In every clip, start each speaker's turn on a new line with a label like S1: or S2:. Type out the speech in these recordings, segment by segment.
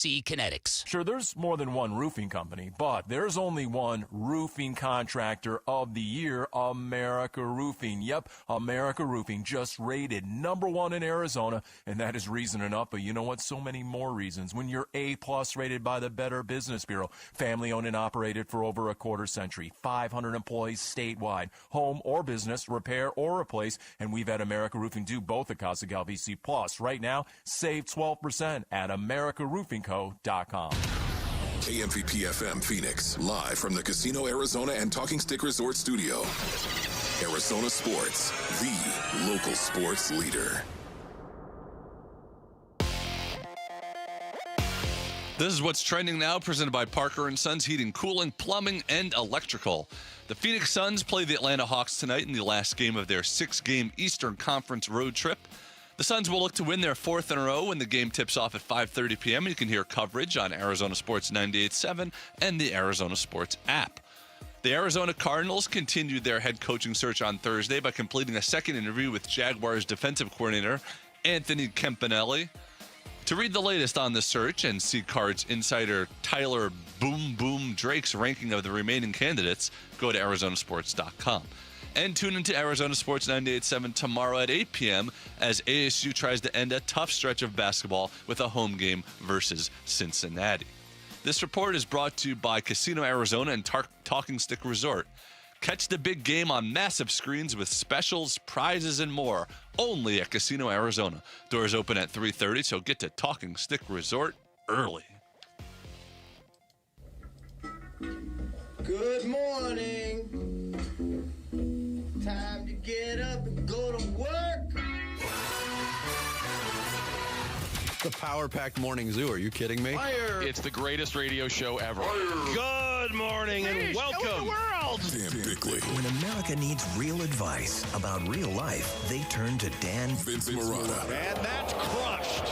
S1: See Kinetics.
S2: Sure, there's more than one roofing company, but there's only one roofing contractor of the year, America Roofing. Yep, America Roofing just rated #1 in Arizona, and that is reason enough, but you know what? So many more reasons. When you're A-plus rated by the Better Business Bureau, family-owned and operated for over a quarter century, 500 employees statewide, home or business, repair or replace, and we've had America Roofing do both at Casa Galvisi. Plus, right now, save 12% at AmericaRoofingCo.com.
S3: KMVP FM Phoenix, live from the Casino Arizona and Talking Stick Resort Studio. Arizona Sports, the local sports leader.
S4: This is what's trending now, presented by Parker & Sons Heating, Cooling, Plumbing, and Electrical. The Phoenix Suns play the Atlanta Hawks tonight in the last game of their 6-game Eastern Conference road trip. The Suns will look to win their 4th in a row when the game tips off at 5:30 p.m. You can hear coverage on Arizona Sports 98.7 and the Arizona Sports app. The Arizona Cardinals continued their head coaching search on Thursday by completing a second interview with Jaguars defensive coordinator Anthony Campanelli. To read the latest on the search and see Cards insider Tyler Boom Boom Drake's ranking of the remaining candidates, go to arizonasports.com. And tune into Arizona Sports 98.7 tomorrow at 8 p.m. as ASU tries to end a tough stretch of basketball with a home game versus Cincinnati. This report is brought to you by Casino Arizona and Talking Stick Resort. Catch the big game on massive screens with specials, prizes, and more, only at Casino Arizona. Doors open at 3:30, so get to Talking Stick Resort early.
S5: Good morning. Time to get up and go to work.
S6: The Power Pack Morning Zoo. Are you kidding me?
S5: Fire.
S7: It's the greatest radio show ever.
S5: Good morning and welcome.
S3: Dan Bickley,
S8: When America needs real advice about real life, they turn to Dan
S3: Vince Marotta,
S9: And that's crushed.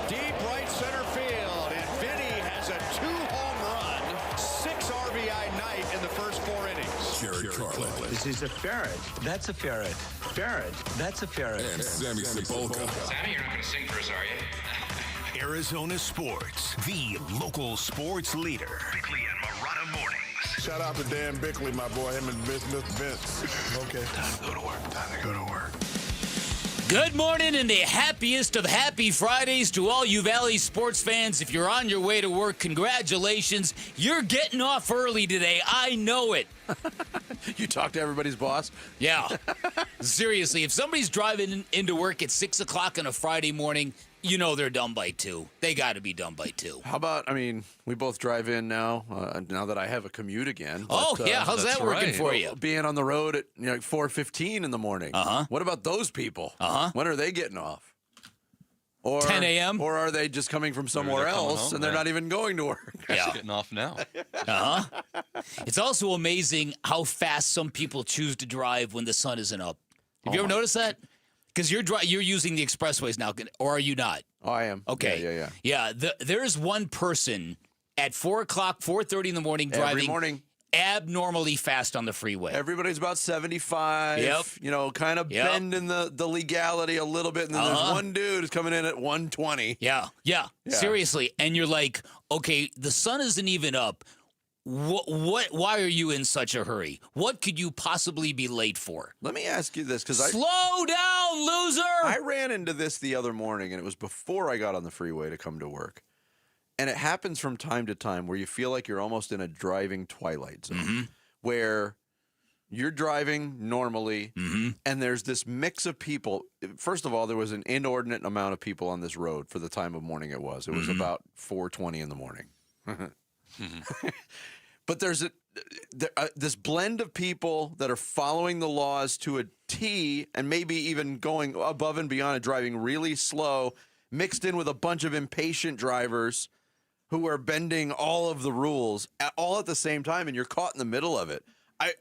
S9: Deep right center field. And Vinny has a 2-home run, 6 RBI night in the first 4 innings.
S3: Jared Carlin,
S10: This is a ferret. That's a ferret. Ferret. That's a ferret.
S3: and Sammy Sepulka.
S11: Sammy, you're not going to sing for us, are you?
S8: Arizona Sports, the local sports leader. Bickley and Marotta Mornings.
S9: Shout out to Dan Bickley, my boy. Him and Mr. Vince. Okay.
S8: Time to go to work. Time to go to work.
S1: Good morning and the happiest of happy Fridays to all you Valley sports fans. If you're on your way to work, congratulations. You're getting off early today. I know it.
S6: You talk to everybody's boss?
S1: Yeah. Seriously, if somebody's driving into work at 6 o'clock on a Friday morning, you know they're done by 2. They got to be done by 2.
S6: How about, we both drive in now, now that I have a commute again.
S1: Oh, yeah. How's that working
S4: right.
S1: for you?
S6: Being on the road at 4:15 in the morning.
S1: Uh-huh.
S6: What about those people?
S1: Uh-huh.
S6: When are they getting off? Or
S1: 10 a.m.?
S6: Or are they just coming from somewhere
S4: they're coming
S6: else
S4: home,
S6: and they're
S4: yeah.
S6: not even going to work?
S1: Yeah.
S4: Getting off now.
S1: Uh-huh. It's also amazing how fast some people choose to drive when the sun isn't up. Have you ever noticed that? Because you're using the expressways now, or are you not?
S6: Oh, I am.
S1: Okay.
S6: Yeah.
S1: There's one person at 4 o'clock, 4:30 in the morning driving
S6: Every morning.
S1: abnormally fast on the freeway.
S6: Everybody's about 75.
S1: Yep.
S6: Kind of
S1: Yep.
S6: bending the legality a little bit. And then there's one dude who's coming in at 120.
S1: Yeah. Seriously. And you're like, okay, the sun isn't even up. Why are you in such a hurry? What could you possibly be late for?
S6: Let me ask you this, because
S1: Slow down, loser!
S6: I ran into this the other morning, and it was before I got on the freeway to come to work. And it happens from time to time where you feel like you're almost in a driving twilight zone, where you're driving normally, and there's this mix of people. First of all, there was an inordinate amount of people on this road for the time of morning it was. It was about 4:20 in the morning. But there's this blend of people that are following the laws to a T and maybe even going above and beyond and driving really slow, mixed in with a bunch of impatient drivers who are bending all of the rules all at the same time, and you're caught in the middle of it.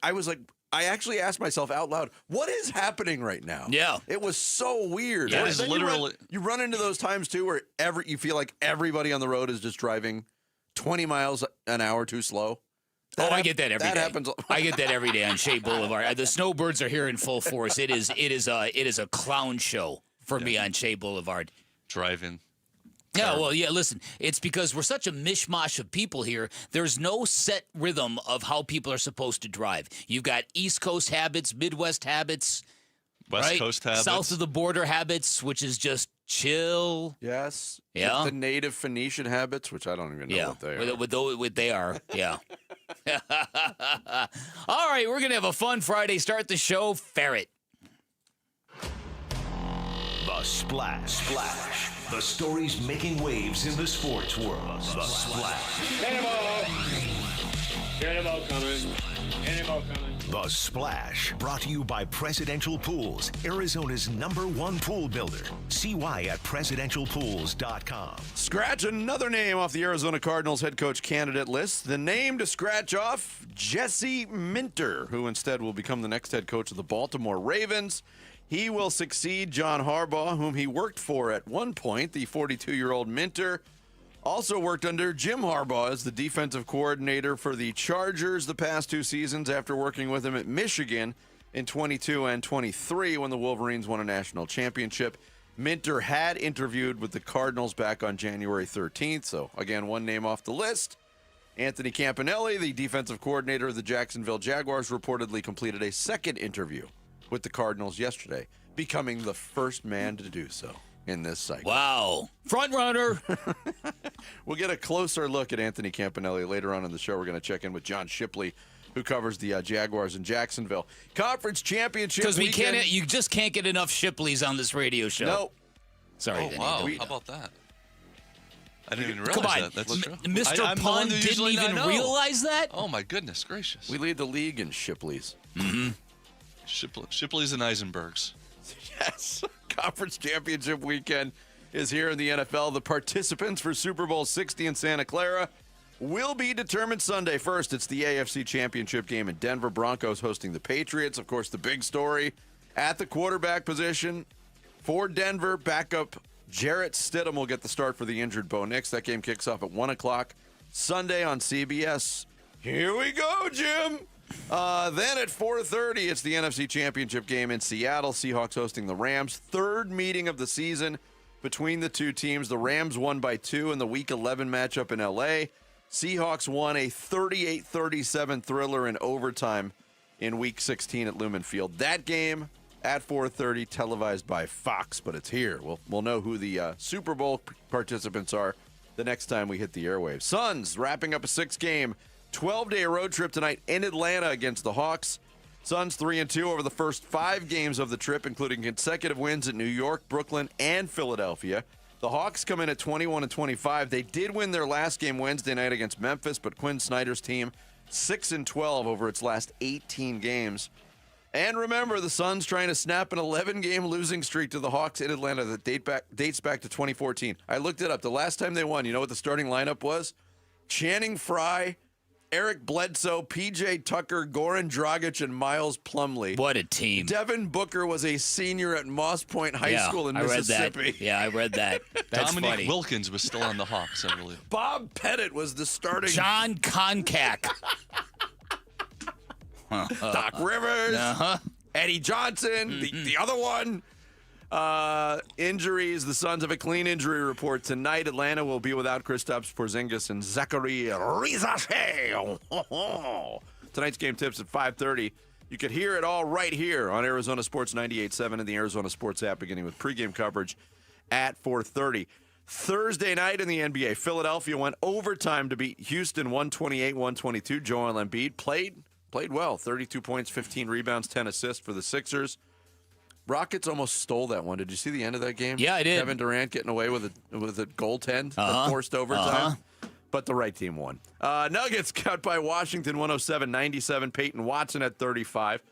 S6: I was like, I actually asked myself out loud, what is happening right now?
S1: Yeah.
S6: It was so weird.
S1: Yeah,
S6: And
S4: it's
S6: then
S4: literally-
S6: you run into those times, too, where you feel like everybody on the road is just driving 20 miles an hour too slow.
S1: I get that every day.
S6: That happens.
S1: I get that every day on Shea Boulevard. The snowbirds are here in full force. It is a clown show for me on Shea Boulevard.
S4: Driving
S1: Yeah, well, yeah, listen, it's because we're such a mishmash of people here. There's no set rhythm of how people are supposed to drive. You've got East Coast habits, Midwest habits,
S4: West Coast habits.
S1: South of the border habits, which is just chill.
S6: Yes.
S1: Yeah.
S6: The native Phoenician habits, which I don't even know what they are.
S1: What they are, yeah. All right, we're going to have a fun Friday. Start the show, Ferret.
S8: The Splash. The stories making waves in the sports world. The Splash.
S5: Cannonball coming. Cannonball coming.
S8: The Splash, brought to you by Presidential Pools, Arizona's #1 pool builder. See why at presidentialpools.com.
S6: Scratch another name off the Arizona Cardinals head coach candidate list. The name to scratch off, Jesse Minter, who instead will become the next head coach of the Baltimore Ravens. He will succeed John Harbaugh, whom he worked for at one point. The 42-year-old Minter also worked under Jim Harbaugh as the defensive coordinator for the Chargers the past 2 seasons after working with him at Michigan in 22 and 23 when the Wolverines won a national championship. Minter had interviewed with the Cardinals back on January 13th. So, again, one name off the list. Anthony Campanelli, the defensive coordinator of the Jacksonville Jaguars, reportedly completed a second interview with the Cardinals yesterday, becoming the first man to do so in this cycle.
S1: Wow. Front runner.
S6: We'll get a closer look at Anthony Campanelli later on in the show. We're going to check in with John Shipley, who covers the Jaguars in Jacksonville. Conference championship
S1: Because you just can't get enough Shipleys on this radio show.
S6: Nope.
S1: Sorry.
S4: Oh, wow. How about that? I didn't even realize that. That's true.
S1: Mr.
S4: I'm the
S1: Pun
S4: one who
S1: didn't
S4: usually
S1: even
S4: not know.
S1: realize that?
S4: Oh, my goodness gracious.
S6: We lead the league in Shipleys.
S1: Mm-hmm.
S4: Shipley's and Eisenbergs.
S6: Yes. Conference championship weekend is here in the NFL. The participants for Super Bowl 60 in Santa Clara will be determined Sunday. First, it's the AFC Championship game in Denver. Broncos hosting the Patriots. Of course, the big story at the quarterback position for Denver. Backup Jarrett Stidham will get the start for the injured Bo Nix. That game kicks off at 1 o'clock Sunday on CBS. Here we go, Jim. Then at 4:30, it's the NFC Championship game in Seattle. Seahawks hosting the Rams. Third meeting of the season between the two teams. The Rams won by 2 in the Week 11 matchup in L.A. Seahawks won a 38-37 thriller in overtime in Week 16 at Lumen Field. That game at 4:30, televised by Fox, but it's here. We'll know who the Super Bowl participants are the next time we hit the airwaves. Suns wrapping up a 6-game 12-day road trip tonight in Atlanta against the Hawks. Suns 3-2 over the first 5 games of the trip, including consecutive wins at New York, Brooklyn, and Philadelphia. The Hawks come in at 21-25. They did win their last game Wednesday night against Memphis, but Quinn Snyder's team 6-12 over its last 18 games. And remember, the Suns trying to snap an 11-game losing streak to the Hawks in Atlanta that dates back to 2014. I looked it up. The last time they won, you know what the starting lineup was? Channing Frye, Eric Bledsoe, P.J. Tucker, Goran Dragic, and Miles Plumlee.
S1: What a team.
S6: Devin Booker was a senior at Moss Point High School in Mississippi.
S1: I read that. Yeah, I read that. That's
S4: Dominique
S1: funny.
S4: Wilkins was still on the Hawks, I believe.
S6: Bob Pettit was the starting.
S1: John Koncak.
S6: Doc Rivers. Eddie Johnson, the other one. Injuries. The Suns have a clean injury report tonight. Atlanta will be without Kristaps Porzingis and Zachary Rizache. Tonight's game tips at 5:30. You could hear it all right here on Arizona Sports 98.7 and the Arizona Sports app, beginning with pregame coverage at 4:30. Thursday night in the NBA, Philadelphia went overtime to beat Houston 128-122. Joel Embiid played well. 32 points, 15 rebounds, 10 assists for the Sixers. Rockets almost stole that one. Did you see the end of that game?
S1: Yeah, I did.
S6: Kevin Durant getting away with a goaltend that forced overtime. But the right team won. Nuggets cut by Washington 107-97. Peyton Watson at 35.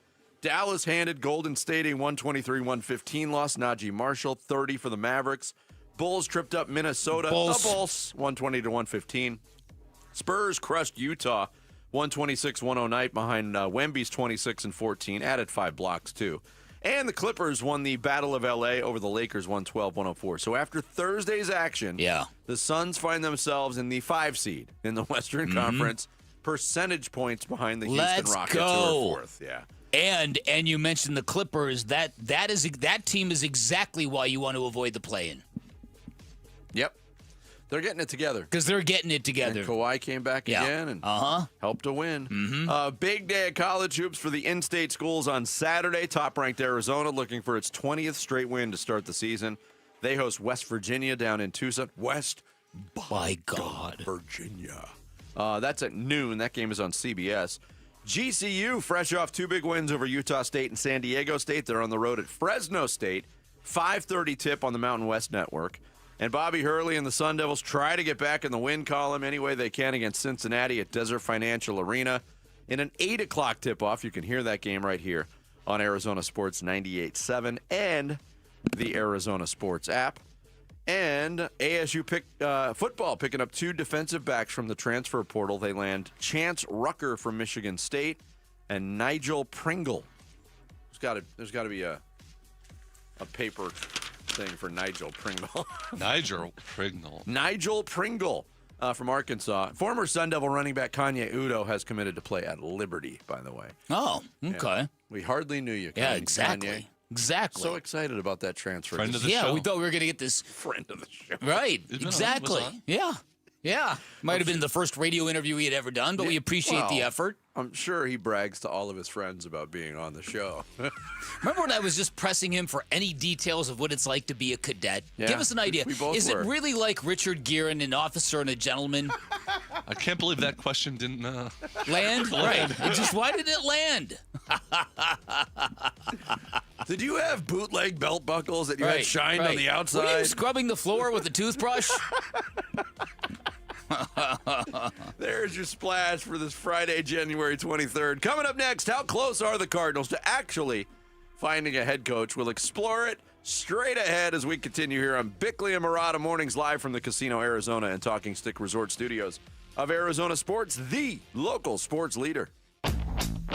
S6: Dallas handed Golden State a 123-115 loss. Najee Marshall 30 for the Mavericks. Bulls tripped up Minnesota.
S1: Bulls.
S6: The Bulls 120-115. Spurs crushed Utah 126-109 behind Wemby's 26-14. Added 5 blocks too. And the Clippers won the Battle of L.A. over the Lakers 112-104. So after Thursday's action, the Suns find themselves in the 5 seed in the Western Conference, percentage points behind the Houston Rockets, who are 4th. Yeah.
S1: And you mentioned the Clippers. That team is exactly why you want to avoid the play-in.
S6: Yep. They're getting it together.
S1: Because they're getting it together.
S6: And Kawhi came back again and helped to win. Big day of college hoops for the in-state schools on Saturday. Top-ranked Arizona looking for its 20th straight win to start the season. They host West Virginia down in Tucson. West
S1: by God.
S6: Virginia. That's at noon. That game is on CBS. GCU, fresh off 2 big wins over Utah State and San Diego State. They're on the road at Fresno State. 5:30 tip on the Mountain West Network. And Bobby Hurley and the Sun Devils try to get back in the win column any way they can against Cincinnati at Desert Financial Arena. In an 8 o'clock tip-off, you can hear that game right here on Arizona Sports 98.7 and the Arizona Sports app. And ASU football picking up 2 defensive backs from the transfer portal. They land Chance Rucker from Michigan State and Nigel Pringle. There's got to be a paper thing for Nigel Pringle.
S4: Nigel Pringle from Arkansas.
S6: Former Sun Devil running back Kanye Udo has committed to play at Liberty, by the way.
S1: Oh, okay.
S6: Yeah. We hardly knew you,
S1: Yeah, exactly.
S6: Kanye.
S1: Exactly.
S6: So excited about that transfer.
S4: Friend of the show.
S1: Yeah, we thought we were going to get this.
S6: Friend of the show.
S1: Right, exactly. Yeah. Might have been the first radio interview he had ever done, but we appreciate the effort.
S6: I'm sure he brags to all of his friends about being on the show.
S1: Remember when I was just pressing him for any details of what it's like to be a cadet?
S6: Yeah,
S1: Give us an idea.
S6: we both
S1: Is
S6: were.
S1: it really like Richard Gere and An Officer and a Gentleman?
S4: I can't believe that question didn't
S1: land. Right. Why did it land?
S6: Did you have bootleg belt buckles that you had shined on the outside?
S1: Were you scrubbing the floor with a toothbrush?
S6: There's your splash for this Friday, January 23rd. Coming up next, how close are the Cardinals to actually finding a head coach? We'll explore it straight ahead as we continue here on Bickley and Murata Mornings live from the Casino Arizona and Talking Stick Resort Studios of Arizona Sports, the local sports leader.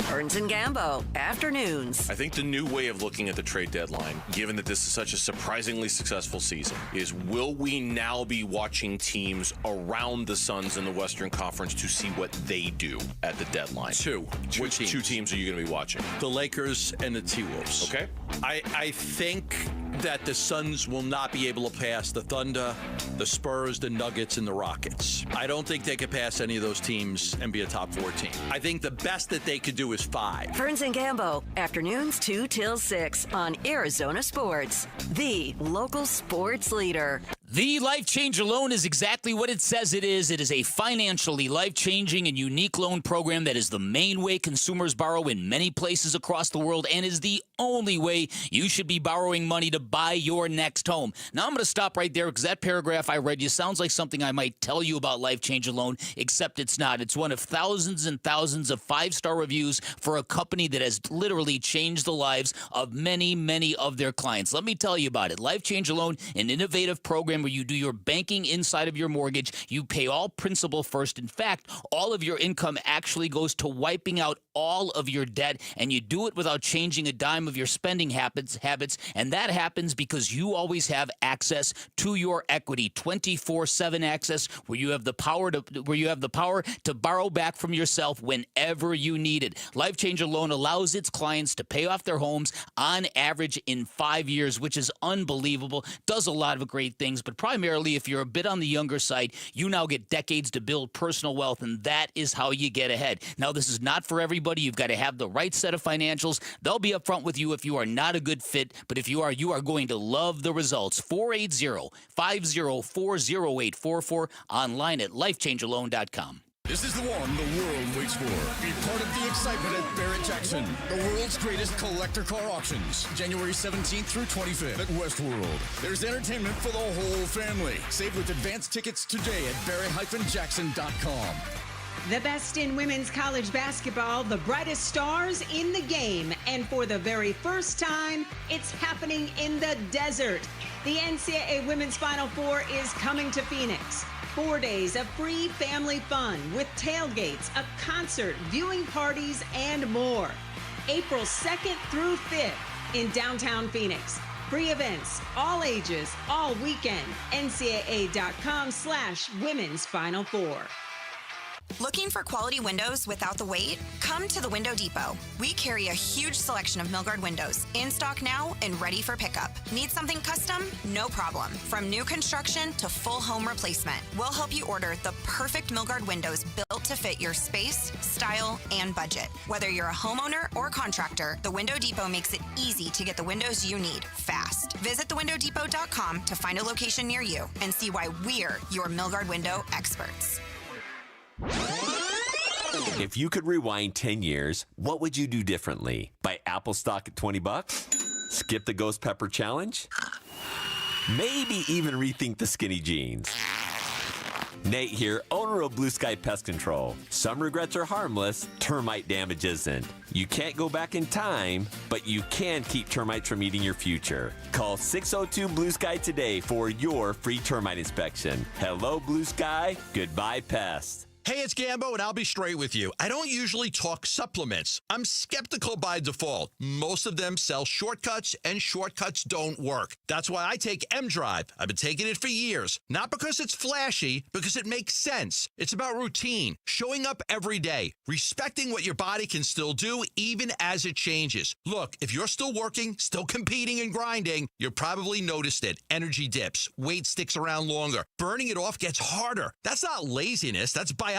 S12: Burns and Gambo, afternoons.
S13: I think the new way of looking at the trade deadline, given that this is such a surprisingly successful season, is will we now be watching teams around the Suns in the Western Conference to see what they do at the deadline? Which two teams are you going to be watching?
S14: The Lakers and the T-Wolves.
S13: Okay.
S14: I think that the Suns will not be able to pass the Thunder, the Spurs, the Nuggets, and the Rockets. I don't think they could pass any of those teams and be a top 4 team. I think the best that they could do is 5.
S12: Burns and Gambo, afternoons 2 till 6 on Arizona Sports, the local sports leader.
S1: The Life Changer loan is exactly what it says it is. It is a financially life-changing and unique loan program that is the main way consumers borrow in many places across the world and is the only way you should be borrowing money to buy your next home. Now, I'm going to stop right there because that paragraph I read you sounds like something I might tell you about Life Changer loan, except it's not. It's one of thousands and thousands of 5-star reviews for a company that has literally changed the lives of many, many of their clients. Let me tell you about it. Life Changer loan, an innovative program where you do your banking inside of your mortgage. You pay all principal first. In fact, all of your income actually goes to wiping out all of your debt, and you do it without changing a dime of your spending habits, and that happens because you always have access to your equity, 24/7 access, where you have the power to borrow back from yourself whenever you need it. Life Changer Loan allows its clients to pay off their homes on average in 5 years, which is unbelievable. Does a lot of great things, but primarily if you're a bit on the younger side, you now get decades to build personal wealth, and that is how you get ahead. Now, this is not for everybody. You've got to have the right set of financials. They'll be upfront with you if you are not a good fit, but if you are going to love the results. 480-504-0844, online at lifechangerloan.com.
S15: This is the one the world waits for. Be part of the excitement at Barrett-Jackson, the world's greatest collector car auctions. January 17th through 25th at Westworld. There's entertainment for the whole family. Save with advanced tickets today at barrett-jackson.com.
S16: The best in women's college basketball, the brightest stars in the game. And for the very first time, it's happening in the desert. The NCAA Women's Final Four is coming to Phoenix. 4 days of free family fun with tailgates, a concert, viewing parties, and more. April 2nd through 5th in downtown Phoenix. Free events, all ages, all weekend. NCAA.com/Women's Final Four.
S17: Looking for quality windows without the wait? Come to the Window Depot. We carry a huge selection of Milgard windows, in stock now and ready for pickup. Need something custom? No problem. From new construction to full home replacement, we'll help you order the perfect Milgard windows built to fit your space, style, and budget. Whether you're a homeowner or contractor, the Window Depot makes it easy to get the windows you need fast. Visit thewindowdepot.com to find a location near you and see why we're your Milgard window experts.
S18: If you could rewind 10 years, what would you do differently? Buy Apple stock at $20? Skip the Ghost Pepper Challenge? Maybe even rethink the skinny jeans. Nate here, owner of Blue Sky Pest Control. Some regrets are harmless, termite damage isn't. You can't go back in time, but you can keep termites from eating your future. Call 602 Blue Sky today for your free termite inspection. Hello, Blue Sky. Goodbye, pests.
S14: Hey, it's Gambo, and I'll be straight with you. I don't usually talk supplements. I'm skeptical by default. Most of them sell shortcuts, and shortcuts don't work. That's why I take M-Drive. I've been taking it for years. Not because it's flashy, because it makes sense. It's about routine, showing up every day, respecting what your body can still do even as it changes. Look, if you're still working, still competing and grinding, you probably noticed it. Energy dips, weight sticks around longer, burning it off gets harder. That's not laziness, that's biology.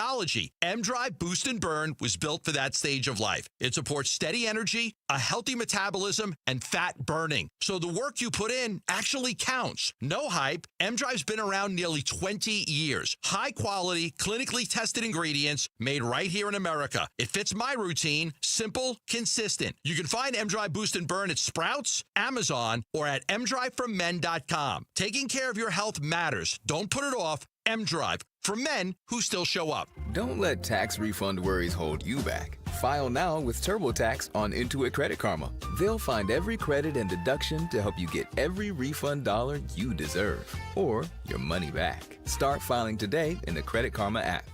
S14: M-Drive Boost and Burn was built for that stage of life. It supports steady energy, a healthy metabolism, and fat burning. So the work you put in actually counts. No hype. M-Drive's been around nearly 20 years. High quality, clinically tested ingredients made right here in America. It fits my routine. Simple, consistent. You can find M-Drive Boost and Burn at Sprouts, Amazon, or at mdriveformen.com. Taking care of your health matters. Don't put it off. M-Drive, for men who still show up.
S19: Don't let tax refund worries hold you back. File now with TurboTax on Intuit Credit Karma. They'll find every credit and deduction to help you get every refund dollar you deserve, or your money back. Start filing today in the Credit Karma app.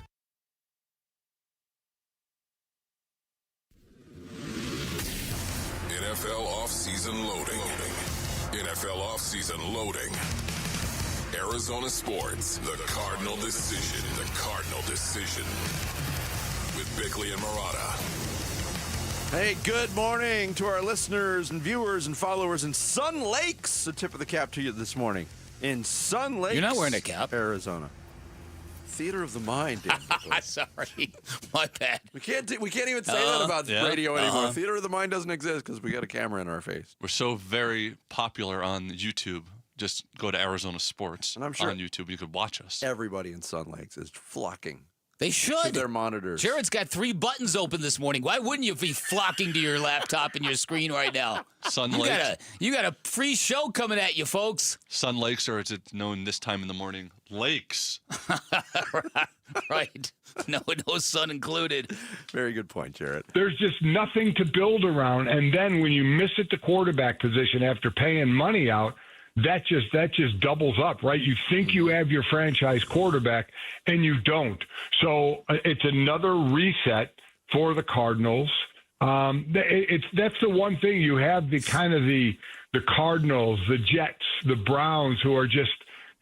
S3: NFL offseason loading. NFL offseason loading. Arizona Sports, the Cardinal Decision. The Cardinal Decision. With Bickley and Murata.
S6: Hey, good morning to our listeners and viewers and followers in Sun Lakes. A tip of the cap to you this morning. In Sun Lakes.
S1: You're not wearing a cap.
S6: Arizona. Theater of the mind.
S1: Sorry. My bad.
S6: We can't even say that about radio anymore. Theater of the mind doesn't exist because we got a camera in our face.
S4: We're so very popular on YouTube. Just go to Arizona Sports
S6: and I'm sure
S4: on YouTube. You could watch us.
S6: Everybody in Sun Lakes is flocking.
S1: They should.
S6: To their monitors.
S1: Jared's got 3 buttons open this morning. Why wouldn't you be flocking to your laptop and your screen right now?
S4: Sun Lakes.
S1: You got a free show coming at you, folks.
S4: Sun Lakes, or is it known this time in the morning? Lakes.
S1: Right. No sun included.
S6: Very good point, Jared.
S20: There's just nothing to build around. And then when you miss at the quarterback position after paying money out, that just doubles up, right? You think you have your franchise quarterback, and you don't. So it's another reset for the Cardinals. That's the one thing you have, the Cardinals, the Jets, the Browns, who are just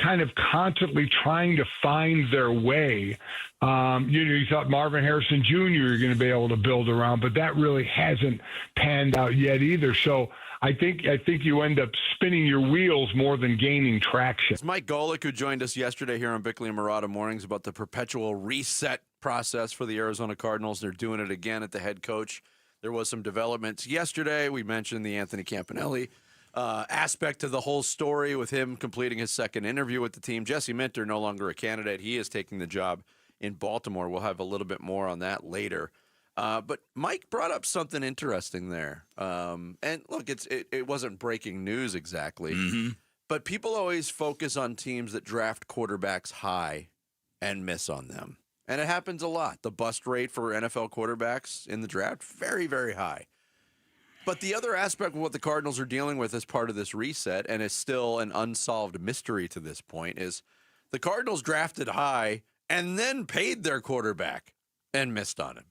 S20: kind of constantly trying to find their way. You thought Marvin Harrison Jr. you're going to be able to build around, but that really hasn't panned out yet either. So I think you end up spinning your wheels more than gaining traction.
S6: It's Mike Golick, who joined us yesterday here on Bickley and Murata Mornings about the perpetual reset process for the Arizona Cardinals. They're doing it again at the head coach. There was some developments yesterday. We mentioned the Anthony Campanelli aspect of the whole story with him completing his second interview with the team. Jesse Minter, no longer a candidate. He is taking the job in Baltimore. We'll have a little bit more on that later. But Mike brought up something interesting there. And look, it wasn't breaking news exactly, but people always focus on teams that draft quarterbacks high and miss on them. And it happens a lot. The bust rate for NFL quarterbacks in the draft, very, very high. But the other aspect of what the Cardinals are dealing with as part of this reset, and is still an unsolved mystery to this point, is the Cardinals drafted high and then paid their quarterback and missed on him.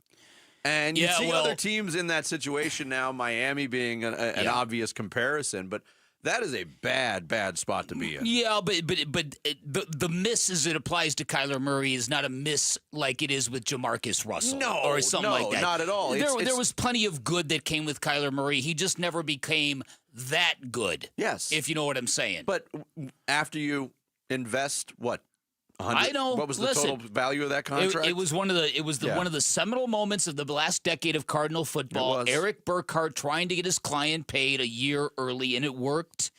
S6: And you see other teams in that situation now, Miami being an obvious comparison, but That is a bad spot to be in.
S1: Yeah, but the miss as it applies to Kyler Murray is not a miss like it is with Jamarcus Russell or something like that.
S6: Not at all.
S1: There was plenty of good that came with Kyler Murray. He just never became that good.
S6: Yes.
S1: If you know what I'm saying.
S6: But after you invest, what?
S1: I know.
S6: What was the total value of that contract?
S1: It was one of the seminal moments of the last decade of Cardinal football. Eric Burkhart trying to get his client paid a year early, and it worked.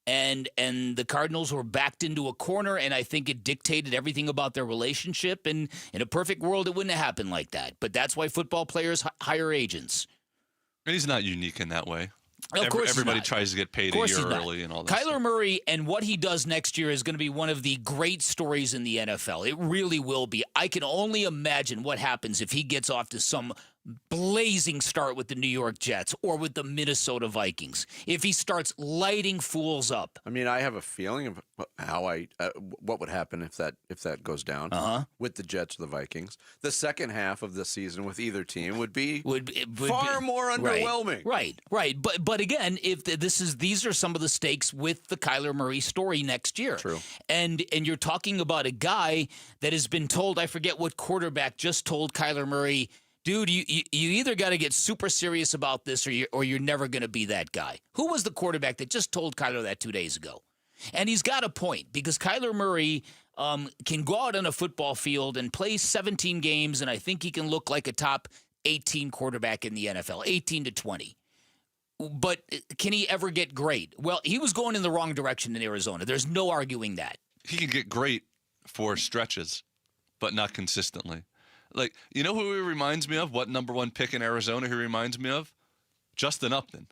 S1: And the Cardinals were backed into a corner, and I think it dictated everything about their relationship. And in a perfect world, it wouldn't have happened like that. But that's why football players hire agents.
S4: He's not unique in that way.
S1: Of course
S4: everybody tries to get paid a year early and all that.
S1: Kyler Murray and what he does next year is going to be one of the great stories in the NFL. It really will be. I can only imagine what happens if he gets off to some blazing start with the New York Jets or with the Minnesota Vikings. If he starts lighting fools up.
S6: I mean, I have a feeling of how what would happen if that goes down with the Jets or the Vikings. The second half of the season with either team would be far more underwhelming.
S1: Right. But again, if these are some of the stakes with the Kyler Murray story next year.
S6: True.
S1: And you're talking about a guy that has been told, I forget what quarterback just told Kyler Murray, dude, you either got to get super serious about this or you're never going to be that guy. Who was the quarterback that just told Kyler that 2 days ago? And he's got a point because Kyler Murray can go out on a football field and play 17 games, and I think he can look like a top 18 quarterback in the NFL, 18 to 20. But can he ever get great? Well, he was going in the wrong direction in Arizona. There's no arguing that.
S4: He can get great for stretches, but not consistently. Like, you know who he reminds me of? What number one pick in Arizona he reminds me of? Justin Upton.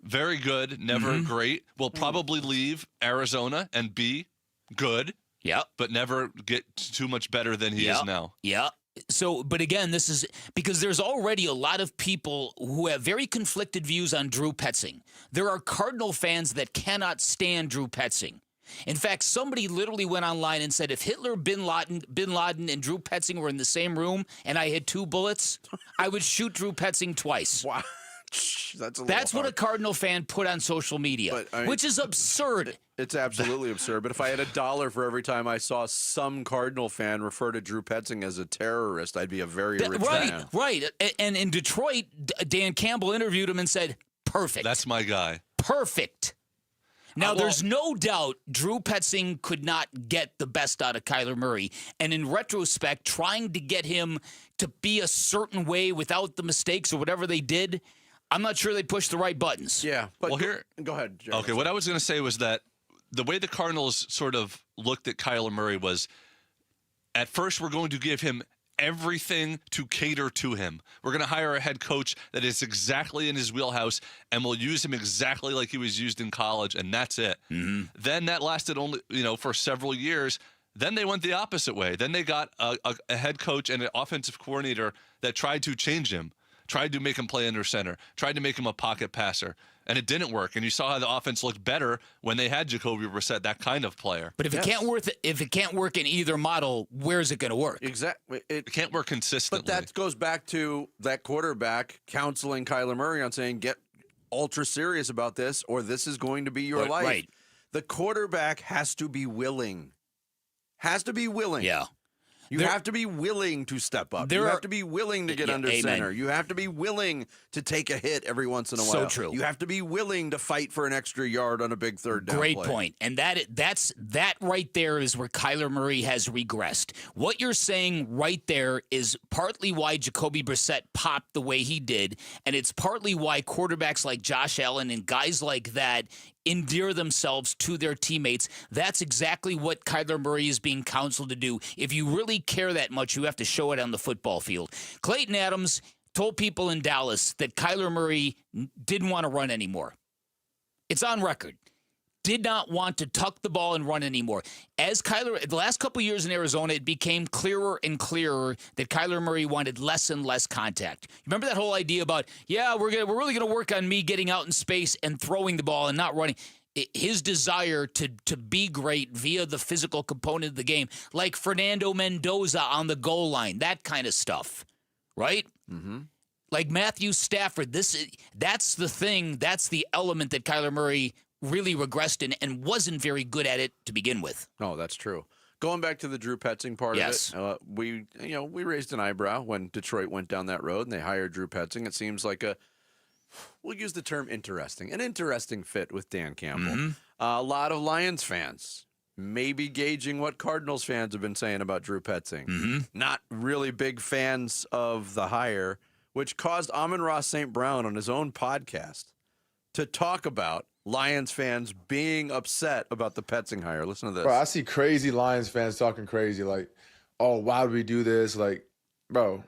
S4: Very good, never great. Will probably leave Arizona and be good.
S1: Yeah.
S4: But never get too much better than he is now.
S1: Yeah. So, but again, this is because there's already a lot of people who have very conflicted views on Drew Petzing. There are Cardinal fans that cannot stand Drew Petzing. In fact, somebody literally went online and said, if Hitler, Bin Laden, and Drew Petzing were in the same room and I had 2 bullets, I would shoot Drew Petzing twice.
S6: Wow.
S1: That's what a Cardinal fan put on social media, which is absurd.
S6: It's absolutely absurd. But if I had $1 for every time I saw some Cardinal fan refer to Drew Petzing as a terrorist, I'd be a very rich man.
S1: Right. And in Detroit, Dan Campbell interviewed him and said, perfect.
S4: That's my guy.
S1: Perfect. Now, there's no doubt Drew Petzing could not get the best out of Kyler Murray. And in retrospect, trying to get him to be a certain way without the mistakes or whatever they did, I'm not sure they pushed the right buttons.
S6: Yeah. But go ahead, Jerry.
S4: Okay, what I was going to say was that the way the Cardinals sort of looked at Kyler Murray was, at first we're going to give him everything to cater to him. We're going to hire a head coach that is exactly in his wheelhouse, and we'll use him exactly like he was used in college, and that's it. Then that lasted only, for several years. Then they went the opposite way. Then they got a head coach and an offensive coordinator that tried to change him, tried to make him play under center, tried to make him a pocket passer, and it didn't work. And you saw how the offense looked better when they had Jacoby Brissett, that kind of player.
S1: But if it can't work in either model, where's it going to work?
S6: Exactly.
S4: It can't work consistently.
S6: But that goes back to that quarterback counseling Kyler Murray on saying, get ultra serious about this, or this is going to be your life.
S1: Right.
S6: The quarterback has to be willing.
S1: Yeah.
S6: You have to be willing to step up. You have to be willing to get under center. You have to be willing to take a hit every once in a while.
S1: So true.
S6: You have to be willing to fight for an extra yard on a big third down play.
S1: Great point. And that right there is where Kyler Murray has regressed. What you're saying right there is partly why Jacoby Brissett popped the way he did, and it's partly why quarterbacks like Josh Allen and guys like that endear themselves to their teammates. That's exactly what Kyler Murray is being counseled to do. If you really care that much, you have to show it on the football field. Clayton Adams told people in Dallas that Kyler Murray didn't want to run anymore. It's on record. Did not want to tuck the ball and run anymore. As Kyler, the last couple of years in Arizona, it became clearer and clearer that Kyler Murray wanted less and less contact. Remember that whole idea about, we're really going to work on me getting out in space and throwing the ball and not running. His desire to be great via the physical component of the game, like Fernando Mendoza on the goal line, that kind of stuff, right? Like Matthew Stafford, that's the thing, that's the element that Kyler Murray really regressed in and wasn't very good at it to begin with.
S6: Oh, that's true. Going back to the Drew Petzing part of it, we raised an eyebrow when Detroit went down that road and they hired Drew Petzing. It seems like we'll use the term an interesting fit with Dan Campbell.
S1: Mm-hmm.
S6: A lot of Lions fans maybe gauging what Cardinals fans have been saying about Drew Petzing.
S1: Mm-hmm.
S6: Not really big fans of the hire, which caused Amon-Ra St. Brown on his own podcast to talk about Lions fans being upset about the Petzing hire. Listen to this.
S21: Bro, I see crazy Lions fans talking crazy like, oh, why would we do this? Like, bro,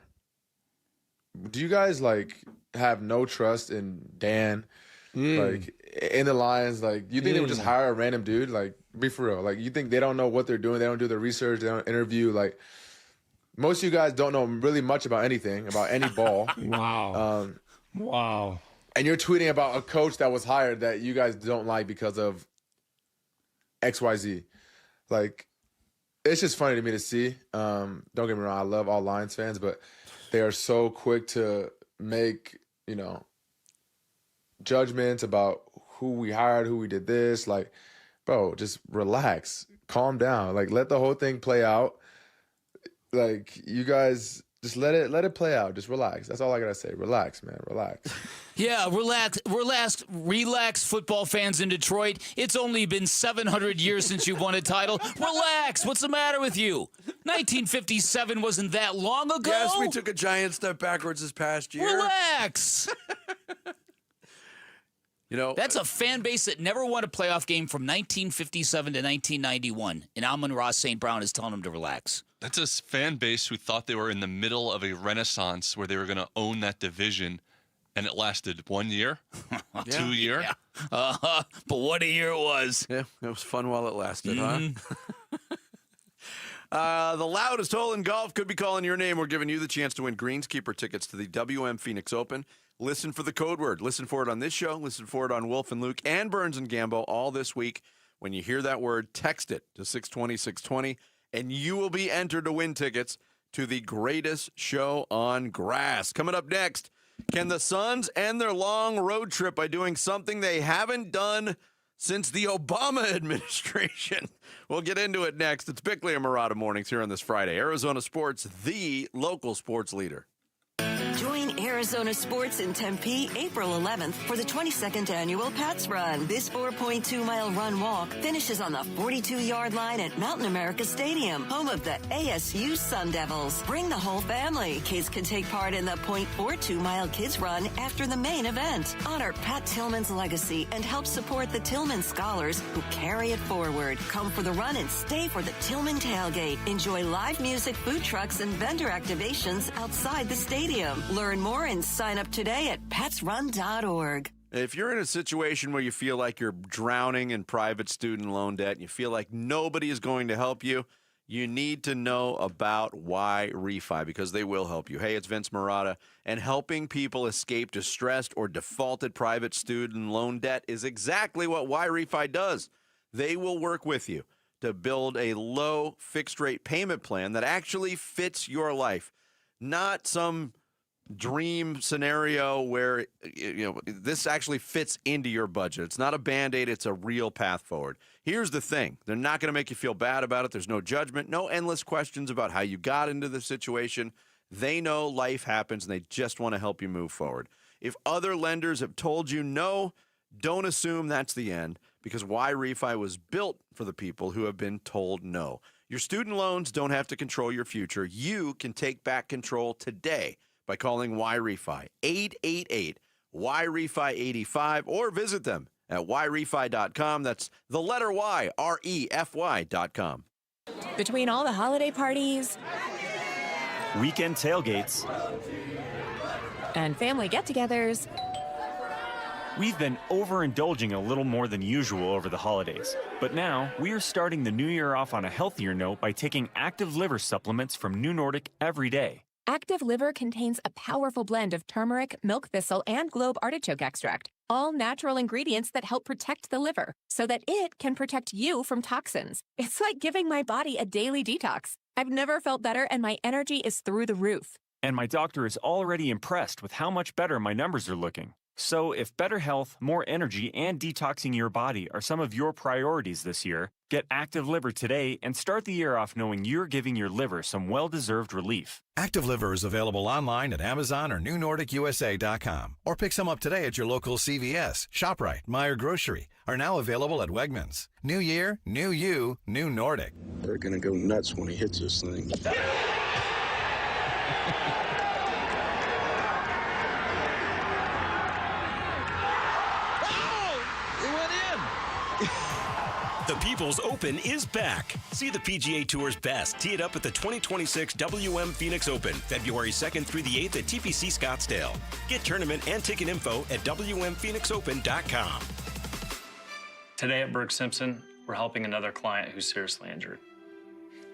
S21: do you guys, like, have no trust in Dan? Like, in the Lions? Like, you think they would just hire a random dude? Like, be for real. Like, you think they don't know what they're doing? They don't do their research. They don't interview. Like, most of you guys don't know really much about anything, about any ball.
S5: Wow. Wow.
S21: And you're tweeting about a coach that was hired that you guys don't like because of XYZ. Like, it's just funny to me to see. Don't get me wrong, I love all Lions fans, but they are so quick to make, judgments about who we hired, who we did this. Like, bro, just relax. Calm down. Like, let the whole thing play out. Like, you guys just let it play out. Just relax. That's all I gotta say. Relax, man. Relax.
S1: Yeah, relax, football fans in Detroit. It's only been 700 years since you won a title. Relax. What's the matter with you? 1957 wasn't that long ago.
S6: Yes, we took a giant step backwards this past year.
S1: Relax. That's a fan base that never won a playoff game from 1957 to 1991. And Amon-Ra St. Brown is telling them to relax.
S4: That's a fan base who thought they were in the middle of a renaissance where they were going to own that division. And it lasted 1 year, 2 years.
S1: Yeah. But what a year it was.
S6: Yeah, it was fun while it lasted,
S1: huh?
S6: The loudest hole in golf could be calling your name. We're giving you the chance to win Greenskeeper tickets to the WM Phoenix Open. Listen for the code word. Listen for it on this show. Listen for it on Wolf and Luke and Burns and Gambo all this week. When you hear that word, text it to 620-620, and you will be entered to win tickets to the greatest show on grass. Coming up next, can the Suns end their long road trip by doing something they haven't done since the Obama administration? We'll get into it next. It's Bickley and Murata Mornings here on this Friday. Arizona Sports, the local sports leader.
S12: Join Arizona Sports in Tempe April 11th for the 22nd annual Pats Run. This 4.2-mile run-walk finishes on the 42-yard line at Mountain America Stadium, home of the ASU Sun Devils. Bring the whole family. Kids can take part in the 0.42-mile Kids Run after the main event. Honor Pat Tillman's legacy and help support the Tillman Scholars who carry it forward. Come for the run and stay for the Tillman Tailgate. Enjoy live music, food trucks, and vendor activations outside the stadium. Learn more and sign up today at patsrun.org.
S6: If you're in a situation where you feel like you're drowning in private student loan debt and you feel like nobody is going to help you, you need to know about Y Refi because they will help you. Hey, it's Vince Murata, and helping people escape distressed or defaulted private student loan debt is exactly what Y Refi does. They will work with you to build a low fixed rate payment plan that actually fits your life, not some dream scenario where this actually fits into your budget. It's not a Band-Aid, it's a real path forward. Here's the thing. They're not going to make you feel bad about it. There's no judgment, no endless questions about how you got into the situation. They know life happens and they just want to help you move forward. If other lenders have told you no, don't assume that's the end because Y Refi was built for the people who have been told no. Your student loans don't have to control your future. You can take back control today by calling Y Refi 888-YREFI85 or visit them at yrefi.com. That's the letter Y, REFY.com.
S22: Between all the holiday parties,
S23: weekend tailgates,
S22: and family get-togethers,
S23: we've been overindulging a little more than usual over the holidays. But now, we are starting the new year off on a healthier note by taking Active Liver supplements from New Nordic every day.
S22: Active Liver contains a powerful blend of turmeric, milk thistle, and globe artichoke extract, all natural ingredients that help protect the liver so that it can protect you from toxins. It's like giving my body a daily detox. I've never felt better, and my energy is through the roof.
S23: And my doctor is already impressed with how much better my numbers are looking. So if better health, more energy, and detoxing your body are some of your priorities this year, get Active Liver today and start the year off knowing you're giving your liver some well-deserved relief.
S2: Active Liver is available online at Amazon or NewNordicUSA.com. Or pick some up today at your local CVS, ShopRite, Meijer Grocery. Are now available at Wegmans. New year, new you, new Nordic.
S7: They're going to go nuts when he hits this thing.
S10: The People's Open is back. See the PGA Tour's best tee it up at the 2026 WM Phoenix Open, February 2nd through the 8th at TPC Scottsdale. Get tournament and ticket info at WMPhoenixOpen.com.
S24: Today at Berg Simpson, we're helping another client who's seriously injured.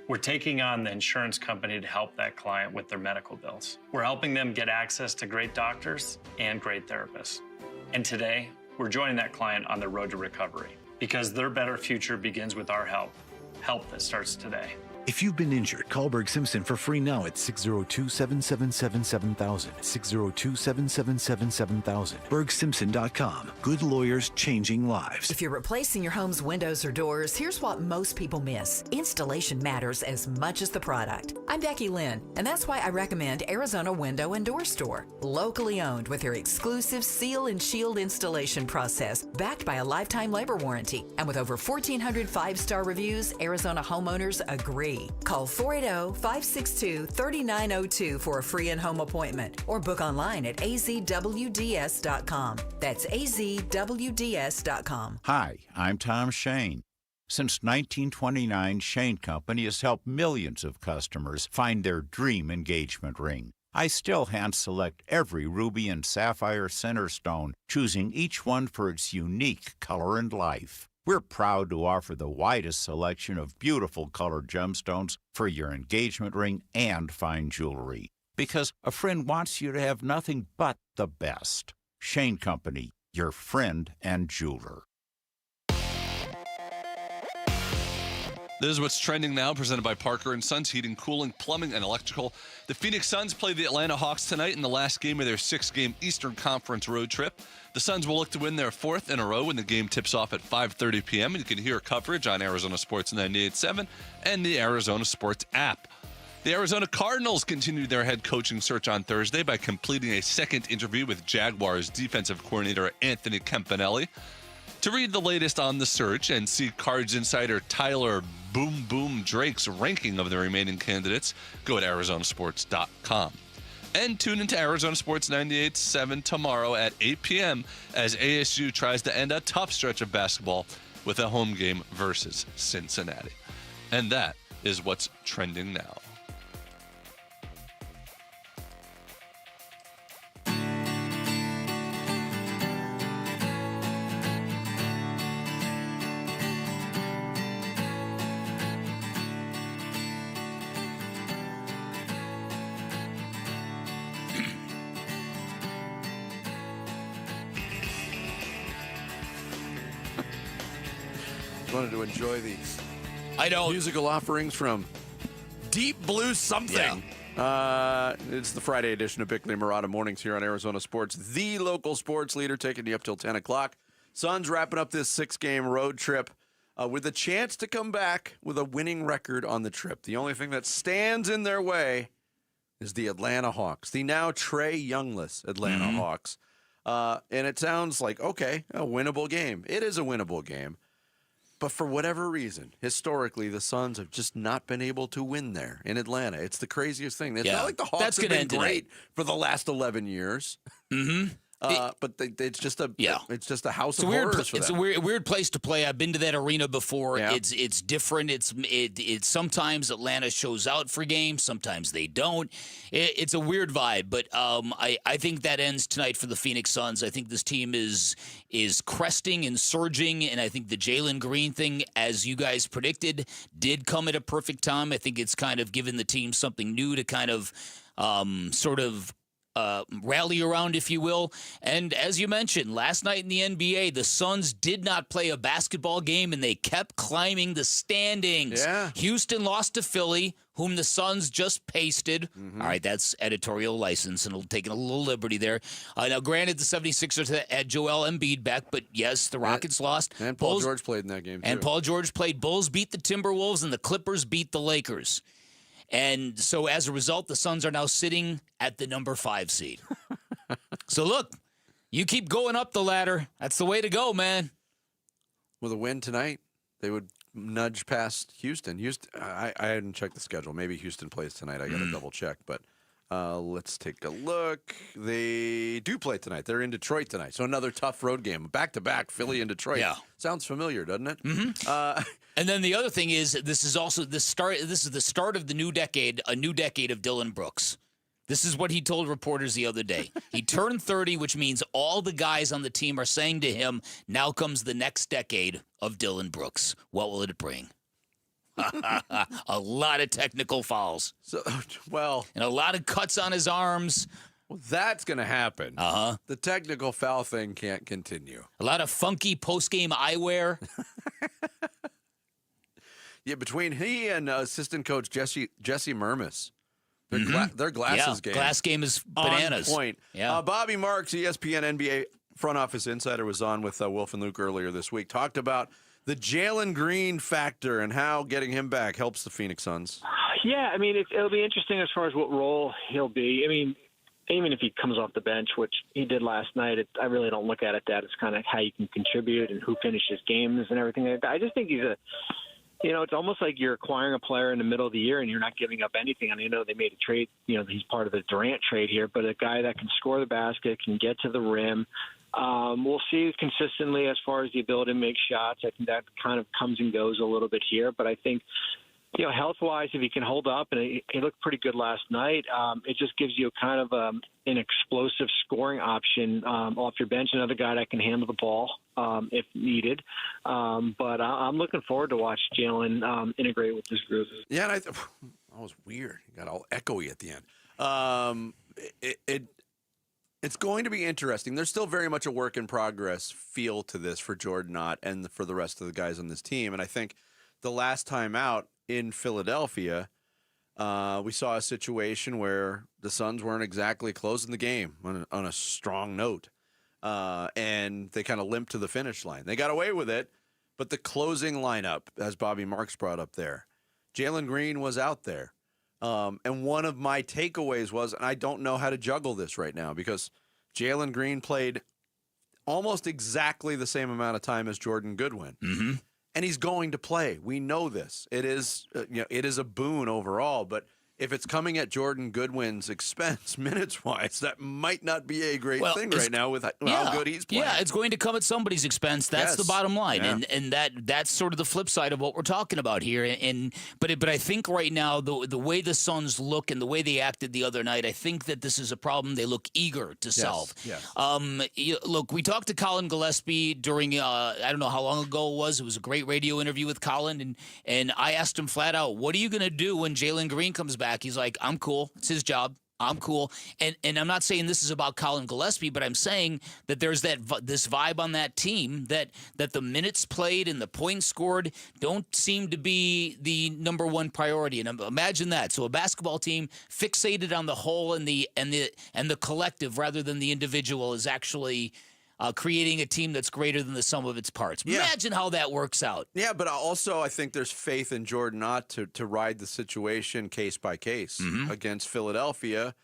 S24: We're taking on the insurance company to help that client with their medical bills. We're helping them get access to great doctors and great therapists. And today, we're joining that client on their road to recovery. Because their better future begins with our help. Help that starts today.
S25: If you've been injured, call Berg Simpson for free now at 602-777-7000. 602-777-7000. BergSimpson.com. Good lawyers changing lives.
S26: If you're replacing your home's windows or doors, here's what most people miss. Installation matters as much as the product. I'm Becky Lynn, and that's why I recommend Arizona Window and Door Store. Locally owned with their exclusive seal and shield installation process, backed by a lifetime labor warranty. And with over 1,400 five-star reviews, Arizona homeowners agree. Call 480-562-3902 for a free in-home appointment or book online at azwds.com. That's azwds.com.
S27: Hi, I'm Tom Shane. Since 1929, Shane Company has helped millions of customers find their dream engagement ring. I still hand-select every ruby and sapphire center stone, choosing each one for its unique color and life. We're proud to offer the widest selection of beautiful colored gemstones for your engagement ring and fine jewelry. Because a friend wants you to have nothing but the best. Shane Company, your friend and jeweler.
S4: This is what's trending now, presented by Parker & Sons Heating, Cooling, Plumbing, and Electrical. The Phoenix Suns play the Atlanta Hawks tonight in the last game of their 6-game Eastern Conference road trip. The Suns will look to win their 4th in a row when the game tips off at 5:30 p.m. And you can hear coverage on Arizona Sports 98.7 and the Arizona Sports app. The Arizona Cardinals continued their head coaching search on Thursday by completing a second interview with Jaguars defensive coordinator Anthony Campanelli. To read the latest on the search and see Cards insider Tyler Boom Boom Drake's ranking of the remaining candidates, go to arizonasports.com. And tune into Arizona Sports 98.7 tomorrow at 8 p.m. as ASU tries to end a tough stretch of basketball with a home game versus Cincinnati. And that is what's trending now.
S6: Wanted to enjoy these.
S1: I know.
S6: Musical offerings from Deep Blue Something. Yeah. It's the Friday edition of Bickley and Murata Mornings here on Arizona Sports, the local sports leader, taking you up till 10 o'clock. Suns wrapping up this 6-game road trip with a chance to come back with a winning record on the trip. The only thing that stands in their way is the Atlanta Hawks, the now Trae Youngless Atlanta Hawks. And it sounds like, okay, a winnable game. It is a winnable game. But for whatever reason, historically, the Suns have just not been able to win there in Atlanta. It's the craziest thing. It's not like the Hawks have been great for the last 11 years. Mm-hmm. But it's just a it's just a house of horrors for them.
S1: It's a weird place to play. I've been to that arena before. Yeah. It's different. It's sometimes Atlanta shows out for games, sometimes they don't. It's a weird vibe, but I think that ends tonight for the Phoenix Suns. I think this team is cresting and surging, and I think the Jalen Green thing, as you guys predicted, did come at a perfect time. I think it's kind of given the team something new to kind of sort of rally around, if you will. And as you mentioned, last night in the NBA, the Suns did not play a basketball game, and they kept climbing the standings.
S6: Yeah.
S1: Houston lost to Philly, whom the Suns just pasted. All right, that's editorial license, and taking a little liberty there. Now, granted, the 76ers had Joel Embiid back, but yes, the Rockets lost.
S6: And Paul George played in that game, too.
S1: And Paul George played. Bulls beat the Timberwolves, and the Clippers beat the Lakers. And so as a result, the Suns are now sitting at the number 5 seed. So look, you keep going up the ladder. That's the way to go, man.
S6: With a win tonight, they would nudge past Houston. I hadn't checked the schedule. Maybe Houston plays tonight. I got to double check. But let's take a look. They do play tonight. They're in Detroit tonight. So another tough road game. Back-to-back, Philly and Detroit.
S1: Yeah.
S6: Sounds familiar, doesn't it?
S1: Mm-hmm. And then the other thing is, this is also the start. This is the start of the new decade, a new decade of Dylan Brooks. This is what he told reporters the other day. He turned 30, which means all the guys on the team are saying to him, now comes the next decade of Dylan Brooks. What will it bring? A lot of technical fouls. And a lot of cuts on his arms.
S6: Well, that's going to happen.
S1: Uh-huh.
S6: The technical foul thing can't continue.
S1: A lot of funky post-game eyewear.
S6: Yeah, between he and assistant coach Jesse Mermis, their glasses game.
S1: Glass game is bananas.
S6: On point.
S1: Yeah.
S6: Bobby Marks, ESPN NBA front office insider, was on with Wolf and Luke earlier this week. Talked about the Jalen Green factor and how getting him back helps the Phoenix Suns.
S8: Yeah, I mean, it'll be interesting as far as what role he'll be. I mean, even if he comes off the bench, which he did last night, I really don't look at it that. It's kind of how you can contribute and who finishes games and everything like that. I just think he's it's almost like you're acquiring a player in the middle of the year and you're not giving up anything. And they made a trade, he's part of the Durant trade here, but a guy that can score the basket, can get to the rim. We'll see consistently as far as the ability to make shots. I think that kind of comes and goes a little bit here, but I think, health-wise, if he can hold up, and he looked pretty good last night, it just gives you kind of an explosive scoring option off your bench, another guy that can handle the ball if needed. But I'm looking forward to watch Jalen integrate with this group.
S6: Yeah, and that was weird. He got all echoey at the end. It's going to be interesting. There's still very much a work in progress feel to this for Jordan Ott and for the rest of the guys on this team. And I think the last time out in Philadelphia, we saw a situation where the Suns weren't exactly closing the game on a strong note. And they kind of limped to the finish line. They got away with it, but the closing lineup, as Bobby Marks brought up there, Jalen Green was out there. And one of my takeaways was, and I don't know how to juggle this right now, because Jalen Green played almost exactly the same amount of time as Jordan Goodwin.
S1: Mm-hmm.
S6: And he's going to play. We know this. It is, it is a boon overall. But if it's coming at Jordan Goodwin's expense, minutes-wise, that might not be a great thing right now with how good he's playing.
S1: Yeah, it's going to come at somebody's expense. That's the bottom line,
S6: Yeah.
S1: and that's sort of the flip side of what we're talking about here. But I think right now the way the Suns look and the way they acted the other night, I think that this is a problem they look eager to solve.
S6: Yes.
S1: Look, we talked to Colin Gillespie during I don't know how long ago it was. It was a great radio interview with Colin, and I asked him flat out, "What are you going to do when Jalen Green comes back?" He's like, "I'm cool. It's his job. I'm cool." And I'm not saying this is about Colin Gillespie, but I'm saying that there's this vibe on that team that the minutes played and the points scored don't seem to be the number one priority. And imagine that. So a basketball team fixated on the whole and the collective rather than the individual is actually creating a team that's greater than the sum of its parts.
S6: Yeah.
S1: Imagine how that works out.
S6: Yeah, but also I think there's faith in Jordan Ott to ride the situation case by case against Philadelphia.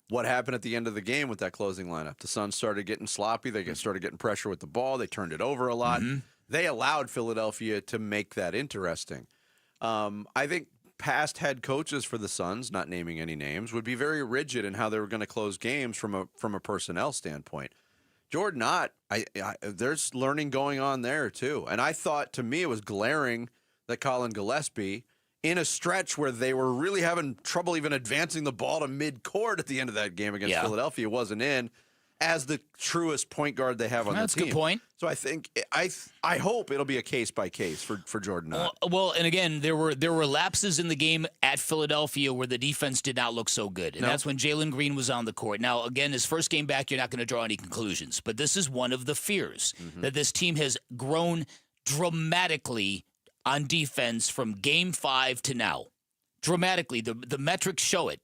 S6: What happened at the end of the game with that closing lineup? The Suns started getting sloppy. They started getting pressure with the ball. They turned it over a lot. They allowed Philadelphia to make that interesting. I think past head coaches for the Suns, not naming any names, would be very rigid in how they were going to close games from a personnel standpoint. Jordan Ott, there's learning going on there, too. And I thought, to me, it was glaring that Colin Gillespie, in a stretch where they were really having trouble even advancing the ball to midcourt at the end of that game against Philadelphia, wasn't in. as the truest point guard they have on the team.
S1: That's a good point.
S6: So I think I hope it'll be a case by case for Jordan Knott.
S1: Well, and again, there were lapses in the game at Philadelphia where the defense did not look so good, and that's when Jalen Green was on the court. Now, again, his first game back, you're not going to draw any conclusions, but this is one of the fears that this team has grown dramatically on defense from Game 5 to now. Dramatically, the metrics show it.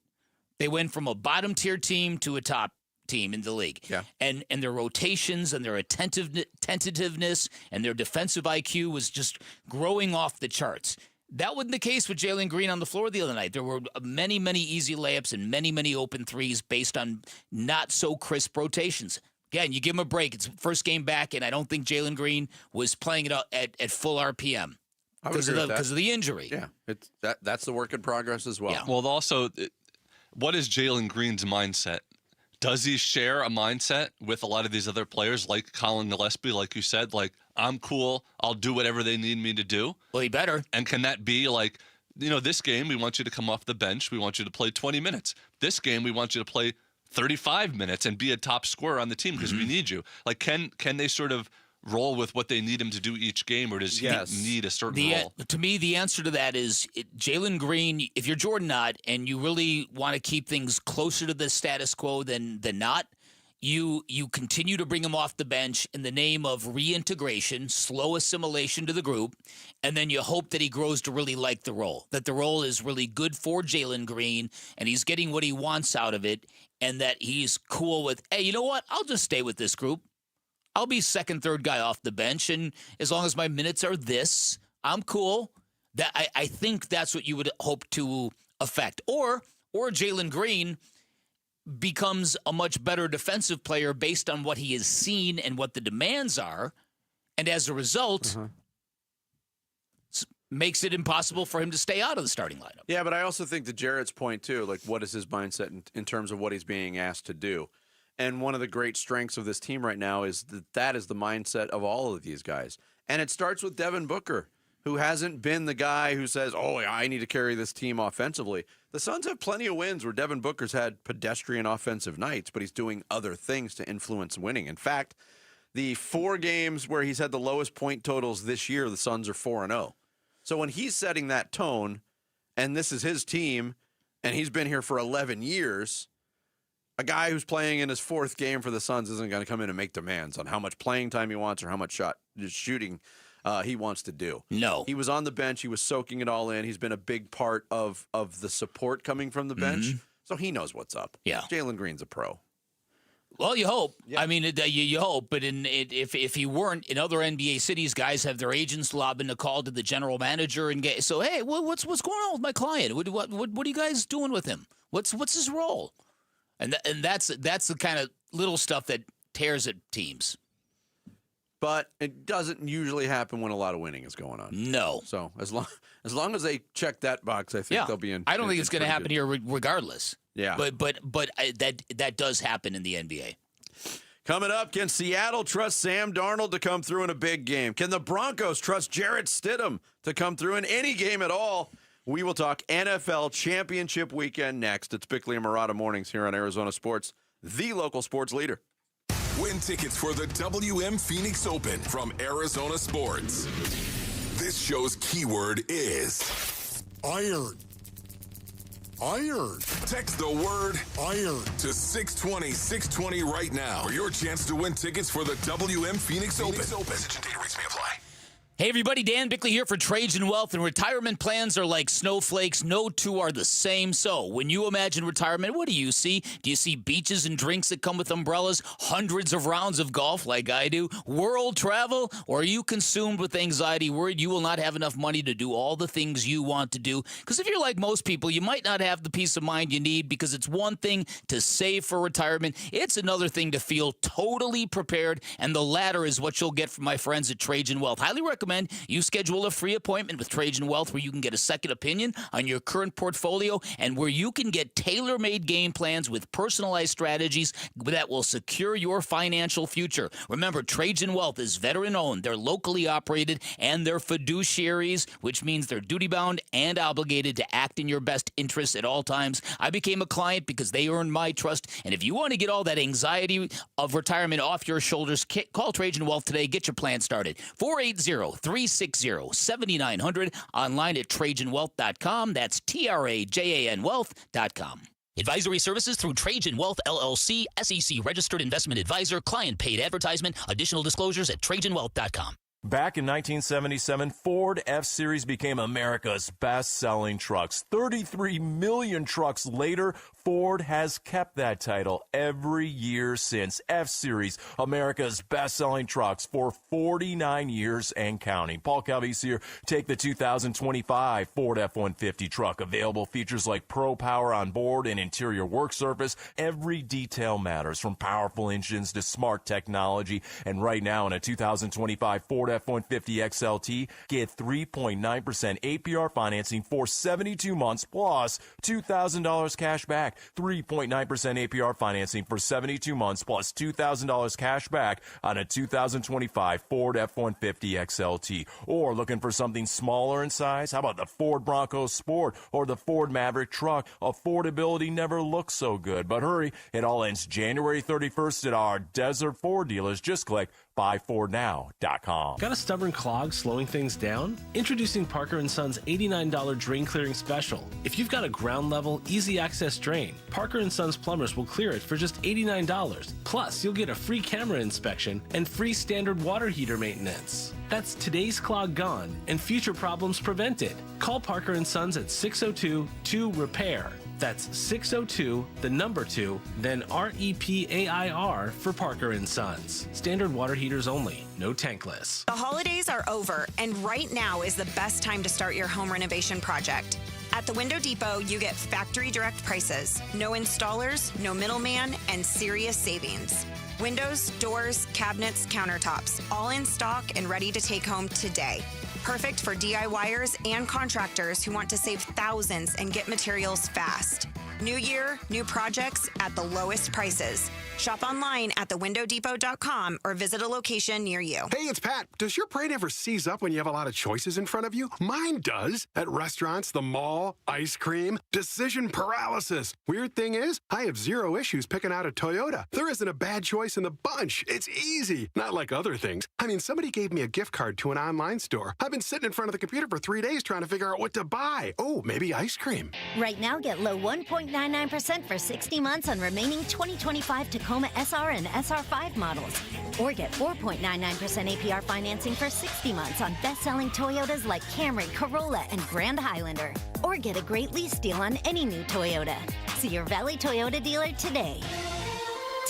S1: They went from a bottom tier team to a top team in the league.
S6: Yeah.
S1: And their rotations and their tentativeness and their defensive IQ was just growing off the charts. That wasn't the case with Jalen Green on the floor the other night. There were many, many easy layups and many, many open threes based on not so crisp rotations. Again, you give him a break. It's first game back, and I don't think Jalen Green was playing it at full RPM because of the injury.
S6: Yeah, that's the work in progress as well.
S1: Yeah.
S4: Well, also, what is Jalen Green's mindset? Does he share a mindset with a lot of these other players like Colin Gillespie, like you said, like, I'm cool, I'll do whatever they need me to do?
S1: Well, he better.
S4: And can that be like, this game, we want you to come off the bench. We want you to play 20 minutes. This game, we want you to play 35 minutes and be a top scorer on the team because we need you. Like, can they sort of roll with what they need him to do each game, or does he need a certain role?
S1: To me, the answer to that is Jalen Green. If you're Jordan Knott and you really want to keep things closer to the status quo than not, you continue to bring him off the bench in the name of reintegration, slow assimilation to the group, and then you hope that he grows to really like the role, that the role is really good for Jalen Green and he's getting what he wants out of it, and that he's cool with, hey, you know what? I'll just stay with this group. I'll be second, third guy off the bench, and as long as my minutes are this, I'm cool. That I think that's what you would hope to affect. Or Jalen Green becomes a much better defensive player based on what he has seen and what the demands are, and as a result, makes it impossible for him to stay out of the starting lineup.
S6: Yeah, but I also think to Jarrett's point, too, like, what is his mindset in terms of what he's being asked to do? And one of the great strengths of this team right now is that is the mindset of all of these guys. And it starts with Devin Booker, who hasn't been the guy who says, oh, I need to carry this team offensively. The Suns have plenty of wins where Devin Booker's had pedestrian offensive nights, but he's doing other things to influence winning. In fact, the 4 games where he's had the lowest point totals this year, the Suns are 4-0. So when he's setting that tone, and this is his team, and he's been here for 11 years, a guy who's playing in his 4th game for the Suns isn't going to come in and make demands on how much playing time he wants or how much shooting he wants to do.
S1: No.
S6: He was on the bench. He was soaking it all in. He's been a big part of the support coming from the bench. So he knows what's up.
S1: Yeah.
S6: Jalen Green's a pro.
S1: Well, you hope. Yeah. I mean, you hope. But if he weren't, in other NBA cities, guys have their agents lobbing a call to the general manager and get. So, hey, what's going on with my client? What are you guys doing with him? What's his role? And that's the kind of little stuff that tears at teams.
S6: But it doesn't usually happen when a lot of winning is going on.
S1: No.
S6: So as long as they check that box, I think they'll be in.
S1: I don't think it's going to happen here regardless.
S6: Yeah.
S1: But that does happen in the NBA.
S6: Coming up, can Seattle trust Sam Darnold to come through in a big game? Can the Broncos trust Jarrett Stidham to come through in any game at all? We will talk NFL Championship Weekend next. It's Bickley and Murata Mornings here on Arizona Sports, the local sports leader.
S3: Win tickets for the WM Phoenix Open from Arizona Sports. This show's keyword is iron. Iron. Text the word iron to 620-620 right now for your chance to win tickets for the WM Phoenix Open. Message and data rates may apply.
S1: Hey everybody, Dan Bickley here for Trajan Wealth, and retirement plans are like snowflakes. No two are the same. So when you imagine retirement, what do you see? Do you see beaches and drinks that come with umbrellas, hundreds of rounds of golf like I do, world travel, or are you consumed with anxiety, worried you will not have enough money to do all the things you want to do? Because if you're like most people, you might not have the peace of mind you need, because it's one thing to save for retirement. It's another thing to feel totally prepared, and the latter is what you'll get from my friends at Trajan Wealth. Highly recommend recommend you schedule a free appointment with Trajan Wealth where you can get a second opinion on your current portfolio and where you can get tailor-made game plans with personalized strategies that will secure your financial future. Remember, Trajan Wealth is veteran-owned. They're locally operated, and they're fiduciaries, which means they're duty-bound and obligated to act in your best interests at all times. I became a client because they earned my trust, and if you want to get all that anxiety of retirement off your shoulders, call Trajan Wealth today. Get your plan started. 480-360-7900. Online at TrajanWealth.com. That's TRAJAN Wealth.com. Advisory services through Trajan Wealth, LLC, SEC registered investment advisor, client paid advertisement. Additional disclosures at TrajanWealth.com.
S9: Back in 1977, Ford F-Series became America's best-selling trucks. 33 million trucks later, Ford has kept that title every year since. F-Series, America's best-selling trucks for 49 years and counting. Paul Calvise here. Take the 2025 Ford F-150 truck. Available features like Pro Power on board and interior work surface. Every detail matters, from powerful engines to smart technology. And right now, in a 2025 Ford F-150 XLT, get 3.9% APR financing for 72 months plus $2,000 cash back. 3.9% APR financing for 72 months plus $2,000 cash back on a 2025 Ford F-150 XLT. Or looking for something smaller in size? How about the Ford Bronco Sport or the Ford Maverick truck? Affordability never looks so good. But hurry, it all ends January 31st at our Desert Ford dealers. Just click buyfordnow.com.
S11: Got a stubborn clog slowing things down? Introducing Parker & Son's $89 drain clearing special. If you've got a ground level, easy access drain, Parker & Son's plumbers will clear it for just $89. Plus, you'll get a free camera inspection and free standard water heater maintenance. That's today's clog gone and future problems prevented. Call Parker & Sons at 602-2-REPAIR. That's 602, the number 2, then REPAIR for Parker & Sons. Standard water heaters only, no tankless.
S13: The holidays are over, and right now is the best time to start your home renovation project. At the Window Depot, you get factory direct prices, no installers, no middleman, and serious savings. Windows, doors, cabinets, countertops, all in stock and ready to take home today. Perfect for DIYers and contractors who want to save thousands and get materials fast. New year, new projects at the lowest prices. Shop online at thewindowdepot.com or visit a location near you.
S15: Hey, it's Pat. Does your brain ever seize up when you have a lot of choices in front of you? Mine does. At restaurants, the mall, ice cream, decision paralysis. Weird thing is, I have zero issues picking out a Toyota. There isn't a bad choice in the bunch. It's easy. Not like other things. I mean, somebody gave me a gift card to an online store. I've been sitting in front of the computer for 3 days trying to figure out what to buy. Oh, maybe ice cream.
S16: Right now, get low 1.99% for 60 months on remaining 2025 Tacoma SR and SR5 models. Or get 4.99% APR financing for 60 months on best-selling Toyotas like Camry, Corolla, and Grand Highlander. Or get a great lease deal on any new Toyota. See your Valley Toyota dealer today.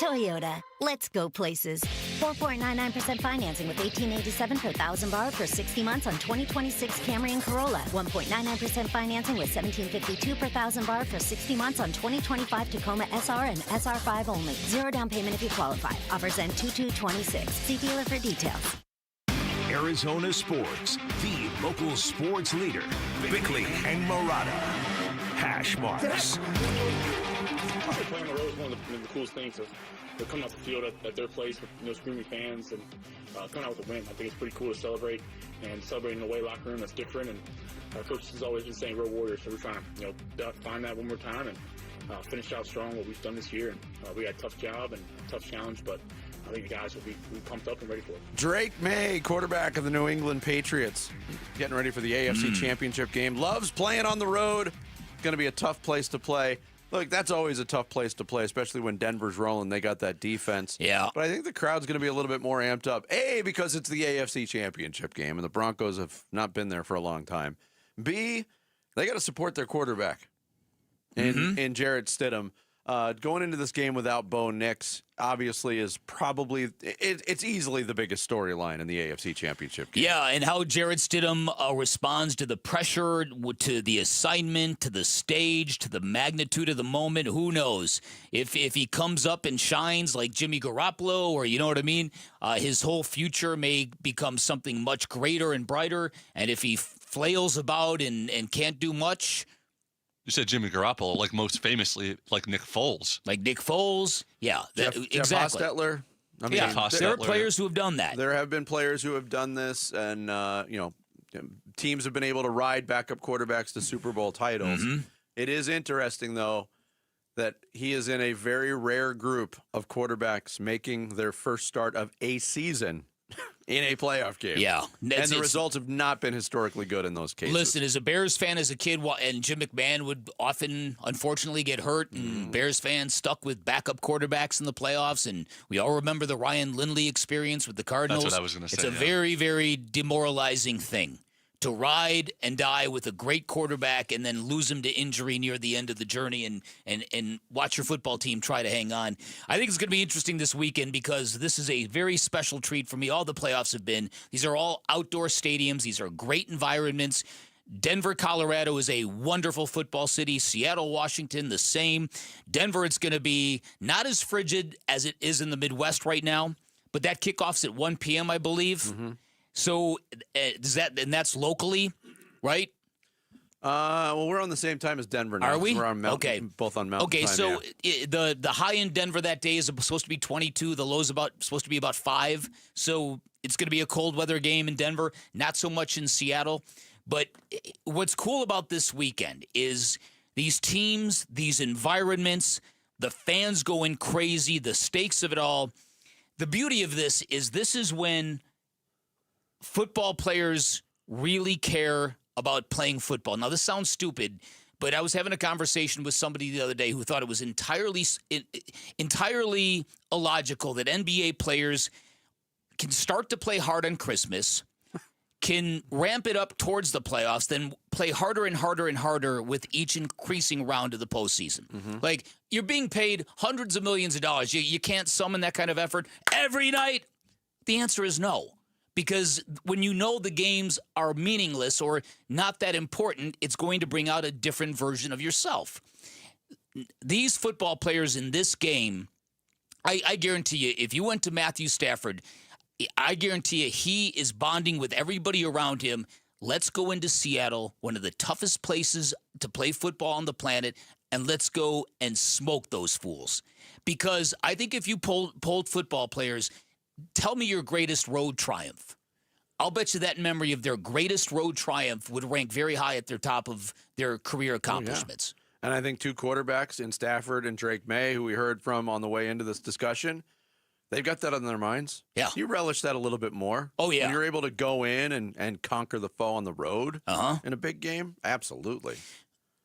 S16: Toyota, let's go places. 4.99% financing with $1,887 per thousand borrowed for 60 months on 2026 Camry and Corolla. 1.99% financing with $1,752 per thousand borrowed for 60 months on 2025 Tacoma SR and SR5 only. Zero down payment if you qualify. Offers end 2/2/26. See dealer for details.
S25: Arizona Sports, the local sports leader. Bickley and Murata. Hash marks.
S17: Playing on the road is one of the coolest things. They're coming off the field at their place with screaming fans and coming out with a win. I think it's pretty cool to celebrate and celebrate in a way locker room that's different. And our coach has always been saying "Road Warriors," so we're trying to find that one more time and finish out strong. What we've done this year, and we had a tough job and a tough challenge, but I think the guys will be pumped up and ready for it.
S6: Drake May, quarterback of the New England Patriots, getting ready for the AFC Championship game. Loves playing on the road. Going to be a tough place to play. Look, that's always a tough place to play, especially when Denver's rolling. They got that defense.
S1: Yeah.
S6: But I think the crowd's going to be a little bit more amped up. A, because it's the AFC Championship game, and the Broncos have not been there for a long time. B, they got to support their quarterback in Jarrett Stidham. Going into this game without Bo Nix obviously is probably it's easily the biggest storyline in the AFC Championship game.
S1: Yeah, and how Jarrett Stidham responds to the pressure, to the assignment, to the stage, to the magnitude of the moment. Who knows? If he comes up and shines like Jimmy Garoppolo, or you know what I mean, his whole future may become something much greater and brighter. And if he flails about and can't do much.
S4: You said Jimmy Garoppolo, like most famously, like Nick Foles.
S1: Like Nick Foles, yeah,
S6: Jeff
S1: exactly.
S6: Hostetler. I mean,
S1: Yeah, there are players who have done that.
S6: There have been players who have done this, and teams have been able to ride backup quarterbacks to Super Bowl titles.
S1: Mm-hmm.
S6: It is interesting, though, that he is in a very rare group of quarterbacks making their first start of a season in a playoff game.
S1: Yeah.
S6: And the results have not been historically good in those cases.
S1: Listen, as a Bears fan as a kid, and Jim McMahon would often, unfortunately, get hurt, and Bears fans stuck with backup quarterbacks in the playoffs, and we all remember the Ryan Lindley experience with the Cardinals.
S4: That's what I was going to say.
S1: It's a very, very demoralizing thing to ride and die with a great quarterback and then lose him to injury near the end of the journey and watch your football team try to hang on. I think it's going to be interesting this weekend because this is a very special treat for me. All the playoffs have been. These are all outdoor stadiums. These are great environments. Denver, Colorado is a wonderful football city. Seattle, Washington, the same. Denver, it's going to be not as frigid as it is in the Midwest right now, but that kickoff's at 1 p.m., I believe.
S6: Mm-hmm.
S1: So that's locally, right?
S6: Well, we're on the same time as Denver now.
S1: Are we?
S6: We're on Mountain, both on Mountain
S1: Okay,
S6: time,
S1: so
S6: yeah.
S1: the high in Denver that day is supposed to be 22. The low's supposed to be about 5. So it's going to be a cold weather game in Denver. Not so much in Seattle. But what's cool about this weekend is these teams, these environments, the fans going crazy, the stakes of it all. The beauty of this is when football players really care about playing football. Now, this sounds stupid, but I was having a conversation with somebody the other day who thought it was entirely illogical that NBA players can start to play hard on Christmas, can ramp it up towards the playoffs, then play harder and harder and harder with each increasing round of the postseason.
S6: Mm-hmm.
S1: Like, you're being paid hundreds of millions of dollars. You can't summon that kind of effort every night? The answer is no. Because when you know the games are meaningless or not that important, it's going to bring out a different version of yourself. These football players in this game, I guarantee you, if you went to Matthew Stafford, I guarantee you he is bonding with everybody around him. Let's go into Seattle, one of the toughest places to play football on the planet, and let's go and smoke those fools. Because I think if you polled football players, tell me your greatest road triumph. I'll bet you that memory of their greatest road triumph would rank very high at their top of their career accomplishments.
S6: Oh, yeah. And I think two quarterbacks in Stafford and Drake May, who we heard from on the way into this discussion, they've got that on their minds.
S1: Yeah.
S6: You relish that a little bit more.
S1: Oh, yeah.
S6: When you're able to go in and conquer the foe on the road in a big game, absolutely.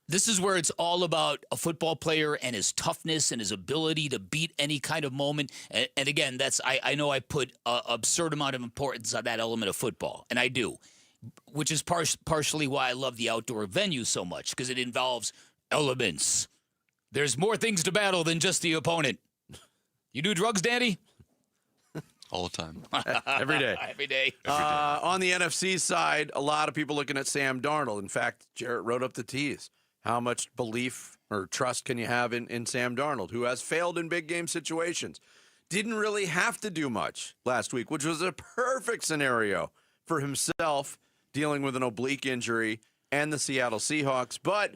S1: This is where it's all about a football player and his toughness and his ability to beat any kind of moment. And again, I know I put an absurd amount of importance on that element of football, and I do, which is partially why I love the outdoor venue so much, because it involves elements. There's more things to battle than just the opponent. You do drugs, Danny?
S4: All the time.
S6: Every day.
S1: Every day.
S6: On the NFC side, a lot of people looking at Sam Darnold. In fact, Jarrett wrote up the tease. How much belief or trust can you have in Sam Darnold, who has failed in big game situations? Didn't really have to do much last week, which was a perfect scenario for himself dealing with an oblique injury and the Seattle Seahawks. But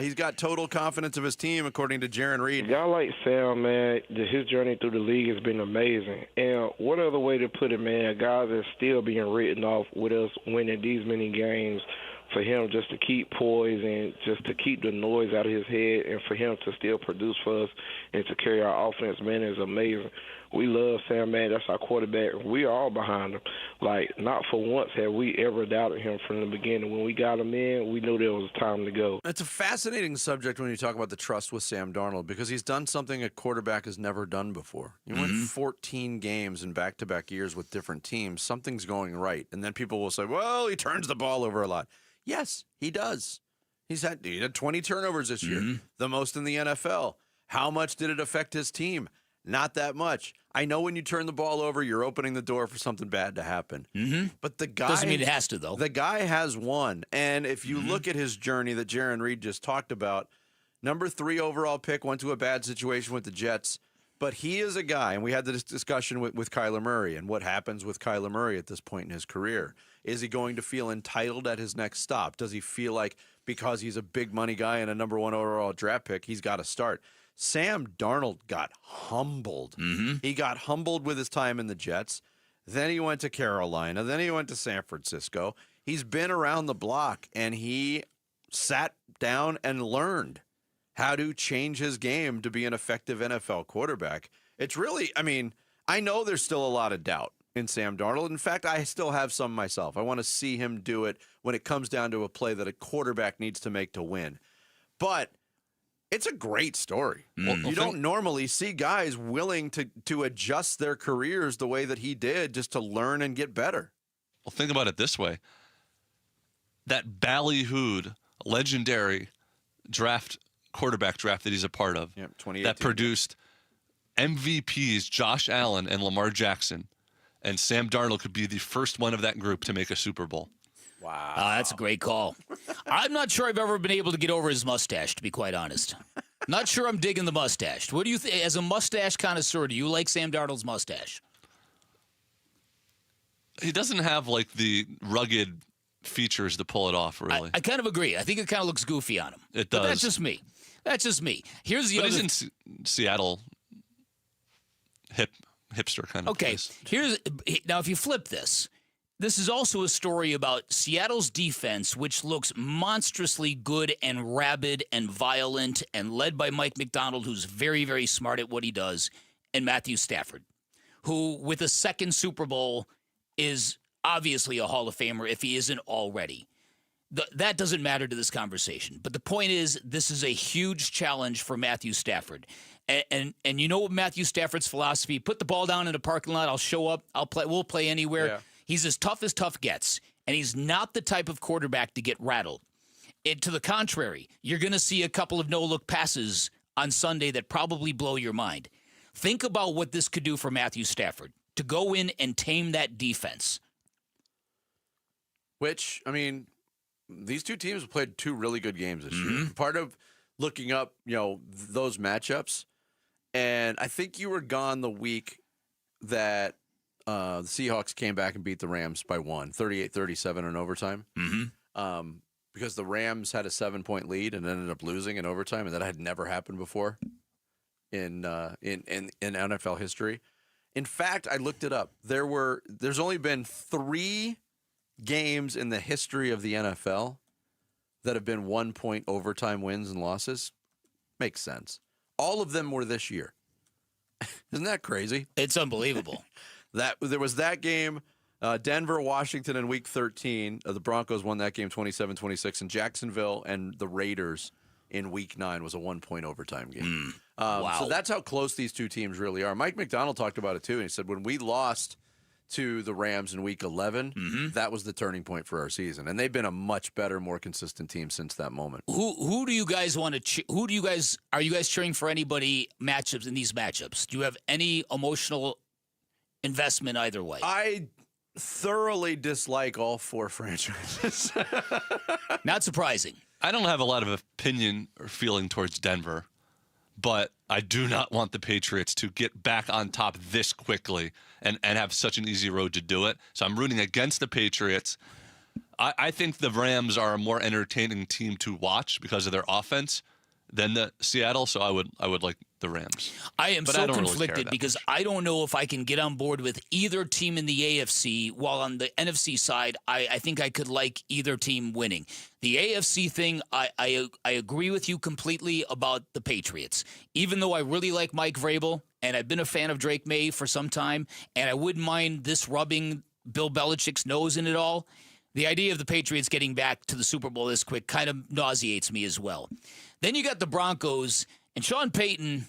S6: he's got total confidence of his team, according to Jaron Reed.
S5: Y'all like Sam, man. His journey through the league has been amazing. And what other way to put it, man? Guys are still being written off with us winning these many games. For him just to keep poise and just to keep the noise out of his head and for him to still produce for us and to carry our offense, man, is amazing. We love Sam, man. That's our quarterback. We are all behind him. Like, not for once have we ever doubted him from the beginning. When we got him in, we knew there was time to go.
S6: It's a fascinating subject when you talk about the trust with Sam Darnold because he's done something a quarterback has never done before. He went 14 games in back-to-back years with different teams. Something's going right. And then people will say, well, he turns the ball over a lot. Yes, he does. He had 20 turnovers this year, the most in the NFL. How much did it affect his team? Not that much. I know when you turn the ball over, you're opening the door for something bad to happen.
S1: Mm-hmm.
S6: But the guy
S1: doesn't mean it has to, though.
S6: The guy has won. And if you look at his journey that Jaron Reed just talked about, number 3 overall pick, went to a bad situation with the Jets. But he is a guy, and we had this discussion with Kyler Murray and what happens with Kyler Murray at this point in his career. Is he going to feel entitled at his next stop? Does he feel like because he's a big money guy and a number 1 overall draft pick, he's got to start? Sam Darnold got humbled. He got humbled with his time in the Jets. Then he went to Carolina. Then he went to San Francisco. He's been around the block, and he sat down and learned how to change his game to be an effective NFL quarterback. It's really, I mean, I know there's still a lot of doubt in Sam Darnold. In fact, I still have some myself. I want to see him do it when it comes down to a play that a quarterback needs to make to win. But it's a great story. You don't normally see guys willing to adjust their careers the way that he did just to learn and get better.
S4: Well, think about it this way. That ballyhooed, legendary quarterback draft that he's a part of,
S6: 2018,
S4: that produced MVPs Josh Allen and Lamar Jackson, and Sam Darnold could be the first one of that group to make a Super Bowl.
S6: Wow.
S1: That's a great call. I'm not sure I've ever been able to get over his mustache, to be quite honest. Not sure I'm digging the mustache. What do you think? As a mustache connoisseur, do you like Sam Darnold's mustache?
S4: He doesn't have like the rugged features to pull it off, really.
S1: I kind of agree. I think it kind of looks goofy on him.
S4: It does.
S1: But that's just me. That's just me. Here's the other.
S4: He's in Seattle, hipster kind of.
S1: Okay.
S4: Place.
S1: Now, if you flip this is also a story about Seattle's defense, which looks monstrously good and rabid and violent and led by Mike McDonald, who's very, very smart at what he does, and Matthew Stafford, who, with a second Super Bowl, is obviously a Hall of Famer if he isn't already. That doesn't matter to this conversation. But the point is, this is a huge challenge for Matthew Stafford. And you know Matthew Stafford's philosophy? Put the ball down in the parking lot. I'll show up. We'll play anywhere. Yeah. He's as tough gets. And he's not the type of quarterback to get rattled. To the contrary, you're going to see a couple of no-look passes on Sunday that probably blow your mind. Think about what this could do for Matthew Stafford, to go in and tame that defense.
S6: Which, I mean, these two teams have played 2 really good games this year. Part of looking up, those matchups, and I think you were gone the week that the Seahawks came back and beat the Rams by 38-37 in overtime. Because the Rams had a 7-point lead and ended up losing in overtime, and that had never happened before in NFL history. In fact, I looked it up. There's only been 3 games in the history of the NFL that have been 1-point overtime wins and losses. Makes sense. All of them were this year. Isn't that crazy?
S1: It's unbelievable.
S6: There was that game, Denver, Washington in Week 13. The Broncos won that game 27-26, and Jacksonville and the Raiders in Week 9 was a 1-point overtime game.
S1: Wow.
S6: So that's how close these two teams really are. Mike McDonald talked about it too, and he said when we lost to the Rams in Week 11, that was the turning point for our season, and they've been a much better, more consistent team since that moment.
S1: Who do you guys want to? Are you guys cheering for anybody matchups in these matchups? Do you have any emotional investment either way?
S6: I thoroughly dislike all 4 franchises.
S1: Not surprising.
S4: I don't have a lot of opinion or feeling towards Denver, but I do not want the Patriots to get back on top this quickly and have such an easy road to do it. So I'm rooting against the Patriots. I think the Rams are a more entertaining team to watch because of their offense than the Seattle, so I would like the Rams.
S1: I am so conflicted because I don't know if I can get on board with either team in the AFC, while on the NFC side, I think I could like either team winning. The AFC thing, I agree with you completely about the Patriots. Even though I really like Mike Vrabel, and I've been a fan of Drake May for some time, and I wouldn't mind this rubbing Bill Belichick's nose in it all, the idea of the Patriots getting back to the Super Bowl this quick kind of nauseates me as well. Then you got the Broncos, and Sean Payton,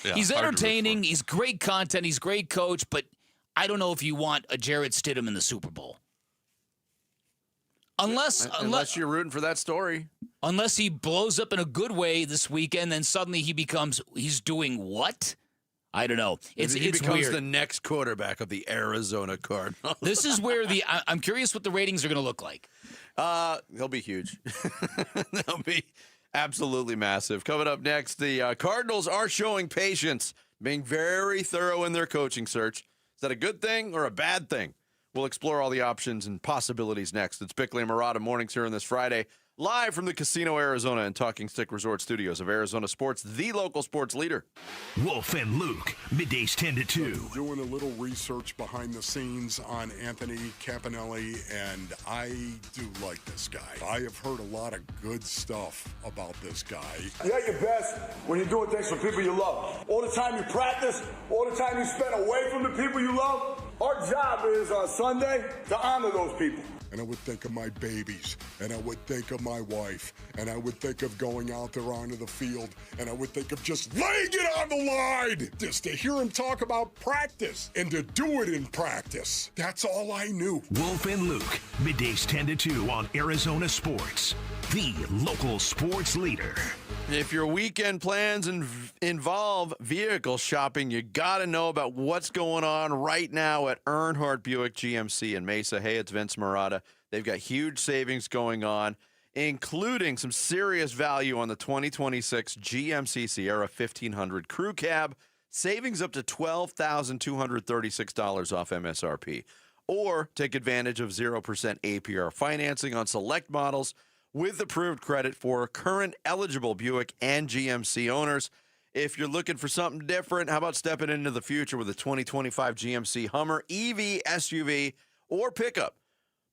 S1: he's entertaining, he's great content, he's great coach, but I don't know if you want a Jarrett Stidham in the Super Bowl.
S6: Unless you're rooting for that story.
S1: Unless he blows up in a good way this weekend, then suddenly he's doing what? I don't know. It's
S6: becomes
S1: weird.
S6: the next quarterback of the Arizona Cardinals.
S1: This is where I'm curious what the ratings are going to look like.
S6: They'll be huge. They'll be absolutely massive. Coming up next, the Cardinals are showing patience, being very thorough in their coaching search. Is that a good thing or a bad thing? We'll explore all the options and possibilities next. It's Bickley and Murata Mornings here on this Friday, live from the Casino Arizona and Talking Stick Resort Studios of Arizona Sports, the local sports leader.
S12: Wolf and Luke, middays 10 to 2.
S14: Doing a little research behind the scenes on Anthony Campanelli, and I do like this guy. I have heard a lot of good stuff about this guy.
S18: You're at your best when you're doing things for people you love. All the time you practice, all the time you spend away from the people you love, our job is on Sunday to honor those people.
S14: And I would think of my babies, and I would think of my wife, and I would think of going out there onto the field, and I would think of just laying it on the line. Just to hear him talk about practice and to do it in practice. That's all I knew.
S12: Wolf and Luke, middays 10 to 2 on Arizona Sports, the local sports leader.
S6: If your weekend plans involve vehicle shopping, you got to know about what's going on right now at Earnhardt Buick GMC in Mesa. Hey, it's Vince Murata. They've got huge savings going on, including some serious value on the 2026 GMC Sierra 1500 Crew Cab, savings up to $12,236 off MSRP. Or take advantage of 0% APR financing on select models with approved credit for current eligible Buick and GMC owners. If you're looking for something different, how about stepping into the future with a 2025 GMC Hummer EV, SUV, or pickup?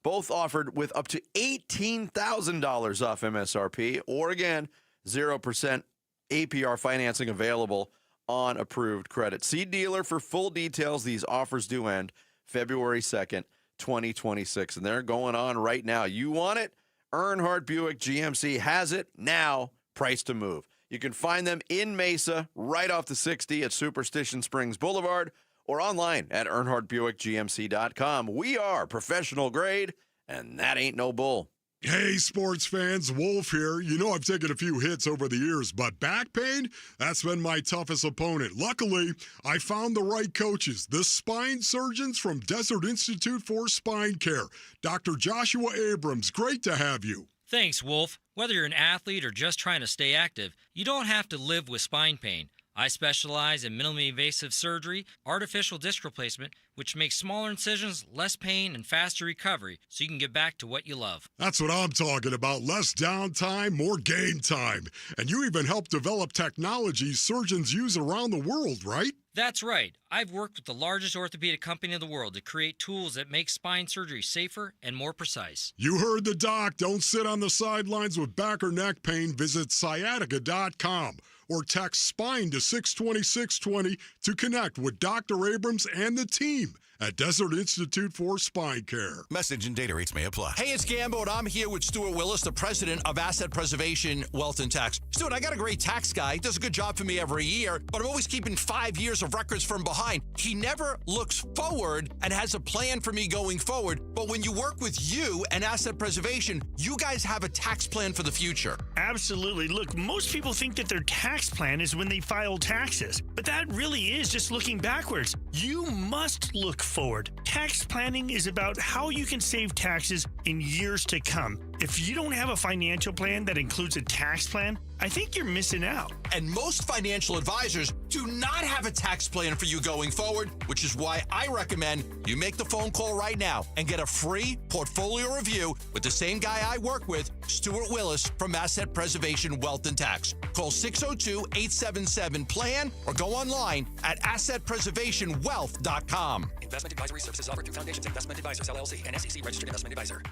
S6: Both offered with up to $18,000 off MSRP, or again, 0% APR financing available on approved credit. See dealer for full details. These offers do end February 2nd, 2026, and they're going on right now. You want it? Earnhardt Buick GMC has it now, price to move. You can find them in Mesa, right off the 60 at Superstition Springs Boulevard, or online at EarnhardtBuickGMC.com. We are professional grade, and that ain't no bull.
S14: Hey, sports fans, Wolf here. You know I've taken a few hits over the years, but back pain, that's been my toughest opponent. Luckily, I found the right coaches, the spine surgeons from Desert Institute for Spine Care. Dr. Joshua Abrams, great to have you.
S19: Thanks, Wolf. Whether you're an athlete or just trying to stay active, you don't have to live with spine pain. I specialize in minimally invasive surgery, artificial disc replacement, which makes smaller incisions, less pain, and faster recovery, so you can get back to what you love.
S14: That's what I'm talking about. Less downtime, more game time. And you even help develop technology surgeons use around the world, right?
S19: That's right. I've worked with the largest orthopedic company in the world to create tools that make spine surgery safer and more precise.
S14: You heard the doc. Don't sit on the sidelines with back or neck pain. Visit sciatica.com or text SPINE to 620-620 to connect with Dr. Abrams and the team at Desert Institute for Spine Care.
S20: Message and data rates may apply. Hey, it's Gambo, and I'm here with Stuart Willis, the president of Asset Preservation Wealth and Tax. Stuart, I got a great tax guy. He does a good job for me every year, but I'm always keeping 5 years of records from behind. He never looks forward and has a plan for me going forward. But when you work with you and Asset Preservation, you guys have a tax plan for the future.
S21: Absolutely. Look, most people think that their tax plan is when they file taxes, but that really is just looking backwards. You must look forward. Tax planning is about how you can save taxes in years to come. If you don't have a financial plan that includes a tax plan, I think you're missing out.
S20: And most financial advisors do not have a tax plan for you going forward, which is why I recommend you make the phone call right now and get a free portfolio review with the same guy I work with, Stuart Willis from Asset Preservation Wealth and Tax. Call 602-877-PLAN or go online at assetpreservationwealth.com.
S22: Investment advisory services offered through Foundations Investment Advisors, LLC, and SEC registered investment advisor.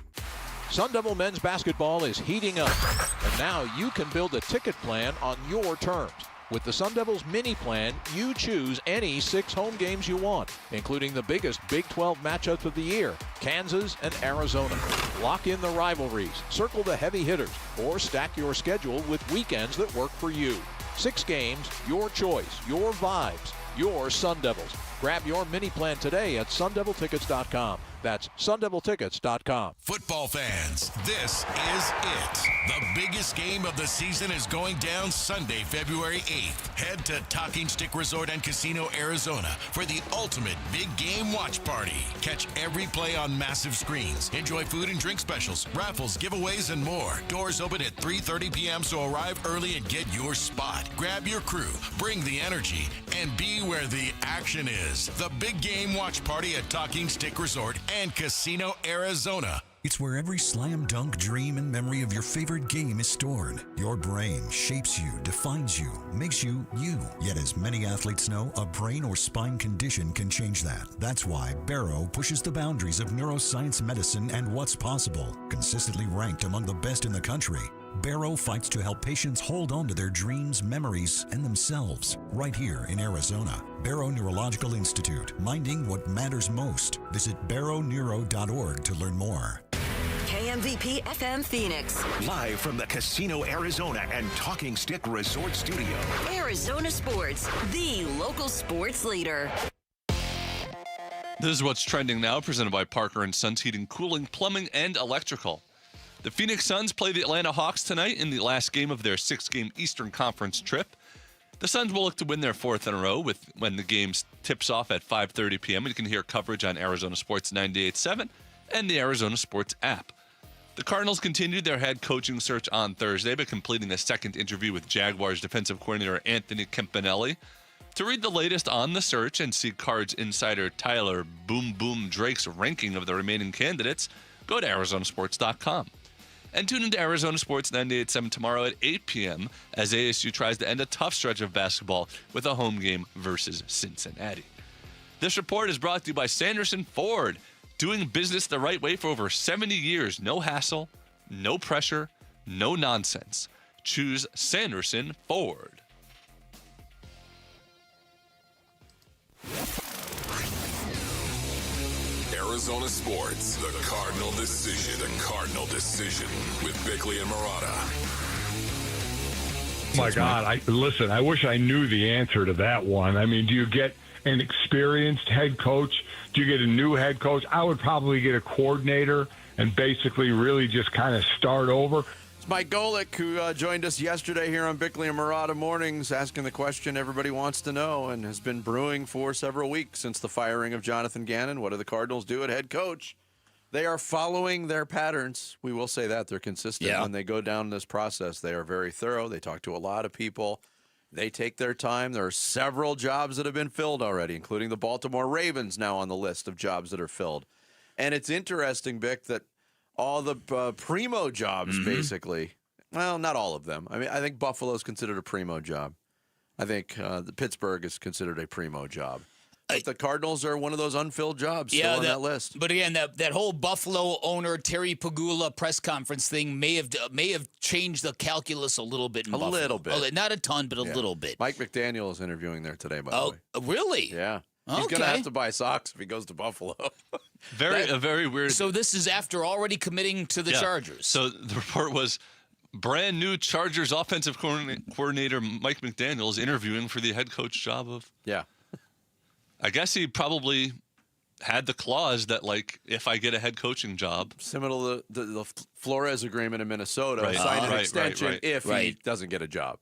S28: Sun Devil men's basketball is heating up, and now you can build a ticket plan on your terms. With the Sun Devils mini plan, you choose any 6 home games you want, including the biggest Big 12 matchups of the year, Kansas and Arizona. Lock in the rivalries, circle the heavy hitters, or stack your schedule with weekends that work for you. 6 games, your choice, your vibes. your Sun Devils. Grab your mini plan today at sundeviltickets.com. That's sundeviltickets.com.
S2: Football fans, this is it. The biggest game of the season is going down Sunday, February 8th. Head to Talking Stick Resort and Casino, Arizona for the ultimate big game watch party. Catch every play on massive screens. Enjoy food and drink specials, raffles, giveaways, and more. Doors open at 3:30 p.m., so arrive early and get your spot. Grab your crew, bring the energy, and be where the action is. The big game watch party at Talking Stick Resort and Casino, Arizona.
S7: It's where every slam dunk dream and memory of your favorite game is stored. Your brain shapes you, defines you, makes you you. Yet as many athletes know, a brain or spine condition can change that. That's why Barrow pushes the boundaries of neuroscience medicine and what's possible. Consistently ranked among the best in the country, Barrow fights to help patients hold on to their dreams, memories, and themselves right here in Arizona. Barrow Neurological Institute, minding what matters most. Visit barrowneuro.org to learn more.
S8: KMVP FM Phoenix.
S12: Live from the Casino, Arizona and Talking Stick Resort Studio.
S8: Arizona Sports, the local sports leader.
S4: This is what's trending now, presented by Parker & Sons Heating, Cooling, Plumbing, and Electrical. The Phoenix Suns play the Atlanta Hawks tonight in the last game of their 6-game Eastern Conference trip. The Suns will look to win their fourth in a row when the game tips off at 5:30 p.m. You can hear coverage on Arizona Sports 98.7 and the Arizona Sports app. The Cardinals continued their head coaching search on Thursday by completing a second interview with Jaguars defensive coordinator Anthony Campanelli. To read the latest on the search and see Cards insider Tyler Boom Boom Drake's ranking of the remaining candidates, go to arizonasports.com. And tune into Arizona Sports 98.7 tomorrow at 8 p.m. as ASU tries to end a tough stretch of basketball with a home game versus Cincinnati. This report is brought to you by Sanderson Ford, doing business the right way for over 70 years. No hassle, no pressure, no nonsense. Choose Sanderson Ford.
S3: Arizona Sports, the Cardinal Decision. The Cardinal Decision with Bickley and Murata.
S10: My God, I wish I knew the answer to that one. I mean, do you get an experienced head coach? Do you get a new head coach? I would probably get a coordinator and basically really just kind of start over.
S6: It's Mike Golick, who joined us yesterday here on Bickley and Murata Mornings, asking the question everybody wants to know and has been brewing for several weeks since the firing of Jonathan Gannon. What do the Cardinals do at head coach? They are following their patterns. We will say that. They're consistent when they go down this process. They are very thorough. They talk to a lot of people. They take their time. There are several jobs that have been filled already, including the Baltimore Ravens now on the list of jobs that are filled. And it's interesting, Bick, that all the primo jobs, basically, well, not all of them. I mean, I think Buffalo is considered a primo job. I think the Pittsburgh is considered a primo job. But the Cardinals are one of those unfilled jobs still on that list.
S1: But again, that whole Buffalo owner Terry Pagula press conference thing may have changed the calculus a little bit in Buffalo.
S6: A little bit.
S1: Not a ton, but a little bit.
S6: Mike McDaniel is interviewing there today, by the way.
S1: Really?
S6: Yeah. He's going to have to buy socks if he goes to Buffalo.
S4: Very weird.
S1: So this is after already committing to the Chargers.
S4: So the report was brand new Chargers offensive coordinator Mike McDaniel is interviewing for the head coach job of.
S6: Yeah.
S4: I guess he probably had the clause that, like, if I get a head coaching job.
S6: Similar to the Flores agreement in Minnesota, sign an extension if he doesn't get a job.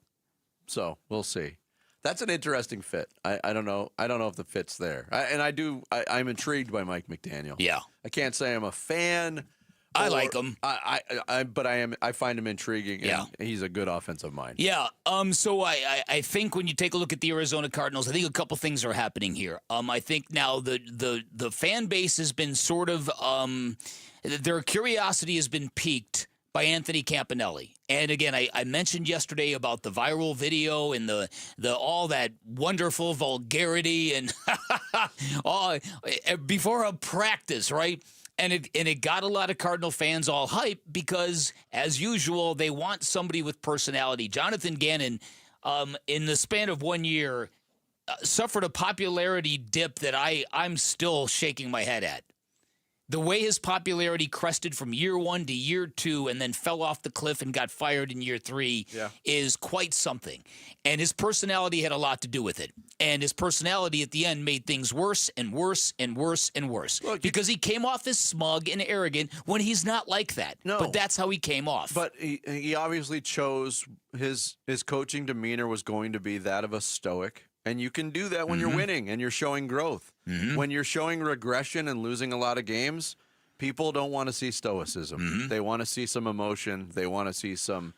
S6: So we'll see. That's an interesting fit. I don't know. I don't know if the fit's there. I'm intrigued by Mike McDaniel.
S1: Yeah.
S6: I can't say I'm a fan.
S1: I like him.
S6: But I find him intriguing.
S1: Yeah.
S6: And he's a good offensive mind.
S1: Yeah. So I think when you take a look at the Arizona Cardinals, I think a couple things are happening here. I think now the fan base has been sort of their curiosity has been piqued by Anthony Campanelli. And again, I mentioned yesterday about the viral video and the all that wonderful vulgarity and all before a practice, right? And it got a lot of Cardinal fans all hyped because, as usual, they want somebody with personality. Jonathan Gannon, in the span of 1 year, suffered a popularity dip that I'm still shaking my head at. The way his popularity crested from year 1 to year 2 and then fell off the cliff and got fired in year 3 is quite something. And his personality had a lot to do with it. And his personality at the end made things worse and worse and worse and worse.
S6: Look,
S1: because he came off as smug and arrogant when he's not like that.
S6: No.
S1: But that's how he came off.
S6: But he obviously chose his coaching demeanor was going to be that of a stoic. And you can do that when you're winning and you're showing growth. When you're showing regression and losing a lot of games, people don't want to see stoicism. They want to see some emotion. They want to see some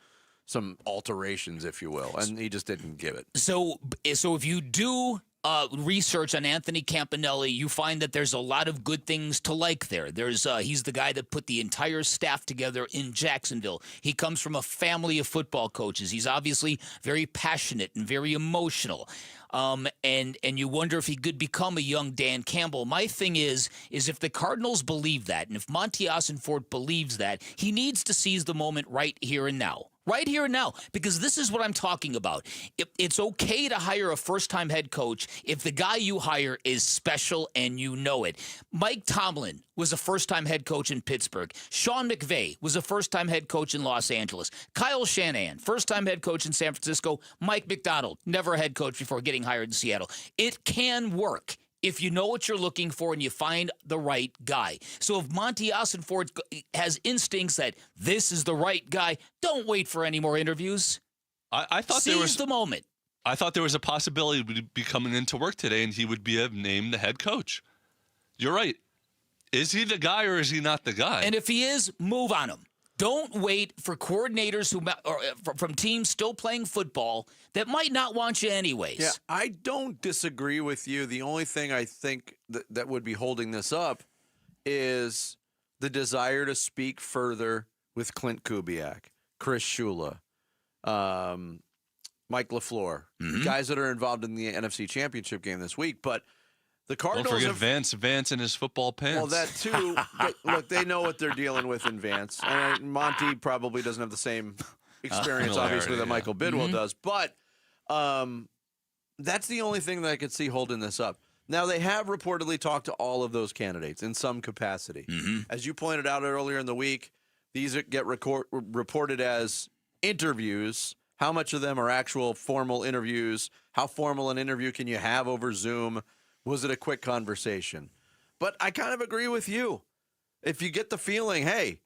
S6: alterations, if you will. And he just didn't give it.
S1: So if you do research on Anthony Campanelli, you find that there's a lot of good things to like there. He's the guy that put the entire staff together in Jacksonville. He comes from a family of football coaches. He's obviously very passionate and very emotional. And you wonder if he could become a young Dan Campbell. My thing is if the Cardinals believe that, and if Monty Ossenfort believes that, he needs to seize the moment right here and now. Right here and now, because this is what I'm talking about. It's okay to hire a first-time head coach if the guy you hire is special and you know it. Mike Tomlin was a first-time head coach in Pittsburgh. Sean McVay was a first-time head coach in Los Angeles. Kyle Shanahan, first-time head coach in San Francisco. Mike McDonald, never a head coach before getting hired in Seattle. It can work if you know what you're looking for and you find the right guy. So if Monty Ossenfort has instincts that this is the right guy, don't wait for any more interviews.
S4: I thought
S1: Seize the moment.
S4: I thought there was a possibility he would be coming into work today and he would be named the head coach. You're right. Is he the guy or is he not the guy?
S1: And if he is, move on him. Don't wait for coordinators from teams still playing football that might not want you anyways.
S6: Yeah, I don't disagree with you. The only thing I think that would be holding this up is the desire to speak further with Clint Kubiak, Chris Shula, Mike LaFleur, guys that are involved in the NFC Championship game this week. But the Cardinals
S4: don't forget Vance in his football pants.
S6: Well, that too. Look, they know what they're dealing with in Vance. And Monty probably doesn't have the same experience, obviously, that Michael Bidwell does. But that's the only thing that I could see holding this up. Now, they have reportedly talked to all of those candidates in some capacity. As you pointed out earlier in the week, these get reported as interviews. How much of them are actual formal interviews? How formal an interview can you have over Zoom? Was it a quick conversation? But I kind of agree with you. If you get the feeling, hey,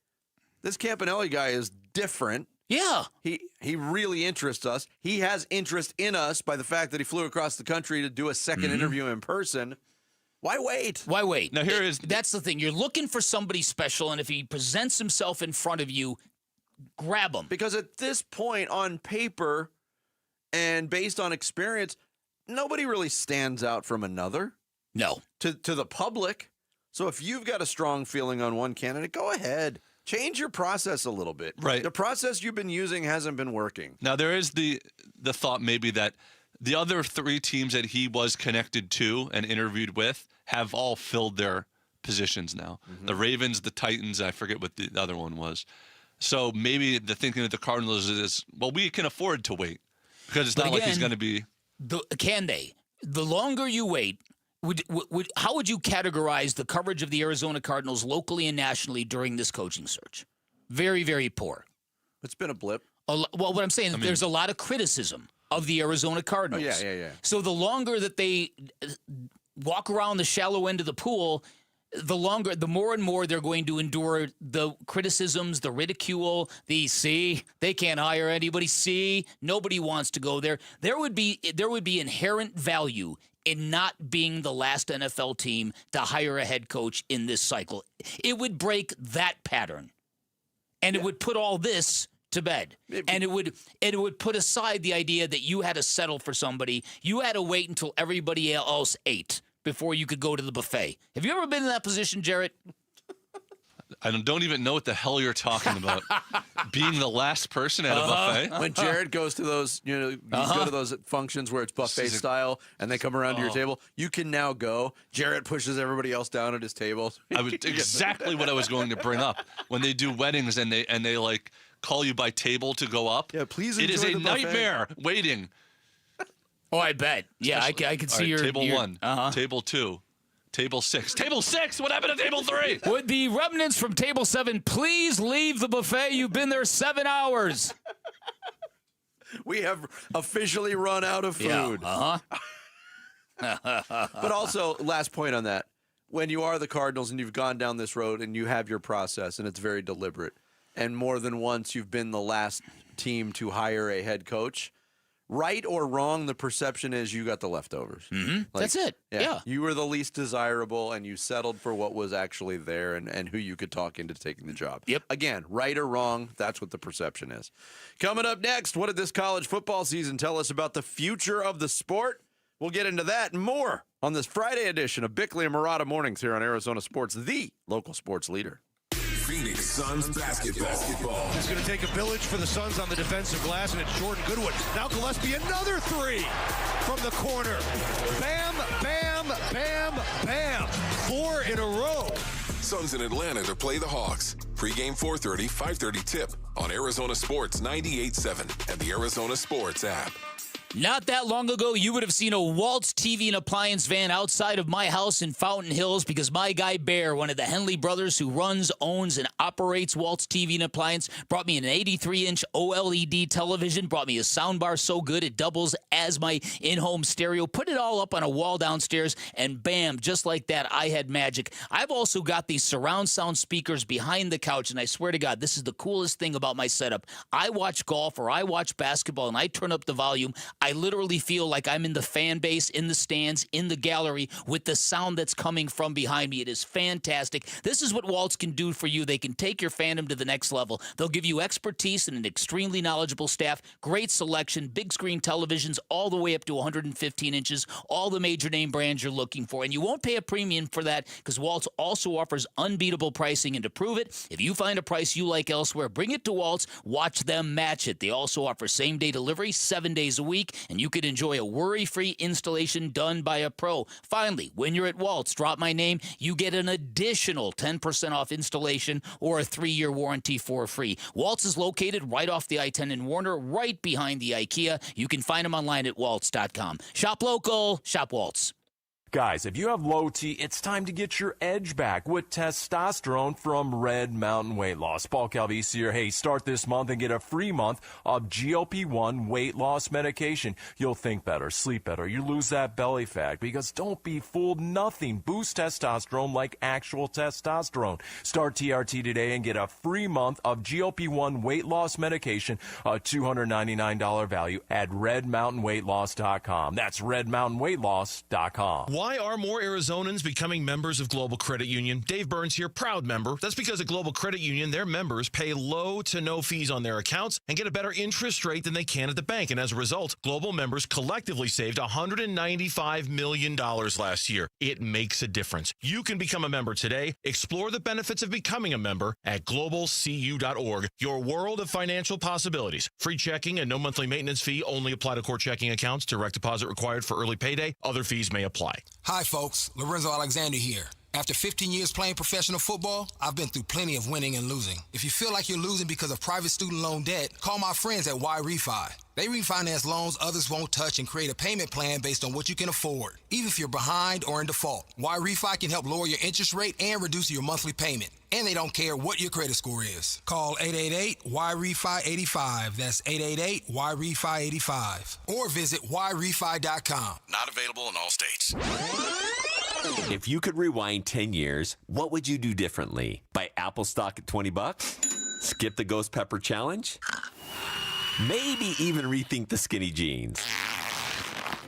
S6: this Campanelli guy is different.
S1: Yeah.
S6: He really interests us. He has interest in us by the fact that he flew across the country to do a second interview in person. Why wait?
S1: Why wait?
S4: Now
S1: that's the thing. You're looking for somebody special, and if he presents himself in front of you, grab him.
S6: Because at this point, on paper and based on experience, nobody really stands out from another.
S1: No.
S6: To the public. So if you've got a strong feeling on one candidate, go ahead. Change your process a little bit.
S4: Right.
S6: The process you've been using hasn't been working.
S4: Now, there is the thought maybe that the other three teams that he was connected to and interviewed with have all filled their positions now. The Ravens, the Titans, I forget what the other one was. So maybe the thinking of the Cardinals is, well, we can afford to wait because it's not like he's going to be...
S1: Can they? The longer you wait, how would you categorize the coverage of the Arizona Cardinals locally and nationally during this coaching search? Very, very poor.
S6: It's been a blip.
S1: Well, what I'm saying is there's a lot of criticism of the Arizona Cardinals.
S6: Oh, yeah.
S1: So the longer that they walk around the shallow end of the pool, the more and more they're going to endure the criticisms, the ridicule, they can't hire anybody. Nobody wants to go there. There would be inherent value in not being the last NFL team to hire a head coach in this cycle. It would break that pattern, and it would put all this to bed. And it would put aside the idea that you had to settle for somebody. You had to wait until everybody else ate before you could go to the buffet. Have you ever been in that position, Jarrett?
S4: I don't even know what the hell you're talking about. Being the last person at a buffet?
S6: When Jared goes to those, you go to those functions where it's buffet style and they come around to your table, you can now go. Jared pushes everybody else down at his table.
S4: Exactly what I was going to bring up. When they do weddings and they like call you by table to go up.
S6: Yeah, please
S4: enjoy
S6: the buffet.
S4: It is a nightmare waiting.
S1: Oh, I bet. Yeah, I can see your...
S4: Table 1, Table 2, Table 6. Table 6! What happened to Table 3?
S1: Would the remnants from Table 7 please leave the buffet? You've been there 7 hours.
S6: We have officially run out of food.
S1: Yeah,
S6: But also, last point on that, when you are the Cardinals and you've gone down this road and you have your process and it's very deliberate, and more than once you've been the last team to hire a head coach, right or wrong, the perception is you got the leftovers.
S1: Mm-hmm. That's it. Yeah.
S6: You were the least desirable, and you settled for what was actually there and who you could talk into taking the job.
S1: Yep.
S6: Again, right or wrong, that's what the perception is. Coming up next, what did this college football season tell us about the future of the sport? We'll get into that and more on this Friday edition of Bickley and Murata Mornings here on Arizona Sports, the local sports leader.
S3: Phoenix Suns basketball.
S9: It's going to take a village for the Suns on the defensive glass, and it's Jordan Goodwin. Now Gillespie, another three from the corner. Bam, bam, bam, bam. 4 in a row.
S3: Suns in Atlanta to play the Hawks. Pre-game 4:30, 5:30 tip on Arizona Sports 98.7 and the Arizona Sports app.
S1: Not that long ago, you would have seen a Waltz TV and appliance van outside of my house in Fountain Hills because my guy Bear, one of the Henley brothers who runs, owns, and operates Waltz TV and appliance, brought me an 83-inch OLED television, brought me a soundbar so good it doubles as my in-home stereo, put it all up on a wall downstairs, and bam, just like that, I had magic. I've also got these surround sound speakers behind the couch, and I swear to God, this is the coolest thing about my setup. I watch golf or I watch basketball, and I turn up the volume. I literally feel like I'm in the fan base, in the stands, in the gallery with the sound that's coming from behind me. It is fantastic. This is what Waltz can do for you. They can take your fandom to the next level. They'll give you expertise and an extremely knowledgeable staff, great selection, big screen televisions all the way up to 115 inches, all the major name brands you're looking for. And you won't pay a premium for that because Waltz also offers unbeatable pricing. And to prove it, if you find a price you like elsewhere, bring it to Waltz, watch them match it. They also offer same-day delivery 7 days a week, and you could enjoy a worry-free installation done by a pro. Finally, when you're at Waltz, drop my name, you get an additional 10% off installation or a 3-year warranty for free. Waltz is located right off the I-10 in Warner, right behind the IKEA. You can find them online at waltz.com. Shop local, shop Waltz.
S11: Guys, if you have low T, it's time to get your edge back with testosterone from Red Mountain Weight Loss. Paul Calvisi here. Hey, start this month and get a free month of GLP-1 weight loss medication. You'll think better, sleep better, you lose that belly fat because don't be fooled, nothing boosts testosterone like actual testosterone. Start TRT today and get a free month of GLP-1 weight loss medication, a $299 value at redmountainweightloss.com. That's redmountainweightloss.com.
S9: Why are more Arizonans becoming members of Global Credit Union? Dave Burns here, proud member. That's because at Global Credit Union, their members pay low to no fees on their accounts and get a better interest rate than they can at the bank. And as a result, Global members collectively saved $195 million last year. It makes a difference. You can become a member today. Explore the benefits of becoming a member at globalcu.org. Your world of financial possibilities. Free checking and no monthly maintenance fee only apply to core checking accounts. Direct deposit required for early payday. Other fees may apply.
S13: Hi, folks. Lorenzo Alexander here. After 15 years playing professional football, I've been through plenty of winning and losing. If you feel like you're losing because of private student loan debt, call my friends at Y-Refi. They refinance loans others won't touch and create a payment plan based on what you can afford, even if you're behind or in default. Y-Refi can help lower your interest rate and reduce your monthly payment. And they don't care what your credit score is. Call 888-Y-REFI-85. That's 888-Y-REFI-85. Or visit yrefi.com.
S2: Not available in all states.
S15: If you could rewind 10 years, what would you do differently? Buy Apple stock at $20? Skip the Ghost Pepper Challenge? Maybe even rethink the skinny jeans.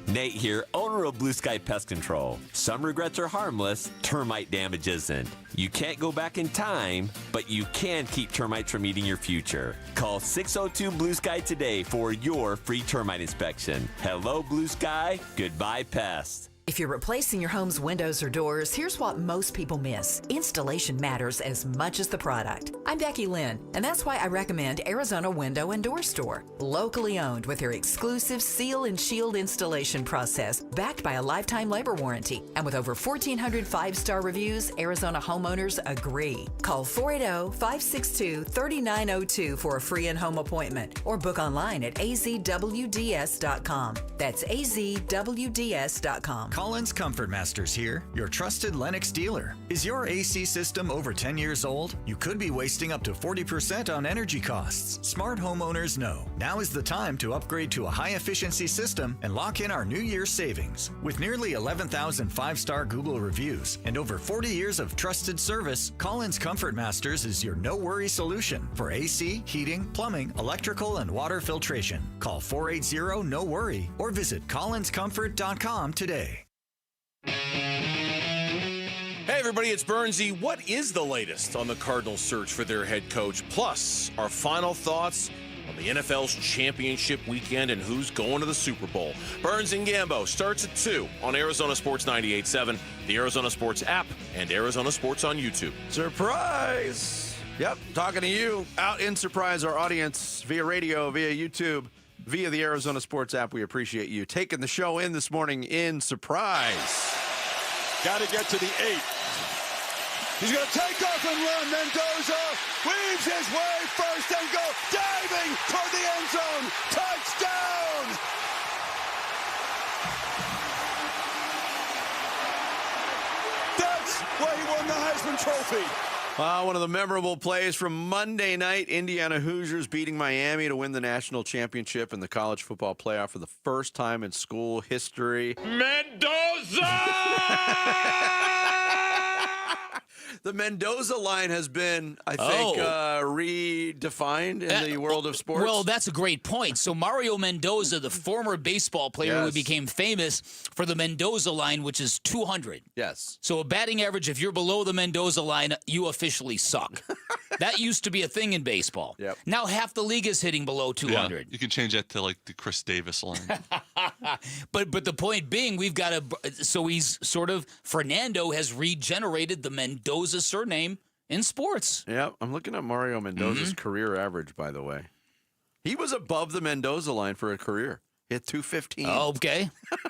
S15: Nate here, owner of Blue Sky Pest Control. Some regrets are harmless, termite damage isn't. You can't go back in time, but you can keep termites from eating your future. Call 602 Blue Sky today for your free termite inspection. Hello, Blue Sky. Goodbye, pests.
S23: If you're replacing your home's windows or doors, here's what most people miss. Installation matters as much as the product. I'm Becky Lynn, and that's why I recommend Arizona Window and Door Store. Locally owned with their exclusive seal and shield installation process, backed by a lifetime labor warranty. And with over 1,400 five-star reviews, Arizona homeowners agree. Call 480-562-3902 for a free in-home appointment or book online at azwds.com. That's azwds.com.
S5: Collins Comfort Masters here, your trusted Lennox dealer. Is your AC system over 10 years old? You could be wasting up to 40% on energy costs. Smart homeowners know now is the time to upgrade to a high-efficiency system and lock in our New Year's savings. With nearly 11,000 five-star Google reviews and over 40 years of trusted service, Collins Comfort Masters is your no-worry solution for AC, heating, plumbing, electrical, and water filtration. Call 480-NO-WORRY or visit collinscomfort.com today.
S16: Hey everybody, it's Bernsey. What is the latest on the Cardinals' search for their head coach? Plus, our final thoughts on the NFL's championship weekend and who's going to the Super Bowl. Burns and Gambo starts at 2 on Arizona Sports 98.7, the Arizona Sports app, and Arizona Sports on YouTube.
S6: Surprise! Yep, talking to you out in Surprise, our audience via radio, via YouTube, via the Arizona Sports app. We appreciate you taking the show in this morning in Surprise.
S17: Got to get to the 8. He's going to take off and run. Mendoza weaves his way first and goal. Diving toward the end zone. Touchdown! That's why he won the Heisman Trophy.
S6: One of the memorable plays from Monday night, Indiana Hoosiers beating Miami to win the national championship in the college football playoff for the first time in school history.
S17: Mendoza!
S6: The Mendoza line has been, I think, redefined in the world of sports.
S1: Well, that's a great point. So Mario Mendoza, the former baseball player who became famous for the Mendoza line, which is 200.
S6: Yes.
S1: So a batting average, if you're below the Mendoza line, you officially suck. That used to be a thing in baseball.
S6: Yep.
S1: Now half the league is hitting below 200.
S4: Yeah, you can change that to like the Chris Davis line.
S1: But the point being, we've got so he's sort of, Fernando has regenerated the Mendoza surname in sports.
S6: Yeah, I'm looking at Mario Mendoza's
S1: Mm-hmm.
S6: career average, by the way. He was above the Mendoza line for a career. Hit 215.
S1: Okay.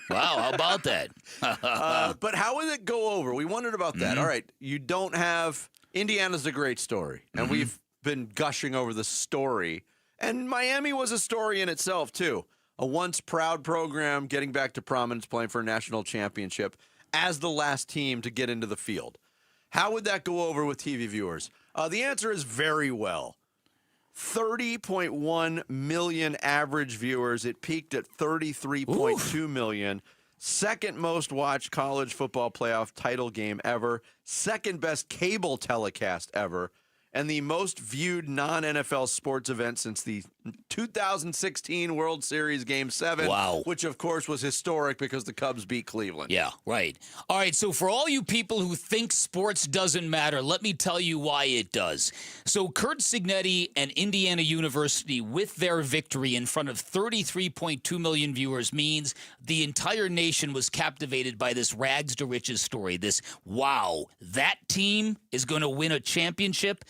S1: Wow, how about that?
S6: But how would it go over? We wondered about that.
S1: Mm-hmm.
S6: All right, you don't have... Indiana's a great story, and we've been gushing over the story. And Miami was a story in itself, too. A once proud program getting back to prominence, playing for a national championship as the last team to get into the field. How would that go over with TV viewers? The answer is very well. 30.1 million average viewers. It peaked at 33.2 million. Second most watched college football playoff title game ever. Second best cable telecast ever. And the most viewed non-NFL sports event since the 2016 World Series Game 7.
S1: Wow.
S6: Which, of course, was historic because the Cubs beat Cleveland.
S1: Yeah, right. All right, so for all you people who think sports doesn't matter, let me tell you why it does. So Curt Cignetti and Indiana University, with their victory in front of 33.2 million viewers, means the entire nation was captivated by this rags to riches story. This, wow, that team is going to win a championship.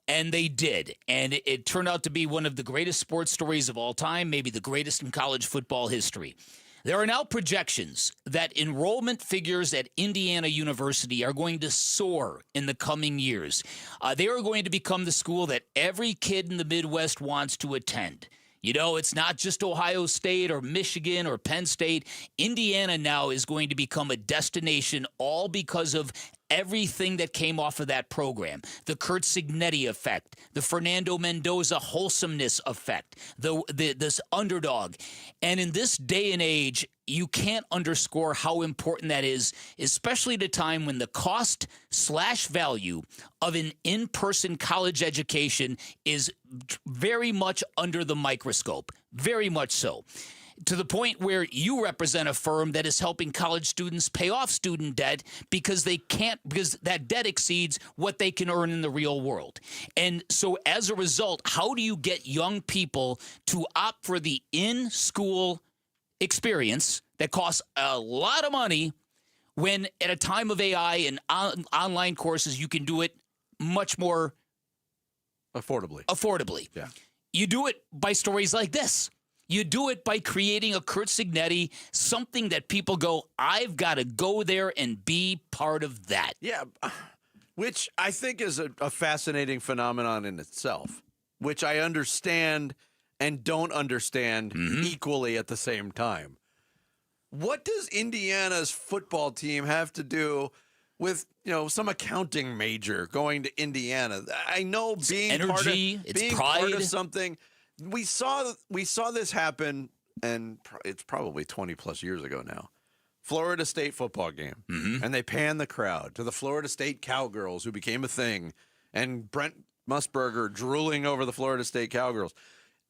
S1: And they did. And it turned out to be one of the greatest sports stories of all time, maybe the greatest in college football history. There are now projections that enrollment figures at Indiana University are going to soar in the coming years. They are going to become the school that every kid in the Midwest wants to attend. You know, it's not just Ohio State or Michigan or Penn State. Indiana now is going to become a destination all because of everything that came off of that program. The Curt Cignetti effect, the Fernando Mendoza wholesomeness effect, this underdog. And in this day and age, you can't underscore how important that is, especially at a time when the cost/value of an in-person college education is very much under the microscope, very much so. To the point where you represent a firm that is helping college students pay off student debt because that debt exceeds what they can earn in the real world. And so as a result, how do you get young people to opt for the in-school experience that costs a lot of money when at a time of AI and online courses, you can do it much more affordably?
S6: Yeah.
S1: You do it by stories like this. You do it by creating a Curt Cignetti, something that people go, I've got to go there and be part of that.
S6: Yeah, which I think is a fascinating phenomenon in itself, which I understand and don't understand equally at the same time. What does Indiana's football team have to do with some accounting major going to Indiana? I know being
S1: energy,
S6: part of something. We saw this happen, and it's probably 20 plus years ago now. Florida State football game, and they pan the crowd to the Florida State Cowgirls, who became a thing, and Brent Musburger drooling over the Florida State Cowgirls.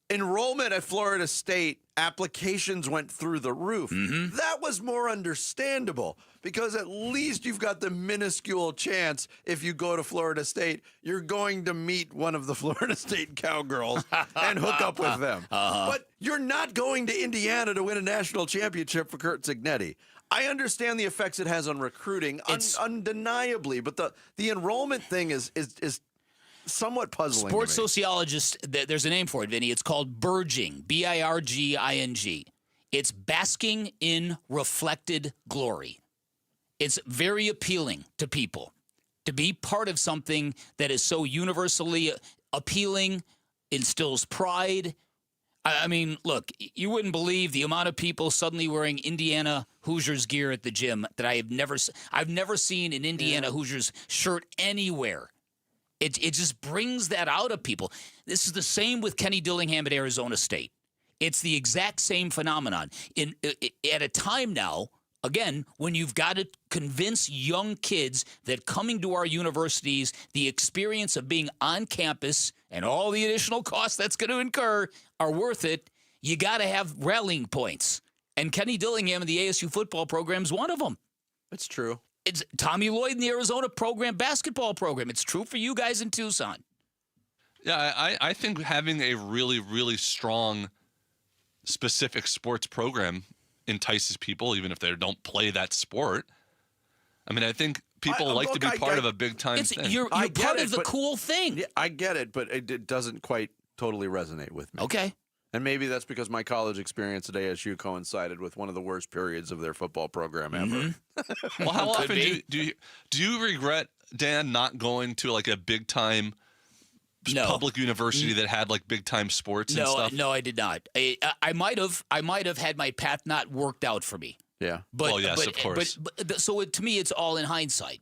S6: Enrollment at Florida State, applications went through the roof. That was more understandable because at least you've got the minuscule chance if you go to Florida State, you're going to meet one of the Florida State Cowgirls and hook up with them. But you're not going to Indiana to win a national championship for Curt Cignetti. I understand the effects it has on recruiting, undeniably, but the enrollment thing is somewhat puzzling.
S1: Sports
S6: to me.
S1: sociologists, there's a name for it, Vinny. It's called birging, B-I-R-G-I-N-G. It's basking in reflected glory. It's very appealing to people to be part of something that is so universally appealing, instills pride. I mean, look, you wouldn't believe the amount of people suddenly wearing Indiana Hoosiers gear at the gym that I've never seen an Indiana Hoosiers shirt anywhere. It just brings that out of people. This is the same with Kenny Dillingham at Arizona State. It's the exact same phenomenon. At a time now, again, when you've got to convince young kids that coming to our universities, the experience of being on campus and all the additional costs that's going to incur are worth it, you got to have rallying points. And Kenny Dillingham in the ASU football program is one of them.
S6: It's true.
S1: It's Tommy Lloyd in the Arizona basketball program. It's true for you guys in Tucson.
S4: Yeah, I think having a really, really strong specific sports program entices people, even if they don't play that sport. I mean, I think people like to be part of a big-time thing.
S1: You're part of the cool thing.
S6: Yeah, I get it, but it doesn't quite totally resonate with me.
S1: Okay.
S6: And maybe that's because my college experience at ASU coincided with one of the worst periods of their football program ever.
S4: Well, how often do you regret, Dan, not going to like a big-time public university that had like big-time sports and stuff?
S1: No, I did not. I might have had my path not worked out for me.
S6: Yeah.
S1: But,
S4: yes, of course.
S1: But so to me, it's all in hindsight.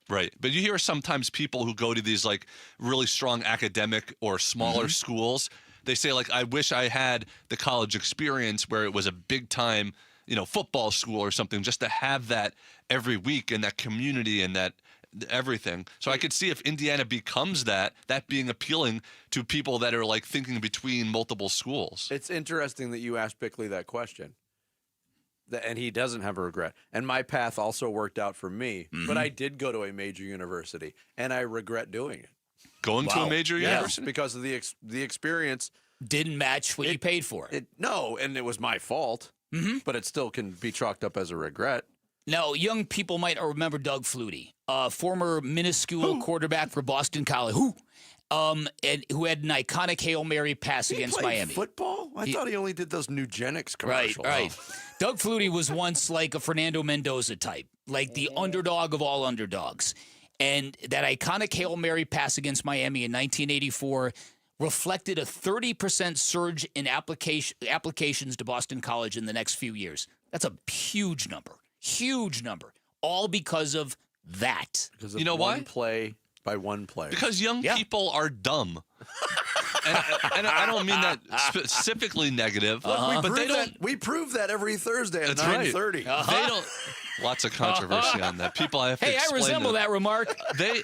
S4: Right. But you hear sometimes people who go to these like really strong academic or smaller schools, they say like, I wish I had the college experience where it was a big time, football school or something, just to have that every week and that community and that everything. So I could see if Indiana becomes that being appealing to people that are like thinking between multiple schools.
S6: It's interesting that you asked Bickley that question. And he doesn't have a regret. And my path also worked out for me. But I did go to a major university, and I regret doing it.
S4: Going to a major university?
S6: Because of the experience.
S1: Didn't match what you paid for.
S6: No, and it was my fault. But it still can be chalked up as a regret.
S1: Now, young people might remember Doug Flutie, former minuscule quarterback for Boston College, and who had an iconic Hail Mary pass against Miami.
S6: Football? I thought he only did those Nugenics commercials.
S1: Right. Doug Flutie was once like a Fernando Mendoza type, like the underdog of all underdogs. And that iconic Hail Mary pass against Miami in 1984 reflected a 30% surge in applications to Boston College in the next few years. That's a huge number. Huge number. All because of that.
S6: Because of one play by one player.
S4: Because young people are dumb. and I don't mean that specifically negative.
S6: Look, we prove that every Thursday at 9:30.
S4: They don't. Lots of controversy on that. People have to explain
S1: I resemble that remark.
S4: They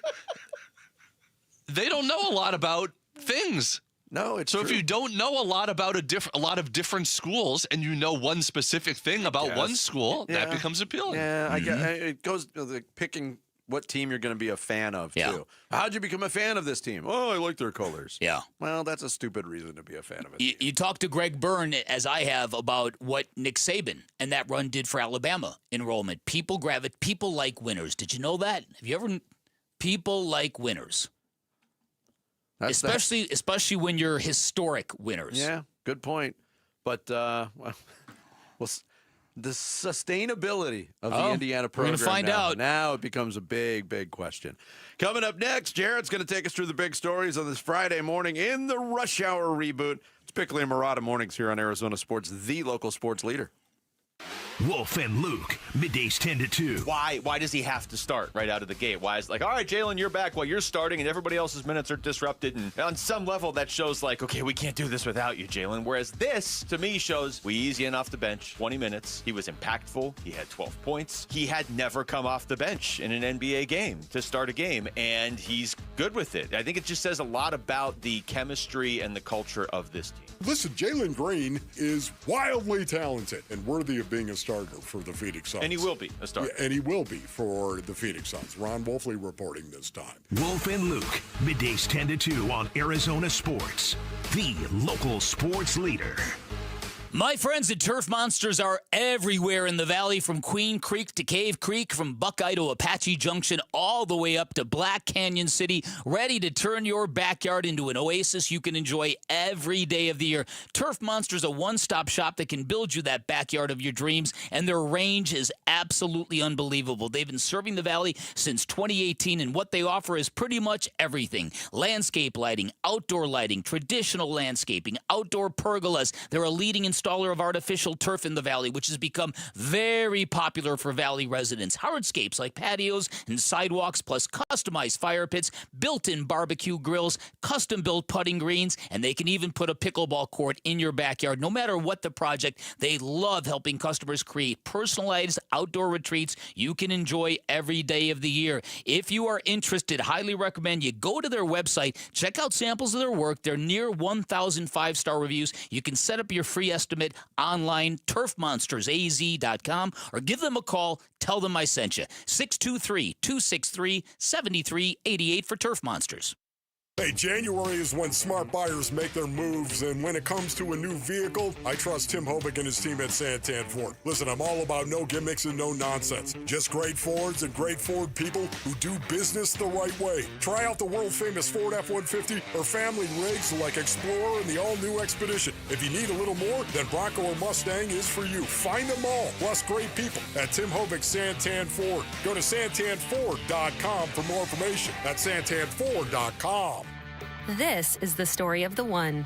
S4: don't know a lot about things.
S6: No, it's
S4: so
S6: true.
S4: If you don't know a lot about a lot of different schools, and you know one specific thing about one school, that becomes appealing.
S6: Yeah, I get it. Goes picking what team you're going to be a fan of too. How'd you become a fan of this team? Oh, I like their colors.
S1: Yeah.
S6: Well, that's a stupid reason to be a fan of it.
S1: You talked to Greg Byrne, as I have, about what Nick Saban and that run did for Alabama enrollment. People like winners. Did you know that? Have you ever? People like winners. Especially when you're historic winners.
S6: Yeah, good point. But the sustainability of the Indiana program.
S1: We're going to find out.
S6: Now it becomes a big, big question. Coming up next, Jared's going to take us through the big stories on this Friday morning in the Rush Hour reboot. It's Bickley and Murata mornings here on Arizona Sports, the local sports leader.
S12: Wolf and Luke, middays 10 to 2.
S14: Why does he have to start right out of the gate? Why is all right, Jalen, you're back while you're starting and everybody else's minutes are disrupted. And on some level, that shows okay, we can't do this without you, Jalen. Whereas this, to me, shows we easy enough the bench, 20 minutes. He was impactful. He had 12 points. He had never come off the bench in an NBA game to start a game, and he's good with it. I think it just says a lot about the chemistry and the culture of this team.
S18: Listen, Jalen Green is wildly talented and worthy of being a starter for the Phoenix Suns.
S14: And he will be a starter.
S18: Yeah, and he will be for the Phoenix Suns. Ron Wolfley reporting this time.
S12: Wolf and Luke, middays 10 to 2 on Arizona Sports, the local sports leader.
S1: My friends at Turf Monsters are everywhere in the valley, from Queen Creek to Cave Creek, from Buckeye to Apache Junction, all the way up to Black Canyon City, ready to turn your backyard into an oasis you can enjoy every day of the year. Turf Monsters, a one-stop shop that can build you that backyard of your dreams, and their range is absolutely unbelievable. They've been serving the valley since 2018, and what they offer is pretty much everything. Landscape lighting, outdoor lighting, traditional landscaping, outdoor pergolas. They're a leading installer of artificial turf in the valley, which has become very popular for valley residents. Hardscapes like patios and sidewalks, plus customized fire pits, built-in barbecue grills, custom-built putting greens, and they can even put a pickleball court in your backyard. No matter what the project, they love helping customers create personalized outdoor retreats you can enjoy every day of the year. If you are interested, highly recommend you go to their website, check out samples of their work. They're near 1,000 five-star reviews. You can set up your free estimate online, turfmonstersaz.com, or give them a call. Tell them I sent you. 623-263-7388 for Turf Monsters.
S18: Hey, January is when smart buyers make their moves, and when it comes to a new vehicle, I trust Tim Hobick and his team at Santan Ford. Listen, I'm all about no gimmicks and no nonsense. Just great Fords and great Ford people who do business the right way. Try out the world-famous Ford F-150 or family rigs like Explorer and the all-new Expedition. If you need a little more, then Bronco or Mustang is for you. Find them all, plus great people at Tim Hobick Santan Ford. Go to santanford.com for more information. That's santanford.com.
S19: This is the story of the one.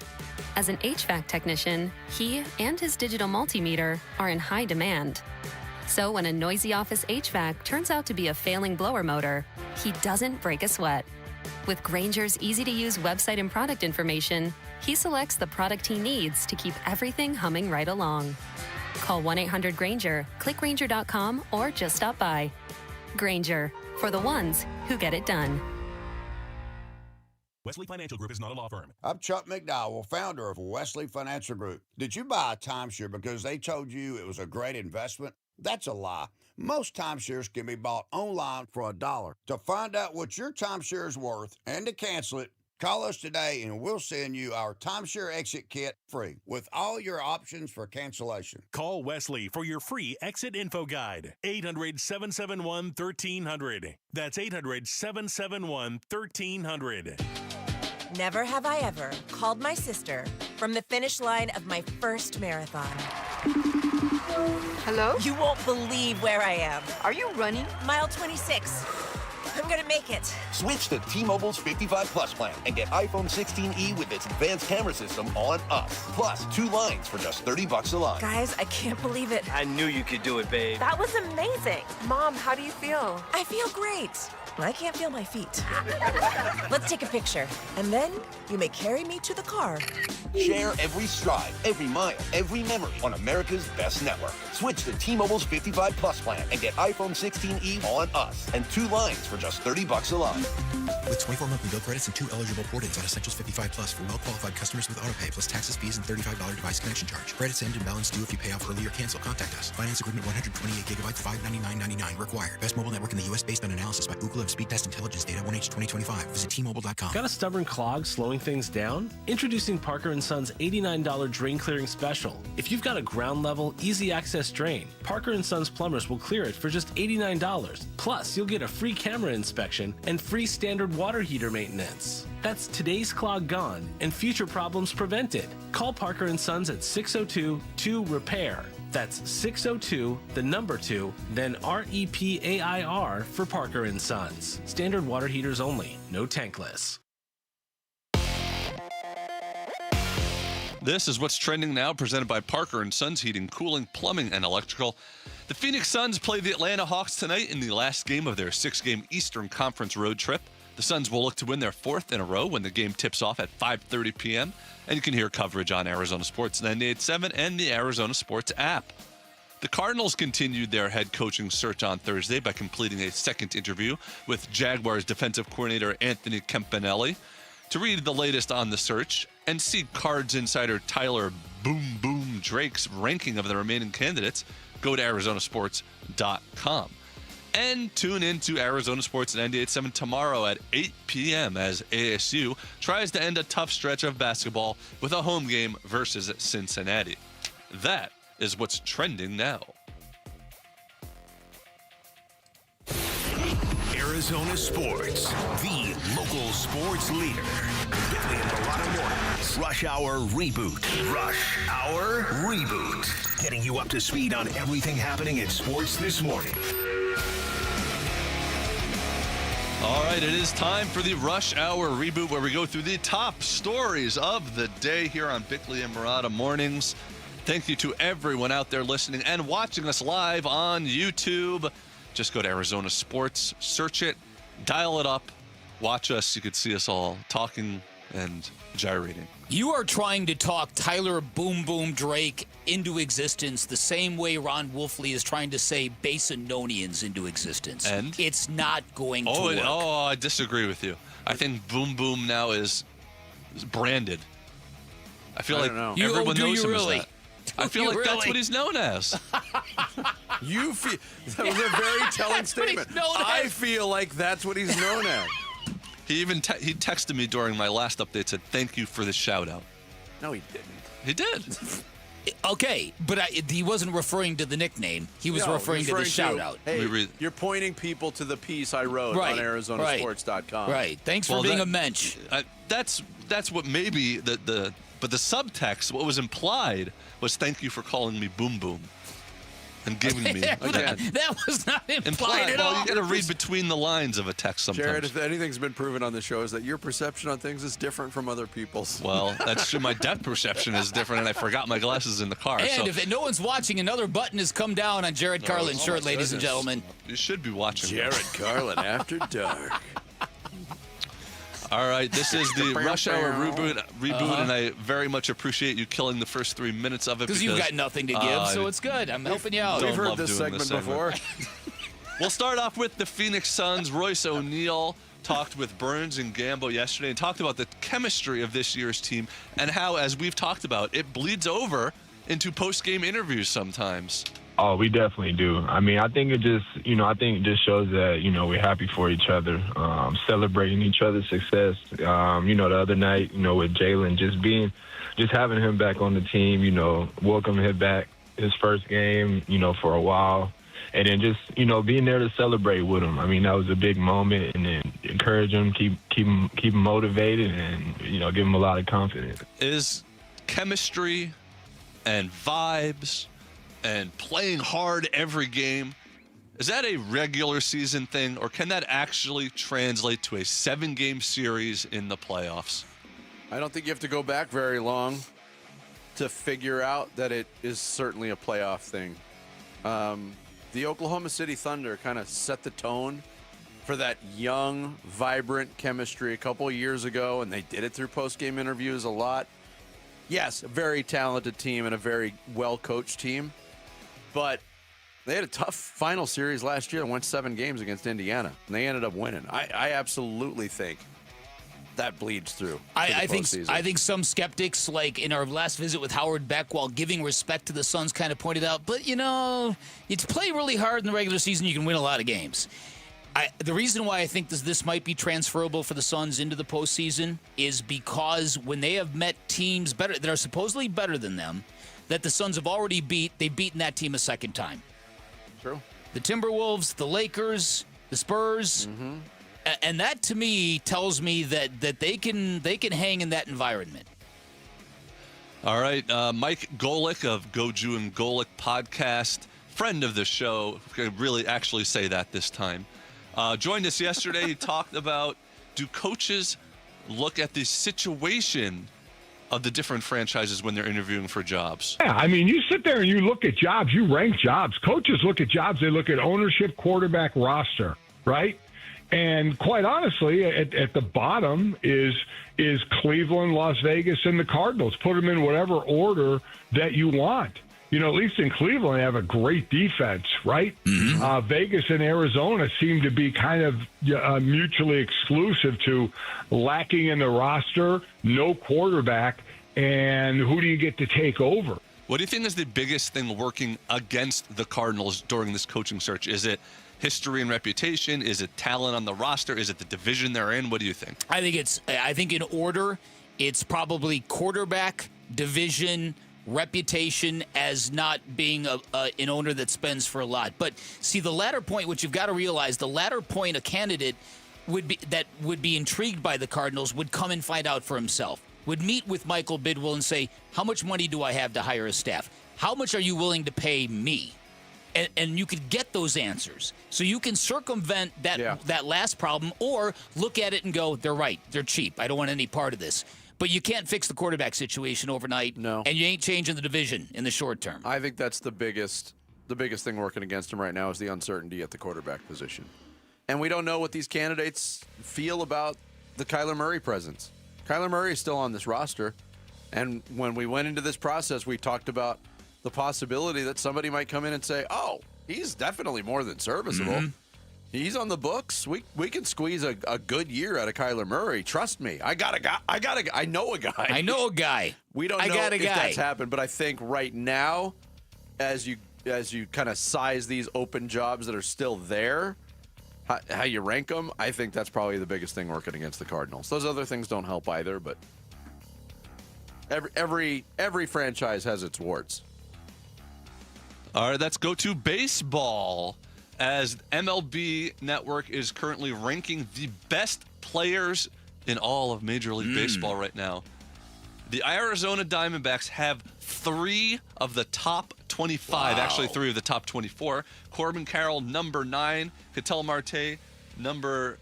S19: As an HVAC technician, he and his digital multimeter are in high demand. So when a noisy office HVAC turns out to be a failing blower motor, he doesn't break a sweat. With Grainger's easy-to-use website and product information, he selects the product he needs to keep everything humming right along. Call 1-800-GRAINGER, click Grainger.com, or just stop by. Grainger, for the ones who get it done.
S21: Wesley Financial Group is not a law firm.
S24: I'm Chuck McDowell, founder of Wesley Financial Group. Did you buy a timeshare because they told you it was a great investment? That's a lie. Most timeshares can be bought online for $1. To find out what your timeshare is worth and to cancel it, call us today and we'll send you our timeshare exit kit free with all your options for cancellation.
S21: Call Wesley for your free exit info guide. 800-771-1300. That's 800-771-1300.
S25: Never have I ever called my sister from the finish line of my first marathon.
S26: Hello?
S25: You won't believe where I am.
S26: Are you running?
S25: Mile 26. I'm gonna make it.
S27: Switch to T-Mobile's 55 Plus plan and get iPhone 16e with its advanced camera system on us. Plus, 2 lines for just $30 a line.
S25: Guys, I can't believe it.
S27: I knew you could do it, babe.
S25: That was amazing.
S26: Mom, how do you feel?
S25: I feel great. I can't feel my feet. Let's take a picture, and then you may carry me to the car.
S27: Share every stride, every mile, every memory on America's best network. Switch to T-Mobile's 55 Plus plan and get iPhone 16e on us and 2 lines for just $30 a line.
S29: With 24 monthly bill credits and 2 eligible port-ins on Essentials 55 Plus for well-qualified customers with autopay plus taxes, fees, and $35 device connection charge. Credits end and balance due if you pay off early or cancel. Contact us. Finance agreement 128 gigabytes, $599.99 required. Best mobile network in the U.S. based on analysis by Ookla of Speed Test Intelligence data 1H 2025. Visit T-Mobile.com.
S30: Got a stubborn clog slowing things down? Introducing Parker & Son's $89 drain clearing special. If you've got a ground level, easy access drain, Parker & Son's plumbers will clear it for just $89. Plus, you'll get a free camera inspection and free standard water heater maintenance. That's today's clog gone and future problems prevented. Call Parker & Sons at 602-2-REPAIR. That's 602, the number 2, then REPAIR for Parker & Sons. Standard water heaters only, no tankless.
S4: This is what's trending now, presented by Parker & Sons Heating, Cooling, Plumbing, and Electrical. The Phoenix Suns play the Atlanta Hawks tonight in the last game of their 6-game Eastern Conference road trip. The Suns will look to win their 4th in a row when the game tips off at 5:30 p.m. And you can hear coverage on Arizona Sports 98.7 and the Arizona Sports app. The Cardinals continued their head coaching search on Thursday by completing a second interview with Jaguars defensive coordinator Anthony Campanelli. To read the latest on the search and see Cards insider Tyler Boom Boom Drake's ranking of the remaining candidates, go to arizonasports.com. And tune in to Arizona Sports 98.7 tomorrow at 8 p.m. as ASU tries to end a tough stretch of basketball with a home game versus Cincinnati. That is what's trending now.
S12: Arizona Sports, the local sports leader. Bickley and Barada Mornings. Rush Hour Reboot. Rush Hour Reboot. Getting you up to speed on everything happening in sports this morning.
S4: All right, it is time for the Rush Hour Reboot, where we go through the top stories of the day here on Bickley and Barada Mornings. Thank you to everyone out there listening and watching us live on YouTube. Just go to Arizona Sports, search it, dial it up, watch us. You could see us all talking and gyrating.
S1: You are trying to talk Tyler Boom Boom Drake into existence the same way Ron Wolfley is trying to say Basinonians into existence.
S4: And?
S1: It's not going to work.
S4: I disagree with you. I think Boom Boom now is branded. I feel like everyone knows him as that. I feel like that's what he's known as.
S6: You feel that was a very telling statement. I feel like that's what he's known as.
S4: He even he texted me during my last update, said thank you for the shout out.
S6: No, he didn't.
S4: He did.
S1: Okay, but he wasn't referring to the nickname. He was referring to the shout out.
S6: Hey, you're pointing people to the piece I wrote on Arizonasports.com.
S1: Right. Thanks for being a mensch.
S4: That's what maybe but the subtext, what was implied, was thank you for calling me Boom Boom and giving me
S1: that was not implied at all.
S4: You got to read between the lines of a text sometimes.
S6: Jared, if anything's been proven on the show is that your perception on things is different from other people's.
S4: Well, that's true. My depth perception is different, and I forgot my glasses in the car.
S1: And if no one's watching, another button has come down on Jared Carlin's shirt, ladies and gentlemen.
S4: You should be watching.
S6: Jared Carlin After Dark.
S4: All right, this is the Rush Hour reboot, and I very much appreciate you killing the first 3 minutes of it.
S1: Because you've got nothing to give, so it's good. I'm helping you out.
S6: We've heard this segment before.
S4: We'll start off with the Phoenix Suns. Royce O'Neal talked with Burns and Gambo yesterday and talked about the chemistry of this year's team and how, as we've talked about, it bleeds over into post-game interviews sometimes.
S3: Oh, we definitely do. I mean, I think it just shows that, we're happy for each other, celebrating each other's success. The other night, with Jalen, just having him back on the team, welcoming him back his first game, for a while. And then just, being there to celebrate with him. I mean, that was a big moment, and then encourage him, keep him motivated, and, give him a lot of confidence.
S4: Is chemistry and vibes and playing hard every game, is that a regular season thing, or can that actually translate to a 7-game series in the playoffs?
S6: I don't think you have to go back very long to figure out that it is certainly a playoff thing. The Oklahoma City Thunder kind of set the tone for that young, vibrant chemistry a couple of years ago, and they did it through post-game interviews a lot. Yes, a very talented team and a very well-coached team. But they had a tough final series last year and went 7 games against Indiana, and they ended up winning. I absolutely think that bleeds through.
S1: I think some skeptics, like in our last visit with Howard Beck, while giving respect to the Suns, kind of pointed out, but you play really hard in the regular season, you can win a lot of games. The reason why I think this might be transferable for the Suns into the postseason is because when they have met teams that are supposedly better than them, that the Suns have already they've beaten that team a second time.
S6: True.
S1: The Timberwolves, the Lakers, the Spurs, and that to me tells me that they can hang in that environment.
S4: All right, Mike Golick of Goju and Golick podcast, friend of the show, could really actually say that this time, joined us yesterday. He talked about, do coaches look at the situation of the different franchises when they're interviewing for jobs.
S2: Yeah, I mean, you sit there and you look at jobs, you rank jobs. Coaches look at jobs, they look at ownership, quarterback, roster, right? And quite honestly, at the bottom is Cleveland, Las Vegas, and the Cardinals. Put them in whatever order that you want. You know, at least in Cleveland, they have a great defense, right? Vegas and Arizona seem to be kind of mutually exclusive to lacking in the roster, no quarterback, and who do you get to take over?
S4: What do you think is the biggest thing working against the Cardinals during this coaching search? Is it history and reputation? Is it talent on the roster? Is it the division they're in? What do you think?
S1: I think in order, it's probably quarterback, division, reputation as not being an owner that spends for a lot. But see, the latter point, which you've got to realize, the latter point a candidate would be intrigued by the Cardinals would come and find out for himself. Would meet with Michael Bidwell and say, how much money do I have to hire a staff? How much are you willing to pay me? And you could get those answers. So you can circumvent that last problem or look at it and go, they're right. They're cheap. I don't want any part of this. But you can't fix the quarterback situation overnight.
S6: No.
S1: And you ain't changing the division in the short term.
S6: I think that's the biggest thing working against him right now is the uncertainty at the quarterback position. And we don't know what these candidates feel about the Kyler Murray presence. Kyler Murray is still on this roster. And when we went into this process, we talked about the possibility that somebody might come in and say, oh, he's definitely more than serviceable. He's on the books. We can squeeze a good year out of Kyler Murray. Trust me. I know a guy. We don't know if that's happened, but I think right now, as you kind of size these open jobs that are still there, how you rank them, I think that's probably the biggest thing working against the Cardinals. Those other things don't help either, but every franchise has its warts.
S4: All right, let's go to baseball. As MLB Network is currently ranking the best players in all of Major League Baseball right now. The Arizona Diamondbacks have 3 of the top 25, actually 3 of the top 24. Corbin Carroll, number 9. Ketel Marte, number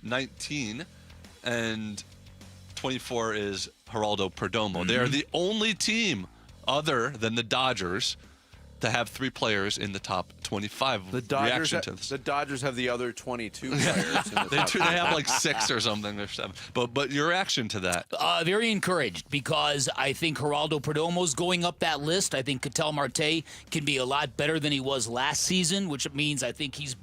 S4: 19. And 24 is Geraldo Perdomo. They are the only team other than the Dodgers to have 3 players in the top 25.
S6: The Dodgers have the other 22 players.
S4: They have like 6 or something or 7. But your reaction to that?
S1: Very encouraged because I think Geraldo Perdomo's going up that list. I think Ketel Marte can be a lot better than he was last season, which means I think he's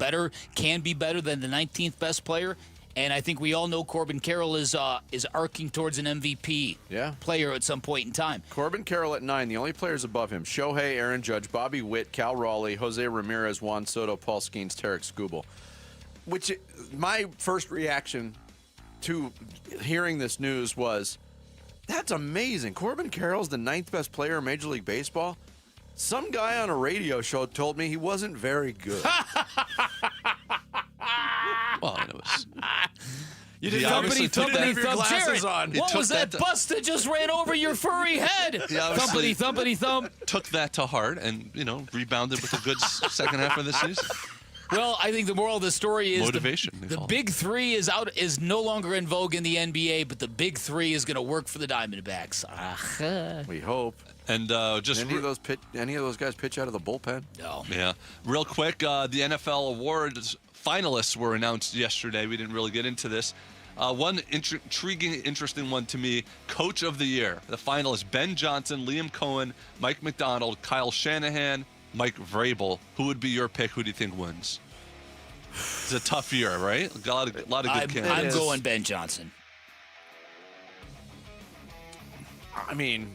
S1: can be better than the 19th best player. And I think we all know Corbin Carroll is arcing towards an MVP player at some point in time.
S6: Corbin Carroll at 9. The only players above him: Shohei, Aaron Judge, Bobby Witt, Cal Raleigh, Jose Ramirez, Juan Soto, Paul Skeens, Tarek Skubal. Which my first reaction to hearing this news was, that's amazing. Corbin Carroll's the 9th best player in Major League Baseball. Some guy on a radio show told me he wasn't very good.
S4: Well, it was.
S1: You didn't
S6: obviously
S1: thumpity
S6: have your glasses on.
S1: What was that bus that just ran over your furry head? Thumpity, thumpity, thump.
S4: Took that to heart and, rebounded with a good second half of the season.
S1: Well, I think the moral of the story is
S4: motivation.
S1: The big 3 is no longer in vogue in the NBA, but the big 3 is going to work for the Diamondbacks.
S6: We hope.
S4: And just
S6: any of those guys pitch out of the bullpen?
S1: No.
S4: Yeah. Real quick, the NFL awards finalists were announced yesterday. We didn't really get into this. One intriguing, interesting one to me, Coach of the Year. The finalists: Ben Johnson, Liam Cohen, Mike McDonald, Kyle Shanahan, Mike Vrabel. Who would be your pick? Who do you think wins? It's a tough year, right? A lot of good candidates.
S1: I'm going Ben Johnson.
S6: I mean,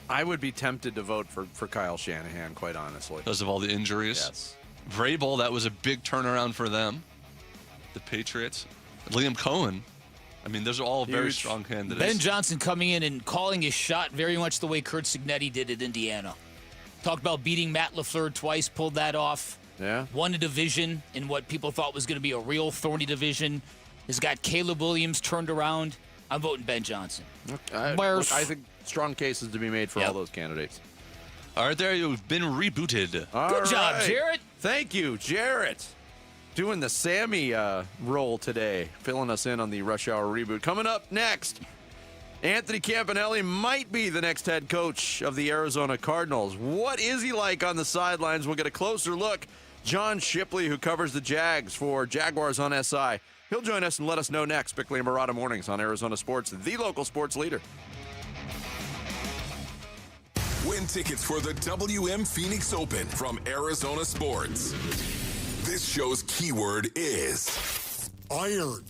S6: I would be tempted to vote for Kyle Shanahan, quite honestly.
S4: Because of all the injuries?
S6: Yes.
S4: Vrabel, that was a big turnaround for them. The Patriots. Liam Cohen. I mean, those are all very strong candidates.
S1: Ben Johnson coming in and calling his shot very much the way Kurt Signetti did at Indiana. Talked about beating Matt LaFleur twice, pulled that off.
S6: Yeah.
S1: Won a division in what people thought was going to be a real thorny division. Has got Caleb Williams turned around. I'm voting Ben Johnson.
S6: I think strong cases to be made for all those candidates.
S4: All right, there you've been rebooted.
S1: Good job, Jarrett.
S6: Thank you, Jarrett. Doing the Sammy role today, filling us in on the Rush Hour reboot. Coming up next, Anthony Campanelli might be the next head coach of the Arizona Cardinals. What is he like on the sidelines? We'll get a closer look. John Shipley, who covers the Jags for Jaguars on SI, he'll join us and let us know next. Bickley and Murata Mornings on Arizona Sports, the local sports leader.
S7: Win tickets for the WM Phoenix Open from Arizona Sports. This show's keyword is
S18: iron.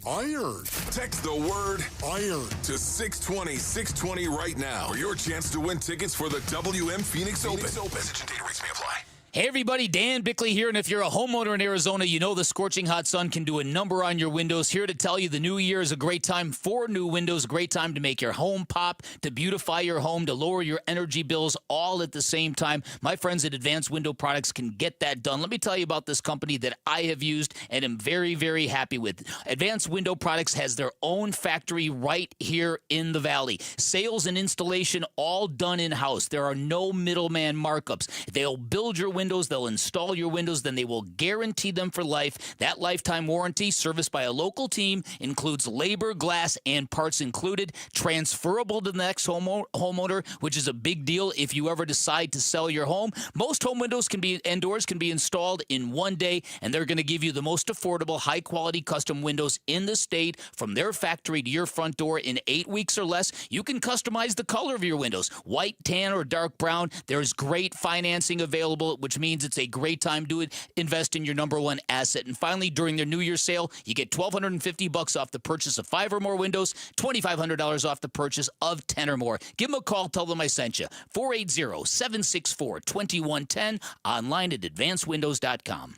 S18: Iron.
S7: Text the word
S18: iron
S7: to 620-620 right now for your chance to win tickets for the WM Phoenix Open. Message and data rates may apply.
S1: Hey everybody, Dan Bickley here, and if you're a homeowner in Arizona, you know the scorching hot sun can do a number on your windows. Here to tell you the new year is a great time for new windows, a great time to make your home pop, to beautify your home, to lower your energy bills all at the same time. My friends at Advanced Window Products can get that done. Let me tell you about this company that I have used and am very, very happy with. Advanced Window Products has their own factory right here in the Valley. Sales and installation all done in-house. There are no middleman markups. They'll build your windows, they'll install your windows, then they will guarantee them for life. That lifetime warranty, serviced by a local team, includes labor, glass, and parts included. Transferable to the next homeowner, which is a big deal if you ever decide to sell your home. Most home windows and doors can be installed in one day, and they're going to give you the most affordable, high-quality custom windows in the state from their factory to your front door in 8 weeks or less. You can customize the color of your windows, white, tan, or dark brown. There's great financing available, which means it's a great time to invest in your number one asset. And finally, during their New Year's sale, you get $1,250 off the purchase of 5 or more windows, $2,500 off the purchase of 10 or more. Give them a call. Tell them I sent you. 480-764-2110. Online at advancedwindows.com.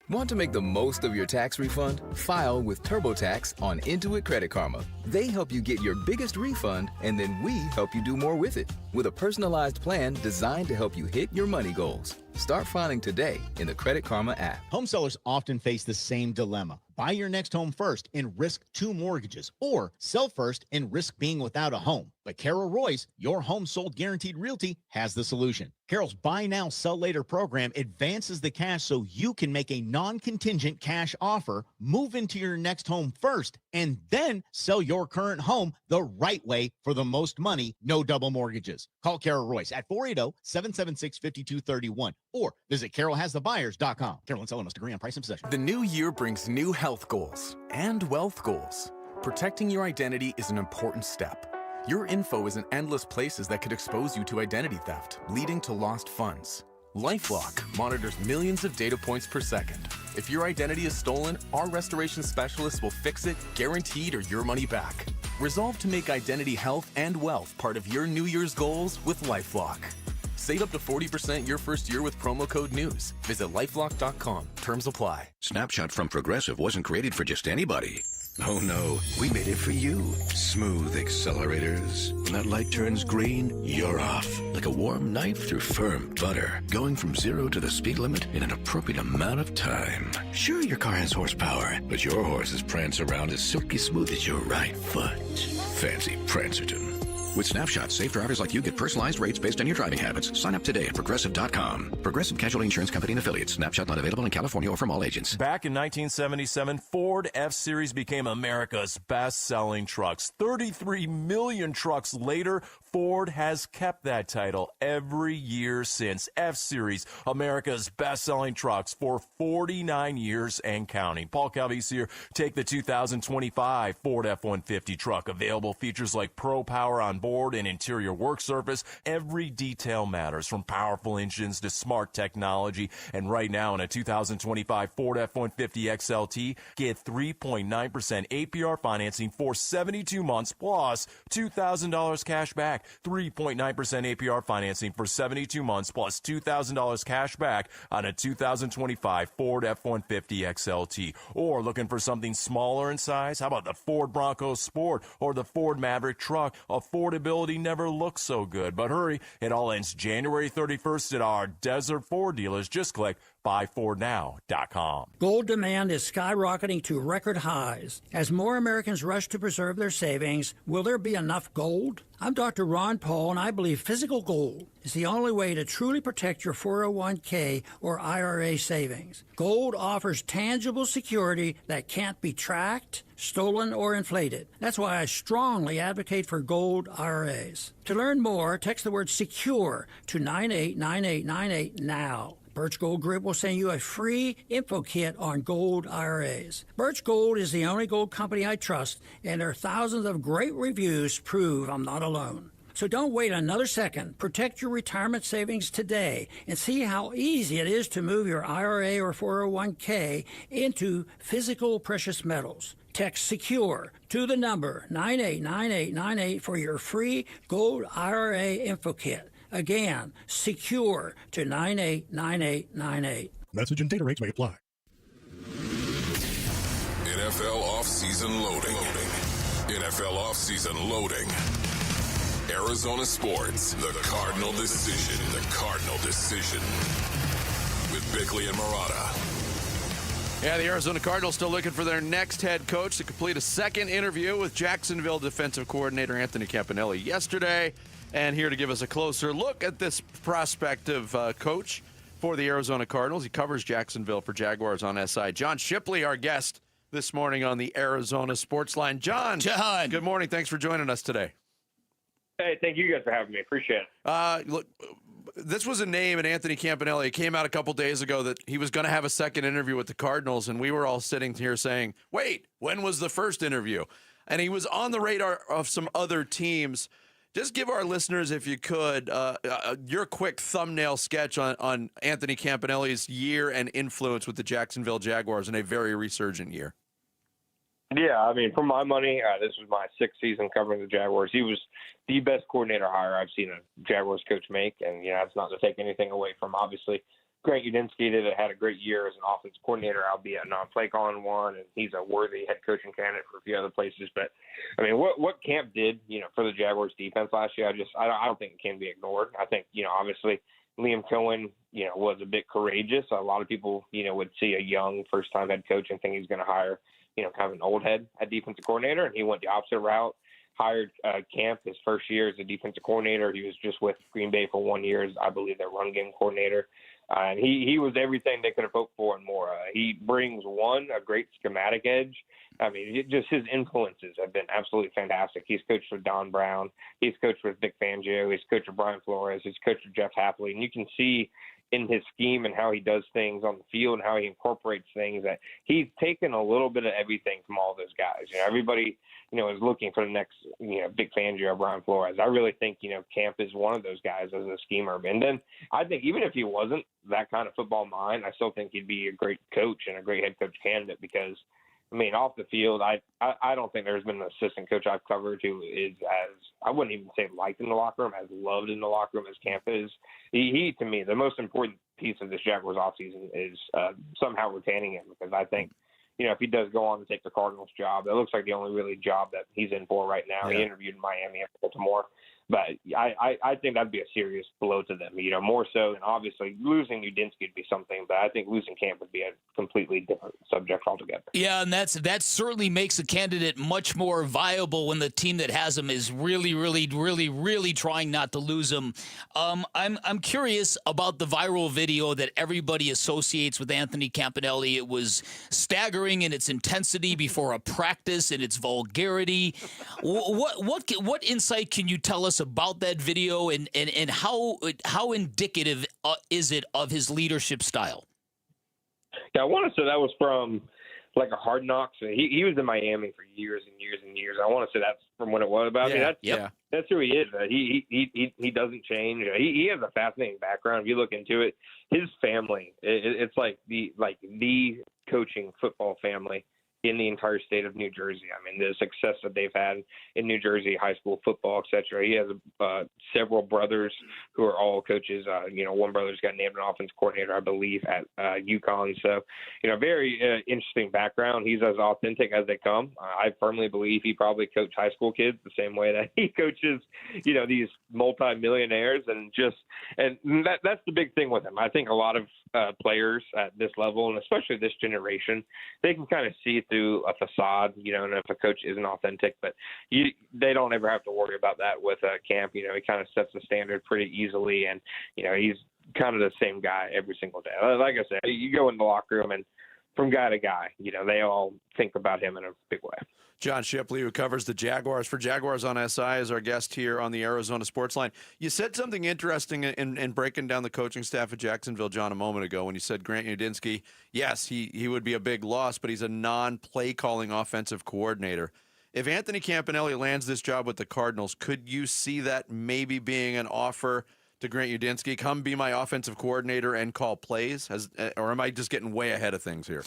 S8: Want to make the most of your tax refund? File with TurboTax on Intuit Credit Karma. They help you get your biggest refund, and then we help you do more with it. With a personalized plan designed to help you hit your money goals. Start filing today in the Credit Karma app.
S9: Home sellers often face the same dilemma. Buy your next home first and risk 2 mortgages, or sell first and risk being without a home. But Carol Royce, your home sold guaranteed realty, has the solution. Carol's Buy Now, Sell Later program advances the cash so you can make a non-contingent cash offer, move into your next home first, and then sell your current home the right way for the most money, no double mortgages. Call Carol Royce at 480-776-5231 or visit carolhasthebuyers.com. Carol and seller must agree on price and possession.
S10: The new year brings new health goals and wealth goals. Protecting your identity is an important step. Your info is in endless places that could expose you to identity theft, leading to lost funds. LifeLock monitors millions of data points per second. If your identity is stolen, our restoration specialists will fix it, guaranteed, or your money back. Resolve to make identity health and wealth part of your New Year's goals with LifeLock. Save up to 40% your first year with promo code NEWS. Visit lifelock.com. Terms apply.
S12: Snapshot from Progressive wasn't created for just anybody. Oh no, we made it for you. Smooth accelerators. When that light turns green, you're off. Like a warm knife through firm butter. Going from 0 to the speed limit in an appropriate amount of time. Sure, your car has horsepower, but your horses prance around as silky smooth as your right foot. Fancy Prancerton. With Snapshot, safe drivers like you get personalized rates based on your driving habits. Sign up today at Progressive.com. Progressive Casualty Insurance Company and Affiliates. Snapshot not available in California or from all agents.
S11: Back in 1977, Ford F-Series became America's best-selling trucks. 33 million trucks later, Ford has kept that title every year since. F-Series, America's best-selling trucks for 49 years and counting. Paul Calvese here. Take the 2025 Ford F-150 truck. Available features like Pro Power on board and interior work surface. Every detail matters, from powerful engines to smart technology. And right now in a 2025 Ford F-150 XLT, get 3.9% APR financing for 72 months plus $2,000 cash back. 3.9% APR financing for 72 months plus $2,000 cash back on a 2025 Ford F-150 XLT. Or looking for something smaller in size? How about the Ford Bronco Sport or the Ford Maverick truck? Affordability never looks so good. But hurry, it all ends January 31st at our Desert Ford dealers. Just click buyfordnow.com.
S13: Gold demand is skyrocketing to record highs. As more Americans rush to preserve their savings, will there be enough gold? I'm Dr. Ron Paul, and I believe physical gold is the only way to truly protect your 401k or IRA savings. Gold offers tangible security that can't be tracked, stolen, or inflated. That's why I strongly advocate for gold IRAs. To learn more, text the word SECURE to 989898 now. Birch Gold Group will send you a free info kit on gold IRAs. Birch Gold is the only gold company I trust, and their thousands of great reviews prove I'm not alone. So don't wait another second. Protect your retirement savings today and see how easy it is to move your IRA or 401k into physical precious metals. Text SECURE to the number 989898 for your free gold IRA info kit. Again, SECURE to 989898.
S21: Message and data rates may apply.
S7: NFL offseason loading. NFL offseason loading. Arizona Sports, the Cardinal Decision. The Cardinal Decision. With Bickley and Murata.
S6: Yeah, the Arizona Cardinals still looking for their next head coach to complete a second interview with Jacksonville defensive coordinator Anthony Campanelli yesterday. And here to give us a closer look at this prospective coach for the Arizona Cardinals. He covers Jacksonville for Jaguars on SI. John Shipley, our guest this morning on the Arizona Sports Line. John, good morning. Thanks for joining us today.
S5: Hey, thank you guys for having me. Appreciate it.
S6: Look, this was a name, and Anthony Campanelli. It came out a couple days ago that he was going to have a second interview with the Cardinals, and we were all sitting here saying, wait, when was the first interview? And he was on the radar of some other teams. Just give our listeners, if you could, your quick thumbnail sketch on Anthony Campanelli's year and influence with the Jacksonville Jaguars in a very resurgent year.
S5: Yeah, I mean, for my money, this was my sixth season covering the Jaguars. He was the best coordinator hire I've seen a Jaguars coach make, and that's not to take anything away from obviously Grant Udinski had a great year as an offensive coordinator, albeit a non-play calling one, and he's a worthy head coaching candidate for a few other places. But I mean, what Camp did, for the Jaguars defense last year, I don't think it can be ignored. I think, obviously Liam Cohen, was a bit courageous. A lot of people, would see a young first-time head coach and think he's going to hire, kind of an old head at defensive coordinator, and he went the opposite route. Hired Camp his first year as a defensive coordinator. He was just with Green Bay for 1 year as, I believe, their run game coordinator. And he was everything they could have hoped for and more. He brings, a great schematic edge. I mean, just his influences have been absolutely fantastic. He's coached with Don Brown. He's coached with Vic Fangio. He's coached with Brian Flores. He's coached with Jeff Hapley. And you can see in his scheme and how he does things on the field and how he incorporates things that he's taken a little bit of everything from all those guys. Everybody, is looking for the next, Vic Fangio or Brian Flores. I really think, Camp is one of those guys as a schemer. And then I think even if he wasn't that kind of football mind, I still think he'd be a great coach and a great head coach candidate because, I mean, off the field, I don't think there's been an assistant coach I've covered who is as, I wouldn't even say liked in the locker room, as loved in the locker room as Camp is. He to me, the most important piece of this Jaguars offseason is somehow retaining him because I think, if he does go on to take the Cardinals job, it looks like the only really job that he's in for right now. Yeah. He interviewed in Miami and Baltimore. But I think that'd be a serious blow to them, more so than obviously losing Udinski would be something, but I think losing Camp would be a completely different subject altogether.
S1: Yeah, and that certainly makes a candidate much more viable when the team that has him is really, really, really, really trying not to lose him. I'm curious about the viral video that everybody associates with Anthony Campanelli. It was staggering in its intensity before a practice and its vulgarity. What insight can you tell us about that video and how indicative is it of his leadership style?
S5: Yeah, I want to say that was from like a Hard Knocks. He was in Miami for years and years and years. I want to say that's from when it was about. That's who he is. He doesn't change. He has a fascinating background. If you look into it, his family, it's like the coaching football family in the entire state of New Jersey. I mean, the success that they've had in New Jersey, high school football, etc. He has several brothers who are all coaches. One brother's got named an offense coordinator, I believe, at UConn. So, very interesting background. He's as authentic as they come. I firmly believe he probably coached high school kids the same way that he coaches, these multimillionaires. And that's the big thing with him. I think a lot of players at this level, and especially this generation, they can kind of see through to a facade, and if a coach isn't authentic. But they don't ever have to worry about that with Camp. He kind of sets the standard pretty easily, and he's kind of the same guy every single day. Like I said, you go in the locker room, and from guy to guy, they all think about him in a big way.
S6: John Shipley, who covers the Jaguars for Jaguars on SI, is our guest here on the Arizona Sports Line. You said something interesting in breaking down the coaching staff at Jacksonville, John, a moment ago when you said Grant Udinski, yes, he would be a big loss, but he's a non-play calling offensive coordinator. If Anthony Campanelli lands this job with the Cardinals, could you see that maybe being an offer to Grant Udinski? Come be my offensive coordinator and call plays? Or am I just getting way ahead of things here?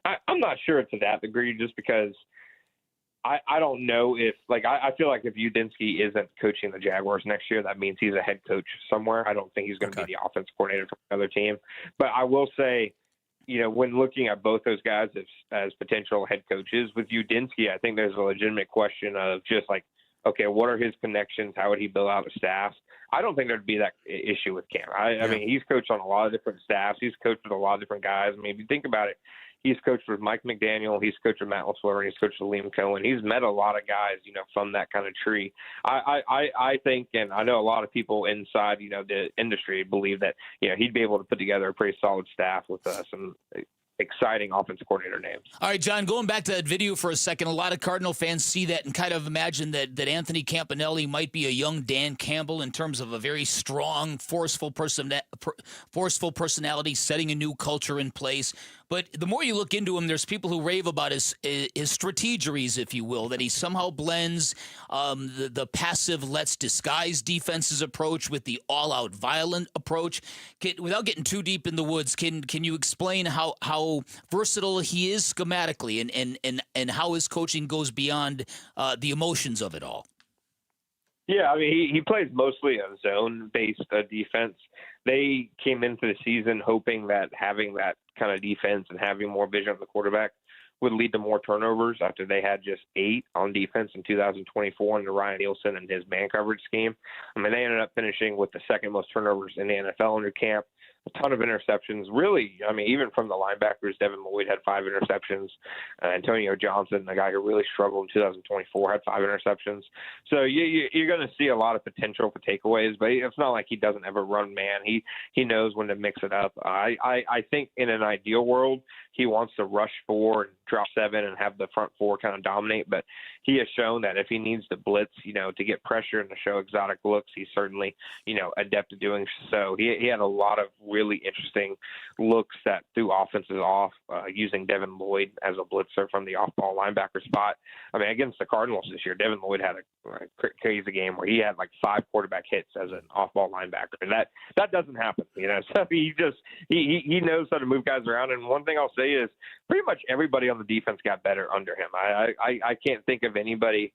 S5: I'm not sure to that degree, just because I don't know if I feel like if Udinski isn't coaching the Jaguars next year, that means he's a head coach somewhere. I don't think he's going to be the offensive coordinator for another team. But I will say, when looking at both those guys as potential head coaches, with Udinski, I think there's a legitimate question of just okay, what are his connections? How would he build out a staff? I don't think there'd be that issue with Cam. I mean, he's coached on a lot of different staffs. He's coached with a lot of different guys. I mean, if you think about it, he's coached with Mike McDaniel. He's coached with Matt LaFleur. He's coached with Liam Cohen. He's met a lot of guys, from that kind of tree. I think, and I know a lot of people inside, the industry believe that, he'd be able to put together a pretty solid staff with some exciting offensive coordinator names.
S1: All right, John, going back to that video for a second, a lot of Cardinal fans see that and kind of imagine that Anthony Campanelli might be a young Dan Campbell in terms of a very strong, forceful personality, setting a new culture in place. But the more you look into him, there's people who rave about his strategeries, if you will, that he somehow blends the passive, let's disguise defenses approach with the all-out violent approach. Without getting too deep in the woods, can you explain how versatile he is schematically and how his coaching goes beyond the emotions of it all?
S5: Yeah, I mean, he plays mostly a zone-based defense. They came into the season hoping that having that kind of defense and having more vision on the quarterback would lead to more turnovers after they had just 8 on defense in 2024 under Ryan Nielsen and his man coverage scheme. I mean, they ended up finishing with the second most turnovers in the NFL under Camp. A ton of interceptions. Really, I mean, even from the linebackers, Devin Lloyd had 5 interceptions. Antonio Johnson, the guy who really struggled in 2024, had 5 interceptions. So you're going to see a lot of potential for takeaways, but it's not like he doesn't ever run man. He knows when to mix it up. I think in an ideal world, he wants to rush 4 and drop 7 and have the front 4 kind of dominate. But he has shown that if he needs to blitz, to get pressure and to show exotic looks, he's certainly, adept at doing so. He had a lot of really interesting looks that threw offenses off, using Devin Lloyd as a blitzer from the off-ball linebacker spot. I mean, against the Cardinals this year, Devin Lloyd had a crazy game where he had 5 quarterback hits as an off-ball linebacker, and that doesn't happen. So he knows how to move guys around. And one thing I'll say is pretty much everybody on the defense got better under him. I can't think of anybody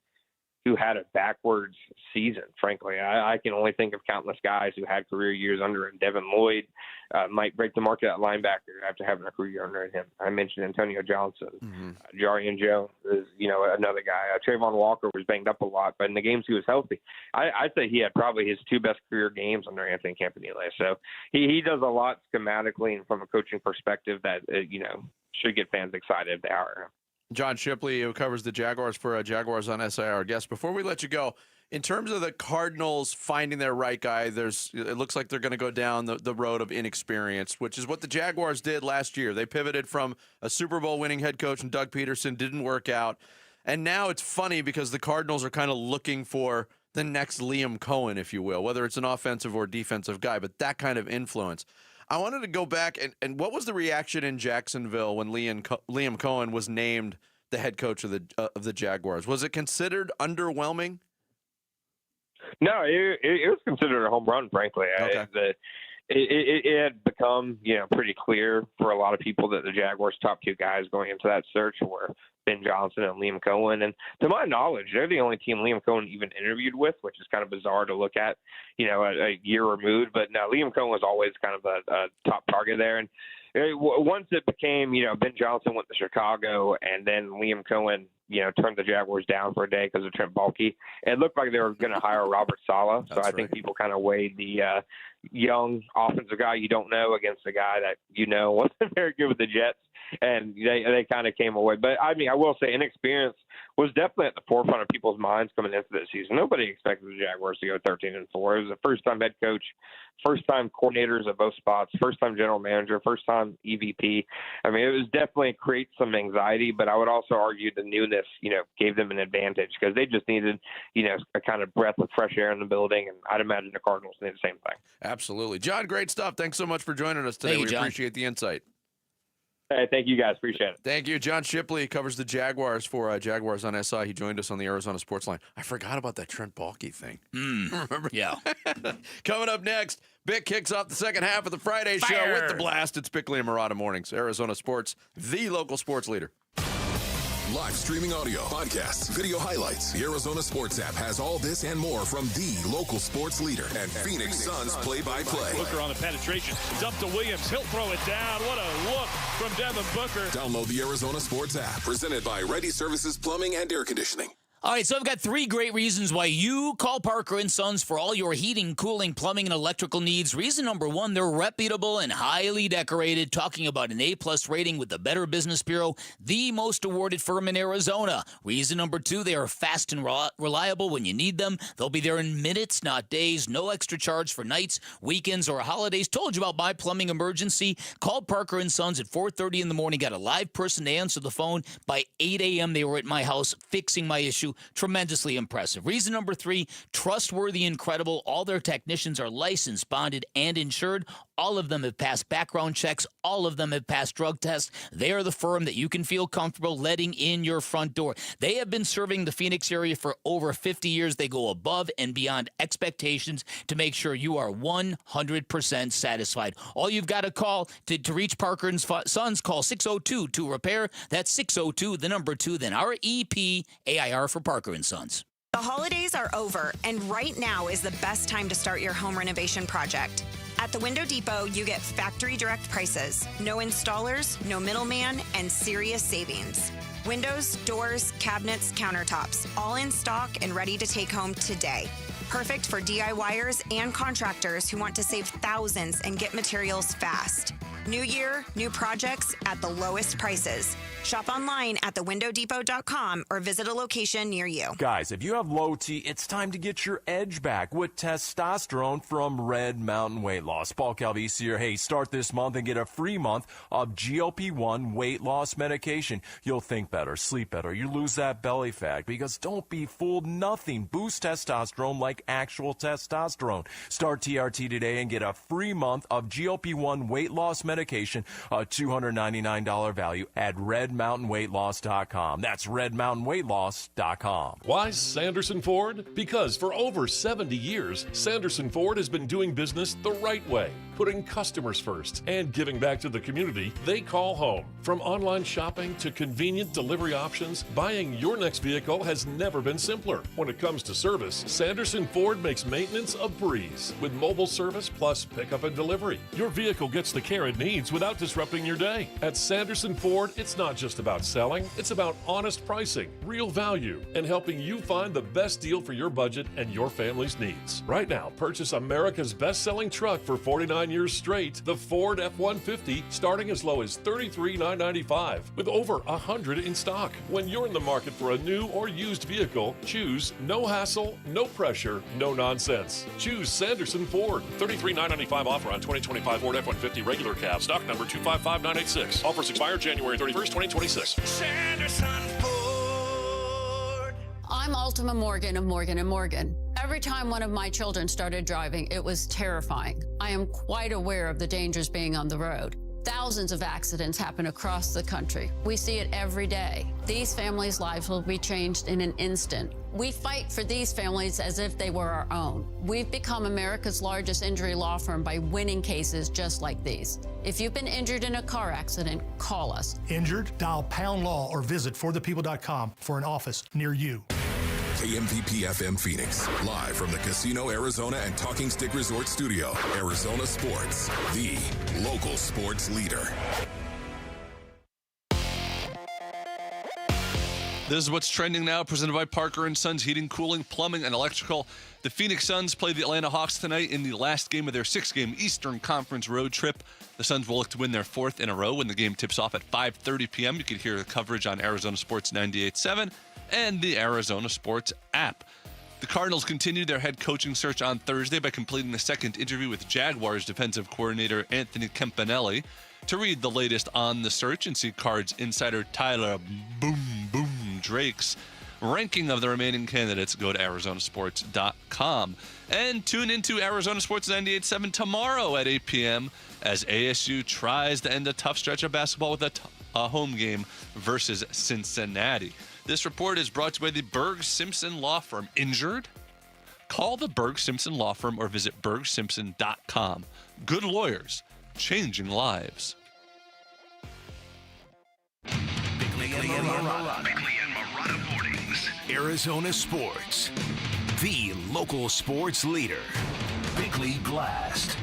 S5: who had a backwards season, frankly. I can only think of countless guys who had career years under him. Devin Lloyd might break the market at linebacker after having a career year under him. I mentioned Antonio Johnson. Jarian Jones is, another guy. Trayvon Walker was banged up a lot, but in the games he was healthy, I'd say he had probably his 2 best career games under Anthony Campanelli. So he does a lot schematically and from a coaching perspective that, should get fans excited if they hire him.
S6: John Shipley, who covers the Jaguars for Jaguars on SI, our guest. Before we let you go, in terms of the Cardinals finding their right guy, it looks like they're going to go down the road of inexperience, which is what the Jaguars did last year. They pivoted from a Super Bowl winning head coach and Doug Peterson, didn't work out. And now it's funny because the Cardinals are kind of looking for the next Liam Cohen, if you will, whether it's an offensive or defensive guy, but that kind of influence. I wanted to go back, and what was the reaction in Jacksonville when Liam Cohen was named the head coach of the Jaguars? Was it considered underwhelming?
S5: No, it was considered a home run, frankly.
S6: Okay.
S5: It had become, pretty clear for a lot of people that the Jaguars' top 2 guys going into that search were Ben Johnson and Liam Cohen. And to my knowledge, they're the only team Liam Cohen even interviewed with, which is kind of bizarre to look at, a year removed. But no, Liam Cohen was always kind of a top target there. And once it became, Ben Johnson went to Chicago and then Liam Cohen, turned the Jaguars down for a day because of Trent Baalke, it looked like they were going to hire Robert Saleh. So I think people kind of weighed the young offensive guy you don't know against a guy that wasn't very good with the Jets, and they kind of came away. But I mean, I will say inexperience was definitely at the forefront of people's minds coming into this season. Nobody expected the Jaguars to go 13-4. It was a first-time head coach, first-time coordinators at both spots, first-time general manager, first-time EVP. I mean, it was definitely create some anxiety, but I would also argue the newness, gave them an advantage because they just needed, a kind of breath of fresh air in the building, and I'd imagine the Cardinals need the same thing.
S6: Absolutely. John, great stuff. Thanks so much for joining us today.
S1: Thank you, John.
S6: Appreciate the insight.
S5: Hey, thank you guys. Appreciate it.
S6: Thank you. John Shipley covers the Jaguars for Jaguars on SI. He joined us on the Arizona Sports Line. I forgot about that Trent Baalke thing. Remember?
S1: Yeah.
S6: Coming up next, Bick kicks off the second half of the Friday show with the blast. It's Bickley and Murata Mornings. Arizona Sports, the local sports leader.
S7: Live streaming audio, podcasts, video highlights. The Arizona Sports app has all this and more from the local sports leader and Phoenix Suns play-by-play.
S21: Booker on the penetration. Dump to Williams. He'll throw it down. What a look from Devin Booker.
S7: Download the Arizona Sports app. Presented by Ready Services Plumbing and Air Conditioning.
S1: All right, so I've got 3 great reasons why you call Parker & Sons for all your heating, cooling, plumbing, and electrical needs. Reason number 1, they're reputable and highly decorated, talking about an A-plus rating with the Better Business Bureau, the most awarded firm in Arizona. Reason number 2, they are fast and reliable when you need them. They'll be there in minutes, not days. No extra charge for nights, weekends, or holidays. Told you about my plumbing emergency. Called Parker & Sons at 4:30 in the morning. Got a live person to answer the phone. By 8 a.m., they were at my house fixing my issue. Tremendously impressive. Reason number 3, trustworthy and credible. All their technicians are licensed, bonded, and insured. All of them have passed background checks. All of them have passed drug tests. They are the firm that you can feel comfortable letting in your front door. They have been serving the Phoenix area for over 50 years. They go above and beyond expectations to make sure you are 100% satisfied. All you've got to call to reach Parker & Sons, call 602-2-REPAIR. That's 602, the number 2, then REPAIR for Parker & Sons.
S14: The holidays are over, and right now is the best time to start your home renovation project. At the Window Depot, you get factory direct prices, no installers, no middleman, and serious savings. Windows, doors, cabinets, countertops, all in stock and ready to take home today. Perfect for DIYers and contractors who want to save thousands and get materials fast. New year, new projects at the lowest prices. Shop online at thewindowdepot.com or visit a location near you.
S11: Guys, if you have low T, it's time to get your edge back with testosterone from Red Mountain Weight Loss. Paul Calvisi here. Hey, start this month and get a free month of GLP-1 weight loss medication. You'll think better, sleep better, you lose that belly fat, because don't be fooled, nothing boosts testosterone like actual testosterone. Start TRT today and get a free month of GLP-1 weight loss medication, a $299 value at redmountainweightloss.com. That's redmountainweightloss.com.
S21: Why Sanderson Ford? Because for over 70 years, Sanderson Ford has been doing business the right way, putting customers first and giving back to the community they call home. From online shopping to convenient delivery options, buying your next vehicle has never been simpler. When it comes to service, Sanderson Ford makes maintenance a breeze. With mobile service plus pickup and delivery, your vehicle gets the care it needs without disrupting your day. At Sanderson Ford, it's not just about selling, it's about honest pricing, real value, and helping you find the best deal for your budget and your family's needs. Right now, purchase America's best-selling truck for 49 years straight, the Ford F-150, starting as low as $33,995, with over 100 in stock. When you're in the market for a new or used vehicle, choose no hassle, no pressure, no nonsense. Choose Sanderson Ford. $33,995 offer on 2025 Ford F-150 regular cab, stock number 255986. Offers expire January 31st, 2026.
S15: Sanderson Ford. I'm Ultima Morgan of Morgan & Morgan. Every time one of my children started driving, it was terrifying. I am quite aware of the dangers being on the road. Thousands of accidents happen across the country. We see it every day. These families' lives will be changed in an instant. We fight for these families as if they were our own. We've become America's largest injury law firm by winning cases just like these. If you've been injured in a car accident, call us.
S16: Injured? Dial # law or visit forthepeople.com for an office near you.
S7: KMVP FM Phoenix, live from the Casino Arizona and Talking Stick Resort Studio. Arizona Sports, the local sports leader.
S4: This is what's trending now, presented by Parker & Sons Heating, Cooling, Plumbing, and Electrical. The Phoenix Suns play the Atlanta Hawks tonight in the last game of their 6-game Eastern Conference road trip. The Suns will look to win their 4th in a row when the game tips off at 5:30 p.m. You can hear the coverage on Arizona Sports 98.7 and the Arizona Sports app. The Cardinals continued their head coaching search on Thursday by completing a second interview with Jaguars defensive coordinator Anthony Campanelli. To read the latest on the search and see Cards insider Tyler Boom Drake's ranking of the remaining candidates, go to arizonasports.com. And tune into Arizona Sports 98.7 tomorrow at 8 p.m. as ASU tries to end a tough stretch of basketball with a home game versus Cincinnati. This report is brought to you by the Berg Simpson Law Firm. Injured? Call the Berg Simpson Law Firm or visit bergsimpson.com. Good lawyers, changing lives.
S12: Bickley and Marotta Mornings. Arizona Sports, the local sports leader. Bickley Blast.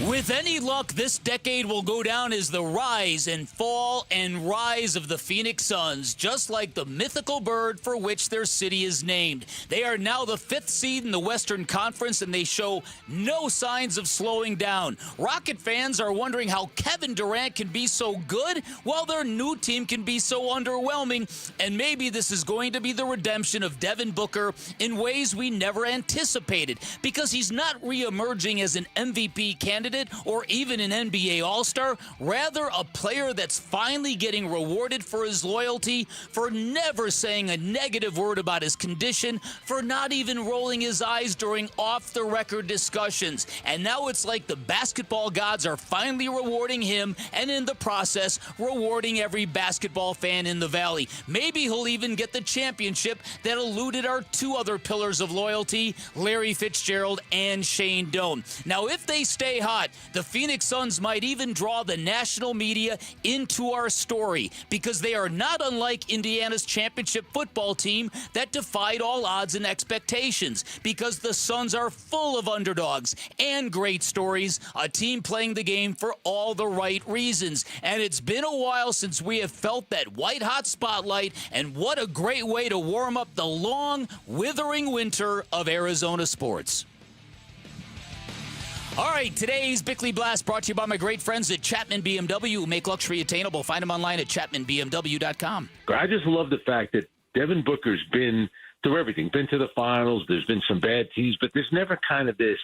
S1: With any luck, this decade will go down as the rise and fall and rise of the Phoenix Suns, just like the mythical bird for which their city is named. They are now the 5th seed in the Western Conference, and they show no signs of slowing down. Rocket fans are wondering how Kevin Durant can be so good while their new team can be so underwhelming, and maybe this is going to be the redemption of Devin Booker in ways we never anticipated, because he's not re-emerging as an MVP candidate or even an NBA All-Star, rather a player that's finally getting rewarded for his loyalty, for never saying a negative word about his condition, for not even rolling his eyes during off-the-record discussions. And now it's like the basketball gods are finally rewarding him, and in the process, rewarding every basketball fan in the Valley. Maybe he'll even get the championship that eluded our 2 other pillars of loyalty, Larry Fitzgerald and Shane Doan. Now, if they stay hot, the Phoenix Suns might even draw the national media into our story, because they are not unlike Indiana's championship football team that defied all odds and expectations, because the Suns are full of underdogs and great stories, a team playing the game for all the right reasons. And it's been a while since we have felt that white-hot spotlight, and what a great way to warm up the long, withering winter of Arizona sports. All right, today's Bickley Blast brought to you by my great friends at Chapman BMW, who make luxury attainable. Find them online at chapmanbmw.com.
S17: I just love the fact that Devin Booker's been through everything, been to the finals. There's been some bad teams, but there's never kind of this,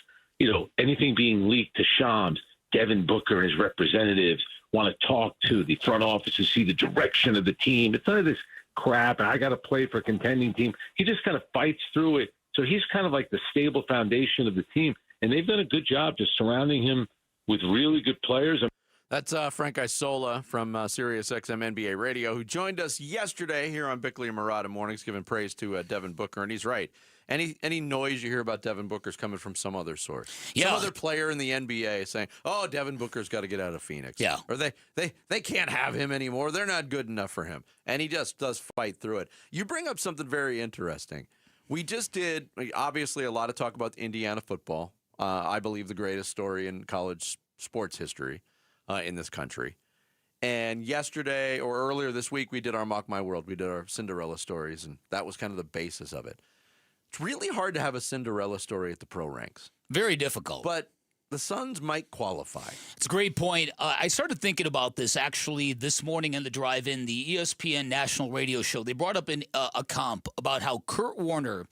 S17: anything being leaked to Shams. Devin Booker and his representatives want to talk to the front office to see the direction of the team. It's none of this crap. I got to play for a contending team. He just kind of fights through it. So he's kind of like the stable foundation of the team. And they've done a good job just surrounding him with really good players.
S6: That's Frank Isola from SiriusXM NBA Radio, who joined us yesterday here on Bickley and Marotta Mornings, giving praise to Devin Booker. And he's right. Any noise you hear about Devin Booker's coming from some other source.
S1: Yeah.
S6: Some other player in the NBA saying, oh, Devin Booker's got to get out of Phoenix.
S1: Yeah.
S6: Or they can't have him anymore. They're not good enough for him. And he just does fight through it. You bring up something very interesting. We just did, obviously, a lot of talk about Indiana football. I believe the greatest story in college sports history in this country. And yesterday or earlier this week, we did our Mock My World. We did our Cinderella stories, and that was kind of the basis of it. It's really hard to have a Cinderella story at the pro ranks.
S1: Very difficult.
S6: But the Suns might qualify.
S1: It's a great point. I started thinking about this actually this morning in the drive-in, the ESPN national radio show. They brought up a comp about how Kurt Warner,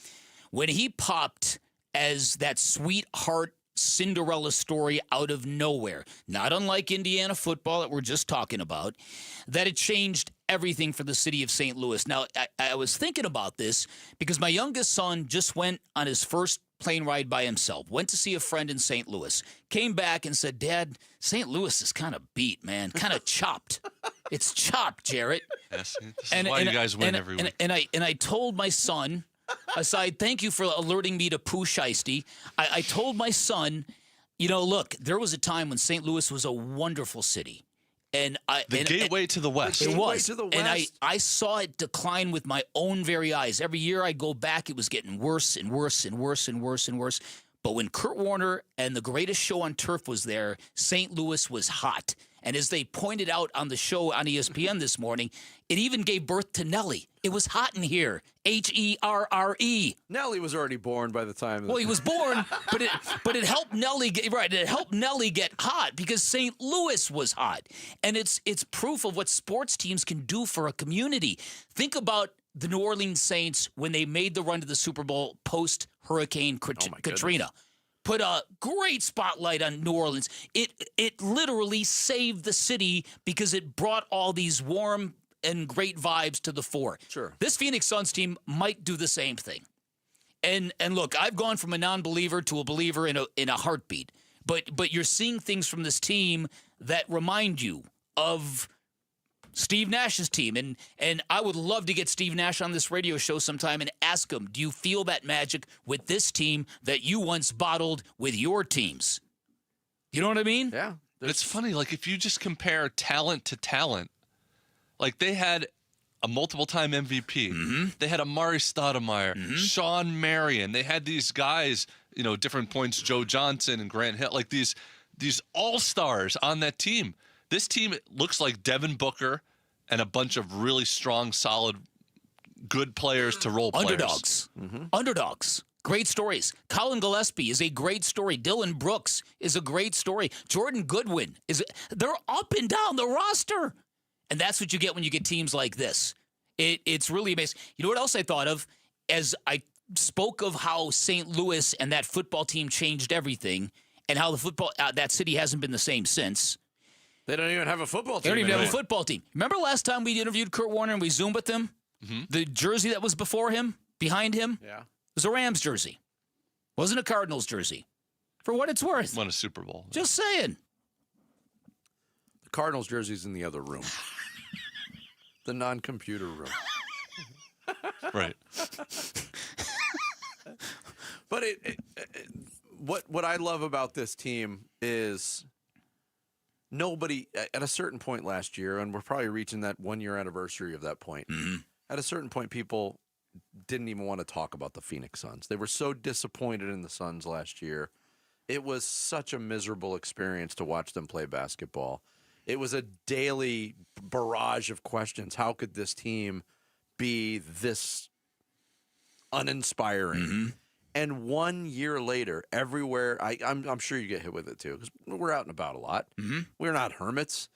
S1: when he popped as that sweetheart Cinderella story out of nowhere, not unlike Indiana football that we're just talking about, that it changed everything for the city of St. Louis. Now, I was thinking about this because my youngest son just went on his first plane ride by himself, went to see a friend in St. Louis, came back and said, Dad, St. Louis is kind of beat, man, kind of chopped. It's chopped, Jarrett.
S4: Yes, this is why you guys win every week.
S1: And I told my son, aside, thank you for alerting me to Pooh Shiesty. I told my son, look, there was a time when St. Louis was a wonderful city. And
S4: the gateway to the West.
S1: It was. And I saw it decline with my own very eyes. Every year I go back, it was getting worse and worse and worse and worse and worse. But when Kurt Warner and the greatest show on turf was there, St. Louis was hot. And as they pointed out on the show on ESPN this morning, it even gave birth to Nelly. It was hot in here. Herre.
S6: Nelly was already born by the time.
S1: Well, he was born, but it helped Nelly get right. It helped Nelly get hot because St. Louis was hot, and it's proof of what sports teams can do for a community. Think about the New Orleans Saints when they made the run to the Super Bowl post Hurricane Katrina. Put a great spotlight on New Orleans. It literally saved the city because it brought all these warm and great vibes to the fore.
S6: Sure.
S1: This Phoenix Suns team might do the same thing. And look, I've gone from a non-believer to a believer in a heartbeat. But you're seeing things from this team that remind you of Steve Nash's team. And I would love to get Steve Nash on this radio show sometime and ask him, do you feel that magic with this team that you once bottled with your teams? You know what I mean?
S6: Yeah.
S4: It's funny, like if you just compare talent to talent, like they had a multiple-time MVP.
S1: Mm-hmm.
S4: They had Amari Stoudemire, Sean Marion. They had these guys, different points, Joe Johnson and Grant Hill, like these all-stars on that team. This team looks like Devin Booker and a bunch of really strong, solid, good players to role players.
S1: Underdogs. Great stories. Colin Gillespie is a great story. Dylan Brooks is a great story. Jordan Goodwin they're up and down the roster. And that's what you get when you get teams like this. It's really amazing. You know what else I thought of? As I spoke of how St. Louis and that football team changed everything and how the football that city hasn't been the same since.
S6: They don't even have a football team.
S1: They don't even have a football team. Remember last time we interviewed Kurt Warner and we Zoomed with him?
S4: Mm-hmm.
S1: The jersey that was behind him, was a Rams jersey. Wasn't a Cardinals jersey. For what it's worth.
S4: Won a Super Bowl.
S1: Just saying.
S6: The Cardinals jersey's in the other room. The non-computer room.
S4: Right.
S6: But what I love about this team is nobody at a certain point last year, and we're probably reaching that 1-year anniversary of that point.
S1: Mm-hmm.
S6: At a certain point, people didn't even want to talk about the Phoenix Suns. They were so disappointed in the Suns last year. It was such a miserable experience to watch them play basketball. It was a daily barrage of questions. How could this team be this uninspiring?
S1: Mm-hmm.
S6: And 1 year later, everywhere, I'm sure you get hit with it too, because we're out and about a lot.
S1: Mm-hmm.
S6: We're not hermits.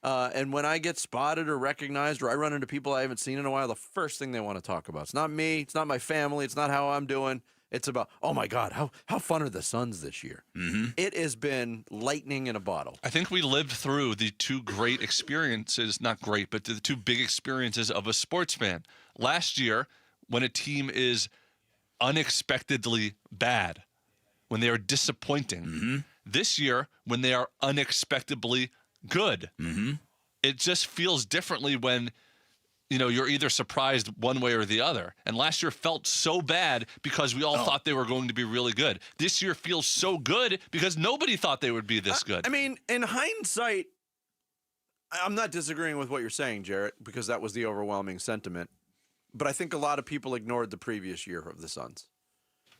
S6: And when I get spotted or recognized or I run into people I haven't seen in a while, the first thing they want to talk about, it's not me, it's not my family, it's not how I'm doing. It's about, oh my God, how fun are the Suns this year?
S1: Mm-hmm.
S6: It has been lightning in a bottle.
S4: I think we lived through the two great experiences, not great, but the two big experiences of a sports fan. Last year, when a team is unexpectedly bad, when they are disappointing.
S1: Mm-hmm.
S4: This year, when they are unexpectedly good.
S1: Mm-hmm.
S4: It just feels differently when you're either surprised one way or the other. And last year felt so bad because we all thought they were going to be really good. This year feels so good because nobody thought they would be this good.
S6: I mean, in hindsight, I'm not disagreeing with what you're saying, Jarrett, because that was the overwhelming sentiment. But I think a lot of people ignored the previous year of the Suns.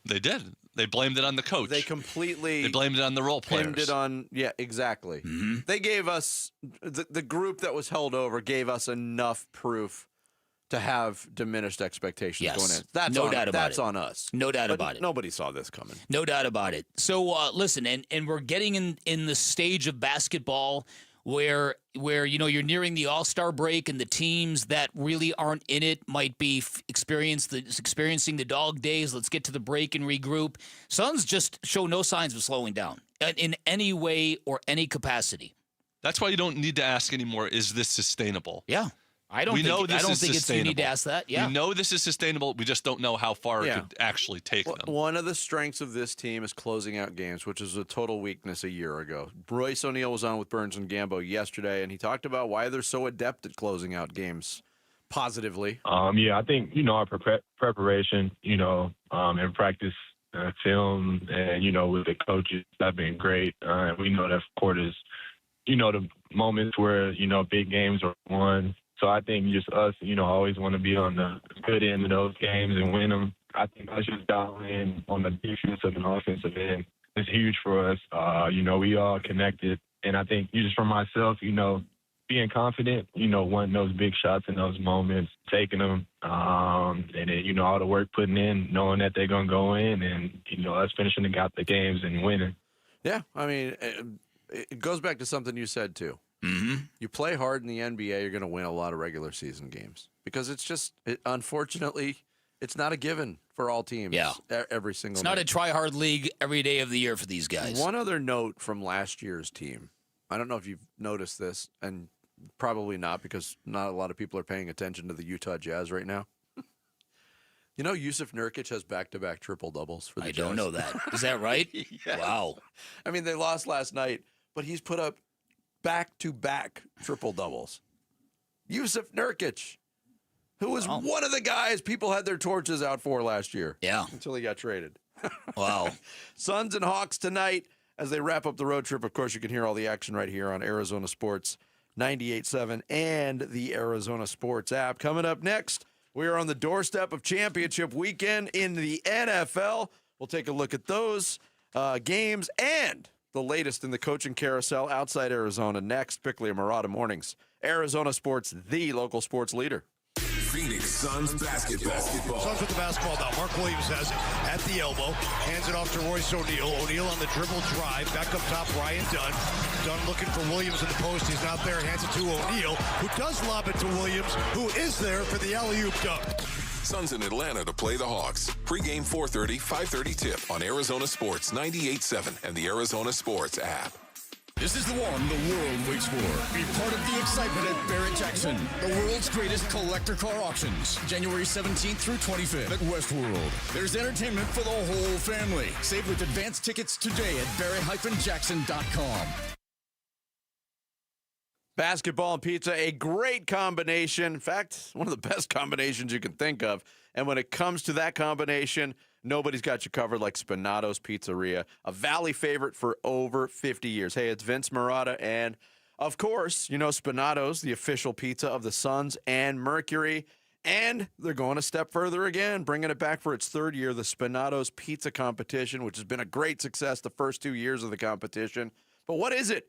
S4: They did. They blamed it on the coach.
S6: They completely
S4: blamed it on the role players.
S6: Pinned it on, yeah, exactly.
S1: Mm-hmm.
S6: They gave us, the group that was held over gave us enough proof to have diminished expectations going in. That's
S1: no doubt about
S6: that's
S1: it.
S6: on us.
S1: No doubt
S6: But
S1: about it.
S6: Nobody saw this coming.
S1: No doubt about it. So listen, and we're getting in the stage of basketball where you're nearing the All-Star break and the teams that really aren't in it might be experiencing the dog days. Let's get to the break and regroup. Suns just show no signs of slowing down in any way or any capacity.
S4: That's why you don't need to ask anymore, is this sustainable?
S1: Yeah. I don't think you need to ask that. Yeah.
S4: We know this is sustainable. We just don't know how far it could actually take them.
S6: One of the strengths of this team is closing out games, which is a total weakness a year ago. Royce O'Neal was on with Burns and Gambo yesterday, and he talked about why they're so adept at closing out games positively.
S3: I think, our preparation, in practice, film, and, with the coaches, have been great. We know that court is, the moments where, big games are won. So I think just us, always want to be on the good end of those games and win them. I think us just dialing in on the defensive and offensive end is huge for us. We all connected. And I think just for myself, being confident, wanting those big shots in those moments, taking them, and then, all the work putting in, knowing that they're going to go in and, us finishing the games and winning.
S6: Yeah, I mean, it goes back to something you said, too.
S1: Mm-hmm.
S6: You play hard in the NBA, you're going to win a lot of regular season games because it's just, unfortunately, it's not a given for all teams.
S1: Yeah.
S6: Every single
S1: It's
S6: night.
S1: not a try-hard league every day of the year for these guys.
S6: One other note from last year's team. I don't know if you've noticed this, and probably not because not a lot of people are paying attention to the Utah Jazz right now. Yusuf Nurkic has back-to-back triple-doubles for the Jazz.
S1: I don't know that. Is that right?
S6: Yes.
S1: Wow.
S6: I mean, they lost last night, but he's put up back-to-back triple-doubles. Yusuf Nurkic, who was one of the guys people had their torches out for last year.
S1: Yeah.
S6: Until he got traded.
S1: Wow.
S6: Suns and Hawks tonight as they wrap up the road trip. Of course, you can hear all the action right here on Arizona Sports 98.7 and the Arizona Sports app. Coming up next, we are on the doorstep of championship weekend in the NFL. We'll take a look at those games and the latest in the coaching carousel outside Arizona next. Bickley and Murata Mornings. Arizona Sports, the local sports leader.
S7: Phoenix Suns basketball.
S19: Suns with the basketball now. Mark Williams has it at the elbow. Hands it off to Royce O'Neal. O'Neal on the dribble drive. Back up top, Ryan Dunn. Dunn looking for Williams in the post. He's not there. Hands it to O'Neal, who does lob it to Williams, who is there for the alley-oop dunk.
S7: Suns in Atlanta to play the Hawks. Pre-game 4:30, 5:30 tip on Arizona Sports 98.7 and the Arizona Sports app.
S20: This is the one the world waits for. Be part of the excitement at Barrett-Jackson, the world's greatest collector car auctions. January 17th through 25th at Westworld. There's entertainment for the whole family. Save with advance tickets today at barrett-jackson.com.
S6: Basketball and pizza, a great combination. In fact, one of the best combinations you can think of. And when it comes to that combination, nobody's got you covered like Spinato's Pizzeria, a Valley favorite for over 50 years. Hey, it's Vince Murata, and of course, Spinato's, the official pizza of the Suns and Mercury, and they're going a step further again, bringing it back for its third year, the Spinato's Pizza Competition, which has been a great success the first 2 years of the competition. But what is it?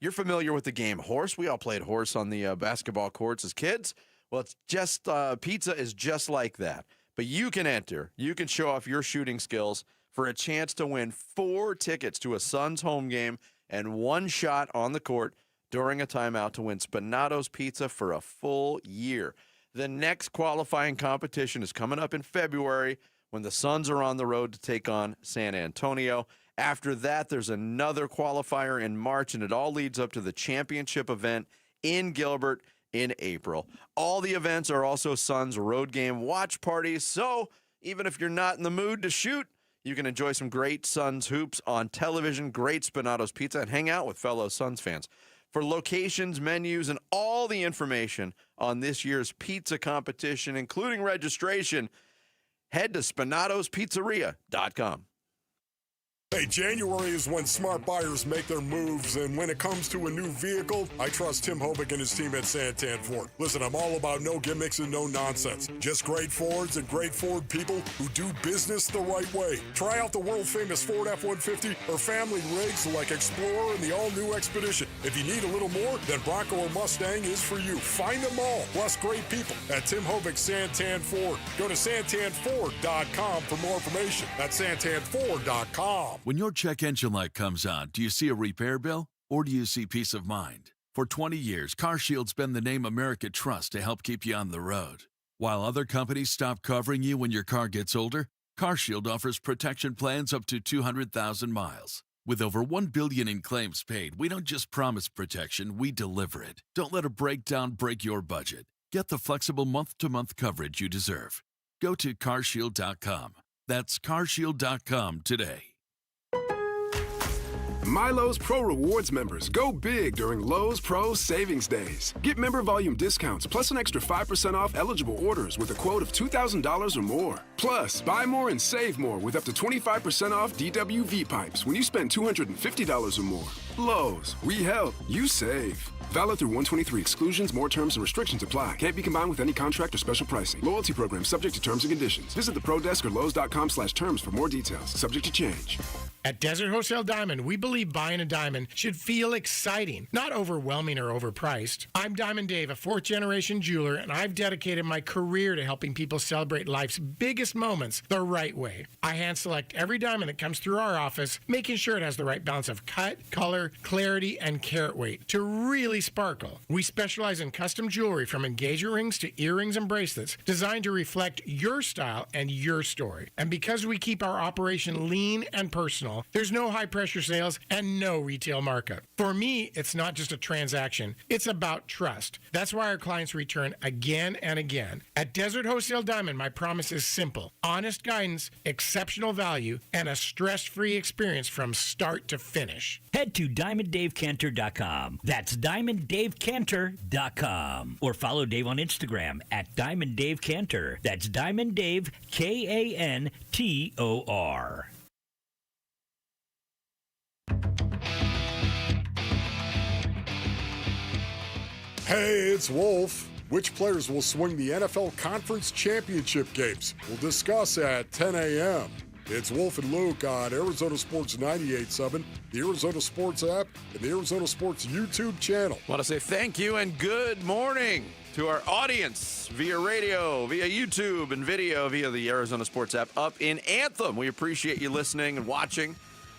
S6: You're familiar with the game horse. We all played horse on the basketball courts as kids. Well, it's just pizza is just like that. But you can enter. You can show off your shooting skills for a chance to win 4 tickets to a Suns home game and 1 shot on the court during a timeout to win Spinato's Pizza for a full year. The next qualifying competition is coming up in February when the Suns are on the road to take on San Antonio. After that, there's another qualifier in March, and it all leads up to the championship event in Gilbert in April. All the events are also Suns road game watch parties, so even if you're not in the mood to shoot, you can enjoy some great Suns hoops on television, great Spinato's Pizza, and hang out with fellow Suns fans. For locations, menus, and all the information on this year's pizza competition, including registration, head to SpinatosPizzeria.com.
S18: Hey, January is when smart buyers make their moves, and when it comes to a new vehicle, I trust Tim Hobick and his team at Santan Ford. Listen, I'm all about no gimmicks and no nonsense. Just great Fords and great Ford people who do business the right way. Try out the world-famous Ford F-150 or family rigs like Explorer and the all-new Expedition. If you need a little more, then Bronco or Mustang is for you. Find them all, plus great people at Tim Hobick Santan Ford. Go to santanford.com for more information. That's santanford.com.
S22: When your check engine light comes on, do you see a repair bill or do you see peace of mind? For 20 years, CarShield's been the name America trusts to help keep you on the road. While other companies stop covering you when your car gets older, CarShield offers protection plans up to 200,000 miles. With over $1 billion in claims paid, we don't just promise protection, we deliver it. Don't let a breakdown break your budget. Get the flexible month-to-month coverage you deserve. Go to CarShield.com. That's CarShield.com today.
S23: My Lowe's Pro Rewards members go big during Lowe's Pro Savings Days. Get member volume discounts plus an extra 5% off eligible orders with a quote of $2,000 or more. Plus, buy more and save more with up to 25% off DWV pipes when you spend $250 or more. Lowe's, we help, you save. Valid through 123. Exclusions, more terms, and restrictions apply. Can't be combined with any contract or special pricing. Loyalty program subject to terms and conditions. Visit the Pro Desk or Lowe's.com/terms for more details. Subject to change.
S2: At Desert Wholesale Diamond, we believe buying a diamond should feel exciting, not overwhelming or overpriced. I'm Diamond Dave, a fourth-generation jeweler, and I've dedicated my career to helping people celebrate life's biggest moments the right way. I hand-select every diamond that comes through our office, making sure it has the right balance of cut, color, clarity, and carat weight to really sparkle. We specialize in custom jewelry from engagement rings to earrings and bracelets designed to reflect your style and your story. And because we keep our operation lean and personal, there's no high-pressure sales and no retail markup. For me, it's not just a transaction. It's about trust. That's why our clients return again and again. At Desert Wholesale Diamond, my promise is simple. Honest guidance, exceptional value, and a stress-free experience from start to finish.
S8: Head to DiamondDaveCantor.com. That's DiamondDaveCantor.com. Or follow Dave on Instagram at DiamondDaveCantor. That's DiamondDave, Kantor.
S18: Hey, it's Wolf. Which players will swing the NFL Conference Championship games? We'll discuss at 10 a.m. It's Wolf and Luke on Arizona Sports 98.7, the Arizona Sports app, and the Arizona Sports YouTube channel.
S6: I want to say thank you and good morning to our audience via radio, via YouTube, and video via the Arizona Sports app up in Anthem. We appreciate you listening and watching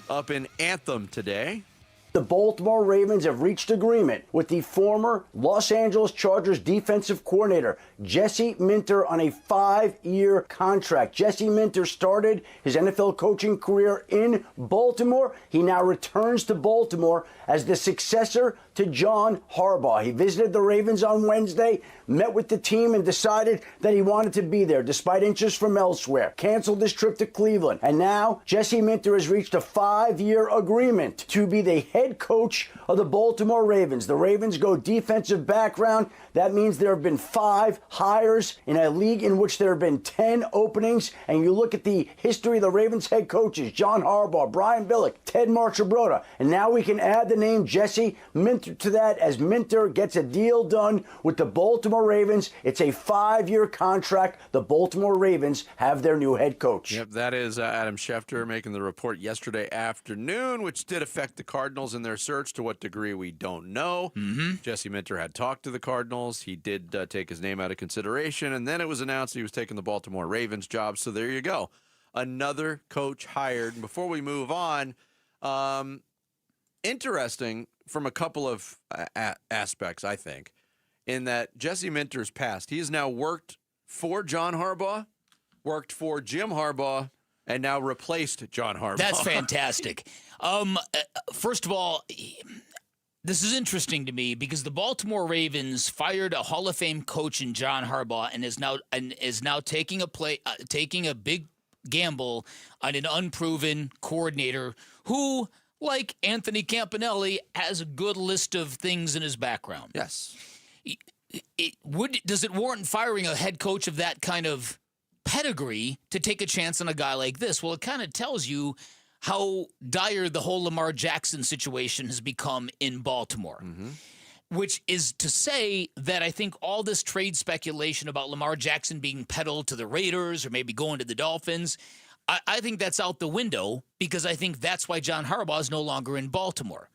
S6: up in Anthem today.
S9: The Baltimore Ravens have reached agreement with the former Los Angeles Chargers defensive coordinator, Jesse Minter, on a 5-year contract. Jesse Minter started his NFL coaching career in Baltimore. He now returns to Baltimore as the successor to John Harbaugh. He visited the Ravens on Wednesday, met with the team, and decided that he wanted to be there despite interest from elsewhere. Canceled his trip to Cleveland. And now Jesse Minter has reached a 5-year agreement to be the head coach of the Baltimore Ravens. The Ravens go defensive background. That means there have been 5 hires in a league in which there have been 10 openings. And you look at the history of the Ravens head coaches, John Harbaugh, Brian Billick, Ted Marchibroda. And now we can add the name Jesse Minter to that as Minter gets a deal done with the Baltimore Ravens. It's a 5-year contract. The Baltimore Ravens have their new head coach.
S6: Yep, that is Adam Schefter making the report yesterday afternoon, which did affect the Cardinals in their search. To what degree, we don't know. Jesse Minter had talked to the Cardinals. He did take his name out of consideration, and then it was announced he was taking the Baltimore Ravens job. So there you go. Another coach hired. Before we move on, interesting from a couple of aspects, I think, in that Jesse Minter's past. He has now worked for John Harbaugh, worked for Jim Harbaugh, and now replaced John Harbaugh.
S1: That's fantastic. First of all, this is interesting to me because the Baltimore Ravens fired a Hall of Fame coach in John Harbaugh and is now taking a big gamble on an unproven coordinator who, like Anthony Campanelli, has a good list of things in his background.
S6: Yes.
S1: Does it warrant firing a head coach of that kind of pedigree to take a chance on a guy like this? Well, it kind of tells you how dire the whole Lamar Jackson situation has become in Baltimore, which is to say that I think all this trade speculation about Lamar Jackson being peddled to the Raiders or maybe going to the Dolphins, I think that's out the window because I think that's why John Harbaugh is no longer in Baltimore.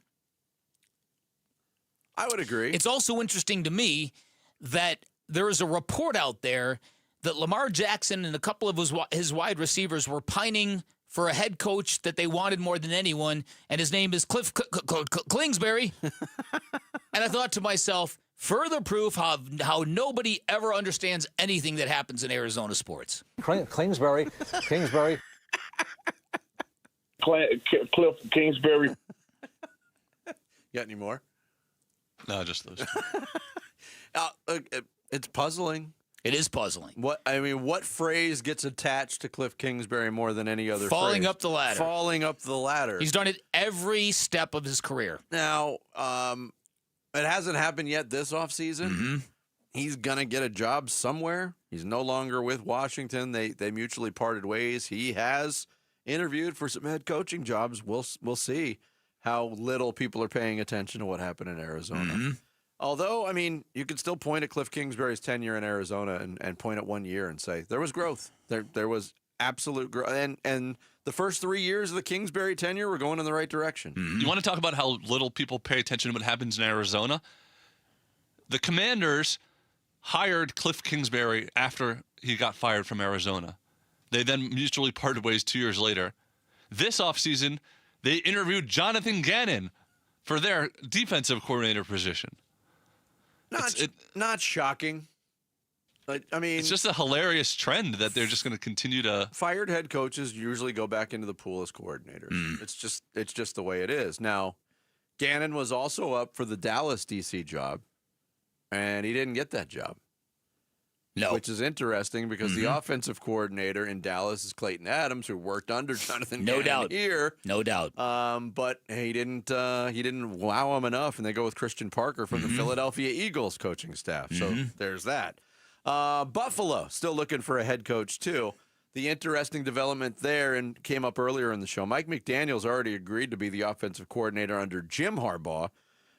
S6: I would agree.
S1: It's also interesting to me that there is a report out there that Lamar Jackson and a couple of his wide receivers were pining for a head coach that they wanted more than anyone, and his name is Cliff Kingsbury. And I thought to myself, further proof how nobody ever understands anything that happens in Arizona sports.
S24: Kingsbury.
S17: Cliff Kingsbury.
S6: Got any more?
S4: No, just those.
S6: It's puzzling.
S1: It is puzzling.
S6: What phrase gets attached to Cliff Kingsbury more than any other
S1: Falling
S6: phrase?
S1: up the ladder.
S6: Falling up the ladder.
S1: He's done it every step of his career.
S6: Now, it hasn't happened yet this offseason. He's going to get a job somewhere. He's no longer with Washington. They mutually parted ways. He has interviewed for some head coaching jobs. We'll see how little people are paying attention to what happened in Arizona. Although, I mean, you could still point at Cliff Kingsbury's tenure in Arizona and point at 1 year and say there was growth. There was absolute growth. And the first 3 years of the Kingsbury tenure were going in the right direction.
S4: You want to talk about how little people pay attention to what happens in Arizona? The Commanders hired Cliff Kingsbury after he got fired from Arizona. They then mutually parted ways 2 years later. This offseason, they interviewed Jonathan Gannon for their defensive coordinator position.
S6: Not shocking. I mean,
S4: it's just a hilarious trend that they're just going to continue to.
S6: Fired head coaches usually go back into the pool as coordinators. It's just the way it is. Now, Gannon was also up for the Dallas DC job, and he didn't get that job.
S1: No.
S6: Which is interesting because the offensive coordinator in Dallas is Clayton Adams, who worked under Jonathan
S1: No
S6: Gannon
S1: doubt.
S6: here.
S1: No doubt.
S6: But he didn't wow him enough, and they go with Christian Parker from the Philadelphia Eagles coaching staff. So there's that. Buffalo still looking for a head coach too. The interesting development there, and came up earlier in the show, Mike McDaniel's already agreed to be the offensive coordinator under Jim Harbaugh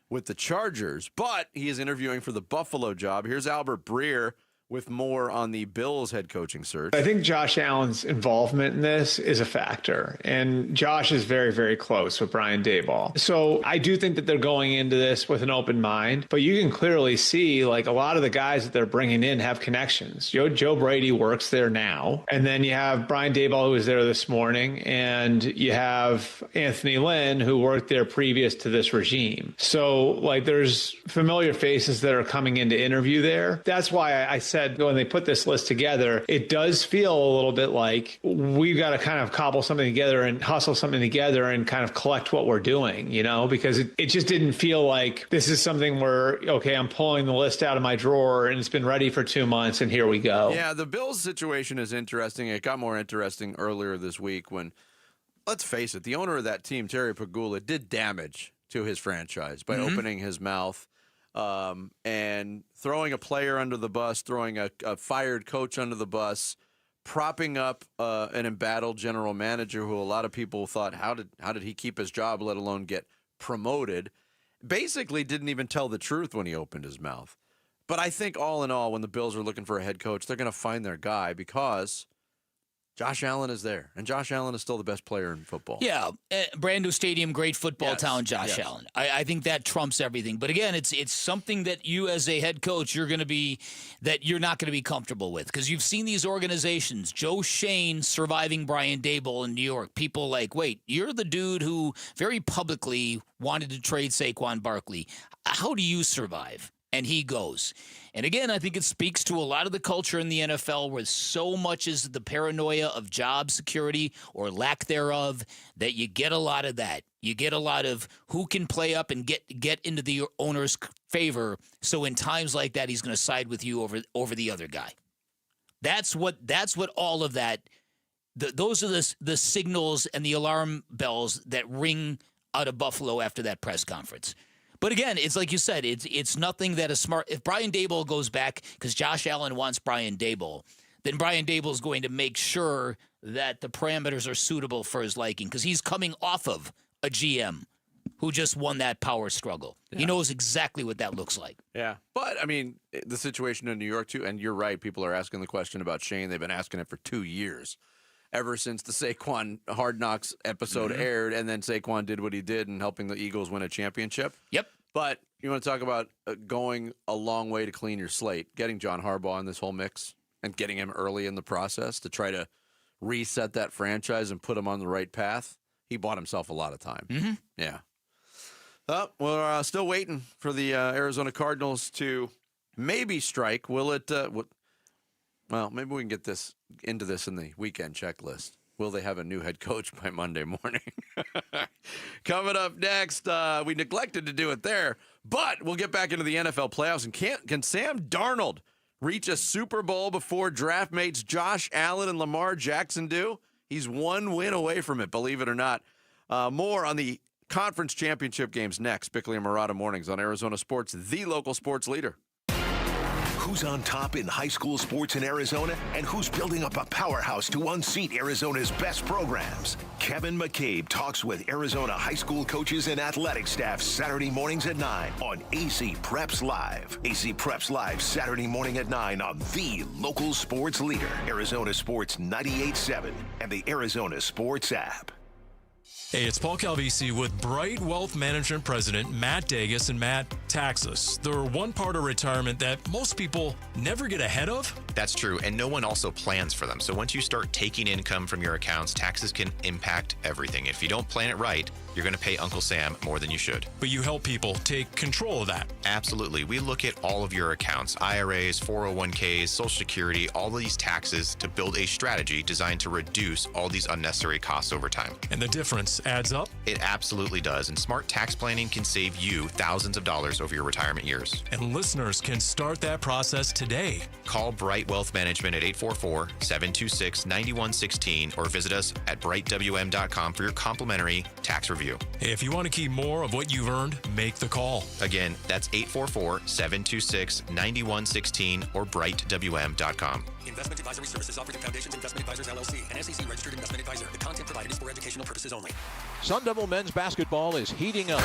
S6: with the Chargers, but he is interviewing for the Buffalo job. Here's Albert Breer with more on the Bills head coaching search.
S5: I think Josh Allen's involvement in this is a factor, and Josh is very, very close with Brian Daboll. So I do think that they're going into this with an open mind, but you can clearly see like a lot of the guys that they're bringing in have connections. Joe Brady works there now, and then you have Brian Daboll who was there this morning, and you have Anthony Lynn who worked there previous to this regime. So like there's familiar faces that are coming in to interview there. That's why I said when they put this list together, it does feel a little bit like we've got to kind of cobble something together and hustle something together and kind of collect what we're doing, because it just didn't feel like this is something where, okay, I'm pulling the list out of my drawer and it's been ready for 2 months and here we go.
S6: Yeah, the Bills situation is interesting. It got more interesting earlier this week when, let's face it, the owner of that team, Terry Pegula, did damage to his franchise by opening his mouth and throwing a player under the bus, throwing a fired coach under the bus, propping up an embattled general manager who a lot of people thought, how did he keep his job, let alone get promoted? Basically didn't even tell the truth when he opened his mouth. But I think all in all, when the Bills are looking for a head coach, they're going to find their guy because Josh Allen is there, and Josh Allen is still the best player in football.
S1: Yeah, brand new stadium, great football town, Josh Allen. I think that trumps everything. But again, it's something that you as a head coach you're not going to be comfortable with because you've seen these organizations, Joe Shane surviving Brian Daboll in New York. People like, wait, you're the dude who very publicly wanted to trade Saquon Barkley. How do you survive? And he goes. And again, I think it speaks to a lot of the culture in the NFL where so much is the paranoia of job security or lack thereof that you get a lot of that. You get a lot of who can play up and get into the owner's favor. So in times like that, he's going to side with you over the other guy. That's what all of that. Those are the signals and the alarm bells that ring out of Buffalo after that press conference. But again, it's like you said, it's nothing that if Brian Daboll goes back because Josh Allen wants Brian Daboll, then Brian Daboll is going to make sure that the parameters are suitable for his liking because he's coming off of a GM who just won that power struggle. Yeah. He knows exactly what that looks like.
S6: Yeah. But, I mean, the situation in New York, too, and you're right, people are asking the question about Shane. They've been asking it for 2 years. Ever since the Saquon Hard Knocks episode aired, and then Saquon did what he did in helping the Eagles win a championship.
S1: Yep.
S6: But you want to talk about going a long way to clean your slate, getting John Harbaugh in this whole mix and getting him early in the process to try to reset that franchise and put him on the right path. He bought himself a lot of time. Mm-hmm. Yeah. We're still waiting for the Arizona Cardinals to maybe strike. Will it? Well, maybe we can get into this in the weekend checklist. Will they have a new head coach by Monday morning? Coming up next, we neglected to do it there, but we'll get back into the NFL playoffs. And can Sam Darnold reach a Super Bowl before draft mates Josh Allen and Lamar Jackson do? He's one win away from it, believe it or not. More on the conference championship games next. Bickley and Murata mornings on Arizona Sports, the local sports leader.
S12: Who's on top in high school sports in Arizona and who's building up a powerhouse to unseat Arizona's best programs? Kevin McCabe talks with Arizona high school coaches and athletic staff Saturday mornings at 9 on AC Preps Live. AC Preps Live Saturday morning at 9 on the local sports leader, Arizona Sports 98.7 and the Arizona Sports app.
S10: Hey, it's Paul Calvisi with Bright Wealth Management President Matt Dagas and Matt Taxis. They're one part of retirement that most people never get ahead of.
S13: That's true, and no one also plans for them. So once you start taking income from your accounts, taxes can impact everything. If you don't plan it right, you're going to pay Uncle Sam more than you should.
S10: But you help people take control of that.
S13: Absolutely. We look at all of your accounts, IRAs, 401ks, Social Security, all of these taxes to build a strategy designed to reduce all these unnecessary costs over time.
S10: And the difference adds up?
S13: It absolutely does. And smart tax planning can save you thousands of dollars over your retirement years.
S10: And listeners can start that process today.
S13: Call Bright Wealth Management at 844-726-9116 or visit us at brightwm.com for your complimentary tax review.
S10: Hey, if you want to keep more of what you've earned, make the call.
S13: Again, that's 844-726-9116 or brightwm.com.
S14: Investment advisory services offered through Foundations Investment Advisors, LLC, an SEC registered investment advisor. The content provided is for educational purposes only.
S24: Sun Devil men's basketball is heating up,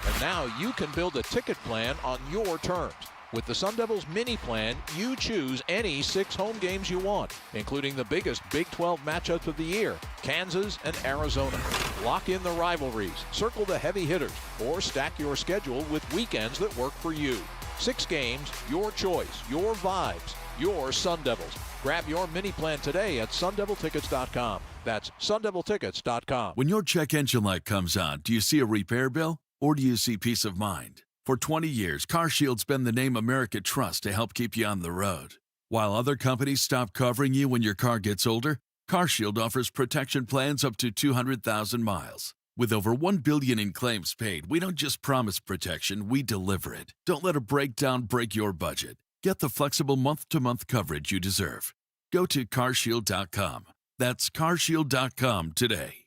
S24: and now you can build a ticket plan on your terms. With the Sun Devils mini plan, you choose any 6 home games you want, including the biggest Big 12 matchups of the year, Kansas and Arizona. Lock in the rivalries, circle the heavy hitters, or stack your schedule with weekends that work for you. 6 games, your choice, your vibes, your Sun Devils. Grab your mini plan today at sundeviltickets.com. That's sundeviltickets.com.
S22: When your check engine light comes on, do you see a repair bill or do you see peace of mind? For 20 years, CarShield's been the name America trusts to help keep you on the road. While other companies stop covering you when your car gets older, CarShield offers protection plans up to 200,000 miles. With over $1 billion in claims paid, we don't just promise protection, we deliver it. Don't let a breakdown break your budget. Get the flexible month-to-month coverage you deserve. Go to carshield.com. That's carshield.com today.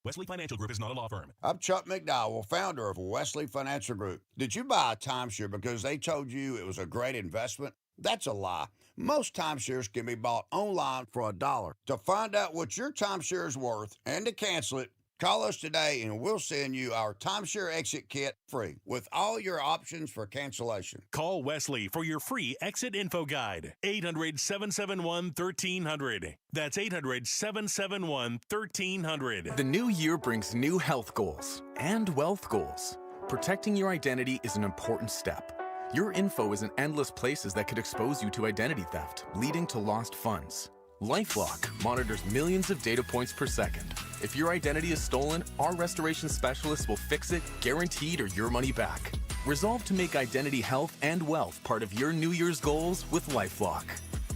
S25: Wesley Financial Group is not a law firm.
S26: I'm Chuck McDowell, founder of Wesley Financial Group. Did you buy a timeshare because they told you it was a great investment? That's a lie. Most timeshares can be bought online for $1. To find out what your timeshare is worth and to cancel it, call us today and we'll send you our timeshare exit kit free with all your options for cancellation.
S25: Call Wesley for your free exit info guide. 800-771-1300. That's 800-771-1300.
S27: The new year brings new health goals and wealth goals. Protecting your identity is an important step. Your info is in endless places that could expose you to identity theft, leading to lost funds. LifeLock monitors millions of data points per second. If your identity is stolen, our restoration specialists will fix it, guaranteed, or your money back. Resolve to make identity health and wealth part of your New Year's goals with LifeLock.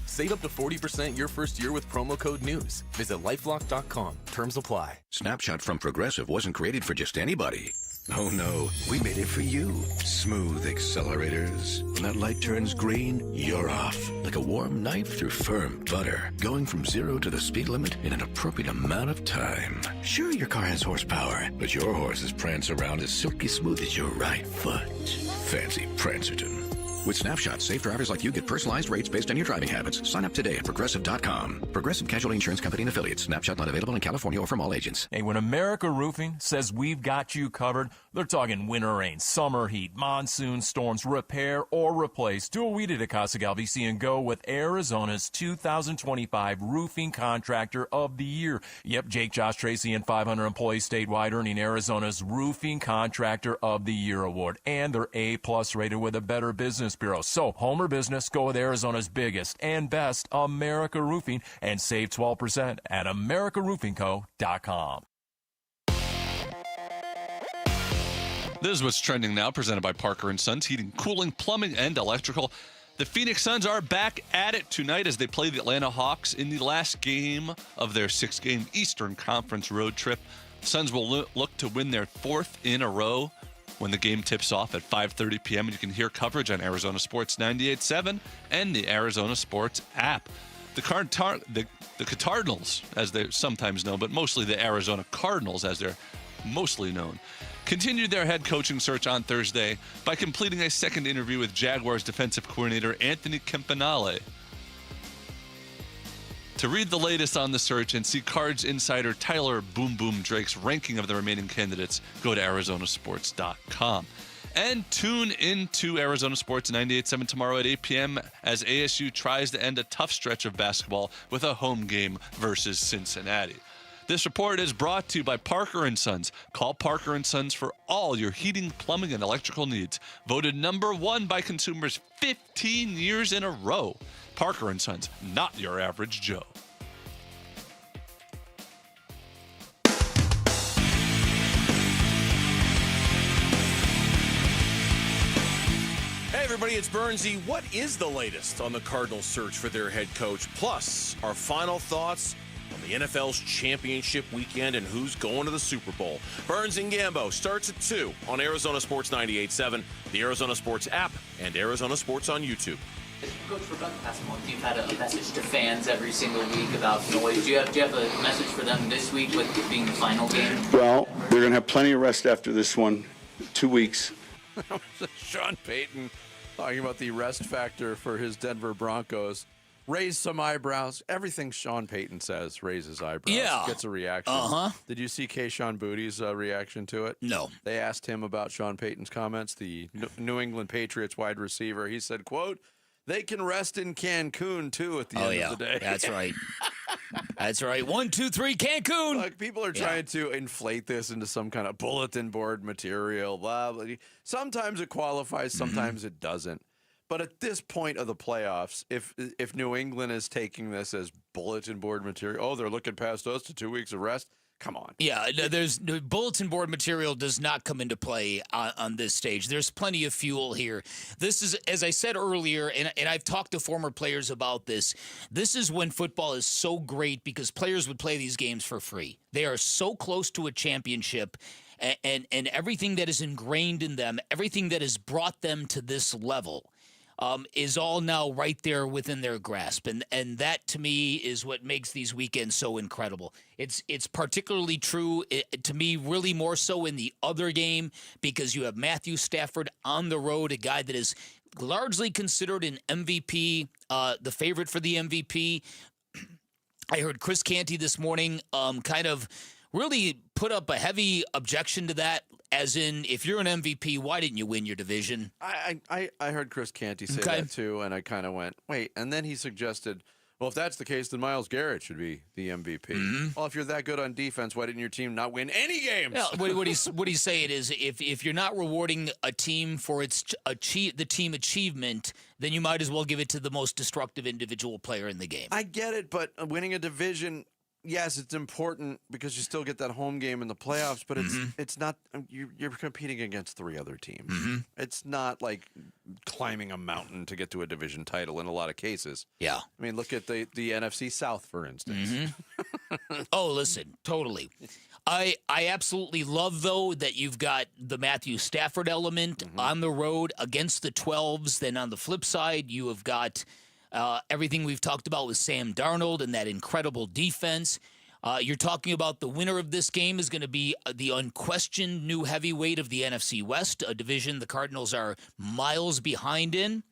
S27: Save up to 40% your first year with promo code NEWS. Visit LifeLock.com. Terms apply.
S12: Snapshot from Progressive wasn't created for just anybody. Oh no, we made it for you. Smooth accelerators. When that light turns green, you're off. Like a warm knife through firm butter. Going from 0 to the speed limit in an appropriate amount of time. Sure, your car has horsepower, but your horses prance around as silky smooth as your right foot. Fancy Prancerton. With Snapshot, safe drivers like you get personalized rates based on your driving habits. Sign up today at Progressive.com. Progressive Casualty Insurance Company and Affiliates. Snapshot not available in California or from all agents.
S11: Hey, when America Roofing says we've got you covered, they're talking winter rain, summer heat, monsoon storms, repair or replace. Do what we did at Casa Galvisi and go with Arizona's 2025 Roofing Contractor of the Year. Yep, Jake, Josh, Tracy, and 500 employees statewide earning Arizona's Roofing Contractor of the Year award. And they're A-plus rated with a Better Business Bureau. So, home or business, go with Arizona's biggest and best, America Roofing, and save 12% at americaroofingco.com.
S4: This is what's trending now, presented by Parker & Sons, heating, cooling, plumbing, and electrical. The Phoenix Suns are back at it tonight as they play the Atlanta Hawks in the last game of their 6-game Eastern Conference road trip. The Suns will look to win their 4th in a row when the game tips off at 5:30 p.m. And you can hear coverage on Arizona Sports 98.7 and the Arizona Sports app. The Cardinals, as they're sometimes known, but mostly the Arizona Cardinals, as they're mostly known, continued their head coaching search on Thursday by completing a second interview with Jaguars defensive coordinator Anthony Campanale. To read the latest on the search and see Cards insider Tyler Boom Boom Drake's ranking of the remaining candidates, go to ArizonaSports.com. And tune into Arizona Sports 98.7 tomorrow at 8 p.m. as ASU tries to end a tough stretch of basketball with a home game versus Cincinnati. This report is brought to you by Parker & Sons. Call Parker & Sons for all your heating, plumbing, and electrical needs. Voted #1 by consumers 15 years in a row. Parker & Sons, not your average Joe.
S3: Hey everybody, it's Bernsey. What is the latest on the Cardinals search for their head coach? Plus, our final thoughts on the NFL's championship weekend and who's going to the Super Bowl. Burns and Gambo starts at 2 on Arizona Sports 98.7, the Arizona Sports app, and Arizona Sports on YouTube.
S7: Coach, for about the past month, you've had a message to fans every single week about noise. Do you have a message for them this week with it being the final game?
S15: Well, they're going to have plenty of rest after this one, 2 weeks.
S6: Sean Payton talking about the rest factor for his Denver Broncos. Raise some eyebrows. Everything Sean Payton says raises eyebrows.
S1: Yeah.
S6: Gets a reaction.
S1: Uh-huh.
S6: Did you see Kayshon Boutte's reaction to it?
S1: No.
S6: They asked him about Sean Payton's comments, the New England Patriots wide receiver. He said, quote, "They can rest in Cancun, too, at the end of the day."
S1: That's right. That's right. 1, 2, 3, Cancun.
S6: Like, people are trying to inflate this into some kind of bulletin board material. Blah, blah. Sometimes it qualifies, sometimes it doesn't. But at this point of the playoffs, if New England is taking this as bulletin board material, oh, they're looking past us to 2 weeks of rest. Come on.
S1: Yeah, there's the bulletin board material does not come into play on this stage. There's plenty of fuel here. This is, as I said earlier, and I've talked to former players about this. This is when football is so great because players would play these games for free. They are so close to a championship, and everything that is ingrained in them, everything that has brought them to this level, is all now right there within their grasp. And that, to me, is what makes these weekends so incredible. It's particularly true, to me, really more so in the other game because you have Matthew Stafford on the road, a guy that is largely considered an MVP, the favorite for the MVP. I heard Chris Canty this morning kind of really put up a heavy objection to that, as in, if you're an MVP, why didn't you win your division?
S6: I heard Chris Canty say that too, and I kind of went, wait. And then he suggested, well, if that's the case, then Myles Garrett should be the MVP. Well, if you're that good on defense, why didn't your team not win any games?
S1: Yeah, what he's saying is, if you're not rewarding a team for the team achievement, then you might as well give it to the most destructive individual player in the game.
S6: I get it, but winning a division, yes, it's important because you still get that home game in the playoffs, but it's not. You're competing against 3 other teams. It's not like climbing a mountain to get to a division title in a lot of cases.
S1: Yeah.
S6: I mean, look at the NFC South, for instance.
S1: Oh, listen, totally. I absolutely love, though, that you've got the Matthew Stafford element on the road against the 12s. Then on the flip side, you have got everything we've talked about with Sam Darnold and that incredible defense. You're talking about the winner of this game is going to be the unquestioned new heavyweight of the NFC West, a division the Cardinals are miles behind in.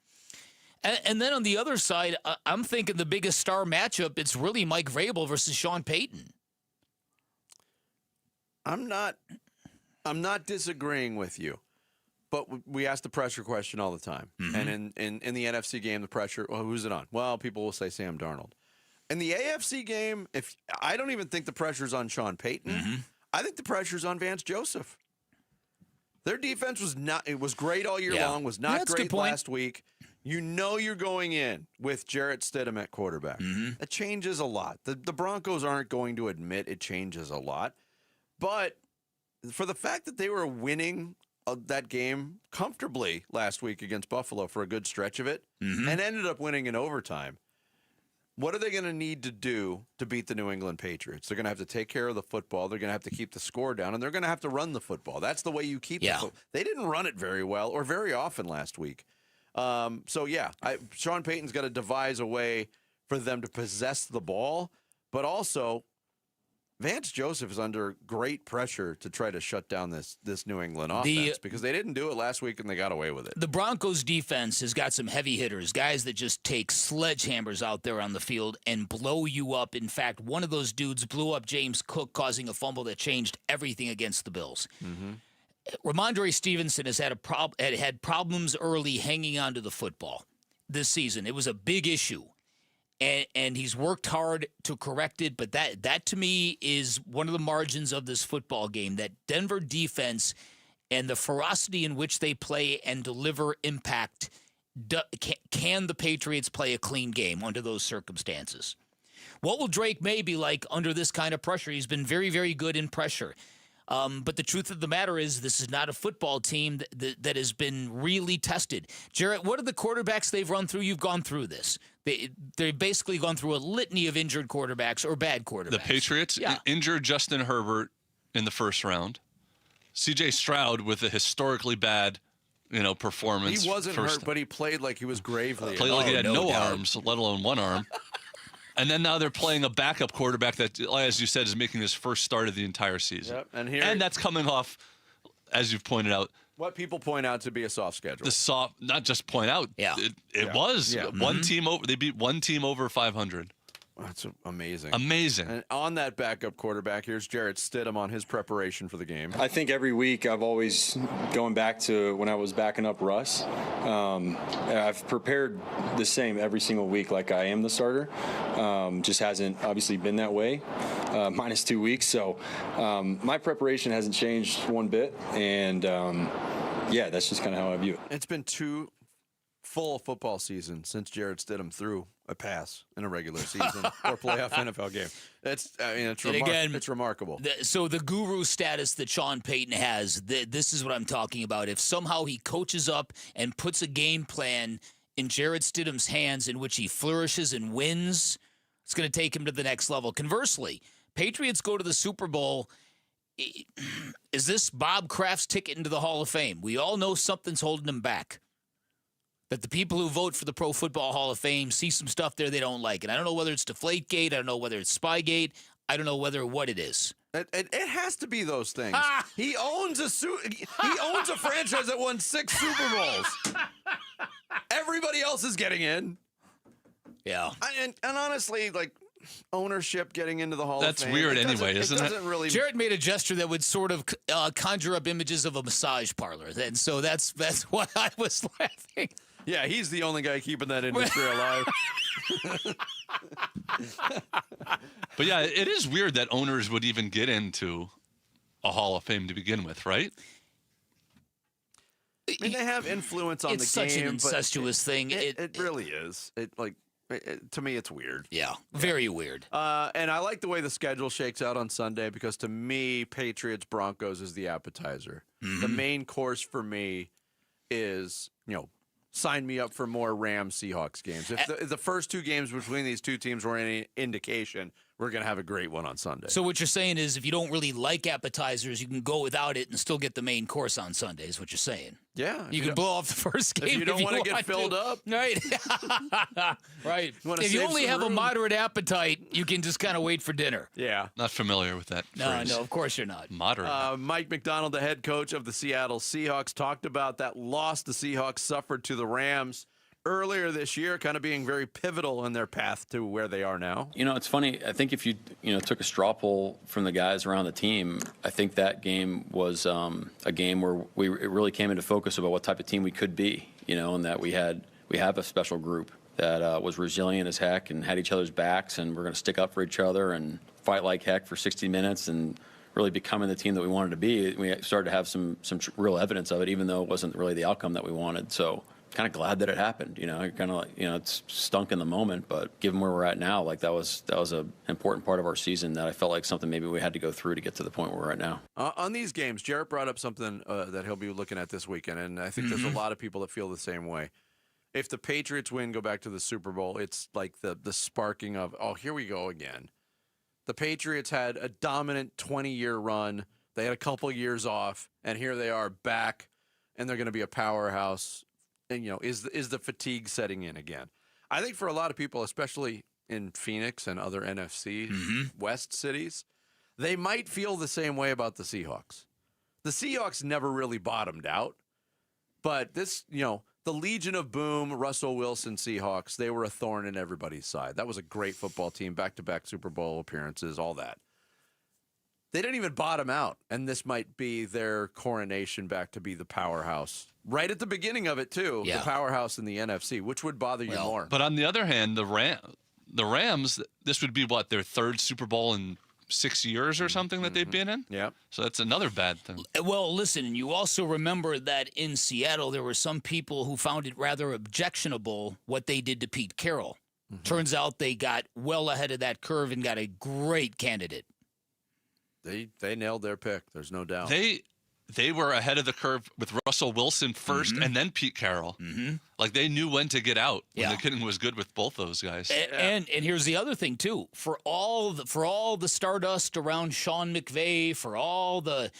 S1: And then on the other side, I'm thinking the biggest star matchup, it's really Mike Vrabel versus Sean Payton.
S6: I'm not disagreeing with you. But we ask the pressure question all the time. And in the NFC game, the pressure, well, who's it on? Well, people will say Sam Darnold. In the AFC game, I don't even think the pressure's on Sean Payton. I think the pressure's on Vance Joseph. Their defense was great all year long, was not great last week. You know you're going in with Jarrett Stidham at quarterback. That changes a lot. The Broncos aren't going to admit it changes a lot. But for the fact that they were winning that game comfortably last week against Buffalo for a good stretch of it and ended up winning in overtime, what are they going to need to do to beat the New England Patriots? They're going to have to take care of the football. They're going to have to keep the score down, and they're going to have to run the football. That's the way you keep the football. They didn't run it very well or very often last week. Sean Payton's got to devise a way for them to possess the ball, but also Vance Joseph is under great pressure to try to shut down this New England offense because they didn't do it last week and they got away with it.
S1: The Broncos defense has got some heavy hitters, guys that just take sledgehammers out there on the field and blow you up. In fact, one of those dudes blew up James Cook, causing a fumble that changed everything against the Bills. Ramondre Stevenson has had had problems early hanging on to the football this season. It was a big issue. And he's worked hard to correct it, but that to me is one of the margins of this football game, that Denver defense and the ferocity in which they play and deliver impact. Can the Patriots play a clean game under those circumstances? What will Drake May be like under this kind of pressure? He's been very, very good in pressure. But the truth of the matter is this is not a football team that has been really tested. Jarrett, what are the quarterbacks they've run through? You've gone through this. They've basically gone through a litany of injured quarterbacks or bad quarterbacks.
S4: The Patriots injured Justin Herbert in the first round. C.J. Stroud with a historically bad, performance.
S6: He wasn't hurt, but he played like he was gravely.
S4: Played like he had no arms, let alone one arm. And then now they're playing a backup quarterback that, as you said, is making his first start of the entire season.
S6: Yep.
S4: And that's coming off, as you've pointed out,
S6: what people point out to be a soft schedule.
S4: Not just point out.
S1: Yeah.
S4: It was.
S6: Yeah.
S4: One team over. They beat one team over 500.
S6: That's amazing.
S4: Amazing.
S6: And on that backup quarterback, here's Jarrett Stidham on his preparation for the game.
S2: I think every week I've always, going back to when I was backing up Russ, I've prepared the same every single week like I am the starter. Just hasn't obviously been that way, minus 2 weeks. So my preparation hasn't changed one bit. And, that's just kind of how I view it.
S6: It's been 2 full football seasons since Jarrett Stidham threw a pass in a regular season or playoff NFL game. It's remarkable.
S1: So the guru status that Sean Payton has, this is what I'm talking about. If somehow he coaches up and puts a game plan in Jarrett Stidham's hands in which he flourishes and wins, it's going to take him to the next level. Conversely, Patriots go to the Super Bowl. Is this Bob Kraft's ticket into the Hall of Fame? We all know something's holding him back. That the people who vote for the Pro Football Hall of Fame see some stuff there they don't like. And I don't know whether it's Deflategate. I don't know whether it's Spygate. I don't know what it is.
S6: It has to be those things. He owns a franchise that won 6 Super Bowls. Everybody else is getting in.
S1: Yeah.
S6: And honestly, ownership getting into the Hall of Fame.
S4: That's weird anyway, isn't it?
S6: Really...
S1: Jarrett made a gesture that would sort of conjure up images of a massage parlor. And so that's why I was laughing.
S6: Yeah, he's the only guy keeping that industry alive.
S4: But yeah, it is weird that owners would even get into a Hall of Fame to begin with, right?
S6: I mean, they have influence on the game.
S1: It's such an incestuous thing.
S6: It really is. To me, it's weird.
S1: Yeah, very weird.
S6: And I like the way the schedule shakes out on Sunday because to me, Patriots-Broncos is the appetizer. Mm-hmm. The main course for me is, sign me up for more Rams-Seahawks games. If the first 2 games between these 2 teams were any indication, we're going to have a great one on Sunday.
S1: So what you're saying is if you don't really like appetizers, you can go without it and still get the main course on Sunday is what you're saying.
S6: Yeah.
S1: You can blow off the first game
S6: if you don't want to get filled up.
S1: Right. Right. If you only have a moderate appetite, you can just kind of wait for dinner.
S6: Yeah.
S4: Not familiar with that phrase.
S1: No, of course you're not.
S4: Moderate.
S6: Mike McDonald, the head coach of the Seattle Seahawks, talked about that loss the Seahawks suffered to the Rams earlier this year, kind of being very pivotal in their path to where they are now.
S8: It's funny. I think if you took a straw poll from the guys around the team, I think that game was a game where it really came into focus about what type of team we could be, and that we have a special group that was resilient as heck and had each other's backs, and we're going to stick up for each other and fight like heck for 60 minutes and really becoming the team that we wanted to be. We started to have some real evidence of it, even though it wasn't really the outcome that we wanted. So kind of glad that it happened. Kind of it's stunk in the moment, but given where we're at now, that was an important part of our season that I felt like something maybe we had to go through to get to the point where we're at now.
S6: On these games, Jarrett brought up something that he'll be looking at this weekend, and I think there's a lot of people that feel the same way. If the Patriots win, go back to the Super Bowl, it's like the sparking of, oh, here we go again. The Patriots had a dominant 20-year run. They had a couple years off, and here they are back, and they're going to be a powerhouse. And, is the fatigue setting in again? I think for a lot of people, especially in Phoenix and other NFC West cities, they might feel the same way about the Seahawks. The Seahawks never really bottomed out, but this, the Legion of Boom, Russell Wilson Seahawks, they were a thorn in everybody's side. That was a great football team, back-to-back Super Bowl appearances, all that. They didn't even bottom out, and this might be their coronation back to be the powerhouse. Right at the beginning of it, too, the powerhouse in the NFC. Which would bother you more?
S4: But on the other hand, the Rams, this would be, their third Super Bowl in 6 years or something that they've been in?
S6: Yeah.
S4: So that's another bad thing.
S1: Well, listen, you also remember that in Seattle, there were some people who found it rather objectionable what they did to Pete Carroll. Turns out they got well ahead of that curve and got a great candidate.
S6: They nailed their pick. There's no doubt.
S4: They were ahead of the curve with Russell Wilson first and then Pete Carroll. Like they knew when to get out. When the hitting was good with both those guys.
S1: And here's the other thing too. For all the stardust around Sean McVay, for all the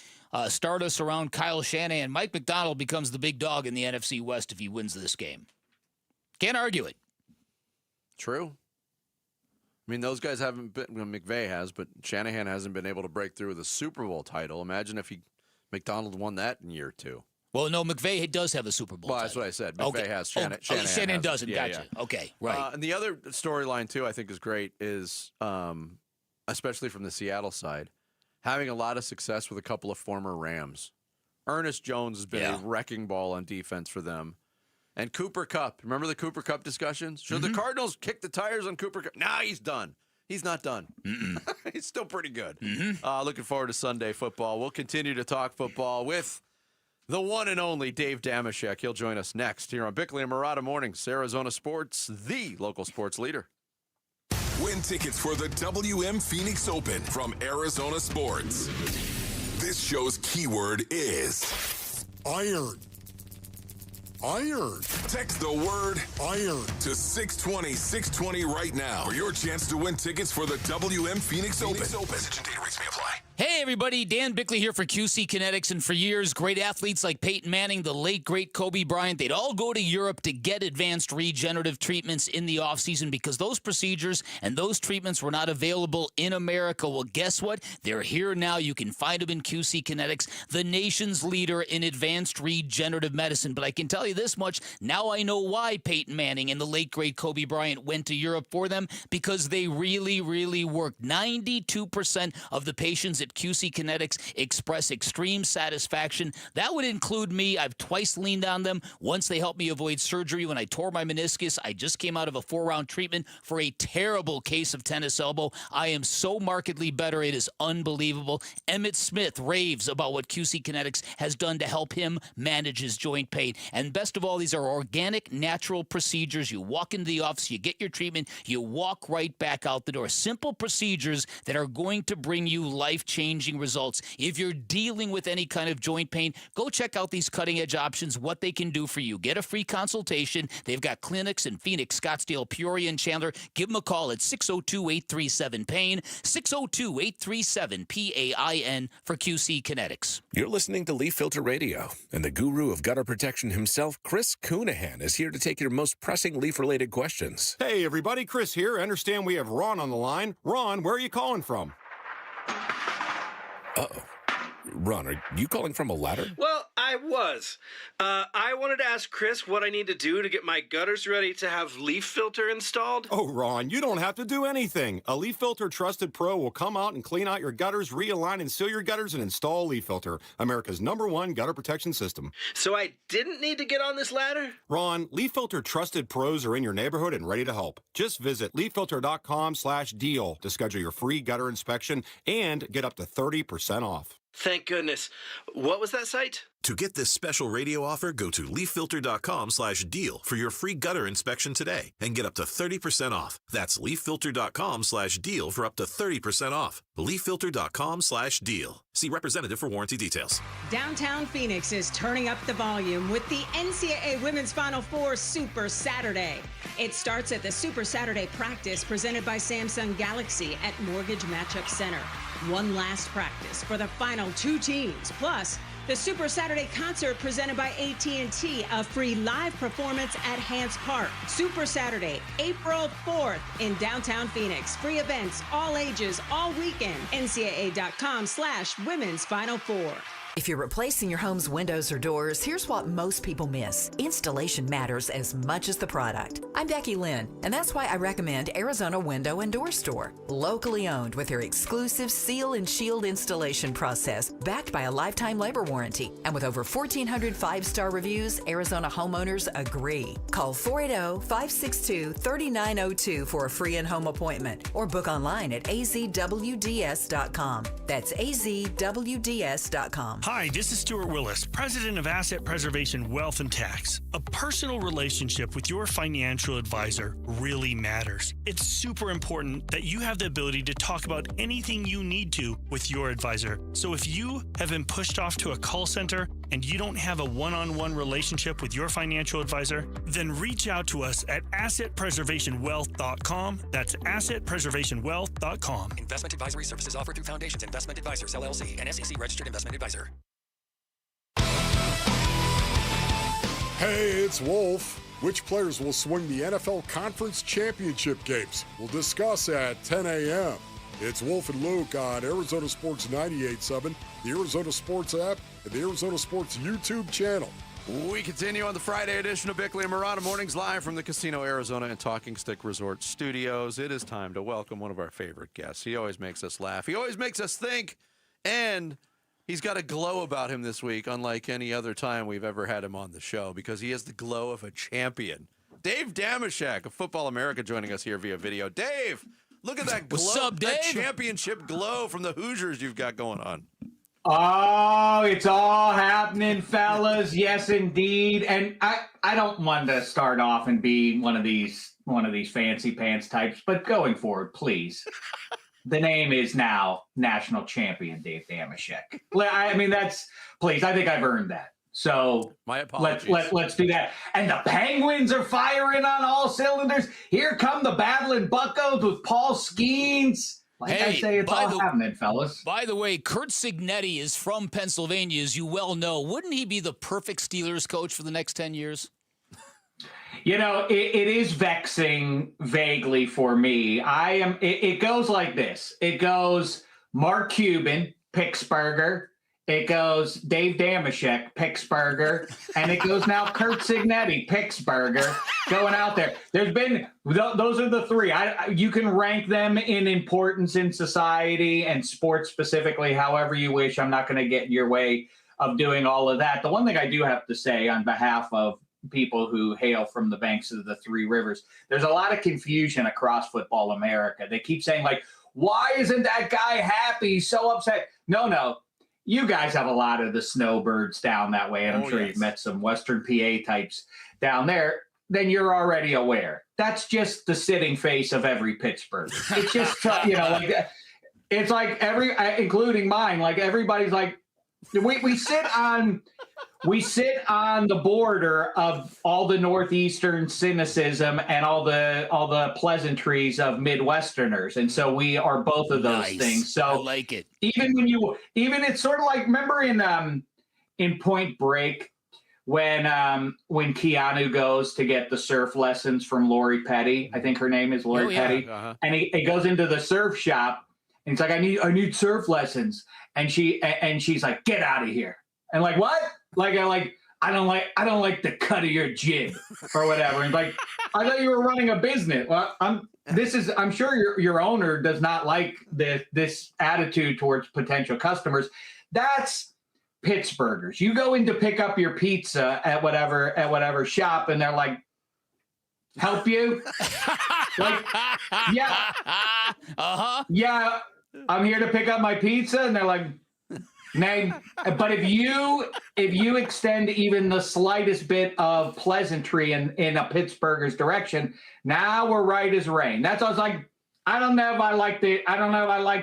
S1: stardust around Kyle Shanahan, Mike McDonald becomes the big dog in the NFC West if he wins this game. Can't argue it.
S6: True. I mean, those guys haven't been. McVay has, but Shanahan hasn't been able to break through with a Super Bowl title. Imagine if McDonald won that in year 2.
S1: Well, no, McVay does have a Super Bowl.
S6: Well, that's what I said. McVay has.
S1: Shanahan doesn't.
S6: Yeah,
S1: gotcha. Okay, right.
S6: And the other storyline too, I think, is great. Is especially from the Seattle side, having a lot of success with a couple of former Rams. Ernest Jones has been a wrecking ball on defense for them. And Cooper Kupp. Remember the Cooper Kupp discussions? Should the Cardinals kick the tires on Cooper Kupp? Nah, he's done. He's not done. He's still pretty good. Looking forward to Sunday football. We'll continue to talk football with the one and only Dave Damashek. He'll join us next here on Bickley and Murata Mornings, Arizona Sports, the local sports leader.
S9: Win tickets for the WM Phoenix Open from Arizona Sports. This show's keyword is iron. Iron. Text the word iron to 620-620 right now for your chance to win tickets for the WM Phoenix Open. Message and data rates may apply.
S1: Hey, everybody. Dan Bickley here for QC Kinetics. And for years, great athletes like Peyton Manning, the late, great Kobe Bryant, they'd all go to Europe to get advanced regenerative treatments in the offseason because those procedures and those treatments were not available in America. Well, guess what? They're here now. You can find them in QC Kinetics, the nation's leader in advanced regenerative medicine. But I can tell you this much. Now I know why Peyton Manning and the late, great Kobe Bryant went to Europe for them, because they really, really worked. 92% of the patients at QC Kinetics express extreme satisfaction. That would include me. I've twice leaned on them. Once they helped me avoid surgery when I tore my meniscus. I just came out of a 4-round treatment for a terrible case of tennis elbow. I am so markedly better. It is unbelievable. Emmett Smith raves about what QC Kinetics has done to help him manage his joint pain. And best of all, these are organic, natural procedures. You walk into the office, you get your treatment, you walk right back out the door. Simple procedures that are going to bring you life-changing results. If you're dealing with any kind of joint pain, go check out these cutting-edge options, what they can do for you. Get a free consultation. They've got clinics in Phoenix, Scottsdale, Peoria, and Chandler. Give them a call at 602-837-PAIN, 602-837-PAIN for QC Kinetics.
S16: You're listening to Leaf Filter Radio, and the guru of gutter protection himself, Chris Coonahan, is here to take your most pressing leaf-related questions.
S18: Hey, everybody, Chris here. I understand we have Ron on the line. Ron, where are you calling from?
S16: Uh-oh. Ron, are you calling from a ladder?
S19: Well, I was. I wanted to ask Chris what I need to do to get my gutters ready to have Leaf Filter installed.
S18: Oh, Ron, you don't have to do anything. A Leaf Filter Trusted Pro will come out and clean out your gutters, realign and seal your gutters, and install Leaf Filter, America's #1 gutter protection system.
S19: So I didn't need to get on this ladder?
S18: Ron, Leaf Filter Trusted Pros are in your neighborhood and ready to help. Just visit leaffilter.com/deal to schedule your free gutter inspection and get up to 30% off.
S19: Thank goodness. What was that site?
S9: To get this special radio offer, go to leaffilter.com/deal for your free gutter inspection today and get up to 30% off. That's leaffilter.com/deal for up to 30% off. leaffilter.com/deal. See representative for warranty details.
S20: Downtown Phoenix is turning up the volume with the NCAA Women's Final Four Super Saturday. It starts at the Super Saturday practice presented by Samsung Galaxy at Mortgage Matchup Center. One last practice for the final 2 teams. Plus, the Super Saturday concert presented by AT&T, a free live performance at Hance Park. Super Saturday, April 4th in downtown Phoenix. Free events, all ages, all weekend. NCAA.com/Women's Final Four.
S5: If you're replacing your home's windows or doors, here's what most people miss. Installation matters as much as the product. I'm Becky Lynn, and that's why I recommend Arizona Window and Door Store. Locally owned with their exclusive seal and shield installation process, backed by a lifetime labor warranty. And with over 1,400 five-star reviews, Arizona homeowners agree. Call 480-562-3902 for a free in-home appointment or book online at azwds.com. That's azwds.com.
S25: Hi, this is Stuart Willis, President of Asset Preservation Wealth and Tax. A personal relationship with your financial advisor really matters. It's super important that you have the ability to talk about anything you need to with your advisor. So if you have been pushed off to a call center and you don't have a one-on-one relationship with your financial advisor, then reach out to us at assetpreservationwealth.com. That's assetpreservationwealth.com.
S10: Investment advisory services offered through Foundations Investment Advisors, LLC, an SEC registered investment advisor.
S9: Hey, it's Wolf. Which players will swing the NFL Conference Championship games? We'll discuss at 10 a.m. It's Wolf and Luke on Arizona Sports 98.7, the Arizona Sports app, and the Arizona Sports YouTube channel.
S6: We continue on the Friday edition of Bickley and Murata Mornings live from the Casino Arizona and Talking Stick Resort Studios. It is time to welcome one of our favorite guests. He always makes us laugh. He always makes us think, and he's got a glow about him this week, unlike any other time we've ever had him on the show, because he has the glow of a champion. Dave Damashek of Football America joining us here via video. Dave, look at that glow.
S1: What's up, Dave?
S6: That championship glow from the Hoosiers you've got going on.
S13: Oh, it's all happening, fellas. Yes, indeed. And I don't want to start off and be one of these fancy pants types, but going forward, please. The name is now National Champion Dave Damashek. I mean, please, I think I've earned that. So
S6: my apologies.
S13: Let's do that. And the Penguins are firing on all cylinders. Here come the battling buckos with Paul Skeens. Like I say, it's all happening, fellas.
S1: By the way, Curt Cignetti is from Pennsylvania, as you well know. Wouldn't he be the perfect Steelers coach for the next 10 years?
S13: You know, it is vexing vaguely for me. It goes like this. It goes Mark Cuban, Pittsburgher. It goes Dave Damashek, Pittsburgher. And it goes now Curt Cignetti, Pittsburgher, going out there. There's been, those are the three. You can rank them in importance in society and sports specifically, however you wish. I'm not going to get in your way of doing all of that. The one thing I do have to say on behalf of people who hail from the banks of the Three Rivers, there's a lot of confusion across Football America. They keep saying, like, why isn't that guy happy? He's so upset. No. You guys have a lot of the snowbirds down that way, and I'm sure you've met some Western PA types down there. Then you're already aware. That's just the sitting face of every Pittsburgh. It's just, like, it's like including mine, like everybody's like, we sit on the border of all the Northeastern cynicism and all the pleasantries of Midwesterners. And so we are both of those things. So
S1: I like it.
S13: Even it's sort of like, remember in Point Break when Keanu goes to get the surf lessons from Lori Petty. I think her name is Lori Petty. Uh-huh. And he goes into the surf shop and he's like, I need surf lessons. And she's like, get out of here. And like, what? I don't like the cut of your jib or whatever. And like, I thought you were running a business. Well, I'm sure your owner does not like this attitude towards potential customers. That's Pittsburghers. You go in to pick up your pizza at whatever shop, and they're like, help you? Like, yeah. Uh-huh. Yeah, I'm here to pick up my pizza, and they're like, nay. But if you extend even the slightest bit of pleasantry in a Pittsburgher's direction, now we're right as rain. That's what I was like, I don't know if I like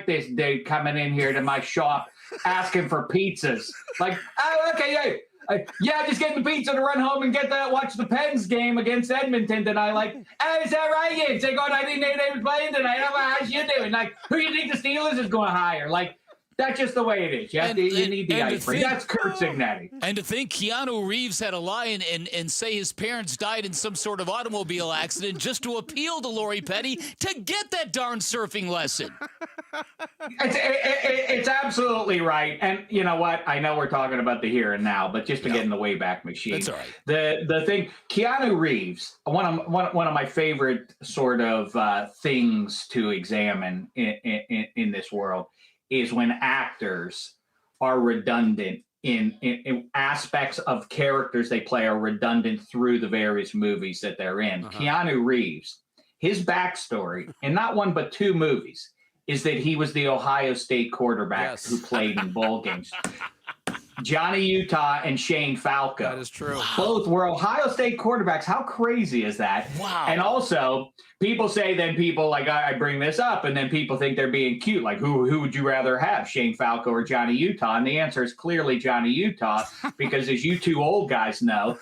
S13: this dude coming in here to my shop asking for pizzas. Like, oh, okay, yeah. Just getting the pizza to run home and watch the Pens game against Edmonton tonight. Like, hey, is that right? Yeah, it's like, I think they was playing tonight. How's you doing? Like, who do you think the Steelers is going to hire? Like, that's just the way it is. You need the ice cream. That's Kurt Signetti.
S1: And to think Keanu Reeves had to lie and say his parents died in some sort of automobile accident just to appeal to Lori Petty to get that darn surfing lesson.
S13: It's absolutely right. And you know what? I know we're talking about the here and now, but just to get in the Wayback Machine.
S1: That's all right.
S13: The thing, Keanu Reeves, one of my favorite sort of things to examine in this world is when actors are redundant in aspects of characters they play are redundant through the various movies that they're in. Keanu Reeves, his backstory in not one but two movies is that he was the Ohio State quarterback who played in bowl games. Johnny Utah and Shane Falco.
S6: That is true.
S13: Wow. Both were Ohio State quarterbacks. How crazy is that?
S1: Wow.
S13: And also, people say then people like, I bring this up, and then people think they're being cute. Like, who would you rather have, Shane Falco or Johnny Utah? And the answer is clearly Johnny Utah, because as you two old guys know,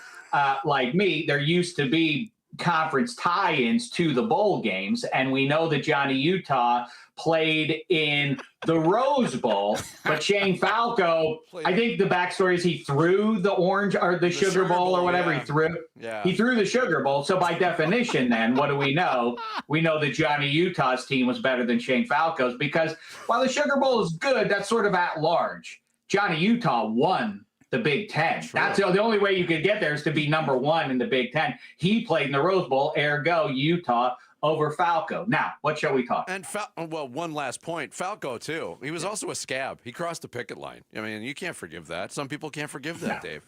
S13: like me, there used to be conference tie-ins to the bowl games, and we know that Johnny Utah played in the Rose Bowl, but Shane Falco, I think the backstory is he threw the orange or the Sugar Bowl or whatever he threw.
S6: Yeah.
S13: He threw the Sugar Bowl. So by definition, then what do we know? We know that Johnny Utah's team was better than Shane Falco's, because while the Sugar Bowl is good, that's sort of at large. Johnny Utah won the Big Ten. True. That's the only way you could get there is to be number one in the Big Ten. He played in the Rose Bowl, ergo Utah over Falco. Now, what shall we talk?
S6: And one last point. Falco too. He was also a scab. He crossed the picket line. I mean, you can't forgive that. Some people can't forgive that, Dave.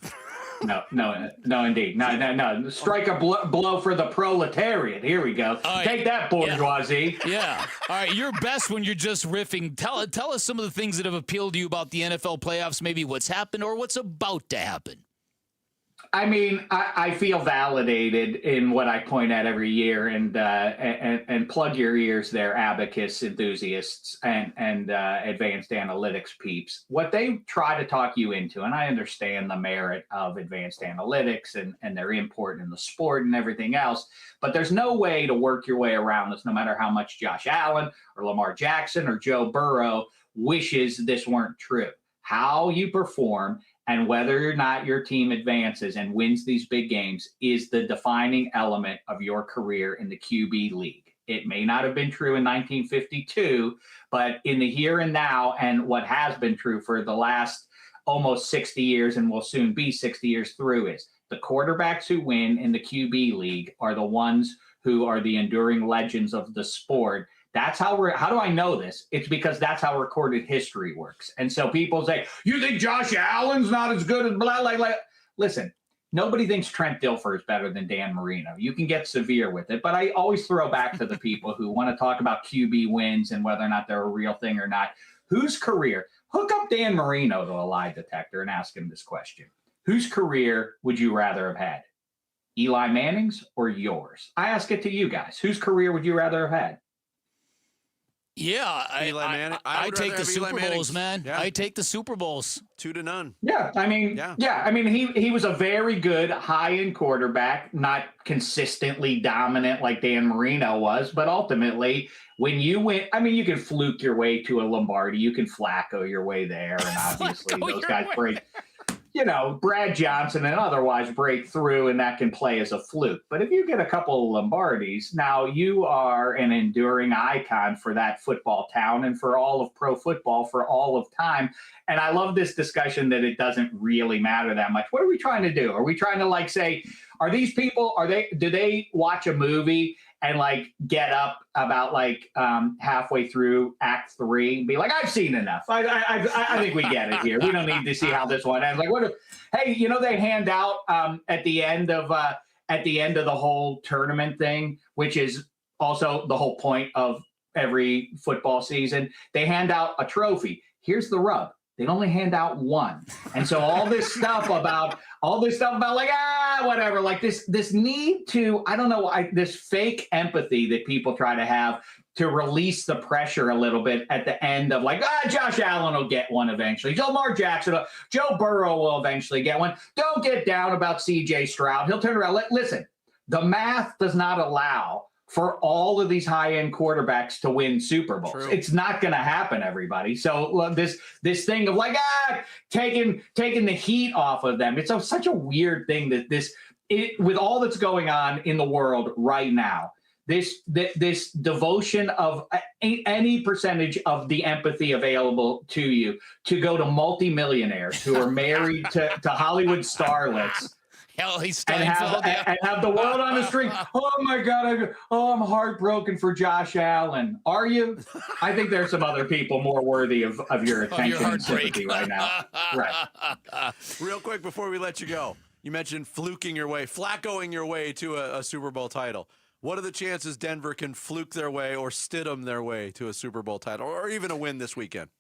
S13: No, indeed. No. Strike a blow for the proletariat. Here we go.
S1: Right.
S13: Take that, bourgeoisie.
S1: Yeah. All right. You're best when you're just riffing. Tell us some of the things that have appealed to you about the NFL playoffs, maybe what's happened or what's about to happen.
S13: I mean, I feel validated in what I point at every year, and plug your ears there, abacus enthusiasts and advanced analytics peeps. What they try to talk you into, and I understand the merit of advanced analytics and their import in the sport and everything else, but there's no way to work your way around this, no matter how much Josh Allen or Lamar Jackson or Joe Burrow wishes this weren't true. How you perform and whether or not your team advances and wins these big games is the defining element of your career in the QB league. It may not have been true in 1952, but in the here and now, and what has been true for the last almost 60 years and will soon be 60 years through, is the quarterbacks who win in the QB league are the ones who are the enduring legends of the sport. That's how do I know this? It's because that's how recorded history works. And so people say, you think Josh Allen's not as good as blah, blah. Listen, nobody thinks Trent Dilfer is better than Dan Marino. You can get severe with it, but I always throw back to the people who want to talk about QB wins and whether or not they're a real thing or not. Whose career? Hook up Dan Marino to a lie detector and ask him this question. Whose career would you rather have had? Eli Manning's or yours? I ask it to you guys. Whose career would you rather have had?
S1: Yeah, I take the Super Bowls, man.
S6: Yeah.
S1: I take the Super Bowls.
S6: 2-0.
S13: Yeah, I mean, he was a very good high-end quarterback, not consistently dominant like Dan Marino was, but ultimately, when you win, I mean, you can fluke your way to a Lombardi, you can Flacco your way there, and obviously those guys break. Brad Johnson and otherwise break through, and that can play as a fluke. But if you get a couple of Lombardis, now you are an enduring icon for that football town and for all of pro football for all of time. And I love this discussion that it doesn't really matter that much. What are we trying to do? Are we trying to say, are these people, do they watch a movie and get up about halfway through Act 3 and be like, I've seen enough. I think we get it here. We don't need to see how this one ends. Hey, they hand out at the end of the whole tournament thing, which is also the whole point of every football season. They hand out a trophy. Here's the rub. They'd only hand out one. And so all this stuff about like, whatever, like this need to, I don't know, this fake empathy that people try to have to release the pressure a little bit at the end of like, Josh Allen will get one eventually. Lamar Jackson, Joe Burrow will eventually get one. Don't get down about CJ Stroud. He'll turn around. Listen, the math does not allow for all of these high-end quarterbacks to win Super Bowls. True. It's not going to happen, everybody. So this thing of like, taking the heat off of them. It's such a weird thing that with all that's going on in the world right now, this devotion of any percentage of the empathy available to you to go to multimillionaires who are married to Hollywood starlets. And have the world on the street. Oh my God! I'm heartbroken for Josh Allen. Are you? I think there's some other people more worthy of your attention and sympathy right now. Right.
S6: Real quick before we let you go, you mentioned flaccoing your way to a Super Bowl title. What are the chances Denver can fluke their way or Stidham their way to a Super Bowl title or even a win this weekend?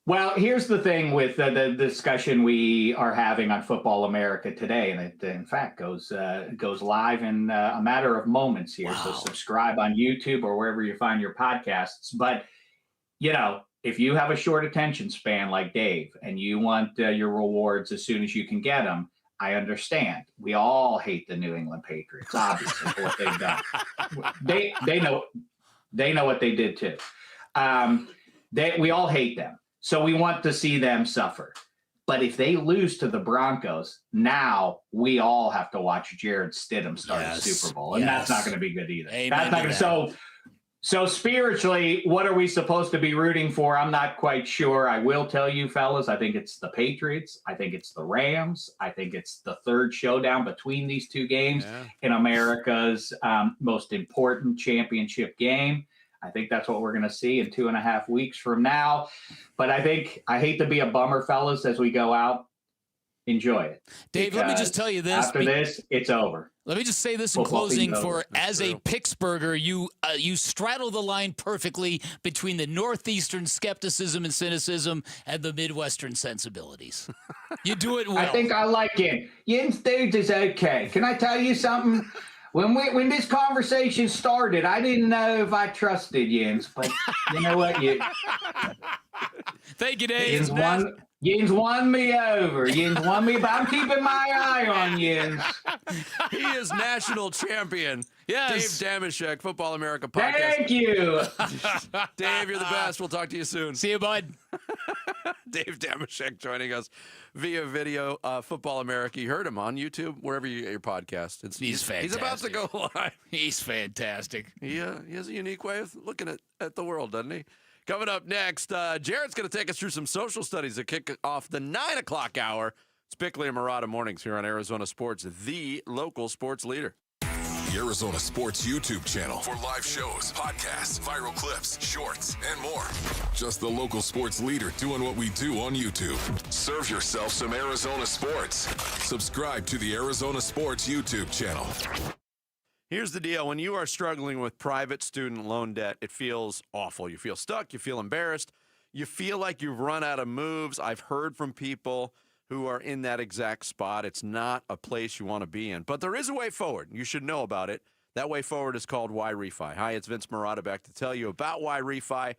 S13: Well, here's the thing with the discussion we are having on Football America today, and it, in fact, goes live in a matter of moments here. Wow. So subscribe on YouTube or wherever you find your podcasts. But, if you have a short attention span like Dave and you want your rewards as soon as you can get them, I understand. We all hate the New England Patriots, obviously, for what they've done. They know what they did too. We all hate them. So we want to see them suffer. But if they lose to the Broncos, now we all have to watch Jared Stidham start the Super Bowl. And that's not going to be good either. That's not going to. So spiritually, what are we supposed to be rooting for? I'm not quite sure. I will tell you, fellas, I think it's the Patriots. I think it's the Rams. I think it's the third showdown between these two games in America's most important championship game. I think that's what we're going to see in 2.5 weeks from now. But I hate to be a bummer, fellas, as we go out. Enjoy it.
S1: Dave, let me just tell you this.
S13: After this, it's over.
S1: Let me just say this in closing. As a Pittsburgher, you straddle the line perfectly between the Northeastern skepticism and cynicism and the Midwestern sensibilities. You do it well.
S13: I think I like it. Jens dudes is okay. Can I tell you something? When this conversation started, I didn't know if I trusted Jens, but you know what?
S1: Thank you, Dave.
S13: Jens won me over. Jens won me, but I'm keeping my eye on Jens.
S6: He is national champion.
S1: Yes.
S6: Dave Damashek, Football America podcast.
S13: Thank you.
S6: Dave, you're the best. We'll talk to you soon.
S1: See you, bud.
S6: Dave Damashek joining us via video, Football America. You heard him on YouTube, wherever you get your podcast.
S1: He's fantastic.
S6: He's about to go live.
S1: He's fantastic.
S6: He has a unique way of looking at the world, doesn't he? Coming up next, Jared's going to take us through some social studies to kick off the 9 o'clock hour. It's Bickley and Murata Mornings here on Arizona Sports, the local sports leader.
S9: The Arizona Sports YouTube channel for live shows, podcasts, viral clips, shorts, and more. Just the local sports leader doing what we do on YouTube. Serve yourself some Arizona sports. Subscribe to the Arizona Sports YouTube channel.
S6: Here's the deal. When you are struggling with private student loan debt, it feels awful. You feel stuck. You feel embarrassed. You feel like you've run out of moves. I've heard from people who are in that exact spot. It's not a place you want to be in. But there is a way forward. You should know about it. That way forward is called Y-Refi. Hi, it's Vince Murata back to tell you about Y-Refi,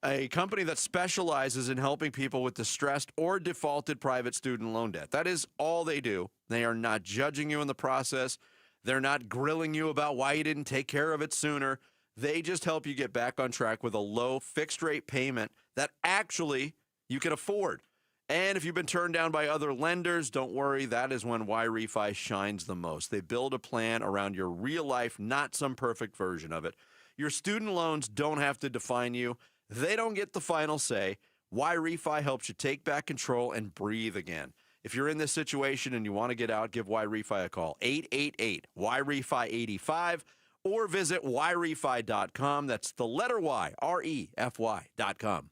S6: a company that specializes in helping people with distressed or defaulted private student loan debt. That is all they do. They are not judging you in the process. They're not grilling you about why you didn't take care of it sooner. They just help you get back on track with a low fixed rate payment that actually you can afford. And if you've been turned down by other lenders, don't worry. That is when Y-Refi shines the most. They build a plan around your real life, not some perfect version of it. Your student loans don't have to define you. They don't get the final say. Y-Refi helps you take back control and breathe again. If you're in this situation and you want to get out, give Y-Refi a call, 888-Y-REFI-85, or visit yrefi.com. That's the letter Y, REFY.com.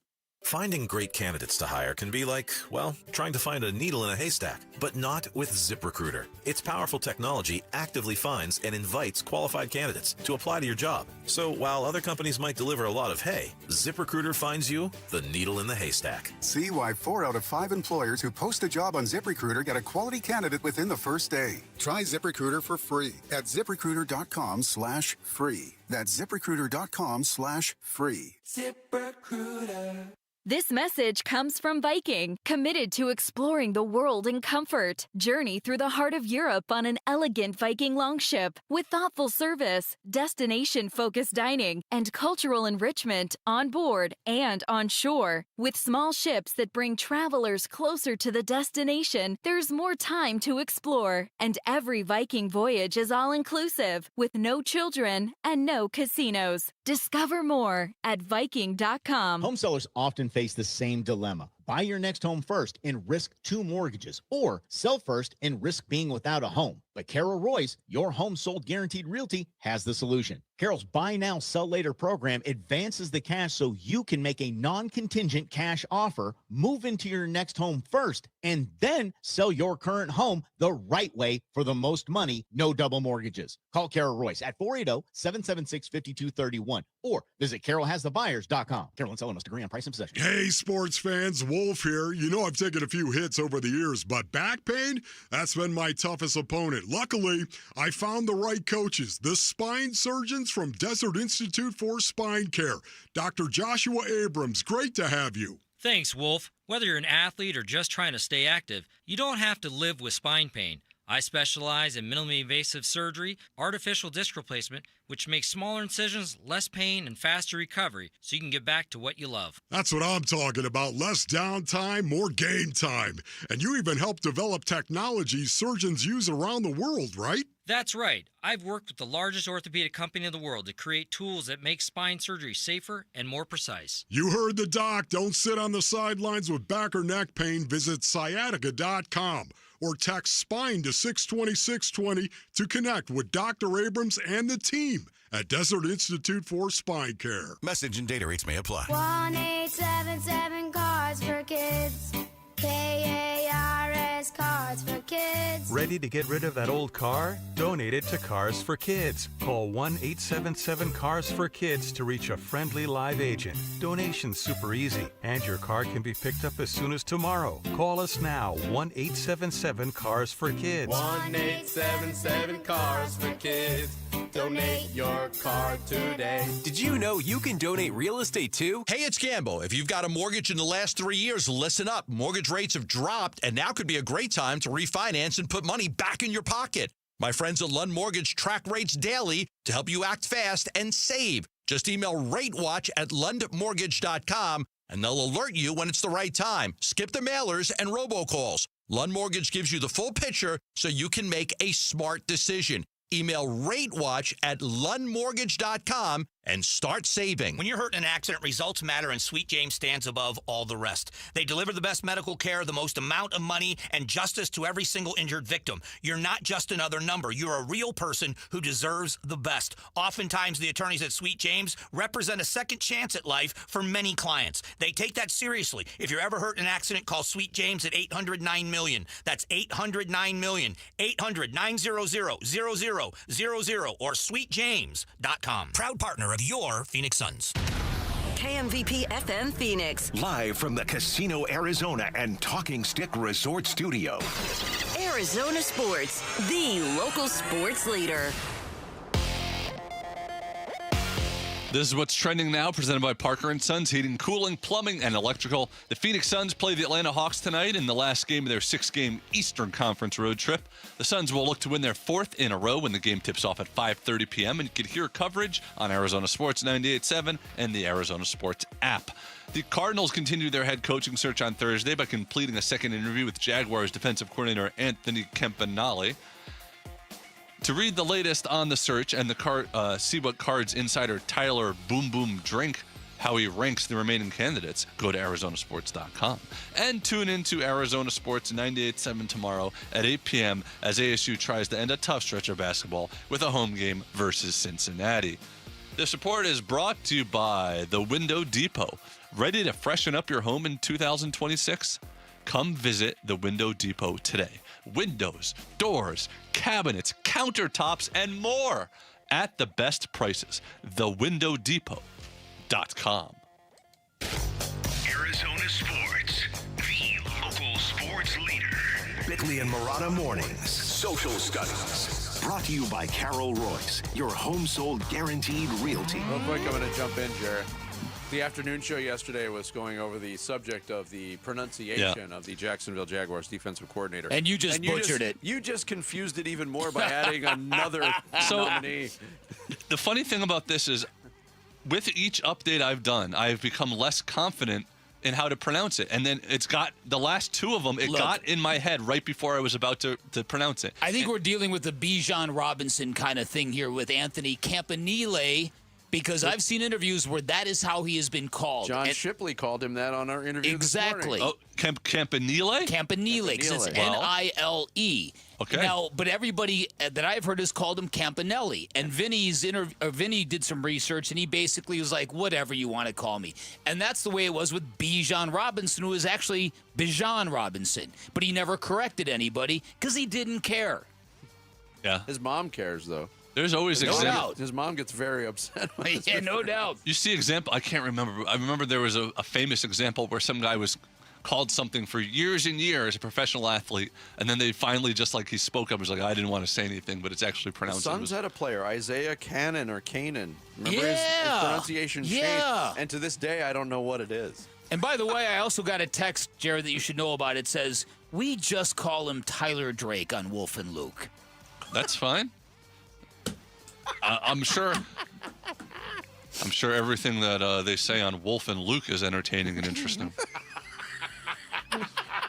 S14: Finding great candidates to hire can be like, well, trying to find a needle in a haystack, but not with ZipRecruiter. Its powerful technology actively finds and invites qualified candidates to apply to your job. So while other companies might deliver a lot of hay, ZipRecruiter finds you the needle in the haystack.
S17: See why 4 out of 5 employers who post a job on ZipRecruiter get a quality candidate within the first day. Try ZipRecruiter for free at ZipRecruiter.com/free. That's ZipRecruiter.com/free.
S21: ZipRecruiter. This message comes from Viking, committed to exploring the world in comfort. Journey through the heart of Europe on an elegant Viking longship with thoughtful service, destination-focused dining, and cultural enrichment on board and on shore. With small ships that bring travelers closer to the destination, there's more time to explore. And every Viking voyage is all-inclusive, with no children and no casinos. Discover more at Viking.com.
S22: Home sellers often face the same dilemma. Buy your next home first and risk 2 mortgages, or sell first and risk being without a home. But Carol Royce, your home sold guaranteed realty, has the solution. Carol's Buy Now, Sell Later program advances the cash so you can make a non-contingent cash offer, move into your next home first, and then sell your current home the right way for the most money, no double mortgages. Call Carol Royce at 480-776-5231 or visit carolhasthebuyers.com. Carol and seller must agree on price and possession.
S23: Hey, sports fans, Wolf here. You know I've taken a few hits over the years, but back pain, that's been my toughest opponent. Luckily, I found the right coaches, the spine surgeons from Desert Institute for Spine Care. Dr. Joshua Abrams, great to have you.
S24: Thanks, Wolf. Whether you're an athlete or just trying to stay active, you don't have to live with spine pain. I specialize in minimally invasive surgery, artificial disc replacement, which makes smaller incisions, less pain, and faster recovery, so you can get back to what you love.
S23: That's what I'm talking about. Less downtime, more game time. And you even help develop technology surgeons use around the world, right?
S24: That's right. I've worked with the largest orthopedic company in the world to create tools that make spine surgery safer and more precise.
S23: You heard the doc. Don't sit on the sidelines with back or neck pain. Visit sciatica.com or text SPINE to 620-620 to connect with Dr. Abrams and the team at Desert Institute for Spine Care.
S12: Message and data rates may apply.
S26: 1-877 Cards for Kids. KARS Cards for Kids.
S28: Ready to get rid of that old car? Donate it to Cars for Kids. Call 1-877-CARS-FOR-KIDS to reach a friendly live agent. Donation's super easy, and your car can be picked up as soon as tomorrow. Call us now, 1-877-CARS-FOR-KIDS.
S29: 1-877-CARS-FOR-KIDS. Donate your car today.
S30: Did you know you can donate real estate too?
S31: Hey, it's Gambo. If you've got a mortgage in the last 3 years, listen up. Mortgage rates have dropped, and now could be a great time to refinance and put money back in your pocket. My friends at Lund Mortgage track rates daily to help you act fast and save. Just email RateWatch@LundMortgage.com, and they'll alert you when it's the right time. Skip the mailers and robocalls. Lund Mortgage gives you the full picture so you can make a smart decision. Email RateWatch@LundMortgage.com and start saving.
S32: When you're hurt in an accident, results matter, and Sweet James stands above all the rest. They deliver the best medical care, the most amount of money, and justice to every single injured victim. You're not just another number. You're a real person who deserves the best. Oftentimes, the attorneys at Sweet James represent a second chance at life for many clients. They take that seriously. If you're ever hurt in an accident, call Sweet James at 800-9-MILLION. That's 800-9-MILLION. 800-900-0000 or sweetjames.com.
S30: Proud partner of your Phoenix Suns.
S33: KMVP FM Phoenix.
S12: Live from the Casino Arizona and Talking Stick Resort Studio.
S33: Arizona Sports, the local sports leader.
S4: This is what's trending now, presented by Parker & Sons Heating, Cooling, Plumbing, and Electrical. The Phoenix Suns play the Atlanta Hawks tonight in the last game of their 6-game Eastern Conference road trip. The Suns will look to win their 4th in a row when the game tips off at 5:30 p.m. And you can hear coverage on Arizona Sports 98.7 and the Arizona Sports app. The Cardinals continued their head coaching search on Thursday by completing a second interview with Jaguars defensive coordinator Anthony Campanale. To read the latest on the search and see what Cards insider Tyler Boom Boom Drink, how he ranks the remaining candidates, go to ArizonaSports.com. And tune into Arizona Sports 98.7 tomorrow at 8 p.m. as ASU tries to end a tough stretch of basketball with a home game versus Cincinnati. This report is brought to you by the Window Depot. Ready to freshen up your home in 2026? Come visit the Window Depot today. Windows, doors, cabinets, countertops, and more at the best prices. TheWindowDepot.com.
S12: Arizona Sports, the local sports leader. Bickley and Marotta Mornings. Social Studies. Brought to you by Carol Royce, your home sold guaranteed realty.
S6: Real quick, I'm going to jump in, Jared. The afternoon show yesterday was going over the subject of the pronunciation of the Jacksonville Jaguars defensive coordinator.
S1: And you just butchered it.
S6: You just confused it even more by adding another nominee.
S4: The funny thing about this is, with each update I've done, I've become less confident in how to pronounce it. And then it's got, the last two of them, got in my head right before I was about to pronounce it.
S1: I think we're dealing with the Bijan Robinson kind of thing here with Anthony Campanile, because I've seen interviews where that is how he has been called.
S6: John Shipley called him that on our interview
S1: Exactly.
S6: this morning.
S4: Campanile?
S1: Campanile, because it's Nile.
S4: Okay.
S1: Now, but everybody that I've heard has called him Campanelli. And Vinny did some research, and he basically was like, whatever you want to call me. And that's the way it was with Bijan Robinson, who is actually Bijan Robinson. But he never corrected anybody because he didn't care.
S4: Yeah.
S6: His mom cares, though.
S4: There's always examples.
S6: His mom gets very upset.
S1: Yeah, no doubt.
S4: You see example, I can't remember. I remember there was a famous example where some guy was called something for years and years, a professional athlete, and then they finally, just like he spoke up, was like, I didn't want to say anything, but it's actually pronounced.
S6: The Suns had a player, Isaiah Cannon or Kanan. Remember his pronunciation changed? And to this day, I don't know what it is.
S1: And by the way, I also got a text, Jared, that you should know about. It says, we just call him Tyler Drake on Wolf and Luke.
S4: That's fine. I'm sure everything that they say on Wolf and Luke is entertaining and interesting.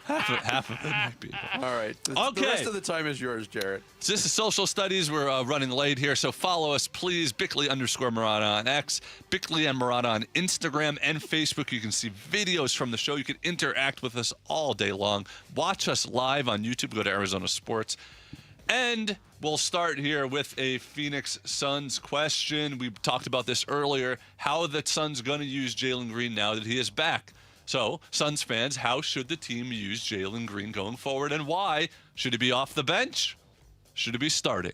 S4: half of it might be.
S6: All right.
S4: Okay.
S6: The rest of the time is yours, Jarrett.
S4: So this is Social Studies. We're running late here, so follow us, please. Bickley_Marotta on X, Bickley and Marotta on Instagram and Facebook. You can see videos from the show. You can interact with us all day long. Watch us live on YouTube. Go to Arizona Sports. And we'll start here with a Phoenix Suns question. We talked about this earlier, how the Suns going to use Jalen Green now that he is back. So, Suns fans, how should the team use Jalen Green going forward, and why? Should he be off the bench? Should he be starting?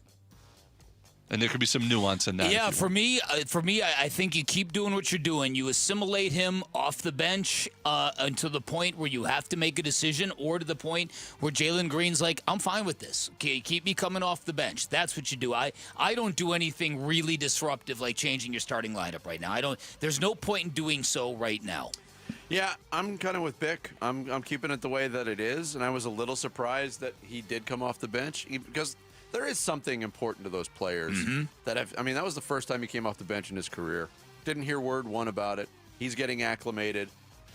S4: And there could be some nuance in that.
S1: Yeah, for me, I think you keep doing what you're doing. You assimilate him off the bench until the point where you have to make a decision, or to the point where Jalen Green's like, I'm fine with this. Okay, keep me coming off the bench. That's what you do. I don't do anything really disruptive like changing your starting lineup right now. There's no point in doing so right now.
S6: Yeah, I'm kind of with Bick. I'm keeping it the way that it is, and I was a little surprised that he did come off the bench because there is something important to those players that that was the first time he came off the bench in his career. Didn't hear word one about it. He's getting acclimated,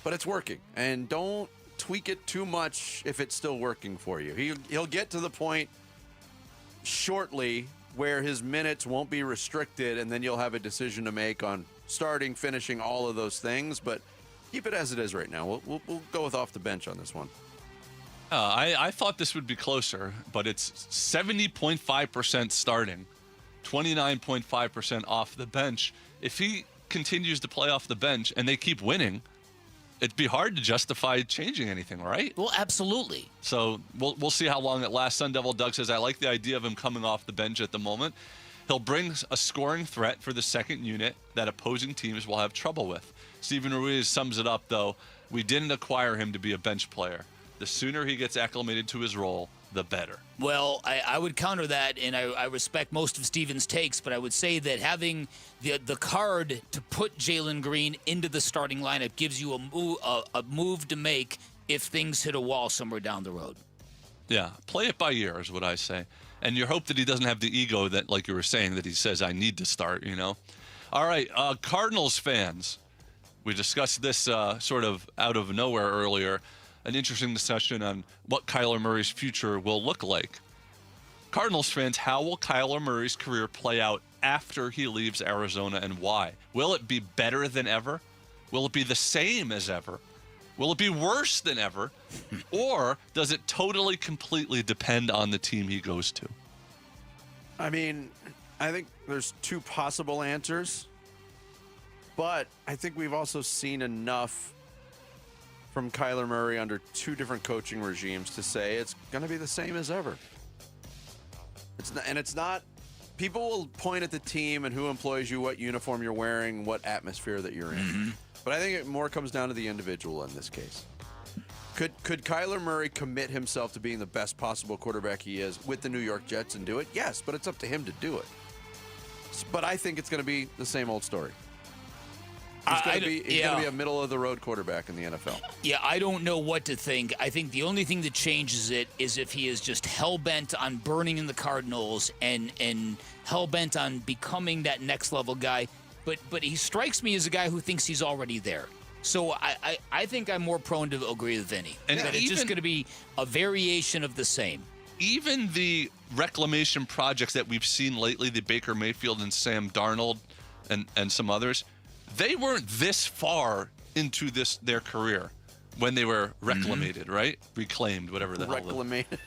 S6: but it's working. And don't tweak it too much if it's still working for you. He'll get to the point shortly where his minutes won't be restricted, and then you'll have a decision to make on starting, finishing, all of those things. But keep it as it is right now. We'll go with off the bench on this one.
S4: I thought this would be closer, but it's 70.5% starting, 29.5% off the bench. If he continues to play off the bench and they keep winning, it'd be hard to justify changing anything, right?
S1: Well, absolutely.
S4: So we'll see how long it lasts. Sun Devil Doug says, I like the idea of him coming off the bench at the moment. He'll bring a scoring threat for the second unit that opposing teams will have trouble with. Steven Ruiz sums it up, though. We didn't acquire him to be a bench player. The sooner he gets acclimated to his role, the better.
S1: Well, I would counter that, and I respect most of Steven's takes, but I would say that having the card to put Jalen Green into the starting lineup gives you a move to make if things hit a wall somewhere down the road.
S4: Yeah, play it by ear is what I say. And you hope that he doesn't have the ego that, like you were saying, that he says, I need to start, you know? All right, Cardinals fans. We discussed this sort of out of nowhere earlier. An interesting discussion on what Kyler Murray's future will look like. Cardinals fans, how will Kyler Murray's career play out after he leaves Arizona, and why? Will it be better than ever? Will it be the same as ever? Will it be worse than ever? Or does it totally, completely depend on the team he goes to?
S6: I mean, I think there's two possible answers. But I think we've also seen enough from Kyler Murray under two different coaching regimes to say it's going to be the same as ever. It's not. People will point at the team and who employs you, what uniform you're wearing, what atmosphere that you're in.
S1: Mm-hmm.
S6: But I think it more comes down to the individual in this case. Could Kyler Murray commit himself to being the best possible quarterback he is with the New York Jets and do it? Yes, but it's up to him to do it. But I think it's going to be the same old story. He's going to be a middle-of-the-road quarterback in the NFL.
S1: Yeah, I don't know what to think. I think the only thing that changes it is if he is just hell-bent on burning in the Cardinals and hell-bent on becoming that next-level guy. But he strikes me as a guy who thinks he's already there. So I think I'm more prone to agree with Vinny. And that it's just going to be a variation of the same.
S4: Even the reclamation projects that we've seen lately, the Baker Mayfield and Sam Darnold and some others, they weren't this far into their career when they were reclamated, right? Reclaimed, whatever the hell.
S6: Reclamated.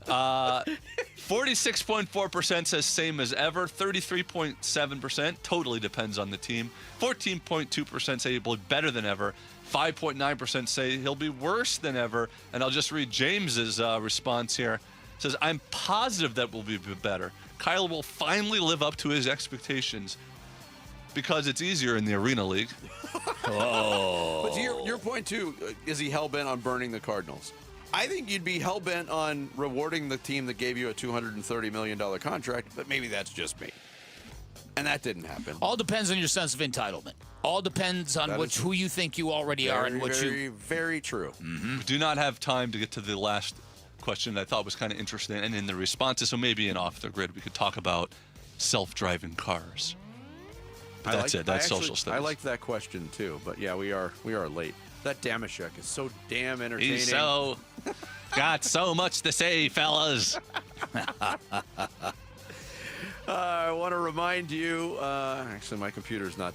S4: 46.4% says same as ever. 33.7% totally depends on the team. 14.2% say he'll be better than ever. 5.9% say he'll be worse than ever. And I'll just read James's response here. It says, I'm positive that we'll be better. Kyle will finally live up to his expectations because it's easier in the Arena League.
S6: But to your point, too, is he hell-bent on burning the Cardinals? I think you'd be hell-bent on rewarding the team that gave you a $230 million contract, but maybe that's just me. And that didn't happen.
S1: All depends on your sense of entitlement. All depends on who you think you already are and what
S6: you... Very true.
S4: Mm-hmm. We do not have time to get to the last question that I thought was kind of interesting, and in the responses, so maybe in Off the Grid, we could talk about self-driving cars. But that's it. That's social studies.
S6: I liked that question, too. But, yeah, we are late. That Damashek is so damn entertaining.
S4: He's got so much to say, fellas.
S6: I want to remind you. Actually, my computer's not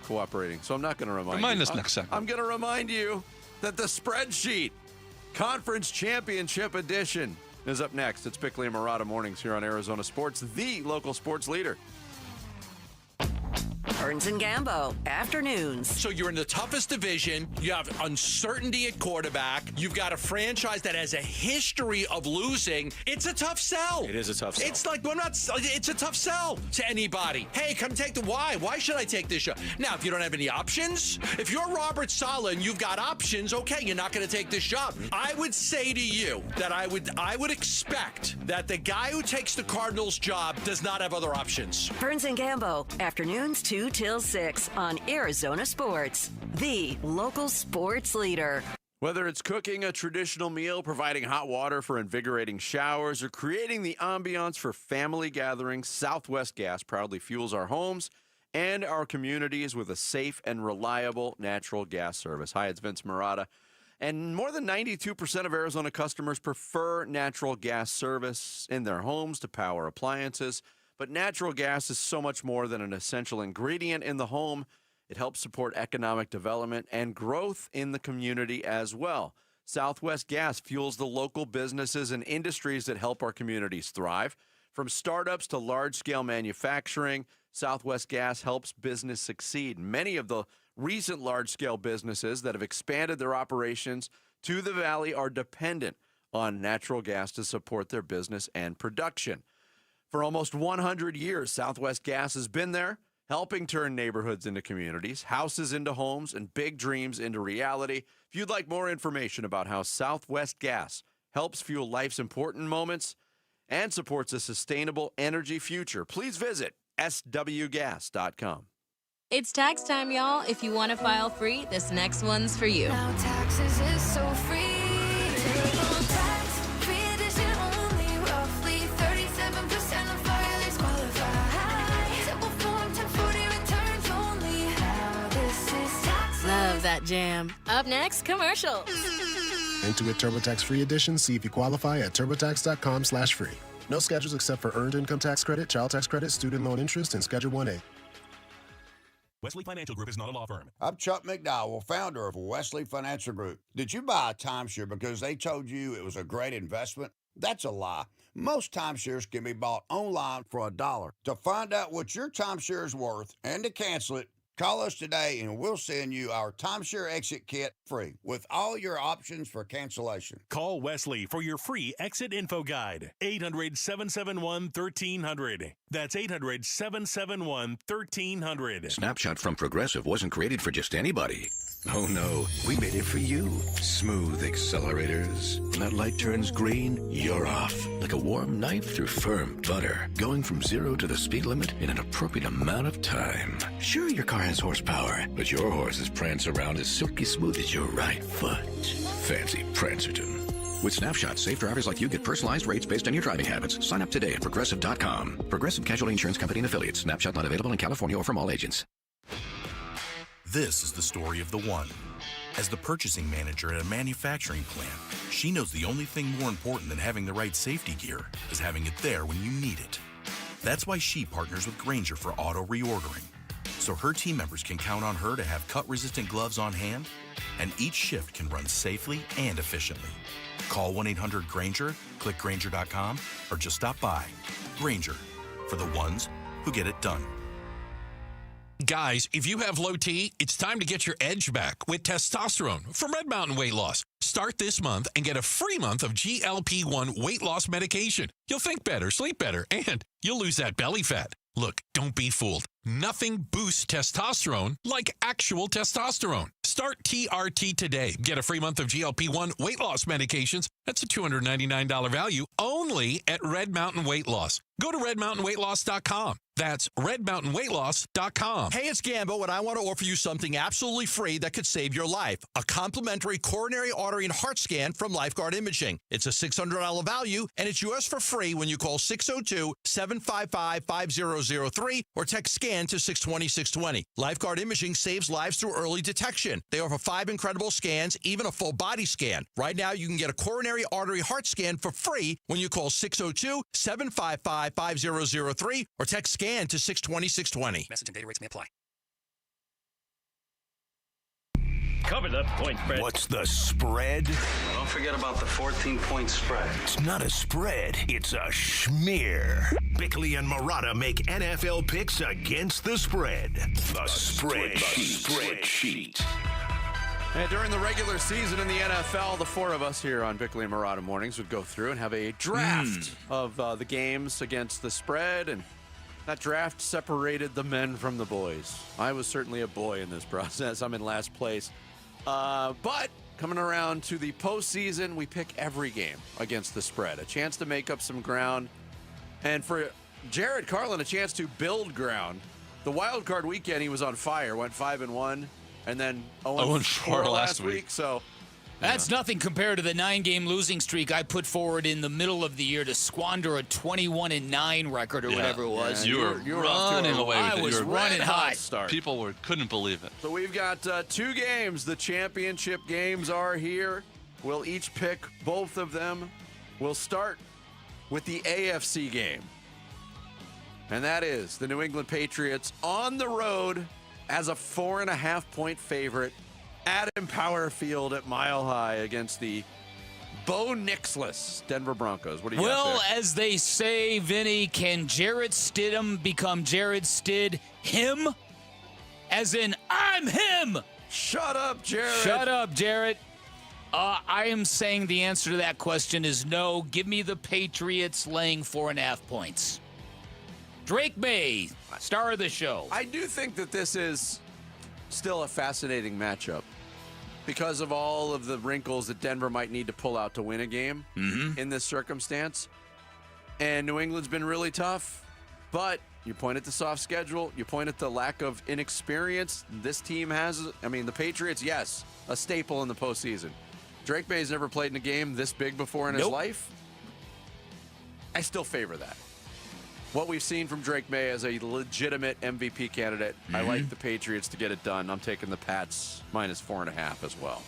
S6: cooperating, so I'm not going to
S4: remind us next second.
S6: I'm going to remind you that the spreadsheet Conference Championship Edition is up next. It's Bickley and Murata Mornings here on Arizona Sports, the local sports leader.
S33: Burns and Gambo, afternoons.
S2: So you're in the toughest division. You have uncertainty at quarterback. You've got a franchise that has a history of losing. It's a tough sell.
S6: It is a tough sell.
S2: It's like, it's a tough sell to anybody. Hey, come take the why. Why should I take this shot? Now, if you don't have any options, if you're Robert Saleh and you've got options, okay, you're not going to take this job. I would say to you that I would expect that the guy who takes the Cardinals job does not have other options.
S33: Burns and Gambo, afternoons 2 till 6 on Arizona Sports, the local sports leader.
S6: Whether it's cooking a traditional meal, providing hot water for invigorating showers, or creating the ambiance for family gatherings, Southwest Gas proudly fuels our homes and our communities with a safe and reliable natural gas service. Hi, it's Vince Murata. And more than 92% of Arizona customers prefer natural gas service in their homes to power appliances. But natural gas is so much more than an essential ingredient in the home. It helps support economic development and growth in the community as well. Southwest Gas fuels the local businesses and industries that help our communities thrive. From startups to large-scale manufacturing, Southwest Gas helps business succeed. Many of the recent large-scale businesses that have expanded their operations to the Valley are dependent on natural gas to support their business and production. For almost 100 years, Southwest Gas has been there, helping turn neighborhoods into communities, houses into homes, and big dreams into reality. If you'd like more information about how Southwest Gas helps fuel life's important moments and supports a sustainable energy future, please visit swgas.com.
S3: It's tax time, y'all. If you want to file free, this next one's for you.
S26: Now taxes is so free.
S3: Love that jam. Up next, commercials.
S5: Intuit TurboTax Free Edition. See if you qualify at turbotax.com/free. No schedules except for earned income tax credit, child tax credit, student loan interest, and Schedule 1A.
S7: Wesley Financial Group is not a law firm.
S8: I'm Chuck McDowell, founder of Wesley Financial Group. Did you buy a timeshare because they told you it was a great investment? That's a lie. Most timeshares can be bought online for $1. To find out what your timeshare is worth and to cancel it, Call us today and we'll send you our timeshare exit kit free with all your options for cancellation.
S7: Call Wesley for your free exit info guide. 800-771-1300. That's 800-771-1300.
S12: Snapshot from Progressive wasn't created for just anybody. Oh no, we made it for you. Smooth accelerators. When that light turns green, you're off. Like a warm knife through firm butter. Going from 0 to the speed limit in an appropriate amount of time. Sure, your car has horsepower, but your horses prance around as silky smooth as your right foot. Fancy Prancerton. With Snapshot, safe drivers like you get personalized rates based on your driving habits. Sign up today at Progressive.com. Progressive Casualty Insurance Company and Affiliates. Snapshot not available in California or from all agents.
S9: This is the story of the one. As the purchasing manager at a manufacturing plant, she knows the only thing more important than having the right safety gear is having it there when you need it. That's why she partners with Grainger for auto reordering, so her team members can count on her to have cut-resistant gloves on hand, and each shift can run safely and efficiently. Call 1-800-GRAINGER, click Grainger.com, or just stop by. Grainger, for the ones who get it done.
S10: Guys, if you have low T, it's time to get your edge back with testosterone from Red Mountain Weight Loss. Start this month and get a free month of GLP-1 weight loss medication. You'll think better, sleep better, and you'll lose that belly fat. Look, don't be fooled. Nothing boosts testosterone like actual testosterone. Start TRT today. Get a free month of GLP-1 weight loss medications. That's a $299 value only at Red Mountain Weight Loss. Go to redmountainweightloss.com. That's redmountainweightloss.com.
S31: Hey, it's Gambo, and I want to offer you something absolutely free that could save your life. A complimentary coronary artery and heart scan from Lifeguard Imaging. It's a $600 value, and it's yours for free when you call 602-755-5003 or text SCAN to 620-620. Lifeguard Imaging saves lives through early detection. They offer 5 incredible scans, even a full body scan. Right now, you can get a coronary artery heart scan for free when you call 602-755-5003 or text SCAN to 620-620.
S11: Message and data rates may apply.
S12: Cover the point spread. What's the spread?
S13: Don't forget about the 14-point spread.
S12: It's not a spread, it's a schmear. Bickley and Murata make NFL picks against the spread. The spreadsheet.
S6: And during the regular season in the NFL, the four of us here on Bickley and Murata Mornings would go through and have a draft of the games against the spread, and that draft separated the men from the boys. I was certainly a boy in this process. I'm in last place. But coming around to the postseason, we pick every game against the spread. A chance to make up some ground. And for Jared Carlin, a chance to build ground. The wild card weekend, he was on fire. Went 5-1, and then 0-4 last week. So
S1: that's nothing compared to the 9-game losing streak I put forward in the middle of the year to squander a 21-9 record or whatever it was.
S4: You were running away with it.
S1: I was running hot.
S4: People couldn't believe it.
S6: So we've got 2 games. The championship games are here. We'll each pick both of them. We'll start with the AFC game. And that is the New England Patriots on the road as a 4.5-point favorite at Empower Field at Mile High against the Bo Nixless Denver Broncos. What do you got
S1: Well,
S6: there?
S1: as they say, Vinny, can Jarrett Stidham become Jarrett Stid him? As in, I'm him!
S6: Shut up, Jarrett.
S1: Shut up, Jarrett. I am saying the answer to that question is no. Give me the Patriots laying 4.5 points. Drake May, star of the show.
S6: I do think that this is still a fascinating matchup because of all of the wrinkles that Denver might need to pull out to win a game in this circumstance. And New England's been really tough, but you point at the soft schedule, you point at the lack of inexperience this team has. I mean, the Patriots, yes, a staple in the postseason. Drake May's never played in a game this big before in his life. I still favor that. What we've seen from Drake May as a legitimate MVP candidate, I like the Patriots to get it done. I'm taking the Pats minus 4.5 as well.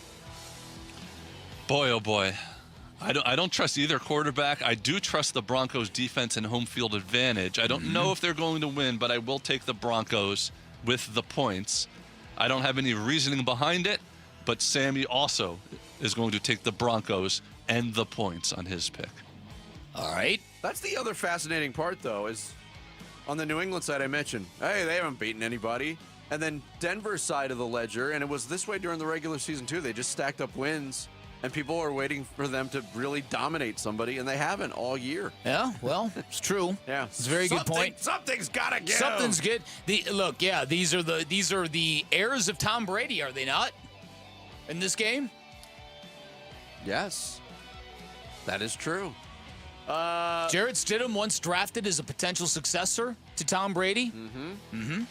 S4: Boy, oh boy. I don't trust either quarterback. I do trust the Broncos' defense and home field advantage. I don't know if they're going to win, but I will take the Broncos with the points. I don't have any reasoning behind it, but Sammy also is going to take the Broncos and the points on his pick.
S1: All right.
S6: That's the other fascinating part, though, is on the New England side I mentioned, hey, they haven't beaten anybody. And then Denver's side of the ledger, and it was this way during the regular season too. They just stacked up wins, and people are waiting for them to really dominate somebody, and they haven't all year.
S1: Yeah, well, it's true.
S6: Yeah,
S1: it's a very good point.
S6: Something's gotta give.
S1: Something's good. These are the heirs of Tom Brady, are they not? In this game?
S6: Yes, that is true.
S1: Jarrett Stidham once drafted as a potential successor to Tom Brady.
S6: Mm-hmm.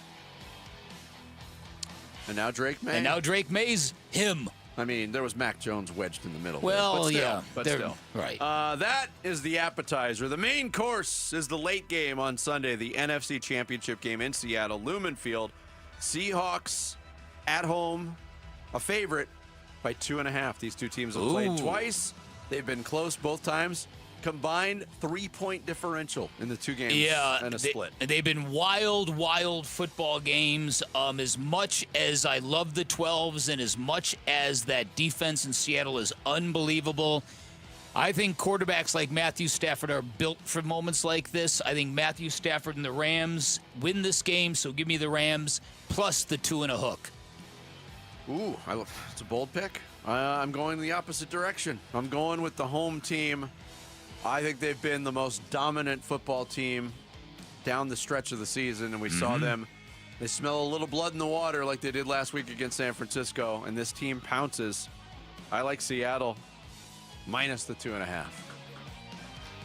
S6: And now Drake May.
S1: And now Drake May's him.
S6: I mean, there was Mac Jones wedged in the middle.
S1: Well,
S6: but still,
S1: yeah.
S6: But still.
S1: Right.
S6: That is the appetizer. The main course is the late game on Sunday, the NFC Championship game in Seattle, Lumen Field. Seahawks at home, a favorite by 2.5. These two teams have played twice. They've been close both times. Combined 3-point differential in the two games and a split.
S1: They've been wild football games. As much as I love the 12s and as much as that defense in Seattle is unbelievable, I think quarterbacks like Matthew Stafford are built for moments like this. I think Matthew Stafford and the Rams win this game, so give me the Rams plus the 2 and a hook.
S6: Ooh, it's a bold pick. I'm going the opposite direction. I'm going with the home team. I think they've been the most dominant football team down the stretch of the season, and we saw them. They smell a little blood in the water like they did last week against San Francisco, and this team pounces. I like Seattle minus the 2.5.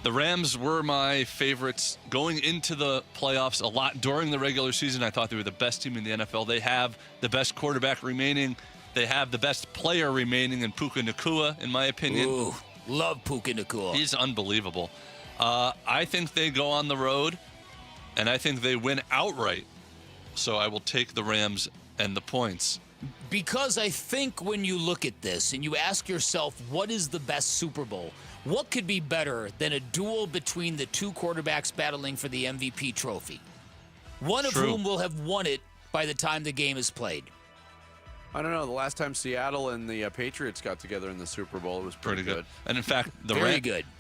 S4: The Rams were my favorites going into the playoffs a lot during the regular season. I thought they were the best team in the NFL. They have the best quarterback remaining. They have the best player remaining in Puka Nacua, in my opinion.
S1: Ooh. Love Puka Nacua.
S4: He's unbelievable. I think they go on the road, and I think they win outright. So I will take the Rams and the points.
S1: Because I think when you look at this and you ask yourself, what is the best Super Bowl? What could be better than a duel between the two quarterbacks battling for the MVP trophy? One of whom will have won it by the time the game is played.
S6: I don't know. The last time Seattle and the Patriots got together in the Super Bowl, it was pretty good.
S4: And in fact, the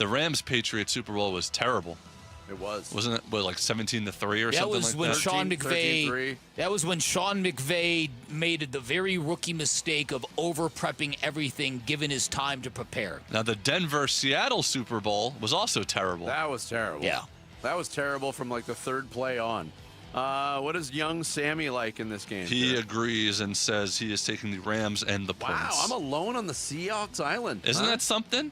S4: Rams-Patriots Super Bowl was terrible.
S6: It was.
S4: Wasn't it? Like 17-3 or something like that?
S1: That was when
S6: 13,
S1: Sean McVay.
S6: 13-3.
S1: That was when Sean McVay made the very rookie mistake of over-prepping everything, given his time to prepare.
S4: Now the Denver-Seattle Super Bowl was also terrible.
S6: That was terrible.
S1: Yeah,
S6: that was terrible from like the third play on. What is young Sammy like in this game?
S4: He agrees and says he is taking the Rams and the points.
S6: Wow, I'm alone on the Seahawks Island.
S4: Isn't that something?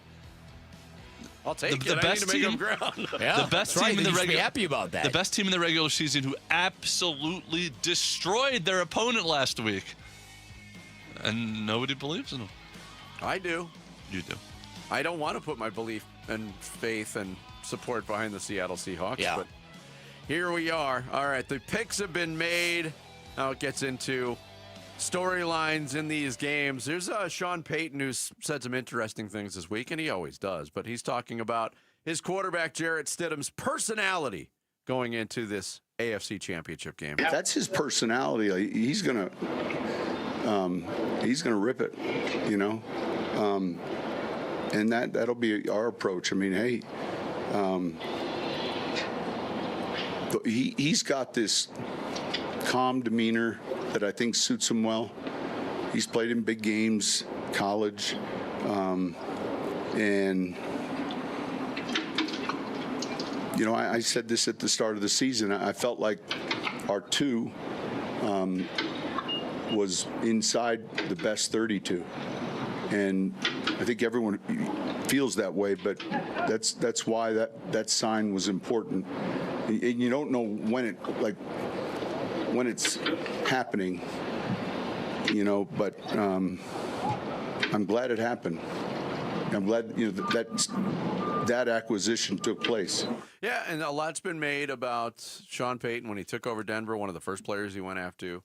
S6: I'll take
S4: the
S6: it.
S4: best
S6: I need to
S4: team,
S6: make up ground.
S1: Yeah,
S4: the best
S1: that's
S4: team
S1: right.
S4: in the
S1: You should be
S4: regular.
S1: happy about that.
S4: The best team in the regular season who absolutely destroyed their opponent last week, and nobody believes in them.
S6: I do.
S4: You do.
S6: I don't want to put my belief and faith and support behind the Seattle Seahawks, but here we are. All right, the picks have been made. Now it gets into storylines in these games. There's Sean Payton, who's said some interesting things this week, and he always does, but he's talking about his quarterback, Jarrett Stidham's personality going into this AFC Championship game.
S11: That's his personality. He's gonna rip it, you know, and that'll be our approach. I mean, hey, he's got this calm demeanor that I think suits him well. He's played in big games, college, and you know, I said this at the start of the season. I felt like our 2 was inside the best 32, and I think everyone feels that way. But that's why that sign was important. And you don't know when it's happening, you know. But I'm glad it happened. I'm glad that acquisition took place.
S6: Yeah, and a lot's been made about Sean Payton when he took over Denver. One of the first players he went after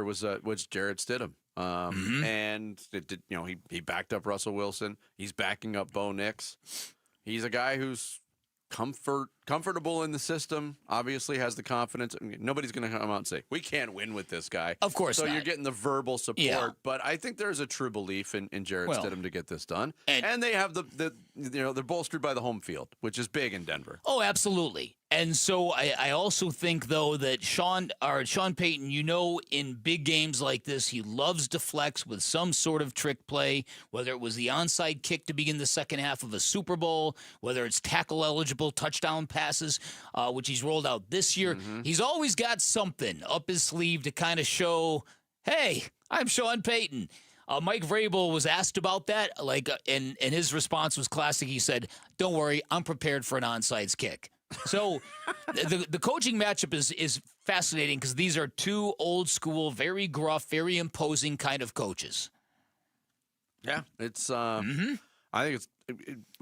S6: was Jarrett Stidham, and it did, you know, he backed up Russell Wilson. He's backing up Bo Nix. He's a guy whose comfort comfortable in the system, obviously has the confidence. I mean, nobody's going to come out and say, we can't win with this guy.
S1: Of course
S6: so
S1: not.
S6: you're getting the verbal support.
S1: Yeah.
S6: But I think there's a true belief in Jarrett Stidham to get this done. And they have they're bolstered by the home field, which is big in Denver.
S1: Oh, absolutely. And so I also think, though, that Sean Payton, in big games like this, he loves to flex with some sort of trick play, whether it was the onside kick to begin the second half of a Super Bowl, whether it's tackle-eligible touchdown passes, which he's rolled out this year. Mm-hmm. He's always got something up his sleeve to kind of show, hey, I'm Sean Payton. Mike Vrabel was asked about that, and his response was classic. He said, don't worry, I'm prepared for an onside kick. So the coaching matchup is fascinating because these are two old school, very gruff, very imposing kind of coaches.
S6: Yeah, it's. I think it's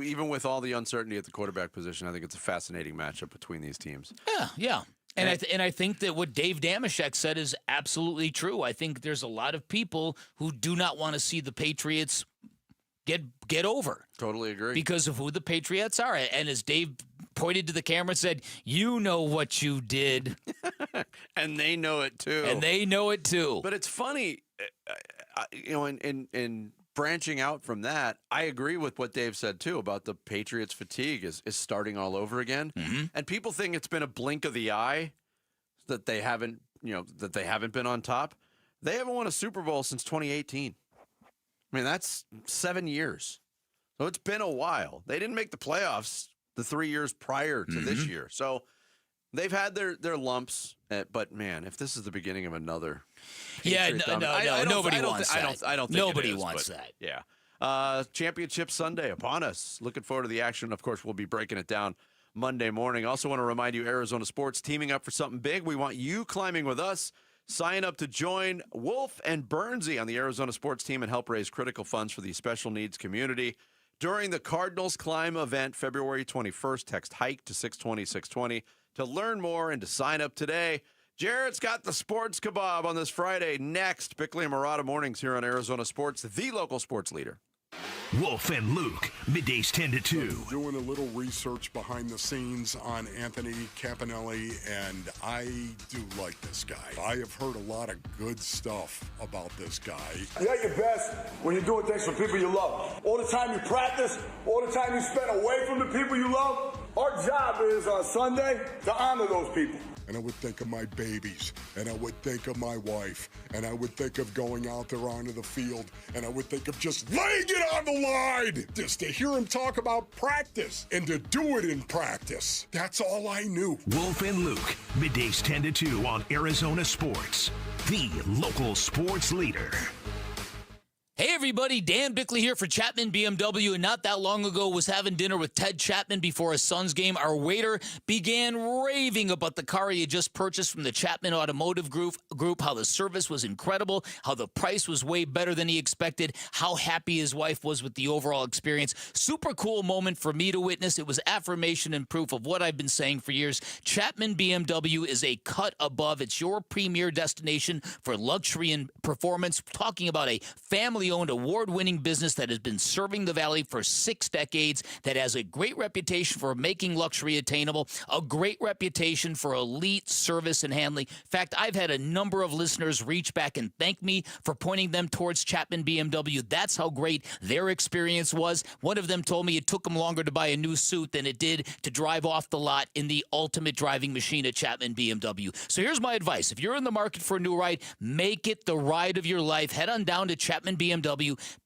S6: even with all the uncertainty at the quarterback position. I think it's a fascinating matchup between these teams.
S1: Yeah. And I think that what Dave Damashek said is absolutely true. I think there's a lot of people who do not want to see the Patriots get over.
S6: Totally agree.
S1: Because of who the Patriots are. And as Dave pointed to the camera and said, you know what you did.
S6: And they know it too. But it's funny, in branching out from that, I agree with what Dave said too about the Patriots fatigue is starting all over again. Mm-hmm. And people think it's been a blink of the eye that they haven't been on top. They haven't won a Super Bowl since 2018. I mean, that's 7 years. So it's been a while. They didn't make the playoffs the 3 years prior to this year. So they've had their lumps. But, man, if this is the beginning of another Patriot
S1: nobody wants that.
S6: I don't think
S1: nobody
S6: it is,
S1: wants
S6: but,
S1: that.
S6: Yeah. Championship Sunday upon us. Looking forward to the action. Of course, we'll be breaking it down Monday morning. Also want to remind you, Arizona Sports teaming up for something big. We want you climbing with us. Sign up to join Wolf and Bernsey on the Arizona Sports team and help raise critical funds for the special needs community. During the Cardinals Climb event, February 21st, text HIKE to 620-620 to learn more and to sign up today. Jarrett's got the sports kebab on this Friday. Next, Bickley and Murata mornings here on Arizona Sports, the local sports leader.
S12: Wolf and Luke, middays 10 to 2.
S14: Doing a little research behind the scenes on Anthony Campanelli, and I do like this guy. I have heard a lot of good stuff about this guy.
S15: You're at your best when you're doing things for people you love. All the time you practice, all the time you spend away from the people you love, our job is on Sunday to honor those people.
S14: And I would think of my babies, and I would think of my wife, and I would think of going out there onto the field, and I would think of just laying it on the line. Just to hear him talk about practice and to do it in practice. That's all I knew.
S12: Wolf and Luke, middays 10 to 2 on Arizona Sports, the local sports leader.
S1: Hey everybody, Dan Bickley here for Chapman BMW, and not that long ago was having dinner with Ted Chapman before his son's game. Our waiter began raving about the car he had just purchased from the Chapman Automotive Group, how the service was incredible, how the price was way better than he expected, how happy his wife was with the overall experience. Super cool moment for me to witness. It was affirmation and proof of what I've been saying for years. Chapman BMW is a cut above. It's your premier destination for luxury and performance. Talking about a family-owned, award-winning business that has been serving the Valley for 6 decades, that has a great reputation for making luxury attainable, a great reputation for elite service and handling. In fact, I've had a number of listeners reach back and thank me for pointing them towards Chapman BMW. That's how great their experience was. One of them told me it took them longer to buy a new suit than it did to drive off the lot in the ultimate driving machine at Chapman BMW. So here's my advice. If you're in the market for a new ride, make it the ride of your life. Head on down to Chapman BMW.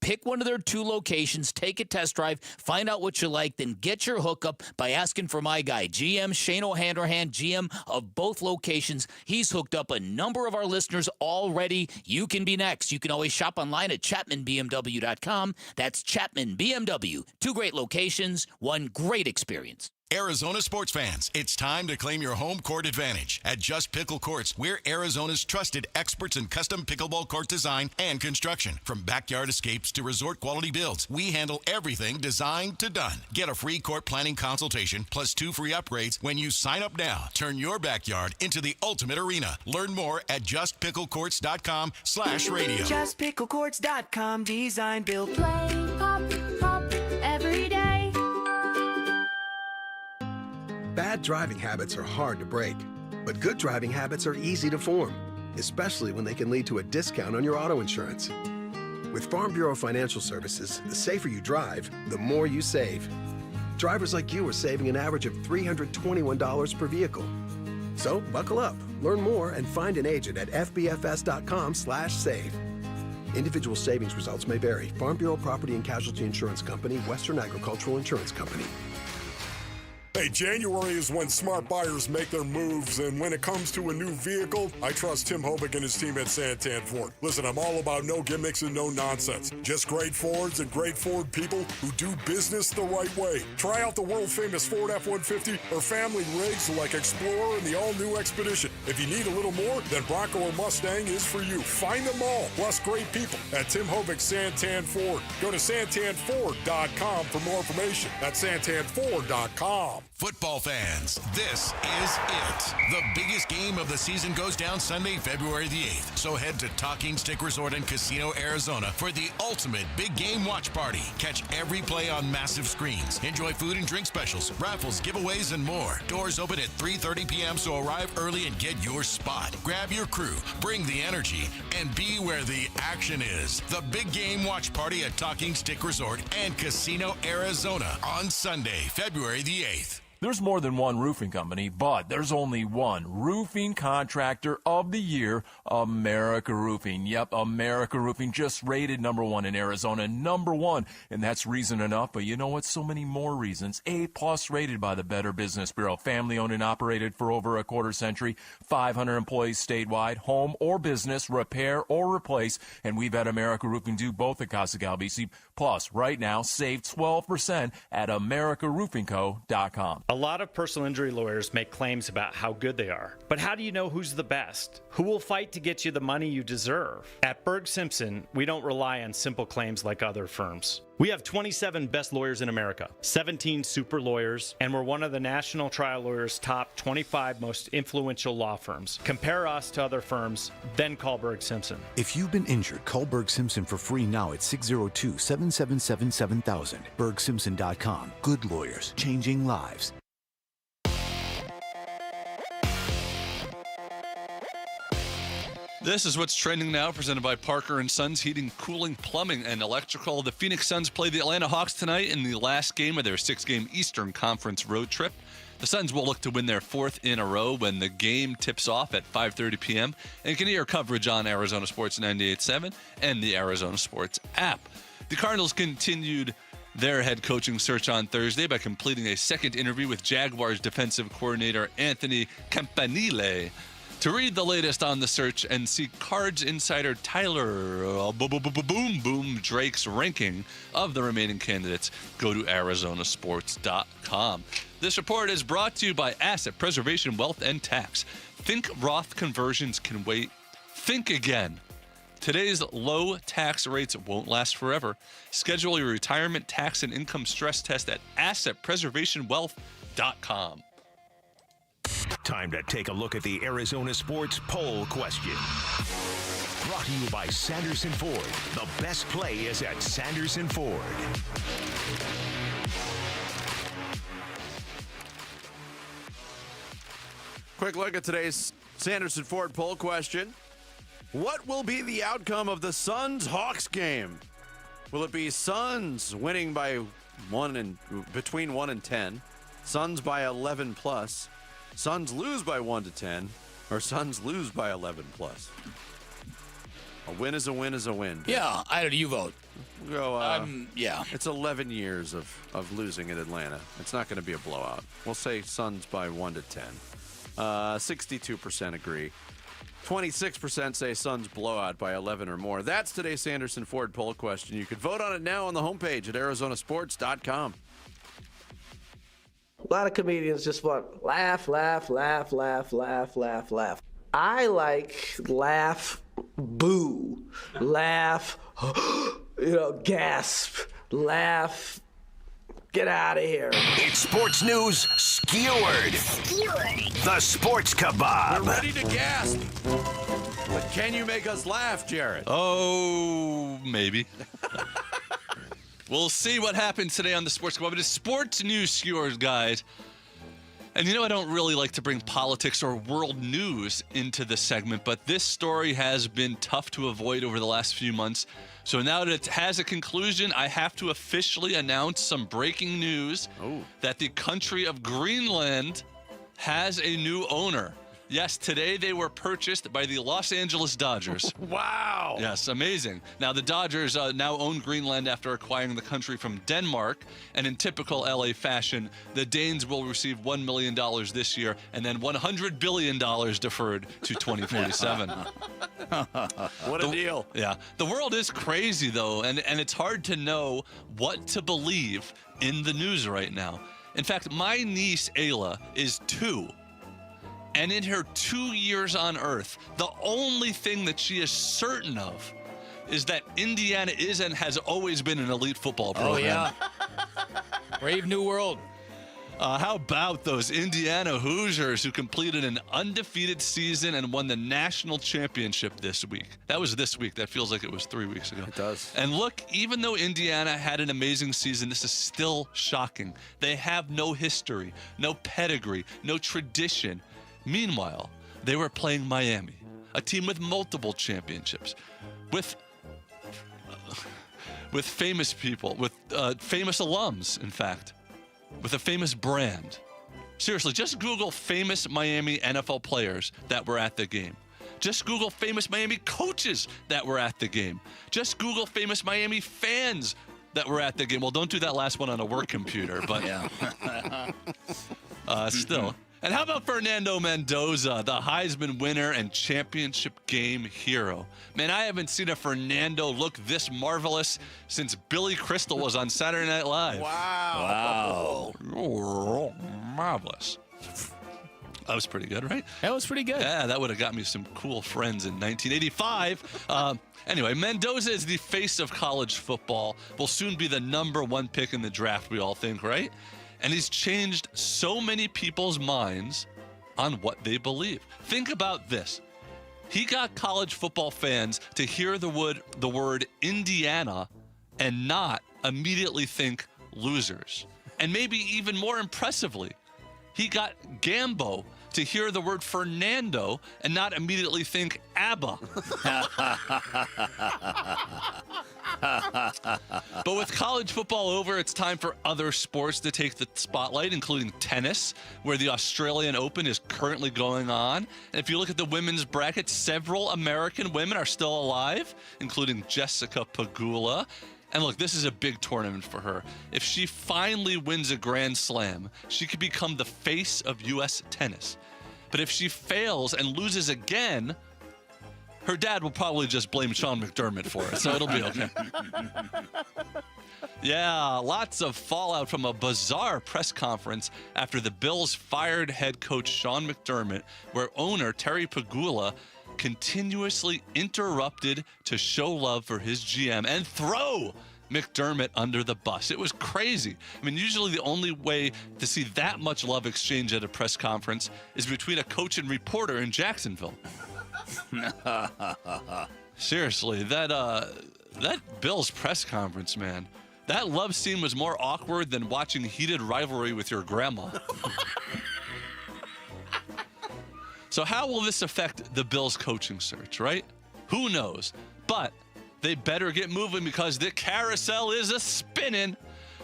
S1: Pick one of their 2 locations, take a test drive, find out what you like, then get your hookup by asking for my guy, GM Shane O'Hanrahan, GM of both locations. He's hooked up a number of our listeners already. You can be next. You can always shop online at ChapmanBMW.com. That's Chapman BMW. 2 great locations, 1 great experience.
S16: Arizona sports fans, it's time to claim your home court advantage. At Just Pickle Courts, we're Arizona's trusted experts in custom pickleball court design and construction. From backyard escapes to resort quality builds, we handle everything designed to done. Get a free court planning consultation plus 2 free upgrades when you sign up now. Turn your backyard into the ultimate arena. Learn more at justpicklecourts.com/radio.
S17: Justpicklecourts.com. Design, build, play, pop, pop, every day.
S18: Bad driving habits are hard to break, but good driving habits are easy to form, especially when they can lead to a discount on your auto insurance. With Farm Bureau Financial Services, the safer you drive, the more you save. Drivers like you are saving an average of $321 per vehicle. So buckle up, learn more, and find an agent at fbfs.com/save. Individual savings results may vary. Farm Bureau Property and Casualty Insurance Company, Western Agricultural Insurance Company.
S14: Hey, January is when smart buyers make their moves, and when it comes to a new vehicle, I trust Tim Hobick and his team at Santan Ford. Listen, I'm all about no gimmicks and no nonsense. Just great Fords and great Ford people who do business the right way. Try out the world-famous Ford F-150 or family rigs like Explorer and the all-new Expedition. If you need a little more, then Bronco or Mustang is for you. Find them all, plus great people at Tim Hobick Santan Ford. Go to santanford.com for more information. That's santanford.com.
S16: Football fans, this is it. The biggest game of the season goes down Sunday, February the 8th. So head to Talking Stick Resort and Casino, Arizona for the ultimate big game watch party. Catch every play on massive screens. Enjoy food and drink specials, raffles, giveaways, and more. Doors open at 3:30 p.m., so arrive early and get your spot. Grab your crew, bring the energy, and be where the action is. The big game watch party at Talking Stick Resort and Casino, Arizona on Sunday, February the 8th.
S18: There's more than one roofing company, but there's only one roofing contractor of the year, America Roofing. Yep, America Roofing just rated #1 in Arizona, #1, and that's reason enough. But you know what? So many more reasons. A+ rated by the Better Business Bureau. Family owned and operated for over a quarter century. 500 employees statewide. Home or business, repair or replace. And we've had America Roofing do both at Casa Galvisi. Plus, right now, save 12% at AmericaRoofingCo.com.
S19: A lot of personal injury lawyers make claims about how good they are. But how do you know who's the best? Who will fight to get you the money you deserve? At Berg Simpson, we don't rely on simple claims like other firms. We have 27 best lawyers in America, 17 super lawyers, and we're one of the National Trial Lawyers' top 25 most influential law firms. Compare us to other firms, then call Berg Simpson.
S20: If you've been injured, call Berg Simpson for free now at 602-777-7000. BergSimpson.com. Good lawyers, changing lives.
S4: This is what's trending now, presented by Parker & Sons Heating, Cooling, Plumbing, and Electrical. The Phoenix Suns play the Atlanta Hawks tonight in the last game of their 6-game Eastern Conference road trip. The Suns will look to win their 4th in a row when the game tips off at 5:30 p.m. And you can hear coverage on Arizona Sports 98.7 and the Arizona Sports app. The Cardinals continued their head coaching search on Thursday by completing a second interview with Jaguars defensive coordinator Anthony Campanile. To read the latest on the search and see Cards insider Tyler Boom Drake's ranking of the remaining candidates, go to ArizonaSports.com. This report is brought to you by Asset Preservation Wealth and Tax. Think Roth conversions can wait. Think again. Today's low tax rates won't last forever. Schedule your retirement tax and income stress test at AssetPreservationWealth.com.
S12: Time to take a look at the Arizona Sports Poll Question. Brought to you by Sanderson Ford. The best play is at Sanderson Ford.
S6: Quick look at today's Sanderson Ford Poll Question. What will be the outcome of the Suns-Hawks game? Will it be Suns winning by between 1 and 10, Suns by 11 plus, Suns lose by 1 to 10, or Suns lose by 11 plus? A win is a win is a win.
S1: Yeah, I don't know. You vote.
S6: We'll go,
S1: yeah.
S6: It's 11 years of losing in Atlanta. It's not going to be a blowout. We'll say Suns by 1 to 10. 62% agree. 26% say Suns blowout by 11 or more. That's today's Sanderson Ford Poll Question. You can vote on it now on the homepage at ArizonaSports.com.
S21: A lot of comedians just want laugh, laugh, laugh, laugh, laugh, laugh, laugh. I like laugh, boo, laugh, gasp, laugh, get out of here.
S12: It's sports news skewered. The Sports Kebab.
S6: We're ready to gasp. But can you make us laugh, Jared?
S4: Oh, maybe. We'll see what happens today on the Sports Kebab. It is sports news skewers, guys. And I don't really like to bring politics or world news into the segment, but this story has been tough to avoid over the last few months. So now that it has a conclusion, I have to officially announce some breaking news that the country of Greenland has a new owner. Yes, today they were purchased by the Los Angeles Dodgers.
S1: Wow.
S4: Yes, amazing. Now, the Dodgers now own Greenland after acquiring the country from Denmark. And in typical LA fashion, the Danes will receive $1 million this year and then $100 billion deferred to 2047.
S1: What a deal.
S4: Yeah. The world is crazy, though, and it's hard to know what to believe in the news right now. In fact, my niece, Ayla, is 2. And in her 2 years on Earth, the only thing that she is certain of is that Indiana is and has always been an elite football program.
S1: Oh, yeah. Brave new world.
S4: How about those Indiana Hoosiers who completed an undefeated season and won the national championship this week? That was this week. That feels like it was 3 weeks ago.
S6: It does.
S4: And look, even though Indiana had an amazing season, this is still shocking. They have no history, no pedigree, no tradition. Meanwhile, they were playing Miami, a team with multiple championships, with famous people, with famous alums, in fact, with a famous brand. Seriously, just Google famous Miami NFL players that were at the game. Just Google famous Miami coaches that were at the game. Just Google famous Miami fans that were at the game. Well, don't do that last one on a work computer, but still. And how about Fernando Mendoza, the Heisman winner and championship game hero? Man, I haven't seen a Fernando look this marvelous since Billy Crystal was on Saturday Night Live.
S1: Wow.
S4: Oh, marvelous. That was pretty good, right?
S1: That was pretty good.
S4: Yeah, that would have got me some cool friends in 1985. Anyway, Mendoza is the face of college football. Will soon be the #1 pick in the draft, we all think, right? And he's changed so many people's minds on what they believe. Think about this. He got college football fans to hear the word Indiana and not immediately think losers. And maybe even more impressively, he got Gambo to hear the word Fernando and not immediately think ABBA. But with college football over, it's time for other sports to take the spotlight, including tennis, where the Australian Open is currently going on. And if you look at the women's bracket, several American women are still alive, including Jessica Pegula. And look, this is a big tournament for her. If she finally wins a Grand Slam, she could become the face of U.S. tennis. But if she fails and loses again, her dad will probably just blame Sean McDermott for it, so it'll be okay. Yeah, lots of fallout from a bizarre press conference after the Bills fired head coach Sean McDermott, where owner Terry Pegula continuously interrupted to show love for his GM and throw McDermott under the bus. It was crazy. I mean, usually the only way to see that much love exchange at a press conference is between a coach and reporter in Jacksonville. Seriously, that Bills press conference, man. That love scene was more awkward than watching heated rivalry with your grandma. So how will this affect the Bills coaching search, right? Who knows? But they better get moving because the carousel is a-spinning.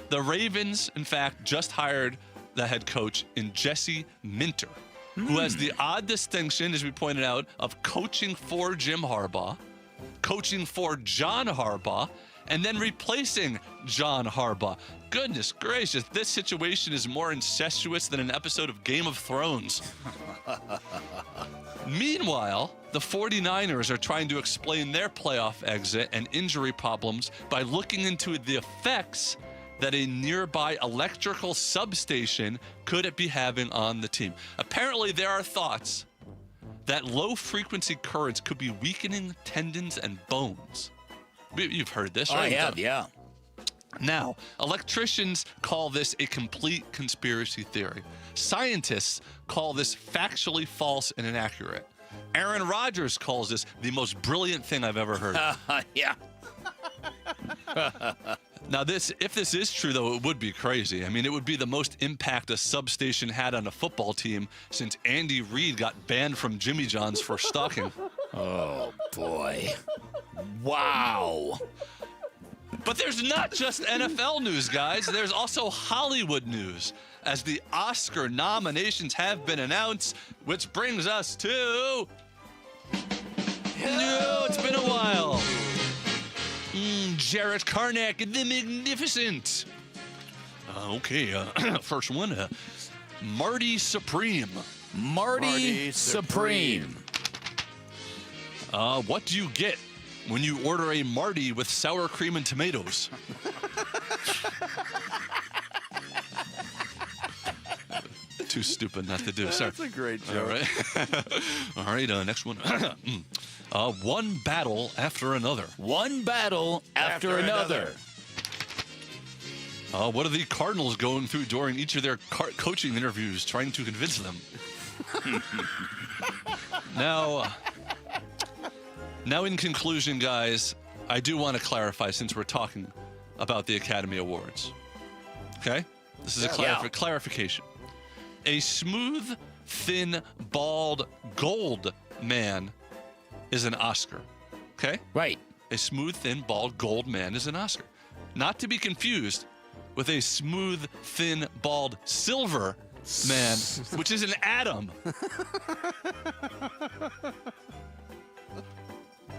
S4: The Ravens, in fact, just hired the head coach in Jesse Minter, who has the odd distinction, as we pointed out, of coaching for Jim Harbaugh, coaching for John Harbaugh, and then replacing John Harbaugh. Goodness gracious, this situation is more incestuous than an episode of Game of Thrones. Meanwhile, the 49ers are trying to explain their playoff exit and injury problems by looking into the effects that a nearby electrical substation could be having on the team. Apparently, there are thoughts that low-frequency currents could be weakening tendons and bones. You've heard this, right?
S1: I have, yeah.
S4: Now, electricians call this a complete conspiracy theory. Scientists call this factually false and inaccurate. Aaron Rodgers calls this the most brilliant thing I've ever heard.
S1: Yeah.
S4: Now, if this is true, though, it would be crazy. I mean, it would be the most impact a substation had on a football team since Andy Reid got banned from Jimmy John's for stalking.
S1: Oh, boy. Wow.
S4: But there's not just NFL news, guys. There's also Hollywood news, as the Oscar nominations have been announced, which brings us to... No, it's been a while. Jarrett Carnac, the Magnificent. First one, Marty Supreme.
S1: Marty Supreme.
S4: What do you get when you order a Marty with sour cream and tomatoes? Too stupid not to do. Sorry.
S6: That's a great joke.
S4: All right, next one. One battle after another.
S1: One battle after another.
S4: What are the Cardinals going through during each of their coaching interviews, trying to convince them? Now, in conclusion, guys, I do want to clarify, since we're talking about the Academy Awards. Okay? This is a clarification. A smooth, thin, bald, gold man is an Oscar. Okay?
S1: Right.
S4: A smooth, thin, bald, gold man is an Oscar. Not to be confused with a smooth, thin, bald, silver man, which is an atom.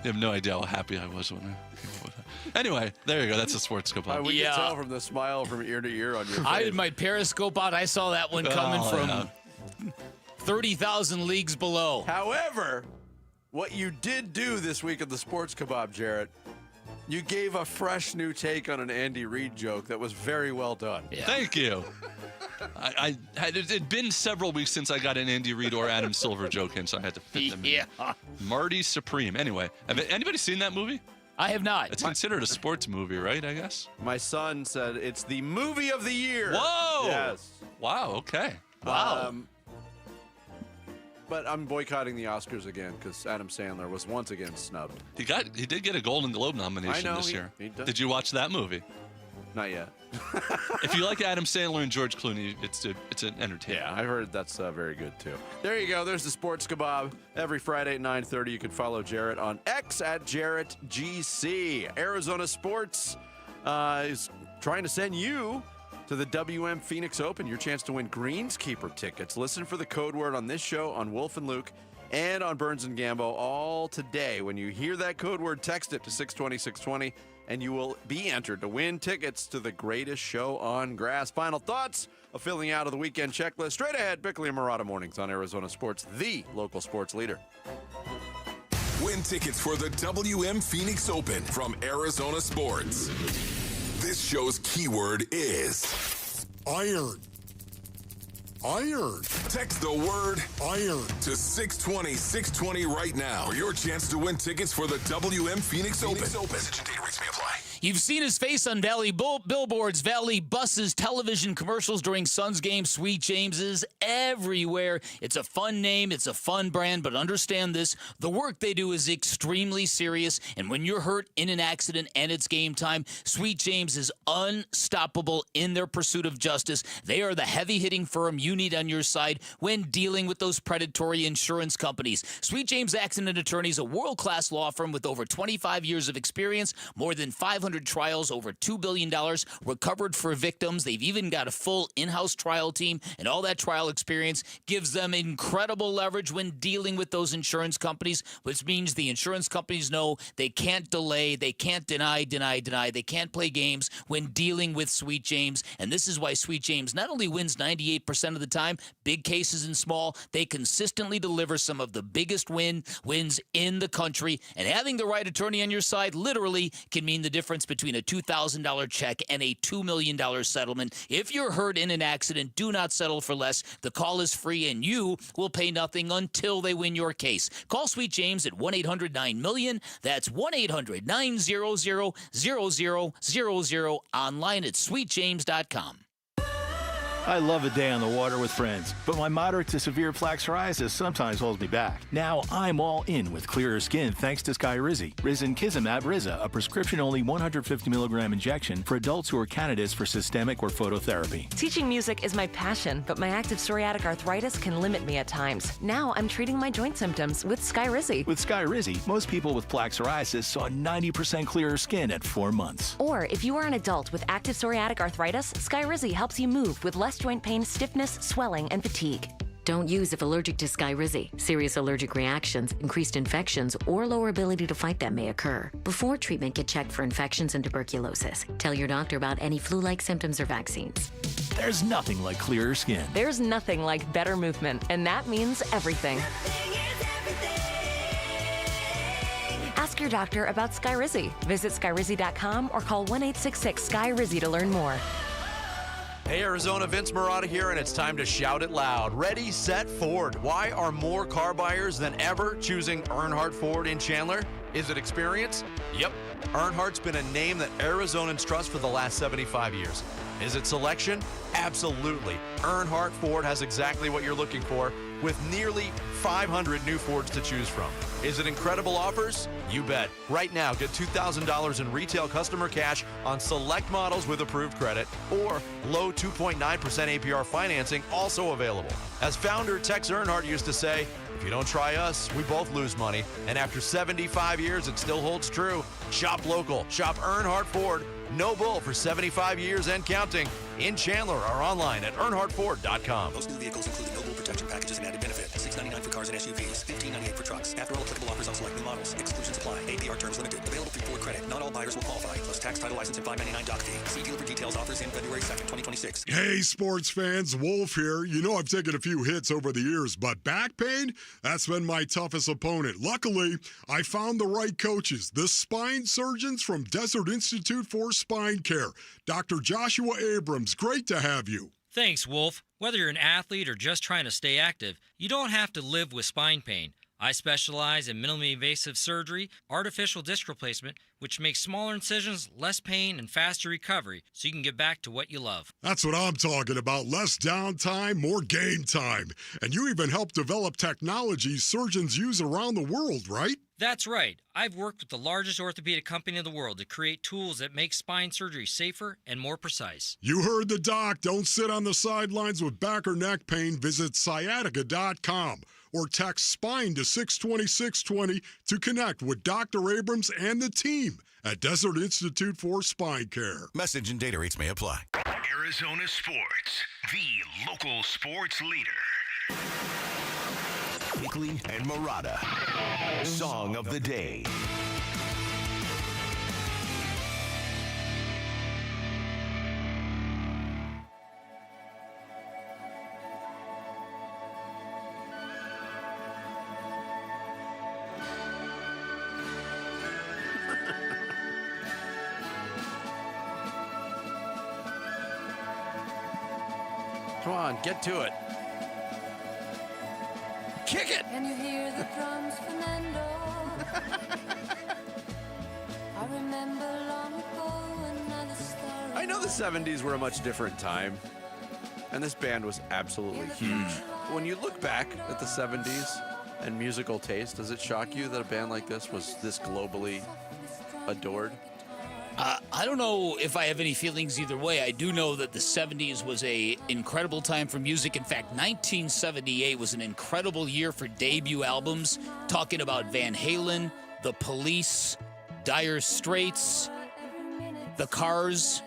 S4: You have no idea how happy I was when I came up with that. Anyway, there you go. That's a sports scope.
S6: We can tell from the smile from ear to ear on your face.
S1: I had my Periscope out. I saw that one coming from 30,000 leagues below.
S6: However, what you did do this week of the Sports Kebab, Jarrett, you gave a fresh new take on an Andy Reid joke that was very well done.
S1: Yeah.
S4: Thank you. It'd been several weeks since I got an Andy Reid or Adam Silver joke in, so I had to fit them in. Marty Supreme. Anyway, have anybody seen that movie?
S1: I have not.
S4: It's considered a sports movie, right, I guess?
S6: My son said it's the movie of the year.
S4: Whoa!
S6: Yes.
S4: Wow, okay.
S1: Wow.
S6: But I'm boycotting the Oscars again because Adam Sandler was once again snubbed.
S4: He did get a Golden Globe nomination this year.
S6: He does.
S4: Did you watch that movie?
S6: Not yet.
S4: If you like Adam Sandler and George Clooney, it's an entertainment.
S6: Yeah, I heard that's very good too. There you go. There's the Sports Kebab. Every Friday at 9:30, you can follow Jarrett on X at JarrettGC. Arizona Sports is trying to send you to the WM Phoenix Open. Your chance to win Greenskeeper tickets. Listen for the code word on this show, on Wolf and Luke, and on Burns and Gambo all today. When you hear that code word, text it to 620-620, and you will be entered to win tickets to the greatest show on grass. Final thoughts of filling out of the weekend checklist. Straight ahead, Bickley and Murata Mornings on Arizona Sports, the local sports leader.
S2: Win tickets for the WM Phoenix Open from Arizona Sports. This show's keyword is
S14: iron. Iron.
S2: Text the word
S14: iron
S2: to 620-620 right now for your chance to win tickets for the WM Phoenix Open. Message and data rates may apply.
S1: You've seen his face on Valley billboards, Valley buses, television commercials during Suns games. Sweet James is everywhere. It's a fun name. It's a fun brand. But understand this. The work they do is extremely serious. And when you're hurt in an accident and it's game time, Sweet James is unstoppable in their pursuit of justice. They are the heavy-hitting firm you need on your side when dealing with those predatory insurance companies. Sweet James Accident Attorneys, a world-class law firm with over 25 years of experience, more than 500 trials, over $2 billion recovered for victims. They've even got a full in-house trial team, and all that trial experience gives them incredible leverage when dealing with those insurance companies, which means the insurance companies know they can't delay, they can't deny, they can't play games when dealing with Sweet James. And this is why Sweet James not only wins 98% of the time, big cases and small, they consistently deliver some of the biggest wins in the country. And having the right attorney on your side literally can mean the difference between a $2,000 check and a $2 million settlement. If you're hurt in an accident, do not settle for less. The call is free, and you will pay nothing until they win your case. Call Sweet James at 1-800-9-MILLION. That's 1-800-900-0000. Online at sweetjames.com.
S20: I love a day on the water with friends, but my moderate to severe plaque psoriasis sometimes holds me back. Now I'm all in with clearer skin thanks to Skyrizi. Risankizumab Riza, a prescription-only 150 milligram injection for adults who are candidates for systemic or phototherapy.
S3: Teaching music is my passion, but my active psoriatic arthritis can limit me at times. Now I'm treating my joint symptoms with Skyrizi.
S20: With Skyrizi, most people with plaque psoriasis saw 90% clearer skin at 4 months.
S3: Or if you are an adult with active psoriatic arthritis, Skyrizi helps you move with less joint pain, stiffness, swelling, and fatigue.
S5: Don't use if allergic to Skyrizi. Serious allergic reactions, increased infections, or lower ability to fight them may occur. Before treatment, get checked for infections and tuberculosis. Tell your doctor about any flu-like symptoms or vaccines.
S20: There's nothing like clearer skin.
S3: There's nothing like better movement, and that means everything. Ask your doctor about Skyrizi. Visit Skyrizi.com or call 1-866-SKY-RIZZI to learn more.
S6: Hey, Arizona, Vince Marotta here, and it's time to shout it loud. Ready, set, Ford. Why are more car buyers than ever choosing Earnhardt Ford in Chandler? Is it experience? Yep. Earnhardt's been a name that Arizonans trust for the last 75 years. Is it selection? Absolutely. Earnhardt Ford has exactly what you're looking for, with nearly 500 new Fords to choose from. Is it incredible offers? You bet. Right now, get $2,000 in retail customer cash on select models with approved credit, or low 2.9% APR financing also available. As founder Tex Earnhardt used to say, if you don't try us, we both lose money. And after 75 years, it still holds true. Shop local. Shop Earnhardt Ford. No bull for 75 years and counting. In Chandler or online at earnhardtford.com.
S22: Most new vehicles include no bull protection packages and added benefit. $699 for cars and SUVs. $1598 for trucks. After all applicable offers on select new models. Exclusions apply. APR terms limited. Available through Ford Credit. Not all buyers will qualify. Plus tax, title, license, and $599 doc fee. See dealer for details. Offers in February 2nd, 2026.
S14: Hey, sports fans, Wolf here. You know I've taken a few hits over the years, but back pain, that's been my toughest opponent. Luckily, I found the right coaches, the spine surgeons from Desert Institute for Spine Care. Dr. Joshua Abrams, great to have you.
S23: Thanks, Wolf. Whether you're an athlete or just trying to stay active, you don't have to live with spine pain. I specialize in minimally invasive surgery, artificial disc replacement, which makes smaller incisions, less pain, and faster recovery, so you can get back to what you love.
S14: That's what I'm talking about. Less downtime, more game time. And you even help develop technology surgeons use around the world, right?
S23: That's right. I've worked with the largest orthopedic company in the world to create tools that make spine surgery safer and more precise.
S14: You heard the doc. Don't sit on the sidelines with back or neck pain. Visit sciatica.com or text SPINE to 620-620 to connect with Dr. Abrams and the team at Desert Institute for Spine Care.
S16: Message and data rates may apply.
S12: Arizona Sports, the local sports leader. Bickley and Marotta. Song of the day.
S6: Come on, get to it. Kick it!
S24: Can you hear the drums, Fernando? I remember long ago another story.
S6: I know the 70s were a much different time, and this band was absolutely huge. When you look back at the 70s and musical taste, does it shock you that a band like this was this globally adored?
S1: I don't know if I have any feelings either way. I do know that the 70s was an incredible time for music. In fact, 1978 was an incredible year for debut albums, talking about Van Halen, The Police, Dire Straits, The Cars.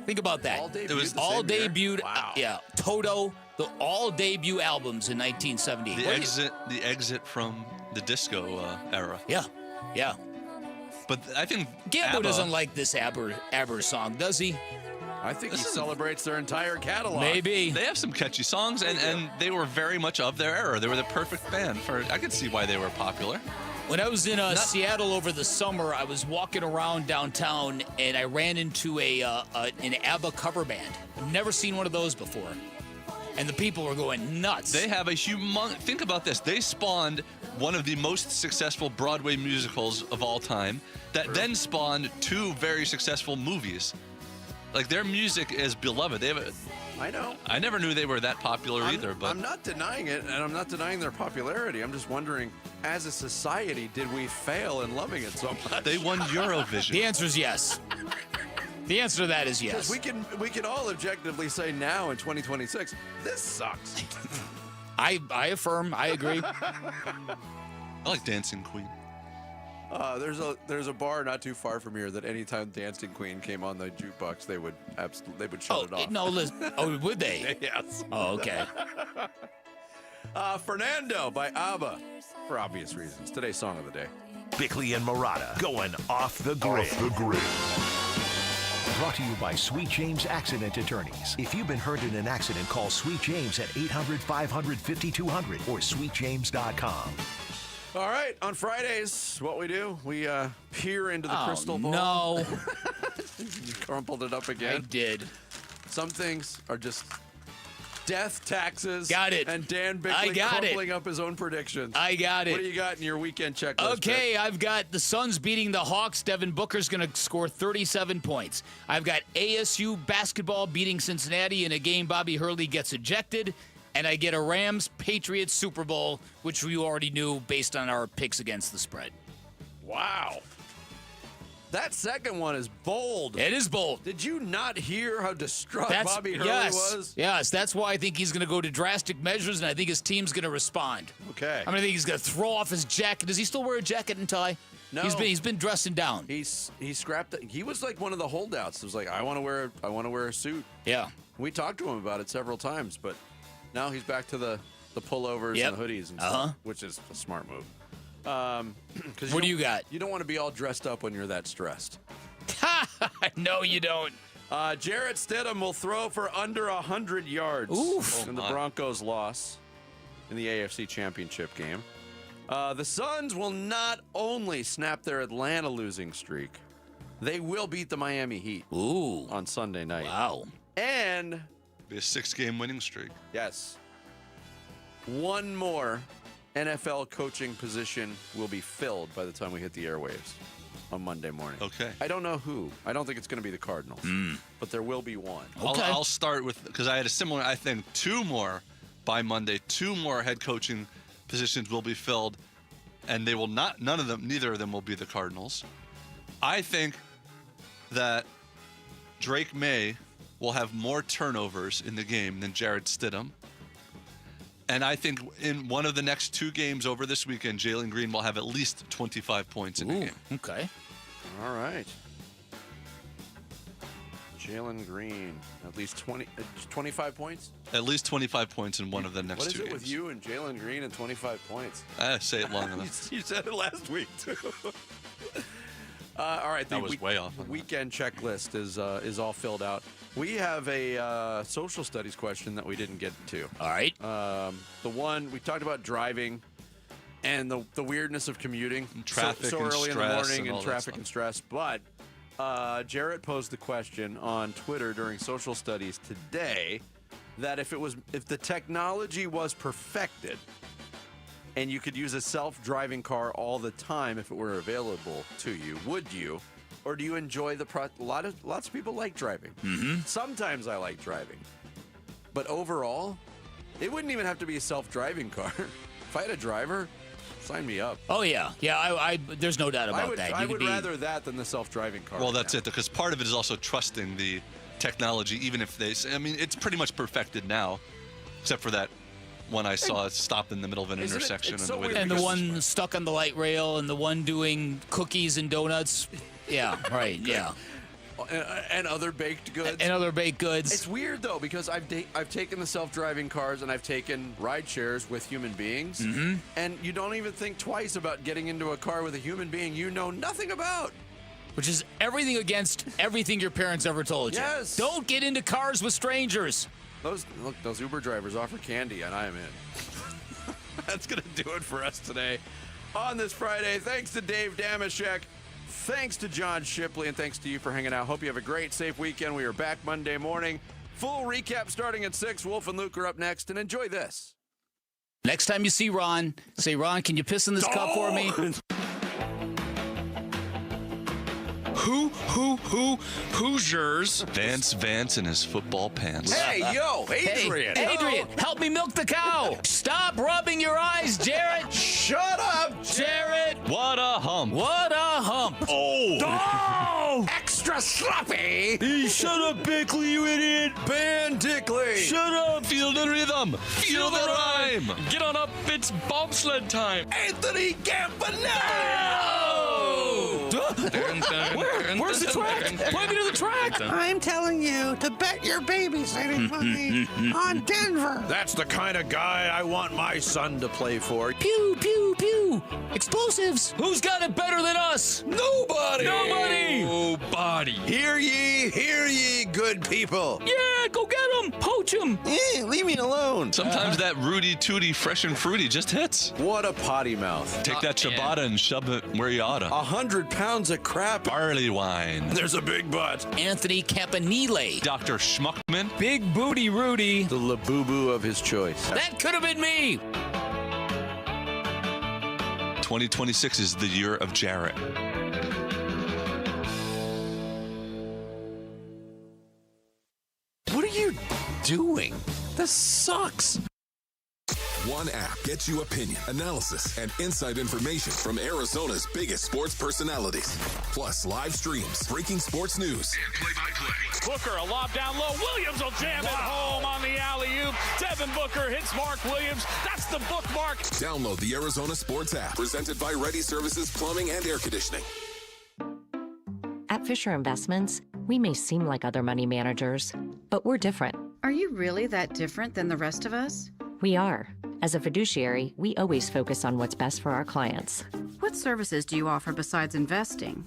S1: Think about that.
S6: It was all
S1: debuted.
S6: Wow.
S1: Yeah, Toto, all debut albums in 1978.
S4: The exit from the disco era.
S1: Yeah.
S4: But I think
S1: Gambo doesn't like this Aber song, does he?
S6: I think he celebrates their entire catalog.
S1: Maybe.
S4: They have some catchy songs, and they were very much of their era. They were the perfect band. I could see why they were popular.
S1: When I was in Seattle over the summer, I was walking around downtown, and I ran into an ABBA cover band. I've never seen one of those before. And the people were going nuts.
S4: They have think about this. They spawned one of the most successful Broadway musicals of all time that then spawned two very successful movies. Like, their music is beloved. They have
S6: I know.
S4: I never knew they were that popular either. But
S6: I'm not denying it, and I'm not denying their popularity. I'm just wondering, as a society, did we fail in loving it so much?
S4: They won Eurovision.
S1: The answer is yes. The answer to that is yes.
S6: We can all objectively say now in 2026, this sucks.
S1: I affirm. I agree.
S4: I like Dancing Queen.
S6: There's a bar not too far from here that anytime Dancing Queen came on the jukebox, they would shut it off.
S1: No, would they?
S6: Yes.
S1: Oh, okay.
S6: Fernando by ABBA, for obvious reasons. Today's song of the day.
S12: Bickley and Murata going off the grid. Brought to you by Sweet James Accident Attorneys. If you've been hurt in an accident, call Sweet James at 800-500-5200 or sweetjames.com.
S6: All right, on Fridays, what we do, we peer into the crystal ball.
S1: No.
S6: You crumpled it up again.
S1: I did.
S6: Some things are just death, taxes.
S1: Got it.
S6: And Dan Bickley crumpling up his own predictions.
S1: I got it.
S6: What do you got in your weekend checklist?
S1: Okay, I've got the Suns beating the Hawks. Devin Booker's going to score 37 points. I've got ASU basketball beating Cincinnati in a game Bobby Hurley gets ejected. And I get a Rams-Patriots Super Bowl, which we already knew based on our picks against the spread.
S6: Wow. That second one is bold.
S1: It is bold.
S6: Did you not hear how distraught Bobby Hurley was?
S1: Yes, that's why I think he's going to go to drastic measures, and I think his team's going to respond.
S6: Okay.
S1: I'm going to think he's going to throw off his jacket. Does he still wear a jacket and tie?
S6: No.
S1: He's been dressing down.
S6: He scrapped it. He was like one of the holdouts. It was like, I want to wear a suit.
S1: Yeah.
S6: We talked to him about it several times, but now he's back to the pullovers and the hoodies and stuff, which is a smart move.
S1: What do you got?
S6: You don't want to be all dressed up when you're that stressed.
S1: No, you don't.
S6: Jarrett Stidham will throw for under 100 yards in the Broncos' loss in the AFC Championship game. The Suns will not only snap their Atlanta losing streak, they will beat the Miami Heat on Sunday night.
S1: Wow.
S6: And
S4: be a 6-game winning streak.
S6: Yes. One more NFL coaching position will be filled by the time we hit the airwaves on Monday morning.
S4: Okay.
S6: I don't know who. I don't think it's going to be the Cardinals, but there will be one.
S4: Okay. I'll start with, because I had a similar, I think, 2 more by Monday. 2 more head coaching positions will be filled, and they will not, neither of them will be the Cardinals. I think that Drake May will have more turnovers in the game than Jarrett Stidham. And I think in one of the next 2 games over this weekend, Jalen Green will have at least 25 points in the game.
S1: Okay.
S6: All right. Jalen Green, at least 25 points?
S4: At least 25 points in one of the next 2 games.
S6: What is it with you and Jalen Green and 25 points?
S4: I say it long enough.
S6: You said it last week, too. All right.
S4: That was way off.
S6: The weekend checklist is all filled out. We have a social studies question that we didn't get to.
S1: All right.
S6: The one we talked about driving and the weirdness of commuting.
S4: And traffic
S6: so
S4: and
S6: early in the
S4: stress
S6: morning
S4: and
S6: and traffic and stress. But Jarrett posed the question on Twitter during social studies today that if the technology was perfected and you could use a self-driving car all the time if it were available to you, would you? Or do you enjoy lots of people like driving. Sometimes I like driving. But overall, it wouldn't even have to be a self-driving car. If I had a driver, sign me up.
S1: Oh, yeah. Yeah, I there's no doubt about that.
S6: I would rather that than the self-driving car.
S4: Well, that's it, because part of it is also trusting the technology, even if it's pretty much perfected now, except for that one I saw stopped in the middle of an intersection.
S1: And the one stuck on the light rail and the one doing cookies and donuts. Yeah, right, yeah.
S6: And other baked goods.
S1: And other baked goods.
S6: It's weird, though, because I've taken the self-driving cars and I've taken ride shares with human beings. And you don't even think twice about getting into a car with a human being you know nothing about.
S1: Which is everything against everything your parents ever told you.
S6: Yes.
S1: Don't get into cars with strangers.
S6: Those Uber drivers offer candy, and I am in. That's going to do it for us today on this Friday. Thanks to Dave Damashek. Thanks to John Shipley, and thanks to you for hanging out. Hope you have a great, safe weekend. We are back Monday morning. Full recap starting at 6. Wolf and Luke are up next, and enjoy this.
S1: Next time you see Ron, say, Ron, can you piss in this cup for me?
S7: Hoosiers.
S4: Vance in his football pants.
S6: Hey, yo, Adrian.
S1: Hey, Adrian, help me milk the cow. Stop rubbing your eyes, Jarrett.
S6: Shut up,
S1: Jarrett.
S4: What a hump.
S1: What a hump.
S6: Oh! Extra sloppy!
S7: Hey, shut up, Bickley, you idiot.
S6: Ban Dickley!
S7: Shut up.
S4: Feel the rhythm. Feel the rhyme.
S7: Get on up. It's bobsled time.
S6: Anthony Campanelli!
S1: Where's the track? Point me to the track.
S8: I'm telling you to bet your babysitting money on Denver.
S6: That's the kind of guy I want my son to play for.
S1: Pew, pew, pew. Explosives. Who's got it better than us?
S6: Nobody!
S7: Nobody.
S6: Hear ye, good people.
S1: Yeah, go get him. Poach him.
S6: Leave me alone.
S4: Sometimes that Rudy Tooty fresh and fruity just hits.
S6: What a potty mouth.
S4: Take that ciabatta and shove it where you oughta.
S6: 100 pounds of crap.
S4: Barley wine.
S6: There's a big butt.
S1: Anthony Campanile.
S4: Dr. Schmuckman.
S1: Big booty Rudy.
S6: The Labubu of his choice.
S1: That could have been me.
S4: 2026 is the year of Jarrett.
S6: What are you doing? This sucks.
S2: One app gets you opinion, analysis, and inside information from Arizona's biggest sports personalities. Plus live streams, breaking sports news, and play-by-play.
S9: Booker, a lob down low. Williams will jam it home on the alley-oop. Devin Booker hits Mark Williams. That's the bookmark.
S2: Download the Arizona Sports app, presented by Ready Services Plumbing and Air Conditioning.
S3: At Fisher Investments, we may seem like other money managers, but we're different.
S10: Are you really that different than the rest of us?
S3: We are. As a fiduciary, we always focus on what's best for our clients.
S10: What services do you offer besides investing?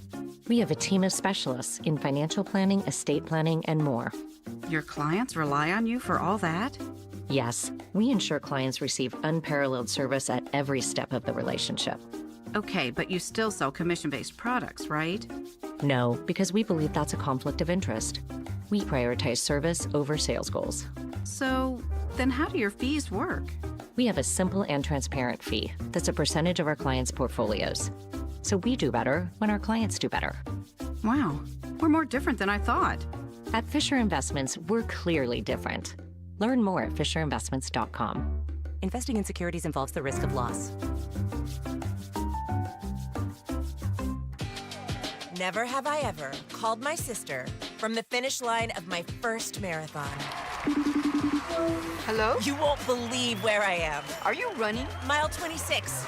S3: We have a team of specialists in financial planning, estate planning, and more.
S10: Your clients rely on you for all that?
S3: Yes, we ensure clients receive unparalleled service at every step of the relationship.
S10: Okay, but you still sell commission-based products, right?
S3: No, because we believe that's a conflict of interest. We prioritize service over sales goals.
S10: So, then how do your fees work?
S3: We have a simple and transparent fee that's a percentage of our clients' portfolios. So we do better when our clients do better.
S10: Wow, we're more different than I thought.
S3: At Fisher Investments, we're clearly different. Learn more at fisherinvestments.com.
S25: Investing in securities involves the risk of loss.
S26: Never have I ever called my sister from the finish line of my first marathon.
S27: Hello?
S26: You won't believe where I am.
S27: Are you running?
S26: Mile 26.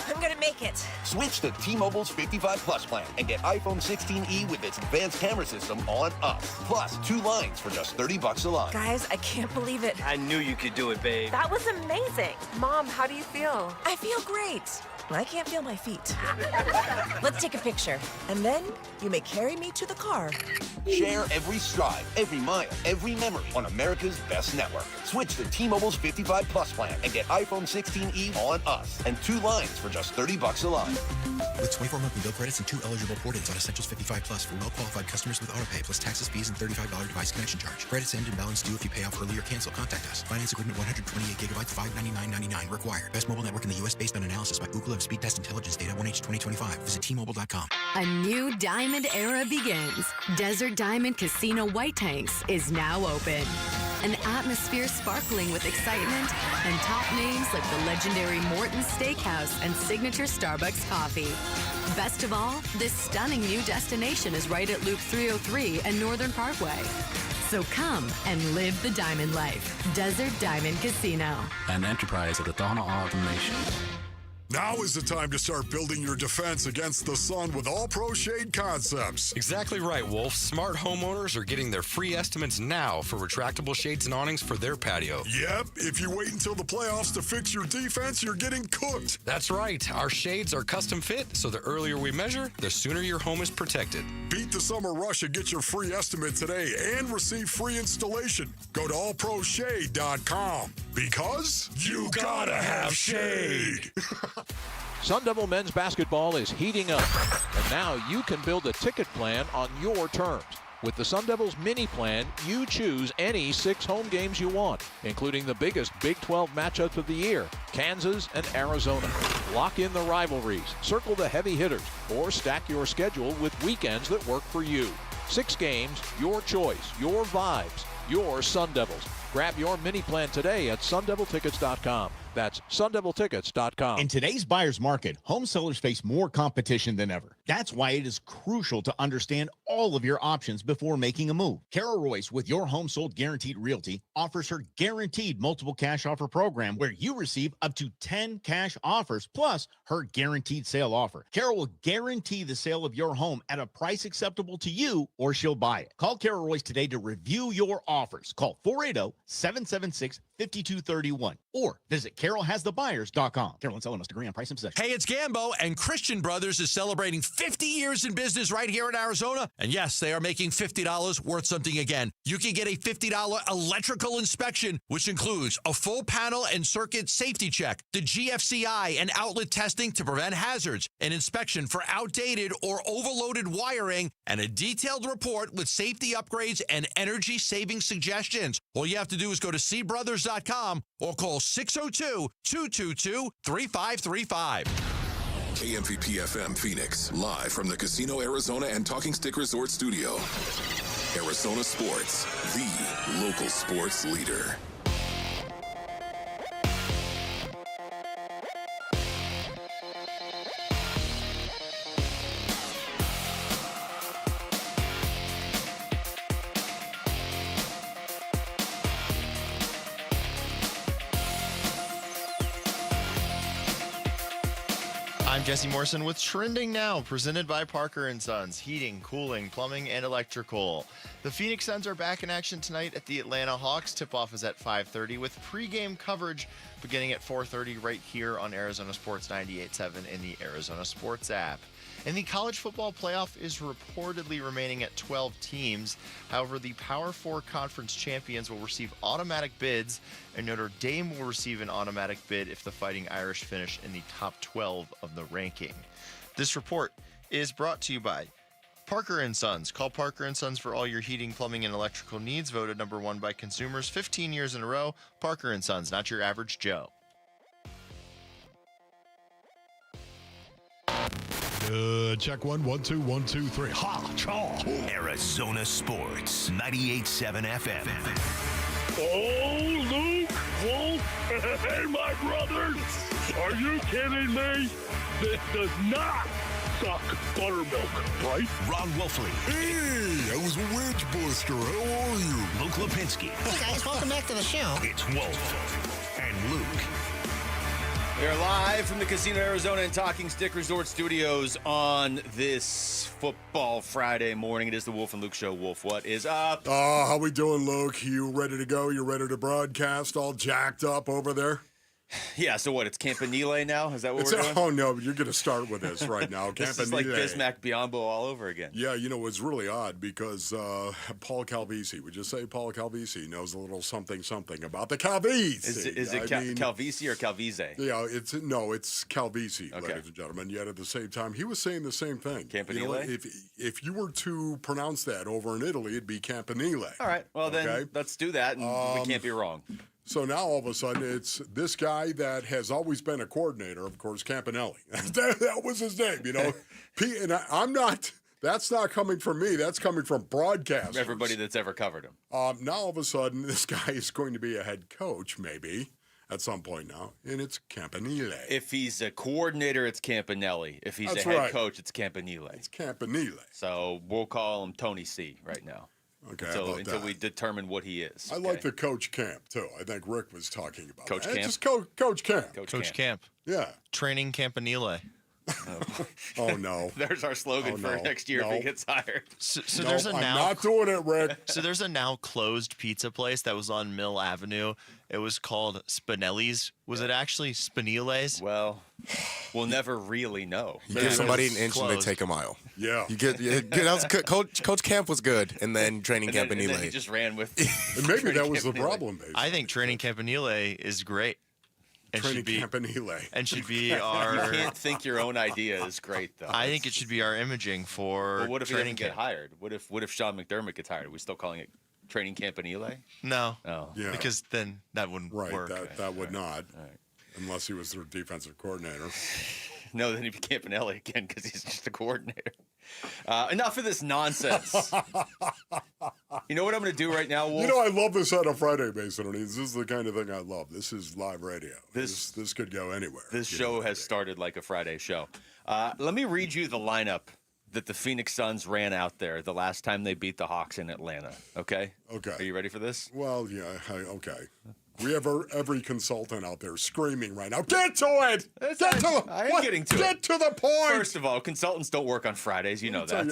S26: I'm gonna make it.
S28: Switch to T-Mobile's 55 Plus plan and get iPhone 16e with its advanced camera system on us. Plus, 2 lines for just $30 a line.
S26: Guys, I can't believe it.
S29: I knew you could do it, babe.
S26: That was amazing.
S27: Mom, how do you feel?
S26: I feel great. I can't feel my feet. Let's take a picture, and then you may carry me to the car.
S28: Share every stride, every mile, every memory on America's best network. Switch to T-Mobile's 55 Plus plan and get iPhone 16e on us and 2 lines for just $30 a line.
S30: With 24 monthly bill credits and 2 eligible port-ins on Essentials 55 Plus for well-qualified customers with autopay plus taxes, fees, and $35 device connection charge. Credits end and balance due if you pay off early or cancel. Contact us. Finance agreement 128 gigabytes, $599.99 required. Best mobile network in the U.S. based on analysis by Ookla of Speed Test Intelligence data 1H 2025. Visit T-Mobile.com.
S31: A new diamond era begins. Desert Diamond Casino White Tanks is now open. An atmosphere sparkling with excitement and top names like the legendary Morton's Steakhouse and signature Starbucks coffee. Best of all, this stunning new destination is right at Loop 303 and Northern Parkway. So come and live the diamond life. Desert Diamond Casino.
S32: An enterprise of the Donna Automation.
S14: Now is the time to start building your defense against the sun with All Pro Shade Concepts.
S33: Exactly right, Wolf. Smart homeowners are getting their free estimates now for retractable shades and awnings for their patio.
S14: Yep, if you wait until the playoffs to fix your defense, you're getting cooked.
S33: That's right. Our shades are custom fit, so the earlier we measure, the sooner your home is protected.
S14: Beat the summer rush and get your free estimate today and receive free installation. Go to allproshade.com because you gotta have shade.
S34: Sun Devil men's basketball is heating up, and now you can build a ticket plan on your terms. With the Sun Devils mini plan, you choose any 6 home games you want, including the biggest Big 12 matchups of the year, Kansas and Arizona. Lock in the rivalries, circle the heavy hitters, or stack your schedule with weekends that work for you. 6 games, your choice, your vibes, your Sun Devils. Grab your mini plan today at sundeviltickets.com. That's sundeviltickets.com.
S5: In today's buyer's market, home sellers face more competition than ever. That's why it is crucial to understand all of your options before making a move. Carol Royce with Your Home Sold Guaranteed Realty offers her guaranteed multiple cash offer program where you receive up to 10 cash offers plus her guaranteed sale offer. Carol will guarantee the sale of your home at a price acceptable to you or she'll buy it. Call Carol Royce today to review your offers. Call 480-776-5231 or visit carolhasthebuyers.com. Carol and seller must agree on price and possession.
S11: Hey, it's Gambo, and Christian Brothers is celebrating 50 years in business right here in Arizona. And yes, they are making $50 worth something again. You can get a $50 electrical inspection, which includes a full panel and circuit safety check, the GFCI and outlet testing to prevent hazards, an inspection for outdated or overloaded wiring, and a detailed report with safety upgrades and energy saving suggestions. All you have to do is go to cbrothers.com or call 602-222-3535.
S2: KMVP FM Phoenix, live from the Casino Arizona and Talking Stick Resort Studio. Arizona Sports, the local sports leader.
S13: I'm Jesse Morrison with Trending Now, presented by Parker & Sons, heating, cooling, plumbing, and electrical. The Phoenix Suns are back in action tonight at the Atlanta Hawks. Tip-off is at 5:30 with pregame coverage beginning at 4:30 right here on Arizona Sports 98.7 in the Arizona Sports app. And the college football playoff is reportedly remaining at 12 teams. However, the Power 4 conference champions will receive automatic bids, and Notre Dame will receive an automatic bid if the Fighting Irish finish in the top 12 of the ranking. This report is brought to you by Parker & Sons. Call Parker & Sons for all your heating, plumbing, and electrical needs. Voted number 1 by consumers 15 years in a row. Parker & Sons, not your average Joe.
S14: Check 1, 1, 2, 1, 2, 3. Ha! Chaw!
S12: Arizona Sports, 98.7 FM.
S9: Oh, Luke, Wolf, and my brothers. Are you kidding me? This does not suck buttermilk, right?
S12: Ron Wolfley.
S14: Hey, I was a wedge buster. How are you?
S12: Luke Lipinski.
S8: Hey, guys, welcome back to the show.
S12: It's Wolf and Luke.
S15: We're live from the Casino Arizona and Talking Stick Resort Studios on this football Friday morning. It is the Wolf and Luke Show. Wolf, what is up?
S14: How we doing, Luke? You ready to go? You ready to broadcast? All jacked up over there?
S15: Yeah, so what? It's Campanile now? Is that what we're doing?
S14: Oh, no, you're going to start with this right now.
S15: This is like Bismack Biombo all over again.
S14: Yeah, you know, it's really odd because Paul Calvisi, would you say Paul Calvisi knows a little something about the Calvisi?
S15: Is it Calvisi or Calvise?
S14: Yeah, it's Calvisi, ladies and gentlemen. Yet at the same time, he was saying the same thing.
S15: Campanile?
S14: You know, if you were to pronounce that over in Italy, it'd be Campanile.
S15: All right, well then let's do that, and we can't be wrong.
S14: So now all of a sudden it's this guy that has always been a coordinator, of course, Campanelli. that was his name, you know. That's not coming from me. That's coming from broadcasters.
S15: Everybody that's ever covered him.
S14: Now all of a sudden this guy is going to be a head coach, maybe, at some point now, and it's Campanile.
S15: If he's a coordinator, it's Campanelli. If he's
S14: That's
S15: a head
S14: right.
S15: coach, it's Campanile.
S14: It's Campanile.
S15: So we'll call him Tony C right now.
S14: Okay,
S15: until we determine what he is.
S14: I like the Coach Camp, too. I think Rick was talking about
S15: Coach
S14: that.
S15: Camp?
S14: Just Coach Camp.
S13: Coach Camp.
S14: Yeah.
S13: Training Campanile.
S14: Oh, no.
S15: There's our slogan for next year if he gets hired.
S13: So
S14: No,
S13: there's a
S14: I'm
S13: now
S14: not doing it, Rick.
S13: So there's a now closed pizza place that was on Mill Avenue. It was called Spinelli's. Was it actually Spinile's?
S15: Well, we'll never really know.
S16: You give somebody an inch and they take a mile.
S14: Yeah.
S16: Coach Camp was good, and then Training Campanile.
S15: And then he just ran with.
S14: And maybe that was the problem. Basically.
S13: I think Training Campanile is great.
S14: Training camp in Ely.
S13: And should be our...
S15: You can't think your own idea is great, though.
S13: I think it should be our imaging for
S15: Well, what if he
S13: training
S15: doesn't get
S13: camp.
S15: hired? What if Sean McDermott gets hired? Are we still calling it training camp in Ely?
S13: No.
S15: Oh.
S14: Yeah.
S13: Because then that wouldn't work.
S14: That would not. Unless he was their defensive coordinator.
S15: No, then he'd be camping LA again because he's just a coordinator. Enough of this nonsense. You know what I'm going to do right now, Wolf?
S14: You know, I love this on a Friday, Mason. This is the kind of thing I love. This is live radio. This could go anywhere.
S15: This show has started like a Friday show. Let me read you the lineup that the Phoenix Suns ran out there the last time they beat the Hawks in Atlanta. Okay?
S14: Okay.
S15: Are you ready for this?
S14: Well, yeah, okay. We have every consultant out there screaming right now. Get to it!
S15: I am getting to it.
S14: Get to the point!
S15: First of all, consultants don't work on Fridays. You know that.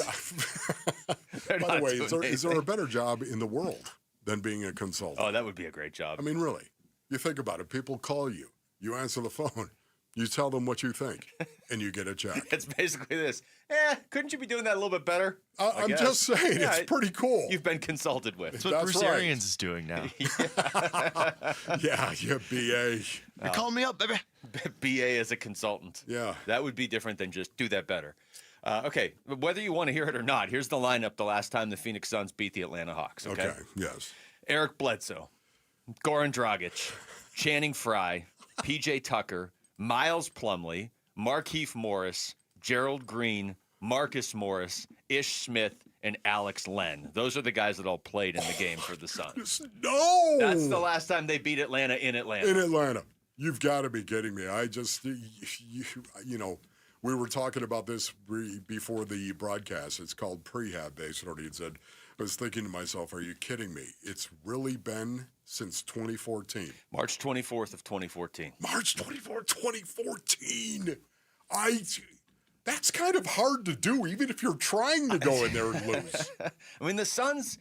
S14: By the way, is there a better job in the world than being a consultant?
S15: Oh, that would be a great job.
S14: I mean, really. You think about it. People call you. You answer the phone. You tell them what you think, and you get a check.
S15: It's basically this. Couldn't you be doing that a little bit better?
S14: I'm just saying, it's pretty cool.
S15: You've been consulted with.
S13: That's what Bruce Arians is doing now.
S14: Yeah, BA.
S13: You're calling me up, baby.
S15: BA as a consultant.
S14: Yeah.
S15: That would be different than just do that better. Okay, whether you want to hear it or not, here's the lineup the last time the Phoenix Suns beat the Atlanta Hawks. Okay,
S14: yes.
S15: Eric Bledsoe, Goran Dragic, Channing Frye, P.J. Tucker, Miles Plumlee, Markieff Morris, Gerald Green, Marcus Morris, Ish Smith, and Alex Len. Those are the guys that all played in the game for the Suns.
S14: No!
S15: That's the last time they beat Atlanta in Atlanta.
S14: In Atlanta. You've got to be kidding me. I just, you know, we were talking about this before the broadcast. It's called prehab, basically. And said, I was thinking to myself, are you kidding me? It's really been since 2014.
S15: March 24th of 2014.
S14: March 24th, 2014. That's kind of hard to do, even if you're trying to go in there and lose.
S15: I mean, the Suns,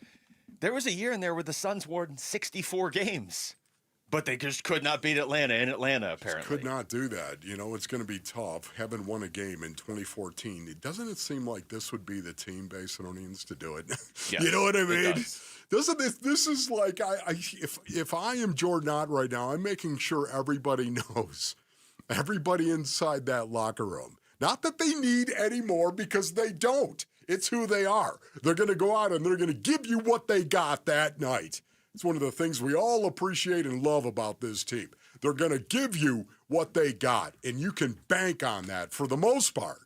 S15: there was a year in there where the Suns won 64 games. But they just could not beat Atlanta in Atlanta, apparently.
S14: Could not do that. You know, it's going to be tough. Having won a game in 2014, doesn't it seem like this would be the team base that needs to do it?
S15: Yes,
S14: you know what I mean?
S15: Doesn't
S14: this is like, if I am Jordan Ott right now, I'm making sure everybody knows, everybody inside that locker room. Not that they need any more, because they don't. It's who they are. They're going to go out and they're going to give you what they got that night. It's one of the things we all appreciate and love about this team. They're going to give you what they got, and you can bank on that for the most part.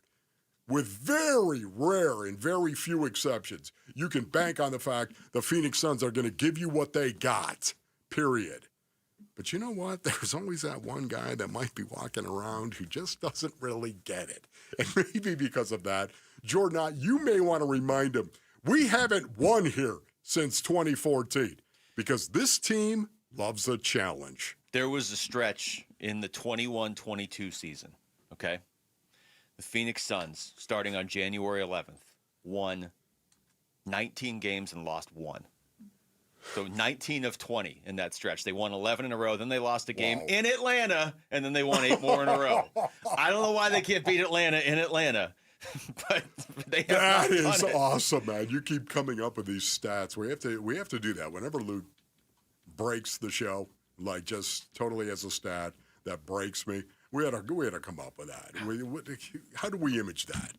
S14: With very rare and very few exceptions, you can bank on the fact the Phoenix Suns are going to give you what they got, period. But you know what? There's always that one guy that might be walking around who just doesn't really get it. And maybe because of that, Jordan Ott, you may want to remind him, we haven't won here since 2014. Because this team loves a challenge.
S15: There was a stretch in the 21-22 season, okay? The Phoenix Suns, starting on January 11th, won 19 games and lost 1. So 19 of 20 in that stretch. They won 11 in a row. Then they lost a game in Atlanta, and then they won 8 more in a row. I don't know why they can't beat Atlanta in Atlanta. But they have
S14: that is awesome, man. You keep coming up with these stats. We have to do that whenever Luke breaks the show, like just totally as a stat that breaks me. We had to come up with that. How do we image that?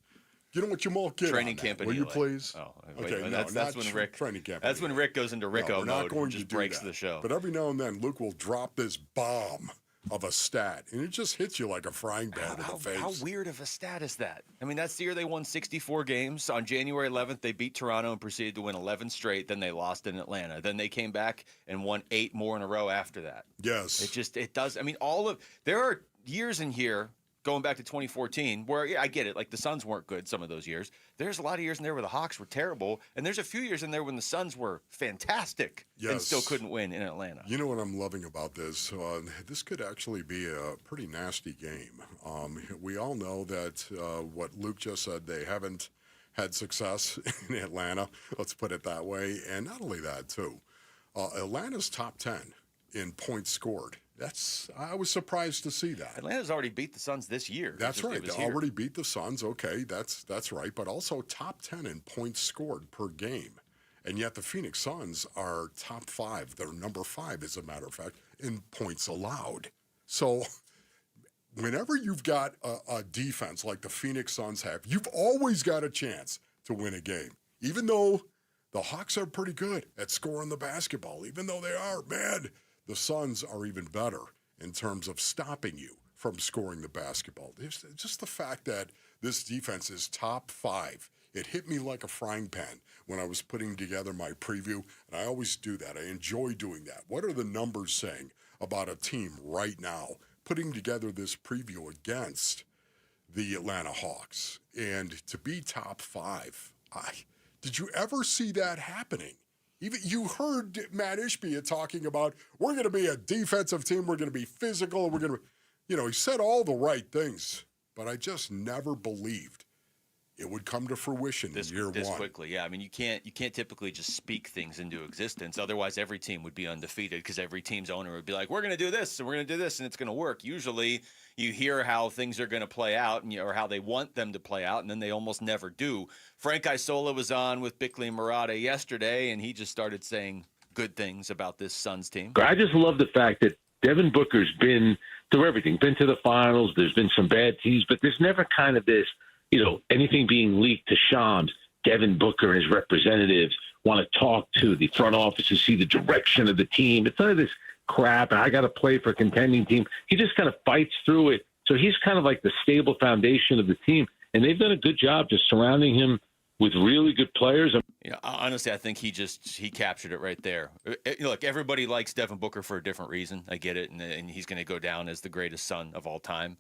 S14: You know what, Jamal? Get
S15: training
S14: on
S15: camp.
S14: Will you please?
S15: Oh,
S14: okay.
S15: That's when Rick.
S14: Training camp.
S15: That's when Rick goes into Ricko mode and just breaks
S14: that.
S15: the show.
S14: But every now and then, Luke will drop this bomb of a stat, and it just hits you like a frying pan in the face.
S15: How weird of a stat is that? I mean, that's the year they won 64 games. On January 11th, they beat Toronto and proceeded to win 11 straight. Then they lost in Atlanta. Then they came back and won 8 more in a row after that.
S14: Yes.
S15: It does. I mean, there are years in here, going back to 2014, where, yeah, I get it. Like, the Suns weren't good some of those years. There's a lot of years in there where the Hawks were terrible, and there's a few years in there when the Suns were fantastic and still couldn't win in Atlanta.
S14: You know what I'm loving about this? This could actually be a pretty nasty game. We all know that what Luke just said, they haven't had success in Atlanta. Let's put it that way. And not only that, too. Atlanta's top 10 in points scored. I was surprised to see that.
S15: Atlanta's already beat the Suns this year.
S14: That's right. They already beat the Suns. Okay, that's right. But also top 10 in points scored per game. And yet the Phoenix Suns are top 5. They're number 5, as a matter of fact, in points allowed. So whenever you've got a defense like the Phoenix Suns have, you've always got a chance to win a game. Even though the Hawks are pretty good at scoring the basketball, even though they are, man, the Suns are even better in terms of stopping you from scoring the basketball. It's just the fact that this defense is top 5. It hit me like a frying pan when I was putting together my preview, and I always do that. I enjoy doing that. What are the numbers saying about a team right now putting together this preview against the Atlanta Hawks? And to be top 5, did you ever see that happening? Even you heard Matt Ishbia talking about, we're going to be a defensive team, we're going to be physical, we're going to, he said all the right things, but I just never believed it would come to fruition in year
S15: this
S14: 1.
S15: Quickly. Yeah, I mean, you can't typically just speak things into existence. Otherwise, every team would be undefeated because every team's owner would be like, we're going to do this and we're going to do this and it's going to work. Usually, you hear how things are going to play out or how they want them to play out, and then they almost never do. Frank Isola was on with Bickley and Murata yesterday, and he just started saying good things about this Suns team.
S1: I just love the fact that Devin Booker's been through everything, been to the finals. There's been some bad teams, but there's never kind of this, anything being leaked to Shams. Devin Booker and his representatives want to talk to the front office to see the direction of the team. It's none of this crap. I got to play for a contending team. He just kind of fights through it. So he's kind of like the stable foundation of the team. And they've done a good job just surrounding him with really good players.
S15: Honestly, I think he captured it right there. Look, everybody likes Devin Booker for a different reason. I get it. And he's going to go down as the greatest Sun of all time.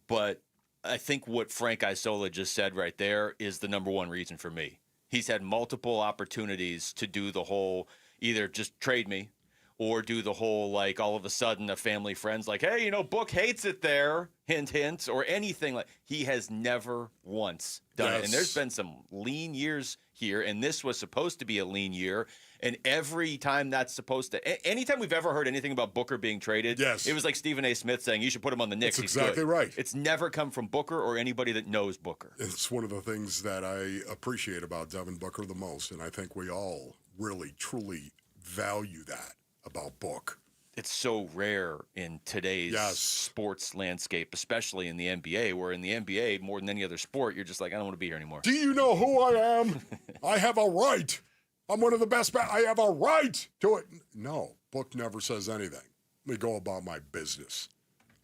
S15: But I think what Frank Isola just said right there is the number one reason for me. He's had multiple opportunities to do the whole either just trade me or do the whole, like, all of a sudden a family friend's like, hey, Book hates it there, hint, hint, or anything like. He has never once done it. And there's been some lean years here, and this was supposed to be a lean year. And every time that's supposed to, anytime we've ever heard anything about Booker being traded, it was like Stephen A. Smith saying, you should put him on the Knicks.
S14: That's exactly right.
S15: It's never come from Booker or anybody that knows Booker.
S14: It's one of the things that I appreciate about Devin Booker the most, and I think we all really, truly value that about Book.
S15: It's so rare in today's sports landscape, especially in the NBA, where in the NBA, more than any other sport, you're just like, I don't want to be here anymore.
S14: Do you know who I am? I have a right. I'm one of the best. I have a right to it. No, Book never says anything. Let me go about my business.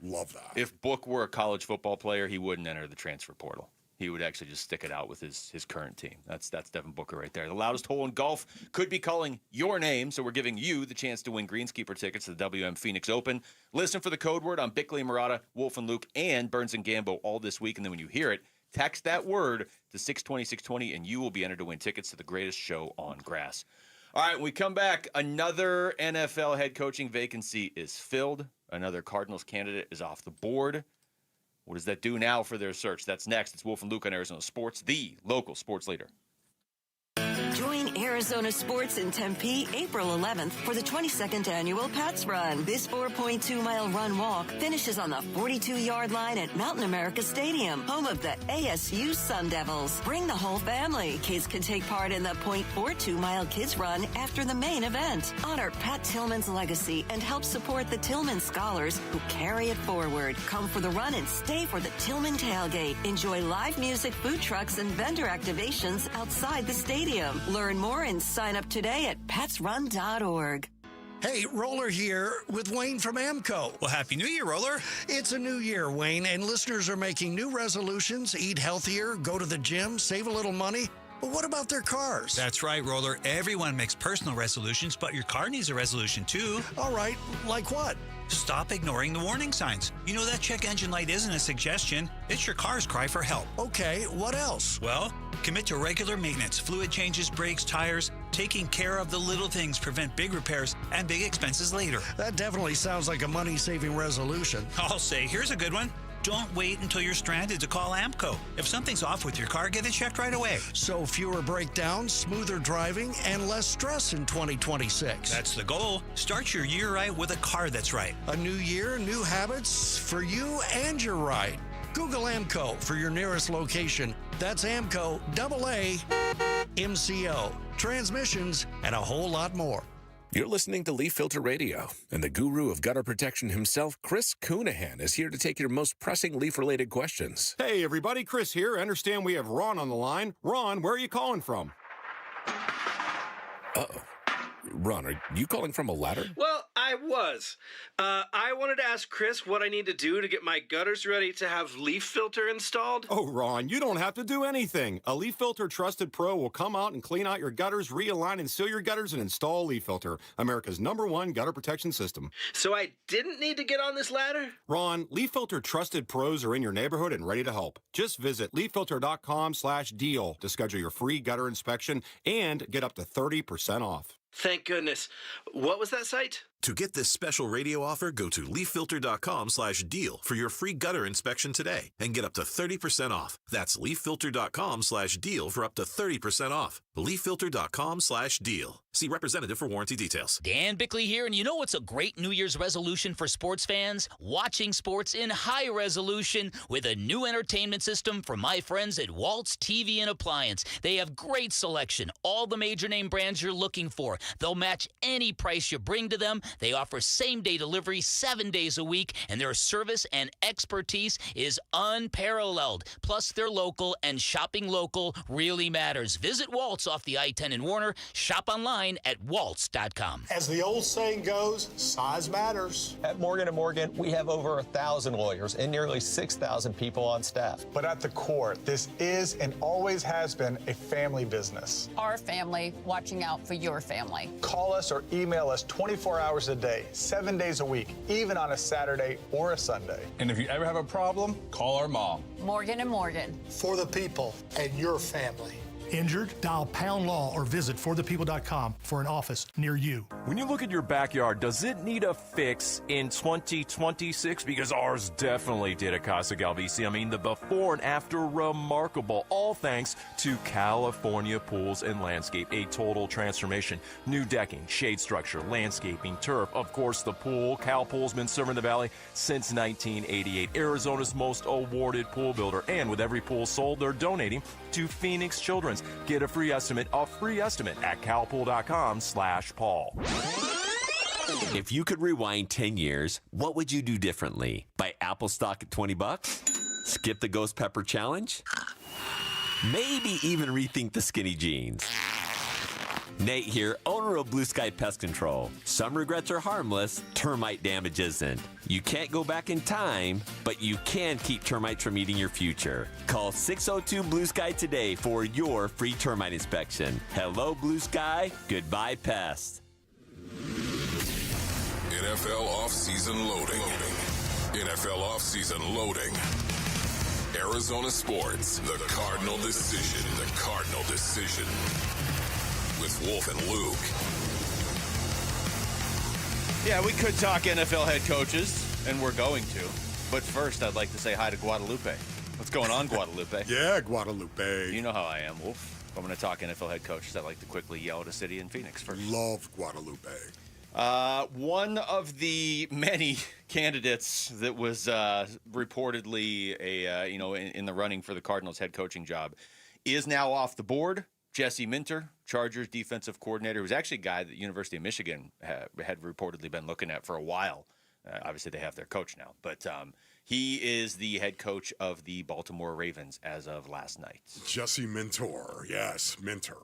S14: Love that.
S15: If Book were a college football player, he wouldn't enter the transfer portal. He would actually just stick it out with his current team. That's Devin Booker right there. The loudest hole in golf could be calling your name, so we're giving you the chance to win Greenskeeper tickets to the WM Phoenix Open. Listen for the code word on Bickley and Murata, Wolf and Luke, and Burns and Gambo all this week, and then when you hear it, text that word to 620-620, and you will be entered to win tickets to the greatest show on grass. All right, when we come back, another NFL head coaching vacancy is filled. Another Cardinals candidate is off the board. What does that do now for their search? That's next. It's Wolf and Luke on Arizona Sports, the local sports leader.
S4: Join Arizona Sports in Tempe April 11th for the 22nd annual Pats Run. This 4.2-mile run-walk finishes on the 42-yard line at Mountain America Stadium, home of the ASU Sun Devils. Bring the whole family. Kids can take part in the 0.42-mile Kids Run after the main event. Honor Pat Tillman's legacy and help support the Tillman scholars who carry it forward. Come for the run and stay for the Tillman tailgate. Enjoy live music, food trucks, and vendor activations outside the stadium. Learn more and sign up today at patsrun.org.
S8: Hey, Roller here with Wayne from AMCO.
S6: Well, Happy New Year, Roller.
S8: It's a new year, Wayne, and listeners are making new resolutions, eat healthier, go to the gym, save a little money. But what about their cars?
S6: That's right, Roller. Everyone makes personal resolutions, but your car needs a resolution, too.
S8: All right, like what?
S6: Stop ignoring the warning signs. You know that check engine light isn't a suggestion. It's your car's cry for help.
S8: Okay, what else?
S6: Well, commit to regular maintenance, fluid changes, brakes, tires. Taking care of the little things prevent big repairs and big expenses later.
S8: That definitely sounds like a money-saving resolution.
S6: I'll say, here's a good one. Don't wait until you're stranded to call AMCO. If something's off with your car, get it checked right away.
S8: So fewer breakdowns, smoother driving, and less stress in 2026.
S6: That's the goal. Start your year right with a car that's right.
S8: A new year, new habits for you and your ride. Google AMCO for your nearest location. That's AMCO, AA, MCO, transmissions, and a whole lot more.
S3: You're listening to Leaf Filter Radio, and the guru of gutter protection himself, Chris Coonahan, is here to take your most pressing leaf-related questions.
S7: Hey, everybody, Chris here. I understand we have Ron on the line. Ron, where are you calling from?
S3: Uh-oh. Ron, are you calling from a ladder?
S10: Well, I was. I wanted to ask Chris what I need to do to get my gutters ready to have leaf filter installed.
S7: Oh, Ron, you don't have to do anything. A Leaf Filter Trusted Pro will come out and clean out your gutters, realign and seal your gutters, and install Leaf Filter, America's #1 gutter protection system.
S10: So I didn't need to get on this ladder?
S7: Ron, Leaf Filter Trusted Pros are in your neighborhood and ready to help. Just visit leaffilter.com/deal to schedule your free gutter inspection and get up to 30% off.
S10: Thank goodness. What was that site?
S17: To get this special radio offer, go to leaffilter.com/deal for your free gutter inspection today and get up to 30% off. That's leaffilter.com/deal for up to 30% off. leaffilter.com/deal. See representative for warranty details.
S18: Dan Bickley here, and you know what's a great New Year's resolution for sports fans? Watching sports in high resolution with a new entertainment system from my friends at Waltz TV and Appliance. They have great selection, all the major name brands you're looking for. They'll match any price you bring to them. They offer same-day delivery 7 days a week, and their service and expertise is unparalleled. Plus, they're local, and shopping local really matters. Visit Waltz off the I-10 in Warner. Shop online at waltz.com.
S19: As the old saying goes, size matters.
S20: At Morgan & Morgan, we have over 1,000 lawyers and nearly 6,000 people on staff.
S19: But at the core, this is and always has been a family business.
S21: Our family watching out for your family.
S19: Call us or email us 24 hours a day, 7 days a week, even on a Saturday or a Sunday.
S22: And if you ever have a problem, call our mom.
S21: Morgan & Morgan.
S19: For the people and your family.
S23: Injured? Dial Pound Law or visit forthepeople.com for an office near you.
S24: When you look at your backyard, does it need a fix in 2026? Because ours definitely did at Casa Galvisi. I mean, the before and after, remarkable. All thanks to California Pools and Landscape. A total transformation. New decking, shade structure, landscaping, turf. Of course, the pool. Cal Pool's been serving the Valley since 1988. Arizona's most awarded pool builder. And with every pool sold, they're donating to Phoenix Children's. Get a free estimate at calpool.com/Paul.
S25: If you could rewind 10 years, what would you do differently? Buy Apple stock at $20? Skip the Ghost Pepper Challenge? Maybe even rethink the skinny jeans. Nate here, owner of Blue Sky Pest Control. Some regrets are harmless, termite damage isn't. You can't go back in time, but you can keep termites from eating your future. Call 602 Blue Sky today for your free termite inspection. Hello, Blue Sky. Goodbye, pests.
S2: NFL offseason loading. NFL offseason loading. Arizona Sports, the Cardinal Decision. The Cardinal Decision. With Wolf and Luke.
S15: Yeah, we could talk NFL head coaches, and we're going to. But first, I'd like to say hi to Guadalupe. What's going on, Guadalupe?
S14: Yeah, Guadalupe.
S15: You know how I am, Wolf. If I'm going to talk NFL head coaches, I like to quickly yell at a city in Phoenix first.
S14: Love Guadalupe.
S15: One of the many candidates that was reportedly in the running for the Cardinals head coaching job is now off the board. Jesse Minter, Chargers defensive coordinator, who's actually a guy that the University of Michigan had reportedly been looking at for a while. Obviously, they have their coach now, but he is the head coach of the Baltimore Ravens as of last night.
S14: Jesse Minter, yes, Minter.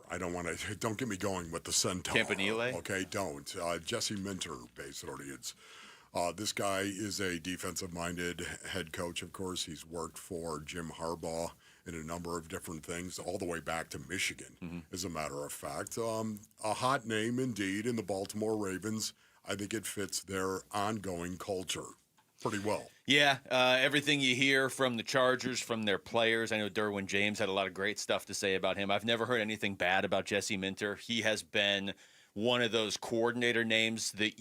S14: Don't get me going with the centaur.
S15: Campanile?
S14: Okay, don't. Jesse Minter, basically. This guy is a defensive-minded head coach, of course. He's worked for Jim Harbaugh in a number of different things, all the way back to Michigan, as a matter of fact. A hot name, indeed, in the Baltimore Ravens. I think it fits their ongoing culture pretty well.
S15: Yeah, everything you hear from the Chargers, from their players. I know Derwin James had a lot of great stuff to say about him. I've never heard anything bad about Jesse Minter. He has been one of those coordinator names that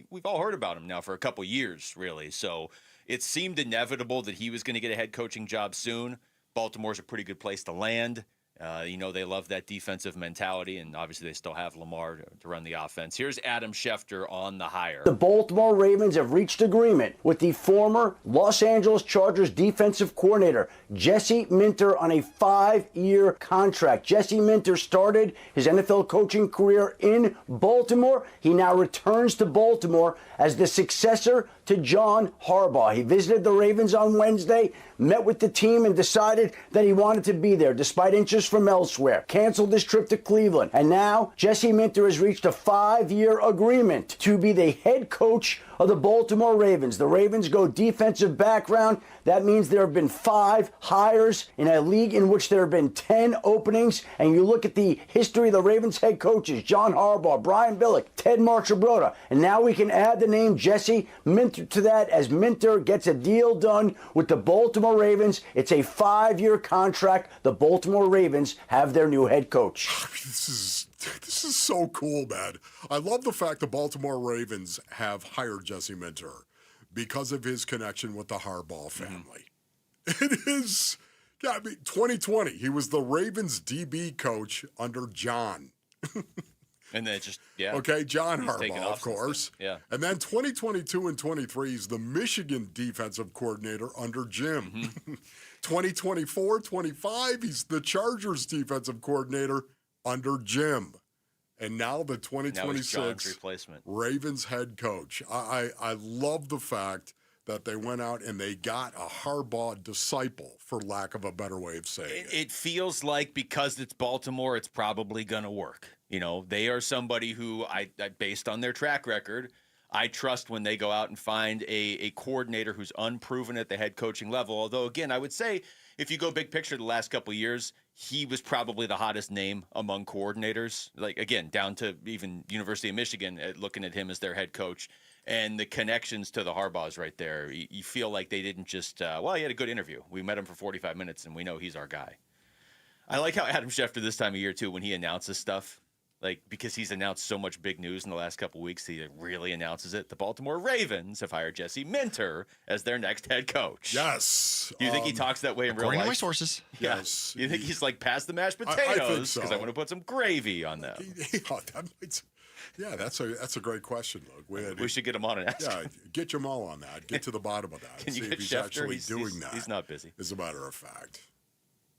S15: we've all heard about him now for a couple years, really. So it seemed inevitable that he was going to get a head coaching job soon. Baltimore's a pretty good place to land. They love that defensive mentality, and obviously they still have Lamar to run the offense. Here's Adam Schefter on the hire.
S5: The Baltimore Ravens have reached agreement with the former Los Angeles Chargers defensive coordinator, Jesse Minter, on a 5-year contract. Jesse Minter started his NFL coaching career in Baltimore. He now returns to Baltimore as the successor to John Harbaugh. He visited the Ravens on Wednesday, met with the team, and decided that he wanted to be there despite interest from elsewhere. Canceled his trip to Cleveland. And now Jesse Minter has reached a 5-year agreement to be the head coach of the Baltimore Ravens. The Ravens go defensive background. That means there have been 5 hires in a league in which there have been 10 openings. And you look at the history of the Ravens head coaches, John Harbaugh, Brian Billick, Ted Marchibroda. And now we can add the name Jesse Minter to that as Minter gets a deal done with the Baltimore Ravens. It's a 5-year contract. The Baltimore Ravens have their new head coach.
S14: This is so cool, man. I love the fact the Baltimore Ravens have hired Jesse Minter because of his connection with the Harbaugh family. It is, 2020. He was the Ravens DB coach under John.
S15: And then
S14: Okay, John Harbaugh, of course.
S15: Yeah.
S14: And then 2022 and 23, he's the Michigan defensive coordinator under Jim. 2024, 25, he's the Chargers defensive coordinator under Jim. And now the 2026 Ravens head coach. I love the fact that they went out and they got a Harbaugh disciple, for lack of a better way of saying it.
S15: It feels like because it's Baltimore, it's probably going to work. They are somebody who, I based on their track record, I trust when they go out and find a coordinator who's unproven at the head coaching level. Although, again, I would say if you go big picture the last couple of years, he was probably the hottest name among coordinators. Like, again, down to even University of Michigan, looking at him as their head coach. And the connections to the Harbaughs right there, you feel like they didn't just, he had a good interview. We met him for 45 minutes, and we know he's our guy. I like how Adam Schefter this time of year, too, when he announces stuff, because he's announced so much big news in the last couple of weeks, he really announces it. The Baltimore Ravens have hired Jesse Minter as their next head coach.
S14: Yes.
S15: Do you think he talks that way in real life?
S13: According to my sources.
S15: Yeah.
S14: Yes.
S15: You think he's like, pass the mashed potatoes?
S14: I think so.
S15: Because I want to put some gravy on them.
S14: That's a great question, Luke.
S15: We should get him on and ask him.
S14: Get Jamal on that. Get to the bottom of that.
S15: Can you
S14: see
S15: get
S14: if he's
S15: Schefter?
S14: actually doing that.
S15: He's not busy.
S14: As a matter of fact.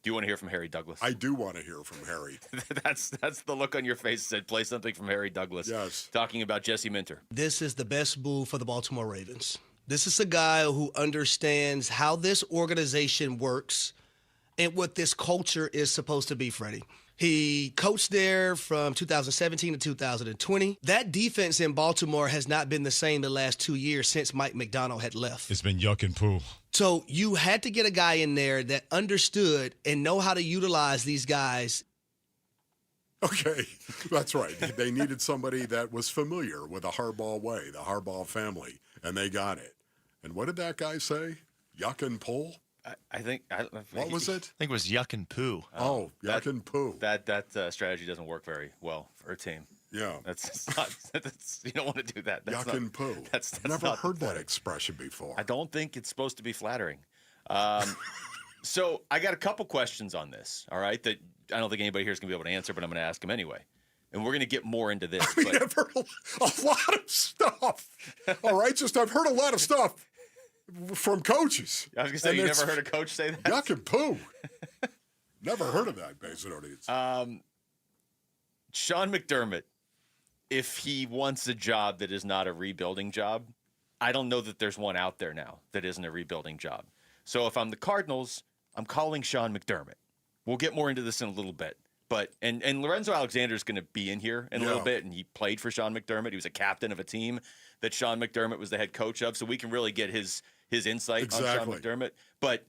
S15: Do you want to hear from Harry Douglas?
S14: I do want to hear from Harry.
S15: That's the look on your face that said play something from Harry Douglas.
S14: Yes.
S15: Talking about Jesse Minter.
S9: This is the best move for the Baltimore Ravens. This is a guy who understands how this organization works and what this culture is supposed to be, Freddie. He coached there from 2017 to 2020. That defense in Baltimore has not been the same the last 2 years since Mike McDonald had left.
S11: It's been yuck and poo.
S9: So you had to get a guy in there that understood and know how to utilize these guys.
S14: Okay, that's right. They needed somebody that was familiar with the Harbaugh way, the Harbaugh family, and they got it. And what did that guy say? Yuck and pull?
S15: I think.
S14: What was it?
S13: I think it was yuck and poo.
S14: Oh, yuck and poo.
S15: That strategy doesn't work very well for a team.
S14: Yeah.
S15: That's not. You don't want to do that. That's
S14: yuck
S15: not,
S14: and poo.
S15: That's
S14: never heard that expression before.
S15: I don't think it's supposed to be flattering. So I got a couple questions on this. All right, that I don't think anybody here is going to be able to answer, but I'm going to ask them anyway. And we're going to get more into this.
S14: I've heard a lot of stuff. All right, I've heard a lot of stuff from coaches.
S15: I was going to say, you never heard a coach say that?
S14: Yuck and poo. Never heard of that, basically.
S15: Sean McDermott, if he wants a job that is not a rebuilding job, I don't know that there's one out there now that isn't a rebuilding job. So if I'm the Cardinals, I'm calling Sean McDermott. We'll get more into this in a little bit. But and Lorenzo Alexander is going to be in here in a little bit, and he played for Sean McDermott. He was a captain of a team that Sean McDermott was the head coach of, so we can really get his insight on Sean McDermott. But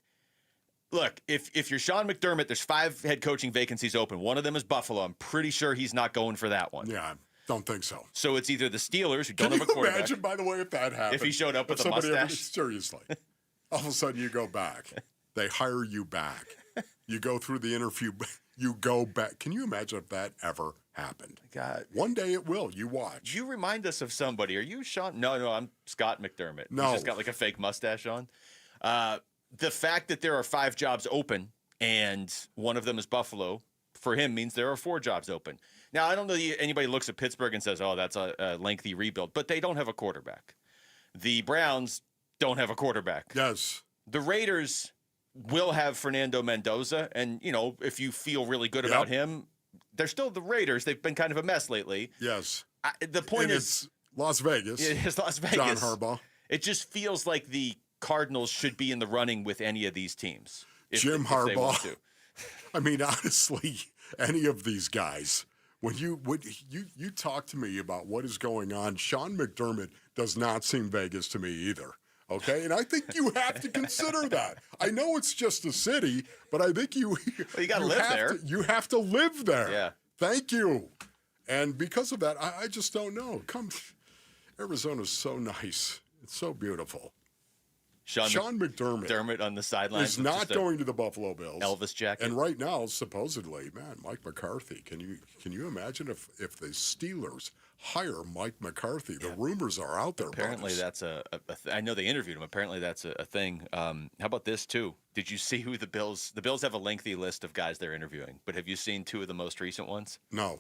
S15: look, if you're Sean McDermott, there's 5 head coaching vacancies open. One of them is Buffalo. I'm pretty sure he's not going for that one.
S14: Yeah, don't think so.
S15: So it's either the Steelers, who don't have a quarterback.
S14: Can you imagine, by the way, if that happened?
S15: If he showed up with a mustache?
S14: Seriously. All of a sudden you go back. They hire you back. You go through the interview. You go back. Can you imagine if that ever happened?
S15: God.
S14: One day it will. You watch.
S15: You remind us of somebody. Are you Sean? No, I'm Scott McDermott.
S14: No.
S15: He's just got like a fake mustache on. The fact that there are 5 jobs open and one of them is Buffalo for him means there are 4 jobs open. Now, I don't know that anybody looks at Pittsburgh and says, oh, that's a lengthy rebuild, but they don't have a quarterback. The Browns don't have a quarterback.
S14: Yes.
S15: The Raiders will have Fernando Mendoza, and, if you feel really good about him, they're still the Raiders. They've been kind of a mess lately.
S14: Yes.
S15: The point is...
S14: It's Las Vegas.
S15: It's Las Vegas.
S14: John Harbaugh.
S15: It just feels like the Cardinals should be in the running with any of these teams.
S14: Jim Harbaugh. I mean, honestly, any of these guys, when you talk to me about what is going on, Sean McDermott does not seem Vegas to me either. Okay, and I think you have to consider that. I know it's just a city, but I think you
S15: got to live there.
S14: You have to live there.
S15: Yeah.
S14: Thank you. And because of that, I just don't know. Arizona's so nice. It's so beautiful. Sean McDermott
S15: on the sidelines
S14: is not going to the Buffalo Bills.
S15: Elvis jacket.
S14: And right now, supposedly, man, Mike McCarthy. Can you imagine if the Steelers hire Mike McCarthy? The rumors are out there.
S15: Apparently, that's I know they interviewed him. Apparently, that's a thing. How about this too? Did you see who the Bills? The Bills have a lengthy list of guys they're interviewing, but have you seen 2 of the most recent ones?
S14: No.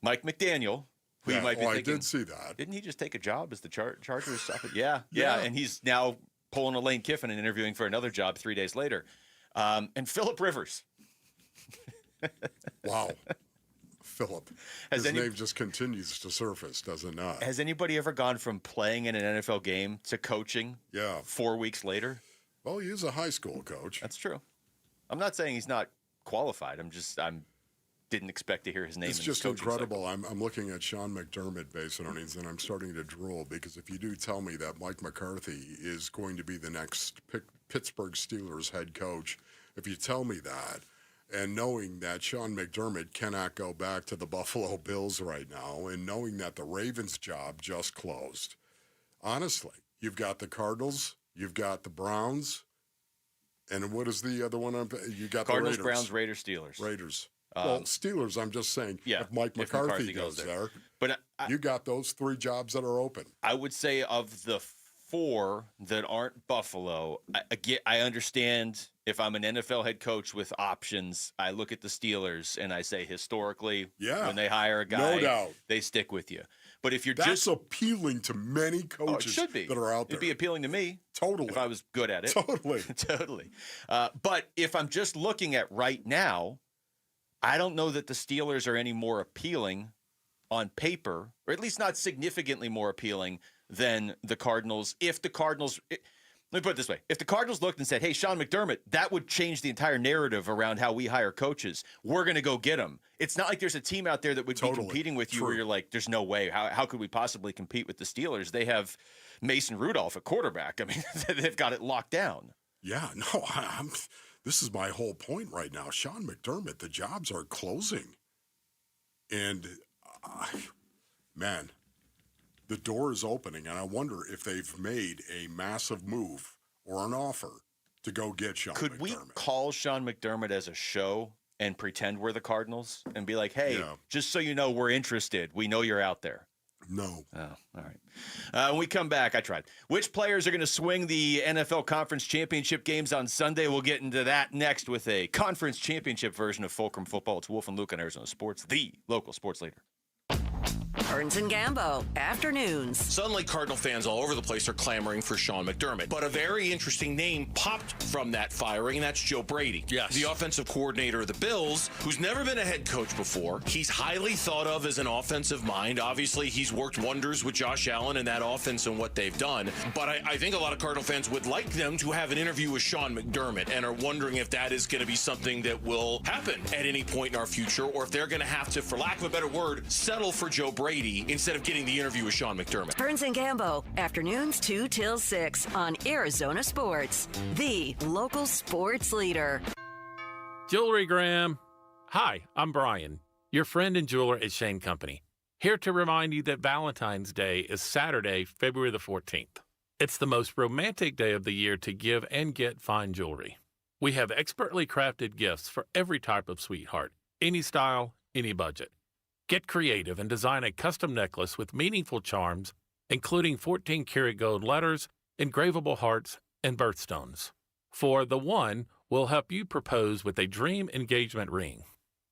S15: Mike McDaniel. Who you might be thinking,
S14: I did see that.
S15: Didn't he just take a job as the Chargers? Yeah, and he's now pulling a Lane Kiffin and interviewing for another job 3 days later. And Phillip Rivers.
S14: Wow. Phillip. His name just continues to surface, does it not?
S15: Has anybody ever gone from playing in an NFL game to coaching 4 weeks later?
S14: Well, he is a high school coach.
S15: That's true. I'm not saying he's not qualified. I'm didn't expect to hear his name.
S14: It's just incredible. I'm looking at Sean McDermott based on earnings, and I'm starting to drool because if you do tell me that Mike McCarthy is going to be the next Pittsburgh Steelers head coach, if you tell me that, and knowing that Sean McDermott cannot go back to the Buffalo Bills right now, and knowing that the Ravens job just closed, honestly, you've got the Cardinals, you've got the Browns, and what is the other one? You got
S15: Cardinals,
S14: the Raiders.
S15: Browns, Raiders, Steelers.
S14: Raiders. Well, Steelers, I'm just saying, if Mike McCarthy goes there,
S15: but
S14: you got those 3 jobs that are open.
S15: I would say of the 4 that aren't Buffalo, I understand if I'm an NFL head coach with options, I look at the Steelers and I say historically, when they hire a guy,
S14: no doubt,
S15: they stick with you. But if you're
S14: that's appealing to many coaches that are out there.
S15: It'd be appealing to me.
S14: Totally.
S15: If I was good at it.
S14: Totally.
S15: Totally. But if I'm just looking at right now, I don't know that the Steelers are any more appealing on paper, or at least not significantly more appealing than the Cardinals. If the Cardinals, let me put it this way. If the Cardinals looked and said, hey, Sean McDermott, that would change the entire narrative around how we hire coaches. We're going to go get him. It's not like there's a team out there that would be competing with you where you're like, there's no way. How could we possibly compete with the Steelers? They have Mason Rudolph at quarterback. I mean, they've got it locked down.
S14: Yeah, no, this is my whole point right now. Sean McDermott, the jobs are closing. And, man, the door is opening, and I wonder if they've made a massive move or an offer to go get Sean McDermott.
S15: Could we call Sean McDermott as a show and pretend we're the Cardinals and be like, hey, just so you know, we're interested. We know you're out there.
S14: No.
S15: Oh, all right. When we come back, I tried. Which players are going to swing the NFL Conference Championship games on Sunday? We'll get into that next with a Conference Championship version of Fulcrum Football. It's Wolf and Luke on Arizona Sports, the local sports leader.
S1: Burns and Gambo, afternoons.
S4: Suddenly, Cardinal fans all over the place are clamoring for Sean McDermott. But a very interesting name popped from that firing, and that's Joe Brady.
S24: Yes.
S4: The offensive coordinator of the Bills, who's never been a head coach before. He's highly thought of as an offensive mind. Obviously, he's worked wonders with Josh Allen and that offense and what they've done. But I think a lot of Cardinal fans would like them to have an interview with Sean McDermott and are wondering if that is going to be something that will happen at any point in our future, or if they're going to have to, for lack of a better word, settle for Joe Brady instead of getting the interview with Sean McDermott.
S1: Burns and Gambo, afternoons 2 till 6 on Arizona Sports, the local sports leader.
S11: Jewelry Graham. Hi, I'm Brian, your friend and jeweler at Shane Company, here to remind you that Valentine's Day is Saturday, February the 14th. It's the most romantic day of the year to give and get fine jewelry. We have expertly crafted gifts for every type of sweetheart, any style, any budget. Get creative and design a custom necklace with meaningful charms, including 14-karat gold letters, engravable hearts, and birthstones. For the one, we'll help you propose with a dream engagement ring.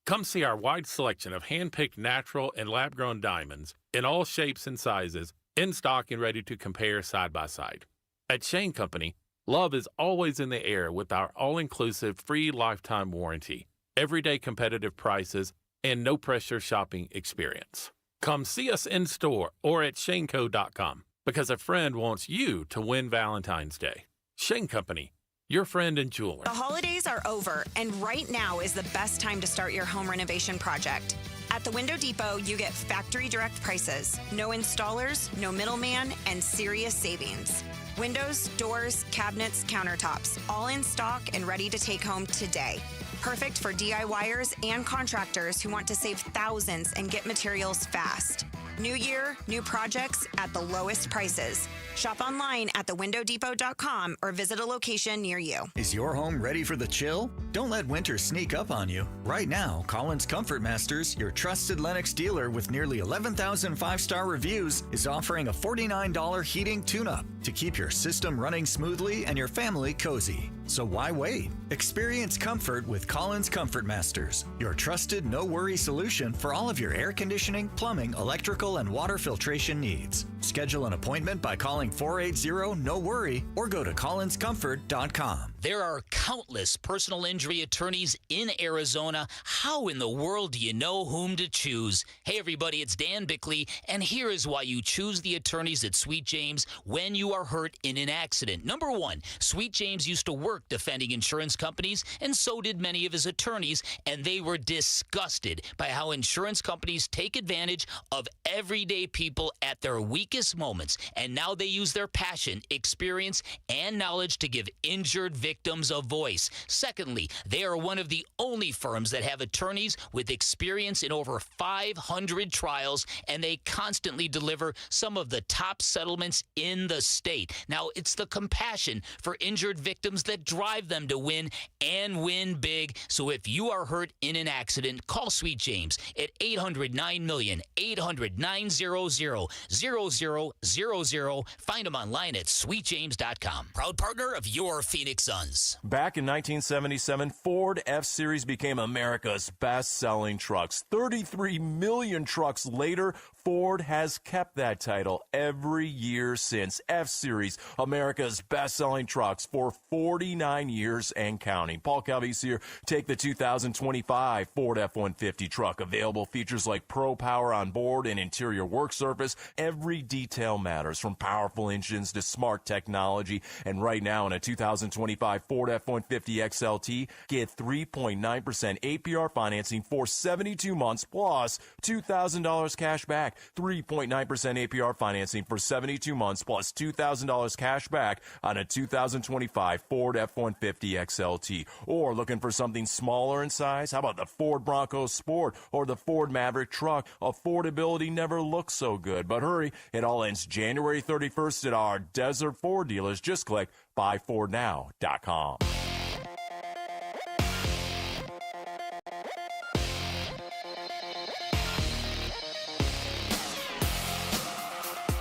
S11: Come see our wide selection of hand-picked natural and lab-grown diamonds in all shapes and sizes, in stock and ready to compare side by side. At Shane Company, love is always in the air with our all-inclusive free lifetime warranty, everyday competitive prices, and no-pressure shopping experience. Come see us in store or at shaneco.com because a friend wants you to win Valentine's Day. Shane Company, your friend and jeweler.
S3: The holidays are over, and right now is the best time to start your home renovation project. At the Window Depot, you get factory direct prices, no installers, no middleman, and serious savings. Windows, doors, cabinets, countertops, all in stock and ready to take home today. Perfect for DIYers and contractors who want to save thousands and get materials fast. New year, new projects at the lowest prices. Shop online at thewindowdepot.com or visit a location near you.
S6: Is your home ready for the chill? Don't let winter sneak up on you. Right now, Collins Comfort Masters, your trusted Lennox dealer with nearly 11,000 five-star reviews, is offering a $49 heating tune-up to keep your system running smoothly and your family cozy. So why wait? Experience comfort with Collins Comfort Masters, your trusted no-worry solution for all of your air conditioning, plumbing, electrical, and water filtration needs. Schedule an appointment by calling 480-NO-WORRY or go to collinscomfort.com.
S18: There are countless personal injury attorneys in Arizona. How in the world do you know whom to choose? Hey, everybody, it's Dan Bickley, and here is why you choose the attorneys at Sweet James when you are hurt in an accident. Number one, Sweet James used to work defending insurance companies, and so did many of his attorneys, and they were disgusted by how insurance companies take advantage of everyday people at their weakest moments, and now they use their passion, experience, and knowledge to give injured victims a voice. Secondly, they are one of the only firms that have attorneys with experience in over 500 trials, and they constantly deliver some of the top settlements in the state. Now, it's the compassion for injured victims that drive them to win and win big. So if you are hurt in an accident, call Sweet James at 800-9-MILLION, 800-900-0000. Find them online at sweetjames.com. Proud partner of your Phoenix Suns.
S24: Back in 1977, Ford F-Series became America's best-selling trucks. 33 million trucks later, Ford has kept that title every year since. F-Series, America's best-selling trucks for 49 years and counting. Paul Calvise here. Take the 2025 Ford F-150 truck. Available features like Pro Power on board and interior work surface. Every detail matters, from powerful engines to smart technology. And right now, in a 2025 Ford F-150 XLT, get 3.9% APR financing for 72 months plus $2,000 cash back. 3.9% APR financing for 72 months plus $2,000 cash back on a 2025 Ford F-150 XLT. Or looking for something smaller in size? How about the Ford Bronco Sport or the Ford Maverick truck? Affordability never looks so good. But hurry, it all ends January 31st at our Desert Ford dealers. Just click buyfordnow.com.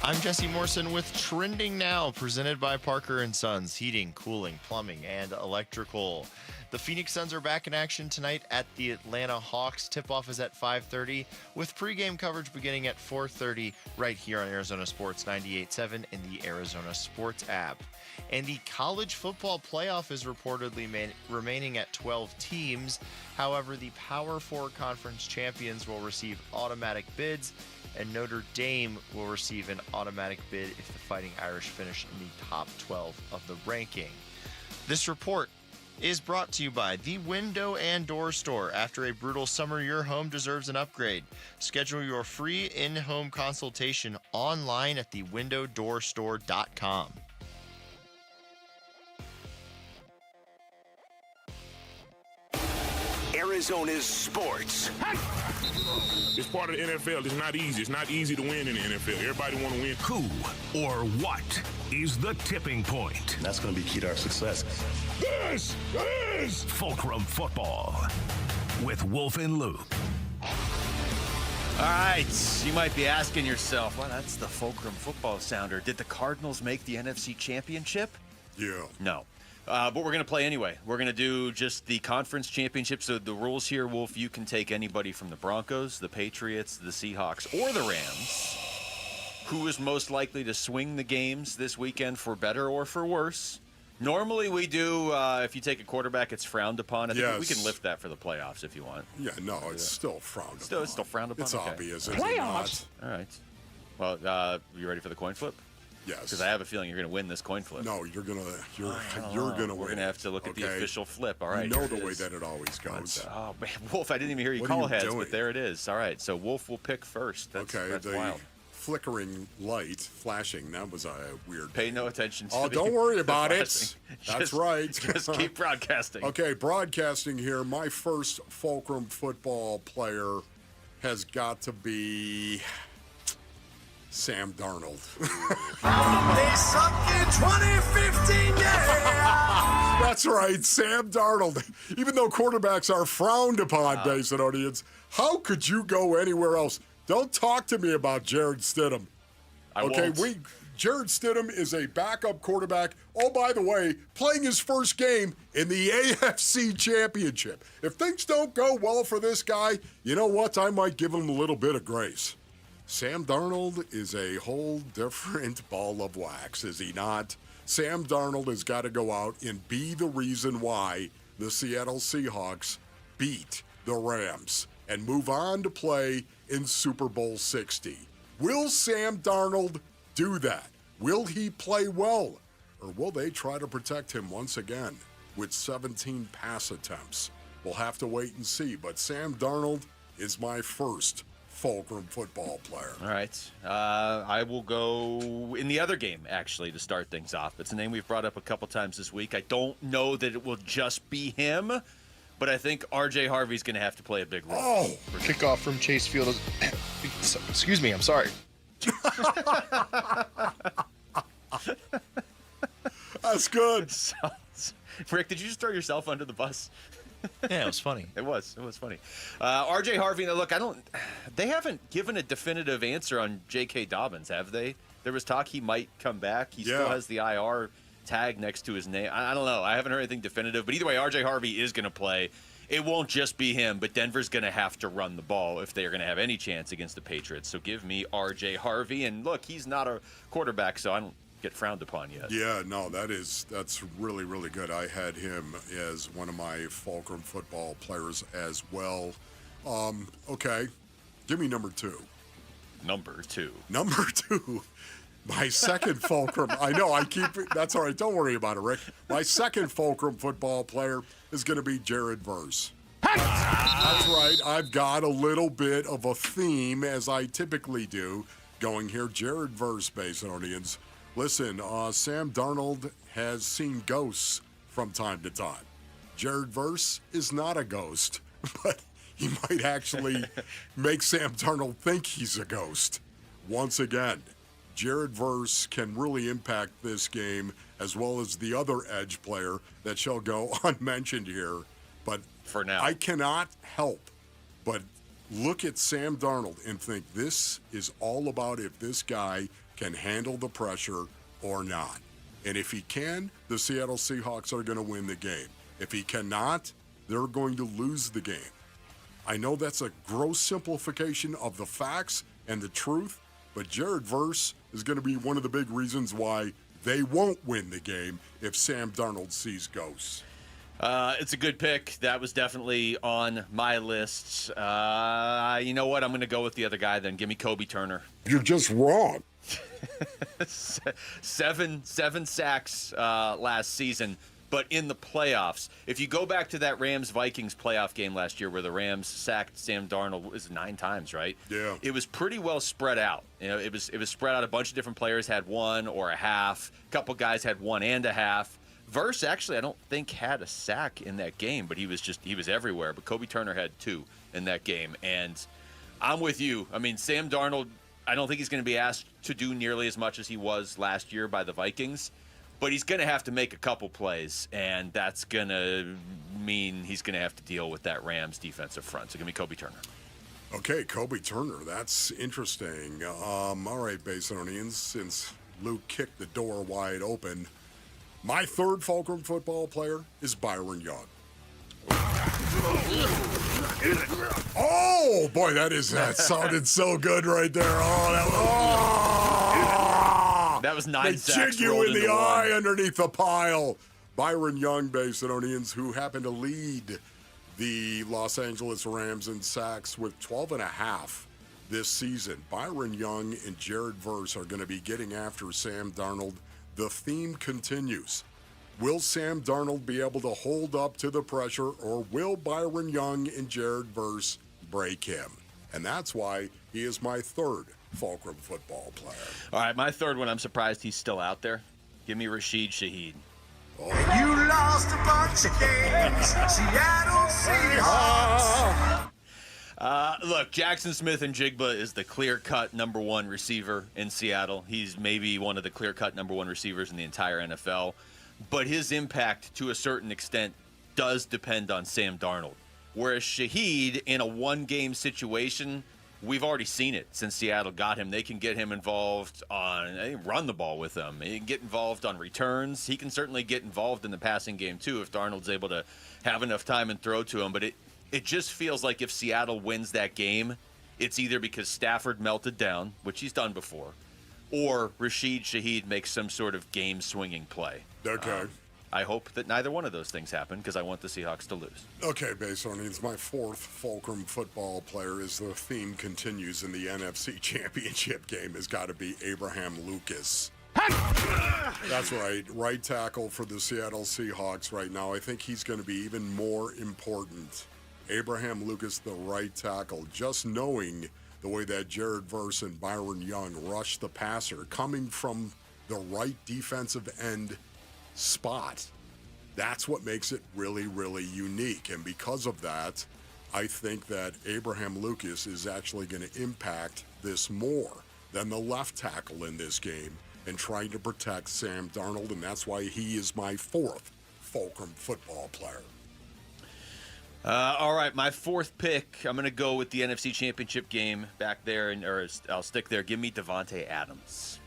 S13: I'm Jesse Morrison with Trending Now, presented by Parker & Sons, heating, cooling, plumbing, and electrical. The Phoenix Suns are back in action tonight at the Atlanta Hawks. Tip-off is at 5:30, with pregame coverage beginning at 4:30 right here on Arizona Sports 98.7 in the Arizona Sports app. And the college football playoff is reportedly remaining at 12 teams. However, the Power Four conference champions will receive automatic bids, and Notre Dame will receive an automatic bid if the Fighting Irish finish in the top 12 of the ranking. This report is brought to you by the Window and Door Store. After a brutal summer, your home deserves an upgrade. Schedule your free in-home consultation online at thewindowdoorstore.com.
S8: Arizona's sports.
S12: It's part of the NFL. It's not easy. It's not easy to win in the NFL. Everybody want to win.
S8: Who or what is the tipping point?
S16: That's going to be key to our success.
S8: This is Fulcrum Football with Wolf and Luke.
S15: All right, you might be asking yourself, well, that's the Fulcrum Football sounder. Did the Cardinals make the NFC Championship?
S14: Yeah.
S15: No. But we're going to play anyway. We're going to do just the conference championship. So the rules here, Wolf, you can take anybody from the Broncos, the Patriots, the Seahawks, or the Rams. Who is most likely to swing the games this weekend for better or for worse? Normally we do, if you take a quarterback, it's frowned upon. I think we can lift that for the playoffs if you want.
S14: Yeah, no, it's still frowned upon.
S15: It's still frowned upon?
S14: It's
S15: okay.
S14: obvious, is
S15: Playoffs!
S14: it not?
S15: All right. Well, you ready for the coin flip?
S14: Yes.
S15: Because I have a feeling you're going to win this coin flip.
S14: No, you're gonna win.
S15: We're going to have to look at the official flip. All right.
S14: You know the way that it always goes.
S15: Oh, man, Wolf, I didn't even hear you call heads, but there it is. All right, so Wolf will pick first. That's
S14: the
S15: wild.
S14: flickering light flashing, that was a weird.
S15: Pay no attention to
S14: don't worry about it. That's right.
S15: Just keep broadcasting.
S14: Okay, broadcasting here. My first Fulcrum football player has got to be Sam Darnold.
S7: They suck in 2015, yeah!
S14: That's right, Sam Darnold. Even though quarterbacks are frowned upon, Basin audience, how could you go anywhere else? Don't talk to me about Jared Stidham.
S15: I won't.
S14: Jared Stidham is a backup quarterback. Oh, by the way, playing his first game in the AFC Championship. If things don't go well for this guy, you know what? I might give him a little bit of grace. Sam Darnold is a whole different ball of wax, is he not? Sam Darnold has got to go out and be the reason why the Seattle Seahawks beat the Rams and move on to play in Super Bowl 60. Will Sam Darnold do that? Will he play well? Or will they try to protect him once again with 17 pass attempts? We'll have to wait and see. But Sam Darnold is my first Fulcrum football player.
S15: All right. I will go in the other game, actually, to start things off. It's a name we've brought up a couple times this week. I don't know that it will just be him, but I think R.J. Harvey's going to have to play a big role.
S10: Oh! Kickoff from Chase Field. Excuse me, I'm sorry.
S14: That's good.
S15: Rick, did you just throw yourself under the bus?
S13: Yeah, it was funny.
S15: It was funny. R.J. Harvey, now look, they haven't given a definitive answer on J.K. Dobbins, have they? There was talk he might come back. He still has the IR tag next to his name. I don't know. I haven't heard anything definitive. But either way, R.J. Harvey is going to play. It won't just be him, but Denver's going to have to run the ball if they're going to have any chance against the Patriots. So give me R.J. Harvey. And look, he's not a quarterback, so I don't get frowned upon yet.
S14: Yeah, no, that's really, really good. I had him as one of my Fulcrum football players as well. Okay, give me number two.
S15: Number two.
S14: My second Fulcrum. I know, that's all right. Don't worry about it, Rick. My second Fulcrum football player is going to be Jared Verse. That's right. I've got a little bit of a theme, as I typically do, going here. Jared Verse, Basin audience. Listen, Sam Darnold has seen ghosts from time to time. Jared Verse is not a ghost, but he might actually make Sam Darnold think he's a ghost. Once again, Jared Verse can really impact this game, as well as the other edge player that shall go unmentioned here. But
S15: for now,
S14: I cannot help but look at Sam Darnold and think this is all about if this guy can handle the pressure or not. And if he can, the Seattle Seahawks are going to win the game. If he cannot, they're going to lose the game. I know that's a gross simplification of the facts and the truth, but Jared Verse is going to be one of the big reasons why they won't win the game if Sam Darnold sees ghosts.
S15: It's a good pick. That was definitely on my list. You know what? I'm going to go with the other guy then. Give me Kobe Turner.
S14: You're just wrong.
S15: 7 sacks last season, but in the playoffs. If you go back to that Rams-Vikings playoff game last year where the Rams sacked Sam Darnold, it was 9 times, right?
S14: Yeah.
S15: It was pretty well spread out. You know, it was spread out. A bunch of different players had one or a half. A couple guys had one and a half. Verse, actually, I don't think had a sack in that game, but he was everywhere. But Kobe Turner had 2 in that game. And I'm with you. I mean, Sam Darnold, I don't think he's going to be asked to do nearly as much as he was last year by the Vikings, but he's going to have to make a couple plays, and that's going to mean he's going to have to deal with that Rams defensive front. So give me Kobe Turner.
S14: Okay, Kobe Turner. That's interesting. All right, Basinonians, since Luke kicked the door wide open, My third Fulcrum football player is Byron Young. Oh, boy, that sounded so good right there.
S15: That was 9 sacks.
S14: They jig you in the eye
S15: one.
S14: underneath the pile. Byron Young, Basinonians, who happened to lead the Los Angeles Rams in sacks with 12.5 this season. Byron Young and Jared Verse are going to be getting after Sam Darnold. The theme continues. Will Sam Darnold be able to hold up to the pressure, or will Byron Young and Jared Verse break him? And that's why he is my third Fulcrum football player.
S15: All right, my third one, I'm surprised he's still out there. Give me Rashid Shaheed.
S7: You lost a bunch of games, Seattle Seahawks.
S15: Look, Jackson Smith-Njigba is the clear-cut number one receiver in Seattle. He's maybe one of the clear-cut number one receivers in the entire NFL. But his impact, to a certain extent, does depend on Sam Darnold. Whereas Shaheed, in a one-game situation, we've already seen it since Seattle got him. They can get him involved run the ball with him. He can get involved on returns. He can certainly get involved in the passing game, too, if Darnold's able to have enough time and throw to him. But it just feels like if Seattle wins that game, it's either because Stafford melted down, which he's done before, or Rashid Shaheed makes some sort of game-swinging play.
S14: Okay.
S15: I hope that neither one of those things happen because I want the Seahawks to lose.
S14: Okay, Basinonians, my fourth Fulcrum football player, as the theme continues in the NFC Championship game, has got to be Abraham Lucas. That's right tackle for the Seattle Seahawks right now. I think he's going to be even more important. Abraham Lucas, the right tackle, just knowing the way that Jared Verse and Byron Young rush the passer, coming from the right defensive end spot. That's what makes it really, really unique. And because of that, I think that Abraham Lucas is actually going to impact this more than the left tackle in this game and trying to protect Sam Darnold. And that's why he is my fourth Fulcrum football player.
S15: All right, my fourth pick, I'm going to go with the NFC Championship game back there, or I'll stick there. Give me Davante Adams.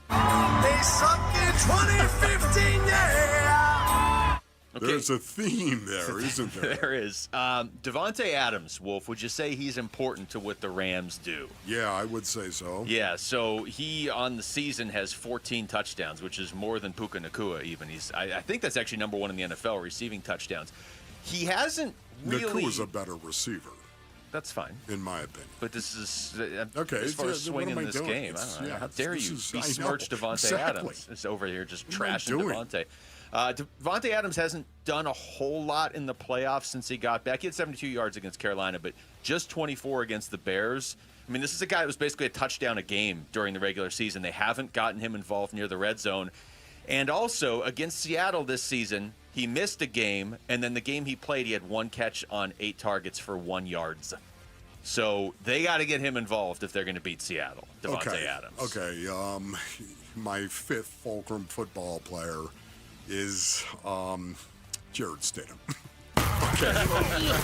S7: They suck in 2015, yeah.
S15: Okay.
S14: There's a theme there, isn't there?
S15: There is. Davante Adams, Wolf, would you say he's important to what the Rams do?
S14: Yeah, I would say so.
S15: Yeah, so he on the season has 14 touchdowns, which is more than Puka Nacua even. I think that's actually number one in the NFL, receiving touchdowns. He hasn't really...
S14: Nakua's a better receiver.
S15: That's fine.
S14: In my opinion.
S15: But this is,
S14: okay,
S15: as far as swinging this game, I don't know. How dare you besmirch Davante Adams? It's over here just trashing Davante. Davante Adams hasn't done a whole lot in the playoffs since he got back. He had 72 yards against Carolina, but just 24 against the Bears. I mean, this is a guy that was basically a touchdown a game during the regular season. They haven't gotten him involved near the red zone. And also, against Seattle this season, he missed a game, and then the game he played, he had 1 catch on 8 targets for 1 yard. So they got to get him involved if they're going to beat Seattle. Davante Adams.
S14: Okay, my fifth Fulcrum football player is Jared Stidham. Okay.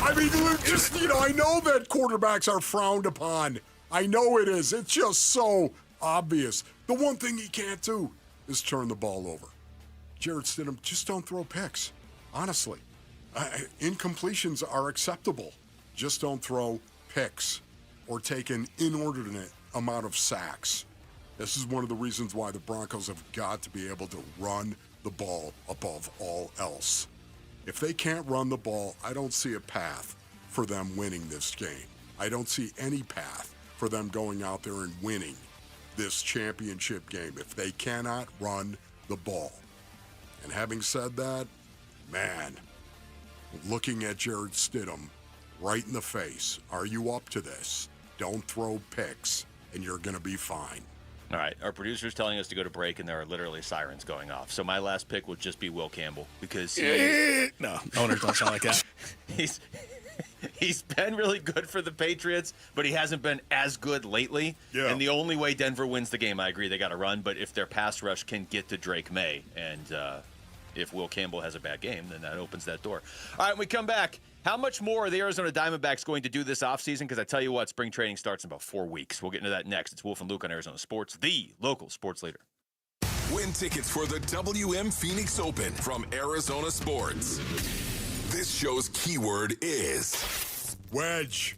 S14: I mean, just, I know that quarterbacks are frowned upon. I know it is. It's just so obvious. The one thing he can't do is turn the ball over. Jared Stidham, just don't throw picks. Honestly. Incompletions are acceptable. Just don't throw picks or take an inordinate amount of sacks. This is one of the reasons why the Broncos have got to be able to run the ball above all else. If they can't run the ball, I don't see a path for them winning this game. I don't see any path for them going out there and winning this championship game if they cannot run the ball. And having said that, man, looking at Jared Stidham right in the face, are you up to this? Don't throw picks, and you're going to be fine.
S15: All right, our producer's telling us to go to break, and there are literally sirens going off. So my last pick would just be Will Campbell because
S9: no, owners don't sound like that.
S15: He's been really good for the Patriots, but he hasn't been as good lately.
S14: Yeah.
S15: And the only way Denver wins the game, I agree, they got to run. But if their pass rush can get to Drake May, and if Will Campbell has a bad game, then that opens that door. All right, when we come back, how much more are the Arizona Diamondbacks going to do this offseason? Because I tell you what, spring training starts in about 4 weeks. We'll get into that next. It's Wolf and Luke on Arizona Sports, the local sports leader.
S2: Win tickets for the WM Phoenix Open from Arizona Sports. This show's keyword is
S14: wedge.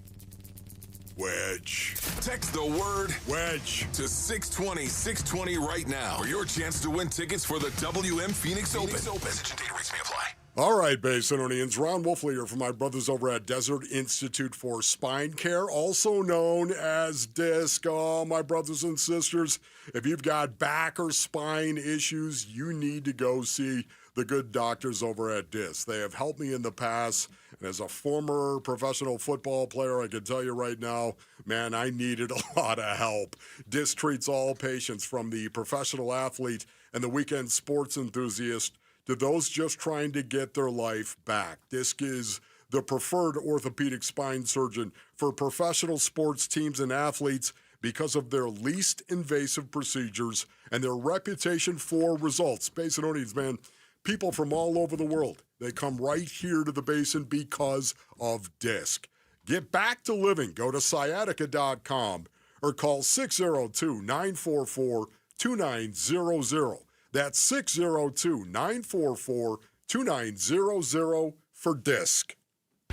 S14: Wedge.
S2: Text the word
S14: wedge
S2: to 620-620 right now for your chance to win tickets for the WM Phoenix Open. Message and data rates may apply.
S14: All right, Basinonians. Ron Wolfley here from my brothers over at Desert Institute for Spine Care, also known as DISC. Oh, my brothers and sisters, if you've got back or spine issues, you need to go see the good doctors over at DISC. They have helped me in the past, and as a former professional football player, I can tell you right now, man, I needed a lot of help. DISC treats all patients, from the professional athlete and the weekend sports enthusiast to those just trying to get their life back. DISC is the preferred orthopedic spine surgeon for professional sports teams and athletes because of their least invasive procedures and their reputation for results. Basinonians, man, people from all over the world, they come right here to the Basin because of DISC. Get back to living. Go to sciatica.com or call 602-944-2900. That's 602-944-2900 for DISC.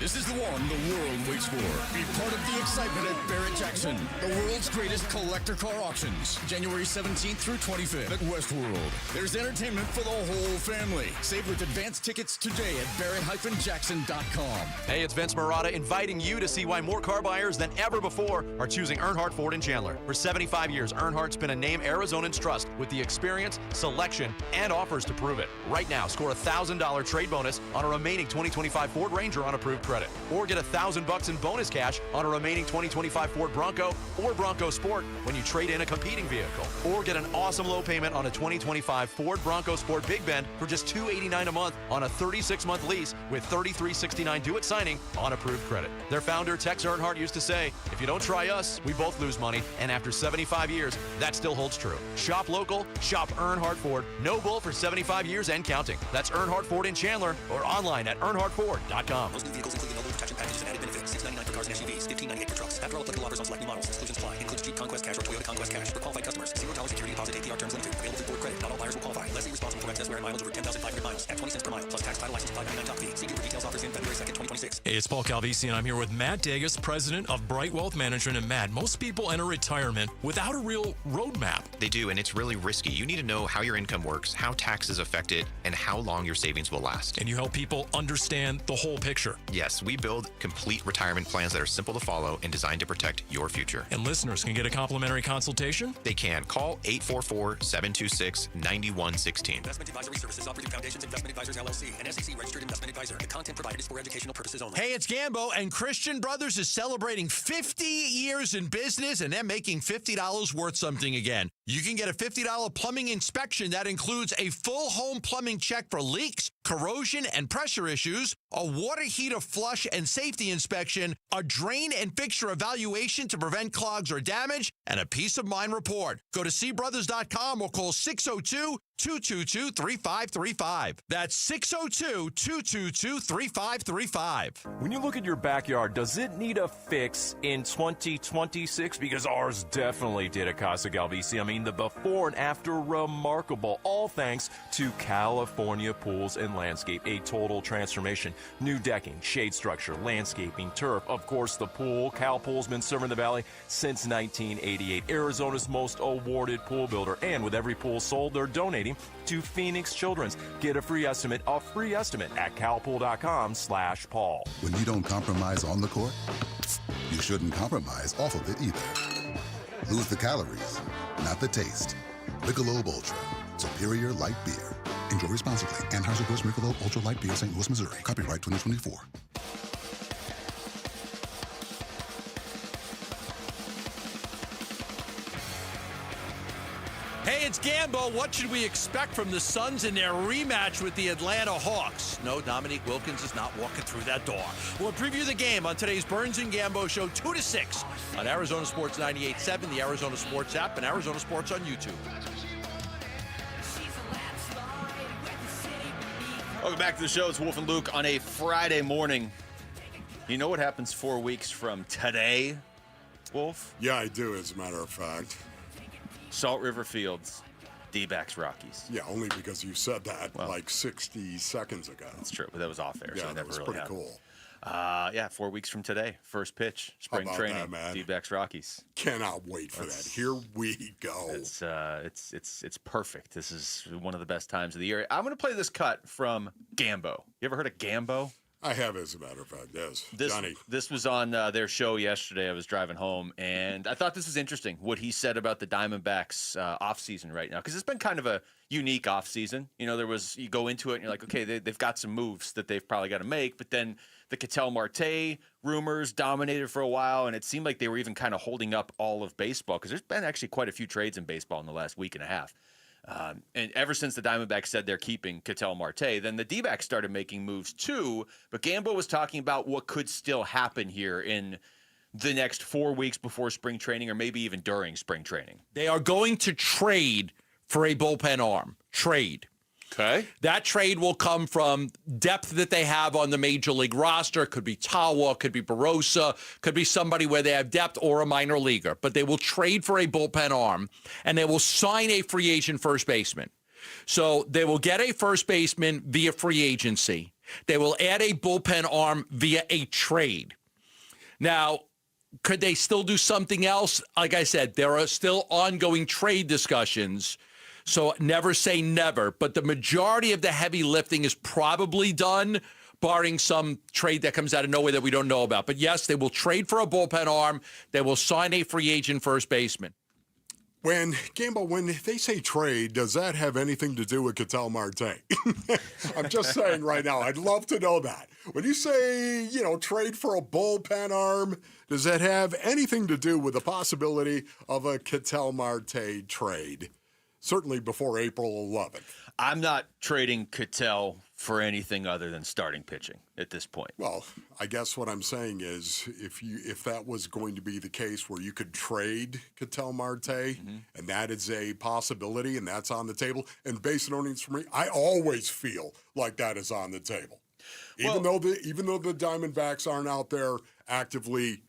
S16: This is the one the world waits for. Be part of the excitement at Barrett-Jackson, the world's greatest collector car auctions. January 17th through 25th at Westworld. There's entertainment for the whole family. Save with advance tickets today at barrett-jackson.com.
S24: Hey, it's Vince Marotta inviting you to see why more car buyers than ever before are choosing Earnhardt Ford in Chandler. For 75 years, Earnhardt's been a name Arizonans trust with the experience, selection, and offers to prove it. Right now, score a $1,000 trade bonus on a remaining 2025 Ford Ranger on approved credit, or get $1,000 in bonus cash on a remaining 2025 Ford Bronco or Bronco Sport when you trade in a competing vehicle, or get an awesome low payment on a 2025 Ford Bronco Sport Big Bend for just $289 a month on a 36-month lease with $33.69 due at signing on approved credit. Their founder, Tex Earnhardt, used to say, if you don't try us, we both lose money, and after 75 years, that still holds true. Shop local, shop Earnhardt Ford. No bull for 75 years and counting. That's Earnhardt Ford in Chandler, or online at earnhardtford.com.
S17: Most new vehicles including all the protection packages and added benefits. $699 for cars and SUVs, $1598 for trucks. After all applicable offers on select new models, exclusions apply. Includes Jeep Conquest Cash or Toyota Conquest Cash for qualified customers. $0 security deposit APR terms limited. Available through Ford credit. Not all buyers will qualify. Lessee responsible for excess wear and mileage over 10,500 miles at 20 cents per mile plus tax, title, license, $599 top fee. See dealer details. Offers in February 2nd, 2026.
S20: Hey, it's Paul Calvisi, and I'm here with Matt Dagas, president of Bright Wealth Management. And Matt, most people enter retirement without a real roadmap.
S21: They do, and it's really risky. You need to know how your income works, how taxes affect it, and how long your savings will last.
S20: And you help people understand the whole picture.
S21: Yes, we build complete retirement plans that are simple to follow and designed to protect your future.
S20: And listeners can get a complimentary consultation?
S21: They can. Call 844-726-9116.
S17: Investment Advisory Services offered through Foundations Investment Advisors, LLC, an SEC registered investment advisor. The content provided is for educational purposes only.
S22: Hey, it's Gambo, and Christian Brothers is celebrating 50 years in business, and they're making $50 worth something again. You can get a $50 plumbing inspection that includes a full home plumbing check for leaks, corrosion, and pressure issues, a water heater flush and safety inspection, a drain and fixture evaluation to prevent clogs or damage, and a peace of mind report. Go to cbrothers.com or call 602-222-3535. That's 602-222-3535.
S24: When you look at your backyard, does it need a fix in 2026? Because ours definitely did at Casa Galvisi. I mean, the before and after, remarkable. All thanks to California Pools and Landscape. A total transformation. New decking, shade structure, landscaping, turf. Of course, the pool. Cal Pool's been serving the Valley since 1988. Arizona's most awarded pool builder. And with every pool sold, they're donating to Phoenix Children's. Get a free estimate at calpool.com/Paul.
S26: When you don't compromise on the court, you shouldn't compromise off of it either. Lose the calories, not the taste. Michelob Ultra, superior light beer. Enjoy responsibly. Anheuser-Busch Michelob Ultra Light Beer, St. Louis, Missouri. Copyright 2024.
S22: Hey, it's Gambo. What should we expect from the Suns in their rematch with the Atlanta Hawks? No, Dominique Wilkins is not walking through that door. We'll preview the game on today's Burns and Gambo show 2 to 6 on Arizona Sports 98.7, the Arizona Sports app, and Arizona Sports on YouTube.
S15: Welcome back to the show. It's Wolf and Luke on a Friday morning. You know what happens 4 weeks from today, Wolf?
S14: Yeah, I do, as a matter of fact.
S15: Salt River Fields D-backs Rockies.
S14: Yeah, only because you said that like 60 seconds ago.
S15: That's true, but that was off air.
S14: Yeah,
S15: so
S14: that
S15: never
S14: was
S15: really
S14: pretty
S15: happened.
S14: cool.
S15: 4 weeks from today, first pitch, spring
S14: about
S15: training,
S14: that, man?
S15: D-backs Rockies.
S14: Cannot wait for that. Here we go.
S15: It's perfect. This is one of the best times of the year. I'm going to play this cut from Gambo. You ever heard of Gambo?
S14: I have, as a matter of fact, yes. Johnny.
S15: This was on their show yesterday. I was driving home, and I thought this was interesting, what he said about the Diamondbacks offseason right now, because it's been kind of a unique offseason. You know, you go into it, and you're like, okay, they've got some moves that they've probably got to make, but then the Ketel Marte rumors dominated for a while, and it seemed like they were even kind of holding up all of baseball, because there's been actually quite a few trades in baseball in the last week and a half. And ever since the Diamondbacks said they're keeping Ketel Marte, then the D-backs started making moves too. But Gambo was talking about what could still happen here in the next 4 weeks before spring training, or maybe even during spring training.
S22: They are going to trade for a bullpen arm. Trade.
S15: Okay.
S22: That trade will come from depth that they have on the major league roster. Could be Tawa, could be Barossa, could be somebody where they have depth or a minor leaguer. But they will trade for a bullpen arm, and they will sign a free agent first baseman. So they will get a first baseman via free agency. They will add a bullpen arm via a trade. Now, could they still do something else? Like I said, there are still ongoing trade discussions. So never say never, but the majority of the heavy lifting is probably done, barring some trade that comes out of nowhere that we don't know about. But yes, they will trade for a bullpen arm. They will sign a free agent first baseman.
S14: When they say trade, does that have anything to do with Ketel Marte? I'm just saying right now, I'd love to know that. When you say, trade for a bullpen arm, does that have anything to do with the possibility of a Ketel Marte trade? Certainly before April 11th.
S15: I'm not trading Ketel for anything other than starting pitching at this point.
S14: Well, I guess what I'm saying is if that was going to be the case where you could trade Ketel Marte, and that is a possibility, and that's on the table, and base earnings for me, I always feel like that is on the table. Even though the Diamondbacks aren't out there actively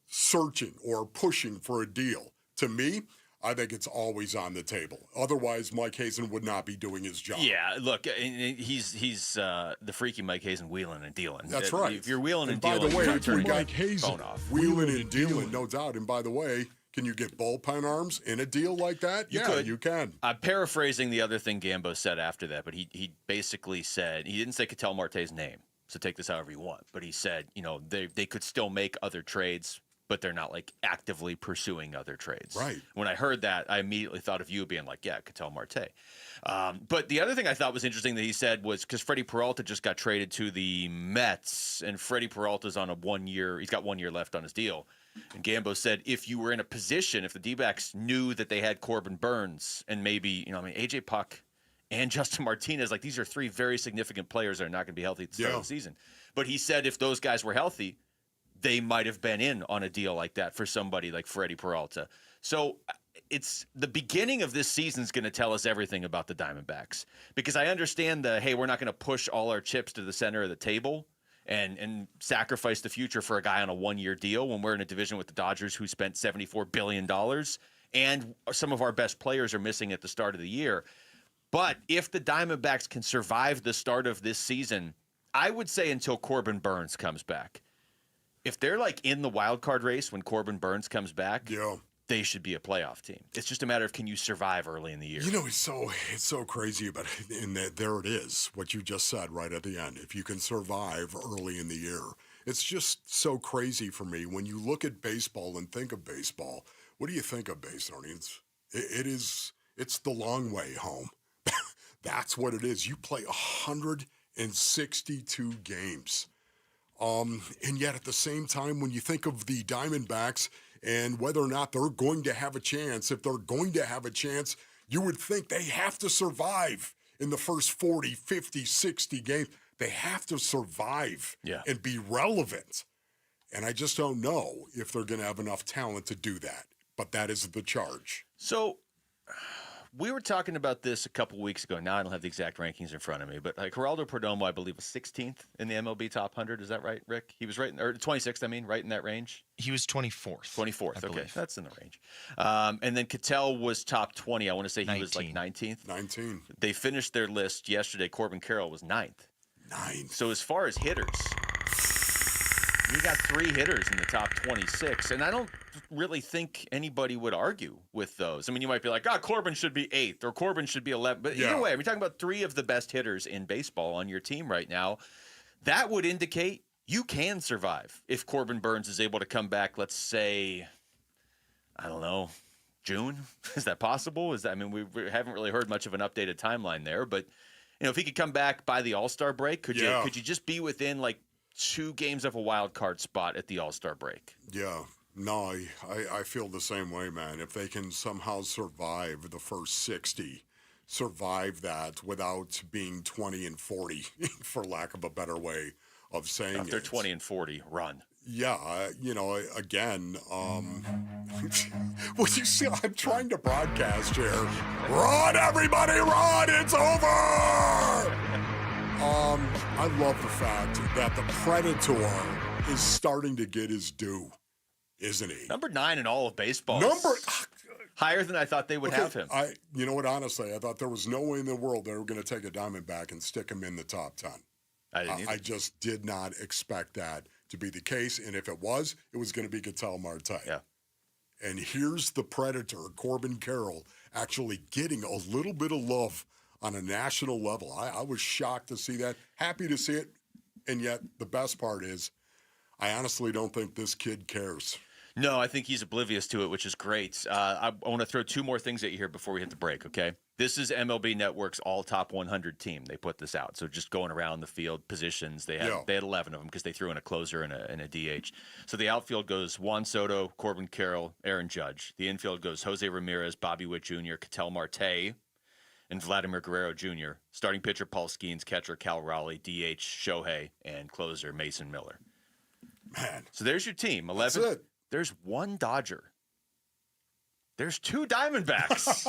S14: searching or pushing for a deal, to me, I think it's always on the table. Otherwise, Mike Hazen would not be doing his job.
S15: Yeah, look, he's the freaky Mike Hazen wheeling and dealing.
S14: That's right.
S15: If you're wheeling and
S14: by
S15: dealing,
S14: the way,
S15: you're
S14: if you
S15: turning
S14: Mike Hazen
S15: phone off.
S14: wheeling and dealing, no doubt. And by the way, can you get bullpen arms in a deal like that? You can.
S15: I'm paraphrasing the other thing Gambo said after that, but he basically said, he didn't say Ketel Marte's name, so take this however you want. But he said, they could still make other trades, but they're not actively pursuing other trades.
S14: Right.
S15: When I heard that, I immediately thought of you being like, yeah, Ketel Marte. But the other thing I thought was interesting that he said was because Freddie Peralta just got traded to the Mets, and Freddie Peralta's on he's got 1 year left on his deal. And Gambo said if you were in a position, if the D-backs knew that they had Corbin Burns and maybe, AJ Puck and Justin Martinez, these are three very significant players that are not going to be healthy at the start of the season. But he said if those guys were healthy, they might have been in on a deal like that for somebody like Freddie Peralta. So it's the beginning of this season is going to tell us everything about the Diamondbacks, because I understand hey, we're not going to push all our chips to the center of the table and sacrifice the future for a guy on a 1 year deal when we're in a division with the Dodgers who spent $74 billion and some of our best players are missing at the start of the year. But if the Diamondbacks can survive the start of this season, I would say until Corbin Burns comes back. If they're in the wild card race when Corbin Burns comes back, they should be a playoff team. It's just a matter of can you survive early in the year.
S14: It's so crazy, but there it is, what you just said right at the end. If you can survive early in the year, it's just so crazy for me. When you look at baseball and think of baseball, what do you think of base earnings? It's the long way home. That's what it is. You play 162 games. And yet at the same time, when you think of the Diamondbacks and whether or not they're going to have a chance, if they're going to have a chance, you would think they have to survive in the first 40, 50, 60 games. They have to survive and be relevant. And I just don't know if they're going to have enough talent to do that. But that is the charge.
S15: So we were talking about this a couple weeks ago. Now I don't have the exact rankings in front of me, but like Geraldo Perdomo, I believe, was 16th in the MLB top 100. Is that right, Rick? He was right, or 26th, I mean, right in that range?
S13: He was 24th.
S15: 24th, okay. That's in the range. And then Cattell was top 20. I want to say he was like 19th.
S14: 19.
S15: They finished their list yesterday. Corbin Carroll was 9th.
S14: 9th.
S15: So as far as hitters, you got 3 hitters in the top 26, and I don't really think anybody would argue with those. I mean, you might be like, Corbin should be 8th or Corbin should be 11th. But either way, we're talking about 3 of the best hitters in baseball on your team right now. That would indicate you can survive if Corbin Burnes is able to come back, let's say, I don't know, June? Is that possible? I mean, we haven't really heard much of an updated timeline there, but if he could come back by the All-Star break, could you just be within like 2 games of a wild card spot at the All-Star break?
S14: Yeah. No, I feel the same way, man. If they can somehow survive the first 60, survive that without being 20 and 40, for lack of a better way of saying it.
S15: If they're 20 and 40, run.
S14: Yeah, again, well, you see, I'm trying to broadcast here. Run, everybody, run! It's over! I love the fact that the Predator is starting to get his due, isn't he?
S15: Number 9 in all of baseball. Higher than I thought they would have him.
S14: You know what, honestly, I thought there was no way in the world they were going to take a Diamondback and stick him in the top 10.
S15: I didn't either.
S14: I just did not expect that to be the case, and if it was going to be Ketel Marte.
S15: Yeah.
S14: And here's the Predator, Corbin Carroll, actually getting a little bit of love on a national level. I was shocked to see that, happy to see it, and yet the best part is I honestly don't think this kid cares.
S15: No, I think he's oblivious to it, which is great. I want to throw 2 more things at you here before we hit the break, okay? This is MLB Network's all top 100 team. They put this out. So just going around the field, positions, they had 11 of them because they threw in a closer and a DH. So the outfield goes Juan Soto, Corbin Carroll, Aaron Judge. The infield goes Jose Ramirez, Bobby Witt Jr., Ketel Marte, and Vladimir Guerrero Jr. Starting pitcher Paul Skeens, catcher Cal Raleigh, DH Shohei, and closer Mason Miller.
S14: Man.
S15: So there's your team. 11.
S14: That's it.
S15: There's 1 Dodger. There's 2 Diamondbacks.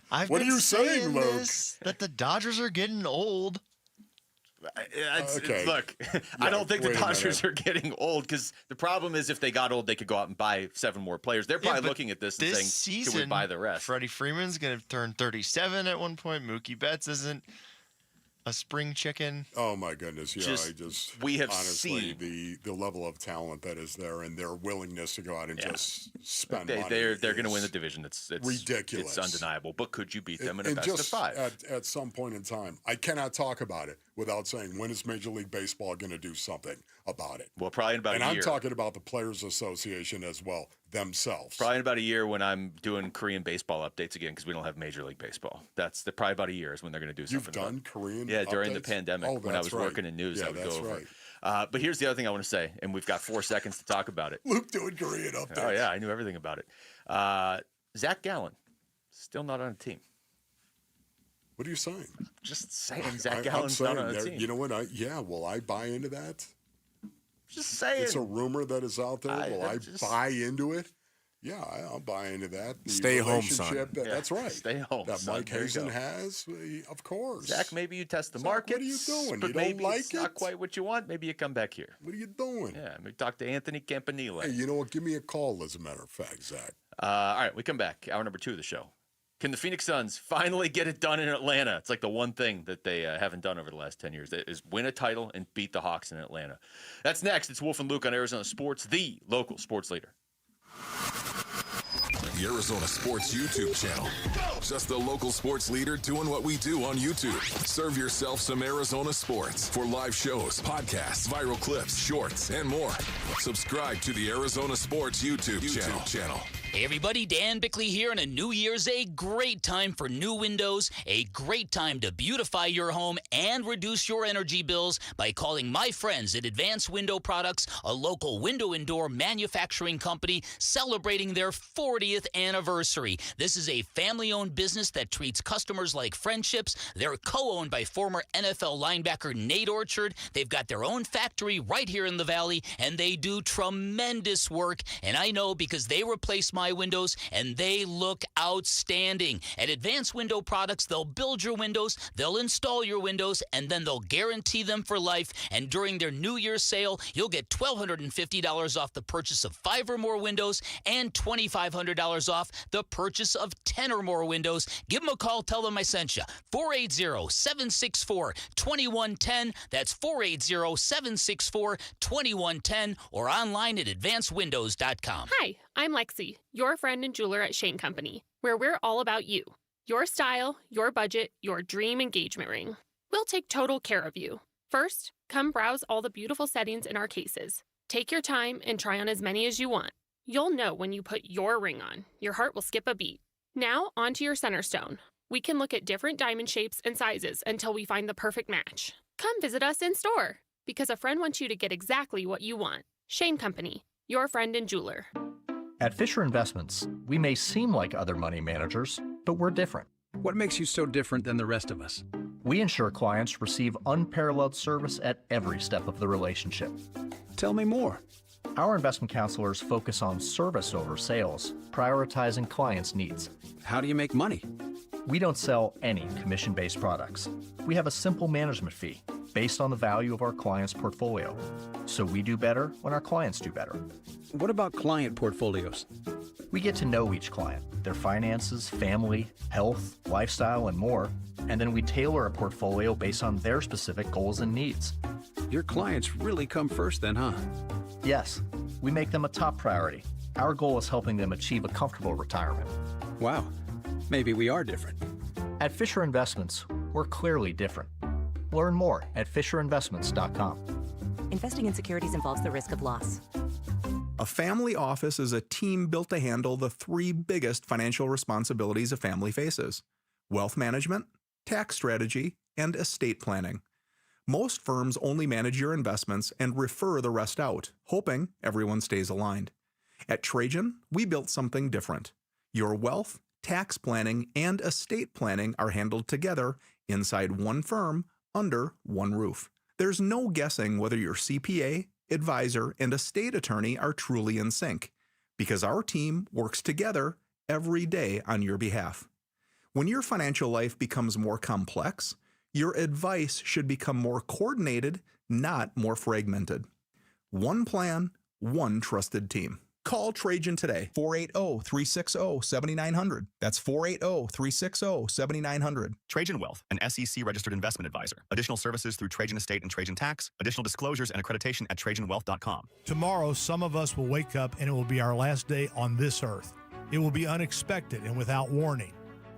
S14: What are you saying, Luke?
S13: That the Dodgers are getting old.
S14: Okay.
S15: Look, I don't think the Dodgers are getting old because the problem is if they got old, they could go out and buy 7 more players. They're probably looking at this and saying,
S13: season,
S15: should we buy the rest?
S13: Freddie Freeman's going to turn 37 at one point. Mookie Betts isn't a spring chicken.
S14: Oh, my goodness. Yeah,
S15: we have
S14: honestly,
S15: seen
S14: the level of talent that is there and their willingness to go out and just spend money.
S15: They're going to win the division. It's
S14: ridiculous.
S15: It's undeniable. But could you beat them in a
S14: and
S15: best
S14: just
S15: of 5?
S14: At some point in time, I cannot talk about it without saying, when is Major League Baseball going to do something about it?
S15: Well, probably in about a year.
S14: And I'm talking about the Players Association as well, themselves.
S15: Probably in about a year when I'm doing Korean baseball updates again because we don't have Major League Baseball. Probably about a year is when they're going to do something.
S14: You've done Korean
S15: Yeah,
S14: updates?
S15: during the pandemic when I was working in news, I would go over. But here's the other thing I want to say, and we've got 4 seconds to talk about it.
S14: Luke doing Korean updates.
S15: Oh, yeah, I knew everything about it. Zach Gallen, still not on a team.
S14: What are you saying?
S15: Just saying Zach Gallen's not on a team.
S14: You know what? Will I buy into that?
S15: Just saying.
S14: It's a rumor that is out there. Will I buy into it? Yeah, I'll buy into that. The
S12: Stay home, son.
S14: That's right.
S15: Stay home,
S14: that
S15: son.
S14: Mike Hazen has, of course.
S15: Zach, maybe you test the market.
S14: What are you doing?
S15: But
S14: You
S15: maybe
S14: don't like
S15: it's
S14: it?
S15: not quite what you want. Maybe you come back here.
S14: What are you doing?
S15: Yeah, maybe talk to Anthony Campanile.
S14: Hey, you know what? Give me a call, as a matter of fact, Zach.
S15: All right, we come back. Hour number 2 of the show. Can the Phoenix Suns finally get it done in Atlanta? It's like the one thing that they haven't done over the last 10 years is win a title and beat the Hawks in Atlanta. That's next. It's Wolf and Luke on Arizona Sports, the local sports leader.
S2: The Arizona Sports YouTube channel. Just the local sports leader doing what we do on YouTube. Serve yourself some Arizona sports for live shows, podcasts, viral clips, shorts, and more. Subscribe to the Arizona Sports YouTube channel.
S18: Hey everybody, Dan Bickley here, and a new year's a great time for new windows, a great time to beautify your home and reduce your energy bills by calling my friends at Advanced Window Products, a local window and door manufacturing company celebrating their 40th anniversary. This is a family-owned business that treats customers like friendships. They're co-owned by former NFL linebacker Nate Orchard. They've got their own factory right here in the Valley, and they do tremendous work, and I know because they replaced my windows, and they look outstanding. At Advanced Window Products, they'll build your windows, they'll install your windows, and then they'll guarantee them for life. And during their New Year's sale, you'll get $1,250 off the purchase of 5 or more windows and $2,500 off the purchase of 10 or more windows. Give them a call. Tell them I sent you. 480-764-2110. That's 480-764-2110 or online at advancedwindows.com.
S1: Hi, I'm Lexi, your friend and jeweler at Shane Company, where we're all about you. Your style, your budget, your dream engagement ring. We'll take total care of you. First, come browse all the beautiful settings in our cases. Take your time and try on as many as you want. You'll know when you put your ring on. Your heart will skip a beat. Now, onto your center stone. We can look at different diamond shapes and sizes until we find the perfect match. Come visit us in store, because a friend wants you to get exactly what you want. Shane Company, your friend and jeweler.
S4: At Fisher Investments, we may seem like other money managers, but we're different.
S5: What makes you so different than the rest of us?
S4: We ensure clients receive unparalleled service at every step of the relationship.
S5: Tell me more.
S4: Our investment counselors focus on service over sales, prioritizing clients' needs.
S5: How do you make money?
S4: We don't sell any commission-based products. We have a simple management fee based on the value of our client's portfolio. So we do better when our clients do better.
S5: What about client portfolios?
S4: We get to know each client, their finances, family, health, lifestyle, and more, and then we tailor a portfolio based on their specific goals and needs.
S5: Your clients really come first then, huh?
S4: Yes, we make them a top priority. Our goal is helping them achieve a comfortable retirement.
S5: Wow, maybe we are different.
S4: At Fisher Investments, we're clearly different. Learn more at FisherInvestments.com.
S19: Investing in securities involves the risk of loss.
S23: A family office is a team built to handle the 3 biggest financial responsibilities a family faces: wealth management, tax strategy, and estate planning. Most firms only manage your investments and refer the rest out, hoping everyone stays aligned. At Trajan, we built something different. Your wealth, tax planning, and estate planning are handled together inside one firm under one roof. There's no guessing whether your CPA, advisor, and estate attorney are truly in sync, because our team works together every day on your behalf. When your financial life becomes more complex, your advice should become more coordinated, not more fragmented. One plan, one trusted team. Call Trajan today, 480-360-7900. That's 480-360-7900.
S25: Trajan Wealth, an SEC-registered investment advisor. Additional services through Trajan Estate and Trajan Tax. Additional disclosures and accreditation at TrajanWealth.com.
S27: Tomorrow, some of us will wake up and it will be our last day on this earth. It will be unexpected and without warning.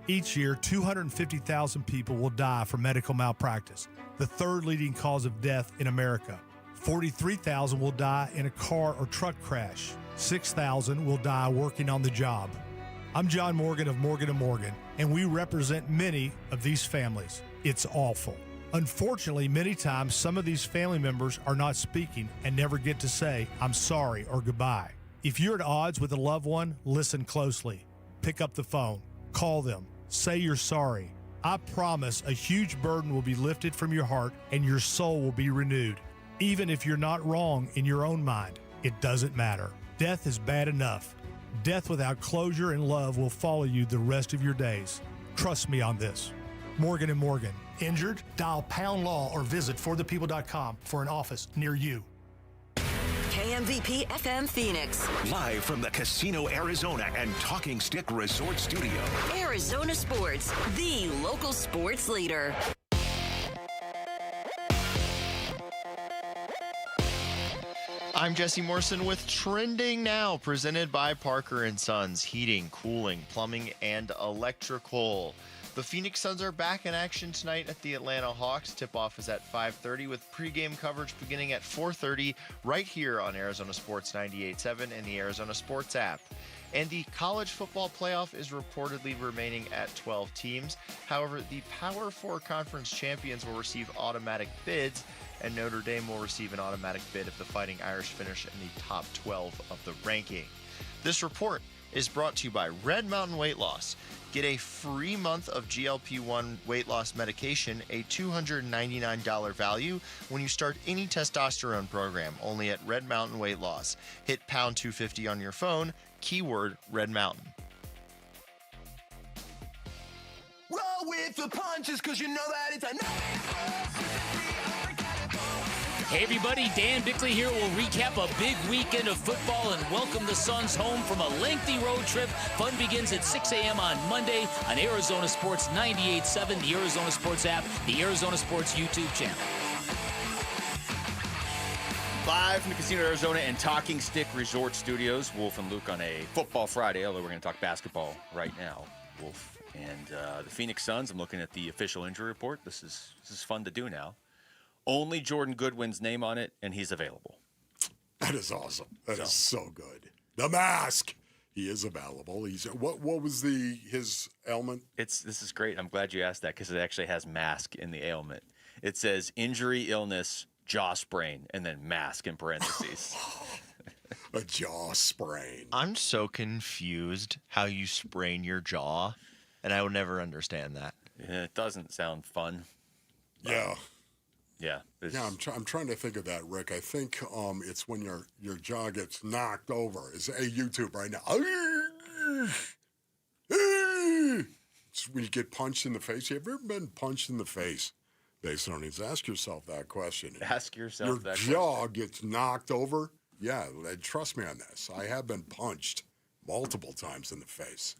S27: Each year, 250,000 people will die from medical malpractice, the 3rd leading cause of death in America. 43,000 will die in a car or truck crash. 6,000 will die working on the job. I'm John Morgan of Morgan & Morgan, and we represent many of these families. It's awful. Unfortunately, many times some of these family members are not speaking and never get to say, "I'm sorry" or "goodbye." If you're at odds with a loved one, listen closely. Pick up the phone. Call them. Say you're sorry. I promise a huge burden will be lifted from your heart and your soul will be renewed. Even if you're not wrong in your own mind, it doesn't matter. Death is bad enough. Death without closure and love will follow you the rest of your days. Trust me on this. Morgan & Morgan. Injured? Dial # law or visit forthepeople.com for an office near you.
S28: KMVP FM Phoenix.
S8: Live from the Casino Arizona and Talking Stick Resort Studio.
S28: Arizona Sports, the local sports leader.
S13: I'm Jesse Morrison with Trending Now, presented by Parker & Sons, heating, cooling, plumbing, and electrical. The Phoenix Suns are back in action tonight at the Atlanta Hawks. Tip-off is at 5:30 with pregame coverage beginning at 4:30 right here on Arizona Sports 98.7 and the Arizona Sports app. And the college football playoff is reportedly remaining at 12 teams. However, the Power 4 conference champions will receive automatic bids, and Notre Dame will receive an automatic bid if the Fighting Irish finish in the top 12 of the ranking. This report is brought to you by Red Mountain Weight Loss. Get a free month of GLP-1 weight loss medication, a $299 value when you start any testosterone program, only at Red Mountain Weight Loss. Hit pound 250 on your phone, keyword Red Mountain.
S3: Roll with the punches, because you know that it's a
S18: Hey everybody, Dan Bickley here. We'll recap a big weekend of football and welcome the Suns home from a lengthy road trip. Fun begins at 6 a.m. on Monday on Arizona Sports 98.7, the Arizona Sports app, the Arizona Sports YouTube channel.
S15: Live from the Casino Arizona and Talking Stick Resort Studios, Wolf and Luke on a Football Friday, although we're going to talk basketball right now, Wolf. And the Phoenix Suns, I'm looking at the official injury report. This is fun to do now. Only Jordan Goodwin's name on it, and he's available.
S14: That is awesome. That is so good. The mask. He is available. He's what was his ailment?
S15: This is great. I'm glad you asked that because it actually has mask in the ailment. It says injury, illness, jaw sprain, and then mask in parentheses.
S14: A jaw sprain.
S13: I'm so confused how you sprain your jaw, and I will never understand that.
S15: Yeah, it doesn't sound fun.
S14: Yeah.
S15: Yeah.
S14: Yeah, I'm trying to think of that, Rick. I think it's when your jaw gets knocked over. It's YouTube right now. It's when you get punched in the face. Have you ever been punched in the face? Based on it, ask yourself that question.
S15: Ask yourself that
S14: question. Your jaw gets knocked over. Yeah, trust me on this. I have been punched multiple times in the face.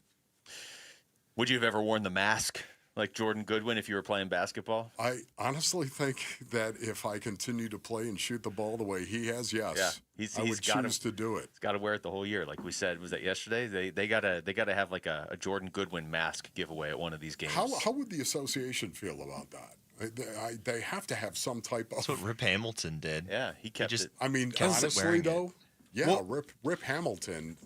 S15: Would you have ever worn the mask like Jordan Goodwin if you were playing basketball?
S14: I honestly think that if I continue to play and shoot the ball the way he has, yes.
S15: Yeah,
S14: I would choose to do it.
S15: He's got to wear it the whole year. Like we said, was that yesterday? They gotta have like a Jordan Goodwin mask giveaway at one of these games.
S14: How would the association feel about that? They have to have some type of.
S13: That's what Rip Hamilton did.
S15: Yeah, he kept it.
S14: I mean, honestly though, Rip Hamilton.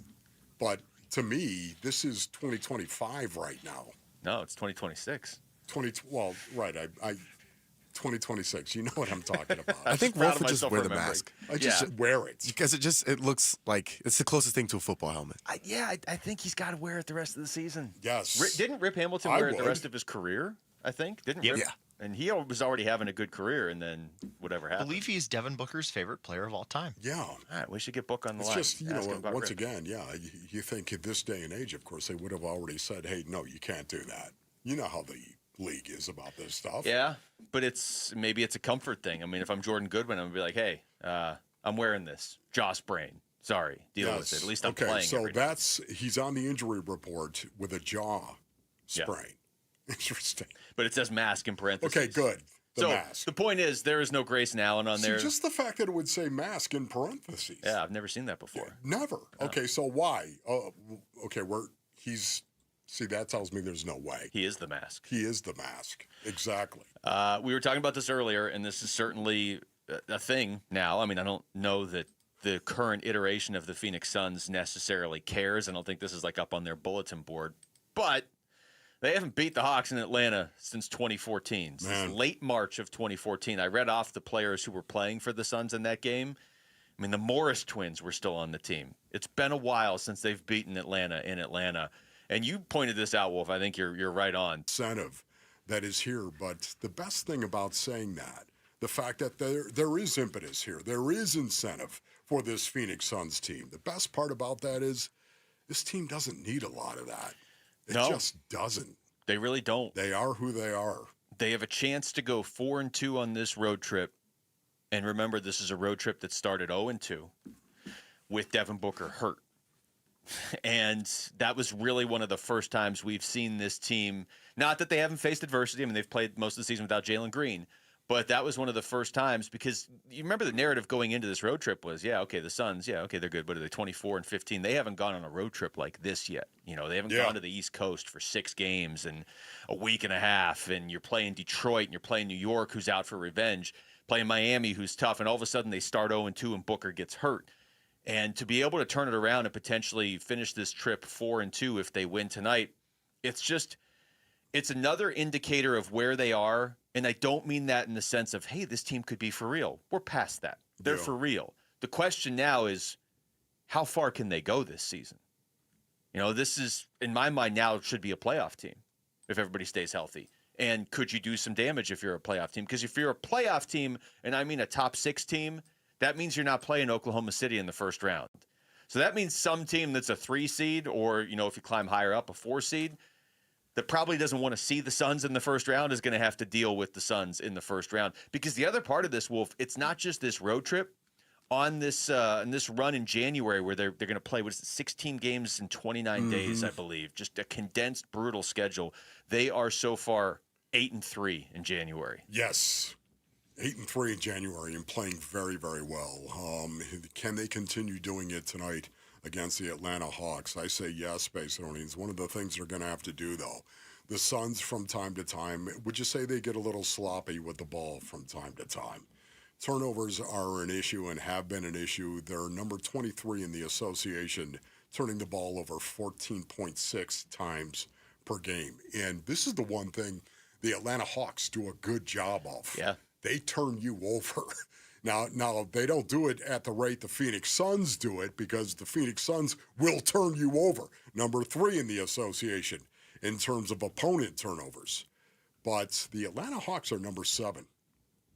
S14: But to me, this is 2025 right now.
S15: No, it's 2026.
S14: 2026. You know what I'm talking about.
S6: I think Wolf would just wear the mask.
S14: I just wear it.
S6: Because it looks like it's the closest thing to a football helmet.
S15: I think he's got to wear it the rest of the season.
S14: Yes.
S15: Didn't Rip Hamilton wear it the rest of his career, I think? Didn't Rip?
S6: Yeah.
S15: And he was already having a good career, and then whatever happened.
S13: I believe he's Devin Booker's favorite player of all time.
S14: Yeah.
S15: All right, we should get Book on the
S14: it's
S15: line.
S14: It's just, once
S15: Rip.
S14: again, you think at this day and age, of course, they would have already said, hey, no, you can't do that. You know how the league is about this stuff.
S15: Yeah, but maybe it's a comfort thing. I mean, if I'm Jordan Goodwin, I'm going to be like, hey, I'm wearing this. Jaw sprain. Sorry, deal with it. At least I'm playing.
S14: So he's on the injury report with a jaw sprain. Yeah. Interesting.
S15: But it says mask in parentheses.
S14: Okay, good. Mask.
S15: The point is, there is no Grayson Allen on there.
S14: Just the fact that it would say mask in parentheses.
S15: Yeah, I've never seen that before.
S14: Never. No. Okay, so why? See, that tells me there's no way.
S15: He is the mask.
S14: He is the mask. Exactly.
S15: We were talking about this earlier, and this is certainly a thing now. I mean, I don't know that the current iteration of the Phoenix Suns necessarily cares. I don't think this is like up on their bulletin board. But they haven't beat the Hawks in Atlanta since 2014. Since late March of 2014. I read off the players who were playing for the Suns in that game. I mean, the Morris twins were still on the team. It's been a while since they've beaten Atlanta in Atlanta. And you pointed this out, Wolf. I think you're right on.
S14: Incentive that is here. But the best thing about saying that, the fact that there is impetus here, there is incentive for this Phoenix Suns team. The best part about that is this team doesn't need a lot of that. It just doesn't.
S15: They really don't.
S14: They are who they are.
S15: They have a chance to go 4-2 on this road trip. And remember, this is a road trip that started 0-2 with Devin Booker hurt. And that was really one of the first times we've seen this team, not that they haven't faced adversity. I mean, they've played most of the season without Jalen Green. But that was one of the first times because you remember the narrative going into this road trip was, the Suns, they're good, but are they 24-15? They haven't gone on a road trip like this yet. You know, they haven't gone to the East Coast for 6 games and a week and a half, and you're playing Detroit and you're playing New York, who's out for revenge, playing Miami, who's tough, and all of a sudden they start 0-2 and Booker gets hurt. And to be able to turn it around and potentially finish this trip 4-2 if they win tonight, it's another indicator of where they are. And I don't mean that in the sense of, hey, this team could be for real. We're past that. They're for real. The question now is, how far can they go this season? This is, in my mind now, should be a playoff team if everybody stays healthy. And could you do some damage if you're a playoff team? Because if you're a playoff team, and I mean a top 6 team, that means you're not playing Oklahoma City in the first round. So that means some team that's a 3 seed or, if you climb higher up, a 4 seed, that probably doesn't want to see the Suns in the first round is going to have to deal with the Suns in the first round. Because the other part of this, Wolf, it's not just this road trip. On this run in January where they're going to play, 16 games in 29 days, I believe. Just a condensed, brutal schedule. They are so far 8-3 in January.
S14: Yes. 8-3 in January and playing very, very well. Can they continue doing it tonight against the Atlanta Hawks? I say yes, Space Onions. One of the things they're going to have to do, though, the Suns from time to time, would you say they get a little sloppy with the ball from time to time? Turnovers are an issue and have been an issue. They're number 23 in the association, turning the ball over 14.6 times per game. And this is the one thing the Atlanta Hawks do a good job of.
S15: Yeah.
S14: They turn you over. Now they don't do it at the rate the Phoenix Suns do it, because the Phoenix Suns will turn you over. Number 3 in the association in terms of opponent turnovers. But the Atlanta Hawks are number 7.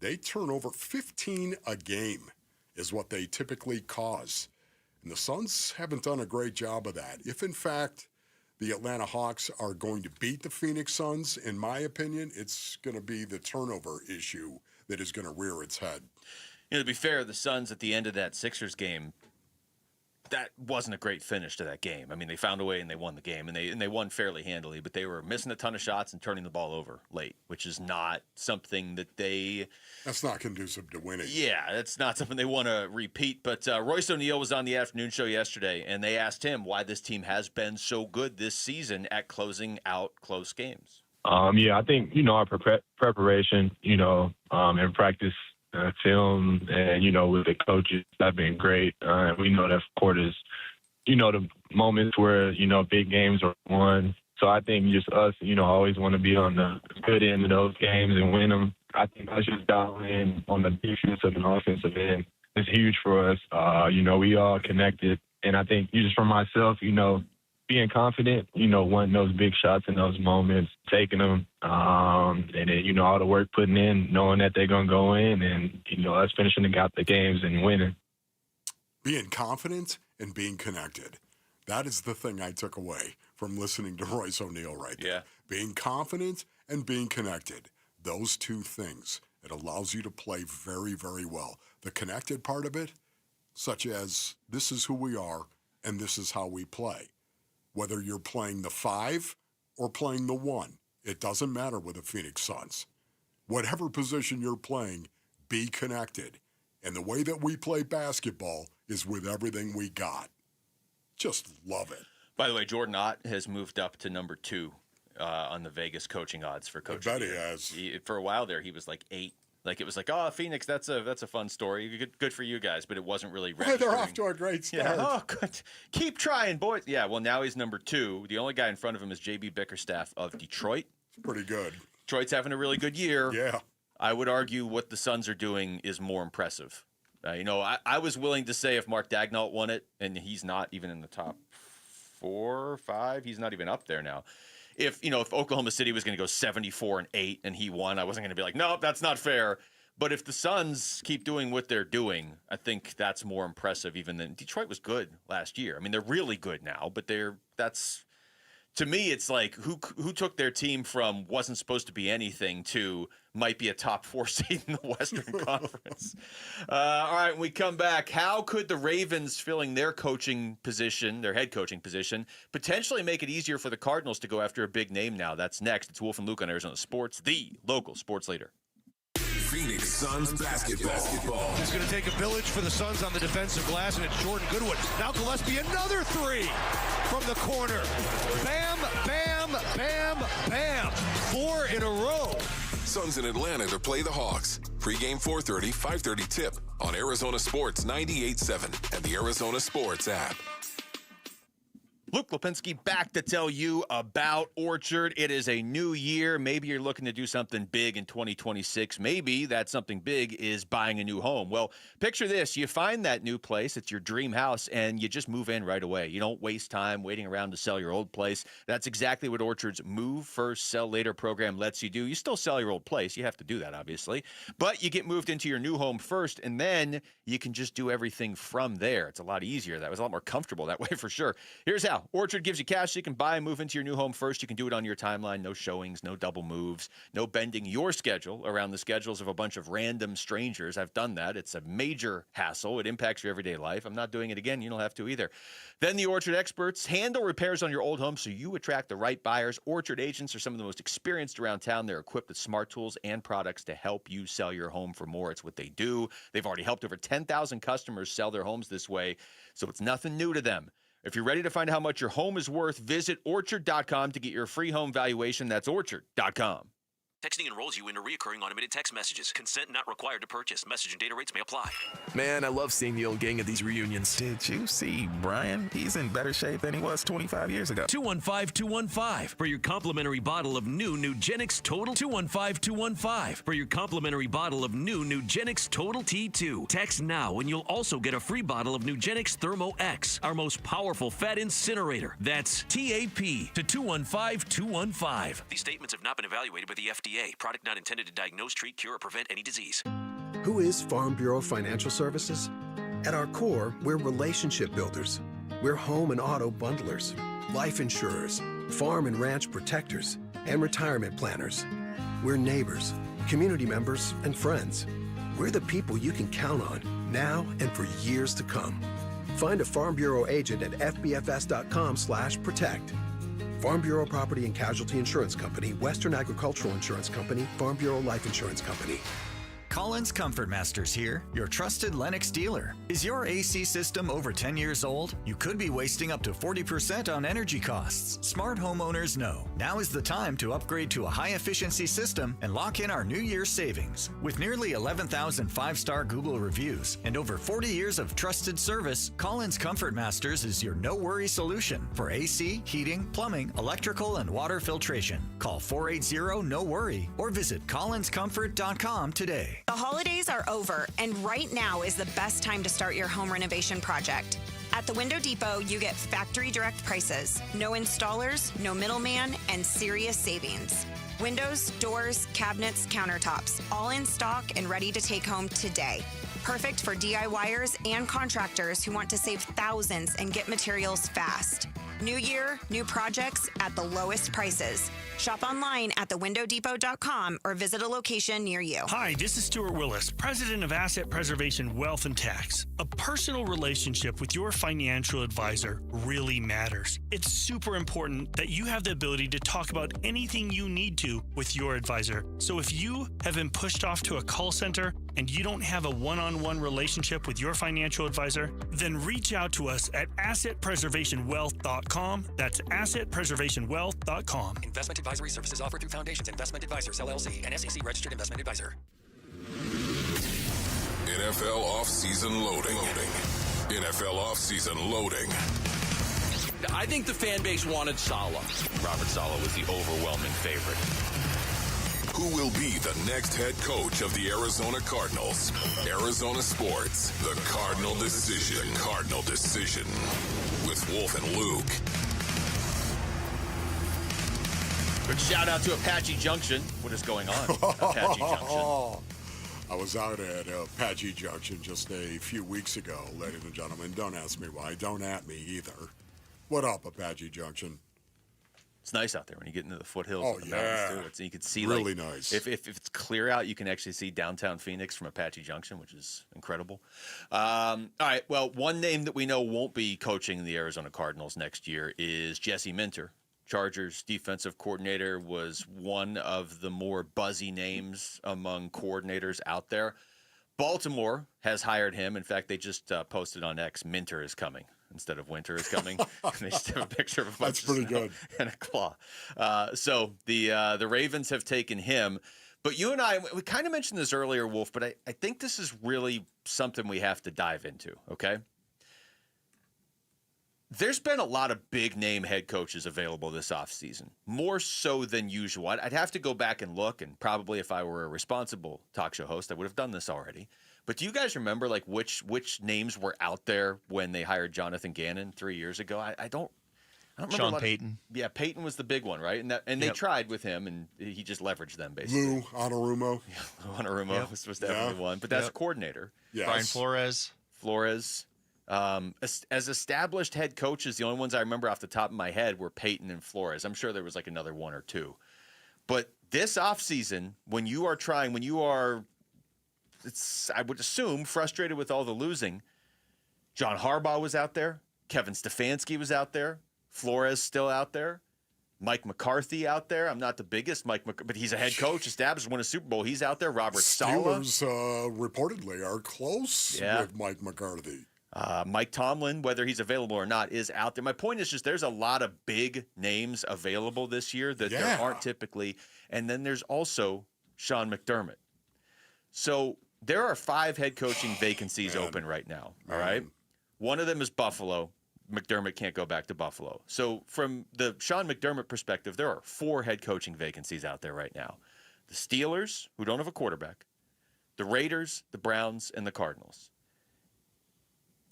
S14: They turn over 15 a game is what they typically cause. And the Suns haven't done a great job of that. If, in fact, the Atlanta Hawks are going to beat the Phoenix Suns, in my opinion, it's going to be the turnover issue that is going to rear its head.
S15: To be fair, the Suns at the end of that Sixers game, that wasn't a great finish to that game. I mean, they found a way and they won the game, and they won fairly handily, but they were missing a ton of shots and turning the ball over late, which is not something that
S14: that's not conducive to winning.
S15: Yeah, that's not something they want to repeat. But Royce O'Neal was on the afternoon show yesterday, and they asked him why this team has been so good this season at closing out close games.
S7: I think, our preparation, in practice, film, and, with the coaches, that's been great. We know that court is, the moments where, big games are won. So I think just us, always want to be on the good end of those games and win them. I think us just dial in on the defensive and offensive end. It's huge for us. We all connected. And I think just for myself, being confident, wanting those big shots in those moments, taking them, and then, all the work putting in, knowing that they're going to go in, and, us finishing out the games and winning.
S14: Being confident and being connected. That is the thing I took away from listening to Royce O'Neal right there.
S15: Yeah.
S14: Being confident and being connected. Those two things. It allows you to play very, very well. The connected part of it, such as this is who we are and this is how we play. Whether you're playing the 5 or playing the 1, it doesn't matter with the Phoenix Suns. Whatever position you're playing, be connected. And the way that we play basketball is with everything we got. Just love it.
S15: By the way, Jordan Ott has moved up to number 2 on the Vegas coaching odds for coaching.
S14: I bet he has.
S15: For a while there, he was like 8. Like, it was like, oh, Phoenix, that's a fun story. Good for you guys, but it wasn't really registering.
S14: They're off to a great start.
S15: Yeah. Oh, good. Keep trying, boys. Yeah, well, now he's number 2. The only guy in front of him is J.B. Bickerstaff of Detroit.
S14: Pretty good.
S15: Detroit's having a really good year.
S14: Yeah.
S15: I would argue what the Suns are doing is more impressive. I was willing to say if Mark Daigneault won it, and he's not even in the top 4 or 5, he's not even up there now. If Oklahoma City was going to go 74-8 and he won, I wasn't going to be like, no, that's not fair. But if the Suns keep doing what they're doing, I think that's more impressive even than Detroit was good last year. I mean, they're really good now, but to me, it's like who took their team from wasn't supposed to be anything to might be a top 4 seed in the Western Conference. All right, when we come back, how could the Ravens filling their head coaching position, potentially make it easier for the Cardinals to go after a big name now? That's next. It's Wolf and Luke on Arizona Sports, the local sports leader.
S2: Phoenix Suns basketball.
S27: It's going to take a village for the Suns on the defensive glass, and it's Jordan Goodwin. Now Gillespie, another 3 from the corner. Bam, bam, bam, bam. 4 in a row.
S2: Suns in Atlanta to play the Hawks. Pre-game 4:30, 5:30 tip on Arizona Sports 98.7 and the Arizona Sports app.
S15: Luke Lipinski back to tell you about Orchard. It is a new year. Maybe you're looking to do something big in 2026. Maybe that something big is buying a new home. Well, picture this. You find that new place. It's your dream house, and you just move in right away. You don't waste time waiting around to sell your old place. That's exactly what Orchard's Move First, Sell Later program lets you do. You still sell your old place. You have to do that, obviously. But you get moved into your new home first, and then you can just do everything from there. It's a lot easier. That was a lot more comfortable that way for sure. Here's how. Orchard gives you cash so you can buy and move into your new home first. You can do it on your timeline. No showings, no double moves, no bending your schedule around the schedules of a bunch of random strangers. I've done that. It's a major hassle. It impacts your everyday life. I'm not doing it again. You don't have to either. Then the Orchard experts handle repairs on your old home so you attract the right buyers. Orchard agents are some of the most experienced around town. They're equipped with smart tools and products to help you sell your home for more. It's what they do. They've already helped over 10,000 customers sell their homes this way, so it's nothing new to them. If you're ready to find out how much your home is worth, visit Orchard.com to get your free home valuation. That's Orchard.com.
S9: Texting enrolls you into recurring automated text messages. Consent not required to purchase. Message and data rates may apply.
S10: Man, I love seeing the old gang at these reunions.
S11: Did you see Brian? He's in better shape than he was 25 years ago.
S16: 215-215 for your complimentary bottle of new Nugenix Total. 215-215 for your complimentary bottle of new Nugenix Total T2. Text now and you'll also get a free bottle of Nugenix Thermo X, our most powerful fat incinerator. That's TAP to 215-215.
S9: These statements have not been evaluated by the FDA. Product not intended to diagnose, treat, cure, or prevent any disease.
S17: Who is Farm Bureau Financial Services? At our core, we're relationship builders. We're home and auto bundlers, life insurers, farm and ranch protectors, and retirement planners. We're neighbors, community members, and friends. We're the people you can count on now and for years to come. Find a Farm Bureau agent at fbfs.com/protect. Farm Bureau Property and Casualty Insurance Company, Western Agricultural Insurance Company, Farm Bureau Life Insurance Company.
S20: Collins Comfort Masters here, your trusted Lennox dealer. Is your AC system over 10 years old? You could be wasting up to 40% on energy costs. Smart homeowners know. Now is the time to upgrade to a high-efficiency system and lock in our New Year's savings. With nearly 11,000 five-star Google reviews and over 40 years of trusted service, Collins Comfort Masters is your no-worry solution for AC, heating, plumbing, electrical, and water filtration. Call 480-NO-WORRY or visit collinscomfort.com today.
S21: The holidays are over, and right now is the best time to start your home renovation project. At the Window Depot, you get factory direct prices, no installers, no middleman, and serious savings. Windows, doors, cabinets, countertops, all in stock and ready to take home today. Perfect for DIYers and contractors who want to save thousands and get materials fast. New year, new projects at the lowest prices. Shop online at thewindowdepot.com or visit a location near you.
S24: Hi, this is Stuart Willis, president of Asset Preservation Wealth and Tax. A personal relationship with your financial advisor really matters. It's super important that you have the ability to talk about anything you need to with your advisor. So if you have been pushed off to a call center and you don't have a one-on-one relationship with your financial advisor, then reach out to us at assetpreservationwealth.com. That's assetpreservationwealth.com.
S29: Investment advisory services offered through Foundations Investment Advisors, LLC, an SEC registered investment advisor.
S2: NFL offseason loading. NFL offseason loading.
S30: I think the fan base wanted Saleh.
S15: Robert Saleh was the overwhelming favorite.
S2: Who will be the next head coach of the Arizona Cardinals? Arizona Sports, the Cardinal Decision. Cardinal Decision with Wolf and Luke.
S15: Quick shout out to Apache Junction. What is going on at Apache Junction?
S14: I was out at Apache Junction just a few weeks ago, ladies and gentlemen. Don't ask me why. Don't at me either. What up, Apache Junction?
S15: It's nice out there when you get into the foothills.
S14: Oh,
S15: of the
S14: yeah.
S15: mountains, too. You can see
S14: really nice.
S15: If it's clear out, you can actually see downtown Phoenix from Apache Junction, which is incredible. All right. Well, one name that we know won't be coaching the Arizona Cardinals next year is Jesse Minter. Chargers defensive coordinator, was one of the more buzzy names among coordinators out there. Baltimore has hired him. In fact, they just posted on X, Minter is coming instead of winter is coming. They just have a picture of a bunch of snow and a claw. So the Ravens have taken him. But you and I, we kind of mentioned this earlier, Wolf, but I think this is really something we have to dive into, okay? There's been a lot of big-name head coaches available this offseason, more so than usual. I'd have to go back and look, and probably if I were a responsible talk show host, I would have done this already. But do you guys remember like which names were out there when they hired Jonathan Gannon 3 years ago? I don't remember.
S13: Sean Payton.
S15: Yeah, Payton was the big one, right? And they tried with him, and he just leveraged them basically.
S14: Lou Anarumo.
S15: Yeah, Lou Anarumo was definitely one, but that's a coordinator.
S14: Yes.
S13: Brian Flores.
S15: As established head coaches, the only ones I remember off the top of my head were Payton and Flores. I'm sure there was like another one or two. But this offseason, when you are, I would assume, frustrated with all the losing, John Harbaugh was out there. Kevin Stefanski was out there. Flores still out there. Mike McCarthy out there. I'm not the biggest Mike McCarthy, but he's a head coach, established, won a Super Bowl. He's out there. Robert Saleh.
S14: Steelers reportedly are close with Mike McCarthy.
S15: Mike Tomlin, whether he's available or not, is out there. My point is just there's a lot of big names available this year that there aren't typically. And then there's also Sean McDermott. So there are 5 head coaching vacancies open right now, all right? One of them is Buffalo. McDermott can't go back to Buffalo. So from the Sean McDermott perspective, there are 4 head coaching vacancies out there right now. The Steelers, who don't have a quarterback, the Raiders, the Browns, and the Cardinals.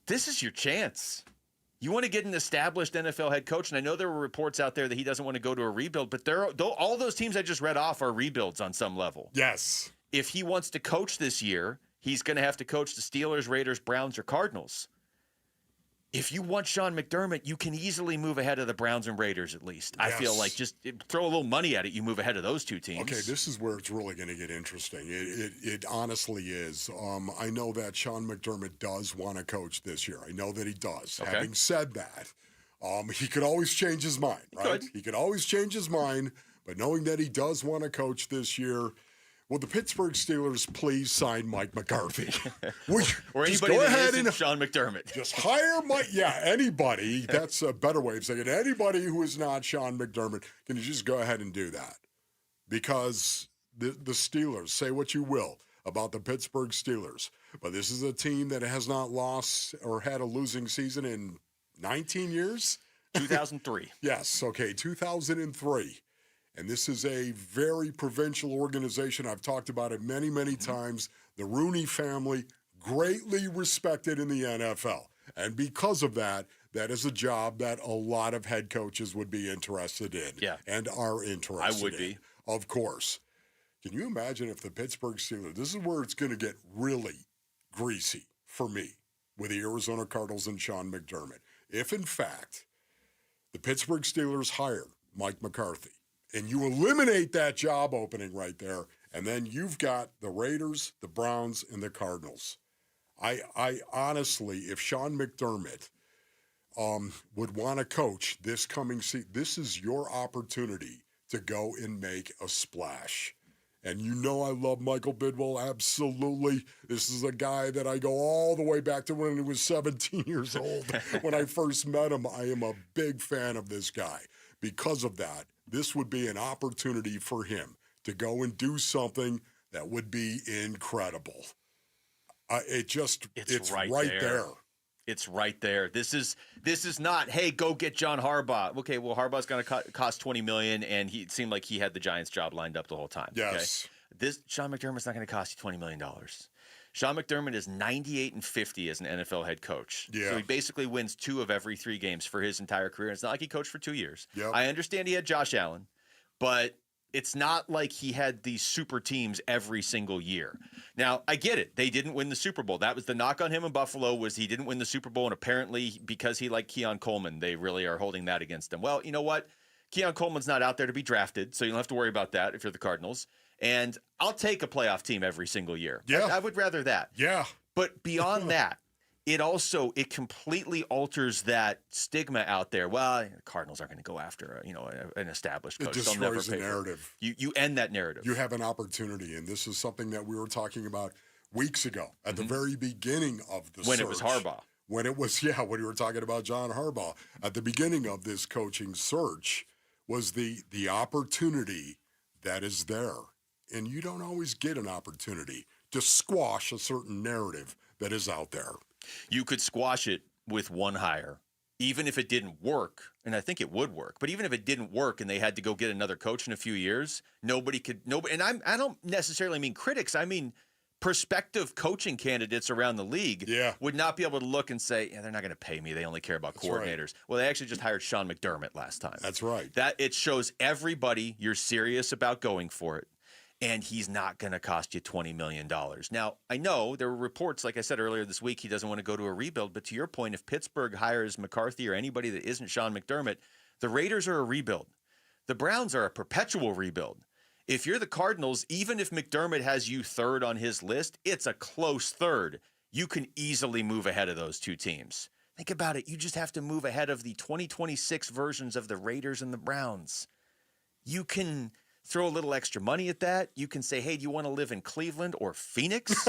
S15: This is your chance. You want to get an established NFL head coach, and I know there were reports out there that he doesn't want to go to a rebuild, but all those teams I just read off are rebuilds on some level.
S14: Yes.
S15: If he wants to coach this year, he's going to have to coach the Steelers, Raiders, Browns, or Cardinals. If you want Sean McDermott, you can easily move ahead of the Browns and Raiders at least. Yes. I feel like just throw a little money at it, you move ahead of those two teams.
S14: Okay, this is where it's really going to get interesting. It honestly is. I know that Sean McDermott does want to coach this year. I know that he does. Okay. Having said that, he could always change his mind, right? He could always change his mind, but knowing that he does want to coach this year, will the Pittsburgh Steelers please sign Mike McCarthy?
S15: Or anybody that isn't Sean McDermott.
S14: Just hire Mike. Yeah, anybody. That's a better way of saying it. Anybody who is not Sean McDermott, can you just go ahead and do that? Because the Steelers, say what you will about the Pittsburgh Steelers, but this is a team that has not lost or had a losing season in 19 years?
S15: 2003.
S14: Yes, okay, 2003. And this is a very provincial organization. I've talked about it many, many times. The Rooney family, greatly respected in the NFL. And because of that, that is a job that a lot of head coaches would be interested in and are interested in.
S15: I would be.
S14: Of course. Can you imagine if the Pittsburgh Steelers, this is where it's going to get really greasy for me with the Arizona Cardinals and Sean McDermott. If, in fact, the Pittsburgh Steelers hire Mike McCarthy, and you eliminate that job opening right there, and then you've got the Raiders, the Browns, and the Cardinals. I honestly, if Sean McDermott would want to coach this coming season, this is your opportunity to go and make a splash. And you know I love Michael Bidwell, absolutely. This is a guy that I go all the way back to when he was 17 years old. When I first met him, I am a big fan of this guy. Because of that, this would be an opportunity for him to go and do something that would be incredible. It's right there.
S15: It's right there. This is not, hey, go get John Harbaugh. Okay, well, Harbaugh's going to cost $20 million, and it seemed like he had the Giants job lined up the whole time.
S14: Yes.
S15: Okay? Sean McDermott's not going to cost you $20 million. Sean McDermott is 98-50 as an NFL head coach.
S14: Yeah.
S15: So he basically wins 2 of every 3 games for his entire career. It's not like he coached for 2 years.
S14: Yep.
S15: I understand he had Josh Allen, but it's not like he had these super teams every single year. Now, I get it. They didn't win the Super Bowl. That was the knock on him in Buffalo, was he didn't win the Super Bowl, and apparently because he liked Keon Coleman, they really are holding that against him. Well, you know what? Keon Coleman's not out there to be drafted, so you don't have to worry about that if you're the Cardinals. And I'll take a playoff team every single year.
S14: Yeah.
S15: I would rather that.
S14: Yeah.
S15: But beyond that, it completely alters that stigma out there. Well, the Cardinals aren't going to go after an established coach.
S14: It destroys the narrative.
S15: You end that narrative.
S14: You have an opportunity, and this is something that we were talking about weeks ago at the very beginning of the
S15: when
S14: search.
S15: It was Harbaugh.
S14: When we were talking about John Harbaugh at the beginning of this coaching search was the opportunity that is there. And you don't always get an opportunity to squash a certain narrative that is out there.
S15: You could squash it with one hire, even if it didn't work, and I think it would work, but even if it didn't work and they had to go get another coach in a few years, nobody, and I don't necessarily mean critics, I mean prospective coaching candidates around the league would not be able to look and say, they're not going to pay me. They only care about coordinators. Right. Well, they actually just hired Sean McDermott last time.
S14: That's right.
S15: That it shows everybody you're serious about going for it. And he's not going to cost you $20 million. Now, I know there were reports, like I said earlier this week, he doesn't want to go to a rebuild. But to your point, if Pittsburgh hires McCarthy or anybody that isn't Sean McDermott, the Raiders are a rebuild. The Browns are a perpetual rebuild. If you're the Cardinals, even if McDermott has you third on his list, it's a close third. You can easily move ahead of those two teams. Think about it. You just have to move ahead of the 2026 versions of the Raiders and the Browns. You can throw a little extra money at that. You can say, hey, do you want to live in Cleveland or Phoenix?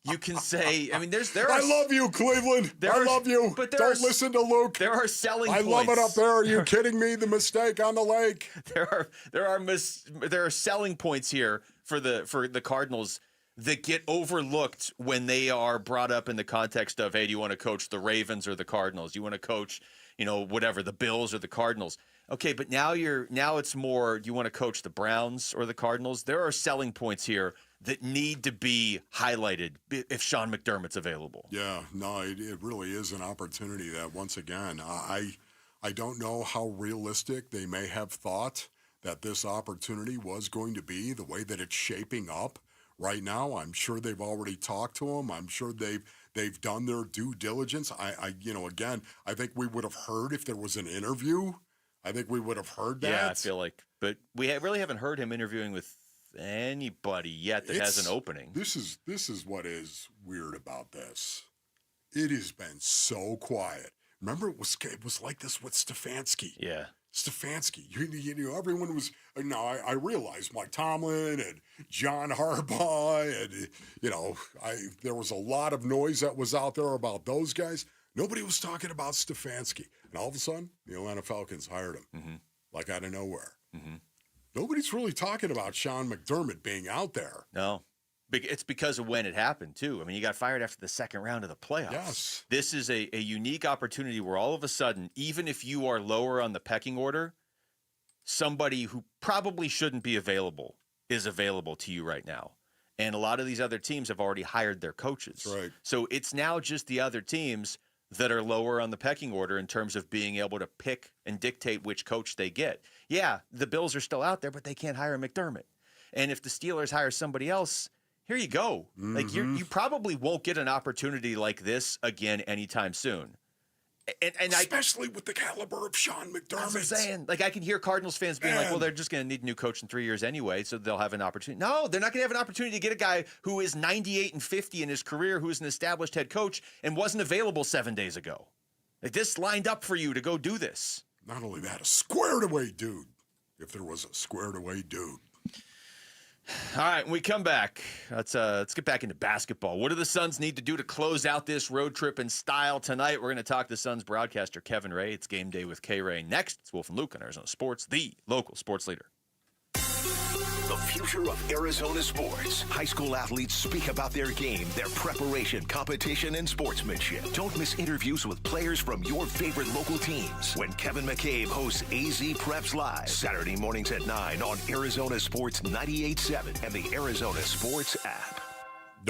S15: You can say, I mean,
S14: I love you, Cleveland. I love you. But don't listen to Luke.
S15: There are selling points.
S14: I love it up there. Are you kidding me? The mistake on the lake.
S15: There are selling points here for the Cardinals that get overlooked when they are brought up in the context of, hey, do you want to coach the Ravens or the Cardinals? Do you want to coach, whatever, the Bills or the Cardinals? Okay, but now it's more, do you want to coach the Browns or the Cardinals? There are selling points here that need to be highlighted if Sean McDermott's available.
S14: Yeah, no, it really is an opportunity that, once again, I don't know how realistic they may have thought that this opportunity was going to be, the way that it's shaping up right now. I'm sure they've already talked to him. I'm sure they've done their due diligence. Again, I think we would have heard if there was an interview. I think we would have heard that.
S15: Yeah, I feel like, but we really haven't heard him interviewing with anybody yet that has an opening.
S14: This is what is weird about this. It has been so quiet. Remember, it was like this with Stefanski.
S15: Yeah.
S14: Stefanski. Everyone was. I realized Mike Tomlin and John Harbaugh, and there was a lot of noise that was out there about those guys. Nobody was talking about Stefanski. And all of a sudden, the Atlanta Falcons hired him, like out of nowhere. Mm-hmm. Nobody's really talking about Sean McDermott being out there.
S15: No. It's because of when it happened, too. I mean, you got fired after the second round of the playoffs.
S14: Yes.
S15: This is a unique opportunity where all of a sudden, even if you are lower on the pecking order, somebody who probably shouldn't be available is available to you right now. And a lot of these other teams have already hired their coaches.
S14: That's right.
S15: So it's now just the other teams that are lower on the pecking order in terms of being able to pick and dictate which coach they get. Yeah, the Bills are still out there, but they can't hire McDermott. And if the Steelers hire somebody else, here you go. Mm-hmm. Like you probably won't get an opportunity like this again anytime soon. And
S14: especially with the caliber of Sean McDermott.
S15: That's what I'm saying. Like, I can hear Cardinals fans being like, well, they're just going to need a new coach in 3 years anyway, so they'll have an opportunity. No, they're not going to have an opportunity to get a guy who is 98-50 in his career, who is an established head coach and wasn't available 7 days ago. Like, this lined up for you to go do this.
S14: Not only that, a squared-away dude, if there was a squared-away dude.
S15: All right, when we come back, let's get back into basketball. What do the Suns need to do to close out this road trip in style tonight? We're going to talk to Suns broadcaster Kevin Ray. It's Game Day with K-Ray. Next, it's Wolf and Luke on Arizona Sports, the local sports leader.
S1: The future of Arizona sports. High school athletes speak about their game, their preparation, competition, and sportsmanship. Don't miss interviews with players from your favorite local teams when Kevin McCabe hosts AZ Preps Live. Saturday mornings at 9 on Arizona Sports 98.7 and the Arizona Sports app.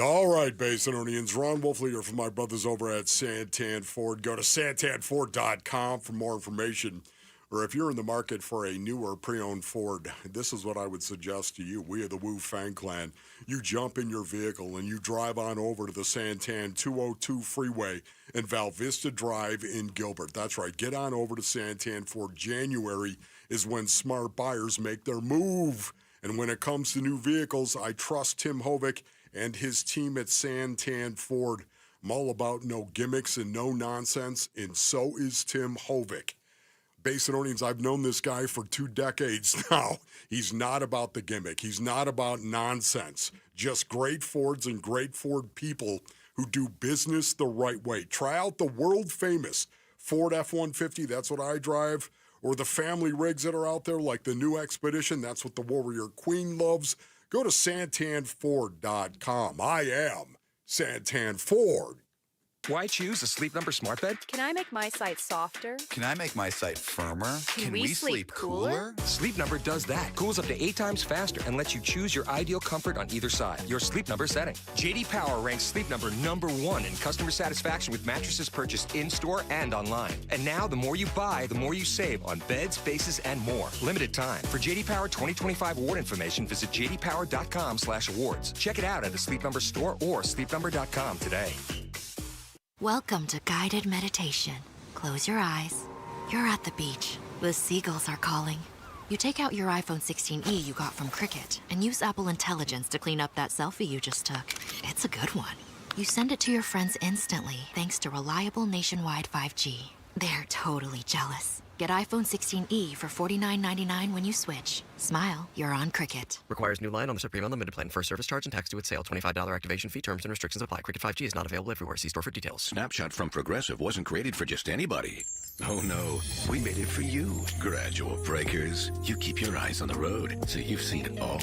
S14: All right, Basinonians. Ron Wolfley here from my brothers over at Santan Ford. Go to santanford.com for more information. Or if you're in the market for a newer pre-owned Ford, this is what I would suggest to you. We are the Wu Fang Clan. You jump in your vehicle and you drive on over to the Santan 202 freeway and Val Vista Drive in Gilbert. That's right. Get on over to Santan Ford. January is when smart buyers make their move. And when it comes to new vehicles, I trust Tim Hovick and his team at Santan Ford. I'm all about no gimmicks and no nonsense, and so is Tim Hovick. Basinonians, I've known this guy for 2 decades now. He's not about the gimmick. He's not about nonsense. Just great Fords and great Ford people who do business the right way. Try out the world-famous Ford F-150. That's what I drive. Or the family rigs that are out there like the new Expedition. That's what the Warrior Queen loves. Go to santanford.com. I am Santan Ford.
S4: Why choose a Sleep Number smart bed?
S5: Can I make my site softer?
S8: Can I make my site firmer?
S5: Can we sleep cooler?
S4: Sleep Number does that. Cools up to 8 times faster and lets you choose your ideal comfort on either side. Your Sleep Number setting. J.D. Power ranks Sleep Number #1 in customer satisfaction with mattresses purchased in-store and online. And now, the more you buy, the more you save on beds, bases, and more. Limited time. For J.D. Power 2025 award information, visit jdpower.com/awards. Check it out at a Sleep Number store or sleepnumber.com today.
S12: Welcome to guided meditation. Close your eyes. You're at the beach. The seagulls are calling. You take out your iPhone 16e you got from Cricket and use Apple Intelligence to clean up that selfie you just took. It's a good one. You send it to your friends instantly thanks to reliable nationwide 5G. They're totally jealous. Get iPhone 16e for $49.99 when you switch. Smile, you're on Cricket.
S19: Requires new line on the Supreme Unlimited plan. First service charge and tax due at sale. $25 activation fee. Terms and restrictions apply. Cricket 5G is not available everywhere. See store for details.
S22: Snapshot from Progressive wasn't created for just anybody. Oh no, we made it for you. Gradual breakers. You keep your eyes on the road, so you've seen it all.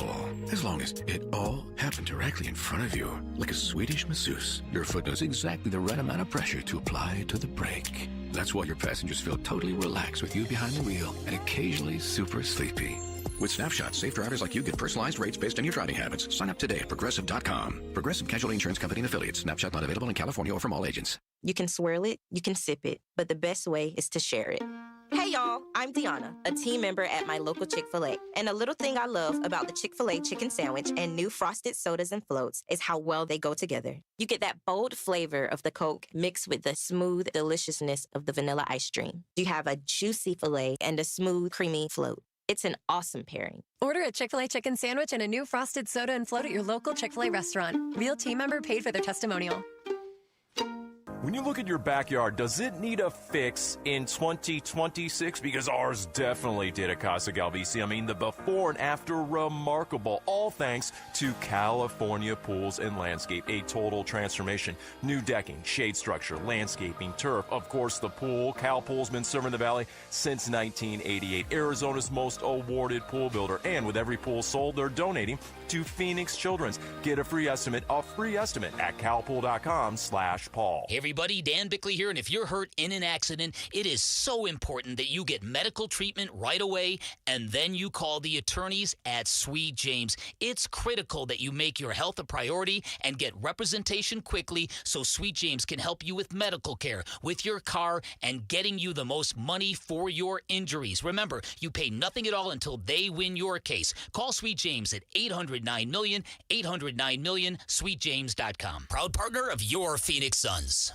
S22: As long as it all happened directly in front of you, like a Swedish masseuse, your foot knows exactly the right amount of pressure to apply to the brake. That's why your passengers feel totally relaxed with you behind the wheel and occasionally super sleepy. With Snapshot, safe drivers like you get personalized rates based on your driving habits. Sign up today at Progressive.com. Progressive Casualty Insurance Company and Affiliates. Snapshot not available in California or from all agents.
S23: You can swirl it, you can sip it, but the best way is to share it. Hey y'all, I'm Deanna, a team member at my local Chick-fil-A. And a little thing I love about the Chick-fil-A chicken sandwich and new frosted sodas and floats is how well they go together. You get that bold flavor of the Coke mixed with the smooth deliciousness of the vanilla ice cream. You have a juicy filet and a smooth, creamy float. It's an awesome pairing.
S5: Order a Chick-fil-A chicken sandwich and a new frosted soda and float at your local Chick-fil-A restaurant. Real team member paid for their testimonial.
S25: When you look at your backyard, does it need a fix in 2026? Because ours definitely did at Casa Galvisi. I mean, the before and after, remarkable. All thanks to California Pools and Landscape. A total transformation. New decking, shade structure, landscaping, turf. Of course, the pool. Cal Pool's been serving the Valley since 1988. Arizona's most awarded pool builder. And with every pool sold, they're donating to Phoenix Children's. Get a free estimate at calpool.com/Paul.
S18: Hey everybody, Dan Bickley here, and if you're hurt in an accident, it is so important that you get medical treatment right away, and then you call the attorneys at Sweet James. It's critical that you make your health a priority and get representation quickly so Sweet James can help you with medical care, with your car, and getting you the most money for your injuries. Remember, you pay nothing at all until they win your case. Call Sweet James at 800-9-MILLION, 800-9-MILLION, sweetjames.com. Proud partner of your Phoenix Suns.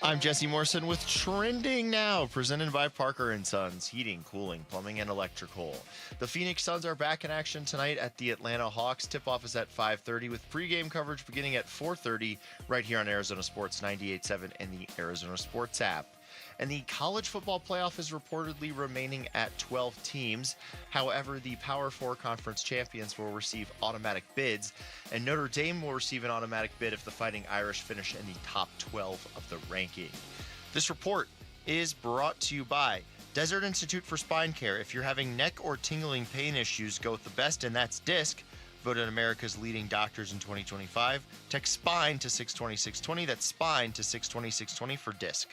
S13: I'm Jesse Morrison with Trending Now, presented by Parker & Sons, heating, cooling, plumbing, and electrical. The Phoenix Suns are back in action tonight at the Atlanta Hawks. Tip-off is at 5:30 with pregame coverage beginning at 4:30 right here on Arizona Sports 98.7 and the Arizona Sports app. And the college football playoff is reportedly remaining at 12 teams. However, the Power 4 conference champions will receive automatic bids, and Notre Dame will receive an automatic bid if the Fighting Irish finish in the top 12 of the ranking. This report is brought to you by Desert Institute for Spine Care. If you're having neck or tingling pain issues, go with the best, and that's DISC. Voted America's leading doctors in 2025. Text SPINE to 620-620. That's SPINE to 620-620 for DISC.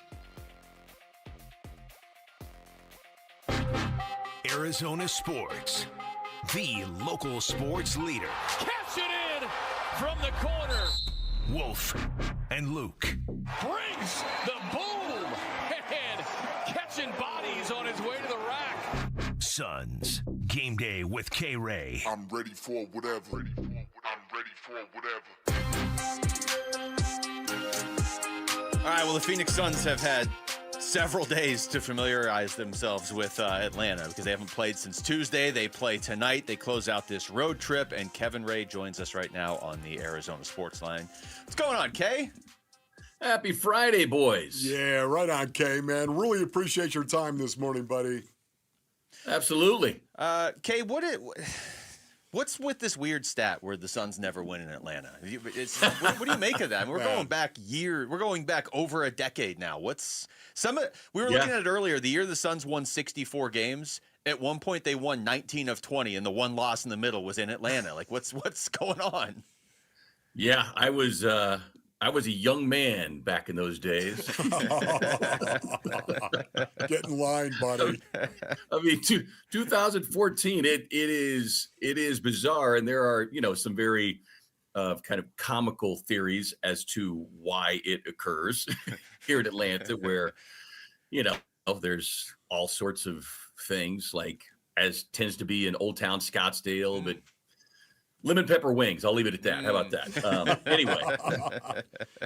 S26: Arizona Sports, the local sports leader.
S30: Catch it in from the corner.
S26: Wolf and Luke.
S30: Brings the boom and catching bodies on his way to the rack.
S26: Suns, game day with K-Ray.
S14: I'm ready for whatever.
S15: All right, well, the Phoenix Suns have had several days to familiarize themselves with Atlanta because they haven't played since Tuesday. They play tonight. They close out this road trip, and Kevin Ray joins us right now on the Arizona Sports Line. What's going on, Kay?
S28: Happy Friday, boys.
S14: Yeah, right on, Kay, man. Really appreciate your time this morning, buddy.
S28: Absolutely.
S15: Kay, what's with this weird stat where the Suns never win in Atlanta? What do you make of that? We're going back over a decade now. We were looking at it earlier. The year the Suns won 64 games. At one point, they won 19 of 20, and the one loss in the middle was in Atlanta. Like, what's going on?
S28: Yeah, I was a young man back in those days.
S14: Get in line, buddy.
S28: I mean, 2014. It is bizarre, and there are some very kind of comical theories as to why it occurs here in Atlanta, where there's all sorts of things, like as tends to be in Old Town Scottsdale, but lemon pepper wings. I'll leave it at that. How about that? Anyway.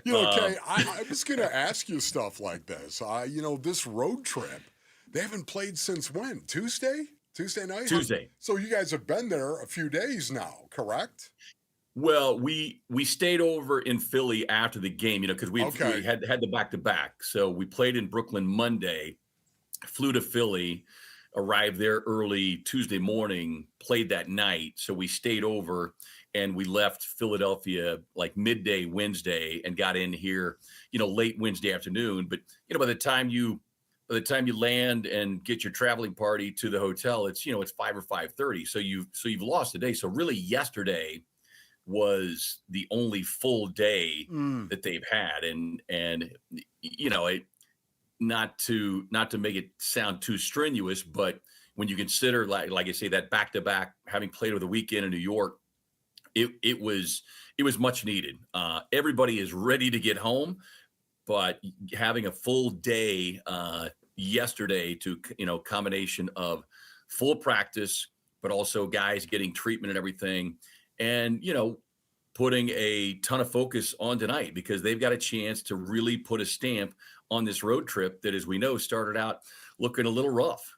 S14: Kay, I was going to ask you stuff like this. This road trip, they haven't played since when? Tuesday? Tuesday night?
S28: Tuesday.
S14: So you guys have been there a few days now, correct?
S28: Well, we stayed over in Philly after the game, because we had the back-to-back. So we played in Brooklyn Monday, flew to Philly, arrived there early Tuesday morning, played that night. So we stayed over and we left Philadelphia like midday Wednesday and got in here, late Wednesday afternoon. But, by the time you land and get your traveling party to the hotel, it's 5 or 5:30. So you've lost a day. So really yesterday was the only full day that they've had. And not to make it sound too strenuous, but when you consider, like I say, that back-to-back, having played over the weekend in New York, it was much needed. Everybody is ready to get home, but having a full day yesterday to, combination of full practice, but also guys getting treatment and everything, and, putting a ton of focus on tonight, because they've got a chance to really put a stamp on this road trip that, as we know, started out looking a little rough.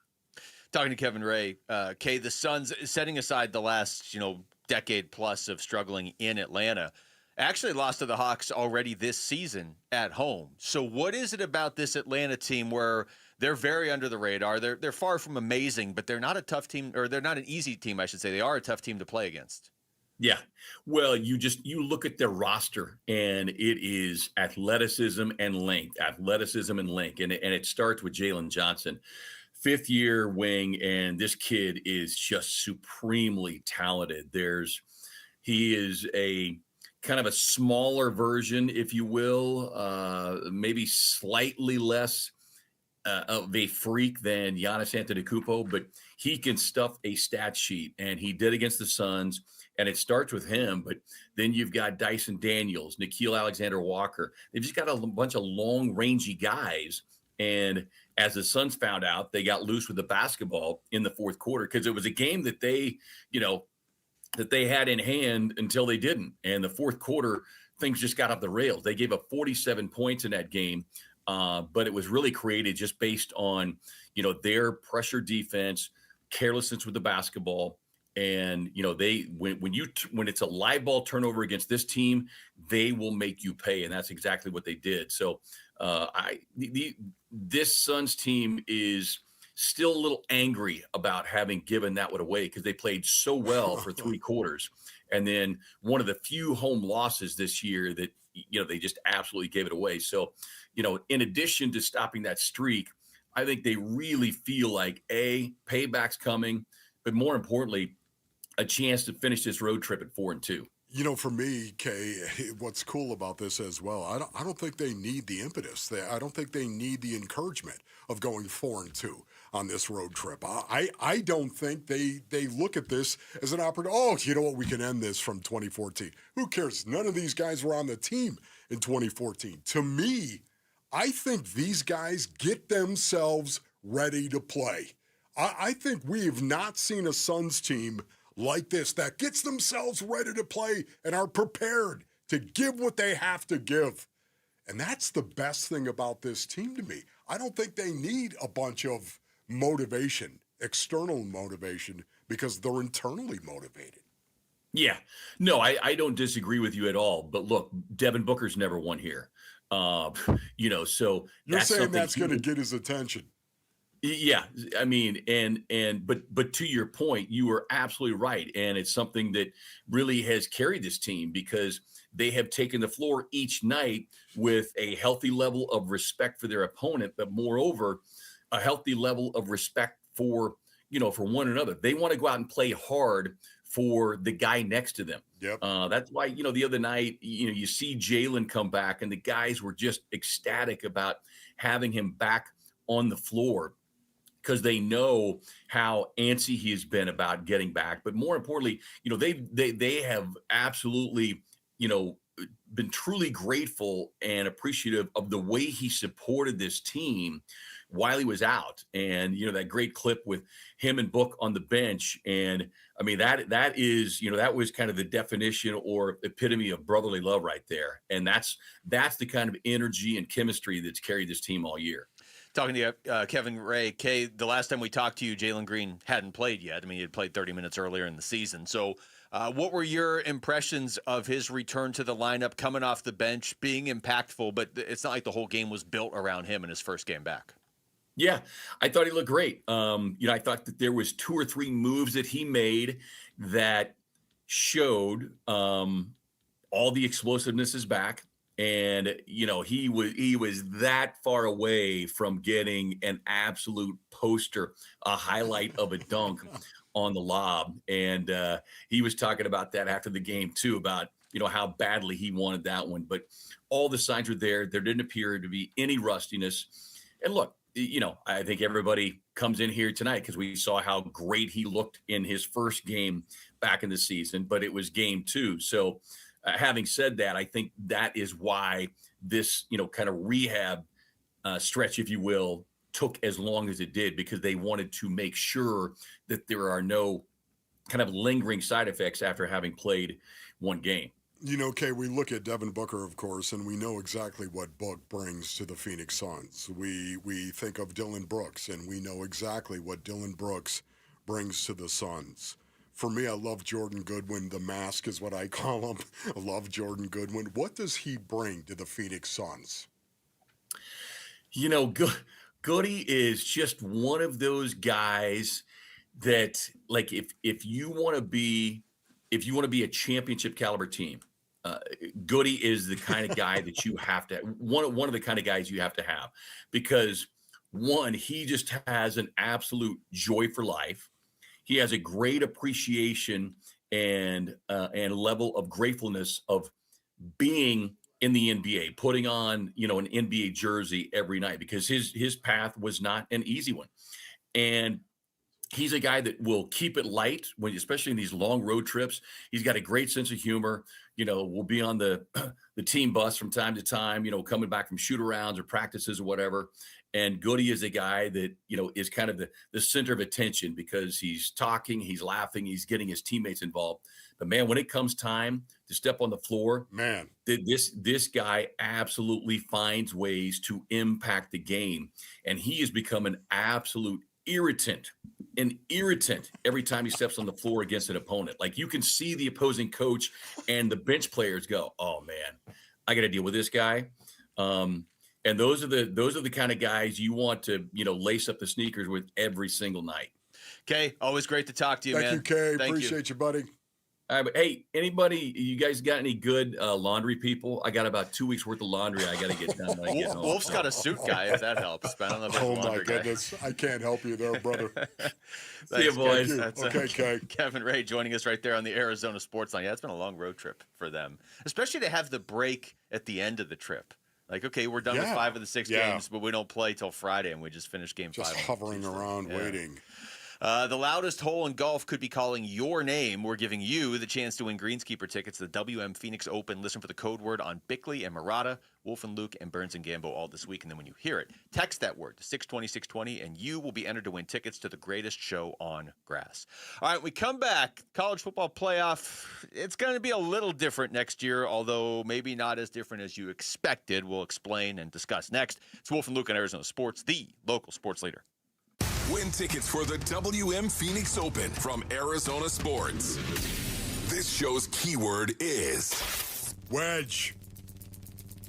S15: Talking to Kevin Ray, Kay, the Suns, setting aside the last, decade plus of struggling in Atlanta, actually lost to the Hawks already this season at home. So what is it about this Atlanta team where they're very under the radar? They're far from amazing, but they're not a tough team, or they're not an easy team, I should say. They are a tough team to play against.
S28: Yeah. Well, you look at their roster, and it is athleticism and length. And it starts with Jalen Johnson, 5th-year wing, and this kid is just supremely talented. He is a kind of a smaller version, if you will, maybe slightly less of a freak than Giannis Antetokounmpo, but he can stuff a stat sheet, and he did against the Suns. And it starts with him, but then you've got Dyson Daniels, Nickeil Alexander-Walker. They've just got a bunch of long, rangy guys. And as the Suns found out, they got loose with the basketball in the fourth quarter, because it was a game that they had in hand until they didn't. And the fourth quarter, things just got off the rails. They gave up 47 points in that game, but it was really created just based on, their pressure defense, carelessness with the basketball. And when it's a live ball turnover against this team, they will make you pay, and that's exactly what they did. So this Suns team is still a little angry about having given that one away, because they played so well for 3 quarters, and then one of the few home losses this year that they just absolutely gave it away. So in addition to stopping that streak, I think they really feel like payback's coming, but more importantly, a chance to finish this road trip at 4-2.
S14: For me, Kay, what's cool about this as well, I don't think they need the impetus. I don't think they need the encouragement of going 4-2 on this road trip. I don't think they look at this as an opportunity. Oh, you know what? We can end this from 2014. Who cares? None of these guys were on the team in 2014. To me, I think these guys get themselves ready to play. I think we have not seen a Suns team like this that gets themselves ready to play and are prepared to give what they have to give. And that's the best thing about this team to me. I don't think they need a bunch of motivation, external motivation, because they're internally motivated.
S28: Yeah. No, I don't disagree with you at all. But look, Devin Booker's never won here. So
S14: you're saying that's going to get his attention.
S28: Yeah, I mean, but to your point, you are absolutely right, and it's something that really has carried this team, because they have taken the floor each night with a healthy level of respect for their opponent, but moreover, a healthy level of respect for for one another. They want to go out and play hard for the guy next to them.
S14: Yep.
S28: That's why, the other night, you see Jalen come back and the guys were just ecstatic about having him back on the floor because they know how antsy he has been about getting back. But more importantly, they have absolutely, been truly grateful and appreciative of the way he supported this team while he was out. And, that great clip with him and Book on the bench. And I mean, that is, that was kind of the definition or epitome of brotherly love right there. And that's the kind of energy and chemistry that's carried this team all year.
S15: Talking to you, Kevin Ray, Kay, the last time we talked to you, Jalen Green hadn't played yet. I mean, he had played 30 minutes earlier in the season. So what were your impressions of his return to the lineup, coming off the bench, being impactful, but it's not like the whole game was built around him in his first game back?
S28: Yeah, I thought he looked great. I thought that there was 2 or 3 moves that he made that showed all the explosiveness is back. And, he was that far away from getting an absolute poster, a highlight of a dunk on the lob. And he was talking about that after the game, too, about, how badly he wanted that one. But all the signs were there. There didn't appear to be any rustiness. And look, I think everybody comes in here tonight because we saw how great he looked in his first game back in the season, but it was game 2. So having said that, I think that is why this, kind of rehab stretch, if you will, took as long as it did, because they wanted to make sure that there are no kind of lingering side effects after having played one game.
S14: Kay, we look at Devin Booker, of course, and we know exactly what Book brings to the Phoenix Suns. We think of Dillon Brooks, and we know exactly what Dillon Brooks brings to the Suns. For me, I love Jordan Goodwin. The mask is what I call him. I love Jordan Goodwin. What does he bring to the Phoenix Suns?
S28: Goody is just one of those guys that, like, if you want to be a championship caliber team, Goody is the kind of guy that you have to one of the kind of guys you have to have, because one, he just has an absolute joy for life. He has a great appreciation and level of gratefulness of being in the NBA, putting on, an NBA jersey every night, because his path was not an easy one. And he's a guy that will keep it light, especially in these long road trips. He's got a great sense of humor. We'll be on the team bus from time to time, coming back from shoot-arounds or practices or whatever. And Goody is a guy that, is kind of the center of attention, because he's talking, he's laughing, he's getting his teammates involved. But, man, when it comes time to step on the floor,
S14: man,
S28: this guy absolutely finds ways to impact the game. And he has become an absolute irritant every time he steps on the floor against an opponent. Like, you can see the opposing coach and the bench players go, oh man, I got to deal with this guy. And those are the kind of guys you want to, lace up the sneakers with every single night.
S15: Kay, always great to talk to you, man.
S14: Thank you, Kay. Appreciate you, buddy.
S28: All right, but hey, you guys got any good laundry people? I got about 2 weeks worth of laundry I got to get done.
S15: Wolf's got a suit guy, if that helps. I don't know if
S14: oh, my goodness.
S15: Guy.
S14: I can't help you there, brother.
S28: See you, boys.
S14: Okay, Kay.
S15: Kevin Ray joining us right there on the Arizona Sports Line. Yeah, it's been a long road trip for them, especially to have the break at the end of the trip. Like, okay, we're done with 5 of the 6 games, but we don't play till Friday, and we just finish game 5.
S14: Just hovering around, waiting.
S15: The loudest hole in golf could be calling your name. We're giving you the chance to win Greenskeeper tickets to the WM Phoenix Open. Listen for the code word on Bickley and Murata, Wolf and Luke, and Burns and Gambo all this week. And then when you hear it, text that word to 620-620, and you will be entered to win tickets to the greatest show on grass. All right, we come back. College football playoff, it's going to be a little different next year, although maybe not as different as you expected. We'll explain and discuss next. It's Wolf and Luke on Arizona Sports, the local sports leader.
S2: Win tickets for the WM Phoenix Open from Arizona Sports. This show's keyword is
S14: wedge.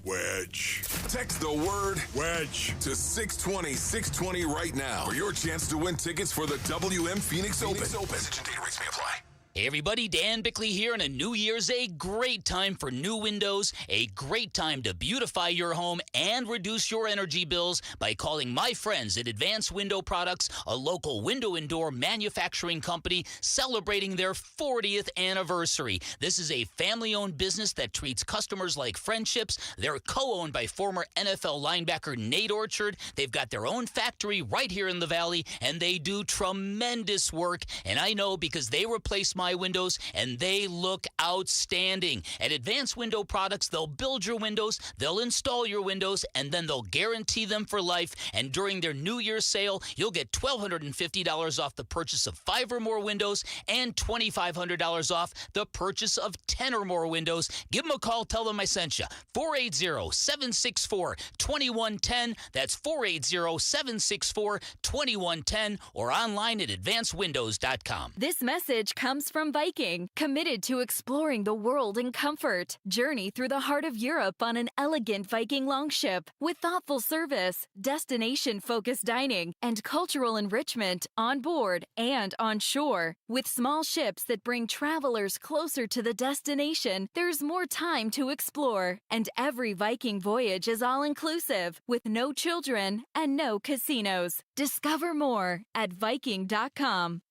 S14: Wedge.
S2: Text the word
S14: wedge
S2: to 620-620 right now for your chance to win tickets for the WM Phoenix Open. Message and data rates may apply.
S18: Hey everybody, Dan Bickley here, and a new year's a great time for new windows, a great time to beautify your home and reduce your energy bills by calling my friends at Advanced Window Products, a local window and door manufacturing company celebrating their 40th anniversary. This is a family-owned business that treats customers like friendships. They're co-owned by former NFL linebacker Nate Orchard. They've got their own factory right here in the Valley, and they do tremendous work, and I know because they replace my windows, and they look outstanding. At Advanced Window Products, they'll build your windows, they'll install your windows, and then they'll guarantee them for life. And during their New Year's sale, you'll get $1,250 off the purchase of 5 or more windows and $2,500 off the purchase of 10 or more windows. Give them a call, tell them I sent you. 480-764-2110. That's 480-764-2110, or online at advancedwindows.com.
S3: This message comes from Viking, committed to exploring the world in comfort. Journey through the heart of Europe on an elegant Viking longship with thoughtful service, destination-focused dining, and cultural enrichment on board and on shore. With small ships that bring travelers closer to the destination, there's more time to explore. And every Viking voyage is all-inclusive, with no children and no casinos. Discover more at Viking.com.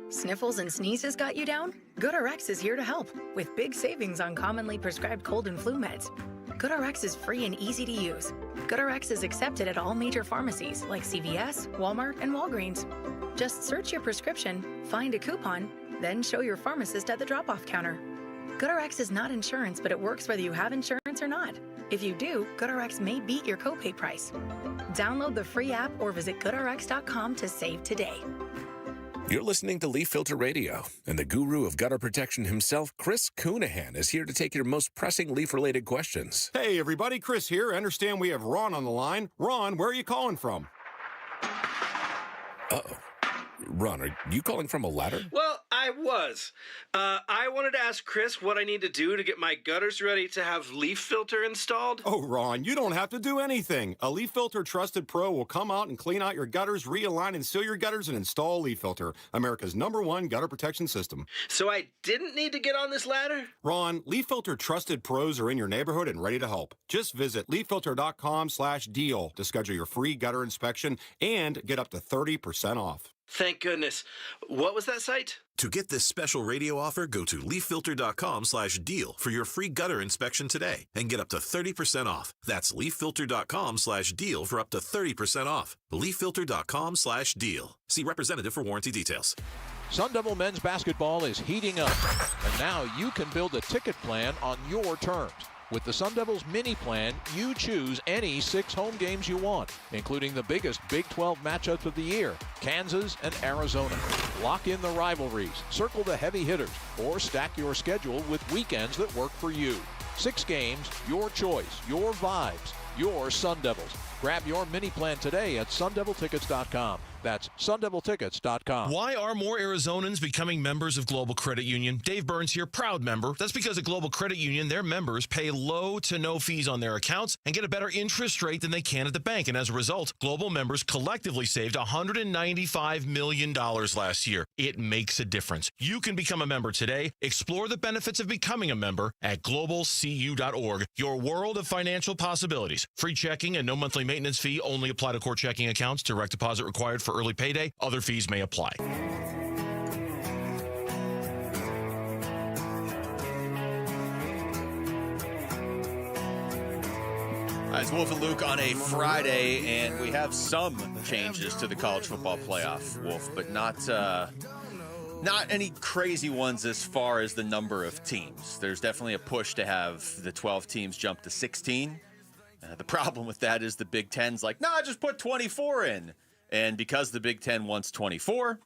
S6: Sniffles and sneezes got you down? GoodRx is here to help with big savings on commonly prescribed cold and flu meds. GoodRx is free and easy to use. GoodRx is accepted at all major pharmacies like CVS, Walmart, and Walgreens. Just search your prescription, find a coupon, then show your pharmacist at the drop-off counter. GoodRx is not insurance, but it works whether you have insurance or not. If you do, GoodRx may beat your copay price. Download the free app or visit GoodRx.com to save today.
S7: You're listening to Leaf Filter Radio, and the guru of gutter protection himself, Chris Coonahan, is here to take your most pressing leaf-related questions.
S9: Hey, everybody, Chris here. I understand we have Ron on the line. Ron, where are you calling from?
S7: Uh-oh. Ron, are you calling from a ladder?
S10: Well, I was. I wanted to ask Chris what I need to do to get my gutters ready to have leaf filter installed.
S9: Oh, Ron, you don't have to do anything. A Leaf Filter Trusted Pro will come out and clean out your gutters, realign and seal your gutters, and install Leaf Filter, America's #1 gutter protection system.
S10: So I didn't need to get on this ladder?
S9: Ron, Leaf Filter Trusted Pros are in your neighborhood and ready to help. Just visit leaffilter.com/deal to schedule your free gutter inspection and get up to 30% off.
S10: Thank goodness. What was that site?
S11: To get this special radio offer, go to leaffilter.com/deal for your free gutter inspection today and get up to 30% off. That's leaffilter.com/deal for up to 30% off. leaffilter.com/deal. See representative for warranty details.
S16: Sun Devil men's basketball is heating up, and now you can build a ticket plan on your terms. With the Sun Devils mini plan, you choose any 6 home games you want, including the biggest Big 12 matchups of the year, Kansas and Arizona. Lock in the rivalries, circle the heavy hitters, or stack your schedule with weekends that work for you. 6 games, your choice, your vibes, your Sun Devils. Grab your mini plan today at sundeviltickets.com. That's sundeviltickets.com.
S17: Why are more Arizonans becoming members of Global Credit Union? Dave Burns here, proud member. That's because at Global Credit Union, their members pay low to no fees on their accounts and get a better interest rate than they can at the bank. And as a result, Global members collectively saved $195 million last year. It makes a difference. You can become a member today. Explore the benefits of becoming a member at globalcu.org. Your world of financial possibilities. Free checking and no monthly maintenance fee only apply to core checking accounts. Direct deposit required for early payday. Other fees may apply.
S15: It's Wolf and Luke on a Friday, and we have some changes to the college football playoff, Wolf, but not any crazy ones as far as the number of teams. There's definitely a push to have the 12 teams jump to 16. The problem with that is the Big Ten's like, nah, just put 24 in. And because the Big Ten wants 24,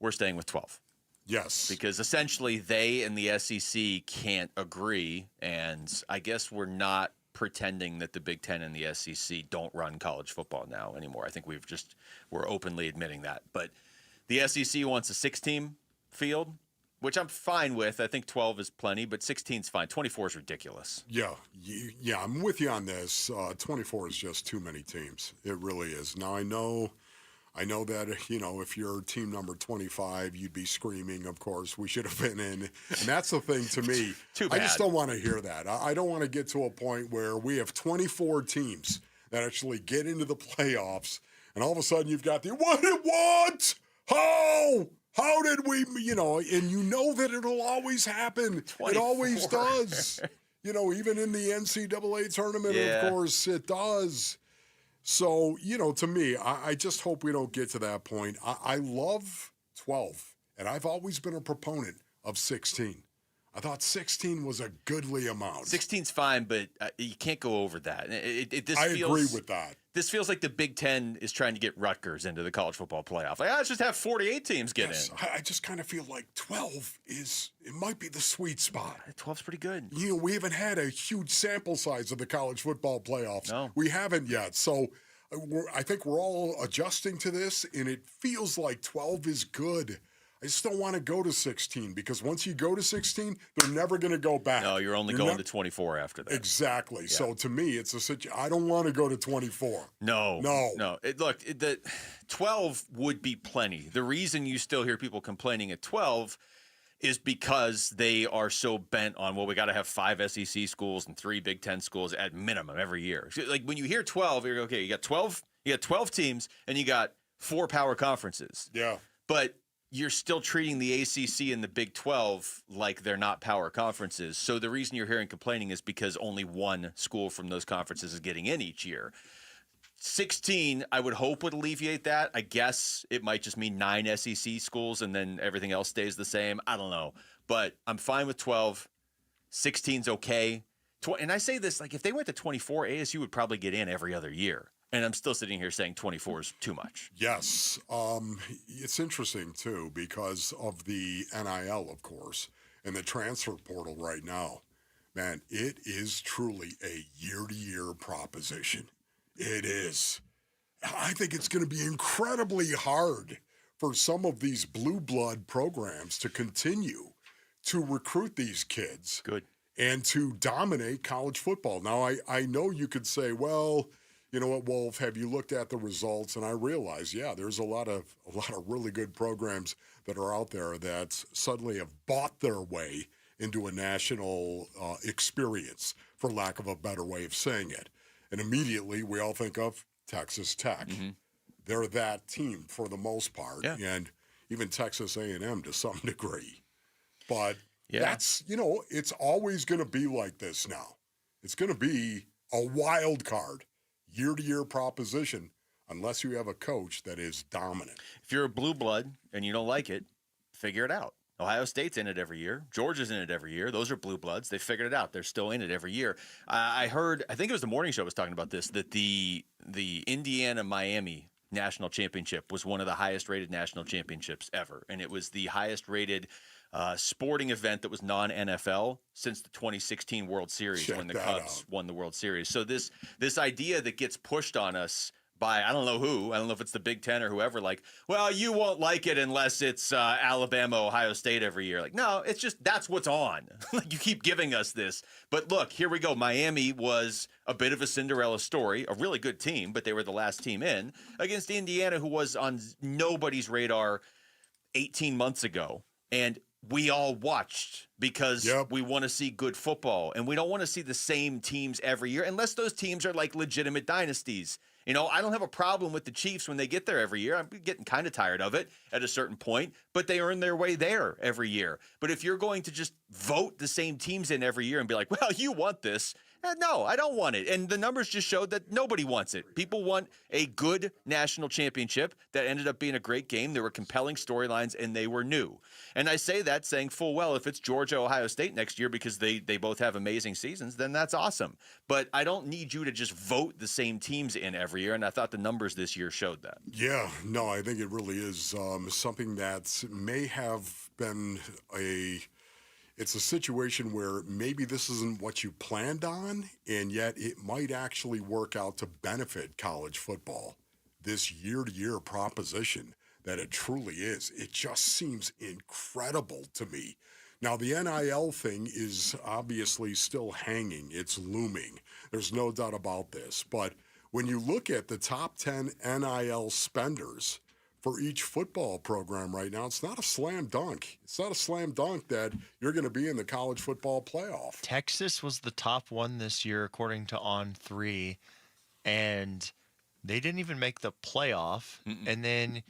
S15: we're staying with 12.
S14: Yes.
S15: Because essentially they and the SEC can't agree, and I guess we're not pretending that the Big Ten and the SEC don't run college football now anymore. I think we're openly admitting that. But the SEC wants a 6-team field, which I'm fine with. I think 12 is plenty, but 16 is fine. 24 is ridiculous.
S14: Yeah, I'm with you on this. 24 is just too many teams. It really is. Now, I know I know that, if you're team number 25, you'd be screaming, of course, we should have been in. And that's the thing to me.
S15: Too bad.
S14: I just don't want to hear that. I don't want to get to a point where we have 24 teams that actually get into the playoffs, and all of a sudden you've got what? How did we, and you know that it'll always happen. 24. It always does. Even in the NCAA tournament, of course, it does. So, to me, I just hope we don't get to that point. I love 12, and I've always been a proponent of 16. I thought 16 was a goodly amount.
S15: 16's fine, but you can't go over that.
S14: I agree with that.
S15: This feels like the Big Ten is trying to get Rutgers into the college football playoff. Like, let's just have 48 teams get in.
S14: I just kind of feel like 12 it might be the sweet spot.
S15: 12's pretty good.
S14: We haven't had a huge sample size of the college football playoffs.
S15: No.
S14: We haven't yet. So I think we're all adjusting to this, and it feels like 12 is good. I just don't want to go to 16 because once you go to 16, they're never going to go back.
S15: No, you're only going to 24 after that.
S14: Exactly. Yeah. So to me, it's a situation. I don't want to go to 24.
S15: No. The 12 would be plenty. The reason you still hear people complaining at 12 is because they are so bent on, we got to have 5 SEC schools and 3 Big Ten schools at minimum every year. Like when you hear 12, you're okay. You got 12 teams and you got 4 power conferences.
S14: Yeah.
S15: But you're still treating the ACC and the Big 12 like they're not power conferences. So the reason you're hearing complaining is because only one school from those conferences is getting in each year. 16, I would hope would alleviate that. I guess it might just mean 9 SEC schools and then everything else stays the same. I don't know. But I'm fine with 12. 16's okay. And I say this, like if they went to 24, ASU would probably get in every other year. And I'm still sitting here saying 24 is too much.
S14: Yes. It's interesting, too, because of the NIL, of course, and the transfer portal right now. Man, it is truly a year-to-year proposition. It is. I think it's going to be incredibly hard for some of these blue blood programs to continue to recruit these kids.
S15: Good.
S14: And to dominate college football. Now, I know you could say, well, you know what, Wolf, have you looked at the results? And I realize, there's a lot of really good programs that are out there that suddenly have bought their way into a national experience, for lack of a better way of saying it. And immediately we all think of Texas Tech. Mm-hmm. They're that team for the most part, and even Texas A&M to some degree. But that's, it's always going to be like this now. It's going to be a wild card. Year-to-year proposition unless you have a coach that is dominant.
S15: If you're a blue blood and you don't like it, figure it out. Ohio State's in it every year. Georgia's in it every year. Those are blue bloods. They figured it out. They're still in it every year. I think it was the morning show was talking about this, that the Indiana-Miami national championship was one of the highest-rated national championships ever, and it was the highest-rated sporting event that was non-NFL since the 2016 World Series when the Cubs won the World Series. So this idea that gets pushed on us by I don't know who, I don't know if it's the Big Ten or whoever, like, well, you won't like it unless it's Alabama, Ohio State every year. Like, no, it's just that's what's on. Like, you keep giving us this. But look, here we go. Miami was a bit of a Cinderella story, a really good team, but they were the last team in against Indiana, who was on nobody's radar 18 months ago. And we all watched because we want to see good football, and we don't want to see the same teams every year unless those teams are like legitimate dynasties. I don't have a problem with the Chiefs when they get there every year. I'm getting kind of tired of it at a certain point, but they earn their way there every year. But if you're going to just vote the same teams in every year and be like, well, you want this. No, I don't want it. And the numbers just showed that nobody wants it. People want a good national championship that ended up being a great game. There were compelling storylines, and they were new. And I say that saying full well, if it's Georgia, Ohio State next year because they both have amazing seasons, then that's awesome. But I don't need you to just vote the same teams in every year, and I thought the numbers this year showed that.
S14: Yeah, no, I think it really is something that may have been it's a situation where maybe this isn't what you planned on, and yet it might actually work out to benefit college football. This year-to-year proposition that it truly is. It just seems incredible to me. Now, the NIL thing is obviously still hanging. It's looming. There's no doubt about this. But when you look at the top 10 NIL spenders for each football program right now, it's not a slam dunk. It's not a slam dunk that you're going to be in the college football playoff.
S13: Texas was the top one this year, according to On3, and they didn't even make the playoff. And then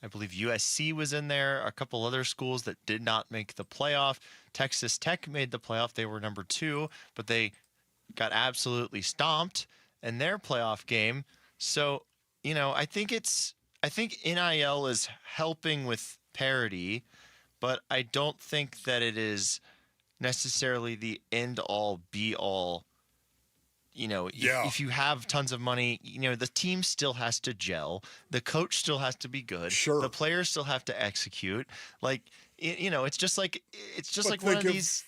S13: I believe USC was in there, a couple other schools that did not make the playoff. Texas Tech made the playoff. They were number 2, but they got absolutely stomped in their playoff game. So, I think NIL is helping with parity, but I don't think that it is necessarily the end all be all. If you have tons of money, the team still has to gel. The coach still has to be good.
S14: Sure.
S13: The players still have to execute. It's just like one of these,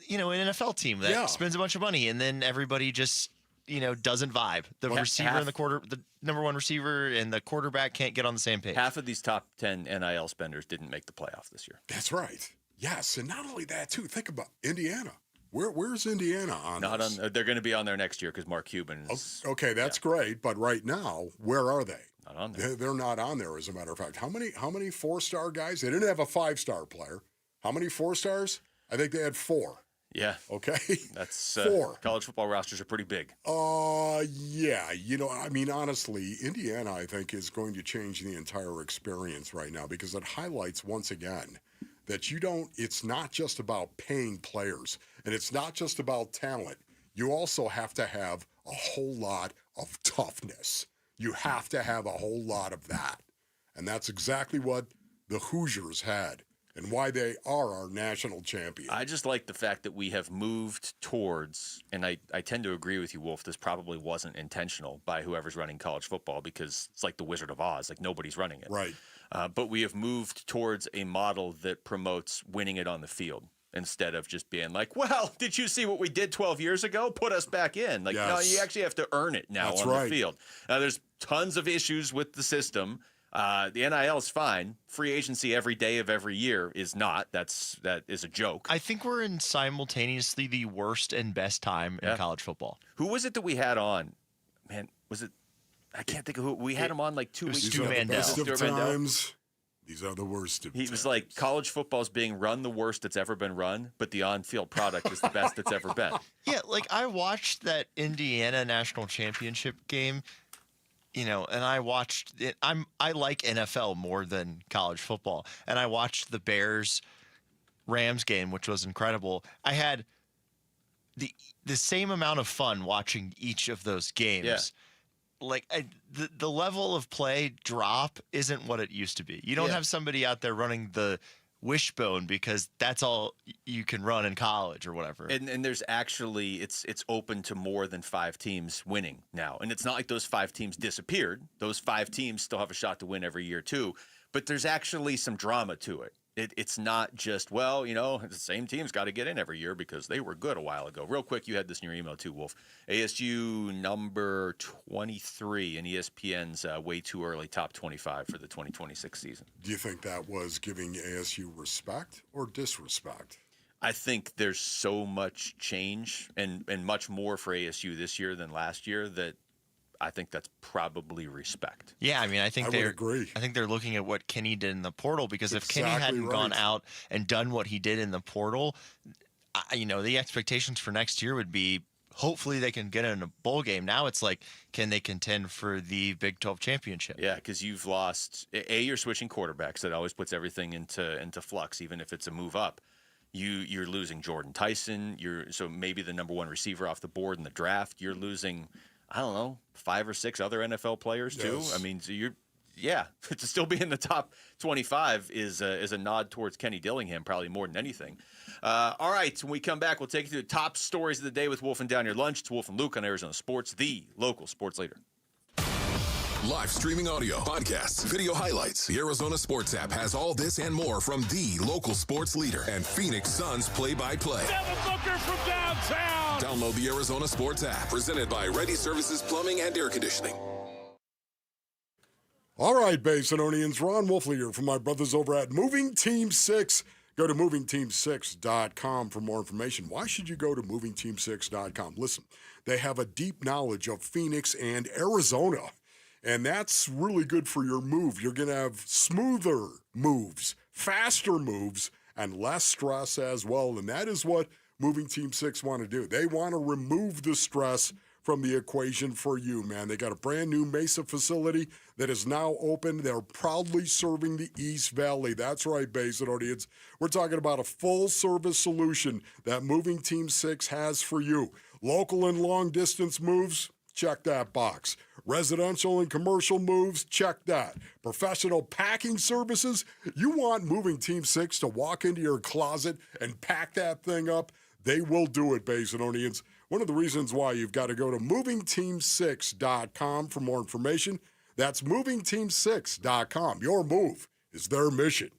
S13: an NFL team that spends a bunch of money and then everybody just, doesn't vibe. The receiver and the number one receiver and the quarterback can't get on the same page.
S15: Half of these top 10 NIL spenders didn't make the playoff this year.
S14: That's right. Yes, and not only that too. Think about Indiana. Where's Indiana on this?
S15: They're going to be on there next year because Mark Cuban is...
S14: Okay, that's great. But right now, where are they?
S15: Not on there.
S14: They're not on there, as a matter of fact. How many 4-star guys? They didn't have a 5-star player. How many 4-stars? I think they had 4.
S15: Yeah.
S14: Okay.
S15: That's
S14: 4.
S15: College football rosters are pretty big.
S14: Yeah. Honestly, Indiana, I think, is going to change the entire experience right now because it highlights once again that it's not just about paying players and it's not just about talent. You also have to have a whole lot of toughness. You have to have a whole lot of that. And that's exactly what the Hoosiers had and why they are our national champion.
S15: I just like the fact that we have moved towards, and I tend to agree with you, Wolf, this probably wasn't intentional by whoever's running college football because it's like the Wizard of Oz, like nobody's running it.
S14: Right.
S15: But we have moved towards a model that promotes winning it on the field instead of just being like, well, did you see what we did 12 years ago? Put us back in. Like, no, you actually have to earn it now on the field. Now, there's tons of issues with the system. The NIL is fine. Free agency every day of every year is not. That is a joke.
S13: I think we're in simultaneously the worst and best time in college football.
S15: Who was it that we had on? Man, was it? I can't think of who. We had him on like 2 weeks ago.
S14: Best of times. These are the worst of times.
S15: He was like, college football is being run the worst that's ever been run, but the on-field product is the best that's ever been.
S13: Yeah, like I watched that Indiana national championship game, and I watched it. I like NFL more than college football, and I watched the Bears-Rams game, which was incredible. I had the same amount of fun watching each of those games.
S15: Yeah.
S13: Like the level of play drop isn't what it used to be. You don't have somebody out there running the wishbone because that's all you can run in college or whatever.
S15: And there's actually it's open to more than 5 teams winning now. And it's not like those 5 teams disappeared. Those 5 teams still have a shot to win every year too. But there's actually some drama to it. It's not just, the same team's got to get in every year because they were good a while ago. Real quick, you had this in your email too, Wolf. ASU number 23 in ESPN's way too early top 25 for the 2026 season.
S14: Do you think that was giving ASU respect or disrespect?
S15: I think there's so much change and much more for ASU this year than last year that I think that's probably respect.
S13: Yeah, I mean, I
S14: would agree.
S13: I think they're looking at what Kenny did in the portal because if Kenny hadn't gone out and done what he did in the portal, the expectations for next year would be hopefully they can get in a bowl game. Now it's like, can they contend for the Big 12 championship?
S15: Yeah, because you've lost. You're switching quarterbacks. That always puts everything into flux, even if it's a move up. You're losing Jordan Tyson. So maybe the number 1 receiver off the board in the draft. You're losing, I don't know, 5 or 6 other NFL players too.
S14: Yes.
S15: I mean, so to still be in the top 25 is a nod towards Kenny Dillingham, probably more than anything. All right, when we come back, we'll take you through the top stories of the day with Wolf and Down Your Lunch. It's Wolf and Luke on Arizona Sports, the local sports leader.
S2: Live streaming audio, podcasts, video highlights. The Arizona Sports app has all this and more from the local sports leader and Phoenix Suns play-by-play.
S30: Devin Booker from downtown.
S2: Download the Arizona Sports app, presented by Ready Services Plumbing and Air Conditioning.
S14: All right, Basinonians, Ron Wolfley here from my brothers over at Moving Team 6. Go to movingteam6.com for more information. Why should you go to movingteam6.com? Listen, they have a deep knowledge of Phoenix and Arizona, and that's really good for your move. You're going to have smoother moves, faster moves, and less stress as well, and that is what Moving Team 6 want to do. They want to remove the stress from the equation for you, man. They got a brand new Mesa facility that is now open. They're proudly serving the East Valley. That's right, Basin audience. We're talking about a full-service solution that Moving Team 6 has for you. Local and long-distance moves, check that box. Residential and commercial moves, check that. Professional packing services, you want Moving Team 6 to walk into your closet and pack that thing up? They will do it, Basin audience. One of the reasons why you've got to go to movingteam6.com for more information. That's movingteam6.com. Your move is their mission.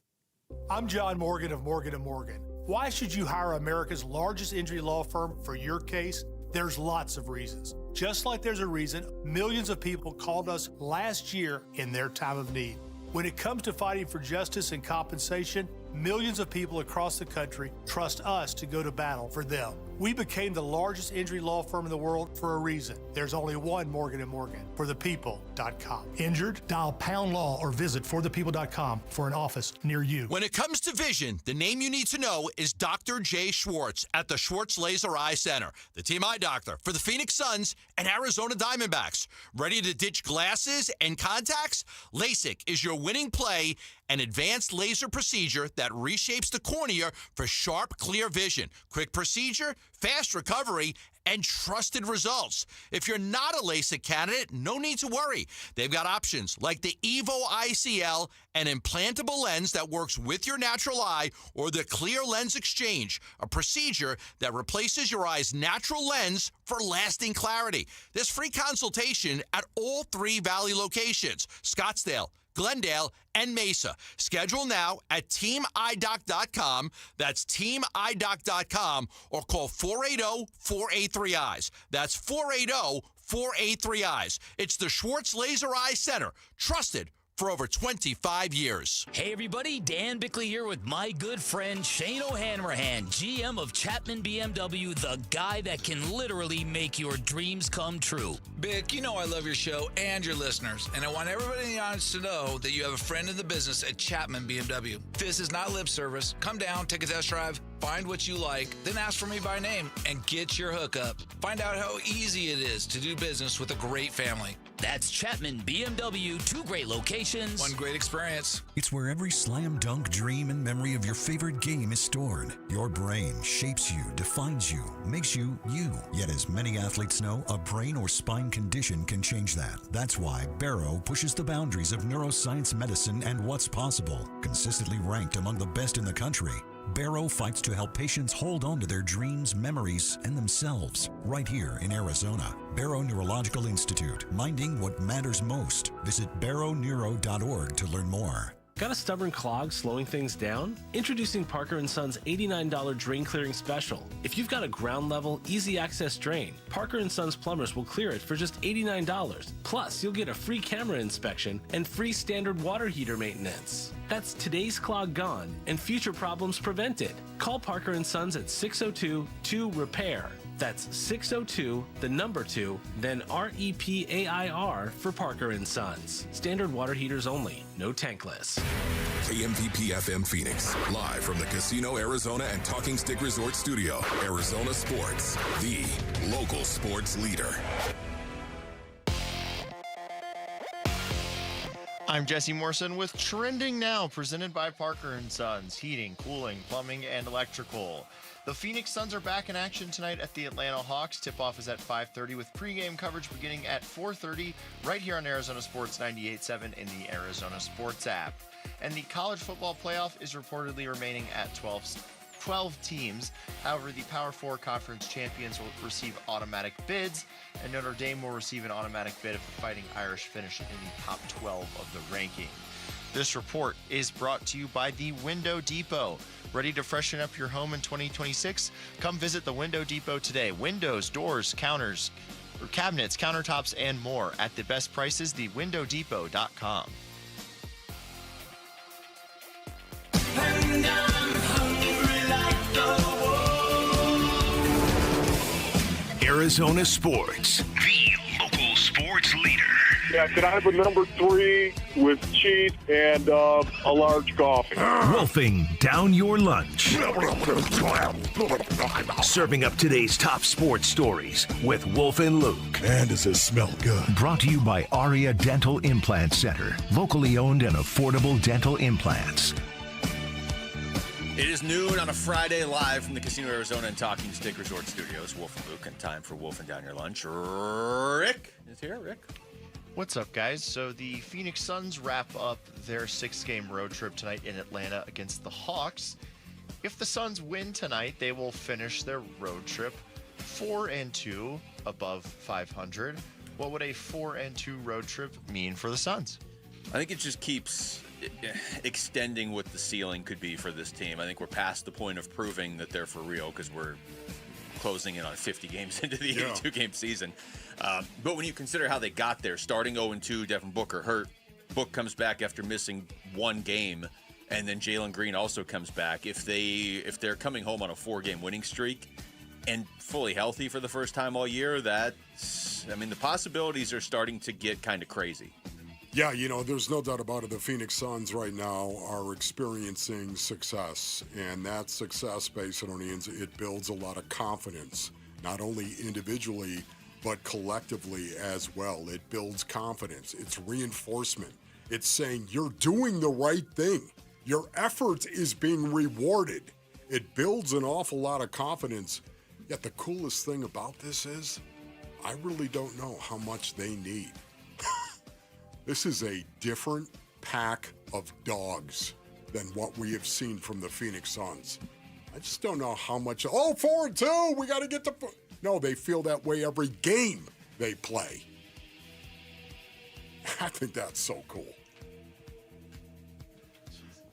S1: I'm John Morgan of Morgan & Morgan. Why should you hire America's largest injury law firm for your case? There's lots of reasons. Just like there's a reason millions of people called us last year in their time of need. When it comes to fighting for justice and compensation, millions of people across the country trust us to go to battle for them. We became the largest injury law firm in the world for a reason. There's only one Morgan & Morgan, forthepeople.com. Injured? Dial pound law or visit forthepeople.com for an office near you.
S4: When it comes to vision, the name you need to know is Dr. Jay Schwartz at the Schwartz Laser Eye Center, the team eye doctor for the Phoenix Suns and Arizona Diamondbacks. Ready to ditch glasses and contacts? LASIK is your winning play, an advanced laser procedure that reshapes the cornea for sharp, clear vision. Quick procedure, fast recovery, and trusted results. If you're not a LASIK candidate, no need to worry. They've got options like the Evo ICL, an implantable lens that works with your natural eye, or the Clear Lens Exchange, a procedure that replaces your eye's natural lens for lasting clarity. There's free consultation at all 3 Valley locations, Scottsdale, Glendale, and Mesa. Schedule now at teamidoc.com. That's teamidoc.com, or call 480-483-EYES. That's 480-483-EYES. It's the Schwartz Laser Eye Center, trusted for over 25 years.
S18: Hey everybody, Dan Bickley here with my good friend Shane O'Hanrahan, GM of Chapman BMW, the guy that can literally make your dreams come true.
S8: Bick, you know I love your show and your listeners, and I want everybody in the audience to know that you have a friend in the business at Chapman BMW. This is not lip service. Come down, take a test drive, find what you like, then ask for me by name and get your hookup. Find out how easy it is to do business with a great family.
S18: That's Chapman BMW, 2 great locations,
S8: 1 great experience.
S12: It's where every slam dunk dream and memory of your favorite game is stored. Your brain shapes you, defines you, makes you you. Yet as many athletes know, a brain or spine condition can change that. That's why Barrow pushes the boundaries of neuroscience medicine and what's possible. Consistently ranked among the best in the country, Barrow fights to help patients hold on to their dreams, memories, and themselves right here in Arizona. Barrow Neurological Institute, minding what matters most. Visit barrowneuro.org to learn more.
S19: Got a stubborn clog slowing things down? Introducing Parker & Son's $89 drain clearing special. If you've got a ground level, easy access drain, Parker & Son's plumbers will clear it for just $89. Plus, you'll get a free camera inspection and free standard water heater maintenance. That's today's clog gone and future problems prevented. Call Parker & Sons at 602-2-REPAIR. That's 602, the number 2, then REPAIR for Parker & Sons. Standard water heaters only, no tankless.
S2: KMVP FM Phoenix, live from the Casino Arizona and Talking Stick Resort Studio. Arizona Sports, the local sports leader.
S13: I'm Jesse Morrison with Trending Now, presented by Parker & Sons, heating, cooling, plumbing, and electrical. The Phoenix Suns are back in action tonight at the Atlanta Hawks. Tip-off is at 5:30 with pregame coverage beginning at 4:30 right here on Arizona Sports 98.7 in the Arizona Sports app. And the college football playoff is reportedly remaining at 12 teams. However, the Power 4 conference champions will receive automatic bids, and Notre Dame will receive an automatic bid if the Fighting Irish finish in the top 12 of the ranking. This report is brought to you by the Window Depot. Ready to freshen up your home in 2026? Come visit the Window Depot today. Windows, doors, counters, cabinets, countertops, and more at the best prices. TheWindowDepot.com.
S5: Arizona Sports, the local sports leader.
S20: Yeah, can I have a number 3 with cheese and a large coffee?
S5: Wolfing down your lunch. Serving up today's top sports stories with Wolf and Luke.
S14: Man, does this smell good.
S5: Brought to you by Aria Dental Implant Center. Locally owned and affordable dental implants.
S15: It is noon on a Friday, live from the Casino Arizona and Talking Stick Resort Studios. Wolf and Luke, and time for Wolfing Down Your Lunch. Rick is here. Rick.
S13: What's up, guys? So the Phoenix Suns wrap up their 6-game road trip tonight in Atlanta against the Hawks. If the Suns win tonight, they will finish their road trip 4-2 above 500. What would a 4-2 road trip mean for the Suns?
S15: I think it just keeps extending what the ceiling could be for this team. I think we're past the point of proving that they're for real because we're closing in on 50 games into the 82-game season. But when you consider how they got there, starting 0-2, Devin Booker hurt. Book comes back after missing 1 game, and then Jalen Green also comes back. If they're coming home on a 4-game winning streak and fully healthy for the first time all year, the possibilities are starting to get kind of crazy.
S14: Yeah, there's no doubt about it. The Phoenix Suns right now are experiencing success, and that success, Basinonians, it builds a lot of confidence, not only individually, but collectively as well. It builds confidence. It's reinforcement. It's saying you're doing the right thing. Your effort is being rewarded. It builds an awful lot of confidence. Yet the coolest thing about this is I really don't know how much they need. This is a different pack of dogs than what we have seen from the Phoenix Suns. I just don't know how much. 4-2, we got to get the. No, they feel that way every game they play. I think that's so cool.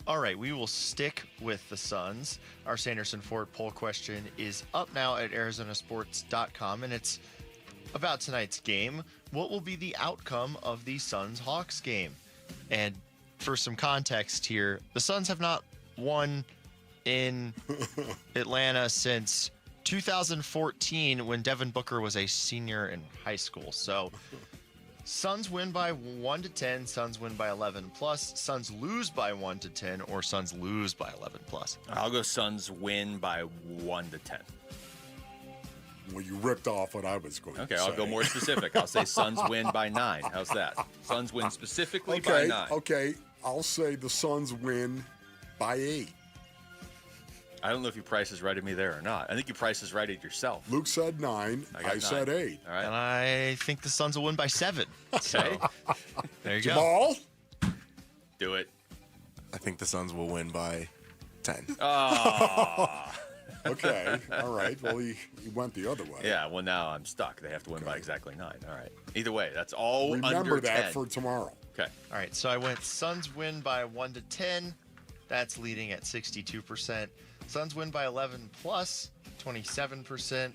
S13: All right, we will stick with the Suns. Our Sanderson Ford poll question is up now at arizonasports.com, and it's about tonight's game. What will be the outcome of the Suns-Hawks game? And for some context here, the Suns have not won in Atlanta since 2014 when Devin Booker was a senior in high school. So Suns win by 1-10, Suns win by 11+, Suns lose by 1-10, or Suns lose by 11+.
S15: I'll go Suns win by 1-10.
S14: Well, you ripped off what I was going to say.
S15: Okay, I'll go more specific. I'll say Suns win by 9. How's that? Suns win specifically by 9.
S14: Okay, I'll say the Suns win by 8.
S15: I don't know if you price is right at me there or not. I think you price is right at yourself.
S14: Luke said 9. I said 8.
S15: All right.
S13: And I think the Suns will win by 7. So there you
S14: Jamal?
S13: go.
S15: Do it.
S21: I think the Suns will win by 10.
S15: Oh.
S14: Okay, all right. Well, he went the other way.
S15: Yeah, well, now I'm stuck. They have to win by exactly 9. All right. Either way, that's all
S14: Remember
S15: under
S14: that
S15: 10.
S14: for tomorrow.
S15: Okay.
S13: All right, so I went Suns win by 1-10. That's leading at 62%. Suns win by 11+, 27%.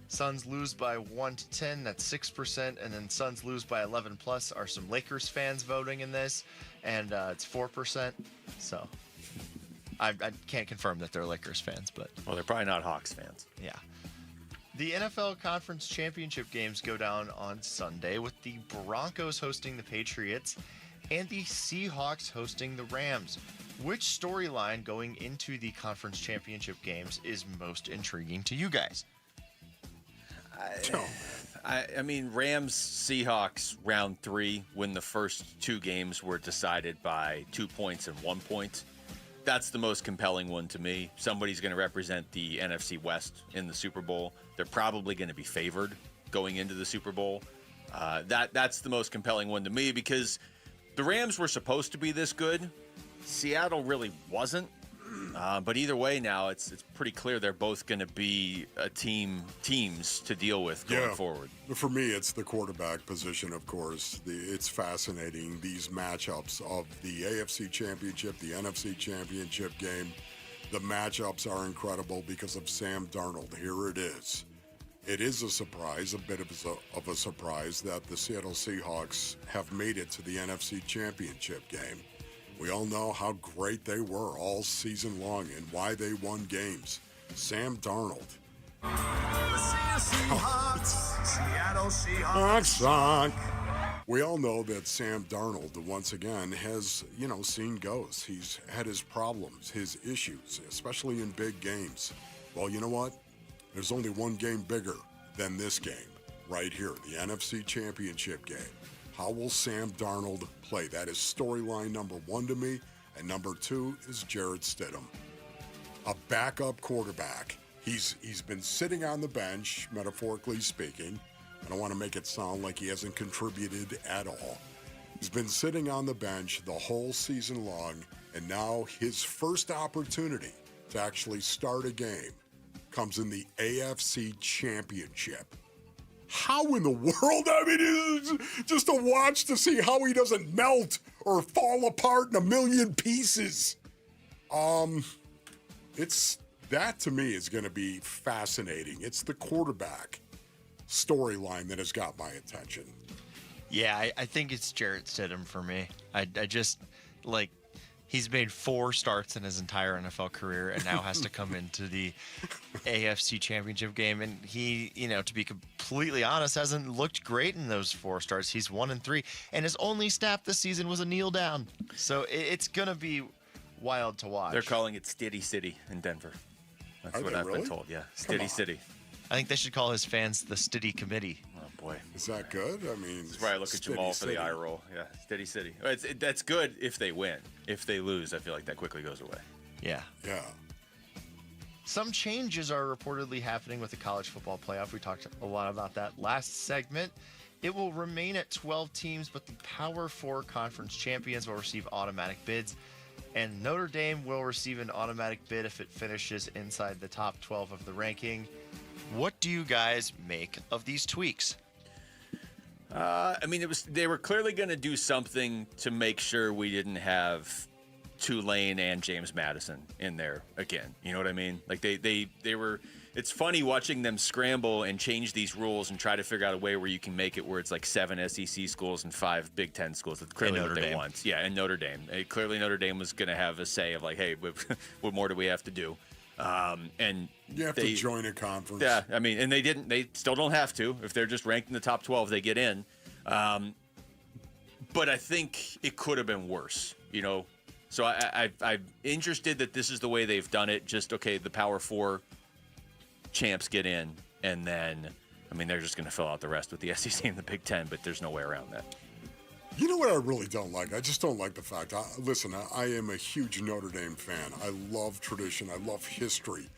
S13: Suns lose by 1-10, that's 6%. And then Suns lose by 11+ are some Lakers fans voting in this, and it's 4%. So I can't confirm that they're Lakers fans, but.
S15: Well, they're probably not Hawks fans.
S13: Yeah. The NFL Conference Championship games go down on Sunday with the Broncos hosting the Patriots and the Seahawks hosting the Rams. Which storyline going into the Conference Championship games is most intriguing to you guys?
S15: I mean, Rams, Seahawks, round 3, when the first 2 games were decided by 2 points and 1 point. That's the most compelling one to me. Somebody's going to represent the NFC West in the Super Bowl. They're probably going to be favored going into the Super Bowl. That's the most compelling one to me because the Rams were supposed to be this good. Seattle really wasn't. But either way now, it's pretty clear they're both going to be teams to deal with going forward.
S14: For me, it's the quarterback position, of course. It's fascinating, these matchups of the AFC Championship, the NFC Championship game. The matchups are incredible because of Sam Darnold. Here it is. It is a surprise, a bit of a surprise, that the Seattle Seahawks have made it to the NFC Championship game. We all know how great they were all season long and why they won games. Sam Darnold.
S3: Seattle
S14: Seahawks. We all know that Sam Darnold, once again, has, seen ghosts. He's had his problems, his issues, especially in big games. Well, you know what? There's only one game bigger than this game right here, the NFC Championship game. How will Sam Darnold play? That is storyline number one to me. And number two is Jarrett Stidham, a backup quarterback. He's been sitting on the bench, metaphorically speaking. I don't want to make it sound like he hasn't contributed at all. He's been sitting on the bench the whole season long, and now his first opportunity to actually start a game comes in the AFC Championship. How in the world? I mean, it's just a watch to see how he doesn't melt or fall apart in a million pieces. That to me is going to be fascinating. It's the quarterback storyline that has got my attention.
S13: Yeah, I think it's Jarrett Stidham for me. I just, he's made 4 starts in his entire NFL career and now has to come into the AFC Championship game. And he, to be completely honest, hasn't looked great in those 4 starts. He's 1-3. And his only stat this season was a kneel down. So it's going to be wild to watch.
S15: They're calling it Stiddy City in Denver. That's what I've been told. Yeah, Stiddy City.
S13: I think they should call his fans the Stiddy Committee.
S15: Oh, boy.
S14: Is that good? I mean,
S15: that's where I look at Jamal for the eye roll. Yeah, Steady City. That's good if they win. If they lose, I feel like that quickly goes away.
S13: Yeah.
S14: Yeah.
S13: Some changes are reportedly happening with the college football playoff. We talked a lot about that last segment. It will remain at 12 teams, but the Power 4 conference champions will receive automatic bids. And Notre Dame will receive an automatic bid if it finishes inside the top 12 of the ranking. What do you guys make of these tweaks?
S15: They were clearly going to do something to make sure we didn't have Tulane and James Madison in there again. You know what I mean? Like they were. It's funny watching them scramble and change these rules and try to figure out a way where you can make it where it's like 7 SEC schools and 5 Big Ten schools. That's clearly what they want. Yeah, and Notre Dame. Clearly Notre Dame was going to have a say of like, hey, what more do we have to do? And
S14: you have to join a conference.
S15: Yeah, I mean, and they didn't. They still don't have to. If they're just ranked in the top 12, they get in. But I think it could have been worse. So I'm interested that this is the way they've done it. Just okay, the Power 4 champs get in, and then they're just going to fill out the rest with the SEC and the Big Ten. But there's no way around that.
S14: You know what I really don't like? I just don't like the fact. I am a huge Notre Dame fan. I love tradition. I love history.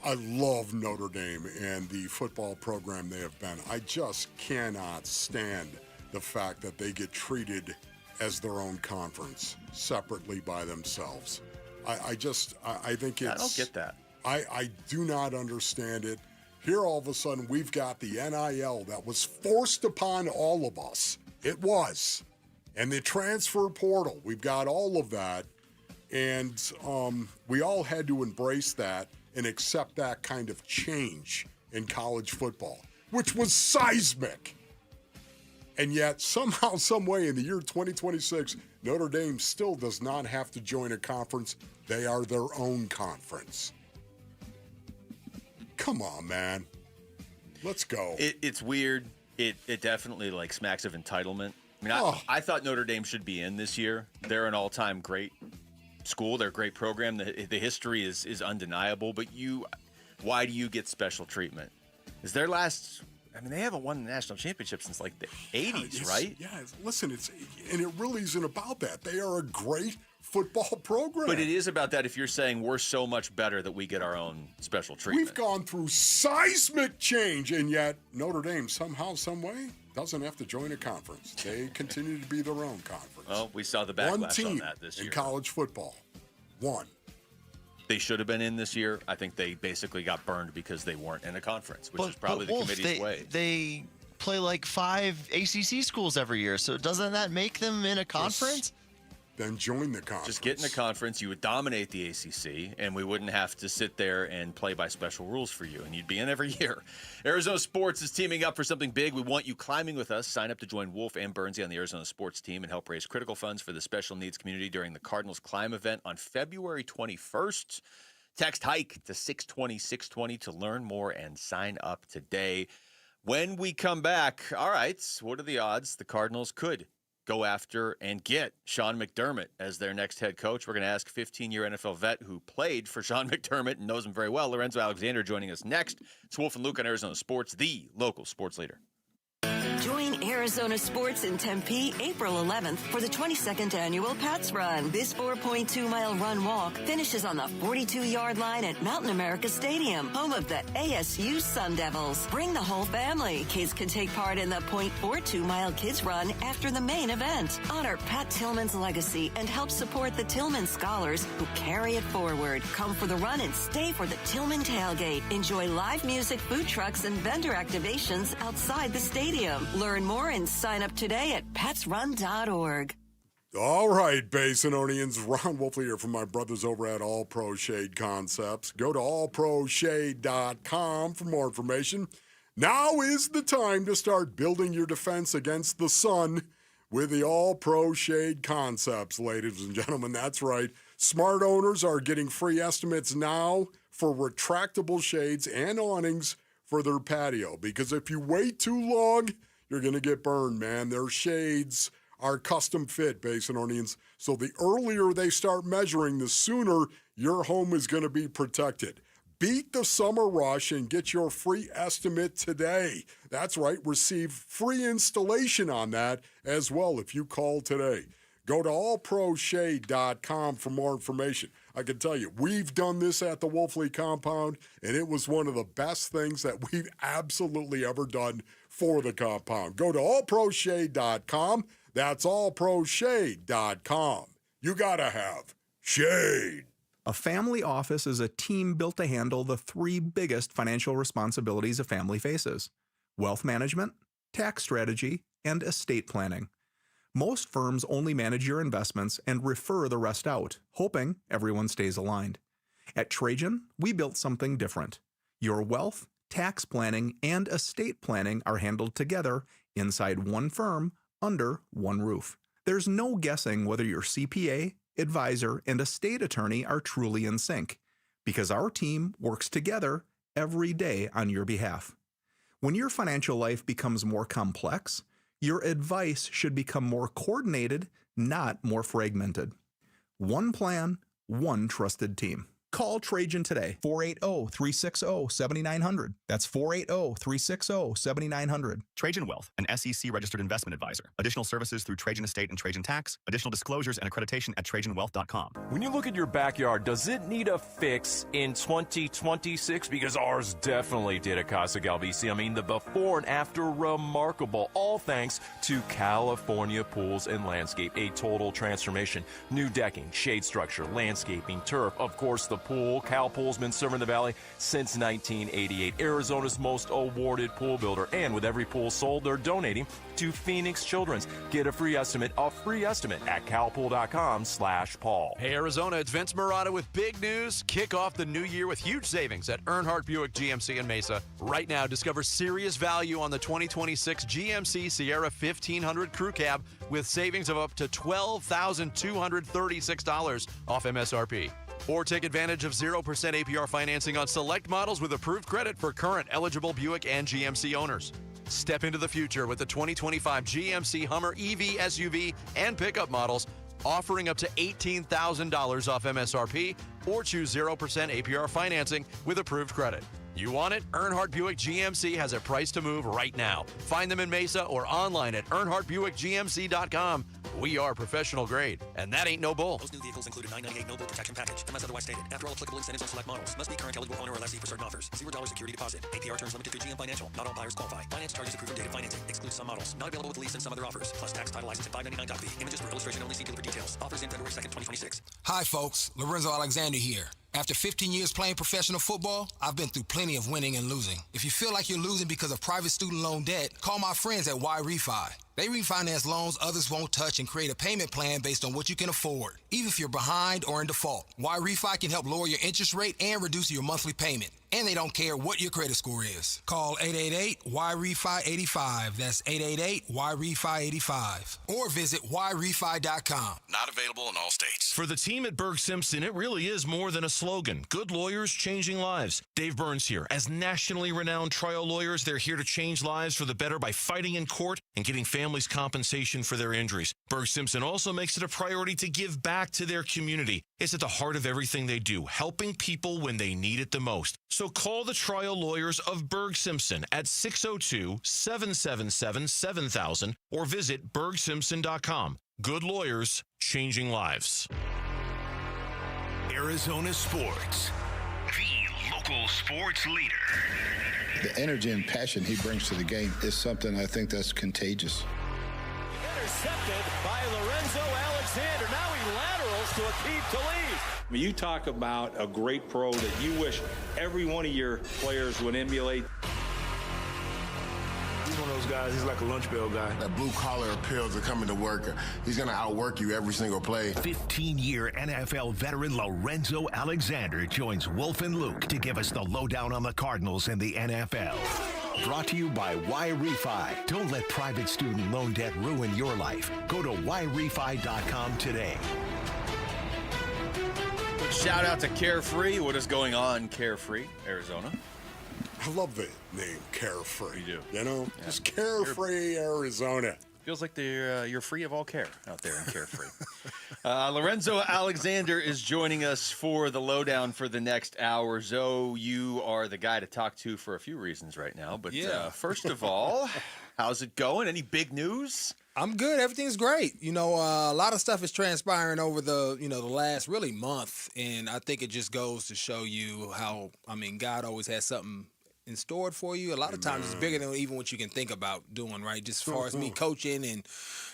S14: I love Notre Dame and the football program they have been. I just cannot stand the fact that they get treated as their own conference, separately by themselves. I think it's...
S15: I don't get that.
S14: I do not understand it. Here, all of a sudden, we've got the NIL that was forced upon all of us. It was. And the transfer portal, we've got all of that. And we all had to embrace that and accept that kind of change in college football, which was seismic. And yet, somehow, some way, in the year 2026, Notre Dame still does not have to join a conference. They are their own conference. Come on, man. Let's go.
S15: It's weird. It definitely smacks of entitlement. I thought Notre Dame should be in this year. They're an all-time great school. They're a great program. The history is undeniable. But why do you get special treatment? Is their last... they haven't won the national championship since the 80s, right?
S14: Yeah, listen, and it really isn't about that. They are a great football program.
S15: But it is about that if you're saying we're so much better that we get our own special treatment.
S14: We've gone through seismic change, and yet Notre Dame somehow, some way, doesn't have to join a conference. They continue to be their own conference.
S15: Well, we saw the backlash on that this year.
S14: In college football. One.
S15: They should have been in this year. I think they basically got burned because they weren't in a conference, which is probably the committee's way.
S13: They play 5 ACC schools every year, so doesn't that make them in a conference?
S14: Then join the conference.
S15: Just get in the conference. You would dominate the ACC, and we wouldn't have to sit there and play by special rules for you, and you'd be in every year. Arizona Sports is teaming up for something big. We want you climbing with us. Sign up to join Wolf and Bernsey on the Arizona Sports team and help raise critical funds for the special needs community during the Cardinals Climb event on February 21st. Text HIKE to 620-620 to learn more and sign up today. When we come back, all right, what are the odds the Cardinals could go after and get Sean McDermott as their next head coach? We're going to ask 15-year NFL vet who played for Sean McDermott and knows him very well, Lorenzo Alexander, joining us next. It's Wolf and Luke on Arizona Sports, the local sports leader.
S6: Join Arizona Sports in Tempe April 11th for the 22nd annual Pats Run. This 4.2-mile run-walk finishes on the 42-yard line at Mountain America Stadium, home of the ASU Sun Devils. Bring the whole family. Kids can take part in the 0.42-mile Kids Run after the main event. Honor Pat Tillman's legacy and help support the Tillman scholars who carry it forward. Come for the run and stay for the Tillman tailgate. Enjoy live music, food trucks, and vendor activations outside the stadium. Learn more and sign up today at petsrun.org.
S14: All right, Basinonians, Ron Wolfley here from my brothers over at All Pro Shade Concepts. Go to allproshade.com for more information. Now is the time to start building your defense against the sun with the All Pro Shade Concepts, ladies and gentlemen. That's right. Smart owners are getting free estimates now for retractable shades and awnings for their patio, because if you wait too long, you're going to get burned, man. Their shades are custom fit, Basinonians. So the earlier they start measuring, the sooner your home is going to be protected. Beat the summer rush and get your free estimate today. That's right. Receive free installation on that as well if you call today. Go to allproshade.com for more information. I can tell you, we've done this at the Wolfley compound, and it was one of the best things that we've absolutely ever done for the compound. Go to allproshade.com. That's allproshade.com. You got to have shade.
S7: A family office is a team built to handle the three biggest financial responsibilities a family faces: wealth management, tax strategy, and estate planning. Most firms only manage your investments and refer the rest out, hoping everyone stays aligned. At Trajan, we built something different. Your wealth, tax planning, and estate planning are handled together inside one firm under one roof. There's no guessing whether your CPA, advisor, and estate attorney are truly in sync, because our team works together every day on your behalf. When your financial life becomes more complex, your advice should become more coordinated, not more fragmented. One plan, one trusted team. Call Trajan today, 480-360-7900. That's 480-360-7900.
S22: Trajan Wealth, an SEC-registered investment advisor. Additional services through Trajan Estate and Trajan Tax. Additional disclosures and accreditation at TrajanWealth.com.
S23: When you look at your backyard, does it need a fix in 2026? Because ours definitely did at Casa Galvisi. I mean, the before and after, remarkable. All thanks to California Pools and Landscape. A total transformation. New decking, shade structure, landscaping, turf, of course, the pool. Cal Pool's been serving the Valley since 1988. Arizona's most awarded pool builder. And with every pool sold, they're donating to Phoenix Children's. Get a free estimate at calpool.com/Paul.
S16: Hey, Arizona, it's Vince Murata with big news. Kick off the new year with huge savings at Earnhardt Buick GMC in Mesa. Right now, discover serious value on the 2026 GMC Sierra 1500 Crew Cab with savings of up to $12,236 off MSRP. Or take advantage of 0% APR financing on select models with approved credit for current eligible Buick and GMC owners. Step into the future with the 2025 GMC Hummer EV, SUV, and pickup models, offering up to $18,000 off MSRP, or choose 0% APR financing with approved credit. You want it? Earnhardt Buick GMC has a price to move right now. Find them in Mesa or online at EarnhardtBuickGMC.com. We are professional grade, and that ain't no bull.
S24: Most new vehicles include a $998 no bill protection package, unless otherwise stated. After all applicable incentives on select models, must be current eligible owner or lessee for certain offers. $0 security deposit. APR terms limited through GM Financial. Not all buyers qualify. Finance charges approved and dated financing. Excludes some models. Not available with lease and some other offers. Plus tax, title, license, and $599.fee. Images for illustration only. See dealer for details. Offers in February 2nd, 2026.
S25: Hi, folks. Lorenzo Alexander here. After 15 years playing professional football, I've been through plenty of winning and losing. If you feel like you're losing because of private student loan debt, call my friends at Y Refi. They refinance loans others won't touch and create a payment plan based on what you can afford, even if you're behind or in default. Y-Refi can help lower your interest rate and reduce your monthly payment. And they don't care what your credit score is. Call 888-Y-REFI-85. That's 888-Y-REFI-85. Or visit yrefi.com.
S1: Not available in all states.
S23: For the team at Berg Simpson, it really is more than a slogan. Good lawyers changing lives. Dave Burns here. As nationally renowned trial lawyers, they're here to change lives for the better by fighting in court and getting families compensation for their injuries. Berg Simpson also makes it a priority to give back to their community. It's at the heart of everything they do, helping people when they need it the most. So call the trial lawyers of Berg Simpson at 602-777-7000 or visit bergsimpson.com. Good lawyers, changing lives.
S5: Arizona Sports, the local sports leader.
S9: The energy and passion he brings to the game is something I think that's contagious.
S10: Intercepted by Lorenzo Alexander. Now he laterals to Aqib Talib.
S11: When you talk about a great pro that you wish every one of your players would emulate.
S17: He's one of those guys, he's like a lunch bell guy.
S26: That blue-collar appeal to coming to work. He's going to outwork you every single play.
S5: 15-year NFL veteran Lorenzo Alexander joins Wolf and Luke to give us the lowdown on the Cardinals and the NFL. Brought to you by Y-Refi. Don't let private student loan debt ruin your life. Go to yrefi.com today.
S15: Shout out to Carefree. What is going on, Carefree, Arizona?
S14: I love the name Carefree.
S15: You do.
S14: You know, just Carefree, Arizona.
S15: Feels like you're free of all care out there in Carefree. Lorenzo Alexander is joining us for the lowdown for the next hour. Zoe, you are the guy to talk to for a few reasons right now. But first of all, how's it going? Any big news?
S27: I'm good. Everything's great. You know, a lot of stuff is transpiring over the last really month. And I think it just goes to show you how, God always has something in store for you. A lot of times it's bigger than even what you can think about doing, right? Just as far as me coaching and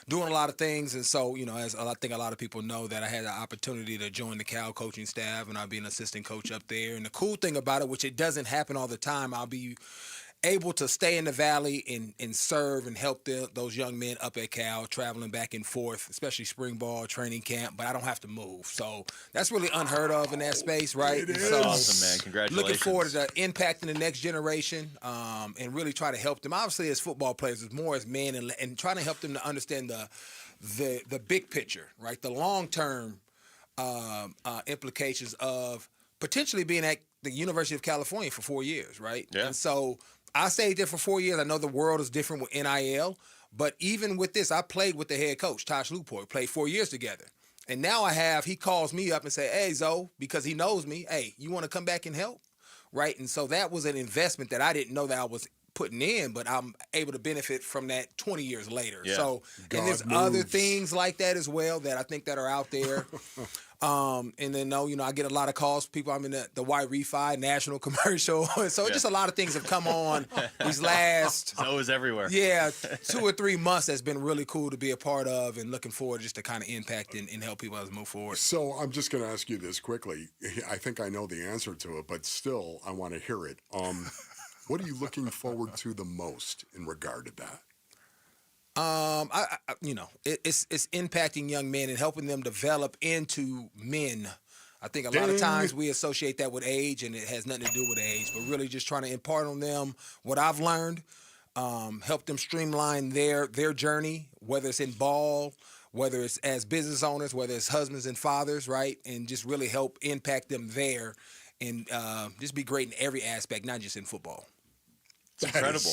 S27: doing a lot of things. And so, as I think a lot of people know that I had the opportunity to join the Cal coaching staff and I'll be an assistant coach up there. And the cool thing about it, which it doesn't happen all the time, I'll be able to stay in the Valley and serve and help those young men up at Cal, traveling back and forth, especially spring ball, training camp, but I don't have to move. So that's really unheard of in that space, right?
S14: It is.
S27: So,
S15: awesome, man. Congratulations.
S27: Looking forward to impacting the next generation and really try to help them. Obviously, as football players, it's more as men and trying to help them to understand the big picture, right? The long-term implications of potentially being at the University of California for 4 years, right?
S15: Yeah.
S27: And so I stayed there for 4 years. I know the world is different with NIL, but even with this, I played with the head coach, Tosh Luport. Played 4 years together. And now he calls me up and say, hey, Zoe, because he knows me, hey, you want to come back and help? Right? And so that was an investment that I didn't know that I was putting in, but I'm able to benefit from that 20 years later.
S15: Yeah.
S27: So, and there's other things like that as well that I think that are out there. And then, I get a lot of calls. People, I'm in the Y-Refi national commercial. So just a lot of things have come on these last.
S15: So is everywhere.
S27: Yeah, 2 or 3 months that's been really cool to be a part of and looking forward just to kind of impact and help people as move forward.
S14: So I'm just going to ask you this quickly. I think I know the answer to it, but still I want to hear it. What are you looking forward to the most in regard to that?
S27: It's impacting young men and helping them develop into men. I think a lot of times we associate that with age, and it has nothing to do with age, but really just trying to impart on them what I've learned, help them streamline their journey, whether it's in ball, whether it's as business owners, whether it's husbands and fathers, right? And just really help impact them there and just be great in every aspect, not just in football.
S15: It's incredible.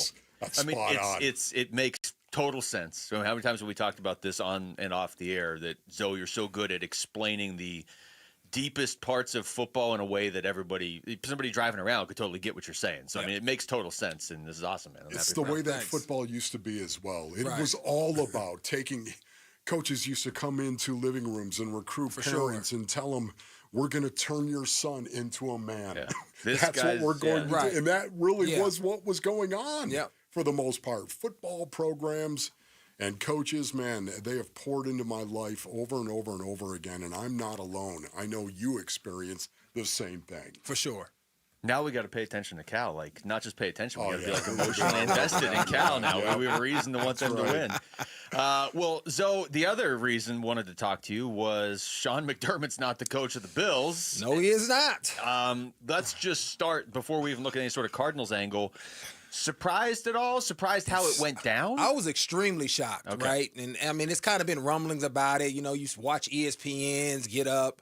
S15: It makes total sense. So how many times have we talked about this on and off the air that, Zoe, you're so good at explaining the deepest parts of football in a way that somebody driving around could totally get what you're saying. So, it makes total sense, and this is awesome, man.
S14: It's the way that football used to be as well. It was all about coaches used to come into living rooms and recruit parents and tell them, we're going to turn your son into a man.
S15: Yeah.
S14: That's what we're going to do. And that really was what was going on for the most part. Football programs and coaches, man, they have poured into my life over and over and over again, and I'm not alone. I know you experience the same thing.
S27: For sure.
S15: Now we got to pay attention to Cal. Like, not just pay attention. We got to be like emotionally invested in Cal now.
S14: Yeah.
S15: We have a reason to want them to win. Well, Zoe, the other reason wanted to talk to you was Sean McDermott's not the coach of the Bills.
S27: No, he is not.
S15: Let's just start before we even look at any sort of Cardinals angle. Surprised at all? Surprised how it went down?
S27: I was extremely shocked, right? And I mean, it's kind of been rumblings about it. You know, you watch ESPN's Get Up.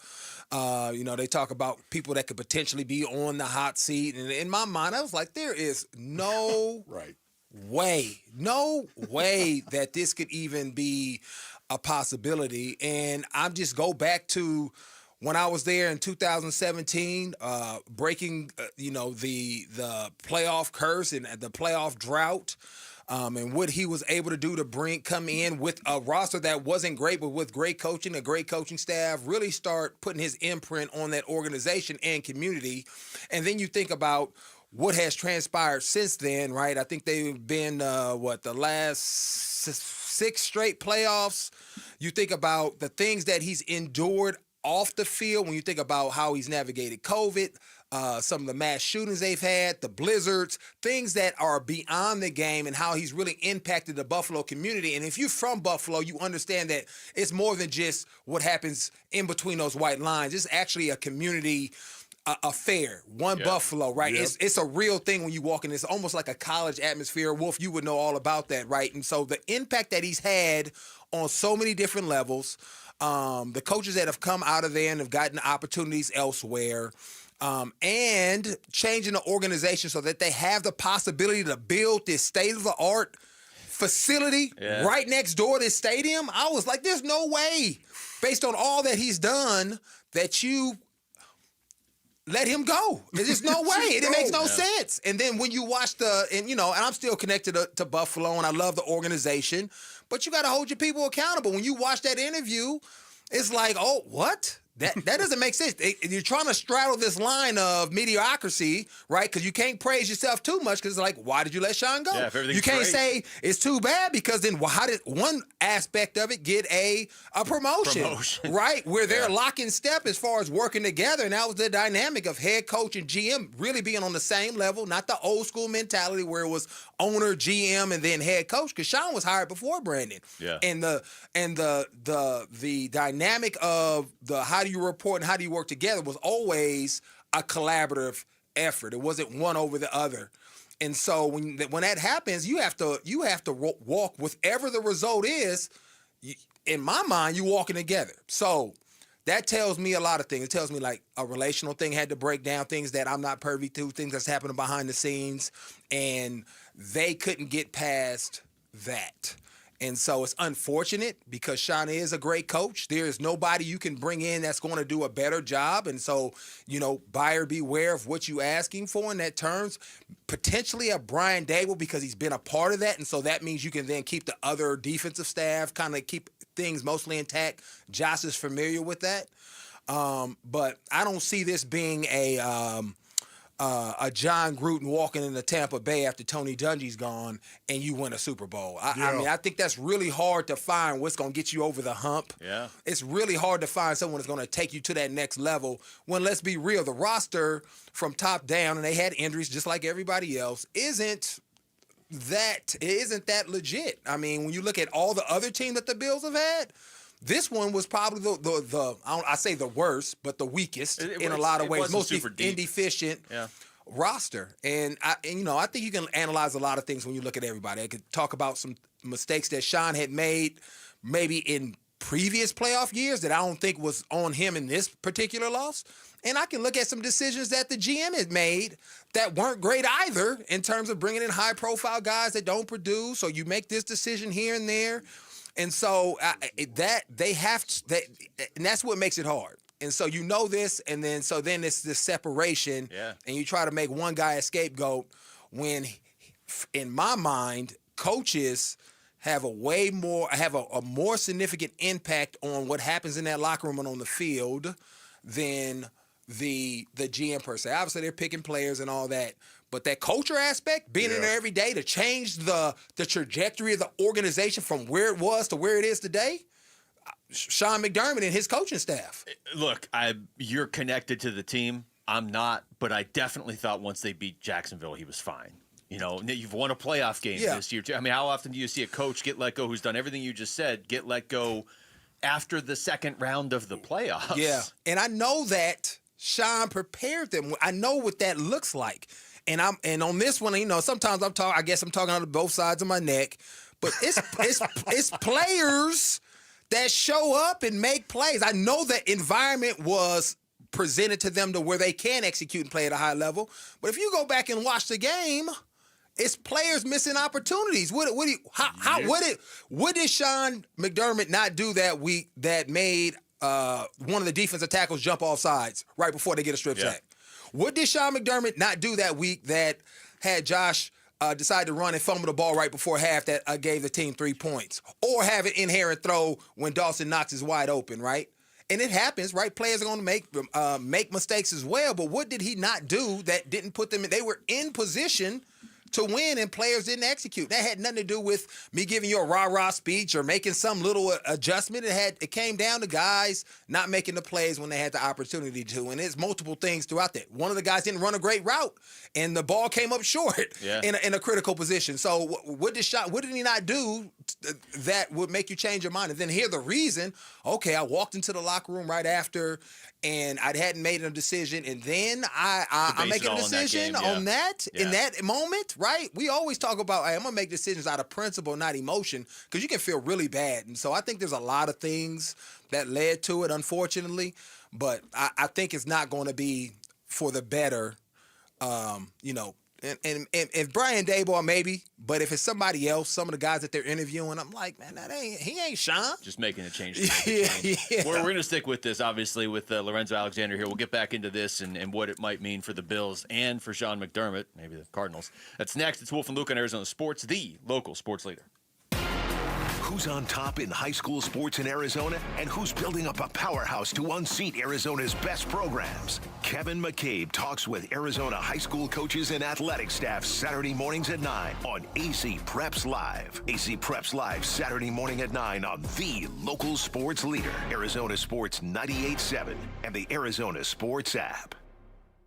S27: You know, they talk about people that could potentially be on the hot seat. And in my mind, I was like, there is no way that this could even be a possibility. And I just go back to when I was there in 2017, breaking, the playoff curse and the playoff drought. And what he was able to do to come in with a roster that wasn't great, but with great coaching, a great coaching staff, really start putting his imprint on that organization and community. And then you think about what has transpired since then, right? I think they've been, the last 6 straight playoffs. You think about the things that he's endured off the field when you think about how he's navigated COVID, some of the mass shootings they've had, the blizzards, things that are beyond the game, and how he's really impacted the Buffalo community. And if you're from Buffalo, you understand that it's more than just what happens in between those white lines. It's actually a community affair. Buffalo, right?
S14: Yep.
S27: It's a real thing when you walk in. It's almost like a college atmosphere. Wolf, you would know all about that, right? And so the impact that he's had on so many different levels, the coaches that have come out of there and have gotten opportunities elsewhere, and changing the organization so that they have the possibility to build this state-of-the-art facility right next door to this stadium. I was like, there's no way, based on all that he's done, that you let him go. There's just no way. It makes no sense. And then when you watch and I'm still connected to Buffalo, and I love the organization, but you got to hold your people accountable. When you watch that interview, it's like, oh, what? That doesn't make sense. You're trying to straddle this line of mediocrity, right? Because you can't praise yourself too much, because it's like, why did you let Sean go?
S15: Yeah, if everything's
S27: you can't
S15: great.
S27: say it's too bad, because then how did one aspect of it get a promotion, right? Where they're lock in step as far as working together. And that was the dynamic of head coach and GM really being on the same level, not the old school mentality where it was owner, GM, and then head coach, because Sean was hired before Brandon.
S15: Yeah.
S27: And the dynamic of the how do you report and how do you work together was always a collaborative effort. It wasn't one over the other. And so when that happens, you have to walk whatever the result is. In my mind, you walking together. So that tells me a lot of things. It tells me like a relational thing had to break down, things that I'm not privy to, things that's happening behind the scenes, and they couldn't get past that. And so it's unfortunate, because Sean is a great coach. There is nobody you can bring in that's going to do a better job. And so, buyer beware of what you asking for in that terms. Potentially a Brian Dable, because he's been a part of that. And so that means you can then keep the other defensive staff, kind of keep things mostly intact. Josh is familiar with that. But I don't see this being a John Gruden walking into Tampa Bay after Tony Dungy's gone and you win a Super Bowl. I mean, I think that's really hard to find what's going to get you over the hump.
S15: Yeah.
S27: It's really hard to find someone that's going to take you to that next level when, let's be real, the roster from top down, and they had injuries just like everybody else, isn't that legit. I mean, when you look at all the other teams that the Bills have had, this one was probably I say the worst, but the weakest in a lot of ways, most inefficient roster. And I think you can analyze a lot of things when you look at everybody. I could talk about some mistakes that Sean had made maybe in previous playoff years that I don't think was on him in this particular loss. And I can look at some decisions that the GM had made that weren't great either, in terms of bringing in high-profile guys that don't produce, or you make this decision here and there. And so and that's what makes it hard. And so this, and then it's this separation, and you try to make one guy a scapegoat when, in my mind, coaches have a more significant impact on what happens in that locker room and on the field than the GM per se. Obviously, they're picking players and all that. But that culture aspect, being in there every day to change the trajectory of the organization from where it was to where it is today, Sean McDermott and his coaching staff.
S15: Look, you're connected to the team. I'm not, but I definitely thought once they beat Jacksonville, he was fine. You know, you've won a playoff game this year. I mean, how often do you see a coach get let go who's done everything you just said, get let go after the second round of the playoffs?
S27: Yeah, and I know that Sean prepared them. I know what that looks like. And on this one, you know, sometimes I guess I'm talking out of both sides of my neck, but it's players that show up and make plays. I know the environment was presented to them to where they can execute and play at a high level. But if you go back and watch the game, it's players missing opportunities. What did Sean McDermott not do that week that made one of the defensive tackles jump off sides right before they get a strip sack? What did Sean McDermott not do that week that had Josh decide to run and fumble the ball right before half that gave the team 3 points? Or have an inherent throw when Dawson Knox is wide open, right? And it happens, right? Players are going to make mistakes as well. But what did he not do that didn't put them in? They were in position to win, and players didn't execute. That had nothing to do with me giving you a rah-rah speech or making some little adjustment. It came down to guys not making the plays when they had the opportunity to, and there's multiple things throughout that. One of the guys didn't run a great route, and the ball came up short in a critical position. So what did he not do that would make you change your mind? And then hear the reason. Okay, I walked into the locker room right after, and I hadn't made a decision, and then I'm making a decision on that in that moment, right? We always talk about, hey, I'm going to make decisions out of principle, not emotion, because you can feel really bad. And so I think there's a lot of things that led to it, unfortunately, but I think it's not going to be for the better, you know. And if Brian Daboll, maybe, but if it's somebody else, some of the guys that they're interviewing, I'm like, man, he ain't Sean.
S15: Just making a change. We're going to stick with this, obviously, with Lorenzo Alexander here. We'll get back into this and what it might mean for the Bills and for Sean McDermott, maybe the Cardinals. That's next. It's Wolf and Luke on Arizona Sports, the local sports leader.
S5: Who's on top in high school sports in Arizona and who's building up a powerhouse to unseat Arizona's best programs? Kevin McCabe talks with Arizona high school coaches and athletic staff Saturday mornings at 9 on AC Preps Live. AC Preps Live Saturday morning at 9 on the local sports leader, Arizona Sports 98.7 and the Arizona Sports app.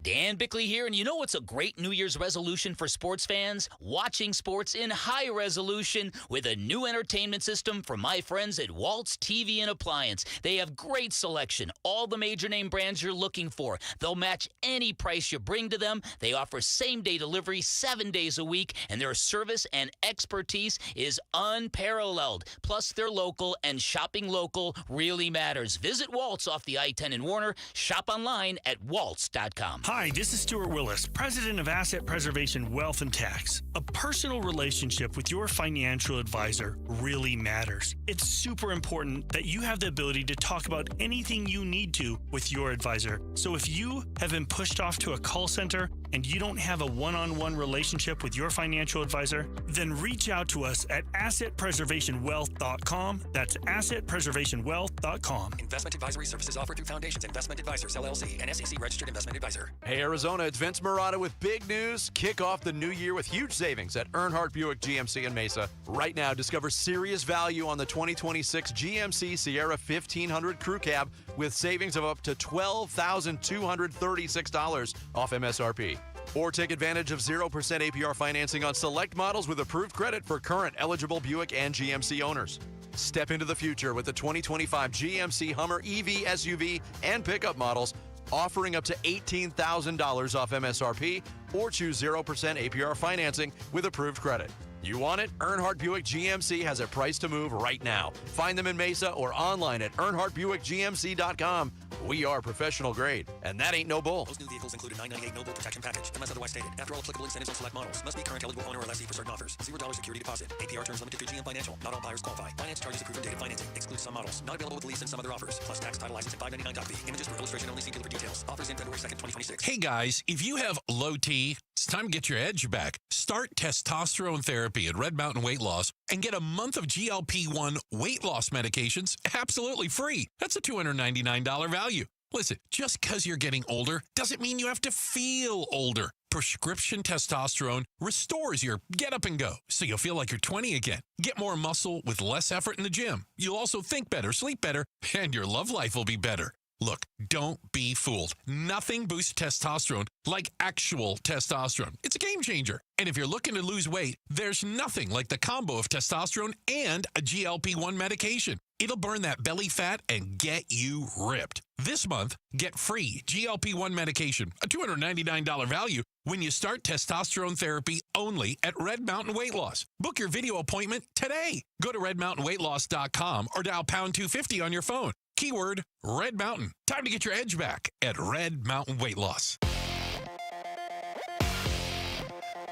S1: Dan Bickley here, and you know what's a great New Year's resolution for sports fans? Watching sports in high resolution with a new entertainment system from my friends at Waltz TV and Appliance. They have great selection, all the major name brands you're looking for. They'll match any price you bring to them. They offer same-day delivery 7 days a week, and their service and expertise is unparalleled. Plus, they're local, and shopping local really matters. Visit Waltz off the I-10 in Warner. Shop online at waltz.com.
S2: Hi, this is Stuart Willis, president of Asset Preservation Wealth and Tax. A personal relationship with your financial advisor really matters. It's super important that you have the ability to talk about anything you need to with your advisor. So if you have been pushed off to a call center and you don't have a one-on-one relationship with your financial advisor, then reach out to us at assetpreservationwealth.com. That's assetpreservationwealth.com.
S24: Investment advisory services offered through Foundations Investment Advisors, LLC, an SEC registered investment advisor.
S4: Hey, Arizona, it's Vince Murata with big news. Kick off the new year with huge savings at Earnhardt Buick GMC in Mesa. Right now, discover serious value on the 2026 GMC Sierra 1500 Crew Cab with savings of up to $12,236 off MSRP. Or take advantage of 0% APR financing on select models with approved credit for current eligible Buick and GMC owners. Step into the future with the 2025 GMC Hummer EV, SUV, and pickup models, offering up to $18,000 off MSRP, or choose 0% APR financing with approved credit. You want it? Earnhardt Buick GMC has a price to move right now. Find them in Mesa or online at EarnhardtBuickGMC.com. We are professional grade, and that ain't no bull.
S24: Most new vehicles include a $998 no bull protection package, unless otherwise stated. After all applicable incentives on select models, must be current eligible owner or lessee for certain offers. $0 security deposit. APR terms limited through GM Financial. Not all buyers qualify. Finance charges approved and dated financing. Excludes some models. Not available with lease and some other offers. Plus tax, title, license, and $599.fee. Images for illustration only. See dealer for details. Offers in February 2nd, 2026.
S8: Hey guys, if you have low T, it's time to get your edge back. Start testosterone therapy at Red Mountain Weight Loss and get a month of GLP-1 weight loss medications absolutely free. That's a $299 value. Listen, just because you're getting older doesn't mean you have to feel older. Prescription testosterone restores your get up and go, so you'll feel like you're 20 again. Get more muscle with less effort in the gym. You'll also think better, sleep better, and your love life will be better. Look, don't be fooled. Nothing boosts testosterone like actual testosterone. It's a game changer. And if you're looking to lose weight, there's nothing like the combo of testosterone and a GLP-1 medication. It'll burn that belly fat and get you ripped. This month, get free GLP-1 medication, a $299 value, when you start testosterone therapy only at Red Mountain Weight Loss. Book your video appointment today. Go to redmountainweightloss.com or dial pound 250 on your phone. Keyword Red Mountain. Time to get your edge back at Red Mountain Weight Loss.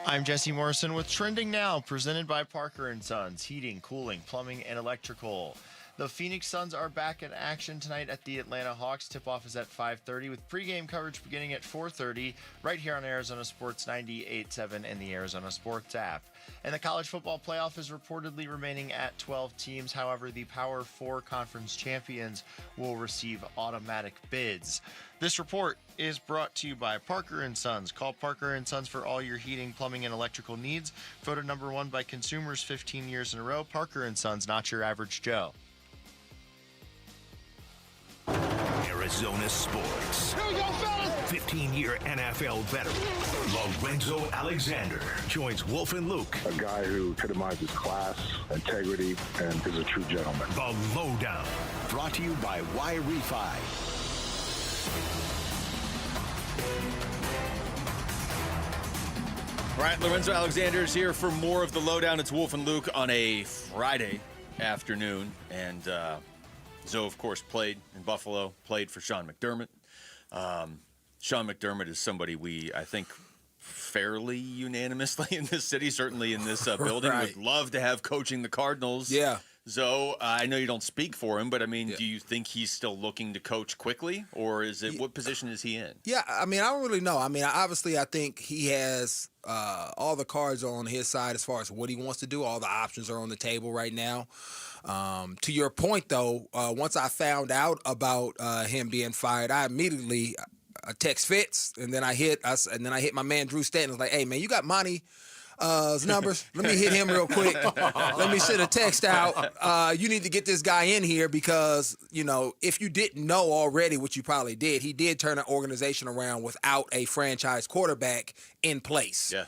S3: I'm Jesse Morrison with Trending Now, presented by Parker & Sons, heating, cooling, plumbing, and electrical. The Phoenix Suns are back in action tonight at the Atlanta Hawks. Tip-off is at 5:30 with pregame coverage beginning at 4:30 right here on Arizona Sports 98.7 and the Arizona Sports app. And the college football playoff is reportedly remaining at 12 teams. However, the Power 4 conference champions will receive automatic bids. This report is brought to you by Parker & Sons. Call Parker & Sons for all your heating, plumbing, and electrical needs. Voted number 1 by consumers 15 years in a row. Parker & Sons, not your average Joe.
S5: Arizona Sports.
S10: Here we go, fellas!
S5: 15-year NFL veteran Lorenzo Alexander joins Wolf and Luke.
S12: A guy who epitomizes class, integrity, and is a true gentleman.
S5: The Lowdown, brought to you by Y-Refi.
S15: All right, Lorenzo Alexander is here for more of the Lowdown. It's Wolf and Luke on a Friday afternoon, and Zoe, of course, played in Buffalo, played for Sean McDermott. Sean McDermott is somebody I think, fairly unanimously in this city, certainly in this building,
S27: Right.
S15: would love to have coaching the Cardinals.
S27: Yeah.
S15: Zoe, I know you don't speak for him, but, I mean, do you think he's still looking to coach quickly, or is it what position is he in?
S27: Yeah, I mean, I don't really know. I mean, obviously, I think he has all the cards on his side as far as what he wants to do. All the options are on the table right now. To your point, though, once I found out about him being fired, I immediately text Fitz, and then I hit my man Drew Stanton. I was like, "Hey, man, you got Monty's numbers? Let me hit him real quick. Let me send a text out. You need to get this guy in here because, if you didn't know already, which you probably did, he did turn an organization around without a franchise quarterback in place.
S15: Yeah.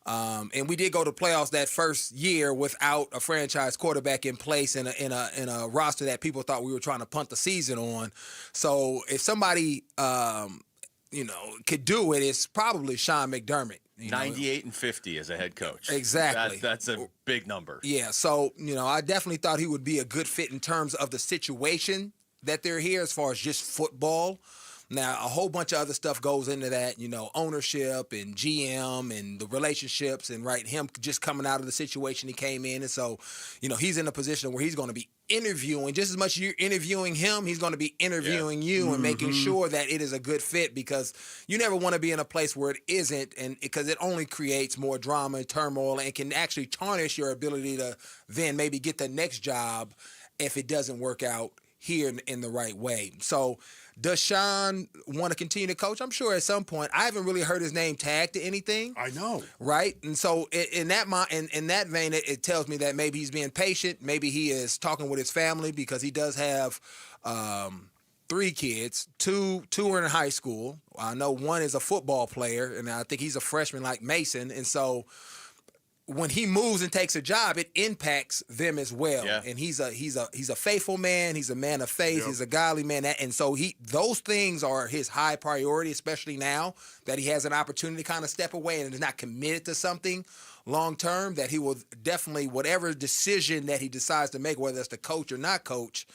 S27: And we did go to playoffs that first year without a franchise quarterback in place in a roster that people thought we were trying to punt the season on. So if somebody could do it, it's probably Sean McDermott.
S15: 98-50 as a head coach.
S27: Exactly.
S15: That's a big number.
S27: Yeah, so, I definitely thought he would be a good fit in terms of the situation that they're here as far as just football. Now, a whole bunch of other stuff goes into that, ownership and GM and the relationships and, him just coming out of the situation he came in. And so, he's in a position where he's going to be interviewing. Just as much as you're interviewing him, he's going to be interviewing you and making sure that it is a good fit, because you never want to be in a place where it isn't, and because it only creates more drama and turmoil and can actually tarnish your ability to then maybe get the next job if it doesn't work out here in the right way. So does Sean want to continue to coach? I'm sure at some point. I haven't really heard his name tagged to anything.
S14: I know.
S27: Right? And so in that vein, it tells me that maybe he's being patient. Maybe he is talking with his family, because he does have 3 kids. Two are in high school. I know one is a football player, and I think he's a freshman like Mason. And so when he moves and takes a job, it impacts them as well. Yeah. And he's a faithful man. He's a man of faith. Yep. He's a godly man. And so those things are his high priority, especially now that he has an opportunity to kind of step away and is not committed to something long term, that he will definitely, whatever decision that he decides to make, whether it's to coach or not coach,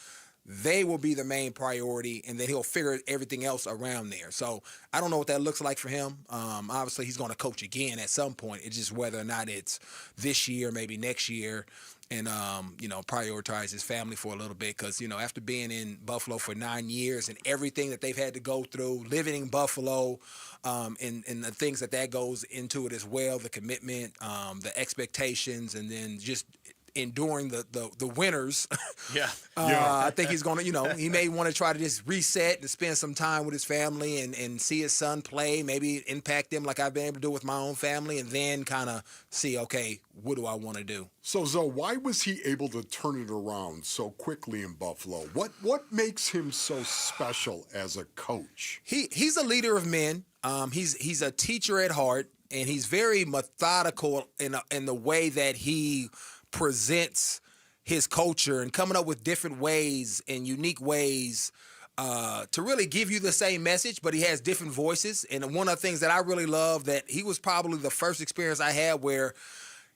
S27: they will be the main priority, and then he'll figure everything else around there. So I don't know what that looks like for him. Obviously, he's going to coach again at some point. It's just whether or not it's this year, maybe next year, and, prioritize his family for a little bit. Because, after being in Buffalo for 9 years and everything that they've had to go through, living in Buffalo, and the things that goes into it as well, the commitment, the expectations, and then just enduring the winters.
S15: Yeah.
S27: I think he's going to, he may want to try to just reset and spend some time with his family and see his son play, maybe impact them like I've been able to do with my own family, and then kind of see, okay, what do I want to do?
S14: So, Zoe, why was he able to turn it around so quickly in Buffalo? What makes him so special as a coach?
S27: He's a leader of men. He's a teacher at heart, and he's very methodical in the way that he presents his culture and coming up with different ways and unique ways to really give you the same message, but he has different voices. And one of the things that I really love, that he was probably the first experience I had where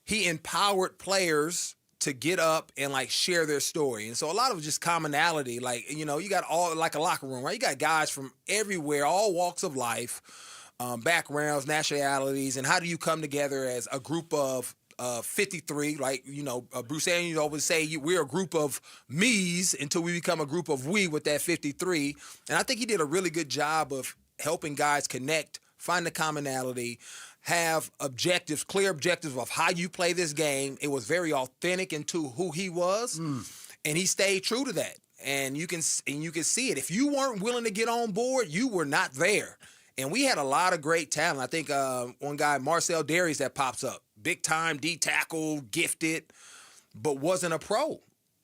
S27: he empowered players to get up and like share their story. And so a lot of just commonality, like, you got all like a locker room, right? You got guys from everywhere, all walks of life, backgrounds, nationalities, and how do you come together as a group of 53, like, Bruce Arians always say, we're a group of me's until we become a group of we with that 53. And I think he did a really good job of helping guys connect, find the commonality, have objectives, clear objectives of how you play this game. It was very authentic into who he was, and he stayed true to that. And you can see it. If you weren't willing to get on board, you were not there. And we had a lot of great talent. I think one guy, Marcel Darius, that pops up. Big time, D tackle, gifted, but wasn't a pro.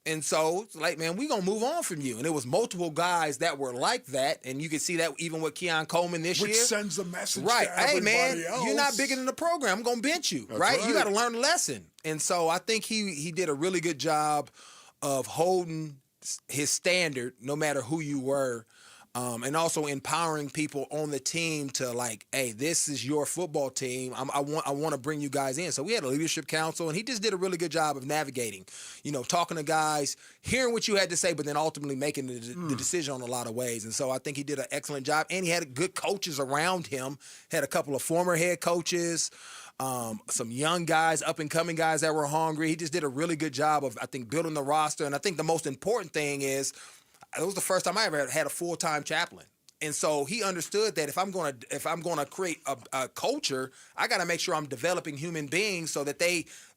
S27: And so it's like, man, we're going to move on from you. And it was multiple guys that were like that. And you can see that even with Keon Coleman this year.
S14: Which sends a message
S27: right.
S14: to everybody
S27: Hey, man,
S14: else.
S27: you're not bigger than the program. I'm going to bench you, right? You got to learn a lesson. And so I think he did a really good job of holding his standard no matter who you were. And also empowering people on the team to like, hey, this is your football team. I want to bring you guys in. So we had a leadership council, and he just did a really good job of navigating, talking to guys, hearing what you had to say, but then ultimately making the decision on a lot of ways. And so I think he did an excellent job, and he had good coaches around him. Had a couple of former head coaches, some young guys, up-and-coming guys that were hungry. He just did a really good job of, I think, building the roster. And I think the most important thing is, it was the first time I ever had a full-time chaplain. And so he understood that if I'm gonna create a culture, I got to make sure I'm developing human beings so that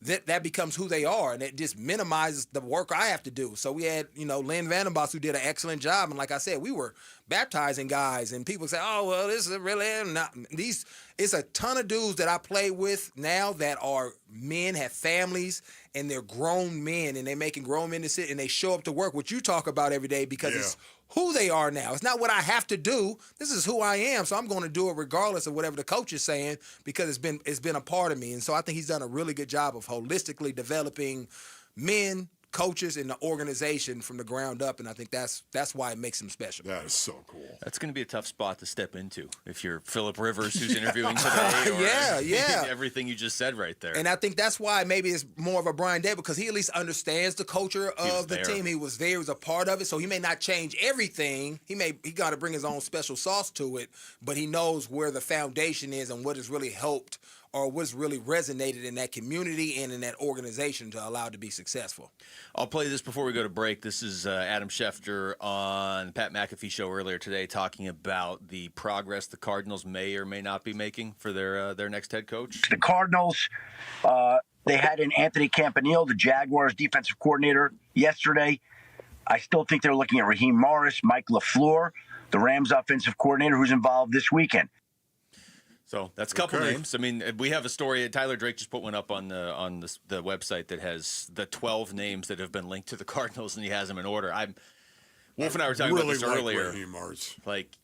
S27: that becomes who they are, and it just minimizes the work I have to do. So we had Lynn Vandenbos, who did an excellent job, and like I said, we were baptizing guys, and people say, oh well, this is really not these. It's a ton of dudes that I play with now that are men, have families, and they're grown men, and they're making grown men decisions, and they show up to work, which you talk about every day, because it's who they are now. It's not what I have to do. This is who I am, so I'm going to do it regardless of whatever the coach is saying, because it's been a part of me. And so I think he's done a really good job of holistically developing men, coaches, in the organization from the ground up, and I think that's why it makes him special.
S14: That is so cool.
S15: That's going to be a tough spot to step into if you're Phillip Rivers, who's interviewing today. Or
S27: yeah.
S15: Everything you just said right there.
S27: And I think that's why maybe it's more of a Brian Day, because he at least understands the culture of the team. He was there, he was a part of it, so he may not change everything. He got to bring his own special sauce to it, but he knows where the foundation is and what has really helped or what's really resonated in that community and in that organization to allow it to be successful.
S15: I'll play this before we go to break. This is Adam Schefter on the Pat McAfee show earlier today, talking about the progress the Cardinals may or may not be making for their next head coach.
S6: The Cardinals, they had in Anthony Campanile, the Jaguars defensive coordinator, yesterday. I still think they're looking at Raheem Morris, Mike LaFleur, the Rams offensive coordinator, who's involved this weekend.
S15: So that's a couple names. I mean, we have a story. Tyler Drake just put one up on the website that has the 12 names that have been linked to the Cardinals, and he has them in order. Wolf and I were talking about this earlier. Like,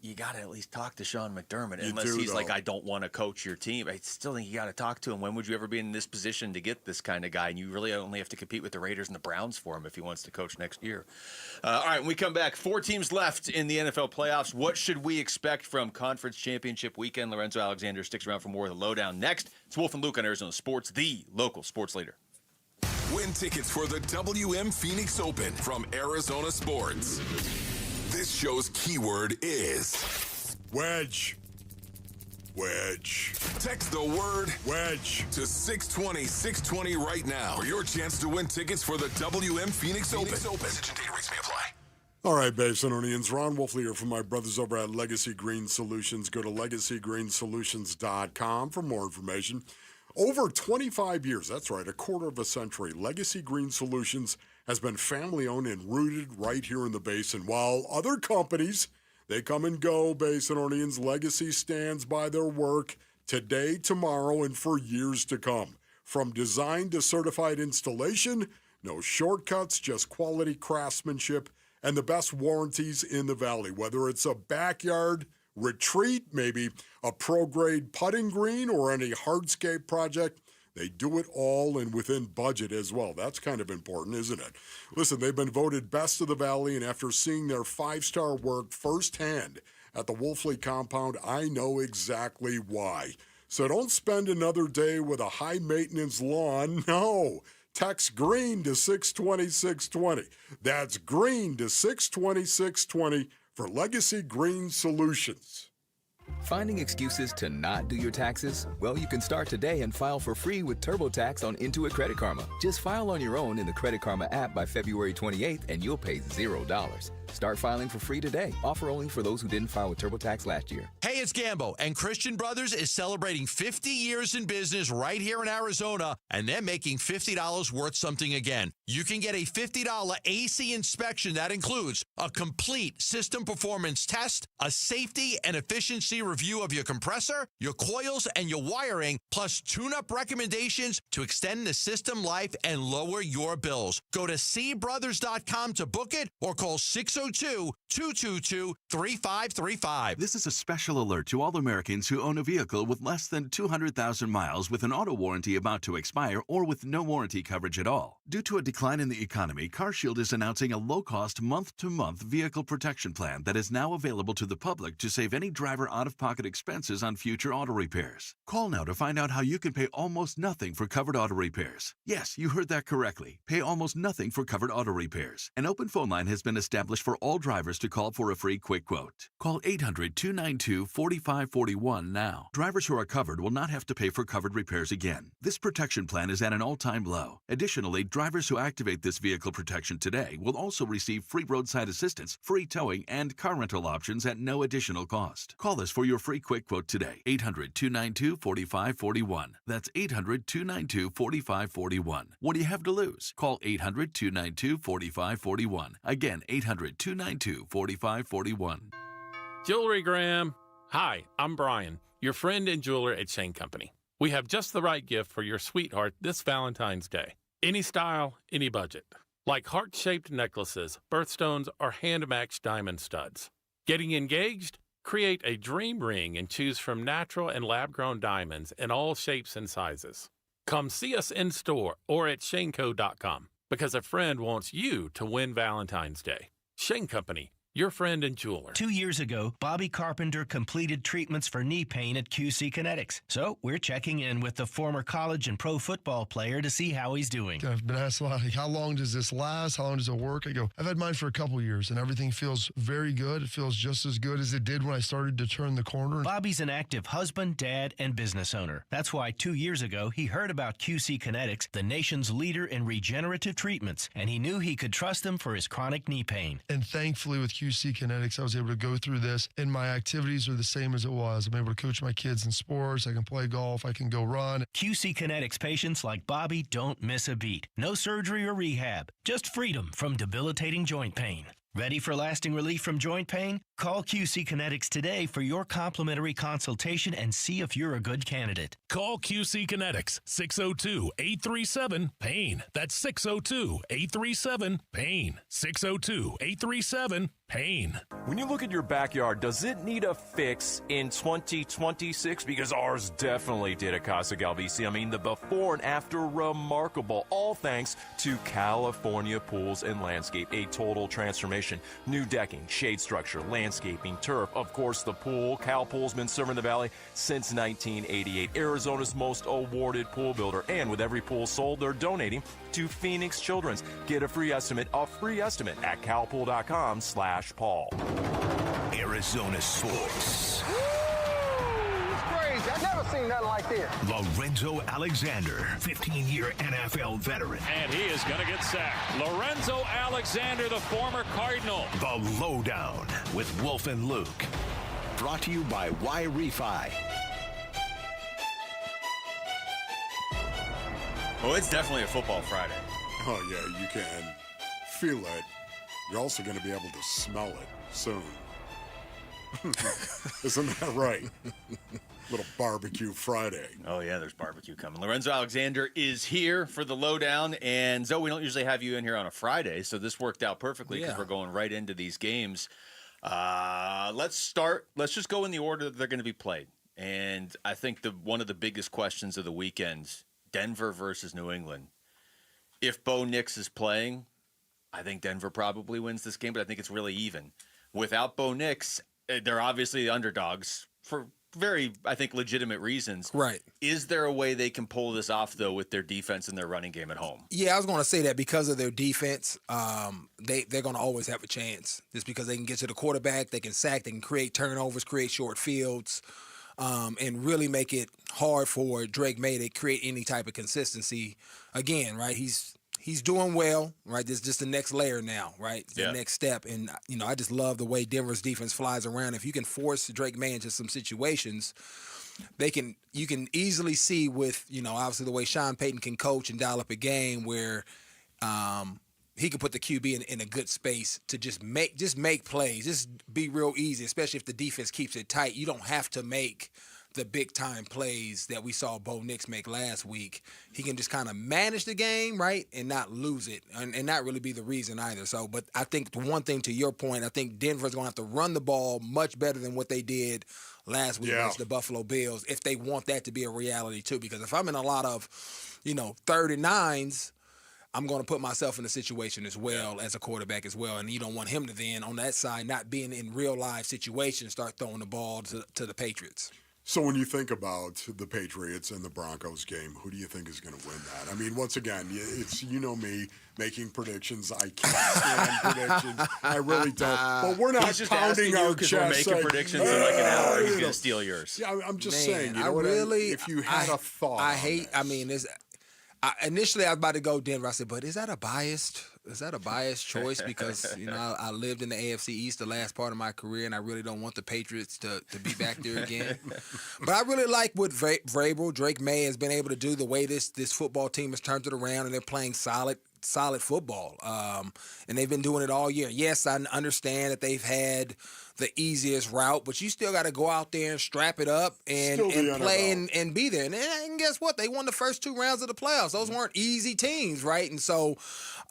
S15: you got to at least talk to Sean McDermott, unless he's like, I don't want to coach your team. I still think you got to talk to him. When would you ever be in this position to get this kind of guy? And you really only have to compete with the Raiders and the Browns for him if he wants to coach next year. All right, when we come back, 4 teams left in the NFL playoffs. What should we expect from Conference Championship weekend? Lorenzo Alexander sticks around for more of the lowdown next. It's Wolf and Luke on Arizona Sports, the local sports leader.
S7: Win tickets for the WM Phoenix Open from Arizona Sports. This show's keyword is
S14: wedge. Wedge.
S7: Text the word
S14: wedge
S7: to 620-620 right now for your chance to win tickets for the WM Phoenix Open. Message and data rates may apply.
S14: All right, Basinonians. Ron Wolfley here from my brothers over at Legacy Green Solutions. Go to LegacyGreenSolutions.com for more information. Over 25 years, that's right, a quarter of a century, Legacy Green Solutions has been family-owned and rooted right here in the Basin. While other companies, they come and go, Basinonians, Legacy stands by their work today, tomorrow, and for years to come. From design to certified installation, no shortcuts, just quality craftsmanship and the best warranties in the Valley. Whether it's a backyard retreat, maybe a pro-grade putting green, or any hardscape project, they do it all and within budget as well. That's kind of important, isn't it? Listen, they've been voted best of the Valley, and after seeing their 5-star work firsthand at the Wolfley compound, I know exactly why. So don't spend another day with a high-maintenance lawn. No. Text GREEN to 620-620. That's GREEN to 620-620 for Legacy Green Solutions.
S13: Finding excuses to not do your taxes? Well, you can start today and file for free with TurboTax on Intuit Credit Karma. Just file on your own in the Credit Karma app by February 28th and you'll pay $0. Start filing for free today. Offer only for those who didn't file with TurboTax last year.
S16: Hey, it's Gambo, and Christian Brothers is celebrating 50 years in business right here in Arizona, and they're making $50 worth something again. You can get a $50 AC inspection that includes a complete system performance test, a safety and efficiency review of your compressor, your coils, and your wiring, plus tune-up recommendations to extend the system life and lower your bills. Go to cbrothers.com to book it or call 602-222-3535.
S18: This is a special alert to all Americans who own a vehicle with less than 200,000 miles with an auto warranty about to expire or with no warranty coverage at all. Due to a decline in the economy, CarShield is announcing a low-cost month-to-month vehicle protection plan that is now available to the public to save any driver out-of-pocket expenses on future auto repairs. Call now to find out how you can pay almost nothing for covered auto repairs. Yes, you heard that correctly. Pay almost nothing for covered auto repairs. An open phone line has been established for all drivers to call for a free quick quote. Call 800-292-4541 now. Drivers who are covered will not have to pay for covered repairs again. This protection plan is at an all-time low. Additionally, drivers who activate this vehicle protection today will also receive free roadside assistance, free towing, and car rental options at no additional cost. Call us for your free quick quote today. 800-292-4541. That's 800-292-4541. What do you have to lose? Call 800-292-4541. Again, 800-292-4541.
S19: Jewelry Graham. Hi, I'm Brian, your friend and jeweler at Shane Company. We have just the right gift for your sweetheart this Valentine's Day. Any style, any budget. Like heart-shaped necklaces, birthstones, or hand-matched diamond studs. Getting engaged? Create a dream ring and choose from natural and lab-grown diamonds in all shapes and sizes. Come see us in store or at shaneco.com because a friend wants you to win Valentine's Day. Shane Company, your friend and jeweler.
S20: 2 years ago, Bobby Carpenter completed treatments for knee pain at QC Kinetics. So we're checking in with the former college and pro football player to see how he's doing.
S21: I've been asked a lot, like, how long does this last? How long does it work? I go, I've had mine for a couple years, and everything feels very good. It feels just as good as it did when I started to turn the corner.
S20: Bobby's an active husband, dad, and business owner. That's why 2 years ago, he heard about QC Kinetics, the nation's leader in regenerative treatments, and he knew he could trust them for his chronic knee pain.
S21: And thankfully, with QC Kinetics, I was able to go through this, and my activities are the same as it was. I'm able to coach my kids in sports. I can play golf. I can go run.
S20: QC Kinetics patients like Bobby don't miss a beat. No surgery or rehab, just freedom from debilitating joint pain. Ready for lasting relief from joint pain? Call QC Kinetics today for your complimentary consultation and see if you're a good candidate.
S22: Call QC Kinetics, 602-837-PAIN. That's 602-837-PAIN. 602-837-PAIN.
S23: When you look at your backyard, does it need a fix in 2026? Because ours definitely did at Casa Galvisi. I mean, the before and after, remarkable. All thanks to California Pools and Landscape. A total transformation. New decking, shade structure, landscaping, turf. Of course, the pool. Cal Pool's been serving the Valley since 1988. Arizona's most awarded pool builder. And with every pool sold, they're donating to Phoenix Children's. Get a free estimate at calpool.com/Paul.
S5: Arizona sports.
S28: I've never seen nothing like this.
S5: Lorenzo Alexander, 15-year NFL veteran.
S10: And he is going to get sacked. Lorenzo Alexander, the former Cardinal.
S5: The Lowdown with Wolf and Luke. Brought to you by Y-Refi.
S15: Oh, it's definitely a football Friday.
S14: Oh, yeah, you can feel it. You're also going to be able to smell it soon. Isn't that right? Little barbecue Friday.
S15: Oh, yeah, there's barbecue coming. Lorenzo Alexander is here for the lowdown. And Zoe, we don't usually have you in here on a Friday, so this worked out perfectly because we're going right into these games. Let's start. Let's just go in the order that they're going to be played. And I think one of the biggest questions of the weekend, Denver versus New England. If Bo Nix is playing, I think Denver probably wins this game, but I think it's really even. Without Bo Nix, they're obviously the underdogs for very, I think, legitimate reasons.
S27: Right.
S15: Is there a way they can pull this off, though, with their defense and their running game at home?
S27: Yeah, I was going to say that because of their defense, they're going to always have a chance. Just because they can get to the quarterback, they can sack, they can create turnovers, create short fields, and really make it hard for Drake May to create any type of consistency. Again, right, he's doing well, right? This is just the next layer now, right? The next step. And, I just love the way Denver's defense flies around. If you can force Drake May into some situations, you can easily see with, obviously the way Sean Payton can coach and dial up a game where he can put the QB in a good space to just make plays, just be real easy, especially if the defense keeps it tight. You don't have to make the big-time plays that we saw Bo Nix make last week. He can just kind of manage the game, right, and not lose it, and not really be the reason either. So, but I think the one thing to your point, I think Denver's going to have to run the ball much better than what they did last week against the Buffalo Bills if they want that to be a reality too. Because if I'm in a lot of, 39s, I'm going to put myself in a situation as well as a quarterback as well. And you don't want him to then, on that side, not being in real-life situations, start throwing the ball to the Patriots.
S14: So when you think about the Patriots and the Broncos game, who do you think is going to win that? I mean, once again, it's me making predictions. I can't stand predictions. I really don't. But we're not pounding our chest.
S15: We're making predictions in like an hour. He's going to steal yours.
S14: Yeah, I'm just saying. If you had a thought,
S27: initially I was about to go Denver. I said, but is that a biased choice? Because I lived in the AFC East the last part of my career, and I really don't want the Patriots to be back there again. But I really like what Vrabel, Drake May has been able to do. The way this football team has turned it around, and they're playing solid football. And they've been doing it all year. Yes, I understand that they've had the easiest route, but you still got to go out there and strap it up and play and be there. And guess what? They won the first 2 rounds of the playoffs. Those weren't easy teams, right? And so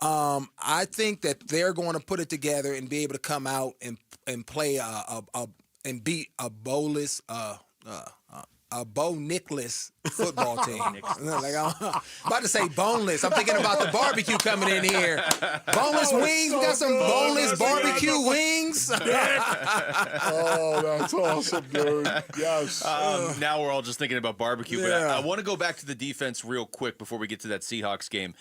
S27: I think that they're going to put it together and be able to come out and play and beat a Bo Nickless football team. I'm about to say boneless. I'm thinking about the barbecue coming in here. Boneless wings. We got some boneless barbecue wings.
S14: Oh, that's awesome, dude. Yes.
S15: Now we're all just thinking about barbecue. But I want to go back to the defense real quick before we get to that Seahawks game.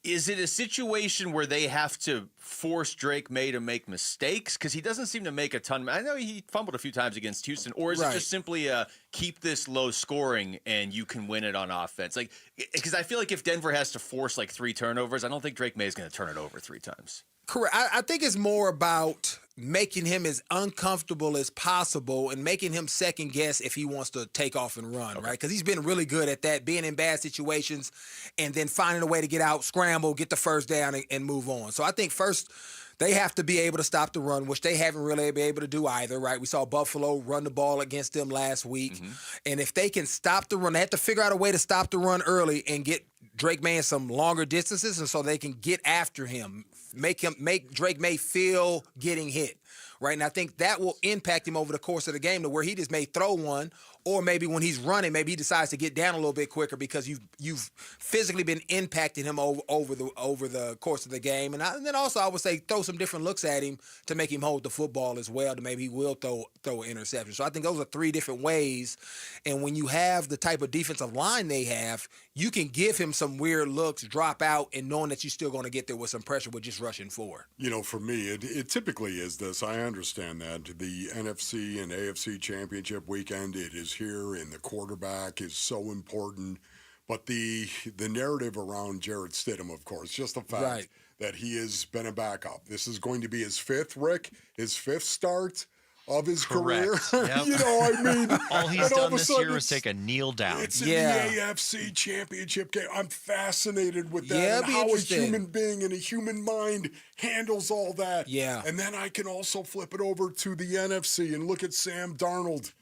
S15: Is it a situation where they have to force Drake May to make mistakes? Because he doesn't seem to make a ton. I know he fumbled a few times against Houston. Or is it just simply keep this low scoring and you can win it on offense? Like, because I feel like if Denver has to force like 3 turnovers, I don't think Drake May is going to turn it over 3 times.
S27: Correct. I think it's more about making him as uncomfortable as possible and making him second guess if he wants to take off and run, right? Because he's been really good at that, being in bad situations and then finding a way to get out, scramble, get the first down, and move on. So I think first they have to be able to stop the run, which they haven't really been able to do either, right? We saw Buffalo run the ball against them last week. And if they can stop the run, they have to figure out a way to stop the run early and get Drake May in some longer distances, and so they can get after him, make Drake May feel getting hit, right? And I think that will impact him over the course of the game to where he just may throw one, or maybe when he's running, maybe he decides to get down a little bit quicker because you've physically been impacting him over the course of the game. And then also I would say throw some different looks at him to make him hold the football as well, to maybe he will throw an interception. So I think those are 3 different ways. And when you have the type of defensive line they have, you can give him some weird looks, drop out, and knowing that you're still going to get there with some pressure with just rushing forward.
S14: For me, it typically is this. I understand that. The NFC and AFC championship weekend, it is here, and the quarterback is so important. But the narrative around Jarrett Stidham, of course, just the fact that he has been a backup. This is going to be his 5th, Rick, his 5th start. of his career.
S3: Yep.
S14: You know, I mean,
S3: all he's
S14: and
S3: done
S14: of a
S3: this
S14: sudden
S3: year was take a kneel down.
S14: It's in the AFC Championship game. I'm fascinated with that and how a human being and a human mind handles all that.
S27: Yeah.
S14: And then I can also flip it over to the NFC and look at Sam Darnold.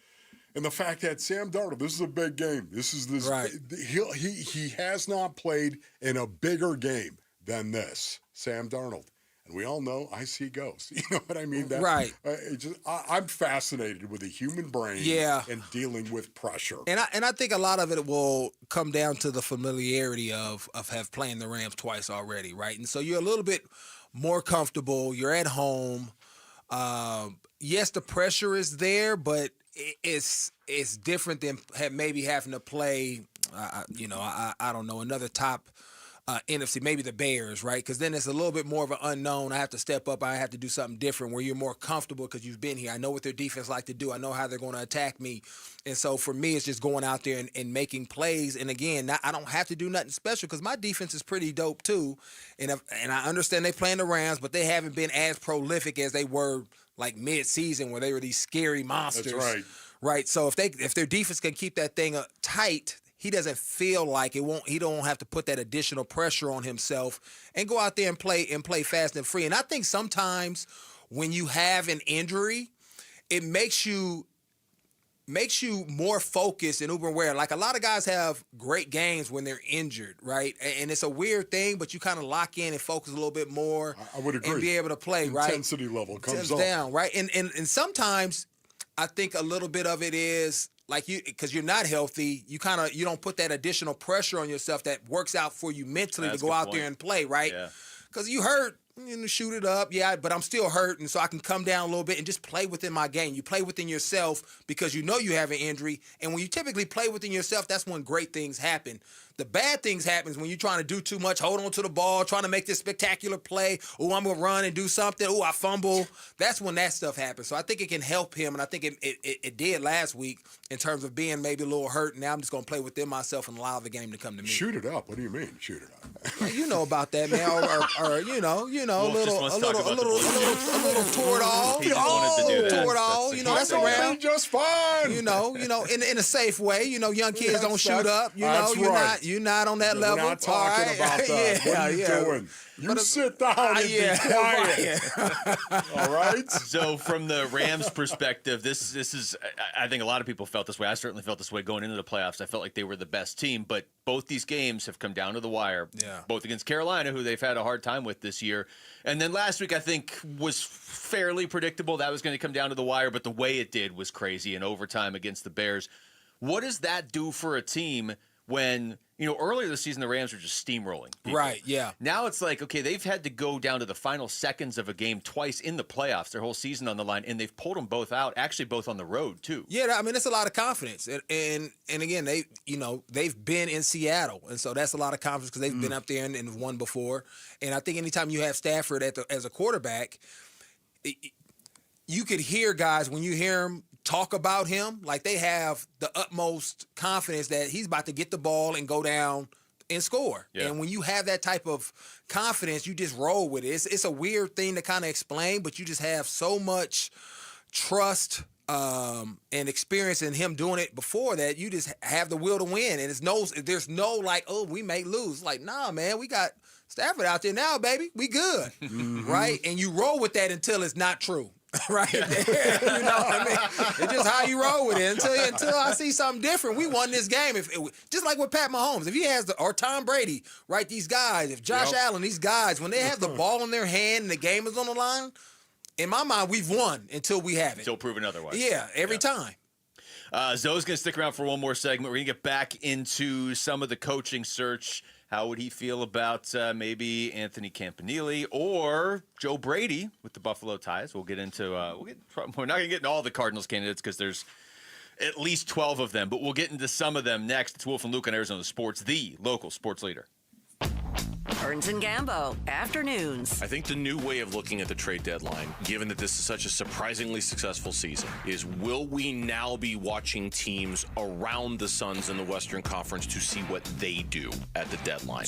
S14: And the fact that Sam Darnold, this is a big game. This is this.
S27: Right.
S14: He has not played in a bigger game than this. Sam Darnold. And we all know I see ghosts. You know what I mean?
S27: Right.
S14: I'm fascinated with the human brain and dealing with pressure.
S27: And I think a lot of it will come down to the familiarity of playing the Rams twice already, right? And so you're a little bit more comfortable. You're at home. Yes, the pressure is there, but it's different than maybe having to play, I don't know, another top NFC, maybe the Bears, right? Because then it's a little bit more of an unknown. I have to step up. I have to do something different where you're more comfortable because you've been here. I know what their defense like to do. I know how they're going to attack me. And so for me, it's just going out there and making plays. And again, I don't have to do nothing special because my defense is pretty dope too. And I understand they play in the Rams, but they haven't been as prolific as they were like mid-season where they were these scary monsters.
S14: That's right.
S27: Right. So if their defense can keep that thing tight, he doesn't feel like he don't have to put that additional pressure on himself and go out there and play fast and free. And I think sometimes when you have an injury, it makes you more focused and uber aware. Like a lot of guys have great games when they're injured, right? And it's a weird thing, but you kind of lock in and focus a little bit more.
S14: I would agree.
S27: And be able to play, right?
S14: Intensity level comes
S27: down, right? And sometimes I think a little bit of it is like because you're not healthy, you don't put that additional pressure on yourself that works out for you mentally to go out there and play, right? Because you hurt, shoot it up, but I'm still hurt, and so I can come down a little bit and just play within my game. You play within yourself because you know you have an injury, and when you typically play within yourself, that's when great things happen. The bad things happens when you're trying to do too much, hold on to the ball, trying to make this spectacular play. Oh, I'm going to run and do something. Oh, I fumble. That's when that stuff happens. So I think it can help him, and I think it did last week in terms of being maybe a little hurt. Now I'm just going to play within myself and allow the game to come to me.
S14: Shoot it up. What do you mean, shoot it up?
S27: You know about that, man. Or a little toward all. Toward all. That's around.
S14: Just fine.
S27: In a safe way. Young kids don't shoot up. You're not on that level.
S14: We're not talking about that. What are you doing? You sit down and be quiet. All right?
S15: So from the Rams' perspective, this is, I think a lot of people felt this way. I certainly felt this way going into the playoffs. I felt like they were the best team, but both these games have come down to the wire.
S27: Yeah.
S15: Both against Carolina, who they've had a hard time with this year. And then last week, I think, was fairly predictable. That was going to come down to the wire, but the way it did was crazy in overtime against the Bears. What does that do for a team when, earlier this season, the Rams were just steamrolling people.
S27: Right, yeah.
S15: Now it's like, okay, they've had to go down to the final seconds of a game twice in the playoffs, their whole season on the line, and they've pulled them both out, actually both on the road, too.
S27: Yeah, I mean, it's a lot of confidence. And again, they've been in Seattle, and so that's a lot of confidence because they've been up there and won before. And I think anytime you have Stafford as a quarterback, you could hear guys, when you hear them talk about him, like they have the utmost confidence that he's about to get the ball and go down and score. Yeah. And when you have that type of confidence, you just roll with it. It's a weird thing to kind of explain, but you just have so much trust and experience in him doing it before that you just have the will to win. And there's no like, oh, we may lose. Like, nah, man, we got Stafford out there now, baby. We good. Right? And you roll with that until it's not true. Right there, you know what I mean? It's just how you roll with it until I see something different. We won this game. Just like with Pat Mahomes, if he has or Tom Brady, right? These guys, if Josh Allen, these guys, when they have the ball in their hand and the game is on the line, in my mind, we've won until we have it.
S15: Until proven otherwise.
S27: Yeah, every time.
S15: Zoe's going to stick around for one more segment. We're going to get back into some of the coaching search. How would he feel about maybe Anthony Campanile or Joe Brady with the Buffalo ties? We'll get into we're not going to get into all the Cardinals candidates because there's at least 12 of them, but we'll get into some of them next. It's Wolf and Luke on Arizona Sports, the local sports leader.
S1: Burns and Gambo, afternoons.
S2: I think the new way of looking at the trade deadline, given that this is such a surprisingly successful season, is will we now be watching teams around the Suns in the Western Conference to see what they do at the deadline?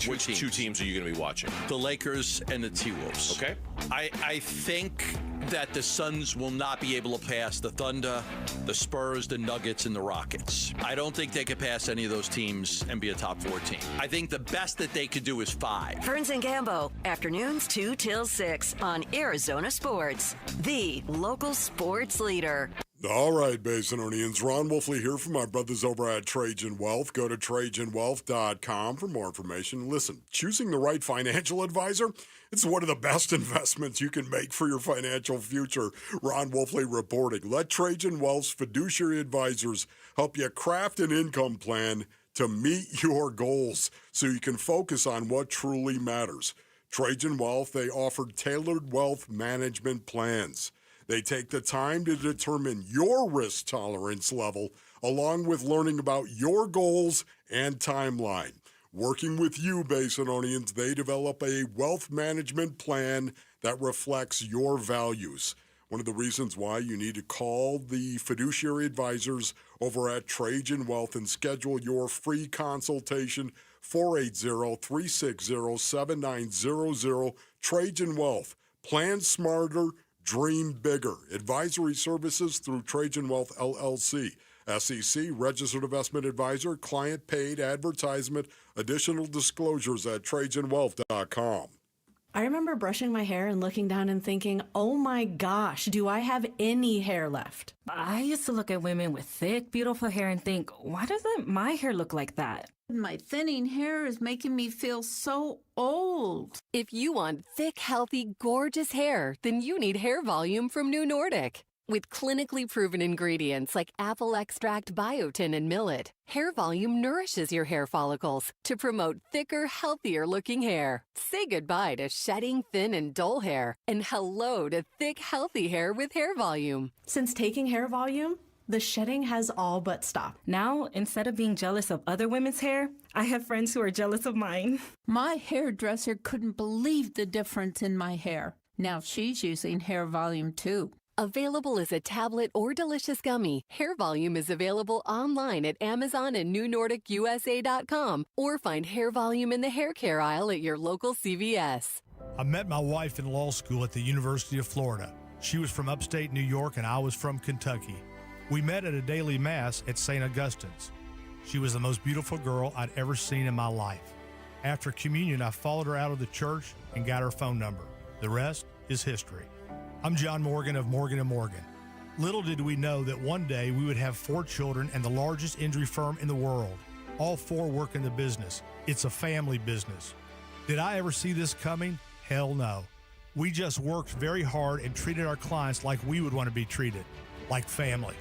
S16: Which two teams are you going to be watching? The Lakers and the T-Wolves.
S2: Okay.
S4: I think that the Suns will not be able to pass the Thunder, the Spurs, the Nuggets, and the Rockets. I don't think they could pass any of those teams and be a top 4 team. I think the best that they could do is 5.
S1: Burns and Gambo, afternoons 2 till 6 on Arizona Sports, the local sports leader.
S14: All right, Basinonians. Ron Wolfley here from my brothers over at Trajan Wealth. Go to TrajanWealth.com for more information. Listen, choosing the right financial advisor, it's one of the best investments you can make for your financial future. Ron Wolfley reporting. Let Trajan Wealth's fiduciary advisors help you craft an income plan to meet your goals so you can focus on what truly matters. Trajan Wealth, they offer tailored wealth management plans. They take the time to determine your risk tolerance level, along with learning about your goals and timeline. Working with you, Basinonians, they develop a wealth management plan that reflects your values. One of the reasons why you need to call the fiduciary advisors over at Trajan Wealth and schedule your free consultation, 480-360-7900. Trajan Wealth. Plan smarter, dream bigger. Advisory services through Trajan Wealth LLC. SEC, registered investment advisor, client paid advertisement. Additional disclosures at TrajanWealth.com.
S9: I remember brushing my hair and looking down and thinking, oh my gosh, do I have any hair left?
S11: I used to look at women with thick, beautiful hair and think, why doesn't my hair look like that?
S17: My thinning hair is making me feel so old.
S24: If you want thick, healthy, gorgeous hair, then you need Hair Volume from New Nordic. With clinically proven ingredients like apple extract, biotin, and millet, Hair Volume nourishes your hair follicles to promote thicker, healthier-looking hair. Say goodbye to shedding, thin, and dull hair, and hello to thick, healthy hair with Hair Volume.
S9: Since taking Hair Volume, the shedding has all but stopped.
S11: Now, instead of being jealous of other women's hair, I have friends who are jealous of mine.
S17: My hairdresser couldn't believe the difference in my hair. Now she's using Hair Volume too.
S24: Available as a tablet or delicious gummy, Hair Volume is available online at Amazon and NewNordicUSA.com, or find Hair Volume in the hair care aisle at your local CVS.
S25: I met my wife in law school at the University of Florida. She was from upstate New York and I was from Kentucky. We met at a daily mass at St. Augustine's. She was the most beautiful girl I'd ever seen in my life. After communion, I followed her out of the church and got her phone number. The rest is history. I'm John Morgan of Morgan & Morgan. Little did we know that one day we would have 4 children and the largest injury firm in the world. All 4 work in the business. It's a family business. Did I ever see this coming? Hell no. We just worked very hard and treated our clients like we would want to be treated, like family.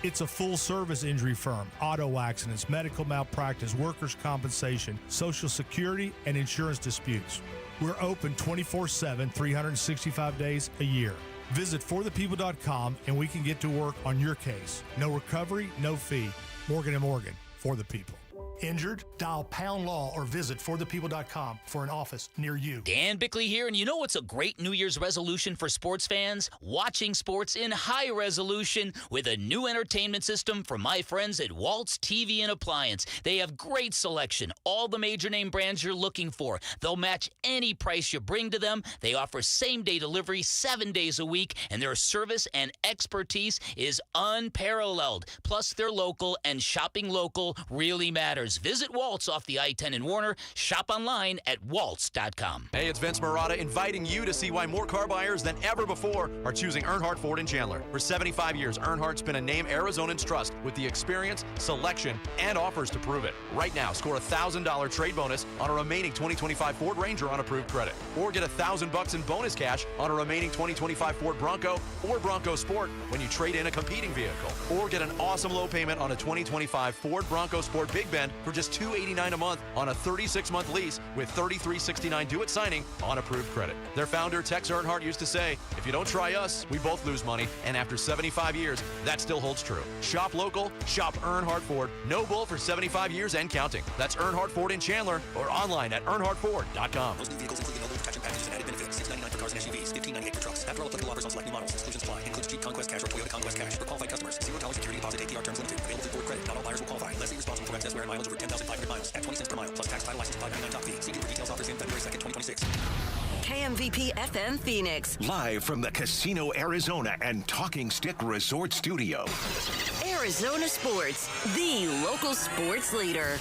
S25: It's a full-service injury firm, auto accidents, medical malpractice, workers' compensation, Social Security, and insurance disputes. We're open 24/7, 365 days a year. Visit forthepeople.com and we can get to work on your case. No recovery, no fee. Morgan & Morgan, for the people. Injured? Dial pound law or visit forthepeople.com for an office near you.
S26: Dan Bickley here, and you know what's a great New Year's resolution for sports fans? Watching sports in high resolution with a new entertainment system from my friends at Waltz TV and Appliance. They have great selection, all the major name brands you're looking for. They'll match any price you bring to them. They offer same-day delivery 7 days a week, and their service and expertise is unparalleled. Plus, they're local, and shopping local really matters. Visit Waltz off the I-10 in Warner. Shop online at waltz.com.
S28: Hey, it's Vince Marotta inviting you to see why more car buyers than ever before are choosing Earnhardt Ford in Chandler. For 75 years, Earnhardt's been a name Arizonans trust with the experience, selection, and offers to prove it. Right now, score a $1,000 trade bonus on a remaining 2025 Ford Ranger on approved credit. Or get $1,000 in bonus cash on a remaining 2025 Ford Bronco or Bronco Sport when you trade in a competing vehicle. Or get an awesome low payment on a 2025 Ford Bronco Sport Big Bend for just $289 a month on a 36-month lease with $33.69 due at signing on approved credit. Their founder, Tex Earnhardt, used to say, if you don't try us, we both lose money. And after 75 years, that still holds true. Shop local, shop Earnhardt Ford. No bull for 75 years and counting. That's Earnhardt Ford in Chandler or online at earnhardtford.com.
S29: Most new vehicles include no protection packages and added benefits. $699 for cars and SUVs, $1598 for trucks. After all applicable offers on select new models, exclusions apply. Includes Jeep Conquest Cash or Toyota Conquest Cash. For qualified customers, $0 security deposit APR terms limited. Available through Ford Credit. Not all buyers will qualify. Lessee responsible for excess wear and mileage over 10,500 miles at 20 cents per mile plus tax, title, license, $599 top fee. See dealer details offers in February 2nd, 2026.
S1: KMVP FM Phoenix.
S5: Live from the Casino Arizona and Talking Stick Resort Studio.
S1: Arizona Sports, the local sports leader.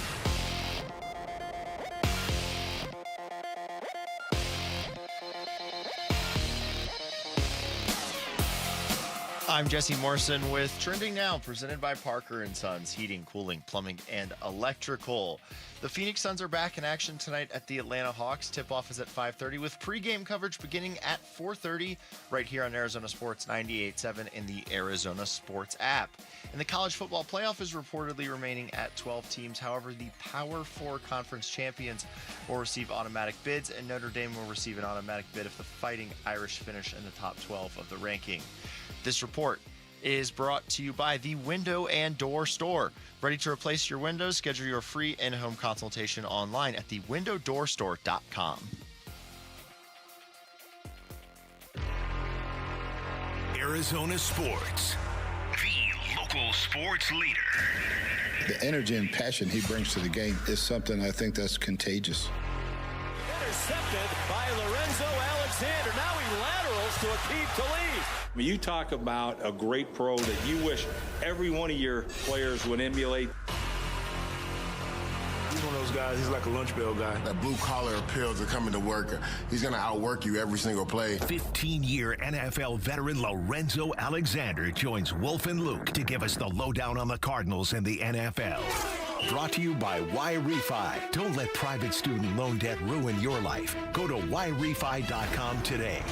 S3: I'm Jesse Morrison with Trending Now, presented by Parker & Sons, heating, cooling, plumbing, and electrical. The Phoenix Suns are back in action tonight at the Atlanta Hawks. Tip-off is at 5:30 with pregame coverage beginning at 4:30 right here on Arizona Sports 98.7 in the Arizona Sports app. And the college football playoff is reportedly remaining at 12 teams. However, the Power 4 conference champions will receive automatic bids, and Notre Dame will receive an automatic bid if the Fighting Irish finish in the top 12 of the ranking. This report is brought to you by the Window and Door Store. Ready to replace your windows? Schedule your free in-home consultation online at thewindowdoorstore.com.
S5: Arizona Sports, the local sports leader.
S6: The energy and passion he brings to the game is something I think that's contagious.
S10: Intercepted by Lorenzo Alexander. Now he laterals to Aqib Talib.
S7: When you talk about a great pro that you wish every one of your players would emulate.
S8: He's one of those guys, he's like a lunch bell guy.
S12: That blue-collar appeal to coming to work. He's going to outwork you every single play.
S5: 15-year NFL veteran Lorenzo Alexander joins Wolf and Luke to give us the lowdown on the Cardinals and the NFL. Brought to you by Y-Refi. Don't let private student loan debt ruin your life. Go to yrefi.com today.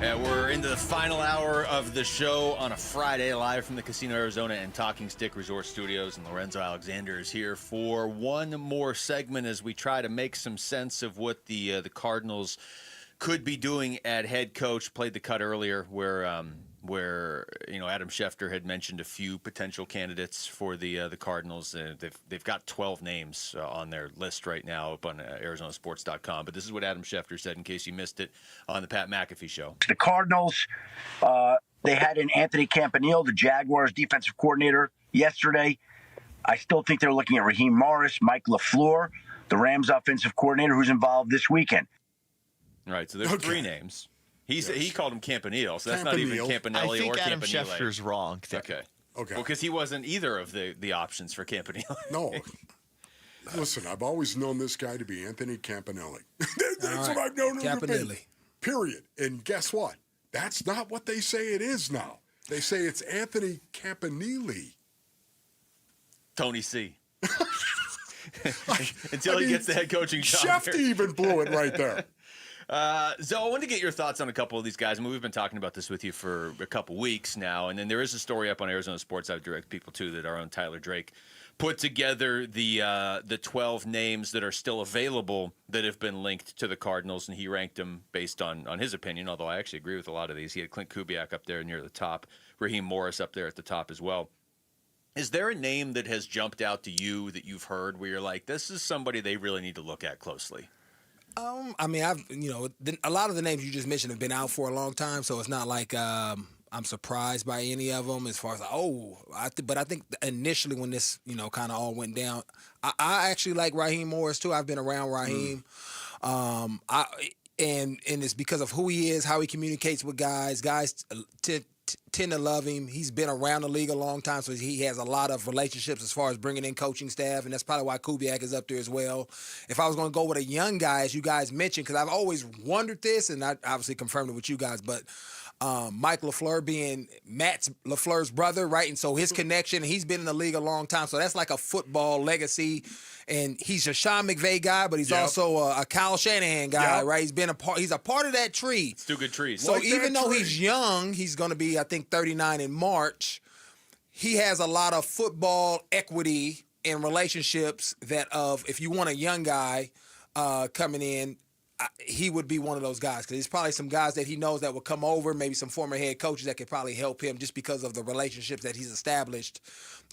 S15: And we're into the final hour of the show on a Friday, live from the Casino Arizona and Talking Stick Resort Studios. And Lorenzo Alexander is here for one more segment as we try to make some sense of what the Cardinals could be doing at head coach. Played the cut earlier where Adam Schefter had mentioned a few potential candidates for the Cardinals. They've got 12 names on their list right now up on ArizonaSports.com. But this is what Adam Schefter said in case you missed it on the Pat McAfee show.
S13: The Cardinals, they had in Anthony Campanile, the Jaguars defensive coordinator, yesterday. I still think they're looking at Raheem Morris, Mike LaFleur, the Rams offensive coordinator, who's involved this weekend.
S15: All right, so there's three names. He called him Campanile, so that's not even Campanelli or Campanile.
S3: I think Adam Schefter's wrong.
S15: Okay. Well, because he wasn't either of the options for Campanile.
S14: No. Listen, I've always known this guy to be Anthony Campanelli. That's what I've known him to be. Period. And guess what? That's not what they say it is now. They say it's Anthony Campanile.
S15: Tony C. Until he gets the head coaching job.
S14: Schefter even blew it right there.
S15: So I wanted to get your thoughts on a couple of these guys. I mean, we've been talking about this with you for a couple weeks now, and then there is a story up on Arizona Sports I would direct people to that our own Tyler Drake put together the 12 names that are still available that have been linked to the Cardinals, and he ranked them based on his opinion, although I actually agree with a lot of these. He had Clint Kubiak up there near the top, Raheem Morris up there at the top as well. Is there a name that has jumped out to you that you've heard where you're like, this is somebody they really need to look at closely?
S27: I mean, a lot of the names you just mentioned have been out for a long time, so it's not like I'm surprised by any of them as far as, but I think initially when this, kind of all went down, I actually like Raheem Morris too. I've been around Raheem. And it's because of who he is, how he communicates with guys. Guys tend to love him. He's been around the league a long time, so he has a lot of relationships as far as bringing in coaching staff, and that's probably why Kubiak is up there as well. If I was going to go with a young guy, as you guys mentioned, because I've always wondered this, and I obviously confirmed it with you guys, but Mike LaFleur being Matt LaFleur's brother, right? And so his connection, he's been in the league a long time, so that's like a football legacy. And he's a Sean McVay guy, but he's also a Kyle Shanahan guy, right? He's a part of that tree.
S15: It's two good trees.
S27: So even though he's young, he's going to be, I think, 39 in March. He has a lot of football equity and relationships that if you want a young guy coming in, he would be one of those guys because there's probably some guys that he knows that will come over, maybe some former head coaches that could probably help him just because of the relationships that he's established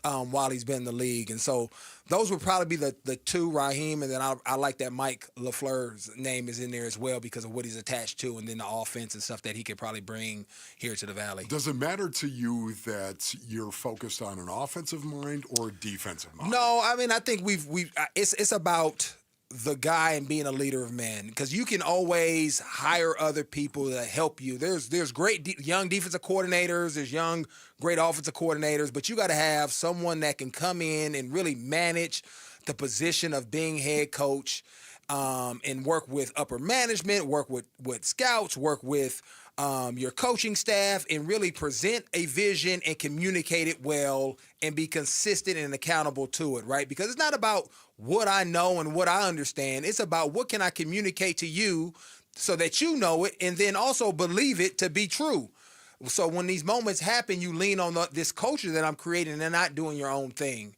S27: while he's been in the league. And so those would probably be the two, Raheem, and then I like that Mike LaFleur's name is in there as well because of what he's attached to and then the offense and stuff that he could probably bring here to the Valley.
S14: Does it matter to you that you're focused on an offensive mind or a defensive mind?
S27: No, I mean, I think it's about the guy and being a leader of men, because you can always hire other people that help you. There's great young defensive coordinators, there's young great offensive coordinators, but you got to have someone that can come in and really manage the position of being head coach, and work with upper management, work with scouts, work with your coaching staff, and really present a vision and communicate it well and be consistent and accountable to it, right? Because it's not about what I know and what I understand. It's about what can I communicate to you so that you know it and then also believe it to be true. So when these moments happen, you lean on this culture that I'm creating and not doing your own thing.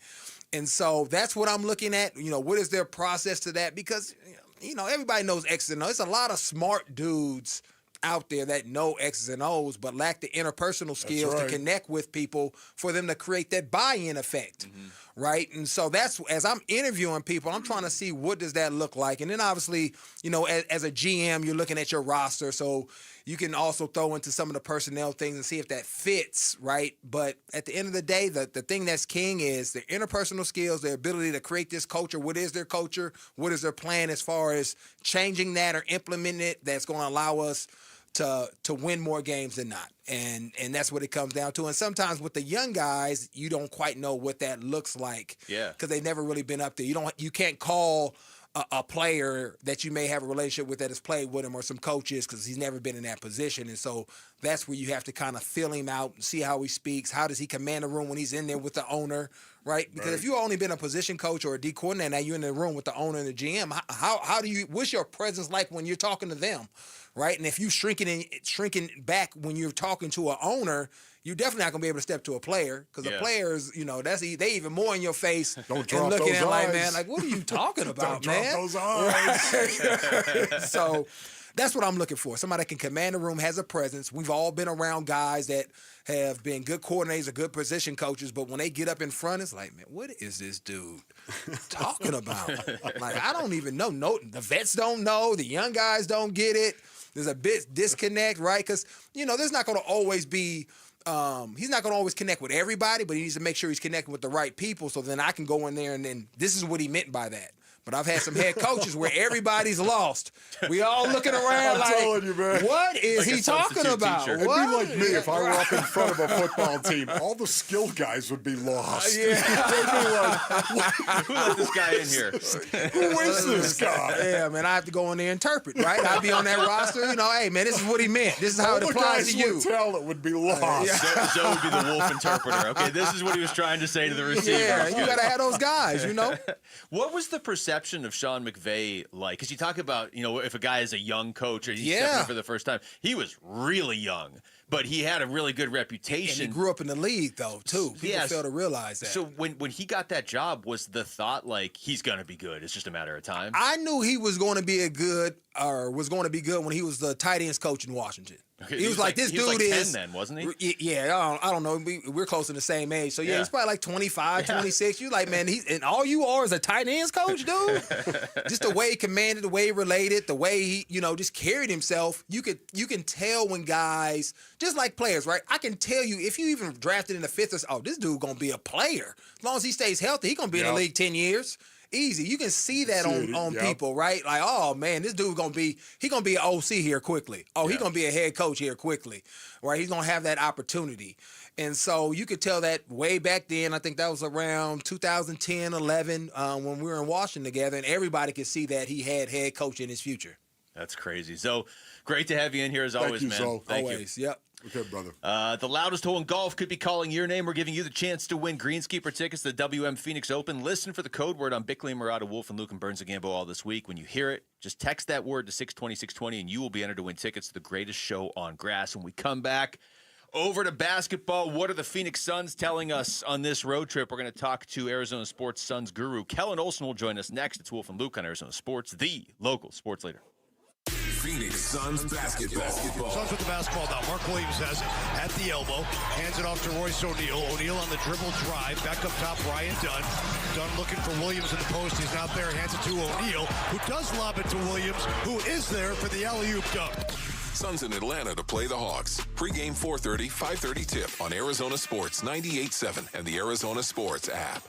S27: And so that's what I'm looking at. What is their process to that? Because, everybody knows X's and O's. There's a lot of smart dudes out there that know X's and O's but lack the interpersonal skills to connect with people for them to create that buy-in effect, right? And so that's, as I'm interviewing people, I'm trying to see what does that look like. And then obviously, as a GM, you're looking at your roster, so you can also throw into some of the personnel things and see if that fits, right? But at the end of the day, the thing that's king is their interpersonal skills, their ability to create this culture. What is their culture? What is their plan as far as changing that or implementing it that's going to allow us to win more games than not? And that's what it comes down to. And sometimes with the young guys, you don't quite know what that looks like.
S15: Yeah.
S27: Because they've never really been up there. You can't call a player that you may have a relationship with that has played with him, or some coaches, because he's never been in that position. And so that's where you have to kind of feel him out and see how he speaks. How does he command the room when he's in there with the owner, right? Because if you've only been a position coach or a D coordinator, now you're in the room with the owner and the GM, what's your presence like when you're talking to them, right? And if you shrinking back when you're talking to an owner, you're definitely not going to be able to step to a player, because the players, they even more in your face and looking at like, man, like, what are you talking about, man?
S14: Don't drop those eyes.
S27: Right? So that's what I'm looking for. Somebody that can command the room, has a presence. We've all been around guys that have been good coordinators or good position coaches, but when they get up in front, it's like, man, what is this dude talking about? Like, I don't even know. No, the vets don't know. The young guys don't get it. There's a bit disconnect, right? Because, there's not going to always be he's not going to always connect with everybody, but he needs to make sure he's connecting with the right people, so then I can go in there and then this is what he meant by that. But I've had some head coaches where everybody's lost. We all looking around like,
S14: you, man.
S27: What is he talking about?
S14: It'd be like me if I were up in front of a football team. All the skill guys would be lost.
S27: Yeah.
S14: They'd be like,
S15: who let this guy in here?
S14: Who is this guy?
S27: Yeah, man, I have to go in there and interpret, right? I'd be on that roster, hey, man, this is what he meant. This is how it applies to you.
S14: All the guys would tell it would be lost.
S15: Joe would be the wolf interpreter. Okay, this is what he was trying to say to the receiver.
S27: Yeah, you got to have those guys,
S15: What was the perception of Sean McVay like? Because you talk about, if a guy is a young coach or he's stepping in for the first time, he was really young, but he had a really good reputation.
S27: And he grew up in the league, though, too. People fail to realize that.
S15: So when he got that job, was the thought like, he's going to be good, it's just a matter of time?
S27: I knew he was going to be was going to be good when he was the tight ends coach in Washington.
S15: Okay,
S27: he was like, this dude is
S15: 10 then, wasn't he?
S27: Yeah, I don't know. We're close to the same age. So, he's probably like 25, 26. You're like, man, and all you are is a tight ends coach, dude? Just the way he commanded, the way he related, the way he, just carried himself. You can tell when guys, just like players, right? I can tell you, if you even drafted in the fifth, this dude going to be a player. As long as he stays healthy, he going to be in the league 10 years. Easy. You can see that on people, right? Like, oh, man, this dude's going to be an OC here quickly. Oh, he's going to be a head coach here quickly, right? He's going to have that opportunity. And so you could tell that way back then. I think that was around 2010, 11, when we were in Washington together, and everybody could see that he had head coach in his future.
S15: That's crazy. So, great to have you in here as always, man.
S27: Thank you. Yep.
S14: Okay, brother.
S15: The loudest hole in golf could be calling your name. We're giving you the chance to win Greenskeeper tickets to the WM Phoenix Open. Listen for the code word on Bickley, Murata, Wolf, and Luke and Burns and Gambo all this week. When you hear it, just text that word to 620-620, and you will be entered to win tickets to the greatest show on grass. When we come back, over to basketball. What are the Phoenix Suns telling us on this road trip? We're going to talk to Arizona Sports Suns guru Kellen Olson will join us next. It's Wolf and Luke on Arizona Sports, the local sports leader.
S5: Phoenix Suns basketball.
S25: Suns with the basketball now. Mark Williams has it at the elbow. Hands it off to Royce O'Neal. O'Neal on the dribble drive. Back up top, Ryan Dunn. Dunn looking for Williams in the post. He's not there. Hands it to O'Neal, who does lob it to Williams, who is there for the alley-oop dunk.
S5: Suns in Atlanta to play the Hawks. Pre-game 4:30, 5:30 tip on Arizona Sports 98.7 and the Arizona Sports app.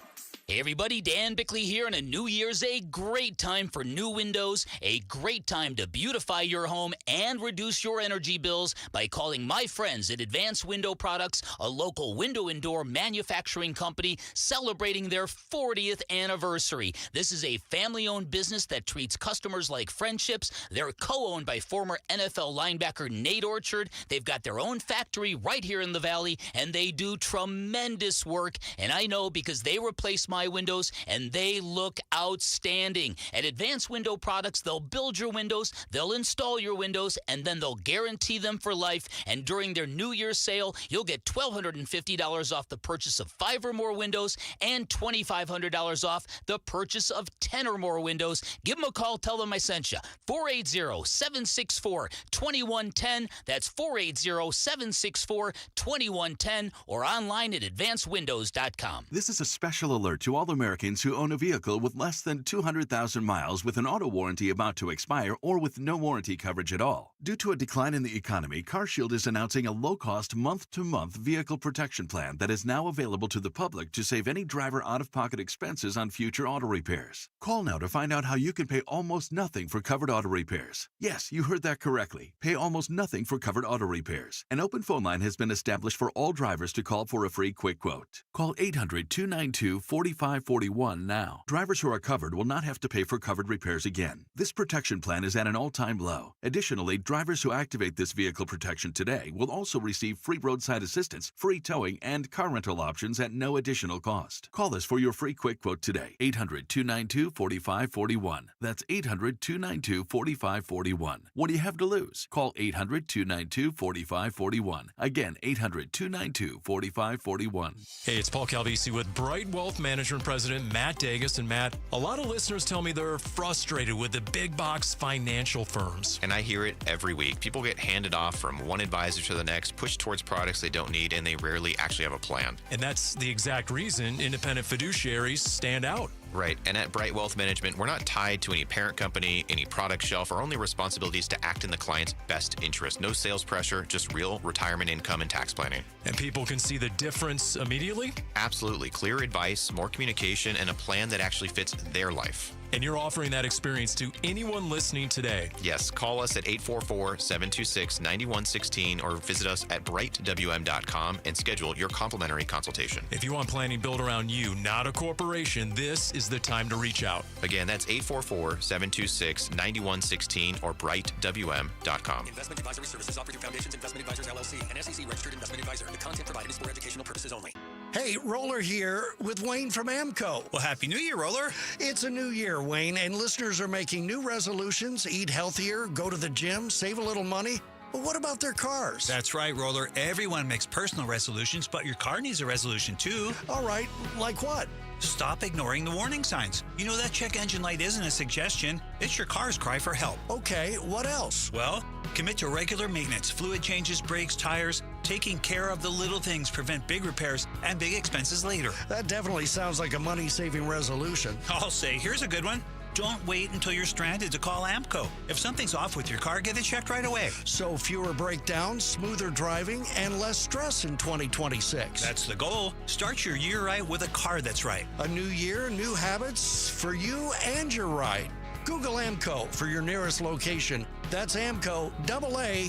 S26: Hey everybody, Dan Bickley here, and a new year's a great time for new windows, a great time to beautify your home and reduce your energy bills by calling my friends at Advanced Window Products, a local window and door manufacturing company celebrating their 40th anniversary. This is a family-owned business that treats customers like friendships. They're co-owned by former NFL linebacker Nate Orchard. They've got their own factory right here in the Valley, and they do tremendous work, and I know because they replace my windows, and they look outstanding. At Advanced Window Products, they'll build your windows, they'll install your windows, and then they'll guarantee them for life. And during their New Year's sale, you'll get $1,250 off the purchase of 5 or more windows and $2,500 off the purchase of 10 or more windows. Give them a call. Tell them I sent you. 480-764-2110. That's 480-764-2110 or online at advancedwindows.com.
S2: This is a special alert to all Americans who own a vehicle with less than 200,000 miles with an auto warranty about to expire or with no warranty coverage at all. Due to a decline in the economy, CarShield is announcing a low-cost month-to-month vehicle protection plan that is now available to the public to save any driver out-of-pocket expenses on future auto repairs. Call now to find out how you can pay almost nothing for covered auto repairs. Yes, you heard that correctly. Pay almost nothing for covered auto repairs. An open phone line has been established for all drivers to call for a free quick quote. Call 800-292-4541 now. Drivers who are covered will not have to pay for covered repairs again. This protection plan is at an all-time low. Additionally, drivers who activate this vehicle protection today will also receive free roadside assistance, free towing, and car rental options at no additional cost. Call us for your free quick quote today. 800-292-4541. That's 800-292-4541. What do you have to lose? Call 800-292-4541. Again, 800-292-4541.
S4: Hey, it's Paul Calvisi with Bright Wealth Management President Matt Dagus. And Matt, a lot of listeners tell me they're frustrated with the big box financial firms.
S16: And I hear it every week. People get handed off from one advisor to the next, pushed towards products they don't need, and they rarely actually have a plan.
S4: And that's the exact reason independent fiduciaries stand out.
S16: Right, and at Bright Wealth Management, we're not tied to any parent company, any product shelf. Our only responsibility is to act in the client's best interest. No sales pressure, just real retirement income and tax planning.
S4: And people can see the difference immediately?
S16: Absolutely. Clear advice, more communication, and a plan that actually fits their life.
S4: And you're offering that experience to anyone listening today.
S16: Yes, call us at 844-726-9116 or visit us at brightwm.com and schedule your complimentary consultation.
S4: If you want planning built around you, not a corporation, this is the time to reach out.
S16: Again, that's 844-726-9116 or brightwm.com.
S29: Investment advisory services offered through Foundations Investment Advisors LLC, an SEC-registered investment advisor. The content provided is for educational purposes only.
S18: Hey, Roller here with Wayne from AMCO.
S19: Well, Happy New Year, Roller.
S18: It's a new year, Wayne, and listeners are making new resolutions, eat healthier, go to the gym, save a little money. But what about their cars?
S19: That's right, Roller. Everyone makes personal resolutions, but your car needs a resolution, too.
S18: All right, like what?
S19: Stop ignoring the warning signs. You know that check engine light isn't a suggestion. It's your car's cry for help.
S18: Okay, what else?
S19: Well, commit to regular maintenance, fluid changes, brakes, tires. Taking care of the little things prevent big repairs and big expenses later.
S18: That definitely sounds like a money-saving resolution.
S19: I'll say, here's a good one. Don't wait until you're stranded to call AMCO. If something's off with your car, get it checked right away.
S18: So fewer breakdowns, smoother driving, and less stress in 2026.
S19: That's the goal. Start your year right with a car that's right.
S18: A new year, new habits for you and your ride. Google AMCO for your nearest location. That's AMCO, AA,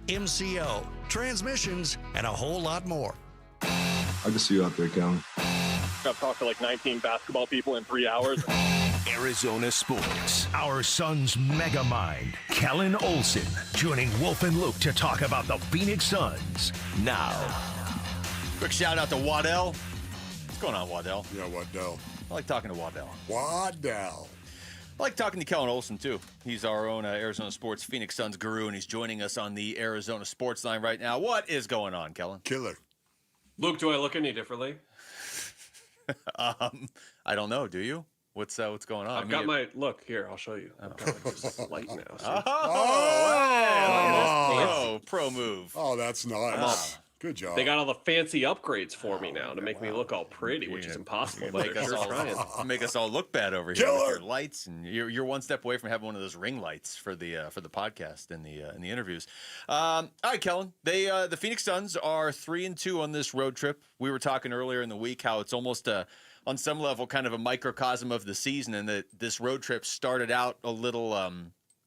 S18: MCO, transmissions, and a whole lot more.
S20: I can see you out there, Calvin.
S21: I've talked to like 19 basketball people in 3 hours.
S5: Arizona Sports. Our Suns mega mind, Kellen Olson, joining Wolf and Luke to talk about the Phoenix Suns. Now.
S15: Quick shout out to Waddell. What's going on, Waddell?
S14: Yeah, Waddell.
S15: I like talking to Waddell.
S14: Waddell.
S15: I like talking to Kellen Olson, too. He's our own Arizona Sports Phoenix Suns guru, and he's joining us on the Arizona Sports Line right now. What is going on, Kellen?
S14: Killer.
S21: Luke, do I look any differently?
S15: I don't know. Do you? What's going on?
S21: I've got my look here. I'll show you. I've got like this light now.
S15: Oh, pro move.
S14: Oh, that's nice. Good job.
S21: They got all the fancy upgrades for me now to make me look all pretty, which is impossible. But they're sure trying.
S15: Make us all look bad over here with your lights, and you're one step away from having one of those ring lights for the podcast and the interviews. All right, Kellen. The Phoenix Suns are 3-2 on this road trip. We were talking earlier in the week how it's almost a on some level, kind of a microcosm of the season, and that this road trip started out a little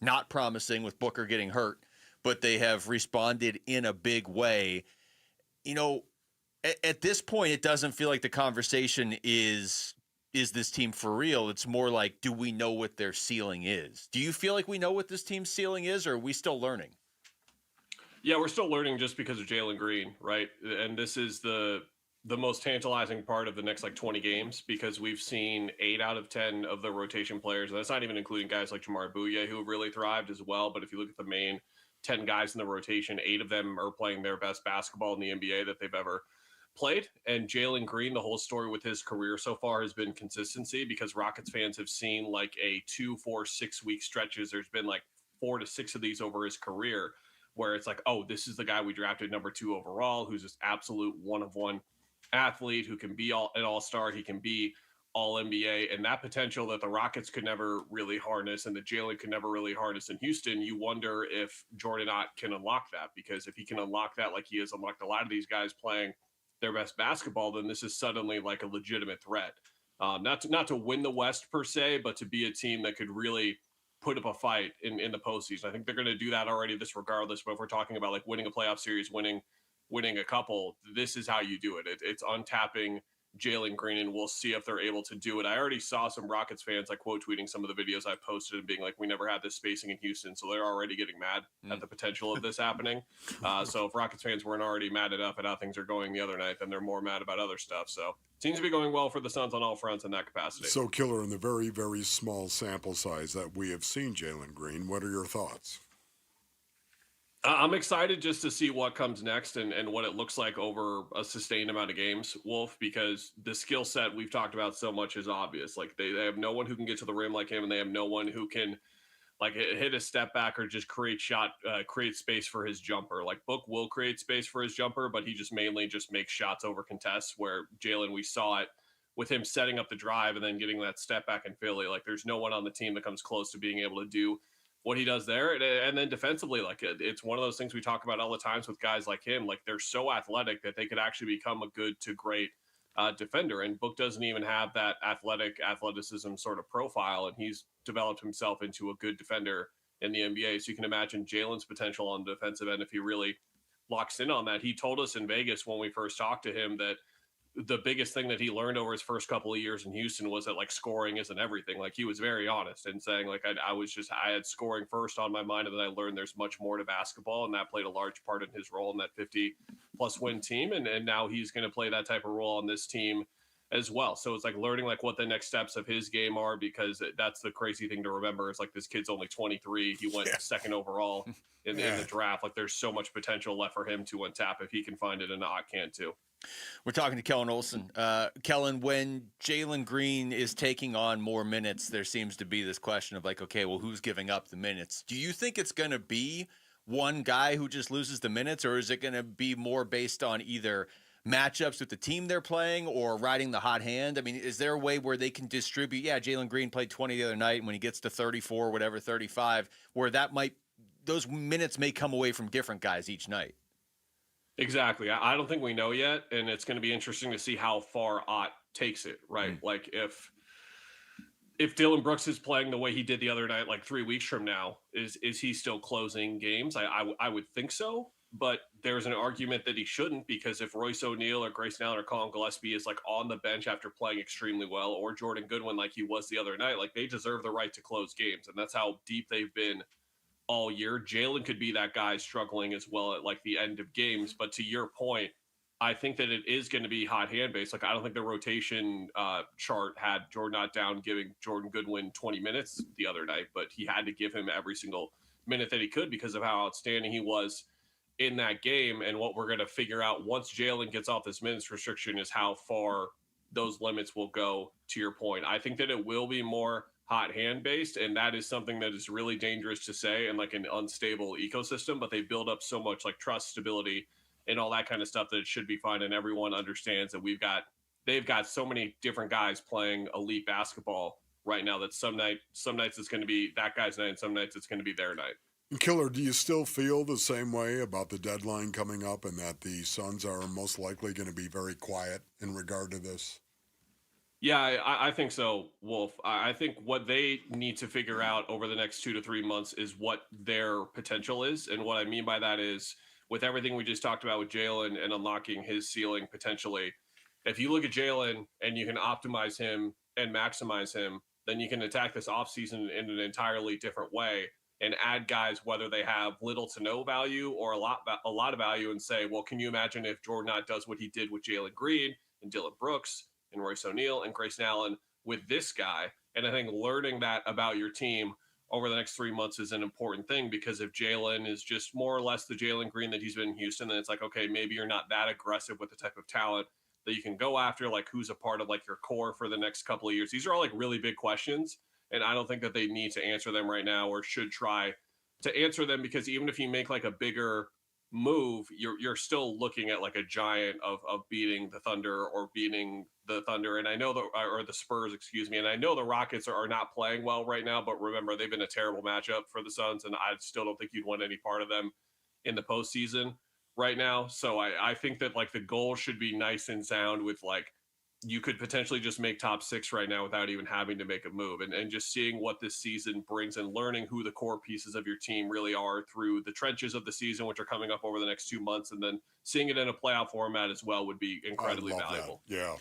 S15: not promising with Booker getting hurt, but they have responded in a big way. You know, at this point, it doesn't feel like the conversation is this team for real? It's more like, do we know what their ceiling is? Do you feel like we know what this team's ceiling is, or are we still learning?
S21: Yeah, we're still learning just because of Jalen Green, right? And this is the most tantalizing part of the next 20 games, because we've seen 8 out of 10 of the rotation players, and that's not even including guys like Jamar Bouye, who really thrived as well. But if you look at the main 10 guys in the rotation, 8 of them are playing their best basketball in the NBA that they've ever played. And Jalen Green, the whole story with his career so far has been consistency, because Rockets fans have seen a 2, 4, 6 week stretches. There's been 4 to 6 of these over his career, where it's oh, this is the guy we drafted number 2 overall, who's just absolute one-of-one athlete, who can be an all-star, he can be all-NBA, and that potential that the Rockets could never really harness and that Jalen could never really harness in Houston, you wonder if Jordan Ott can unlock that, because if he can unlock that like he has unlocked a lot of these guys playing their best basketball, then this is suddenly a legitimate threat. Not to win the West per se, but to be a team that could really put up a fight in the postseason. I think they're going to do that already this regardless. But if we're talking about winning a playoff series, winning a couple, this is how you do it. It's untapping Jalen Green, and we'll see if they're able to do it. I already saw some Rockets fans quote tweeting some of the videos I posted and being we never had this spacing in Houston, so they're already getting mad at the potential of this happening. So if Rockets fans weren't already mad enough at how things are going the other night, then they're more mad about other stuff. So seems to be going well for the Suns on all fronts in that capacity.
S14: So, Killer, in the very, very small sample size that we have seen Jalen Green, what are your thoughts?
S21: I'm excited just to see what comes next and what it looks like over a sustained amount of games, Wolf, because the skill set we've talked about so much is obvious. They have no one who can get to the rim like him, and they have no one who can hit a step back or just create space for his jumper. Book will create space for his jumper, but he just mainly just makes shots over contests, where Jalen, we saw it with him setting up the drive and then getting that step back in Philly. There's no one on the team that comes close to being able to do what he does there. And then defensively, it's one of those things we talk about all the times with guys like him. They're so athletic that they could actually become a good to great defender. And Book doesn't even have that athleticism sort of profile, and he's developed himself into a good defender in the NBA. So you can imagine Jalen's potential on the defensive end if he really locks in on that. He told us in Vegas when we first talked to him that the biggest thing that he learned over his first couple of years in Houston was that scoring isn't everything. He was very honest and saying I had scoring first on my mind, and then I learned there's much more to basketball, and that played a large part in his role in that 50+ win team. And now he's going to play that type of role on this team as well. So it's learning what the next steps of his game are, because that's the crazy thing to remember is this kid's only 23. He went second overall in the draft. There's so much potential left for him to untap if he can find it, and Ott can too.
S15: We're talking to Kellen Olson. Kellen, when Jalen Green is taking on more minutes, there seems to be this question of okay, well, who's giving up the minutes? Do you think it's going to be one guy who just loses the minutes, or is it going to be more based on either matchups with the team they're playing or riding the hot hand? I mean, is there a way where they can distribute? Yeah, Jalen Green played 20 the other night, and when he gets to 34, whatever, 35, where those minutes may come away from different guys each night.
S21: Exactly. I don't think we know yet, and it's going to be interesting to see how far Ott takes it, right? If Dylan Brooks is playing the way he did the other night, 3 weeks from now, is he still closing games? I would think so, but there's an argument that he shouldn't, because if Royce O'Neal or Grayson Allen or Colin Gillespie is on the bench after playing extremely well, or Jordan Goodwin like he was the other night, they deserve the right to close games, and that's how deep they've been all year. Jalen could be that guy struggling as well at the end of games. But to your point, I think that it is going to be hot hand based. I don't think the rotation chart had Jordan Ott down giving Jordan Goodwin 20 minutes the other night, but he had to give him every single minute that he could because of how outstanding he was in that game. And what we're going to figure out once Jalen gets off this minutes restriction is how far those limits will go, to your point. I think that it will be more hot hand based, and that is something that is really dangerous to say in an unstable ecosystem, but they build up so much trust, stability, and all that kind of stuff that it should be fine. And everyone understands that they've got so many different guys playing elite basketball right now that some nights it's going to be that guy's night, and some nights it's going to be their night.
S14: Killer, do you still feel the same way about the deadline coming up, and that the Suns are most likely going to be very quiet in regard to this?
S21: Yeah, I think so, Wolf. I think what they need to figure out over the next 2 to 3 months is what their potential is. And what I mean by that is with everything we just talked about with Jalen and unlocking his ceiling potentially, if you look at Jalen and you can optimize him and maximize him, then you can attack this offseason in an entirely different way and add guys, whether they have little to no value or a lot of value, and say, well, can you imagine if Jordan Ott does what he did with Jalen Green and Dylan Brooks and Royce O'Neal and Grayson Allen with this guy? And I think learning that about your team over the next 3 months is an important thing, because if Jalen is just more or less the Jalen Green that he's been in Houston, then it's like, okay, maybe you're not that aggressive with the type of talent that you can go after, like who's a part of like your core for the next couple of years. These are all like really big questions, and I don't think that they need to answer them right now or should try to answer them, because even if you make like a bigger move, you're still looking at like a giant of beating the Thunder or beating the Thunder. And I know or the Spurs, excuse me. And I know the Rockets are not playing well right now, but remember, they've been a terrible matchup for the Suns, and I still don't think you'd want any part of them in the postseason right now. So I think that like the goal should be nice and sound, with like, you could potentially just make top 6 right now without even having to make a move, and just seeing what this season brings and learning who the core pieces of your team really are through the trenches of the season, which are coming up over the next 2 months, and then seeing it in a playoff format as well would be incredibly valuable.
S14: That. Yeah.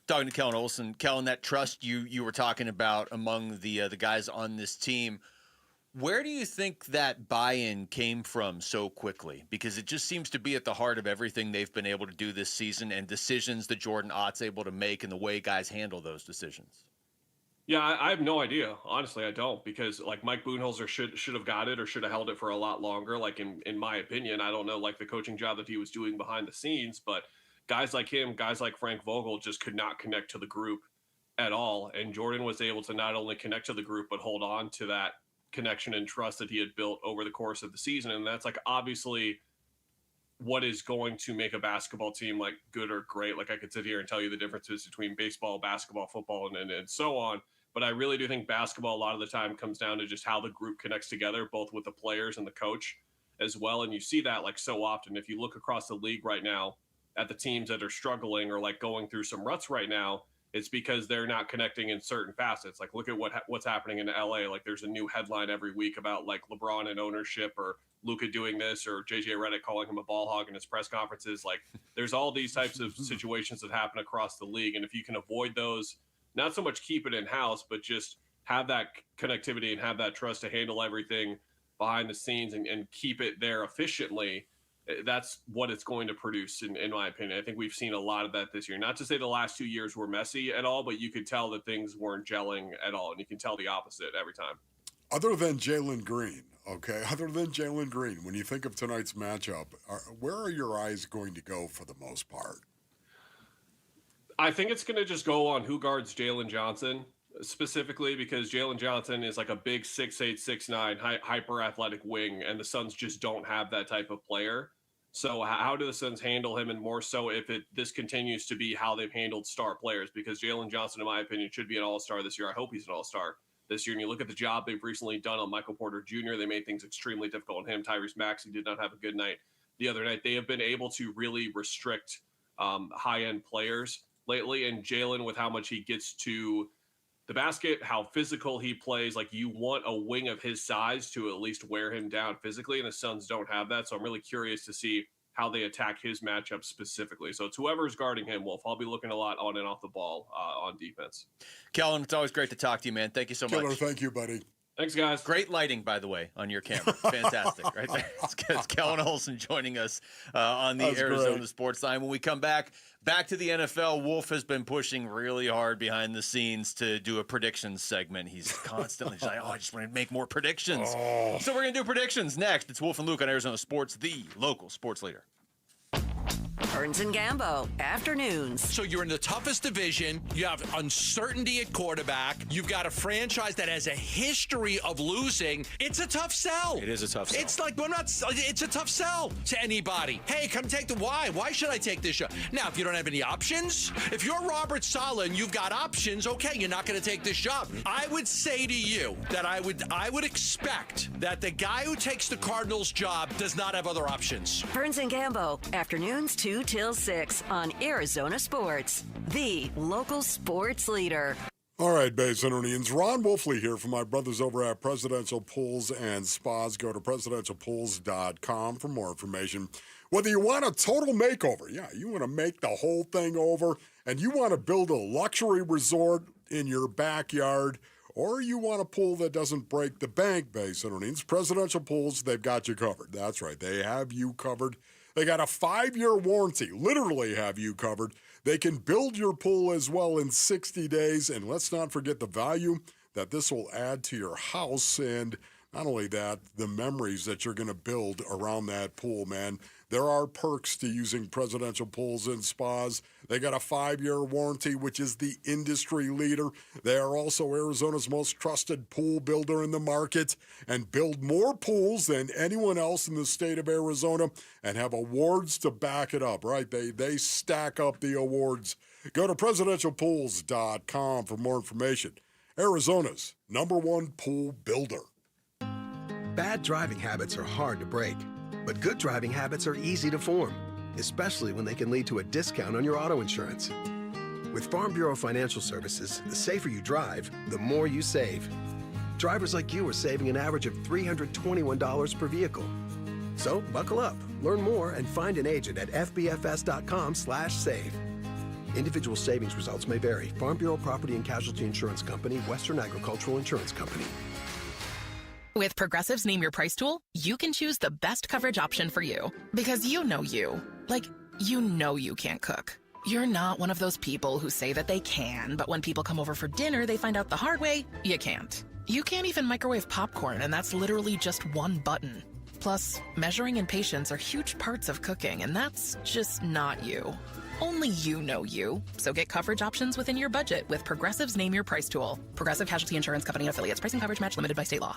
S15: Talking to Kellen Olson. Kellen, that trust you were talking about among the guys on this team, where do you think that buy-in came from so quickly? Because it just seems to be at the heart of everything they've been able to do this season, and decisions that Jordan Ott's able to make and the way guys handle those decisions.
S21: Yeah, I have no idea. Honestly, I don't, because like Mike Budenholzer should have got it or should have held it for a lot longer. Like in my opinion, I don't know like the coaching job that he was doing behind the scenes, but guys like him, guys like Frank Vogel just could not connect to the group at all. And Jordan was able to not only connect to the group, but hold on to that connection and trust that he had built over the course of the season. And that's like obviously what is going to make a basketball team like good or great. Like I could sit here and tell you the differences between baseball, basketball, football, and so on. But I really do think basketball a lot of the time comes down to just how the group connects together, both with the players and the coach as well. And you see that like so often. If you look across the league right now at the teams that are struggling or like going through some ruts right now, it's because they're not connecting in certain facets. Like look at what's happening in LA. Like there's a new headline every week about like LeBron and ownership, or Luka doing this, or JJ Redick calling him a ball hog in his press conferences. Like there's all these types of situations that happen across the league. And if you can avoid those, not so much keep it in house, but just have that connectivity and have that trust to handle everything behind the scenes and keep it there efficiently, that's what it's going to produce, in my opinion. I think we've seen a lot of that this year. Not to say the last 2 years were messy at all, but you could tell that things weren't gelling at all, and you can tell the opposite every time.
S14: Other than Jalen Green, when you think of tonight's matchup, where are your eyes going to go for the most part?
S21: I think it's going to just go on who guards Jalen Johnson, specifically because Jalen Johnson is like a big 6'8", 6'9", hyper athletic wing, and the Suns just don't have that type of player. So how do the Suns handle him, and more so if this continues to be how they've handled star players? Because Jalen Johnson, in my opinion, should be an all-star this year. I hope he's an all-star this year. And you look at the job they've recently done on Michael Porter Jr., they made things extremely difficult on him. Tyrese Maxey did not have a good night the other night. They have been able to really restrict high-end players lately, and Jalen, with how much he gets to the basket, how physical he plays, like you want a wing of his size to at least wear him down physically, and the Suns don't have that. So I'm really curious to see how they attack his matchup specifically. So it's whoever's guarding him, Wolf. I'll be looking a lot on and off the ball on defense.
S15: Kellen, it's always great to talk to you, man. Thank you so much.
S14: Thank you, buddy.
S21: Thanks, guys.
S15: Great lighting, by the way, on your camera. Fantastic, right there. It's Kellen Olson joining us on the Arizona Sports Line. When we come back to the NFL, Wolf has been pushing really hard behind the scenes to do a predictions segment. He's constantly like, I just want to make more predictions. So we're going to do predictions next. It's Wolf and Luke on Arizona Sports, the local sports leader.
S1: Burns and Gambo, afternoons.
S18: So you're in the toughest division. You have uncertainty at quarterback. You've got a franchise that has a history of losing. It's a tough sell.
S15: It is a tough sell.
S18: It's like, it's a tough sell to anybody. Hey, come take why should I take this shot? Now, if you don't have any options, if you're Robert Saleh and you've got options, okay, you're not going to take this job. I would say to you that I would expect that the guy who takes the Cardinals job does not have other options.
S1: Burns and Gambo, afternoons 2 2 till 6 on Arizona Sports, the local sports leader.
S14: All right, Bay Centurions. Ron Wolfley here from my brothers over at Presidential Pools and Spas. Go to presidentialpools.com for more information. Whether you want a total makeover, you want to make the whole thing over, and you want to build a luxury resort in your backyard, or you want a pool that doesn't break the bank, Bay Centurions, Presidential Pools, they've got you covered. That's right, they have you covered. They got a 5-year warranty, literally have you covered. They can build your pool as well in 60 days, and let's not forget the value that this will add to your house, and not only that, the memories that you're going to build around that pool, man. There are perks to using Presidential Pools and Spas. They got a 5-year warranty, which is the industry leader. They are also Arizona's most trusted pool builder in the market and build more pools than anyone else in the state of Arizona and have awards to back it up, right? They stack up the awards. Go to presidentialpools.com for more information. Arizona's #1 pool builder.
S6: Bad driving habits are hard to break, but good driving habits are easy to form, especially when they can lead to a discount on your auto insurance. With Farm Bureau Financial Services, the safer you drive, the more you save. Drivers like you are saving an average of $321 per vehicle. So buckle up, learn more, and find an agent at fbfs.com/save. Individual savings results may vary. Farm Bureau Property and Casualty Insurance Company, Western Agricultural Insurance Company.
S9: With Progressive's Name Your Price tool, you can choose the best coverage option for you. Because you know you. Like, you know you can't cook. You're not one of those people who say that they can, but when people come over for dinner, they find out the hard way, you can't. You can't even microwave popcorn, and that's literally just one button. Plus, measuring and patience are huge parts of cooking, and that's just not you. Only you know you. So get coverage options within your budget with Progressive's Name Your Price tool. Progressive Casualty Insurance Company and affiliates. Pricing coverage match limited by state law.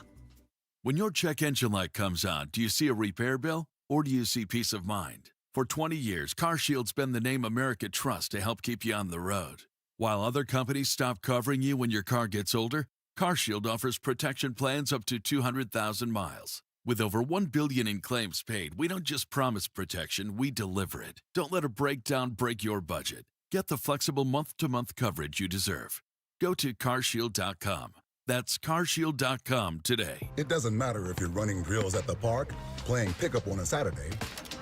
S2: When your check engine light comes on, do you see a repair bill or do you see peace of mind? For 20 years, CarShield's been the name America trusts to help keep you on the road. While other companies stop covering you when your car gets older, CarShield offers protection plans up to 200,000 miles. With over $1 billion in claims paid, we don't just promise protection, we deliver it. Don't let a breakdown break your budget. Get the flexible month-to-month coverage you deserve. Go to carshield.com. That's carshield.com today.
S10: It doesn't matter if you're running drills at the park, playing pickup on a Saturday,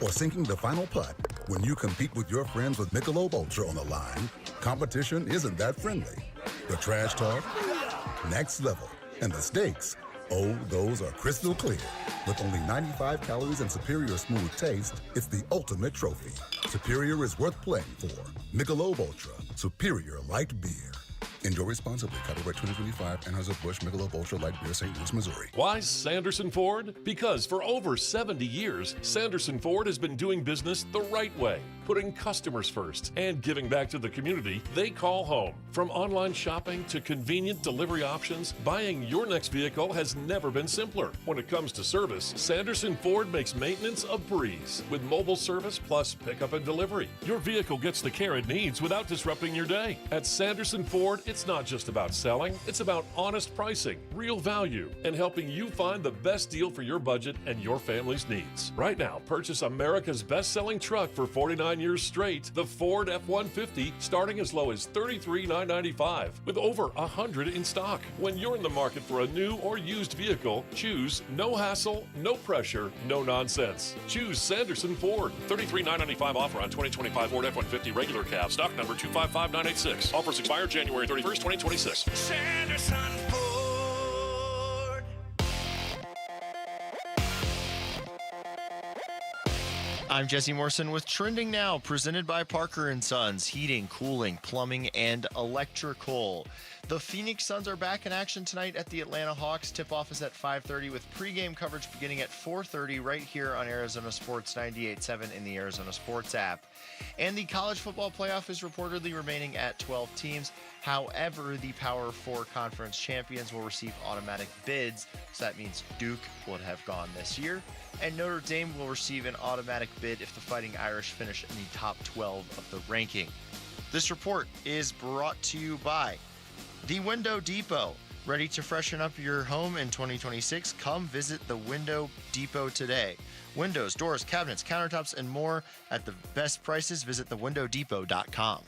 S10: or sinking the final putt. When you compete with your friends with Michelob Ultra on the line, competition isn't that friendly. The trash talk, next level. And the stakes, oh, those are crystal clear. With only 95 calories and superior smooth taste, it's the ultimate trophy. Superior is worth playing for. Michelob Ultra, superior light beer. Enjoy responsibly. Copyright 2025. Anheuser-Busch Michelob Ultra Light Beer, St. Louis, Missouri.
S11: Why Sanderson Ford? Because for over 70 years, Sanderson Ford has been doing business the right way, putting customers first and giving back to the community they call home. From online shopping to convenient delivery options, buying your next vehicle has never been simpler. When it comes to service, Sanderson Ford makes maintenance a breeze with mobile service plus pickup and delivery. Your vehicle gets the care it needs without disrupting your day. At Sanderson Ford, it's not just about selling, it's about honest pricing, real value, and helping you find the best deal for your budget and your family's needs. Right now, purchase America's best-selling truck for 49 years straight, the Ford F-150, starting as low as $33,995, with over 100 in stock. When you're in the market for a new or used vehicle, choose no hassle, no pressure, no nonsense. Choose Sanderson Ford. $33,995 offer on 2025 Ford F-150 regular cab, stock number 255986. Offers expire January 31st, 2026.
S29: Sanderson Ford.
S3: I'm Jesse Morrison with Trending Now, presented by Parker & Sons, heating, cooling, plumbing, and electrical. The Phoenix Suns are back in action tonight at the Atlanta Hawks. Tip-off is at 5:30 with pregame coverage beginning at 4:30 right here on Arizona Sports 98.7 in the Arizona Sports app. And the college football playoff is reportedly remaining at 12 teams. However, the Power 4 conference champions will receive automatic bids. So that means Duke would have gone this year. And Notre Dame will receive an automatic bid if the Fighting Irish finish in the top 12 of the ranking. This report is brought to you by The Window Depot. Ready to freshen up your home in 2026? Come visit the Window Depot today. Windows, doors, cabinets, countertops, and more at the best prices. Visit thewindowdepot.com.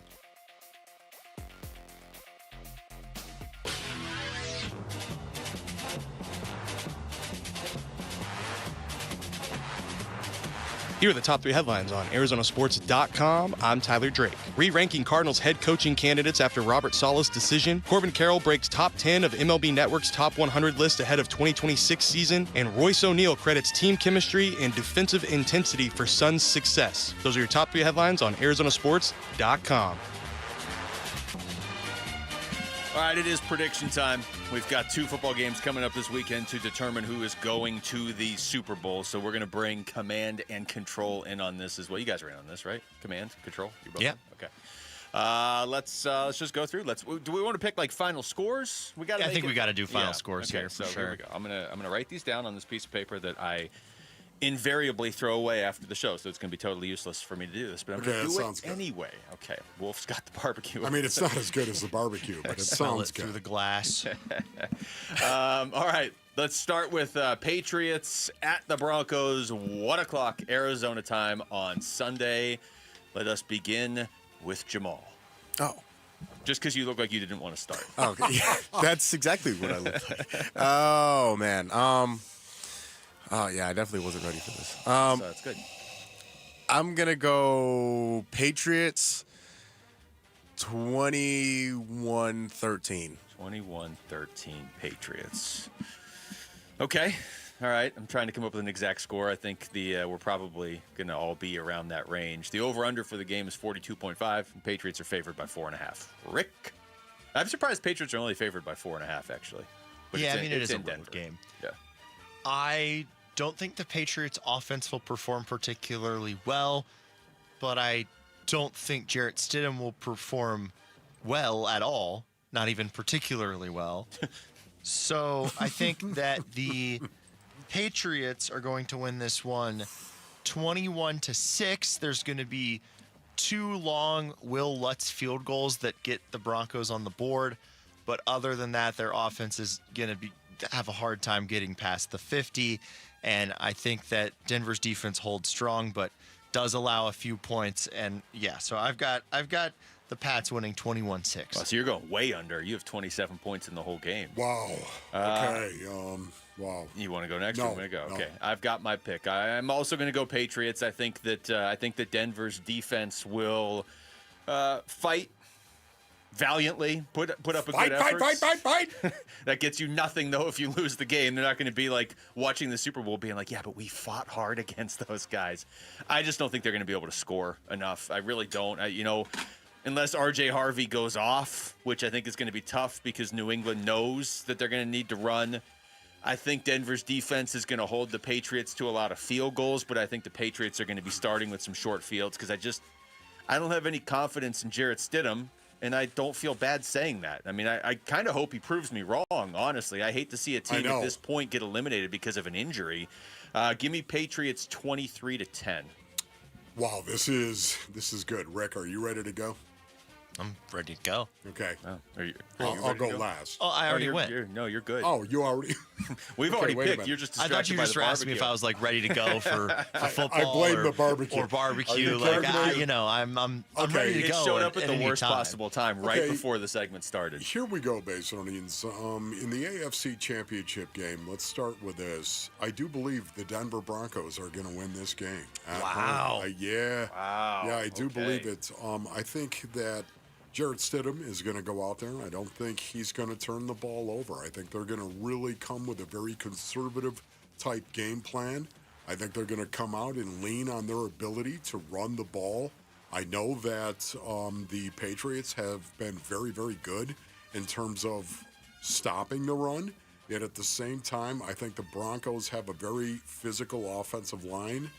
S7: Here are the top 3 headlines on ArizonaSports.com. I'm Tyler Drake. Re-ranking Cardinals head coaching candidates after Robert Saleh's decision. Corbin Carroll breaks top 10 of MLB Network's top 100 list ahead of 2026 season. And Royce O'Neal credits team chemistry and defensive intensity for Suns' success. Those are your top 3 headlines on ArizonaSports.com.
S15: All right, it is prediction time. We've got 2 football games coming up this weekend to determine who is going to the Super Bowl. So we're going to bring Command and Control in on this as well. You guys are in on this, right? Command, Control? You both?
S3: Yeah.
S15: Okay. Let's just go through. Do we want to pick like final scores? We got.
S3: I think we got to do final scores
S15: okay,
S3: here.
S15: So
S3: sure.
S15: here we go. I'm gonna write these down on this piece of paper that I invariably throw away after the show, so it's going to be totally useless for me to do this, but I'm going to do it anyway. Okay, Wolf's got the barbecue.
S14: I mean, it's not as good as the barbecue, but it sounds good.
S3: Through the glass.
S15: All right, let's start with Patriots at the Broncos, 1 o'clock Arizona time on Sunday. Let us begin with Jamal.
S8: Oh.
S15: Just because you look like you didn't want to start.
S8: Oh, okay. Yeah, that's exactly what I look like. Oh, man. Oh, yeah, I definitely wasn't ready for this.
S15: So that's good.
S8: I'm going to go Patriots 21-13.
S15: 21-13 Patriots. Okay. All right. I'm trying to come up with an exact score. I think we're probably going to all be around that range. The over-under for the game is 42.5, and Patriots are favored by 4.5. Rick? I'm surprised Patriots are only favored by 4.5, actually. But
S3: yeah,
S15: it
S3: is a
S15: Denver.
S3: road game.
S15: Yeah.
S3: I don't think the Patriots offense will perform particularly well, but I don't think Jarrett Stidham will perform well at all, not even particularly well. So I think that the Patriots are going to win this one 21-6. There's going to be 2 long Will Lutz field goals that get the Broncos on the board, but other than that, their offense is going to have a hard time getting past the 50, and I think that Denver's defense holds strong but does allow a few points. And yeah, so I've got the Pats winning 21-6.
S15: Wow, so you're going way under. You have 27 points in the whole game.
S14: Wow. Okay. Wow.
S15: You want to go next?
S14: No.
S15: Or I'm going to go. Okay. I've got my pick. I'm also going to go Patriots. I think that Denver's defense will fight valiantly, put up a good effort.
S14: Fight.
S15: That gets you nothing, though, if you lose the game. They're not going to be like watching the Super Bowl being like, yeah, but we fought hard against those guys. I just don't think they're going to be able to score enough. I really don't. Unless R.J. Harvey goes off, which I think is going to be tough because New England knows that they're going to need to run. I think Denver's defense is going to hold the Patriots to a lot of field goals, but I think the Patriots are going to be starting with some short fields because I don't have any confidence in Jarrett Stidham. And I don't feel bad saying that. I mean, I kind of hope he proves me wrong, honestly. I hate to see a team at this point get eliminated because of an injury. Give me Patriots 23-10.
S14: Wow, this is good. Rick, are you ready to go?
S3: I'm ready to go.
S14: Okay.
S15: Oh,
S14: I'll go last.
S3: Oh, I already went.
S15: You're good.
S14: Oh, you already?
S15: We've already picked. You're just distracted.
S3: I thought you just asked me if I was like ready to go for football.
S14: I blame the barbecue.
S3: Or barbecue. I'm ready to go.
S15: It showed up at the worst
S3: time.
S15: possible time, right before the segment started.
S14: Here we go, Basonians. In the AFC Championship game, let's start with this. I do believe the Denver Broncos are going to win this game.
S3: Wow.
S14: Yeah.
S15: Wow.
S14: Yeah, I do believe it. I think that Jarrett Stidham is going to go out there. I don't think he's going to turn the ball over. I think they're going to really come with a very conservative type game plan. I think they're going to come out and lean on their ability to run the ball. I know that the Patriots have been very, very good in terms of stopping the run. Yet at the same time, I think the Broncos have a very physical offensive line.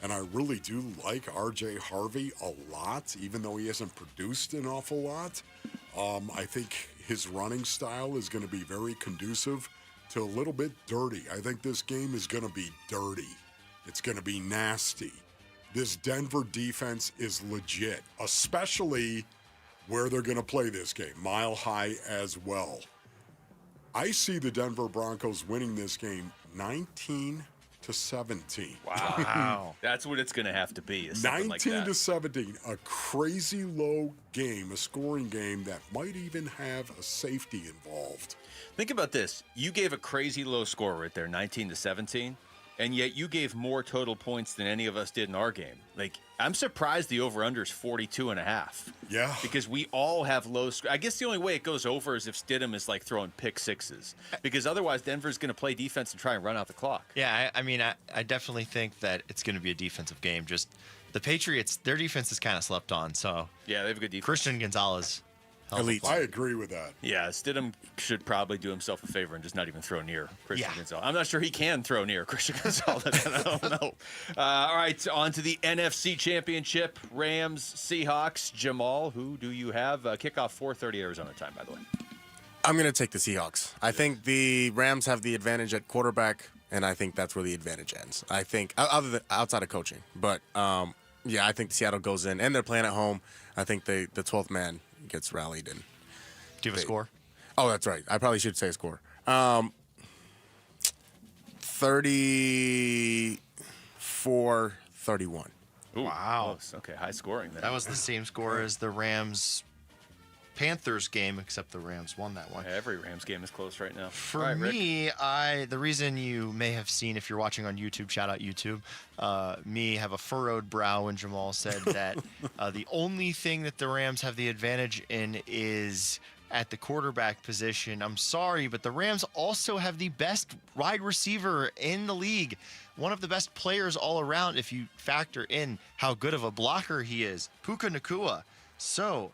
S14: And I really do like R.J. Harvey a lot, even though he hasn't produced an awful lot. I think his running style is going to be very conducive to a little bit dirty. I think this game is going to be dirty. It's going to be nasty. This Denver defense is legit, especially where they're going to play this game, Mile High as well. I see the Denver Broncos winning this game 19-10. 19-17.
S15: Wow. That's what it's going to have to be. Is something like that.
S14: 19-17, a crazy low game, a scoring game that might even have a safety involved.
S15: Think about this. You gave a crazy low score right there, 19-17, and yet you gave more total points than any of us did in our game. Like, I'm surprised the over-under is 42.5.
S14: Yeah.
S15: Because we all have low score. I guess the only way it goes over is if Stidham is, like, throwing pick sixes. Because otherwise, Denver's going to play defense and try and run out the clock.
S3: Yeah, I mean, I definitely think that it's going to be a defensive game. Just the Patriots, their defense is kind of slept on. So
S15: yeah, they have a good defense.
S3: Christian Gonzalez.
S14: Elite. I agree with that.
S15: Yeah, Stidham should probably do himself a favor and just not even throw near Christian Gonzalez. I'm not sure he can throw near Christian Gonzalez. I don't know. All right, on to the NFC Championship. Rams, Seahawks. Jamal, who do you have? Kickoff 4:30 Arizona time, by the way.
S8: I'm going to take the Seahawks. I think the Rams have the advantage at quarterback, and I think that's where the advantage ends. I think, outside of coaching. But, yeah, I think Seattle goes in, and they're playing at home. I think the 12th man gets rallied. And
S3: do you have a score?
S8: Oh, that's right. I probably should say a score. 34-31.
S15: Wow. Close. Okay, high scoring then.
S3: That was the same score as the Rams-Panthers game, except the Rams won that one.
S15: Every Rams game is close right now.
S3: For me, the reason you may have seen, if you're watching on YouTube, shout out YouTube, me have a furrowed brow when Jamal said that the only thing that the Rams have the advantage in is at the quarterback position. I'm sorry, but the Rams also have the best wide receiver in the league. One of the best players all around if you factor in how good of a blocker he is, Puka Nacua. So,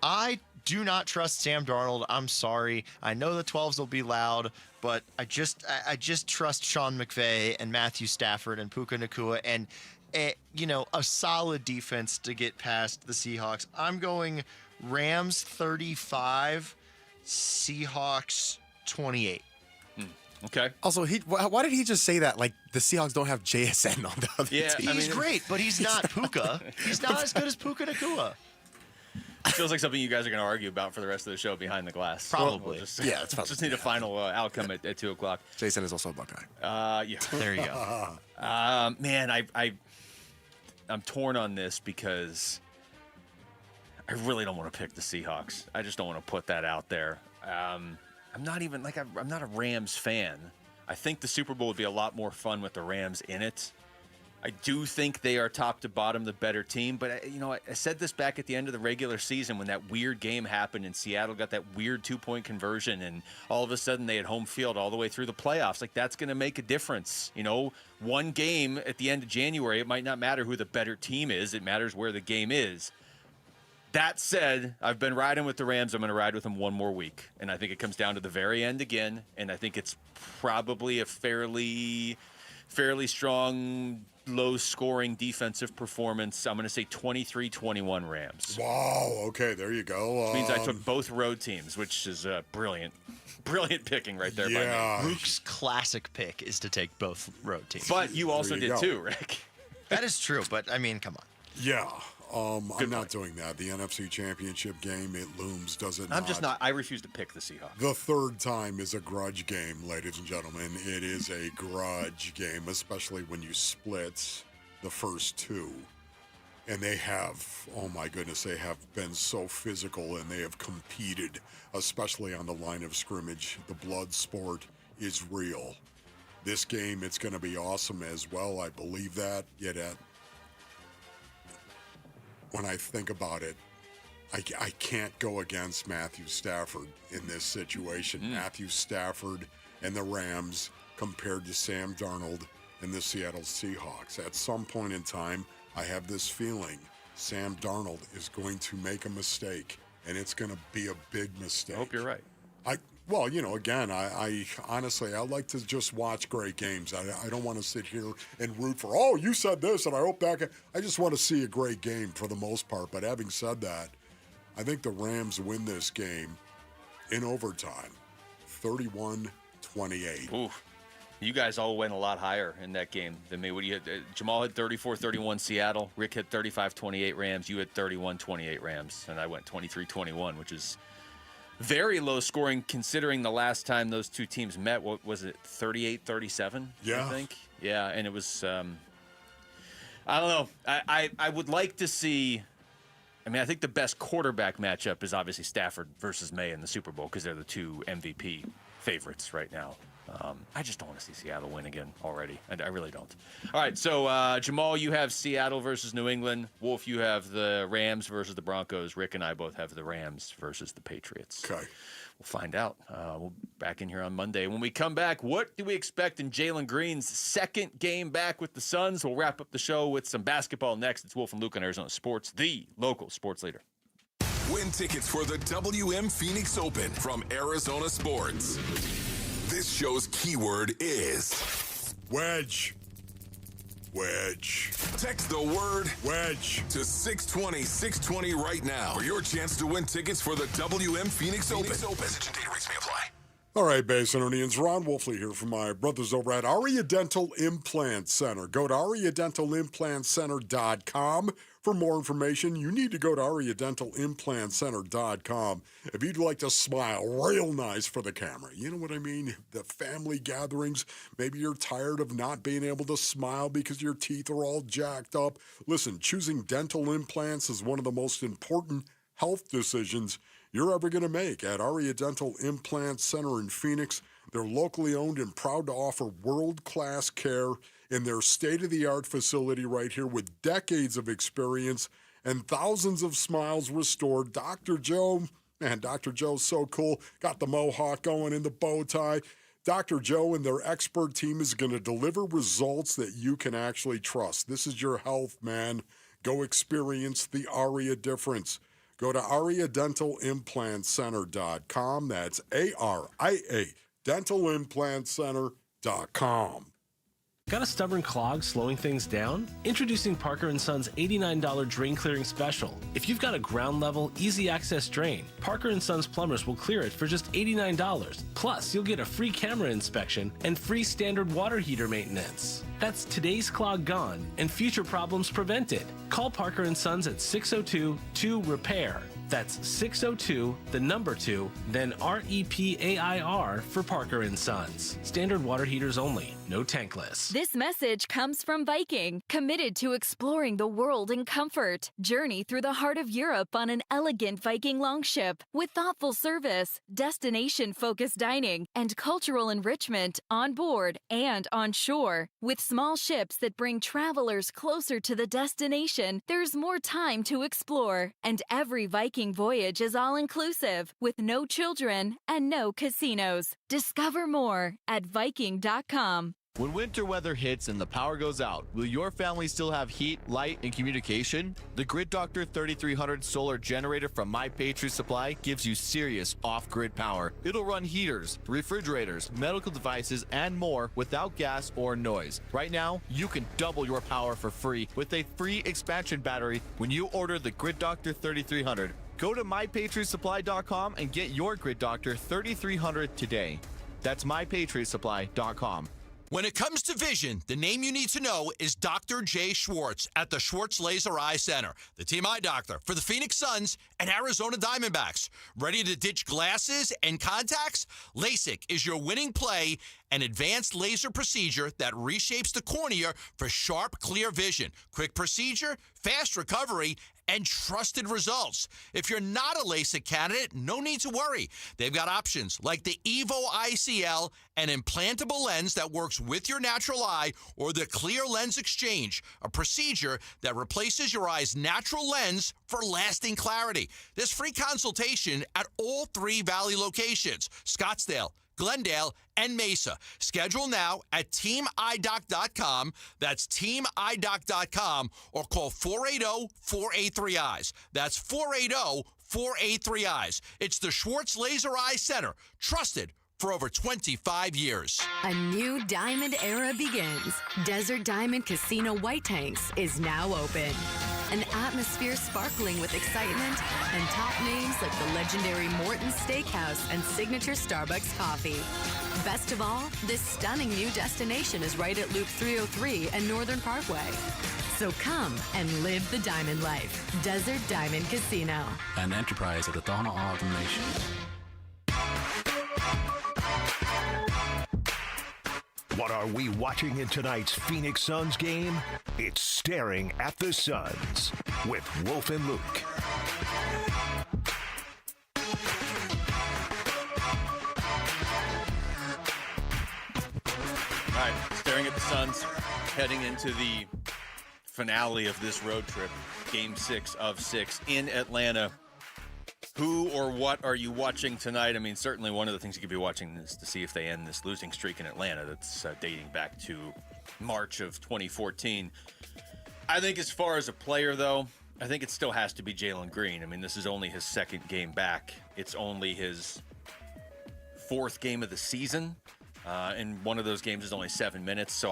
S3: I do not trust Sam Darnold. I'm sorry. I know the 12s will be loud, but I just trust Sean McVay and Matthew Stafford and Puka Nacua and a solid defense to get past the Seahawks. I'm going Rams 35, Seahawks 28.
S15: Okay.
S8: Also, why did he just say that? Like the Seahawks don't have JSN on the other team.
S3: He's great, but he's not Puka. He's not as good as Puka Nacua.
S15: Feels like something you guys are going to argue about for the rest of the show behind the glass.
S3: Probably.
S15: It's
S8: probably.
S15: Just need a final outcome at 2 o'clock.
S8: Jason is also a Buckeye.
S15: Yeah.
S3: There you go.
S15: Man, I'm torn on this because I really don't want to pick the Seahawks. I just don't want to put that out there. I'm not a Rams fan. I think the Super Bowl would be a lot more fun with the Rams in it. I do think they are top to bottom the better team, but I said this back at the end of the regular season when that weird game happened and Seattle got that weird 2-point conversion and all of a sudden they had home field all the way through the playoffs. Like that's going to make a difference. One game at the end of January, it might not matter who the better team is. It matters where the game is. That said, I've been riding with the Rams. I'm going to ride with them one more week. And I think it comes down to the very end again. And I think it's probably a fairly strong, low-scoring defensive performance. I'm going to say 23-21 Rams.
S14: Wow. Okay, there you go.
S15: Which means I took both road teams, which is brilliant picking right there by me.
S3: Luke's classic pick is to take both road teams.
S15: But you also did too, Rick.
S3: That is true, but I mean, come on.
S14: Yeah. I'm not doing that. The NFC Championship game, it looms, does it not?
S15: I refuse to pick the Seahawks.
S14: The third time is a grudge game, ladies and gentlemen. It is a grudge game, especially when you split the first two. And they have, oh my goodness, they have been so physical and they have competed, especially on the line of scrimmage. The blood sport is real. This game, it's going to be awesome as well. I believe that. Yet when I think about it, I can't go against Matthew Stafford in this situation. Matthew Stafford and the Rams compared to Sam Darnold and the Seattle Seahawks. At some point in time, I have this feeling Sam Darnold is going to make a mistake, and it's going to be a big mistake.
S15: I hope you're right.
S14: Well, again, I honestly, I like to just watch great games. I don't want to sit here and root for, oh, you said this, and I hope that. I just want to see a great game for the most part. But having said that, I think the Rams win this game in overtime, 31-28.
S15: Ooh. You guys all went a lot higher in that game than me. What do you had? Jamal had 34-31 Seattle. Rick had 35-28 Rams. You had 31-28 Rams. And I went 23-21, which is very low scoring considering the last time those two teams met. What was it, 38-37?
S14: Yeah.
S15: I think. Yeah, and it was, I don't know. I would like to see, I mean, I think the best quarterback matchup is obviously Stafford versus May in the Super Bowl because they're the two MVP favorites right now. I just don't want to see Seattle win again already. I really don't. All right, so Jamal, you have Seattle versus New England. Wolf, you have the Rams versus the Broncos. Rick and I both have the Rams versus the Patriots.
S14: Okay.
S15: We'll find out. We'll be back in here on Monday. When we come back, what do we expect in Jalen Green's second game back with the Suns? We'll wrap up the show with some basketball next. It's Wolf and Luke on Arizona Sports, the local sports leader.
S12: Win tickets for the WM Phoenix Open from Arizona Sports. This show's keyword is
S14: wedge. Wedge.
S12: Text the word
S14: wedge
S12: to 620-620 right now for your chance to win tickets for the WM Phoenix Open. Message and data rates may apply.
S14: All right, Basinonians, Ron Wolfley here from my brothers over at Aria Dental Implant Center. Go to ariadentalimplantcenter.com for more information. You need to go to ariadentalimplantcenter.com if you'd like to smile real nice for the camera. You know what I mean? The family gatherings, maybe you're tired of not being able to smile because your teeth are all jacked up. Listen, choosing dental implants is one of the most important health decisions you're ever going to make. At Aria Dental Implant Center in Phoenix, they're locally owned and proud to offer world-class care in their state-of-the-art facility right here with decades of experience and thousands of smiles restored. Dr. Joe, man, Dr. Joe's so cool. Got the mohawk going in the bow tie. Dr. Joe and their expert team is going to deliver results that you can actually trust. This is your health, man. Go experience the Aria difference. Go to ariadentalimplantcenter.com. That's ARIA, dentalimplantcenter.com.
S13: Got a stubborn clog slowing things down? Introducing Parker & Son's $89 drain clearing special. If you've got a ground level, easy access drain, Parker & Son's plumbers will clear it for just $89. Plus, you'll get a free camera inspection and free standard water heater maintenance. That's today's clog gone and future problems prevented. Call Parker & Sons at 602-2-REPAIR. That's 602, the number 2, then REPAIR for Parker & Sons. Standard water heaters only, no tankless.
S17: This message comes from Viking, committed to exploring the world in comfort. Journey through the heart of Europe on an elegant Viking longship with thoughtful service, destination-focused dining, and cultural enrichment on board and on shore. With small ships that bring travelers closer to the destination, there's more time to explore, and every Viking voyage is all-inclusive, with no children and no casinos. Discover more at Viking.com.
S22: When winter weather hits and the power goes out, will your family still have heat, light, and communication? The Grid Doctor 3300 solar generator from My Patriot Supply gives you serious off-grid power. It'll run heaters, refrigerators, medical devices, and more without gas or noise. Right now, you can double your power for free with a free expansion battery when you order the Grid Doctor 3300. Go to MyPatriotSupply.com and get your Grid Doctor 3300 today. That's MyPatriotSupply.com.
S23: When it comes to vision, the name you need to know is Dr. Jay Schwartz at the Schwartz Laser Eye Center, the team eye doctor for the Phoenix Suns and Arizona Diamondbacks. Ready to ditch glasses and contacts? LASIK is your winning play, an advanced laser procedure that reshapes the cornea for sharp, clear vision. Quick procedure, fast recovery, and trusted results. If you're not a LASIK candidate, no need to worry. They've got options like the Evo ICL, an implantable lens that works with your natural eye, or the Clear Lens Exchange, a procedure that replaces your eye's natural lens for lasting clarity. There's free consultation at all 3 Valley locations, Scottsdale, Glendale, and Mesa. Schedule now at teamidoc.com. That's teamidoc.com, or call 480-483-EYES. That's 480-483-EYES. It's the Schwartz Laser Eye Center, trusted for over 25 years.
S24: A new diamond era begins. Desert Diamond Casino White Tanks is now open. An atmosphere sparkling with excitement and top names like the legendary Morton's Steakhouse and signature Starbucks coffee. Best of all, this stunning new destination is right at Loop 303 and Northern Parkway. So come and live the diamond life. Desert Diamond Casino.
S25: An enterprise of the Donna Automation.
S4: What are we watching in tonight's Phoenix Suns game? It's Staring at the Suns with Wolf and Luke.
S15: All right, Staring at the Suns, heading into the finale of this road trip, Game 6 of 6 in Atlanta. Who or what are you watching tonight? I mean, certainly one of the things you could be watching is to see if they end this losing streak in Atlanta that's dating back to March of 2014. I think as far as a player, though, I think it still has to be Jalen Green. I mean, this is only his second game back. It's only his fourth game of the season. And one of those games is only 7 minutes. So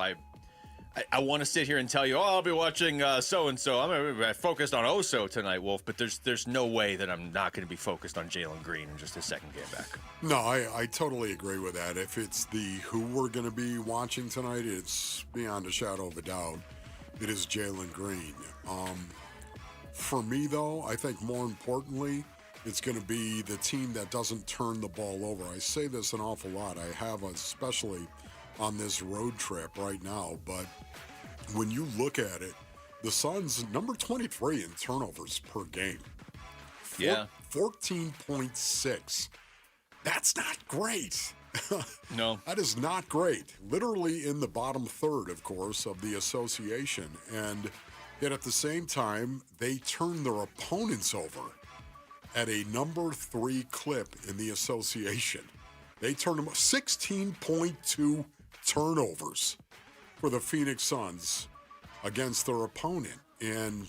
S15: I want to sit here and tell you, I'll be watching so-and-so. I'm going to be focused on Oso tonight, Wolf, but there's no way that I'm not going to be focused on Jalen Green in just his second game back.
S14: No, I totally agree with that. If it's the who we're going to be watching tonight, it's beyond a shadow of a doubt. It is Jalen Green. For me, though, I think more importantly, it's going to be the team that doesn't turn the ball over. I say this an awful lot. I have, especially on this road trip right now, but when you look at it, the Suns, number 23 in turnovers per game.
S15: Yeah.
S14: 14.6. That's not great.
S15: No.
S14: That is not great. Literally in the bottom third, of course, of the association. And yet at the same time, they turn their opponents over at a number 3 clip in the association. They turn them 16.2 turnovers for the Phoenix Suns against their opponent. And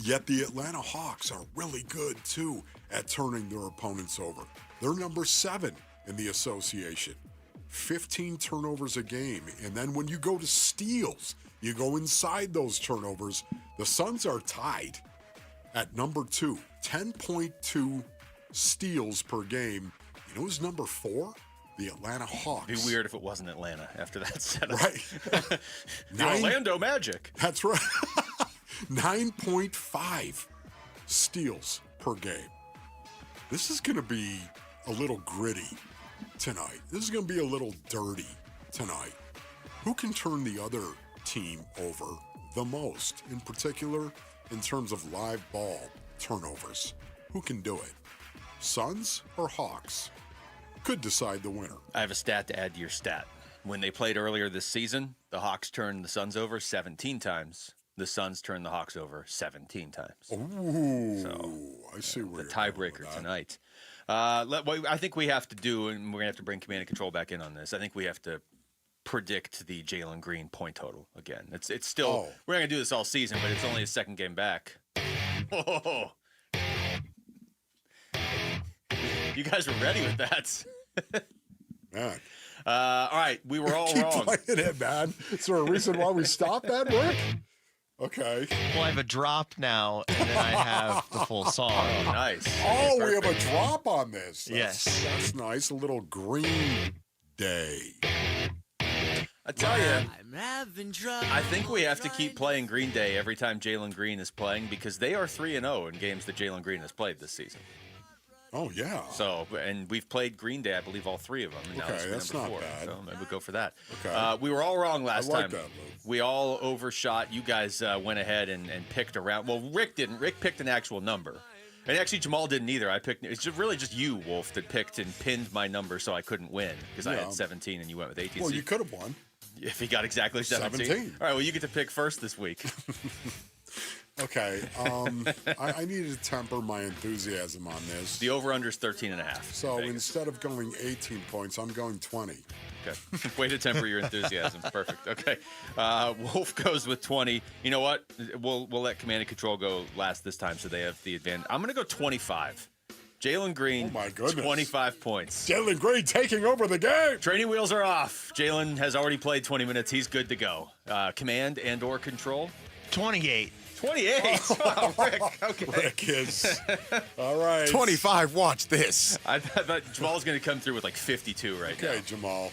S14: yet the Atlanta Hawks are really good, too, at turning their opponents over. They're number 7 in the association. 15 turnovers a game. And then when you go to steals, you go inside those turnovers, the Suns are tied at number 2. 10.2 steals per game. You know who's number 4? The Atlanta Hawks.
S15: It'd be weird if it wasn't Atlanta after that setup.
S14: Right.
S15: The Orlando Magic.
S14: That's right. 9.5 steals per game. This is going to be a little gritty tonight. This is going to be a little dirty tonight. Who can turn the other team over the most, in particular in terms of live ball turnovers? Who can do it? Suns or Hawks? Could decide the winner.
S15: I have a stat to add to your stat. When they played earlier this season, the Hawks turned the Suns over 17 times. The Suns turned the Hawks over 17 times.
S14: Ooh,
S15: so
S14: I see where
S15: the tiebreaker tonight. What I think we have to do, and we're going to have to bring command and control back in on this, I think we have to predict the Jalen Green point total again. It's still, we're not going to do this all season, but it's only his second game back. Oh. You guys were ready with that.
S14: Man.
S15: All right, we were all
S14: Keep
S15: wrong.
S14: playing it, man. Is there a reason why we stopped that, Rick? Okay.
S3: Well, I have a drop now, and then I have the full song.
S15: Oh, nice.
S14: Oh, we have a drop on this.
S3: Yes.
S14: That's nice. A little Green Day.
S15: I tell you, I think we have to keep playing Green Day every time Jalen Green is playing because they are 3-0 in games that Jalen Green has played this season.
S14: Oh, yeah.
S15: So, and we've played Green Day, I believe, all 3 of them. And now
S14: Okay,
S15: it's
S14: that's
S15: number
S14: not
S15: 4.
S14: bad.
S15: So maybe we'll go for that.
S14: Okay.
S15: We were all wrong last
S14: I like
S15: time.
S14: that move.
S15: We all overshot. You guys went ahead and picked around. Well, Rick didn't. Rick picked an actual number. And actually, Jamal didn't either. It's really just you, Wolf, that picked and pinned my number so I couldn't win because I had 17 and you went with 18.
S14: Well, you could have won.
S15: If he got exactly 17.
S14: 17.
S15: All right, well, you get to pick first this week.
S14: Okay. I needed to temper my enthusiasm on this.
S15: The over-under is 13.5.
S14: So instead of going 18 points, I'm going 20.
S15: Okay. Way to temper your enthusiasm. Perfect. Okay. Wolf goes with 20. You know what? We'll let command and control go last this time so they have the advantage. I'm going to go 25. Jalen Green,
S14: oh my goodness.
S15: 25 points.
S14: Jalen Green taking over the game.
S15: Training wheels are off. Jalen has already played 20 minutes. He's good to go. Command and or control?
S3: 28.
S15: 28. Oh, Rick. Okay.
S14: Rick is. All right.
S8: 25. Watch this.
S15: I thought Jamal's going to come through with like 52 right now.
S14: Okay, Jamal.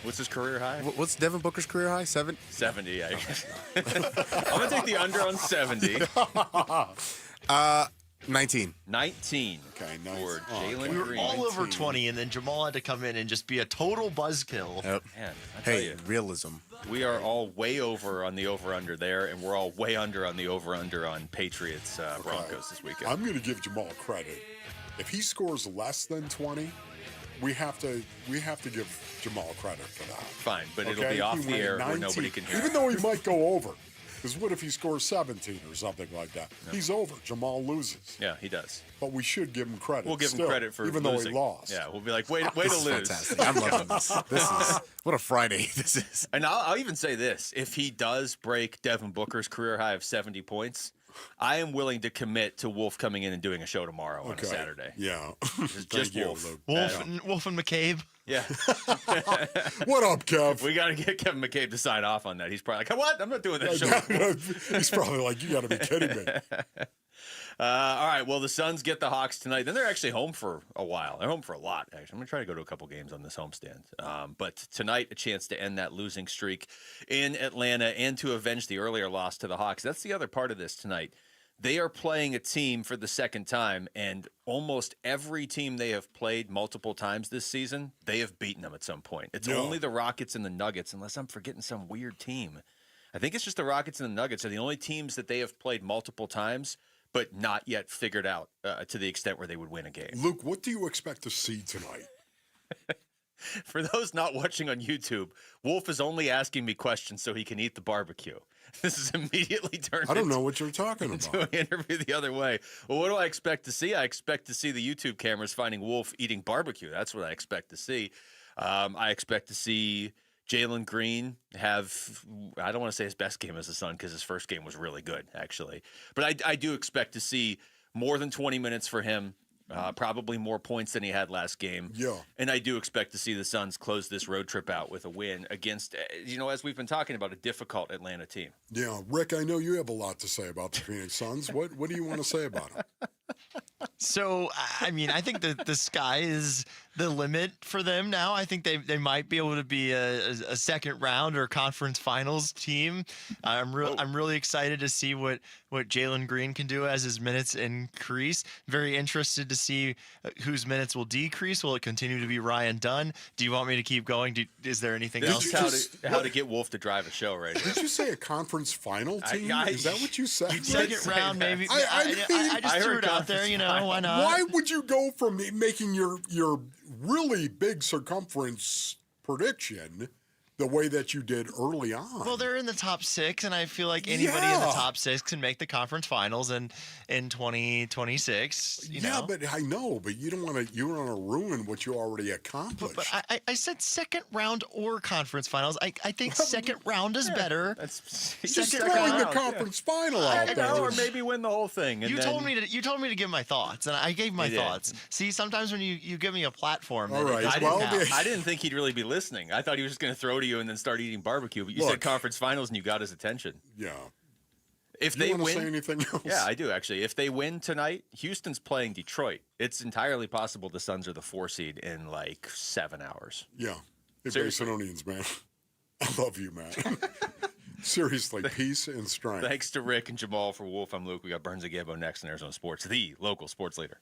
S15: What's his career high?
S8: What's Devin Booker's career high? 7?
S15: 70, yeah. I'm going to take the under on 70.
S8: 19.
S15: 19.
S14: Okay, nice.
S15: For Jalen
S3: We were
S15: Green.
S3: all over 20, and then Jamal had to come in and just be a total buzzkill.
S8: Yep.
S15: Man, I tell
S8: Hey,
S15: you,
S8: realism.
S15: we are all way over on the over-under there, and we're all way under on the over-under on Patriots Broncos this weekend.
S14: I'm going to give Jamal credit. If he scores less than 20, we have to give Jamal credit for that.
S15: Fine, but it'll
S14: Okay?
S15: be off
S14: He
S15: the
S14: went
S15: air where
S14: 19.
S15: nobody can hear.
S14: Even though he might go over. Because what if he scores 17 or something like that? He's over. Jamal loses.
S15: Yeah, he does.
S14: But we should give him credit.
S15: We'll give
S14: still,
S15: him credit for
S14: even
S15: losing.
S14: though he lost.
S15: Yeah, we'll be like, way to
S8: This is
S15: lose.
S8: fantastic. I'm loving this. This is what a Friday this is.
S15: And I'll even say this: if he does break Devin Booker's career high of 70 points, I am willing to commit to Wolf coming in and doing a show tomorrow on a Saturday.
S14: Yeah.
S15: Just
S14: you,
S15: Wolf.
S14: Luke.
S3: Wolf and McCabe.
S15: Yeah.
S14: What up, Kev?
S15: We got to get Kevin McCabe to sign off on that. He's probably like, what? I'm not doing that show.
S14: He's probably like, you got to be kidding me.
S15: All right. Well, the Suns get the Hawks tonight. Then they're actually home for a while. They're home for a lot, actually. I'm going to try to go to a couple games on this homestand. But tonight, a chance to end that losing streak in Atlanta and to avenge the earlier loss to the Hawks. That's the other part of this tonight. They are playing a team for the second time, and almost every team they have played multiple times this season, they have beaten them at some point. It's only the Rockets and the Nuggets, unless I'm forgetting some weird team. I think it's just the Rockets and the Nuggets are the only teams that they have played multiple times, but not yet figured out to the extent where they would win a game.
S14: Luke, what do you expect to see tonight?
S15: For those not watching on YouTube, Wolf is only asking me questions so he can eat the barbecue. This is immediately turned
S14: I don't know what you're talking
S15: into
S14: about.
S15: an interview the other way. Well, what do I expect to see? I expect to see the YouTube cameras finding Wolf eating barbecue. That's what I expect to see. I expect to see Jalen Green have, I don't want to say his best game as a Sun because his first game was really good, actually. But I do expect to see more than 20 minutes for him. Probably more points than he had last game.
S14: Yeah.
S15: And I do expect to see the Suns close this road trip out with a win against, as we've been talking about, a difficult Atlanta team.
S14: Yeah, Rick, I know you have a lot to say about the Phoenix Suns. What do you want to say about them?
S3: So, I mean, I think that the sky is the limit for them now. I think they might be able to be a second round or conference finals team. I'm really excited to see what Jalen Green can do as his minutes increase. Very interested to see whose minutes will decrease. Will it continue to be Ryan Dunn? Do you want me to keep going? Is there anything else?
S15: How to get Wolf to drive a show right now.
S14: Did you say a conference final team? Is that what you said?
S3: Second round, maybe. I just threw it out there, why not?
S14: Why would you go from making your really big circumference prediction the way that you did early on?
S3: Well, they're in the top 6, and I feel like anybody in the top 6 can make the conference finals in 2026.
S14: But I know, but you don't want to ruin what you already accomplished.
S3: But I said second round or conference finals. I think second round is better.
S14: Just throwing the conference final out there.
S15: Or maybe win the whole thing.
S3: You told me to give my thoughts, and I gave my thoughts. See, sometimes when you give me a platform,
S14: all right.
S15: I didn't think he'd really be listening. I thought he was just going to throw to you and then start eating barbecue. But you said conference finals, and you got his attention.
S14: Yeah.
S15: If
S14: you
S15: they
S14: want to
S15: win,
S14: say anything else?
S15: Yeah, I do actually. If they win tonight, Houston's playing Detroit. It's entirely possible the Suns are the 4 seed in like 7 hours.
S14: Yeah. Hey, Basinonians, man. I love you, man. Seriously, peace and strength.
S15: Thanks to Rick and Jamal. For Wolf, I'm Luke. We got Burns and Gambo next in Arizona Sports, the local sports leader.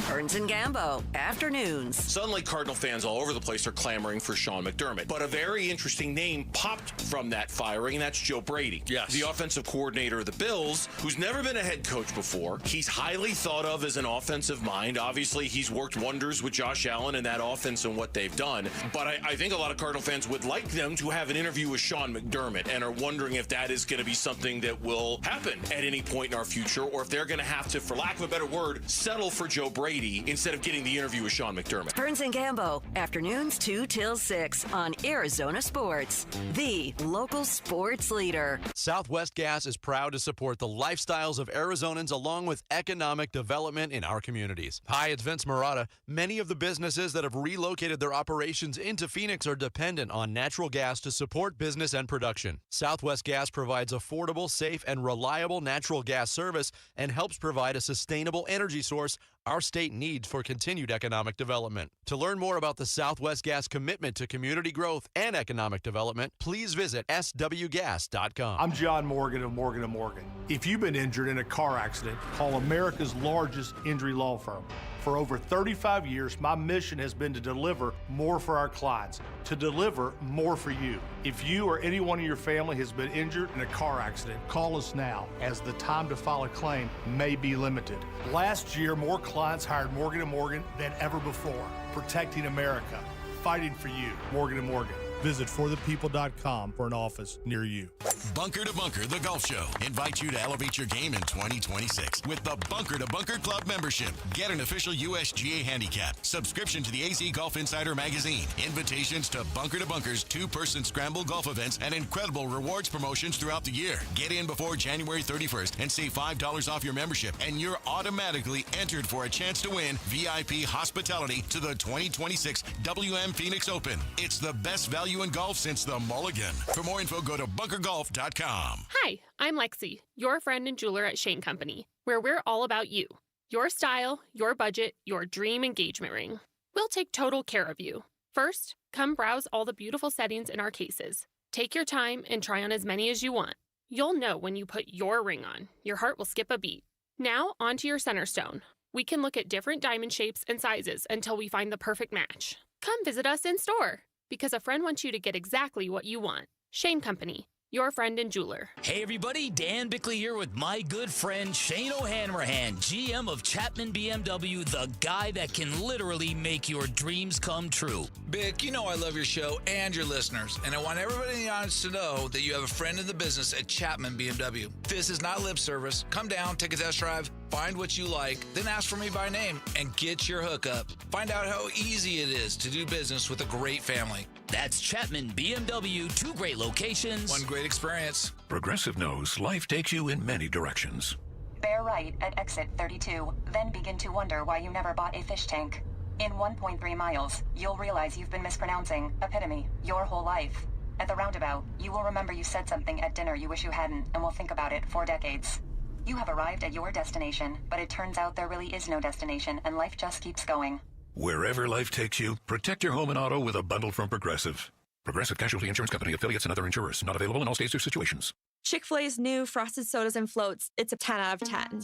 S1: Burns and Gambo, afternoons.
S5: Suddenly, Cardinal fans all over the place are clamoring for Sean McDermott. But a very interesting name popped from that firing, and that's Joe Brady.
S23: Yes.
S5: The offensive coordinator of the Bills, who's never been a head coach before. He's highly thought of as an offensive mind. Obviously, he's worked wonders with Josh Allen and that offense and what they've done. But I think a lot of Cardinal fans would like them to have an interview with Sean McDermott and are wondering if that is going to be something that will happen at any point in our future, or if they're going to have to, for lack of a better word, settle for Joe Brady instead of getting the interview with Sean McDermott.
S1: Burns and Gambo, afternoons 2 till 6 on Arizona Sports, the local sports leader.
S16: Southwest Gas is proud to support the lifestyles of Arizonans along with economic development in our communities. Hi, it's Vince Marotta. Many of the businesses that have relocated their operations into Phoenix are dependent on natural gas to support business and production. Southwest Gas provides affordable, safe, and reliable natural gas service and helps provide a sustainable energy source our state needs for continued economic development. To learn more about the Southwest Gas commitment to community growth and economic development, please visit swgas.com.
S6: I'm John Morgan of Morgan & Morgan. If you've been injured in a car accident, call America's largest injury law firm. For over 35 years, my mission has been to deliver more for our clients, to deliver more for you. If you or anyone in your family has been injured in a car accident, call us now, as the time to file a claim may be limited. Last year, more clients hired Morgan & Morgan than ever before, protecting America, fighting for you. Morgan & Morgan. Visit forthepeople.com for an office near you.
S23: Bunker to Bunker, the golf show, invites you to elevate your game in 2026 with the Bunker to Bunker Club membership. Get an official USGA handicap, subscription to the AZ Golf Insider magazine, invitations to Bunker's two-person scramble golf events, and incredible rewards promotions throughout the year. Get in before January 31st and save $5 off your membership, and you're automatically entered for a chance to win VIP hospitality to the 2026 WM Phoenix Open. It's the best value in golf since the Mulligan. For more info, go to bunkergolf.com.
S9: Hi, I'm Lexi, your friend and jeweler at Shane Company, where we're all about you. Your style, your budget, your dream engagement ring. We'll take total care of you. First, come browse all the beautiful settings in our cases. Take your time and try on as many as you want. You'll know when you put your ring on. Your heart will skip a beat. Now, onto your center stone. We can look at different diamond shapes and sizes until we find the perfect match. Come visit us in store, because a friend wants you to get exactly what you want. Shane Company, your friend and jeweler.
S18: Hey everybody, Dan Bickley here with my good friend Shane O'Hanrahan, GM of Chapman BMW, the guy that can literally make your dreams come true.
S19: Bick, you know I love your show and your listeners, and I want everybody in the audience to know that you have a friend in the business at Chapman BMW. This is not lip service. Come down, take a test drive, find what you like, then ask for me by name and get your hookup. Find out how easy it is to do business with a great family.
S18: That's Chapman BMW, 2 great locations.
S19: One great experience.
S20: Progressive knows life takes you in many directions.
S21: Bear right at exit 32, then begin to wonder why you never bought a fish tank. In 1.3 miles, you'll realize you've been mispronouncing epitome your whole life. At the roundabout, you will remember you said something at dinner you wish you hadn't and will think about it for decades. You have arrived at your destination, but it turns out there really is no destination and life just keeps going.
S20: Wherever life takes you, protect your home and auto with a bundle from Progressive. Progressive Casualty Insurance Company, affiliates, and other insurers. Not available in all states or situations.
S26: Chick-fil-A's new frosted sodas and floats, it's a 10 out of 10.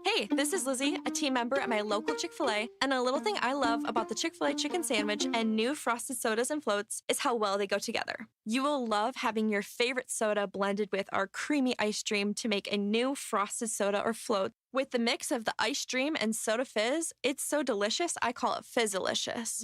S26: Hey, this is Lizzie, a team member at my local Chick-fil-A, and a little thing I love about the Chick-fil-A chicken sandwich and new frosted sodas and floats is how well they go together. You will love having your favorite soda blended with our creamy ice stream to make a new frosted soda or float. With the mix of the ice stream and soda fizz, it's so delicious, I call it Fizzalicious.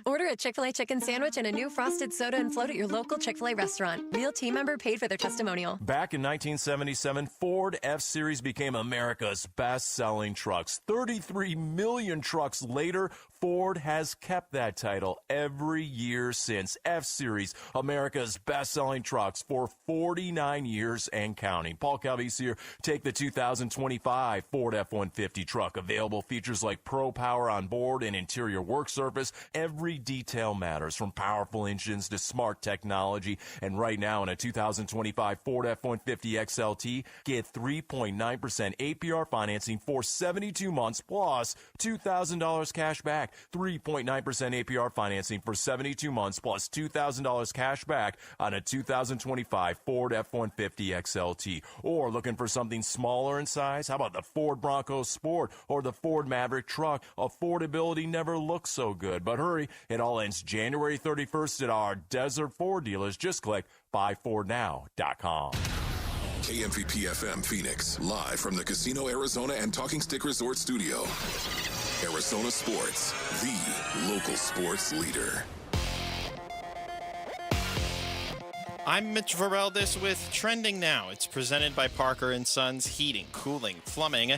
S27: Order a Chick-fil-A chicken sandwich and a new frosted soda and float at your local Chick-fil-A restaurant. Real team member paid for their testimonial.
S28: Back in 1977, Ford F-Series became America's best-selling trucks. 33 million trucks later, Ford has kept that title every year since. F-Series, America's best-selling trucks for 49 years and counting. Paul Calvese here. Take the 2025 Ford F-150 truck. Available features like Pro Power on board and interior work surface. Every detail matters, from powerful engines to smart technology. And right now in a 2025 Ford F-150 XLT, get 3.9% APR financing for 72 months plus $2,000 cash back. 3.9% APR financing for 72 months plus $2,000 cash back on a 2025 Ford F-150 XLT. Or looking for something smaller in size? How about the Ford Bronco Sport or the Ford Maverick truck? Affordability never looks so good. But hurry, it all ends January 31st at our Desert Ford dealers. Just click buyfordnow.com.
S12: KMVP FM Phoenix, live from the Casino Arizona and Talking Stick Resort Studio. Arizona Sports, the local sports leader.
S3: I'm Mitch Vareldes with Trending Now. It's presented by Parker & Sons Heating, Cooling, Plumbing,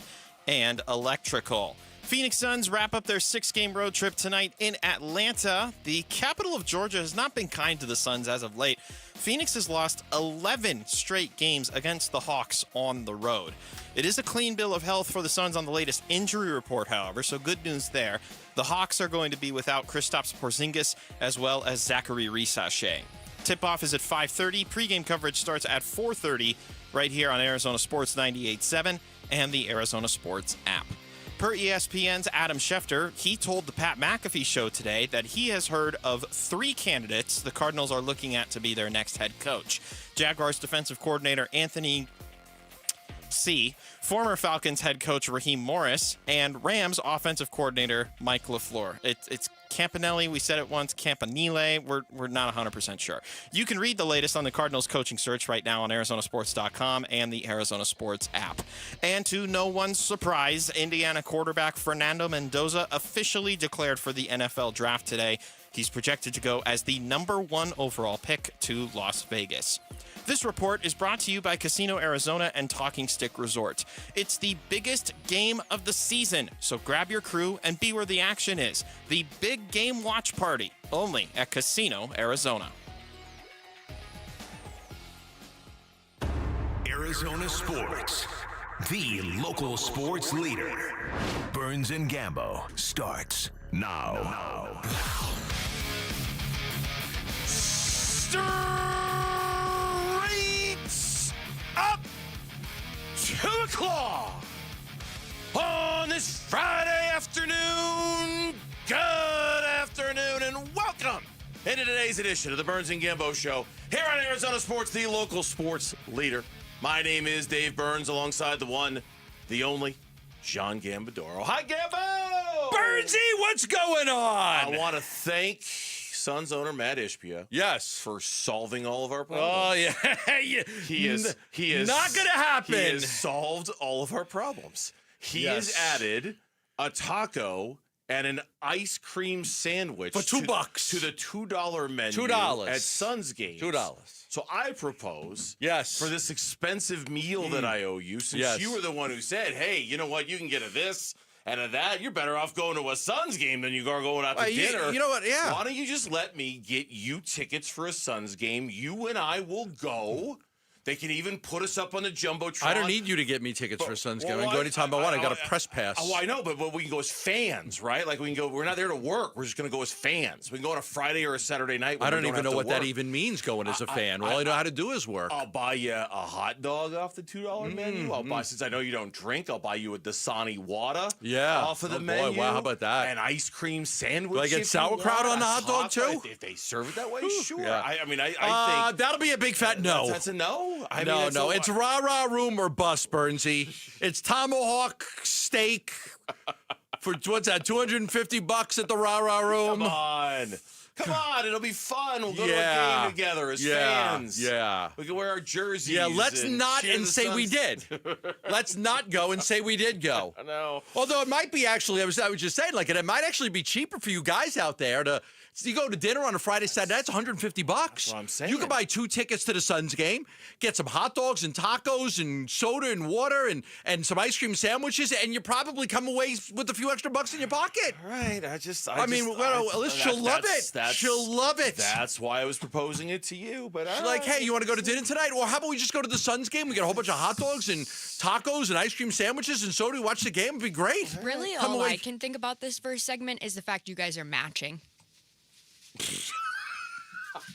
S3: and Electrical. Phoenix Suns wrap up their 6-game road trip tonight in Atlanta. The capital of Georgia has not been kind to the Suns as of late. Phoenix has lost 11 straight games against the Hawks on the road. It is a clean bill of health for the Suns on the latest injury report, however, so good news there. The Hawks are going to be without Kristaps Porzingis as well as Zachary Risache. Tip-off is at 5:30. Pre-game coverage starts at 4:30 right here on Arizona Sports 98.7 and the Arizona Sports app.
S2: Per ESPN's Adam Schefter, he told the Pat McAfee show today that he has heard of 3 candidates the Cardinals are looking at to be their next head coach. Jaguars defensive coordinator Anthony C., former Falcons head coach Raheem Morris, and Rams offensive coordinator Mike LaFleur. It's Campanelli. We said it once. Campanile. We're not 100% sure. You can read the latest on the Cardinals coaching search right now on ArizonaSports.com and the Arizona Sports app. And to no one's surprise, Indiana quarterback Fernando Mendoza officially declared for the NFL draft today. He's projected to go as the number 1 overall pick to Las Vegas. This report is brought to you by Casino Arizona and Talking Stick Resort. It's the biggest game of the season, so grab your crew and be where the action is. The Big Game Watch Party, only at Casino Arizona.
S4: Arizona Sports, the local sports leader. Burns and Gambo starts now.
S5: Streets up 2 o'clock on this Friday afternoon. Good afternoon and welcome into today's edition of the Burns and Gambo Show here on Arizona Sports, the local sports leader. My name is Dave Burns, alongside the one, the only, John Gambadoro. Hi, Gambo!
S15: Burnsy, what's going on?
S5: I want to thank Suns owner Matt Ishbia.
S15: Yes.
S5: For solving all of our problems.
S15: Oh, yeah.
S5: He is
S15: not going to happen.
S5: He has solved all of our problems. He has added a taco and an ice cream sandwich
S15: for $2
S5: to the $2 menu
S15: $2
S5: at Suns games.
S15: $2.
S5: So I propose,
S15: yes,
S5: for this expensive meal that I owe you, since you were the one who said, "Hey, you know what? You can get a this and a that. You're better off going to a Suns game than you are going out to dinner."
S15: You know what? Yeah.
S5: Why don't you just let me get you tickets for a Suns game? You and I will go. They can even put us up on the Jumbotron.
S15: I don't need you to get me tickets for Suns game. I can go anytime I want. I got a press pass.
S5: Oh, I know, but we can go as fans, right? Like we can go. We're not there to work. We're just going to go as fans. We can go on a Friday or a Saturday night.
S15: I don't even know what that even means. Going as a fan. All I know how to do is work.
S5: I'll buy you a hot dog off the $2 menu. I'll buy, since I know you don't drink, I'll buy you a Dasani water.
S15: Off
S5: of the
S15: menu. Boy, wow, how about that?
S5: An ice cream sandwich.
S15: Do I get sauerkraut on the hot dog too?
S5: If they serve it that way, sure.
S15: Yeah.
S5: I think
S15: that'll be a big fat no.
S5: That's a no.
S15: No. It's rah-rah room or bust, Burnsy. It's tomahawk steak for, what's that, $250 at the rah-rah room?
S5: Come on, it'll be fun. We'll go to a game together as fans.
S15: Yeah.
S5: We can wear our jerseys.
S15: Yeah, let's not and say we did. Let's not go and say we did go.
S5: I know.
S15: Although it might be actually, I was just saying, like, it might actually be cheaper for you guys out there to. You go to dinner on a Friday, Saturday, that's $150.
S5: That's what I'm saying.
S15: You can buy 2 tickets to the Suns game, get some hot dogs and tacos and soda and water and some ice cream sandwiches, and you probably come away with a few extra bucks in your pocket.
S5: All right.
S15: She'll love it. She'll love it.
S5: That's why I was proposing it to you. But
S15: she's like, hey, you want to go to dinner tonight? Or how about we just go to the Suns game? We get a whole bunch of hot dogs and tacos and ice cream sandwiches and soda. We watch the game. It'd be great.
S7: Really, all I can think about this first segment is the fact you guys are matching.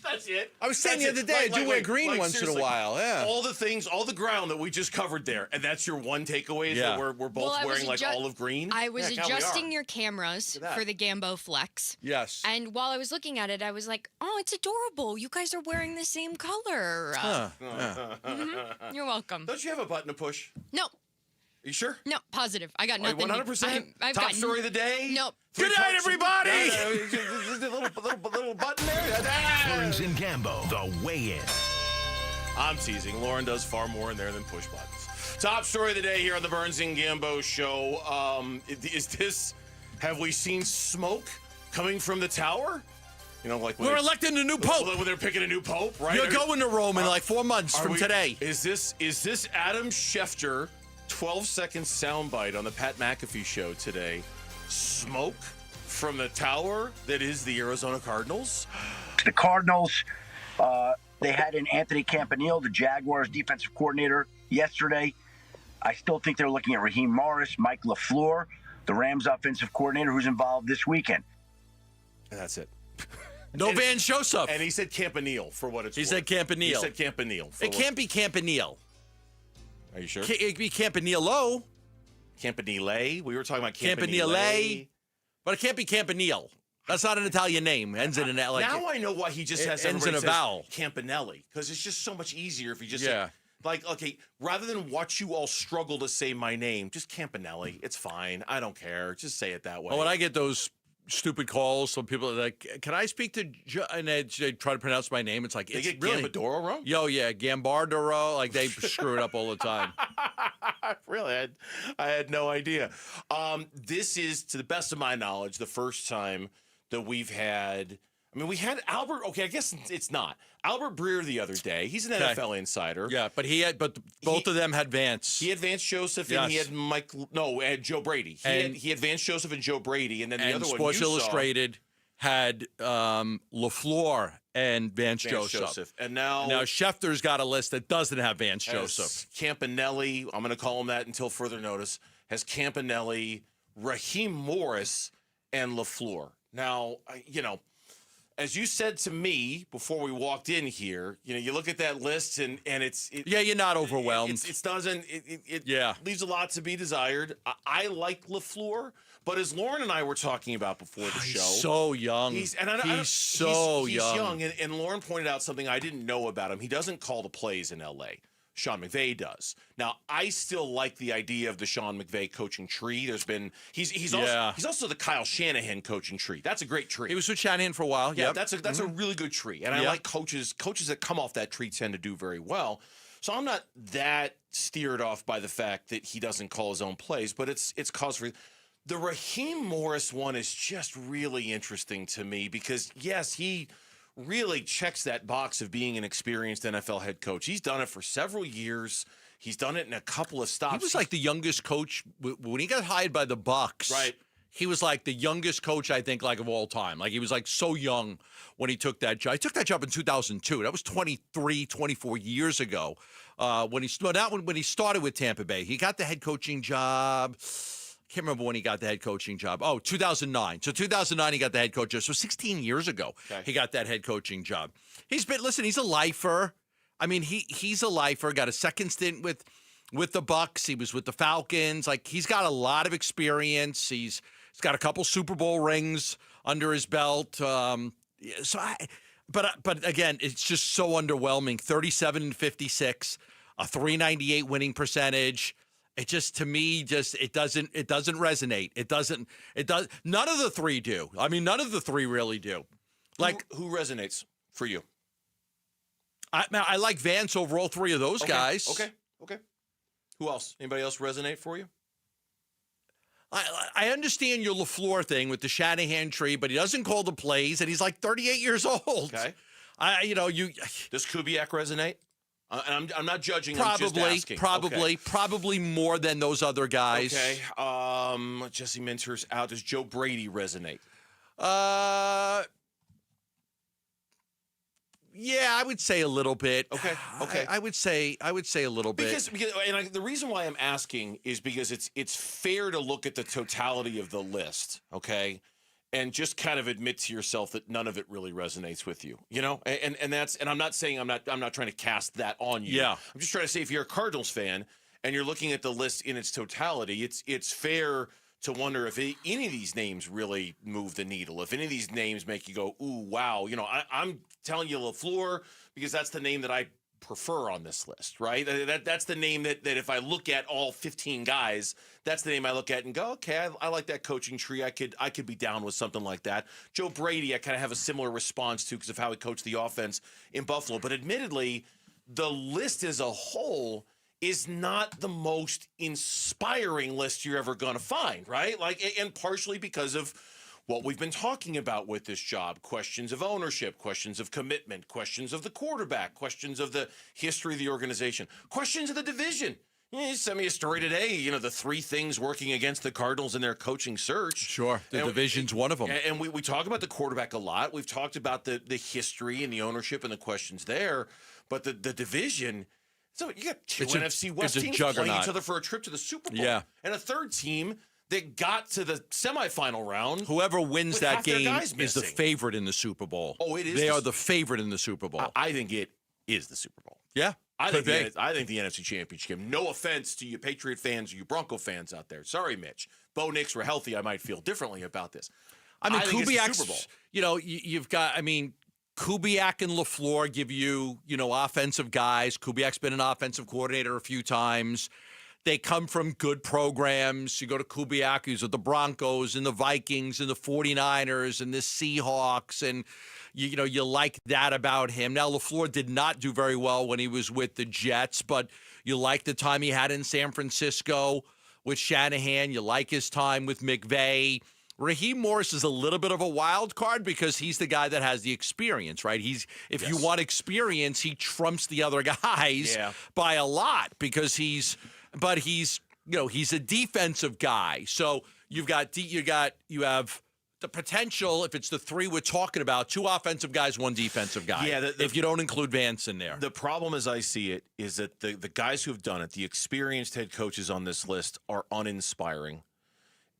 S5: That's it.
S15: I was saying the other day, I do wear green once in a while. Yeah.
S5: All the ground that we just covered there, and that's your one takeaway is that we're both wearing like olive green?
S7: I was adjusting your cameras for the Gambo Flex.
S15: Yes.
S7: And while I was looking at it, I was like, oh, it's adorable. You guys are wearing the same color. You're welcome.
S5: Don't you have a button to push?
S7: No.
S5: Are you sure?
S7: No, positive. I got nothing.
S5: 100%? Top story of the day?
S7: Nope.
S5: Good night, everybody! little button there.
S4: Burns and Gambo, the weigh-in.
S5: I'm teasing. Lauren does far more in there than push buttons. Top story of the day here on the Burns and Gambo Show. Have we seen smoke coming from the tower? You know, like
S15: we're electing a new pope.
S5: When they're picking a new pope, right?
S15: You're going to Rome in like 4 months from today.
S5: Is this Adam Schefter 12-second soundbite on the Pat McAfee show today? Smoke from the tower that is the Arizona Cardinals?
S10: The Cardinals, they had in Anthony Campanile, the Jaguars defensive coordinator, yesterday. I still think they're looking at Raheem Morris, Mike LaFleur, the Rams offensive coordinator, who's involved this weekend.
S5: And that's it.
S15: No Van Joseph.
S5: And he said Campanile for what it's
S15: worth. He said Campanile.
S5: He said Campanile.
S15: It can't be Campanile.
S5: Are you sure?
S15: It could be Campanile.
S5: Campanile. We were talking about
S8: Campanile. But it can't be Campanile. That's not an Italian name. Ends in an like.
S5: Now I know why he just has
S8: ends in a vowel.
S5: Campanelli, because it's just so much easier if you just say, like, okay, rather than watch you all struggle to say my name, just Campanelli. It's fine. I don't care. Just say it that way.
S8: Well, when I get those stupid calls, some people are like, "Can I speak to?" And they try to pronounce my name. It's like
S5: they
S8: it's
S5: get
S8: really
S5: Gambadoro wrong.
S8: Yo, yeah, Gambardoro. Like they screw it up all the time.
S5: Really, I had no idea. This is, to the best of my knowledge, the first time that we've had. I mean, we had Albert. Okay, I guess it's not Albert Breer the other day. He's an NFL insider.
S8: Yeah, but both of them had Vance.
S5: He had Vance Joseph and he had Joe Brady. He had Vance Joseph and Joe Brady, and then the other one
S8: Sports Illustrated had LaFleur and Vance Joseph.
S5: And now
S8: Schefter's got a list that doesn't have Vance Joseph.
S5: Campanelli, I'm going to call him that until further notice, has Campanelli, Raheem Morris, and LaFleur. Now, as you said to me before we walked in here, you look at that list and
S8: you're not overwhelmed.
S5: It leaves a lot to be desired. I like LaFleur, but as Lauren and I were talking about before the show,
S8: he's so young.
S5: He's
S8: so
S5: young. And Lauren pointed out something I didn't know about him. He doesn't call the plays in L.A. Sean McVay does. Now, I still like the idea of the Sean McVay coaching tree. He's also the Kyle Shanahan coaching tree. That's a great tree.
S8: He was with Shanahan for a while.
S5: Yeah, that's a really good tree. And I like coaches that come off that tree tend to do very well. So I'm not that steered off by the fact that he doesn't call his own plays, but it's cause for the Raheem Morris one is just really interesting to me because yes, he really checks that box of being an experienced NFL head coach. He's done it for several years. He's done it in a couple of stops.
S8: He was like the youngest coach when he got hired by the Bucs.
S5: Right.
S8: He was like the youngest coach, I think, like of all time. Like he was like so young when he took that job. He took that job in 2002. That was 23, 24 years ago. When he started with Tampa Bay, he got the head coaching job. Can't remember when he got the head coaching job. Oh, 2009. So 2009, he got the head coach job. So 16 years ago, he got that head coaching job. He's a lifer. I mean, he's a lifer. Got a second stint with the Bucs. He was with the Falcons. Like he's got a lot of experience. He's got a couple Super Bowl rings under his belt. But again, it's just so underwhelming. 37-56, a .398 winning percentage. It just, to me, it doesn't resonate. It does. None of the three do. I mean, none of the three really do. Like
S5: who resonates for you?
S8: I like Vance over all three of those guys.
S5: Okay. Who else? Anybody else resonate for you?
S8: I understand your LaFleur thing with the Shanahan tree, but he doesn't call the plays, and he's like 38 years old.
S5: Okay. Does Kubiak resonate? And I'm not judging. I'm just asking.
S8: Probably more than those other guys.
S5: Okay. Jesse Minter's out. Does Joe Brady resonate?
S8: Yeah, I would say a little bit.
S5: Okay.
S8: I would say a little bit.
S5: Because the reason why I'm asking is because it's fair to look at the totality of the list, okay, and just kind of admit to yourself that none of it really resonates with you, and I'm not saying I'm not trying to cast that on you.
S8: Yeah.
S5: I'm just trying to say if you're a Cardinals fan and you're looking at the list in its totality, it's fair to wonder if any of these names really move the needle, if any of these names make you go, ooh, wow. I'm telling you LaFleur because that's the name that I prefer on this list, right? That's the name that if I look at all 15 guys, that's the name I look at and go, okay, I like that coaching tree. I could be down with something like that. Joe Brady, I kind of have a similar response to because of how he coached the offense in Buffalo. But admittedly, the list as a whole is not the most inspiring list you're ever going to find, right? And partially because of what we've been talking about with this job, questions of ownership, questions of commitment, questions of the quarterback, questions of the history of the organization, questions of the division. You sent me a story today, the three things working against the Cardinals in their coaching search.
S8: Sure, the division's one of them.
S5: And we talk about the quarterback a lot. We've talked about the history and the ownership and the questions there. But the division, so you got two NFC West teams playing each other for a trip to the Super Bowl.
S8: Yeah.
S5: And a third team that got to the semifinal round.
S8: Whoever wins that game is the favorite in the Super Bowl.
S5: Oh, it is?
S8: They are the favorite in the Super Bowl.
S5: I think it is the Super Bowl.
S8: Yeah.
S5: I think the NFC Championship game. No offense to you Patriot fans or you Bronco fans out there. Sorry, Mitch. Bo Nix were healthy. I might feel differently about this.
S8: I mean,
S5: think it's the
S8: Kubiak's,
S5: Super Bowl.
S8: You've got, Kubiak and LaFleur give you, offensive guys. Kubiak's been an offensive coordinator a few times. They come from good programs. You go to Kubiak, who's with the Broncos and the Vikings and the 49ers and the Seahawks, and you like that about him. Now, LaFleur did not do very well when he was with the Jets, but you like the time he had in San Francisco with Shanahan. You like his time with McVay. Raheem Morris is a little bit of a wild card because he's the guy that has the experience, right? If you want experience, he trumps the other guys by a lot because he's a defensive guy. So you have the potential, if it's the three we're talking about, 2 offensive guys, 1 defensive guy. Yeah, if you don't include Vance in there.
S5: The problem, as I see it, is that the guys who have done it, the experienced head coaches on this list, are uninspiring.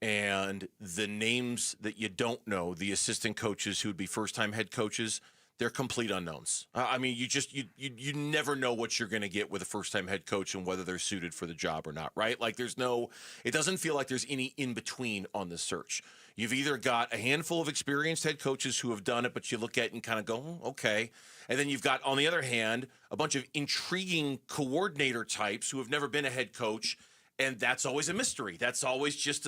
S5: And the names that you don't know, the assistant coaches who would be first-time head coaches, they're complete unknowns. I mean, you never know what you're going to get with a first-time head coach and whether they're suited for the job or not, right? Like it doesn't feel like there's any in-between on this search. You've either got a handful of experienced head coaches who have done it, but you look at it and kind of go, okay. And then you've got, on the other hand, a bunch of intriguing coordinator types who have never been a head coach, and that's always a mystery. That's always just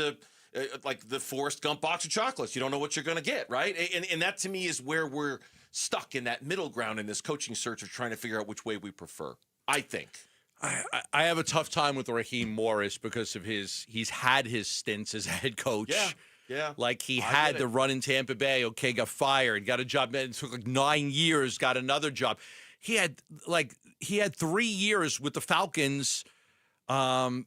S5: like the Forrest Gump box of chocolates. You don't know what you're going to get, right? And that, to me, is where we're stuck in that middle ground in this coaching search of trying to figure out which way we prefer, I think.
S8: I have a tough time with Raheem Morris because of he's had his stints as a head coach.
S5: Yeah.
S8: Like he had the run in Tampa Bay, got fired, got a job, it took like 9 years, got another job. He had 3 years with the Falcons, and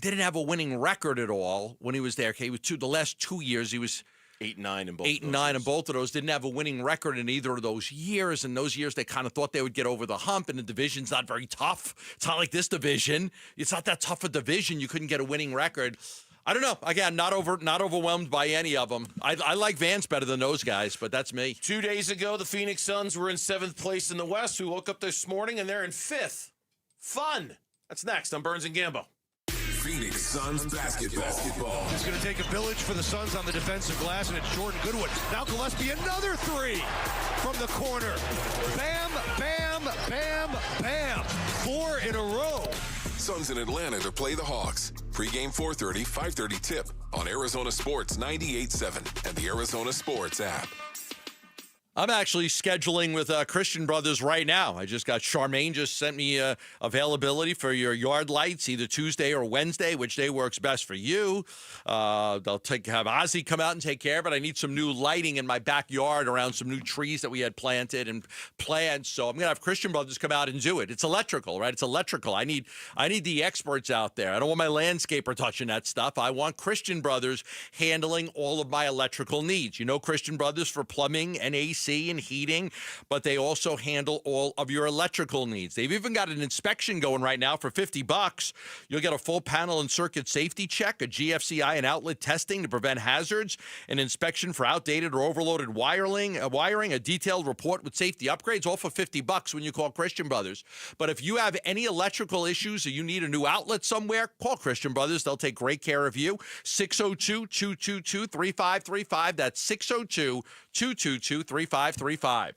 S8: didn't have a winning record at all when he was there. Okay, the last 2 years he was
S5: 8-9 in both.
S8: 8-9 in both of those. Didn't have a winning record in either of those years. And those years they kind of thought they would get over the hump. And the division's not very tough. It's not like this division. It's not that tough a division. You couldn't get a winning record. I don't know. Again, not overwhelmed by any of them. I like Vance better than those guys, but that's me.
S5: 2 days ago, the Phoenix Suns were in 7th place in the West. We woke up this morning and they're in 5th. Fun. That's next on Burns and Gambo.
S12: Phoenix Suns basketball.
S1: It's going to take a village for the Suns on the defensive glass, and it's Jordan Goodwin. Now Gillespie, another 3 from the corner. Bam, bam, bam, bam. 4 in a row.
S12: Suns in Atlanta to play the Hawks. Pre-game 4:30, 5:30 tip on Arizona Sports 98.7 and the Arizona Sports app.
S8: I'm actually scheduling with Christian Brothers right now. I just got Charmaine just sent me availability for your yard lights, either Tuesday or Wednesday, which day works best for you. They'll have Ozzy come out and take care of it. I need some new lighting in my backyard around some new trees that we had planted and plants. So I'm going to have Christian Brothers come out and do it. It's electrical, right? It's electrical. I need the experts out there. I don't want my landscaper touching that stuff. I want Christian Brothers handling all of my electrical needs. You know Christian Brothers for plumbing and AC and heating, but they also handle all of your electrical needs. They've even got an inspection going right now for $50. You'll get a full panel and circuit safety check, a GFCI and outlet testing to prevent hazards, an inspection for outdated or overloaded wiring, a detailed report with safety upgrades, all for $50 when you call Christian Brothers. But if you have any electrical issues or you need a new outlet somewhere, call Christian Brothers. They'll take great care of you. 602-222-3535. That's 602-222-3535.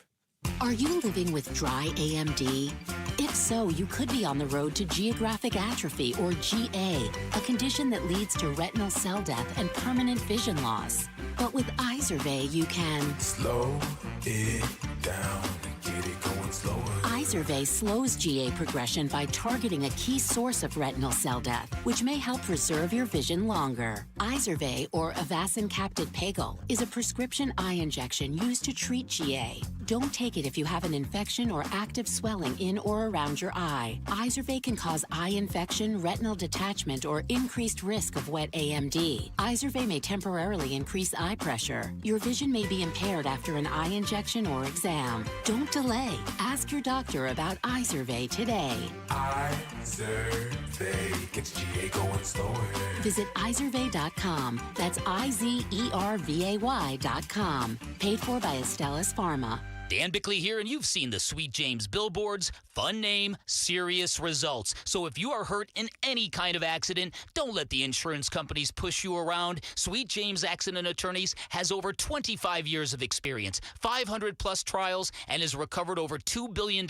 S11: Are you living with dry AMD? If so, you could be on the road to geographic atrophy, or GA, a condition that leads to retinal cell death and permanent vision loss. But with Izervay, you can
S12: slow it down and get it going slower.
S11: Izervay slows GA progression by targeting a key source of retinal cell death, which may help preserve your vision longer. Izervay, or Avastin Captid Pagel, is a prescription eye injection used to treat GA. Don't take it if you have an infection or active swelling in or around your eye. Izervay can cause eye infection, retinal detachment, or increased risk of wet AMD. Izervay may temporarily increase eye pressure. Your vision may be impaired after an eye injection or exam. Don't delay. Ask your doctor about Izervay today.
S12: Izervay gets GA going slower.
S11: Visit Izervay.com. That's IZERVAY.com. Paid for by Astellas Pharma.
S18: Dan Bickley here, and you've seen the Sweet James billboards. Fun name, serious results. So if you are hurt in any kind of accident, don't let the insurance companies push you around. Sweet James Accident Attorneys has over 25 years of experience, 500-plus trials, and has recovered over $2 billion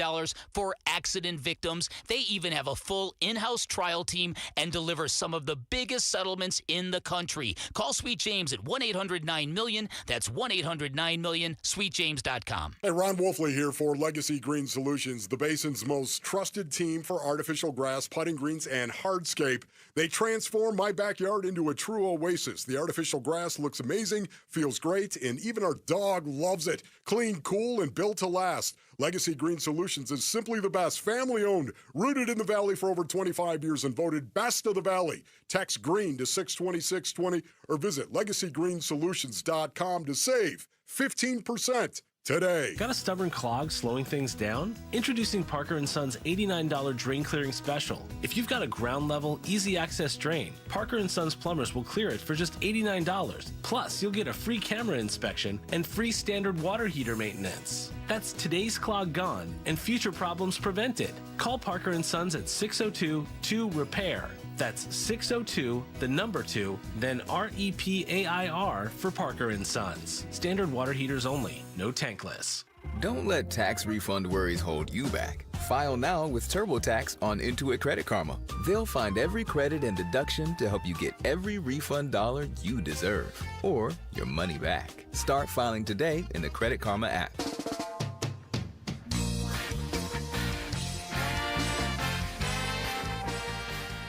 S18: for accident victims. They even have a full in-house trial team and deliver some of the biggest settlements in the country. Call Sweet James at 1-800-9-MILLION. That's 1-800-9-MILLION, sweetjames.com.
S6: Hey, Ron Wolfley here for Legacy Green Solutions, the basin's most trusted team for artificial grass, putting greens, and hardscape. They transform my backyard into a true oasis. The artificial grass looks amazing, feels great, and even our dog loves it. Clean, cool, and built to last. Legacy Green Solutions is simply the best. Family-owned, rooted in the Valley for over 25 years, and voted best of the Valley. Text GREEN to 620-620 or visit LegacyGreenSolutions.com to save 15% today.
S13: Got a stubborn clog slowing things down? Introducing Parker & Son's $89 drain clearing special. If you've got a ground level, easy access drain, Parker & Son's plumbers will clear it for just $89. Plus, you'll get a free camera inspection and free standard water heater maintenance. That's today's clog gone and future problems prevented. Call Parker & Sons at 602-2-REPAIR. That's 602, the number 2, then REPAIR for Parker & Sons. Standard water heaters only, no tankless.
S14: Don't let tax refund worries hold you back. File now with TurboTax on Intuit Credit Karma. They'll find every credit and deduction to help you get every refund dollar you deserve, or your money back. Start filing today in the Credit Karma app.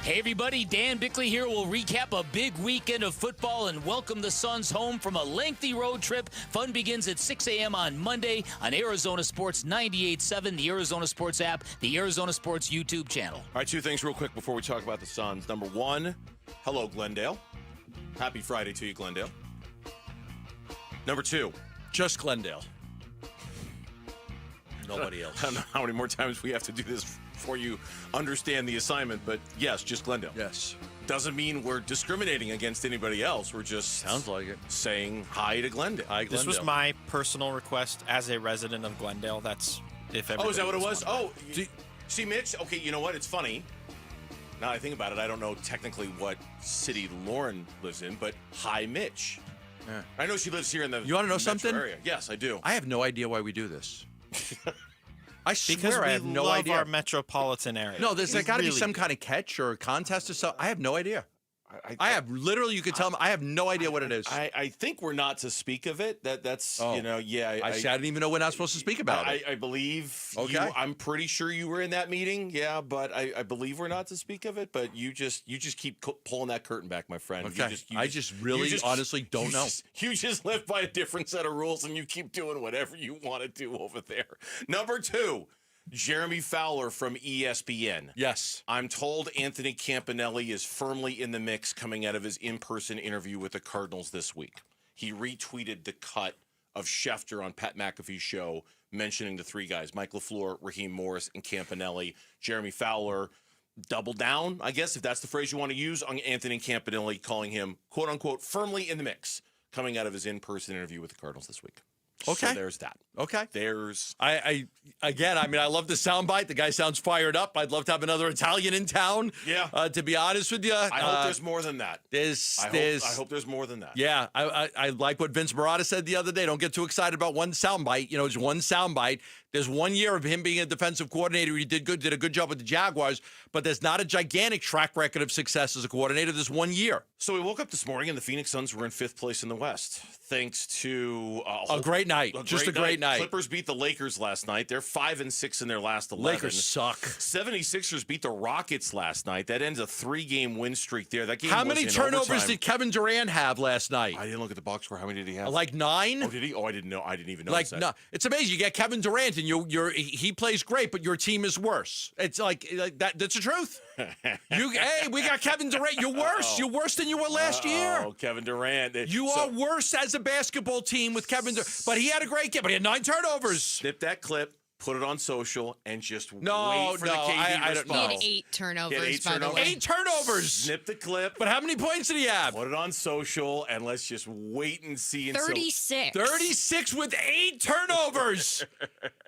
S18: Hey everybody, Dan Bickley here. We'll recap a big weekend of football and welcome the Suns home from a lengthy road trip. Fun begins at 6 a.m. on Monday on Arizona Sports 98.7, the Arizona Sports app, the Arizona Sports YouTube channel.
S5: All right, two things real quick before we talk about the Suns. Number one, hello, Glendale. Happy Friday to you, Glendale. Number two,
S8: just Glendale. Nobody else.
S5: I don't know how many more times we have to do this before you understand the assignment, but yes, just Glendale.
S8: Yes.
S5: Doesn't mean we're discriminating against anybody else. We're just
S8: sounds like it.
S5: Saying hi to Glendale.
S8: Hi, Glendale.
S2: This was my personal request as a resident of Glendale. That's if everybody.
S5: Oh, is that what it was?
S2: wondering.
S5: See, Mitch. Okay, you know what? It's funny. Now that I think about it, I don't know technically what city Lauren lives in, but hi, Mitch.
S8: Yeah.
S5: I know she lives here in the.
S8: You want to know
S5: metro
S8: something?
S5: Area. Yes, I do.
S8: I have no idea why we do this. I swear
S2: Because
S8: I have no
S2: love
S8: idea.
S2: our metropolitan area.
S8: No, there's got to be some kind of catch or a contest or something. I have no idea. I have literally, you could tell me, I have no idea what it is.
S5: I think we're not to speak of it. That's,
S8: Oh.
S5: you know, yeah.
S8: I didn't even know we're not supposed to speak about it.
S5: I believe
S8: Okay.
S5: you, I'm pretty sure you were in that meeting. Yeah, but I believe we're not to speak of it. But you just keep pulling that curtain back, my friend.
S8: Okay. I just really honestly don't know.
S5: You just live by a different set of rules and you keep doing whatever you want to do over there. Number two, Jeremy Fowler from ESPN.
S8: Yes.
S5: I'm told Anthony Campanelli is firmly in the mix coming out of his in-person interview with the Cardinals this week. He retweeted the cut of Schefter on Pat McAfee's show mentioning the three guys, Mike LaFleur, Raheem Morris, and Campanelli. Jeremy Fowler doubled down, I guess, if that's the phrase you want to use, on Anthony Campanelli, calling him, quote-unquote, firmly in the mix coming out of his in-person interview with the Cardinals this week.
S8: Okay.
S5: So there's that.
S8: Okay.
S5: There's
S8: I love the soundbite. The guy sounds fired up. I'd love to have another Italian in town.
S5: Yeah.
S8: To be honest with you,
S5: I hope there's more than that.
S8: I
S5: hope there's more than that.
S8: Yeah, I like what Vince Marotta said the other day. Don't get too excited about one soundbite. You know, it's one soundbite. There's 1 year of him being a defensive coordinator. He did a good job with the Jaguars, but there's not a gigantic track record of success as a coordinator. There's 1 year.
S5: So we woke up this morning and the Phoenix Suns were in 5th place in the West, thanks to
S8: a great night. Just a great night.
S5: Clippers beat the Lakers last night. They're 5-6 in their last 11.
S8: Lakers suck.
S5: 76ers beat the Rockets last night. That ends a 3-game win streak there. That game.
S8: How
S5: was
S8: many
S5: in
S8: turnovers
S5: overtime.
S8: did Kevin Durant have last night?
S5: I didn't look at the box score. How many did he have?
S8: Like 9.
S5: Oh, did he? Oh, I didn't know. I didn't even know.
S8: Like no, it's amazing. You get Kevin Durant, and he plays great, but your team is worse. It's like that. That's the truth. Hey, we got Kevin Durant. You're worse. You're worse than you were last year.
S5: Oh, Kevin Durant.
S8: You are worse as a basketball team with Kevin Durant. But he had a great game. But he had 9 turnovers.
S5: Snip that clip. put it on social, and just wait for the
S8: I
S5: KD
S8: don't
S5: response.
S8: know.
S7: He had 8 turnovers,
S5: He had 8
S7: by the way.
S8: 8 turnovers.
S5: Snip the clip.
S8: But how many points did he have?
S5: Put it on social, and let's just wait and see.
S7: 36.
S8: 36 with 8 turnovers.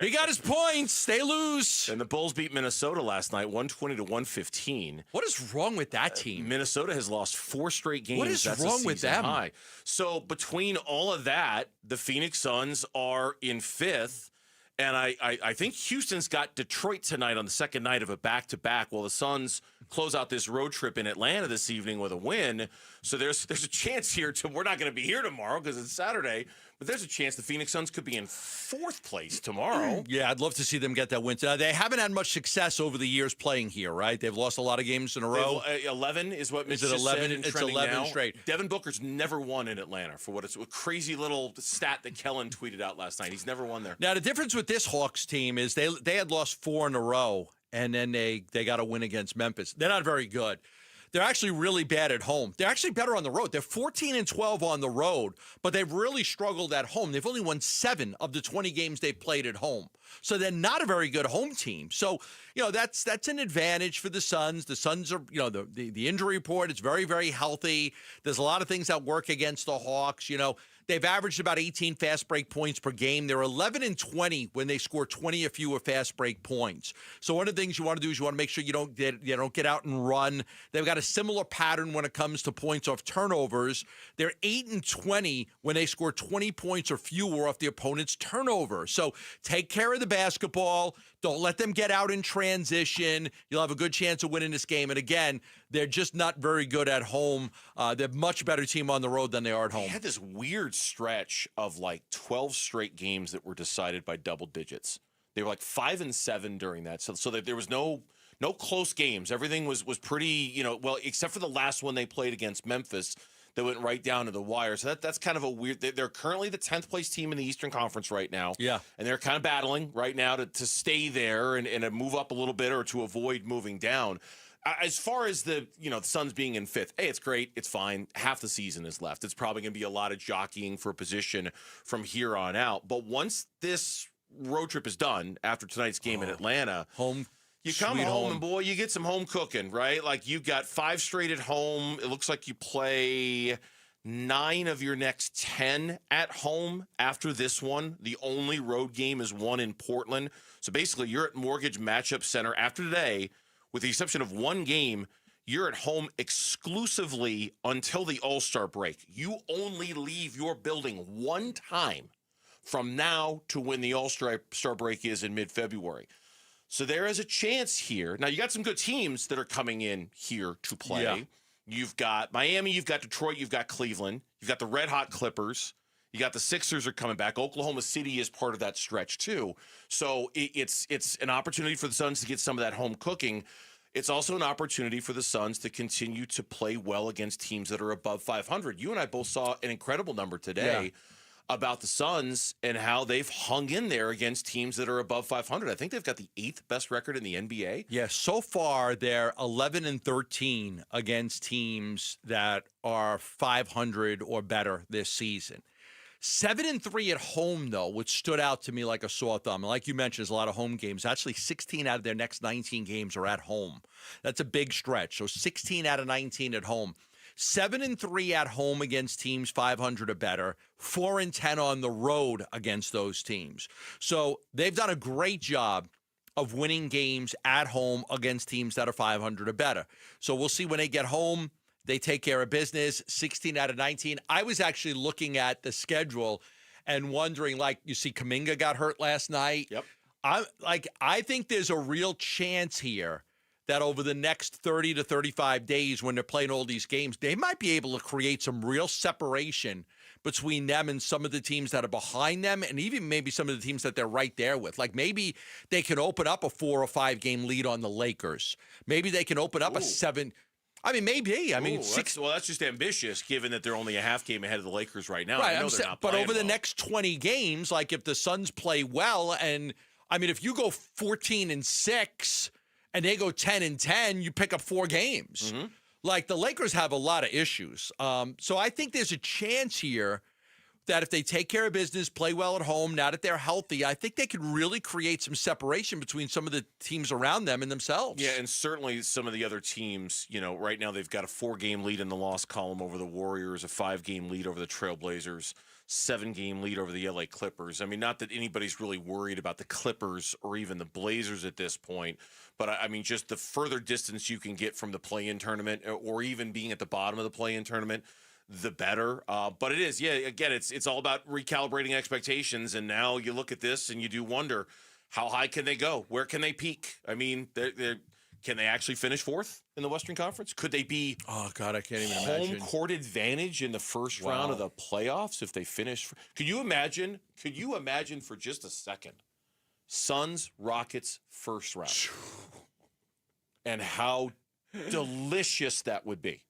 S8: He got his points. They lose.
S5: And the Bulls beat Minnesota last night, 120-115.
S8: What is wrong with that team?
S5: Minnesota has lost 4 straight games.
S8: What is
S5: That's a
S8: wrong with
S5: season
S8: them?
S5: high. So between all of that, the Phoenix Suns are in 5th. And I think Houston's got Detroit tonight on the second night of a back-to-back, while the Suns close out this road trip in Atlanta this evening with a win. So there's a chance here we're not going to be here tomorrow because it's Saturday, but there's a chance the Phoenix Suns could be in 4th place tomorrow.
S8: Yeah, I'd love to see them get that win. They haven't had much success over the years playing here, right? They've lost a lot of games in a row.
S5: 11 is what Mitch
S8: Is it
S5: just
S8: 11?
S5: said, and
S8: It's
S5: trending
S8: 11
S5: now.
S8: straight.
S5: Devin Booker's never won in Atlanta for what it's a crazy little stat that Kellen tweeted out last night. He's never won there.
S8: Now, the difference with this Hawks team is they had lost 4 in a row, and then they got a win against Memphis. They're not very good. They're actually really bad at home. They're actually better on the road. They're 14-12 on the road, but they've really struggled at home. They've only won 7 of the 20 games they've played at home. So they're not a very good home team. So, that's an advantage for the Suns. The Suns are, the injury report is very, very healthy. There's a lot of things that work against the Hawks. They've averaged about 18 fast break points per game. They're 11-20 when they score 20 or fewer fast break points. So one of the things you want to do is you want to make sure you don't get out and run. They've got a similar pattern when it comes to points off turnovers. They're 8-20 when they score 20 points or fewer off the opponent's turnover. So take care of the basketball. Don't let them get out in transition. You'll have a good chance of winning this game. And again, they're just not very good at home. They're a much better team on the road than they are at home.
S5: They had this weird stretch of like 12 straight games that were decided by double digits. They were like 5-7 during that. So that there was no close games. Everything was pretty, well, except for the last one they played against Memphis. They went right down to the wire. So that's kind of a weird. They're currently the 10th place team in the Eastern Conference right now.
S8: Yeah.
S5: And they're kind of battling right now to stay there and move up a little bit or to avoid moving down. As far as the Suns being in 5th, hey, it's great. It's fine. Half the season is left. It's probably going to be a lot of jockeying for position from here on out. But once this road trip is done after tonight's game in Atlanta, you come home and, boy, you get some home cooking, right? Like, you've got 5 straight at home. It looks like you play 9 of your next 10 at home after this one. The only road game is one in Portland. So, basically, you're at Mortgage Matchup Center after today, with the exception of one game. You're at home exclusively until the All-Star break. You only leave your building one time from now to when the All-Star break is in mid-February. So there is a chance here. Now, you got some good teams that are coming in here to play. Yeah. You've got Miami, you've got Detroit, you've got Cleveland, you've got the Red Hot Clippers, you got the Sixers are coming back. Oklahoma City is part of that stretch too. So it's an opportunity for the Suns to get some of that home cooking. It's also an opportunity for the Suns to continue to play well against teams that are above 500. You and I both saw an incredible number today about the Suns and how they've hung in there against teams that are above 500. I think they've got the 8th best record in the NBA.
S8: Yeah, so far they're 11-13 against teams that are 500 or better this season. 7-3 at home, though, which stood out to me like a sore thumb. And like you mentioned, there's a lot of home games. Actually, 16 out of their next 19 games are at home. That's a big stretch. So 16 out of 19 at home. 7-3 at home against teams 500 or better. 4-10 on the road against those teams. So they've done a great job of winning games at home against teams that are 500 or better. So we'll see when they get home. They take care of business, 16 out of 19. I was actually looking at the schedule and wondering, like, you see Kuminga got hurt last night.
S5: Yep.
S8: I think there's a real chance here that over the next 30 to 35 days when they're playing all these games, they might be able to create some real separation between them and some of the teams that are behind them, and even maybe some of the teams that they're right there with. Like, maybe they can open up a 4 or 5 game lead on the Lakers. Maybe they can open up a 7. I mean, maybe. I mean, 6.
S5: That's just ambitious, given that they're only a half game ahead of the Lakers right now.
S8: Right,
S5: I know they're not
S8: but
S5: playing
S8: over the
S5: well.
S8: next 20 games, like if the Suns play well, and I mean, if you go 14-6 and they go 10-10, you pick up 4 games.
S5: Mm-hmm.
S8: Like, the Lakers have a lot of issues. So I think there's a chance here that if they take care of business, play well at home, now that they're healthy, I think they could really create some separation between some of the teams around them and themselves.
S5: Yeah, and certainly some of the other teams, right now they've got a 4-game lead in the loss column over the Warriors, a 5-game lead over the Trailblazers, 7-game lead over the LA Clippers. I mean, not that anybody's really worried about the Clippers or even the Blazers at this point, but I mean, just the further distance you can get from the play-in tournament or even being at the bottom of the play-in tournament, the better. But it is, again, it's all about recalibrating expectations. And now you look at this and you do wonder, how high can they go? Where can they peak? I mean, can they actually finish 4th in the Western Conference? Could they be?
S8: Oh God, I can't even
S5: Home
S8: imagine.
S5: court advantage in the first round of the playoffs if they finish? Could you imagine? Could you imagine for just a second, Suns Rockets first round, and how delicious that would be?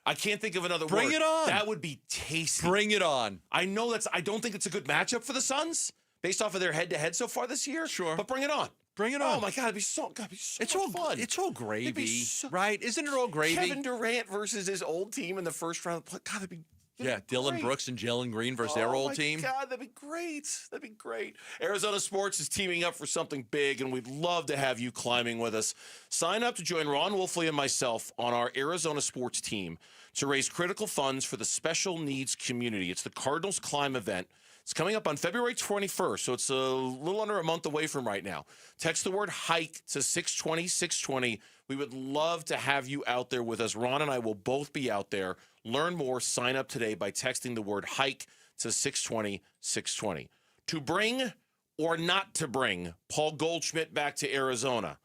S5: I can't think of another word.
S8: Bring it on.
S5: That would be tasty.
S8: Bring it on.
S5: I know I don't think it's a good matchup for the Suns based off of their head-to-head so far this year.
S8: Sure.
S5: But bring it on.
S8: Bring it on.
S5: Oh, my God. It'd be so
S8: It's
S5: much fun.
S8: It's all gravy, right? Isn't it all gravy?
S5: Kevin Durant versus his old team in the first round. God, that'd be
S8: Dylan Brooks and Jalen Green versus their old team.
S5: Oh, my God. That'd be great. That'd be great. Arizona Sports is teaming up for something big, and we'd love to have you climbing with us. Sign up to join Ron Wolfley and myself on our Arizona Sports team to raise critical funds for the special needs community. It's the Cardinals Climb event. It's coming up on February 21st, so it's a little under a month away from right now. Text the word hike to 620-620. We would love to have you out there with us. Ron and I will both be out there. Learn more. Sign up today by texting the word hike to 620-620. To bring or not to bring Paul Goldschmidt back to Arizona?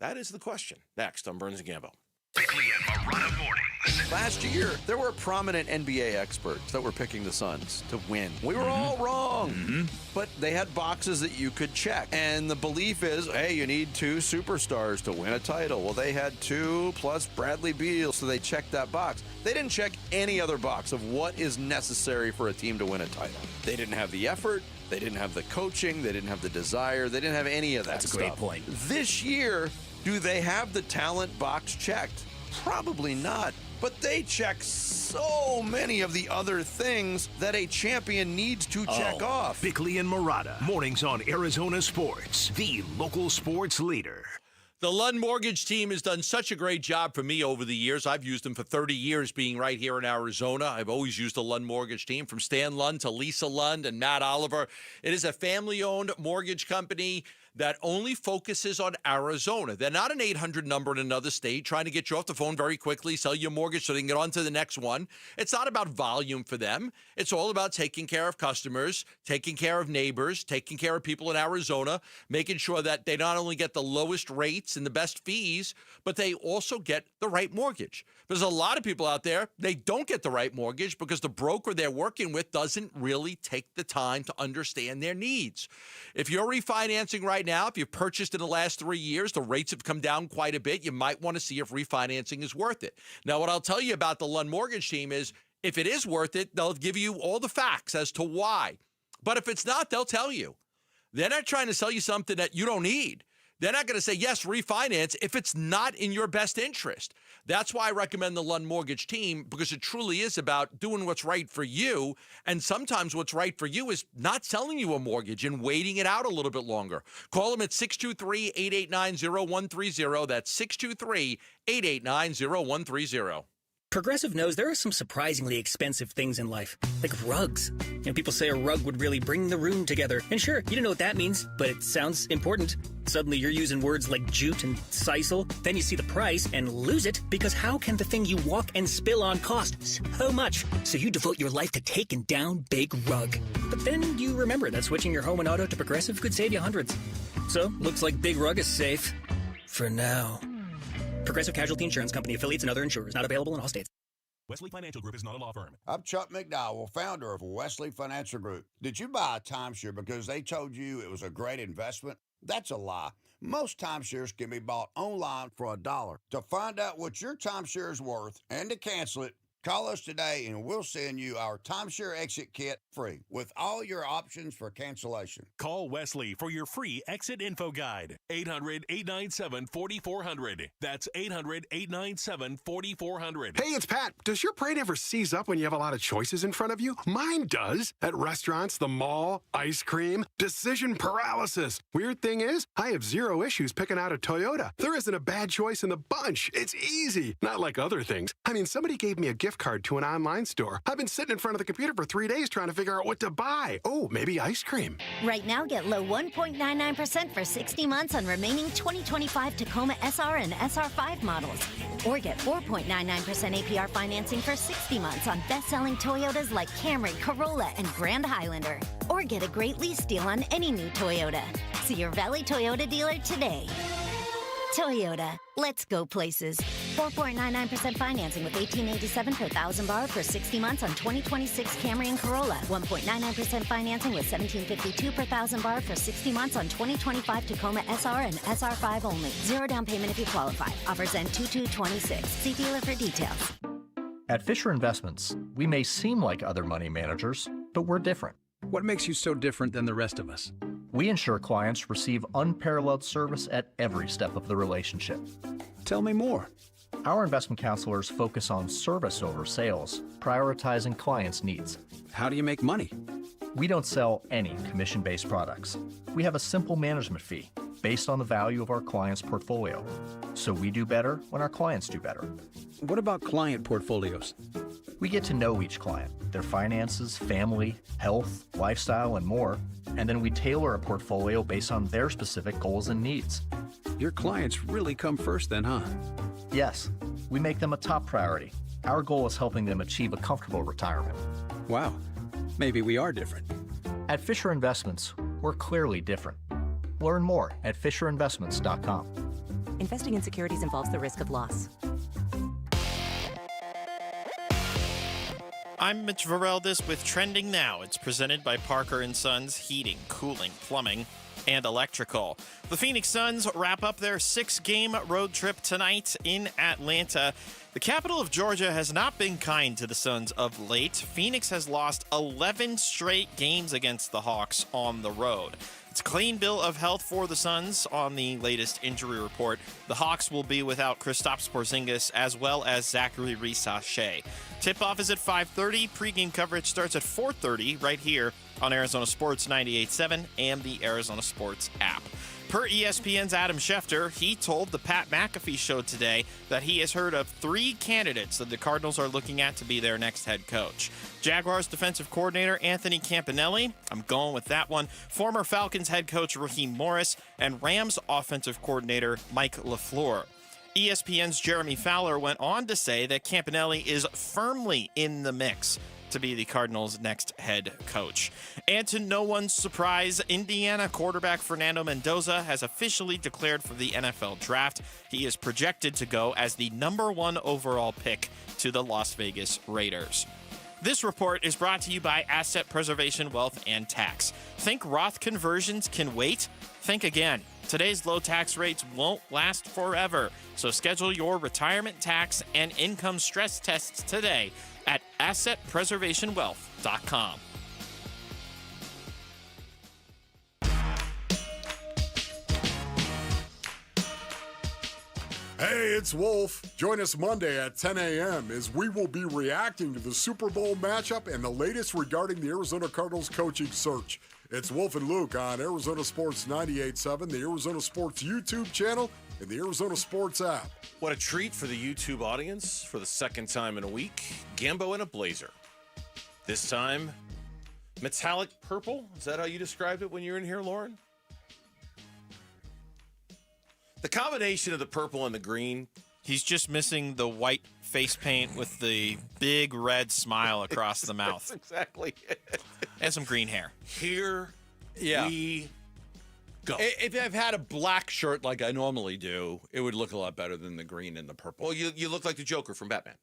S5: That is the question. Next on Burns and Gambo.
S9: Bickley and Marotta mornings.
S16: Last year, there were prominent NBA experts that were picking the Suns to win. We were all wrong, but they had boxes that you could check. And the belief is, hey, you need 2 superstars to win a title. Well, they had 2 plus Bradley Beal, so they checked that box. They didn't check any other box of what is necessary for a team to win a title. They didn't have the effort. They didn't have the coaching. They didn't have the desire. They didn't have any of that stuff.
S18: That's a great point.
S16: This year, do they have the talent box checked? Probably not. But they check so many of the other things that a champion needs to check off.
S4: Bickley and Marotta, mornings on Arizona Sports, the local sports leader.
S8: The Lund Mortgage team has done such a great job for me over the years. I've used them for 30 years being right here in Arizona. I've always used the Lund Mortgage team, from Stan Lund to Lisa Lund and Matt Oliver. It is a family-owned mortgage company that only focuses on Arizona. They're not an 800 number in another state trying to get you off the phone very quickly, sell your mortgage so they can get on to the next one. It's not about volume for them. It's all about taking care of customers, taking care of neighbors, taking care of people in Arizona, making sure that they not only get the lowest rates and the best fees, but they also get the right mortgage. There's a lot of people out there, they don't get the right mortgage because the broker they're working with doesn't really take the time to understand their needs. If you're refinancing right now, if you've purchased in the last 3 years, the rates have come down quite a bit. You might want to see if refinancing is worth it. Now, what I'll tell you about the Lund Mortgage team is if it is worth it, they'll give you all the facts as to why. But if it's not, they'll tell you. They're not trying to sell you something that you don't need. They're not going to say, yes, refinance if it's not in your best interest. That's why I recommend the Lund Mortgage team, because it truly is about doing what's right for you. And sometimes what's right for you is not selling you a mortgage and waiting it out a little bit longer. Call them at 623-889-0130. That's 623-889-0130.
S17: Progressive knows there are some surprisingly expensive things in life, like rugs. People say a rug would really bring the room together. And sure, you don't know what that means, but it sounds important. Suddenly you're using words like jute and sisal. Then you see the price and lose it, because how can the thing you walk and spill on cost so much? So you devote your life to taking down Big Rug. But then you remember that switching your home and auto to Progressive could save you hundreds. So, looks like Big Rug is safe. For now. Progressive Casualty Insurance Company, affiliates, and other insurers. Not available in all states.
S19: Wesley Financial Group is not a law firm.
S22: I'm Chuck McDowell, founder of Wesley Financial Group. Did you buy a timeshare because they told you it was a great investment? That's a lie. Most timeshares can be bought online for $1. To find out what your timeshare is worth and to cancel it, Call us today and we'll send you our timeshare exit kit free with all your options for cancellation.
S20: Call Wesley for your free exit info guide. 800-897-4400. That's 800-897-4400.
S21: Hey, it's Pat. Does your brain ever seize up when you have a lot of choices in front of you? Mine does. At restaurants, the mall, ice cream, decision paralysis. Weird thing is, I have zero issues picking out a Toyota. There isn't a bad choice in the bunch. It's easy. Not like other things. I mean, somebody gave me a gift card to an online store. I've been sitting in front of the computer for 3 days trying to figure out what to buy. Oh, maybe ice cream.
S23: Right now, get low 1.99% for 60 months on remaining 2025 Tacoma SR and SR5 models. Or get 4.99% APR financing for 60 months on best-selling Toyotas like Camry, Corolla, and Grand Highlander. Or get a great lease deal on any new Toyota. See your Valley Toyota dealer today. Toyota. Let's go places. 4.99% financing with $18.87 per thousand borrowed for 60 months on 2026 Camry and Corolla. 1.99% financing with $17.52 per thousand borrowed for 60 months on 2025 Tacoma SR and SR5 only. Zero down payment if you qualify. Offers end 2/2/26. See dealer for details.
S24: At Fisher Investments, we may seem like other money managers, but we're different.
S25: What makes you so different than the rest of us?
S24: We ensure clients receive unparalleled service at every step of the relationship.
S25: Tell me more.
S24: Our investment counselors focus on service over sales, prioritizing clients' needs.
S25: How do you make money?
S24: We don't sell any commission-based products. We have a simple management fee based on the value of our client's portfolio. So we do better when our clients do better.
S25: What about client portfolios?
S24: We get to know each client, their finances, family, health, lifestyle, and more, and then we tailor a portfolio based on their specific goals and needs.
S25: Your clients really come first then, huh?
S24: Yes, we make them a top priority. Our goal is helping them achieve a comfortable retirement.
S25: Wow, maybe we are different.
S24: At Fisher Investments, we're clearly different. Learn more at FisherInvestments.com.
S26: Investing in securities involves the risk of loss.
S2: I'm Mitch Vareldes with Trending Now. It's presented by Parker & Sons Heating, Cooling, Plumbing, and Electrical. The Phoenix Suns wrap up their 6-game road trip tonight in Atlanta. The capital of Georgia has not been kind to the Suns of late. Phoenix has lost 11 straight games against the Hawks on the road. It's a clean bill of health for the Suns on the latest injury report. The Hawks will be without Kristaps Porzingis as well as Zachary Reese-Shea. Tip-off is at 5:30. Pre-game coverage starts at 4:30 right here on Arizona Sports 98.7 and the Arizona Sports app. Per ESPN's Adam Schefter, he told the Pat McAfee show today that he has heard of 3 candidates that the Cardinals are looking at to be their next head coach. Jaguars defensive coordinator Anthony Campanelli, I'm going with that one, former Falcons head coach Raheem Morris, and Rams offensive coordinator Mike LaFleur. ESPN's Jeremy Fowler went on to say that Campanelli is firmly in the mix to be the Cardinals' next head coach. And to no one's surprise, Indiana quarterback Fernando Mendoza has officially declared for the NFL draft. He is projected to go as the #1 overall pick to the Las Vegas Raiders. This report is brought to you by Asset Preservation Wealth and Tax. Think Roth conversions can wait? Think again. Today's low tax rates won't last forever, so schedule your retirement tax and income stress tests today at AssetPreservationWealth.com.
S6: Hey, it's Wolf. Join us Monday at 10 a.m. as we will be reacting to the Super Bowl matchup and the latest regarding the Arizona Cardinals coaching search. It's Wolf and Luke on Arizona Sports 98.7, the Arizona Sports YouTube channel, and the Arizona Sports app.
S5: What a treat for the YouTube audience for the second time in a week. Gambo in a blazer. This time, metallic purple. Is that how you described it when you were in here, Lauren? The combination of the purple and the green.
S2: He's just missing the white face paint with the big red smile across the mouth.
S5: That's exactly it.
S2: And some green hair.
S5: Here we go.
S8: If I've had a black shirt like I normally do, it would look a lot better than the green and the purple.
S5: Well, you look like the Joker from Batman.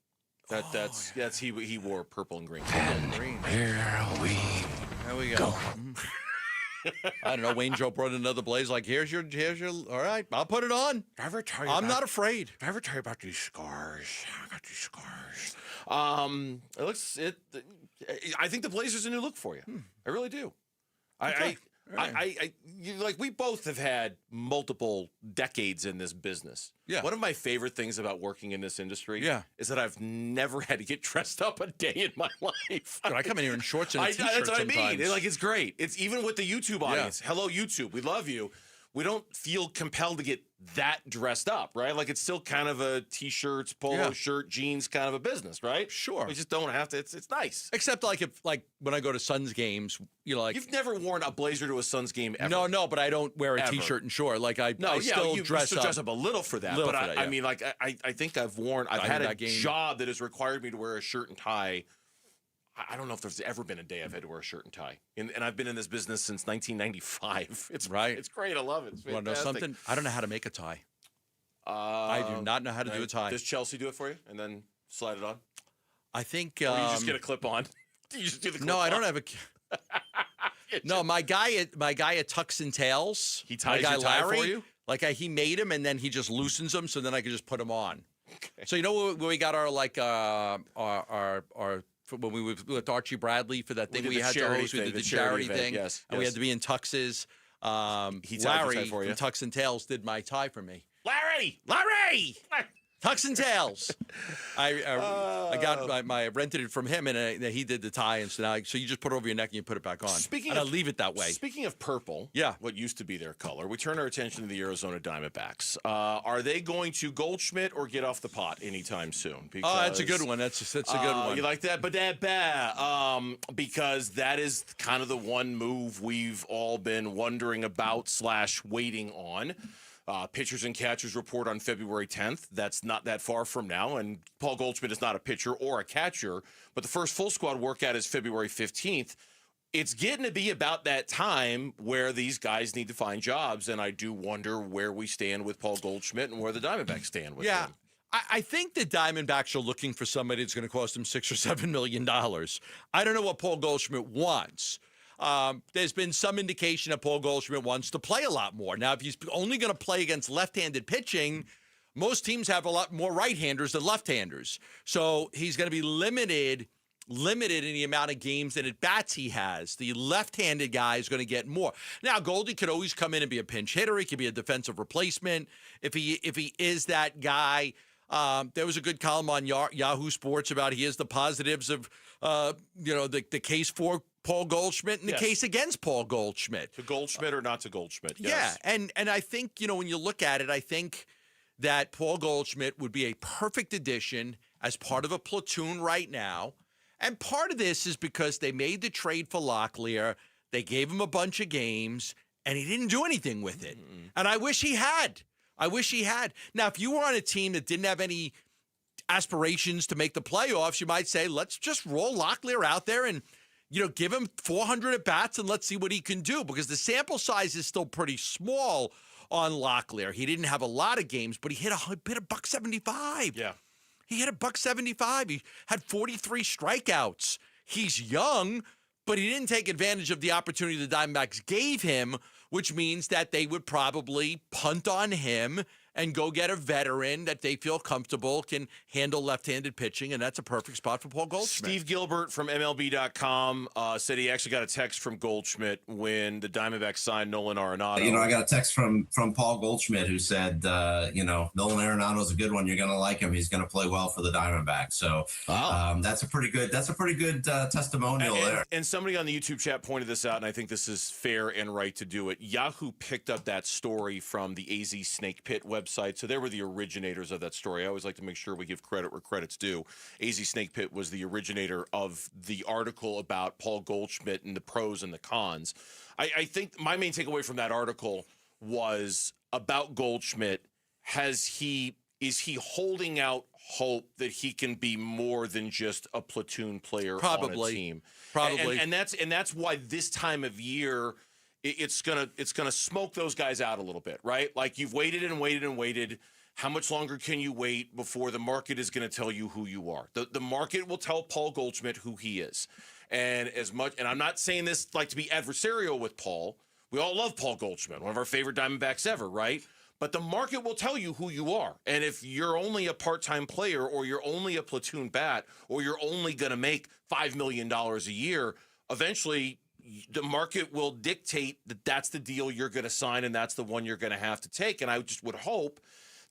S5: That's he wore purple and green.
S8: Here we go. I don't know. Wayne Joe brought another blaze. Like, here's your. All right, I'll put it on. I'm not afraid.
S5: Did I ever tell you about these scars? I got these scars. I think the Blazers are a new look for you. I really do.
S8: Okay.
S5: We both have had multiple decades in this business.
S8: Yeah.
S5: One of my favorite things about working in this industry is that I've never had to get dressed up a day in my life.
S8: I come in here in shorts and a t-shirt
S5: That's what
S8: sometimes.
S5: I mean. It's great. It's even with the YouTube audience. Hello, YouTube. We love you. We don't feel compelled to get that dressed up, right? Like it's still kind of a t-shirts, polo shirt, jeans kind of a business, right?
S8: Sure.
S5: We just don't have to. It's nice.
S8: Except if when I go to Suns games,
S5: You've never worn a blazer to a Suns game ever.
S8: No, but I don't wear a
S5: Ever.
S8: t-shirt and short.
S5: You
S8: still dress
S5: up a little for that. I think I've had a job that has required me to wear a shirt and tie. I don't know if there's ever been a day I've had to wear a shirt and tie. And I've been in this business since 1995. It's right. It's great. I love it. It's
S8: fantastic. Want to know something? I don't know how to make a tie. I do not know how to do a tie.
S5: Does Chelsea do it for you and then slide it on?
S8: I think.
S5: Or you just get a clip on. You just do the clip
S8: No,
S5: on?
S8: I don't have a. No, my guy at Tucks and Tails.
S5: He ties
S8: my guy
S5: your tie
S8: Larry,
S5: for you?
S8: He made him and then he just loosens them, so then I can just put them on. Okay. So where we got our when we were with Archie Bradley for that thing we had to host, we did the charity thing, and we had to be in tuxes. Larry from Tucks and Tails did my tie for me.
S5: Larry!
S8: Tucks and Tails. I got I rented it from him, and he did the tie, and so you just put it over your neck and you put it back on. I leave it that way.
S5: Speaking of purple, what used to be their color, we turn our attention to the Arizona Diamondbacks. Are they going to Goldschmidt or get off the pot anytime soon?
S8: Because, that's a good one. That's a good one.
S5: You like that? Because that is kind of the one move we've all been wondering about / waiting on. Pitchers and catchers report on February 10th. That's not that far from now. And Paul Goldschmidt is not a pitcher or a catcher, but the first full squad workout is February 15th. It's getting to be about that time where these guys need to find jobs, and I do wonder where we stand with Paul Goldschmidt and where the Diamondbacks stand with him.
S8: I think the Diamondbacks are looking for somebody that's going to cost them $6 or $7 million. I don't know what Paul Goldschmidt wants. There's been some indication that Paul Goldschmidt wants to play a lot more. Now, if he's only going to play against left-handed pitching, most teams have a lot more right-handers than left-handers. So he's going to be limited in the amount of games and at-bats he has. The left-handed guy is going to get more. Now, Goldie could always come in and be a pinch hitter. He could be a defensive replacement. If he is that guy, there was a good column on Yahoo Sports about he is the positives of the case for Paul Goldschmidt and the case against Paul Goldschmidt.
S5: To Goldschmidt or not to Goldschmidt?
S8: Yes. Yeah, and I think, when you look at it, I think that Paul Goldschmidt would be a perfect addition as part of a platoon right now. And part of this is because they made the trade for Locklear. They gave him a bunch of games, and he didn't do anything with it. And I wish he had. Now, if you were on a team that didn't have any aspirations to make the playoffs, you might say, let's just roll Locklear out there and give him 400 at-bats and let's see what he can do, because the sample size is still pretty small on Locklear. He didn't have a lot of games, but he hit a $175.
S5: Yeah.
S8: He hit a $175. He had 43 strikeouts. He's young, but he didn't take advantage of the opportunity the Diamondbacks gave him, which means that they would probably punt on him and go get a veteran that they feel comfortable can handle left-handed pitching, and that's a perfect spot for Paul Goldschmidt.
S5: Steve Gilbert from MLB.com said he actually got a text from Goldschmidt when the Diamondbacks signed Nolan Arenado.
S1: I got a text from Paul Goldschmidt who said, Nolan Arenado's a good one. You're going to like him. He's going to play well for the Diamondbacks. So that's a pretty good testimonial there.
S5: And somebody on the YouTube chat pointed this out, and I think this is fair and right to do it. Yahoo picked up that story from the AZ Snake Pit website. So they were the originators of that story. I always like to make sure we give credit where credit's due. AZ Snake Pit was the originator of the article about Paul Goldschmidt and the pros and the cons. I think my main takeaway from that article was about Goldschmidt. Is he holding out hope that he can be more than just a platoon player on a team?
S8: Probably.
S5: And that's why this time of year it's gonna smoke those guys out a little bit, right? Like you've waited and waited and waited. How much longer can you wait before the market is going to tell you who you are? The market will tell Paul Goldschmidt who he is, and I'm not saying this like to be adversarial with Paul. We all love Paul Goldschmidt, one of our favorite Diamondbacks ever, right? But the market will tell you who you are. And if you're only a part-time player, or you're only a platoon bat, or you're only going to make $5 million a year, eventually the market will dictate that that's the deal you're going to sign, and that's the one you're going to have to take. And I just would hope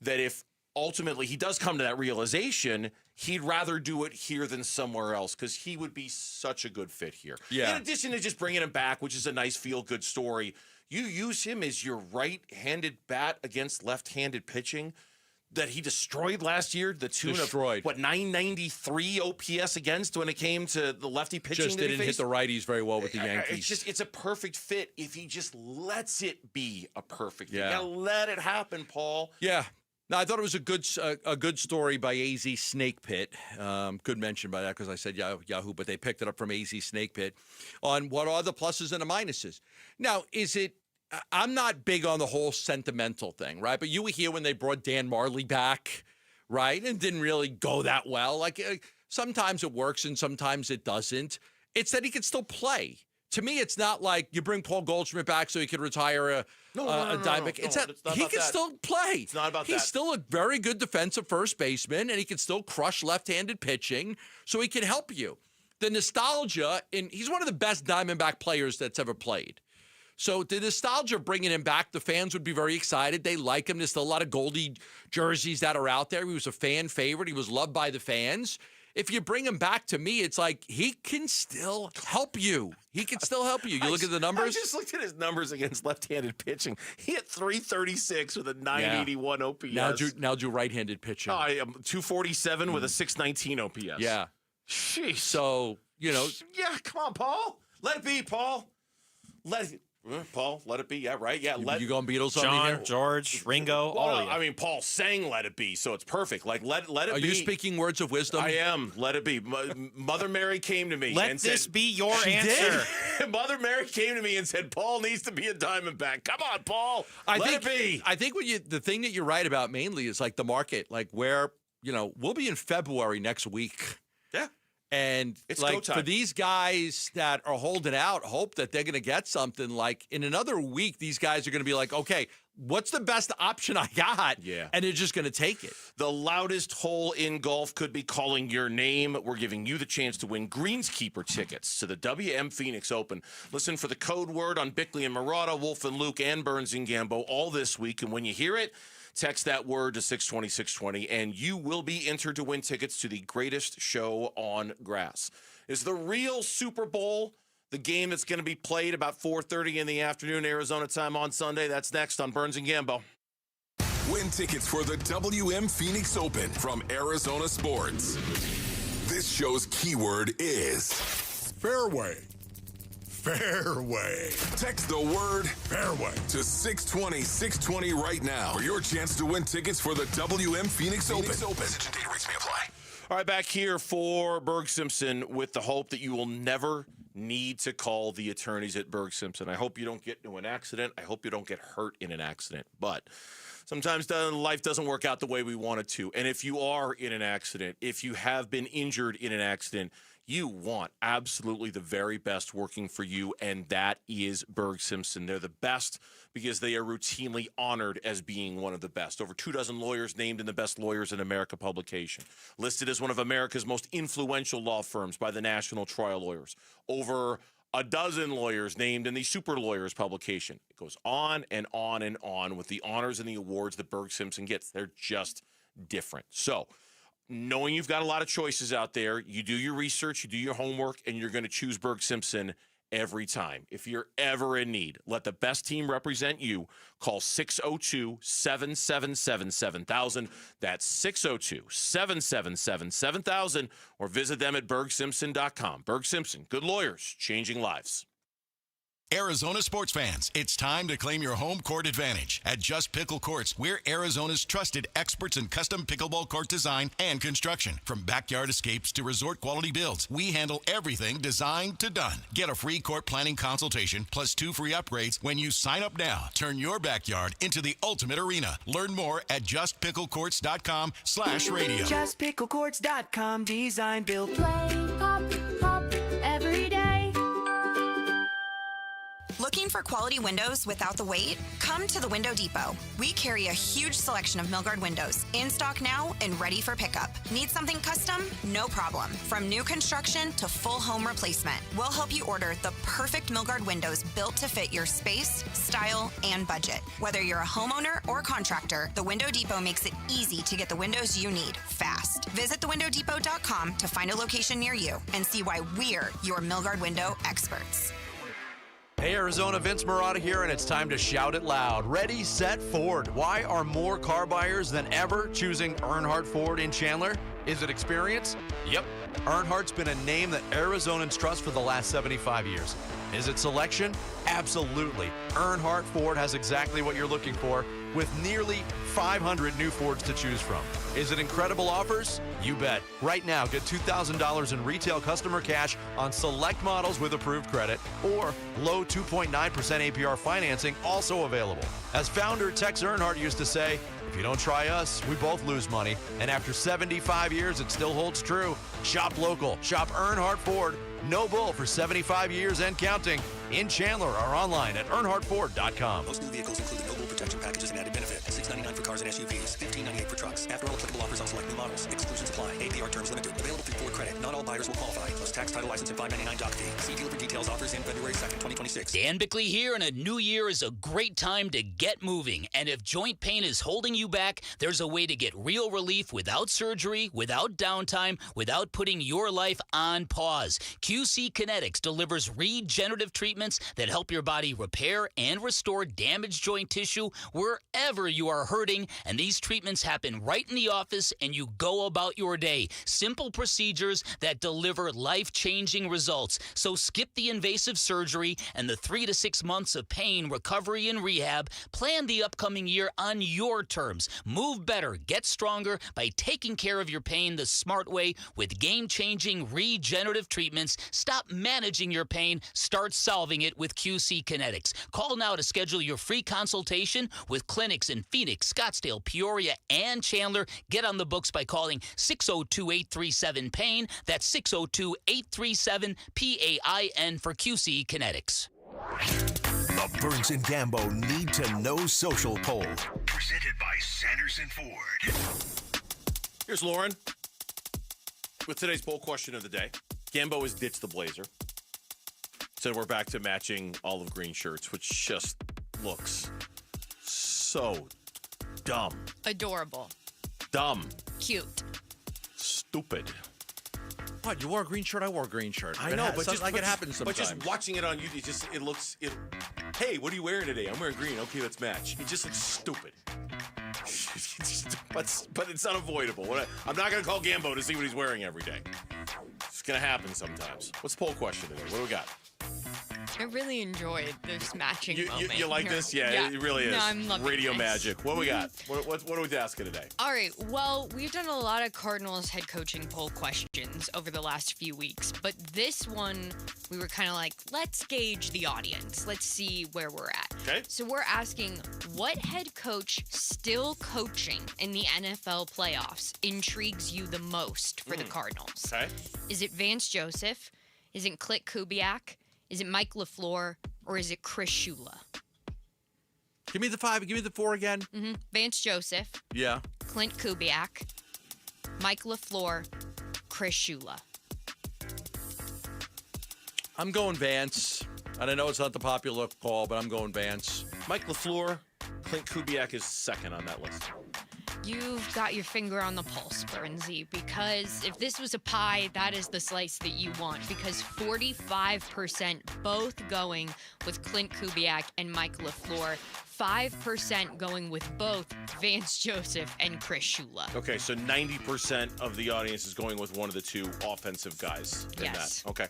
S5: that if ultimately he does come to that realization, he'd rather do it here than somewhere else, because he would be such a good fit here.
S8: Yeah.
S5: In addition to just bringing him back, which is a nice feel-good story, you use him as your right-handed bat against left-handed pitching that he destroyed last year, the tune of, 993 OPS against when it came to the lefty pitching.
S8: Just didn't hit the righties very well with the Yankees.
S5: It's a perfect fit if he just lets it be a perfect fit. You gotta let it happen, Paul.
S8: Yeah. No, I thought it was a good story by AZ Snake Pit. Good mention by that, because I said Yahoo, but they picked it up from AZ Snake Pit on what are the pluses and the minuses. Now, I'm not big on the whole sentimental thing, right? But you were here when they brought Dan Marley back, right? And it didn't really go that well. Like, sometimes it works and sometimes it doesn't. It's that he can still play. To me, it's not like you bring Paul Goldschmidt back so he could retire a Diamondback. It's that he can still play.
S5: It's not about that.
S8: He's still a very good defensive first baseman, and he can still crush left-handed pitching, so he can help you. The nostalgia, and he's one of the best Diamondback players that's ever played. So the nostalgia of bringing him back, the fans would be very excited. They like him. There's still a lot of Goldie jerseys that are out there. He was a fan favorite. He was loved by the fans. If you bring him back, to me, it's like he can still help you. He can still help you. You look at the numbers.
S5: I just looked at his numbers against left-handed pitching. He hit 336 with a 981 OPS.
S8: Now do right-handed pitching.
S5: Oh, I am 247 with a 619 OPS.
S8: Yeah.
S5: Jeez.
S8: So,
S5: Yeah, come on, Paul. Let it be, Paul. Paul, let it be. Yeah, right. Yeah,
S8: you going Beatles on me
S2: John,
S8: here?
S2: George, Ringo, all of you.
S5: I mean, Paul sang "Let It Be," so it's perfect. Like let it be.
S8: Are you speaking words of wisdom?
S5: I am. Let it be. Mother Mary came to me.
S2: Let
S5: and
S2: this
S5: said,
S2: be your answer.
S5: Mother Mary came to me and said, "Paul needs to be a Diamondback. Come on, Paul. Let it be."
S8: I think the thing that you're right about mainly is like the market, like where we'll be in February next week.
S5: Yeah.
S8: And
S5: it's
S8: like for these guys that are holding out, hope that they're going to get something. Like in another week, these guys are going to be like, okay, what's the best option I got?
S5: Yeah.
S8: And they're just going to take it.
S5: The loudest hole in golf could be calling your name. We're giving you the chance to win Greenskeeper tickets to the WM Phoenix Open. Listen for the code word on Bickley and Murata, Wolf and Luke, and Burns and Gambo all this week. And when you hear it, text that word to 620, 620, and you will be entered to win tickets to the greatest show on grass. Is the real Super Bowl the game that's going to be played about 4:30 in the afternoon, Arizona time on Sunday? That's next on Burns and Gambo.
S3: Win tickets for the WM Phoenix Open from Arizona Sports. This show's keyword is
S6: fairway. Fairway.
S3: Text the word
S6: fairway
S3: to 620-620 right now for your chance to win tickets for the WM Phoenix Open. Message and data rates may apply.
S5: All right, back here for Berg Simpson with the hope that you will never need to call the attorneys at Berg Simpson. I hope you don't get into an accident. I hope you don't get hurt in an accident. But sometimes life doesn't work out the way we want it to. And if you are in an accident, if you have been injured in an accident, you want absolutely the very best working for you, and that is Berg Simpson. They're the best because they are routinely honored as being one of the best. Over 24 lawyers named in the Best Lawyers in America publication. Listed as one of America's most influential law firms by the National Trial Lawyers. Over a dozen lawyers named in the Super Lawyers publication. It goes on and on and on with the honors and the awards that Berg Simpson gets. They're just different. So, knowing you've got a lot of choices out there, you do your research, you do your homework, and you're going to choose Berg Simpson every time. If you're ever in need, let the best team represent you. Call 602-777-7000. That's 602-777-7000, or visit them at bergsimpson.com. Berg Simpson, good lawyers, changing lives.
S10: Arizona sports fans, it's time to claim your home court advantage. At Just Pickle Courts, we're Arizona's trusted experts in custom pickleball court design and construction. From backyard escapes to resort quality builds, we handle everything designed to done. Get a free court planning consultation plus 2 free upgrades when you sign up now. Turn your backyard into the ultimate arena. Learn more at justpicklecourts.com/radio.
S11: Justpicklecourts.com. Design, build, play, pop, pop, every day.
S12: Looking
S7: Looking for quality windows without the wait? Come to the Window Depot. We carry a huge selection of Milgard windows, in stock now and ready for pickup. Need something custom? No problem. From new construction to full home replacement, we'll help you order the perfect Milgard windows built to fit your space, style, and budget. Whether you're a homeowner or contractor, the Window Depot makes it easy to get the windows you need fast. Visit thewindowdepot.com to find a location near you and see why we're your Milgard window experts.
S8: Hey, Arizona, Vince Marotta here, and it's time to shout it loud. Ready, set, Ford. Why are more car buyers than ever choosing Earnhardt Ford in Chandler? Is it experience? Yep. Earnhardt's been a name that Arizonans trust for the last 75 years. Is it selection? Absolutely. Earnhardt Ford has exactly what you're looking for, with nearly 500 new Fords to choose from. Is it incredible offers? You bet. Right now, get $2,000 in retail customer cash on select models with approved credit, or low 2.9% APR financing also available. As founder Tex Earnhardt used to say, if you don't try us, we both lose money. And after 75 years, it still holds true. Shop local. Shop Earnhardt Ford. No bull for 75 years and counting. In Chandler or online at earnhardtford.com.
S9: Most new vehicles include the no bull protection packages and added benefit. $699 for cars and SUVs. $1598 for trucks. After all applicable offers on select new models. Exclusions apply. APR terms limited. Available through Ford Credit. Not all buyers will qualify. Plus tax, title, license, and $599 doc fee. See dealer for details. Offers in February 2nd, 2026.
S18: Dan Bickley here, and a new year is a great time to get moving. And if joint pain is holding you back, there's a way to get real relief without surgery, without downtime, without putting your life on pause. QC Kinetics delivers regenerative treatments that help your body repair and restore damaged joint tissue wherever you are hurting, and these treatments happen right in the office and you go about your day. Simple procedures that deliver life-changing results. So skip the invasive surgery and the 3 to 6 months of pain, recovery, and rehab. Plan the upcoming year on your terms. Move better, get stronger by taking care of your pain the smart way with game-changing regenerative treatments. Stop managing your pain, start solving it with QC Kinetics. Call now to schedule your free consultation with clinics in Phoenix, Scottsdale, Peoria, and Chandler. Get on the books by calling 602-837-PAIN. That's 602-837-PAIN for QC Kinetics.
S4: The Burns and Gambo Need to Know Social Poll. Presented by Sanderson Ford.
S5: Here's Lauren with today's poll question of the day. Gambo has ditched the blazer. So we're back to matching olive green shirts, which just looks so dumb.
S12: Adorable.
S5: Dumb.
S12: Cute.
S5: Stupid.
S8: What, you wore a green shirt? I wore a green shirt.
S5: I know, but just
S8: like it happens sometimes.
S5: But just watching it on YouTube, it looks. Hey, what are you wearing today? I'm wearing green. Okay, let's match. It just looks stupid. but it's unavoidable. I'm not going to call Gambo to see what he's wearing every day. It's going to happen sometimes. What's the poll question today? What do we got?
S12: I really enjoyed this matching moment.
S5: You like this? Yeah, it really is.
S12: No, I'm loving
S5: Radio
S12: this.
S5: magic. What we got? What are we asking today?
S12: All right. Well, we've done a lot of Cardinals head coaching poll questions over the last few weeks, but this one we were kind of like, let's gauge the audience. Let's see where we're at.
S5: Okay.
S12: So we're asking, what head coach still coaching in the NFL playoffs intrigues you the most for the Cardinals?
S5: Okay.
S12: Is it Vance Joseph? Is it Clint Kubiak? Is it Mike LaFleur, or is it Chris Shula?
S8: Give me the 5. Give me the 4 again.
S12: Vance Joseph.
S8: Yeah.
S12: Clint Kubiak. Mike LaFleur. Chris Shula.
S8: I'm going Vance. And I know it's not the popular call, but I'm going Vance.
S5: Mike LaFleur. Clint Kubiak is second on that list.
S12: You've got your finger on the pulse, Burnsy, because if this was a pie, that is the slice that you want, because 45% both going with Clint Kubiak and Mike LaFleur, 5% going with both Vance Joseph and Chris Shula.
S5: Okay, so 90% of the audience is going with one of the two offensive guys in
S12: Yes.
S5: that. Okay.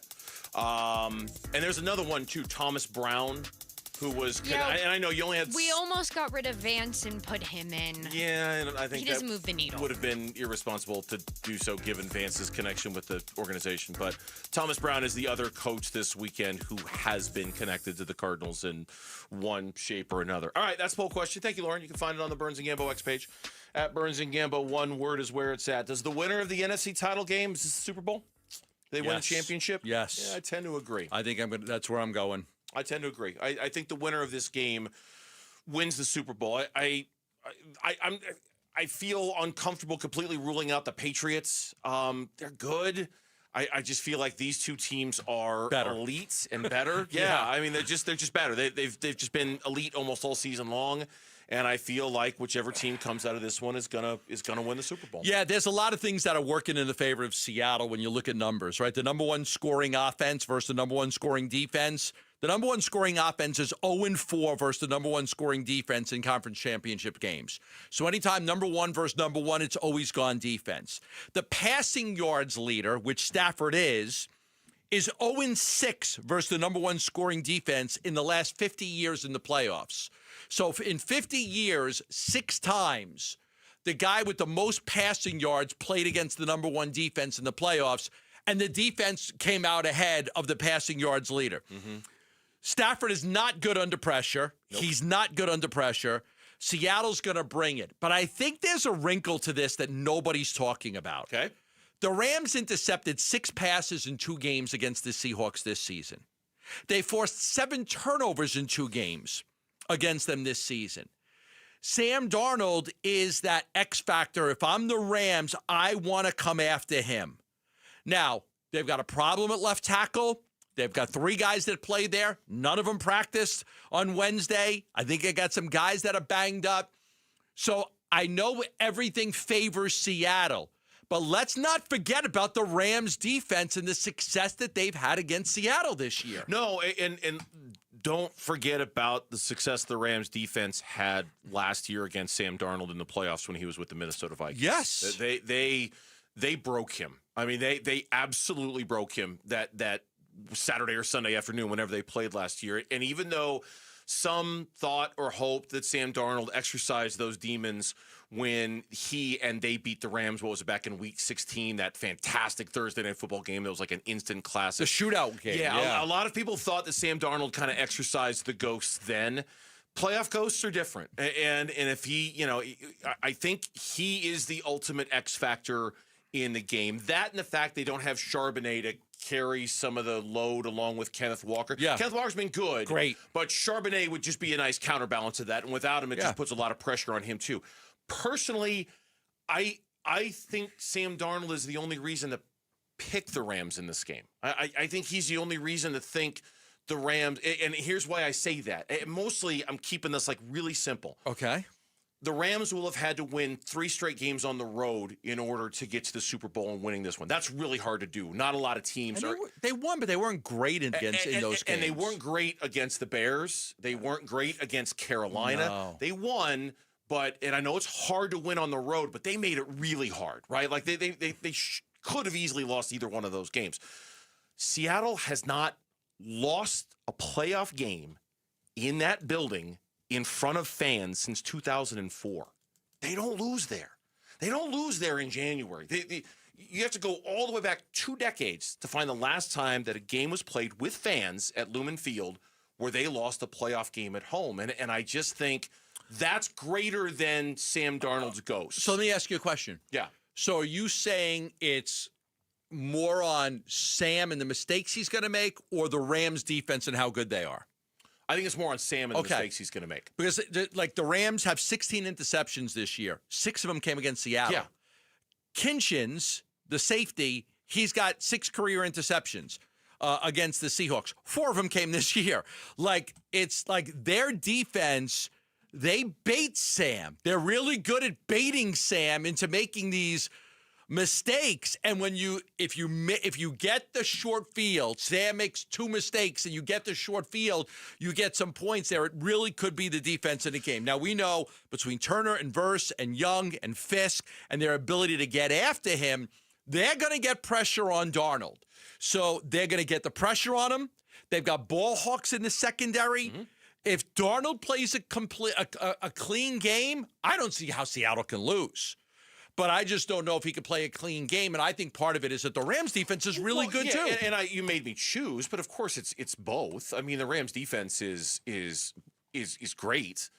S5: And there's another one, too, Thomas Brown, who was... and I know you only had...
S12: We almost got rid of Vance and put him in.
S5: Yeah, and I think
S12: he doesn't move the needle.
S5: Would have been irresponsible to do so given Vance's connection with the organization. But Thomas Brown is the other coach this weekend who has been connected to the Cardinals in one shape or another. All right, that's the poll question. Thank you, Lauren. You can find it on the Burns and Gambo X page. At Burns and Gambo, one word is where it's at. Does the winner of the NFC title game, is this the Super Bowl? They win a championship?
S8: Yes.
S5: Yeah, I tend to agree.
S8: I think that's where I'm going.
S5: I tend to agree. I think the winner of this game wins the Super Bowl. I feel uncomfortable completely ruling out the Patriots. They're good. I just feel like these two teams are elite and better. Yeah, I mean they're just better. They've just been elite almost all season long, and I feel like whichever team comes out of this one is gonna win the Super Bowl.
S8: Yeah, there's a lot of things that are working in the favor of Seattle when you look at numbers, right? The number one scoring offense versus the number one scoring defense. The number one scoring offense is 0-4 versus the number one scoring defense in conference championship games. So anytime number one versus number one, it's always gone defense. The passing yards leader, which Stafford is 0-6 versus the number one scoring defense in the last 50 years in the playoffs. So in 50 years, 6 times, the guy with the most passing yards played against the number one defense in the playoffs, and the defense came out ahead of the passing yards leader. Mm-hmm. Stafford is not good under pressure. Nope. He's not good under pressure. Seattle's going to bring it. But I think there's a wrinkle to this that nobody's talking about.
S5: Okay.
S8: The Rams intercepted 6 passes in 2 games against the Seahawks this season. They forced 7 turnovers in 2 games against them this season. Sam Darnold is that X factor. If I'm the Rams, I want to come after him. Now, they've got a problem at left tackle. They've got 3 guys that play there. None of them practiced on Wednesday. I think they got some guys that are banged up. So I know everything favors Seattle, but let's not forget about the Rams defense and the success that they've had against Seattle this year.
S5: No, and don't forget about the success the Rams defense had last year against Sam Darnold in the playoffs when he was with the Minnesota Vikings.
S8: Yes.
S5: They broke him. I mean, they absolutely broke him that Saturday or Sunday afternoon whenever they played last year. And even though some thought or hoped that Sam Darnold exercised those demons when they beat the Rams, what was it, back in week 16, that fantastic Thursday Night Football game that was like an instant classic.
S8: The shootout game.
S5: Yeah. A lot of people thought that Sam Darnold kind of exercised the ghosts then. Playoff ghosts are different. And if he, I think he is the ultimate X factor in the game. That and the fact they don't have Charbonnet to carry some of the load along with Kenneth Walker.
S8: Yeah.
S5: Kenneth Walker's been good.
S8: Great.
S5: But Charbonnet would just be a nice counterbalance to that. And without him, it just puts a lot of pressure on him too. Personally, I think Sam Darnold is the only reason to pick the Rams in this game. I think he's the only reason to think the Rams, and here's why I say that. Mostly, I'm keeping this like really simple.
S8: Okay.
S5: The Rams will have had to win 3 straight games on the road in order to get to the Super Bowl and winning this one. That's really hard to do. Not a lot of teams are.
S8: They won, but they weren't great in those games.
S5: And they weren't great against the Bears. They weren't great against Carolina.
S8: No.
S5: They won, and I know it's hard to win on the road, but they made it really hard, right? Like they could have easily lost either one of those games. Seattle has not lost a playoff game in that building in front of fans since 2004. They don't lose there. They don't lose there in January. You have to go all the way back 2 decades to find the last time that a game was played with fans at Lumen Field where they lost a playoff game at home. And I just think that's greater than Sam Darnold's ghost.
S8: So let me ask you a question.
S5: Yeah.
S8: So are you saying it's more on Sam and the mistakes he's going to make, or the Rams defense and how good they are?
S5: I think it's more on Sam and the mistakes he's going to make.
S8: Because, the Rams have 16 interceptions this year. 6 of them came against Seattle.
S5: Yeah.
S8: Kinchins, the safety, he's got 6 career interceptions against the Seahawks. 4 of them came this year. It's like their defense, they bait Sam. They're really good at baiting Sam into making these mistakes. And if you get the short field, Sam makes 2 mistakes and you get the short field, you get some points there. It really could be the defense in the game. Now we know between Turner and Verse and Young and Fisk and their ability to get after him, they're going to get pressure on Darnold. So they're going to get the pressure on him. They've got ball hawks in the secondary. Mm-hmm. If Darnold plays a clean game, I don't see how Seattle can lose. But I just don't know if he could play a clean game, and I think part of it is that the Rams defense is really good too.
S5: And you made me choose, but of course it's both. I mean, the Rams defense is great,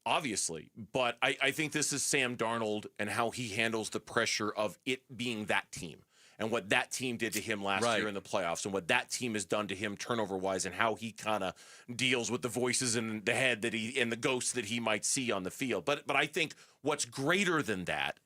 S5: obviously, but I think this is Sam Darnold and how he handles the pressure of it being that team. and what that team did to him last year in the playoffs and what that team has done to him turnover-wise and how he kind of deals with the voices in the head and the ghosts that he might see on the field. But I think what's greater than that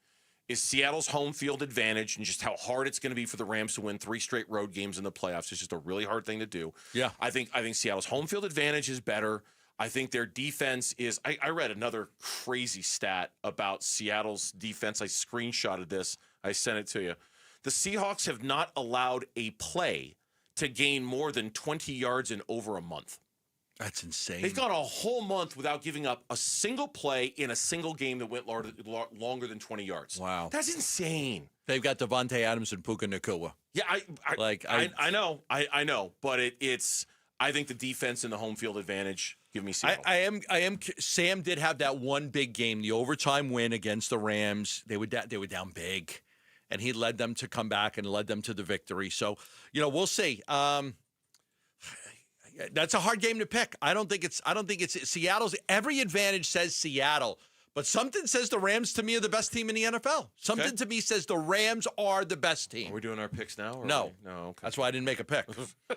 S5: is Seattle's home field advantage and just how hard it's going to be for the Rams to win 3 straight road games in the playoffs. It's just a really hard thing to do.
S8: Yeah.
S5: I think Seattle's home field advantage is better. I think their defense is – I read another crazy stat about Seattle's defense. I screenshotted this. I sent it to you. The Seahawks have not allowed a play to gain more than 20 yards in over a month.
S8: That's insane.
S5: They've gone a whole month without giving up a single play in a single game that went longer than 20 yards.
S8: Wow.
S5: That's insane.
S8: They've got Devontae Adams and Puka Nacua.
S5: Yeah, I know. But I think the defense and the home field advantage give me Seattle.
S8: I am. Sam did have that one big game, the overtime win against the Rams. They were down big, and he led them to come back and led them to the victory. So, we'll see. That's a hard game to pick. I don't think it's Seattle's. Every advantage says Seattle, but something says the Rams to me are the best team in the NFL. Something to me says the Rams are the best team.
S5: Are we doing our picks now?
S8: No.
S5: Okay.
S8: That's why I didn't make a pick.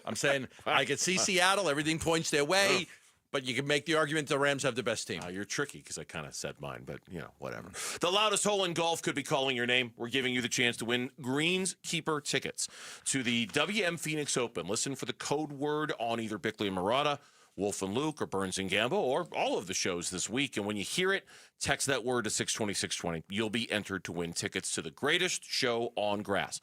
S8: I'm saying I could see Seattle. Everything points their way. But you can make the argument the Rams have the best team.
S5: You're tricky because I kind of said mine, but, whatever. The loudest hole in golf could be calling your name. We're giving you the chance to win Greenskeeper tickets to the WM Phoenix Open. Listen for the code word on either Bickley and Murata, Wolf and Luke, or Burns and Gambo, or all of the shows this week. And when you hear it, text that word to 620-620. You'll be entered to win tickets to the greatest show on grass.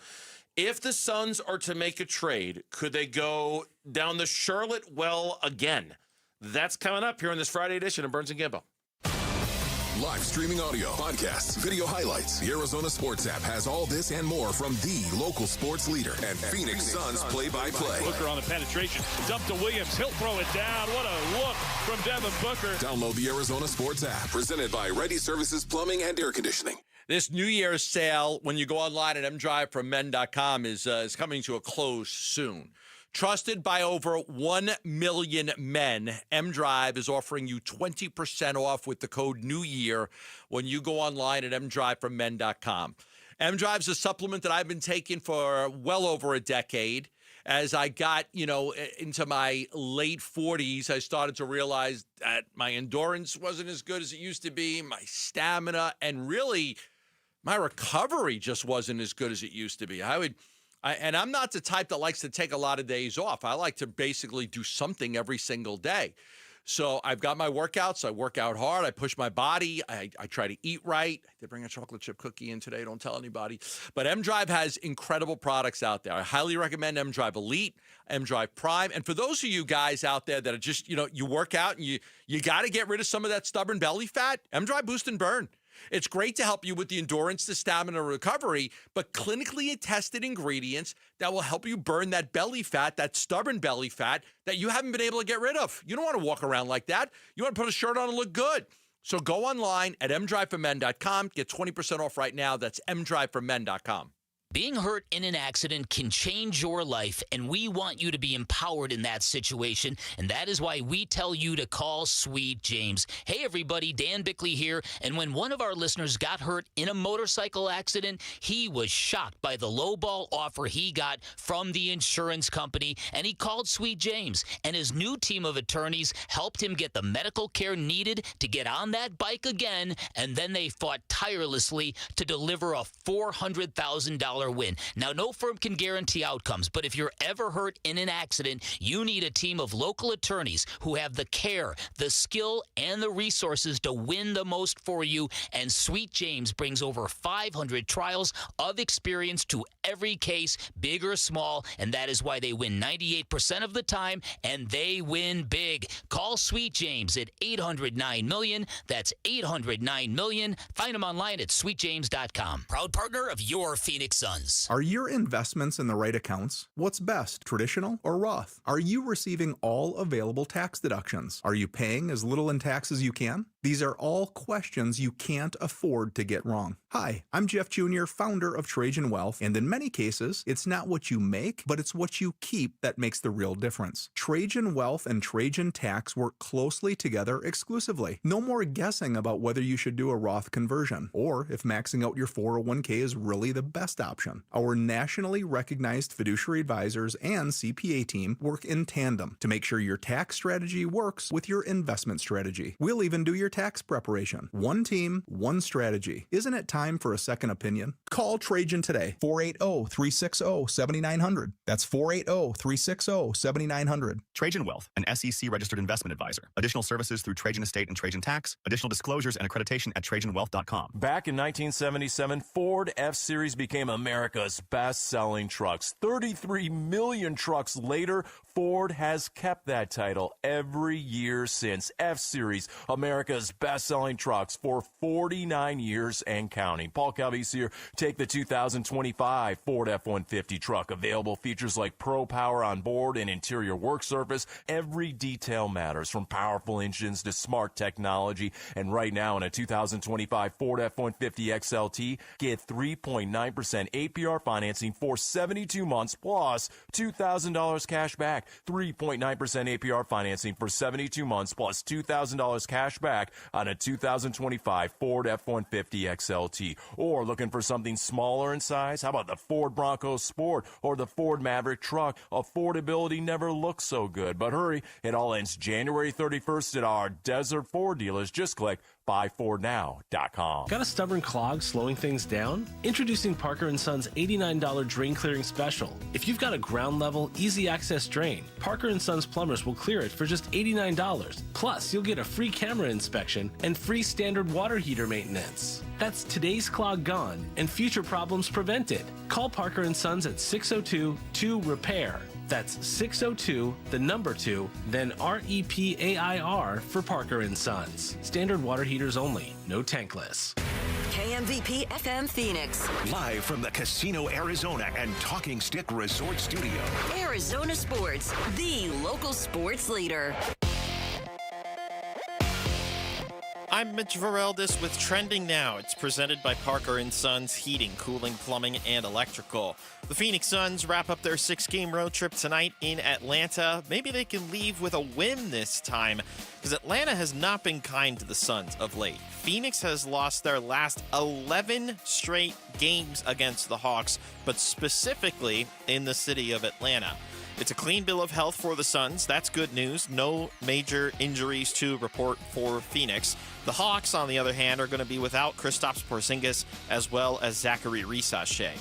S5: If the Suns are to make a trade, could they go down the Charlotte well again? That's coming up here on this Friday edition of Burns and Gambo.
S3: Live streaming audio, podcasts, video highlights. The Arizona Sports app has all this and more from the local sports leader and Phoenix Suns play-by-play.
S13: Booker on the penetration. Dump to Williams. He'll throw it down. What a look from Devin Booker.
S3: Download the Arizona Sports app. Presented by Ready Services Plumbing and Air Conditioning.
S8: This New Year's sale, when you go online at mdrivefromen.com, is coming to a close soon. Trusted by over 1 million men, mDrive is offering you 20% off with the code New Year when you go online at mdrivefromen.com. mDrive is a supplement that I've been taking for well over a decade. As I got, into my late 40s, I started to realize that my endurance wasn't as good as it used to be, my stamina, and really my recovery just wasn't as good as it used to be. And I'm not the type that likes to take a lot of days off. I like to basically do something every single day. So I've got my workouts. I work out hard. I push my body. I try to eat right. I did bring a chocolate chip cookie in today. Don't tell anybody. But mDrive has incredible products out there. I highly recommend mDrive Elite, mDrive Prime. And for those of you guys out there that are just, you work out and you got to get rid of some of that stubborn belly fat, mDrive Boost and Burn. It's great to help you with the endurance, the stamina, recovery, but clinically tested ingredients that will help you burn that belly fat, that stubborn belly fat that you haven't been able to get rid of. You don't want to walk around like that. You want to put a shirt on and look good. So go online at mdriveformen.com. Get 20% off right now. That's mdriveformen.com.
S18: Being hurt in an accident can change your life, and we want you to be empowered in that situation, and that is why we tell you to call Sweet James. Hey, everybody, Dan Bickley here, and when one of our listeners got hurt in a motorcycle accident, he was shocked by the lowball offer he got from the insurance company, and he called Sweet James, and his new team of attorneys helped him get the medical care needed to get on that bike again, and then they fought tirelessly to deliver a $400,000 win. Now, no firm can guarantee outcomes, but if you're ever hurt in an accident, you need a team of local attorneys who have the care, the skill, and the resources to win the most for you. And Sweet James brings over 500 trials of experience to every case, big or small, and that is why they win 98% of the time, and they win big. Call Sweet James at 800-9-million. That's 800-9-million. Find them online at sweetjames.com. Proud partner of your Phoenix Suns.
S14: Are your investments in the right accounts? What's best, traditional or Roth? Are you receiving all available tax deductions? Are you paying as little in tax as you can? These are all questions you can't afford to get wrong. Hi, I'm Jeff Jr., founder of Trajan Wealth, and in many cases, it's not what you make, but it's what you keep that makes the real difference. Trajan Wealth and Trajan Tax work closely together exclusively. No more guessing about whether you should do a Roth conversion, or if maxing out your 401k is really the best option. Our nationally recognized fiduciary advisors and CPA team work in tandem to make sure your tax strategy works with your investment strategy. We'll even do your tax preparation. One team, one strategy. Isn't it time for a second opinion? Call Trajan today, 480-360-7900. That's 480-360-7900.
S15: Trajan Wealth, an SEC-registered investment advisor. Additional services through Trajan Estate and Trajan Tax. Additional disclosures and accreditation at TrajanWealth.com.
S16: Back in 1977, Ford F-Series became America's best-selling trucks. 33 million trucks later, Ford has kept that title every year since. F-Series, America's best-selling trucks for 49 years and counting. Paul Calvise here. Take the 2025 Ford F-150 truck. Available features like Pro Power on board and interior work surface. Every detail matters, from powerful engines to smart technology. And right now in a 2025 Ford F-150 XLT, get 3.9% APR financing for 72 months plus $2,000 cash back. 3.9% APR financing for 72 months plus $2,000 cash back on a 2025 Ford F-150 XLT. Or looking for something smaller in size? How about the Ford Bronco Sport or the Ford Maverick truck? Affordability never looks so good. But hurry, it all ends January 31st at our Desert Ford dealers. Just click buyfordnow.com.
S17: Got a stubborn clog slowing things down? Introducing Parker & Son's $89 drain clearing special. If you've got a ground level, easy access drain, Parker & Son's plumbers will clear it for just $89. Plus, you'll get a free camera inspection and free standard water heater maintenance. That's today's clog gone and future problems prevented. Call Parker & Sons at 602-2-REPAIR. That's 602, the number 2, then REPAIR for Parker & Sons. Standard water heaters only, no tankless.
S11: KMVP FM Phoenix.
S4: Live from the Casino Arizona and Talking Stick Resort Studio.
S11: Arizona Sports, the local sports leader.
S2: I'm Mitch Vareldis with Trending Now. It's presented by Parker & Sons Heating, Cooling, Plumbing, and Electrical. The Phoenix Suns wrap up their 6-game road trip tonight in Atlanta. Maybe they can leave with a win this time, because Atlanta has not been kind to the Suns of late. Phoenix has lost their last 11 straight games against the Hawks, but specifically in the city of Atlanta. It's a clean bill of health for the Suns. That's good news. No major injuries to report for Phoenix. The Hawks, on the other hand, are going to be without Kristaps Porzingis as well as Zachary Risashe.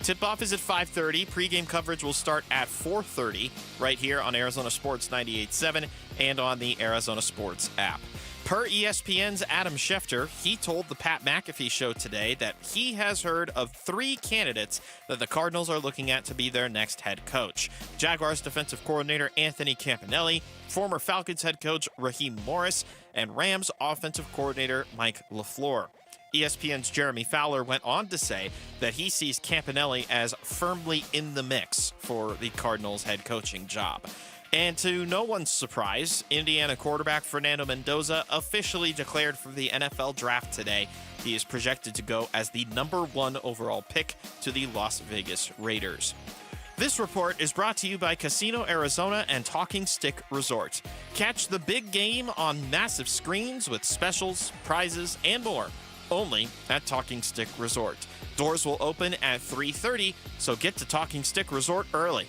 S2: Tip-off is at 5:30. Pre-game coverage will start at 4:30 right here on Arizona Sports 98.7 and on the Arizona Sports app. Per ESPN's Adam Schefter, he told the Pat McAfee Show today that he has heard of 3 candidates that the Cardinals are looking at to be their next head coach. Jaguars defensive coordinator Anthony Campanelli, former Falcons head coach Raheem Morris, and Rams offensive coordinator Mike LaFleur. ESPN's Jeremy Fowler went on to say that he sees Campanelli as firmly in the mix for the Cardinals head coaching job. And to no one's surprise, Indiana quarterback Fernando Mendoza officially declared for the NFL draft today. He is projected to go as the number 1 overall pick to the Las Vegas Raiders. This report is brought to you by Casino Arizona and Talking Stick Resort. Catch the big game on massive screens with specials, prizes, and more. Only at Talking Stick Resort. Doors will open at 3:30, so get to Talking Stick Resort early.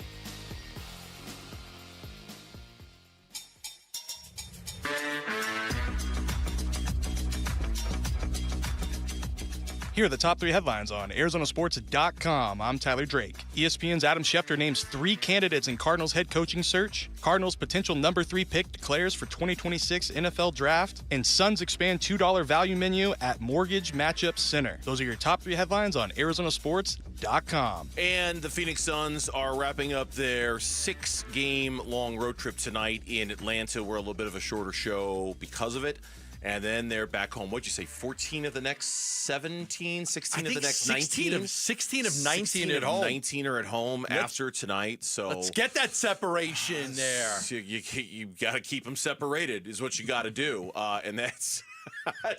S19: Here are the top 3 headlines on ArizonaSports.com. I'm Tyler Drake. ESPN's Adam Schefter names 3 candidates in Cardinals head coaching search. Cardinals potential number 3 pick declares for 2026 NFL Draft. And Suns expand $2 value menu at Mortgage Matchup Center. Those are your top 3 headlines on ArizonaSports.com.
S5: And the Phoenix Suns are wrapping up their 6-game long road trip tonight in Atlanta. We're a little bit of a shorter show because of it. And then they're back home. What'd you say, 14 of the next 17? 16 of the next 19?
S8: 16 of 19 at home.
S5: 19 are at home after tonight. So
S8: let's get that separation there.
S5: So you got to keep them separated is what you got to do. And that's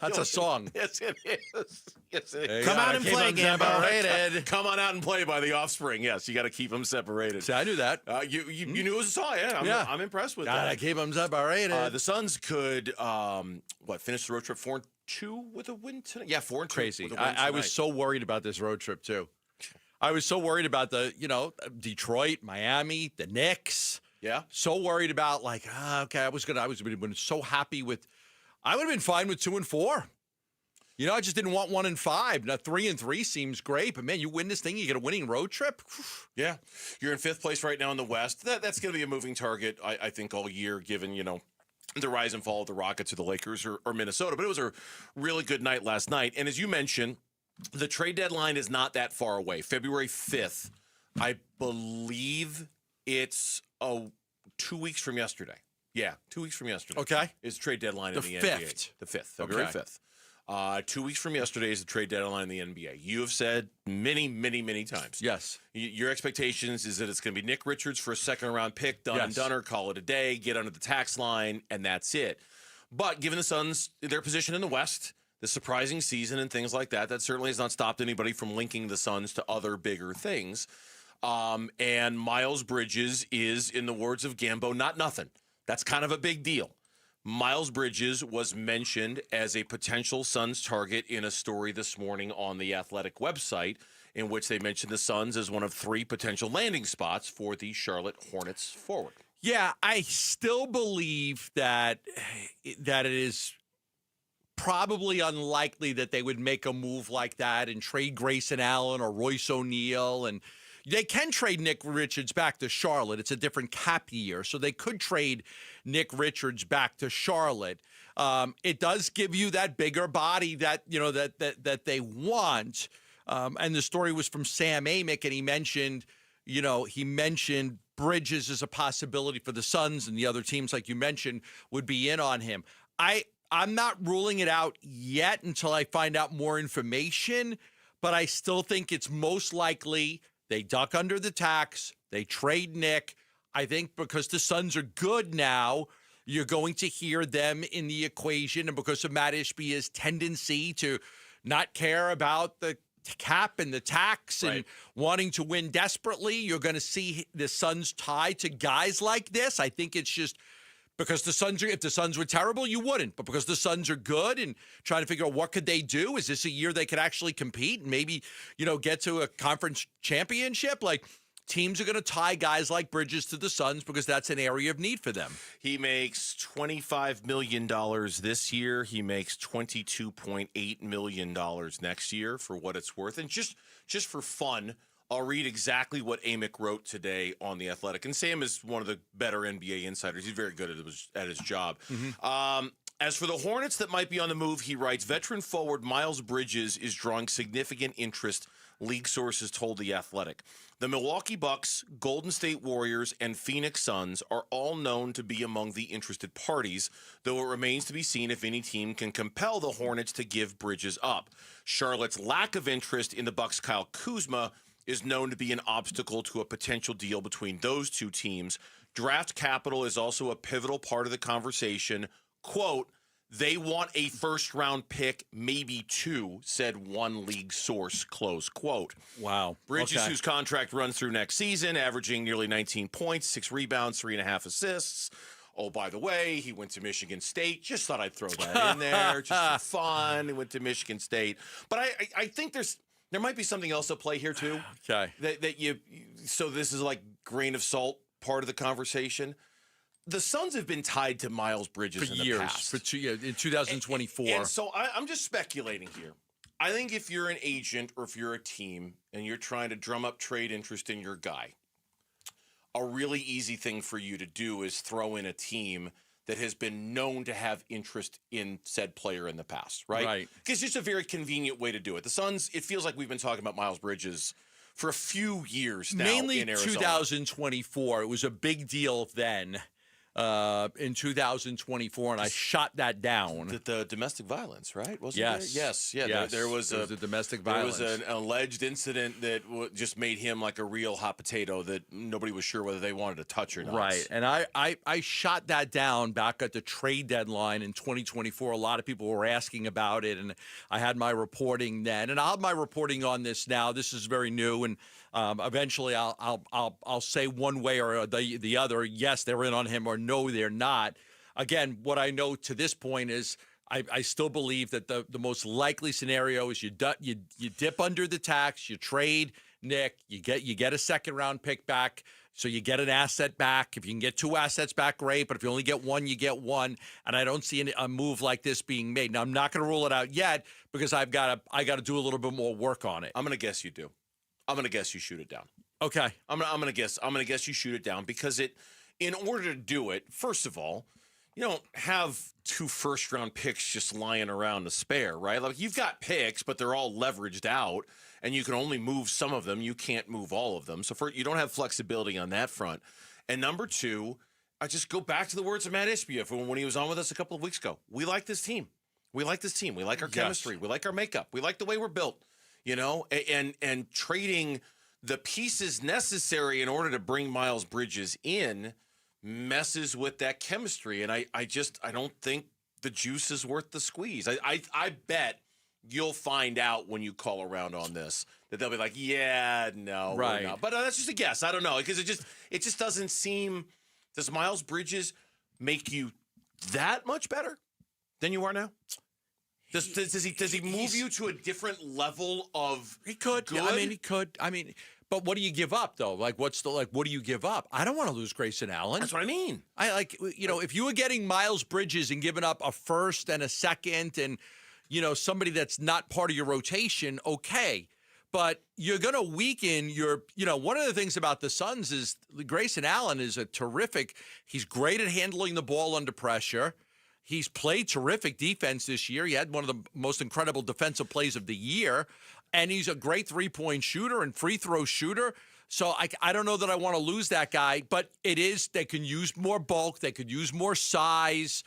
S8: That's a song.
S5: Yes, it is. Yes, it is.
S2: Come out and play, Gambo.
S5: Come on out and play by The Offspring. Yes, you got to keep them separated.
S8: See, I knew that.
S5: You knew it was a song. Yeah, I'm impressed with that.
S8: Gotta keep them separated.
S5: The Suns could finish the road trip 4-2 with a win tonight. Yeah, 4-2.
S8: Crazy.
S5: With a win
S8: I was so worried about this road trip too. I was so worried about Detroit, Miami, the Knicks.
S5: Yeah.
S8: So worried about I would have been so happy with. I would have been fine with 2-4. I just didn't want 1-5. Now 3-3 seems great, but man, you win this thing, you get a winning road trip.
S5: Yeah, you're in 5th place right now in the West. That's going to be a moving target, I think, all year, given the rise and fall of the Rockets or the Lakers or Minnesota. But it was a really good night last night, and as you mentioned, the trade deadline is not that far away. February 5th, I believe it's 2 weeks from yesterday. Yeah, 2 weeks from yesterday.
S8: Okay.
S5: Is trade deadline in the
S8: 5th.
S5: NBA. The 5th. February 5th. 2 weeks from yesterday is the trade deadline in the NBA. You have said many, many, many times.
S8: Yes.
S5: Your expectations is that it's going to be Nick Richards for a second-round pick, done and doneer, call it a day, get under the tax line, and that's it. But given the Suns, their position in the West, the surprising season and things like that, that certainly has not stopped anybody from linking the Suns to other bigger things. And Miles Bridges is, in the words of Gambo, not nothing. That's kind of a big deal. Miles Bridges was mentioned as a potential Suns target in a story this morning on the Athletic website, in which they mentioned the Suns as one of 3 potential landing spots for the Charlotte Hornets forward.
S8: Yeah, I still believe that it is probably unlikely that they would make a move like that and trade Grayson Allen or Royce O'Neal. And they can trade Nick Richards back to Charlotte. It's a different cap year, so they could trade Nick Richards back to Charlotte. It does give you that bigger body that that they want. And the story was from Sam Amick, and he mentioned Bridges as a possibility for the Suns, and the other teams, like you mentioned, would be in on him. I'm not ruling it out yet until I find out more information, but I still think it's most likely they duck under the tax. They trade Nick. I think because the Suns are good now, you're going to hear them in the equation. And because of Matt Ishbia's tendency to not care about the cap and the tax and wanting to win desperately, you're going to see the Suns tied to guys like this. I think it's just because if the Suns were terrible, you wouldn't. But because the Suns are good and trying to figure out what could they do, is this a year they could actually compete and maybe, get to a conference championship? Like, teams are going to tie guys like Bridges to the Suns because that's an area of need for them.
S5: He makes $25 million this year. He makes $22.8 million next year, for what it's worth. And just for fun, I'll read exactly what Amick wrote today on The Athletic. And Sam is one of the better NBA insiders. He's very good at his job. Mm-hmm. As for the Hornets that might be on the move, he writes, veteran forward Miles Bridges is drawing significant interest, league sources told The Athletic. The Milwaukee Bucks, Golden State Warriors, and Phoenix Suns are all known to be among the interested parties, though it remains to be seen if any team can compel the Hornets to give Bridges up. Charlotte's lack of interest in the Bucks' Kyle Kuzma is known to be an obstacle to a potential deal between those two teams. Draft capital is also a pivotal part of the conversation. Quote, they want a first-round pick, maybe 2, said one league source, close quote.
S8: Wow.
S5: Bridges, whose contract runs through next season, averaging nearly 19 points, 6 rebounds, 3.5 assists. Oh, by the way, he went to Michigan State. Just thought I'd throw that in there just for fun. He went to Michigan State. But I think there might be something else at play here, too.
S8: Okay.
S5: So this is like grain of salt part of the conversation. The Suns have been tied to Miles Bridges
S8: for
S5: in
S8: years,
S5: the past.
S8: in 2024.
S5: And so I'm just speculating here. I think if you're an agent or if you're a team and you're trying to drum up trade interest in your guy, a really easy thing for you to do is throw in a team that has been known to have interest in said player in the past, right?
S8: Right.
S5: Because it's just a very convenient way to do it. The Suns, it feels like we've been talking about Miles Bridges for a few years now
S8: Mainly
S5: in Arizona.
S8: 2024. It was a big deal then. in 2024, and I shot that down.
S5: The domestic violence, right? Wasn't
S8: Yes.
S5: there? Yes. Yeah.
S8: Yes.
S5: There was
S8: a domestic violence.
S5: There was an alleged incident that just made him like a real hot potato that nobody was sure whether they wanted to touch or not.
S8: Right. And I shot that down back at the trade deadline in 2024. A lot of people were asking about it, and I had my reporting then. And I'll have my reporting on this now. This is very new, and eventually I'll say one way or the other, yes, they're in on him, or no, they're not. Again, what I know to this point is I still believe that the most likely scenario is you dip under the tax, you trade Nick, you get a second round pick back, so you get an asset back. If you can get 2 assets back, great. But if you only get one, you get one. And I don't see a move like this being made. Now I'm not going to rule it out yet because I got to do a little bit more work on it.
S5: I'm going to guess you do. I'm going to guess you shoot it down.
S8: Okay.
S5: I'm going to guess you shoot it down because in order to do it, first of all, you don't have 2 first-round picks just lying around to spare, right? Like you've got picks, but they're all leveraged out, and you can only move some of them. You can't move all of them. So you don't have flexibility on that front. And number 2, I just go back to the words of Matt Ishbia when he was on with us a couple of weeks ago. We like this team. We like this team. We like our chemistry. We like our makeup. We like the way we're built, and trading the pieces necessary in order to bring Miles Bridges in messes with that chemistry. And I don't think the juice is worth the squeeze. I bet you'll find out when you call around on this that they'll be like, yeah, no,
S8: right.
S5: We're not. But that's just a guess. I don't know, because it just doesn't seem. Does Miles Bridges make you that much better than you are now? Does he move you to a different level of?
S8: He could.
S5: Good?
S8: I mean, he could. I mean, but what do you give up though? Like, what do you give up? I don't want to lose Grayson Allen.
S5: That's what I mean.
S8: If you were getting Miles Bridges and giving up a first and a second, and somebody that's not part of your rotation, okay. But you're going to weaken your, one of the things about the Suns is Grayson Allen is he's great at handling the ball under pressure. He's played terrific defense this year. He had one of the most incredible defensive plays of the year. And he's a great three-point shooter and free throw shooter. So I don't know that I want to lose that guy, but they can use more bulk. They could use more size,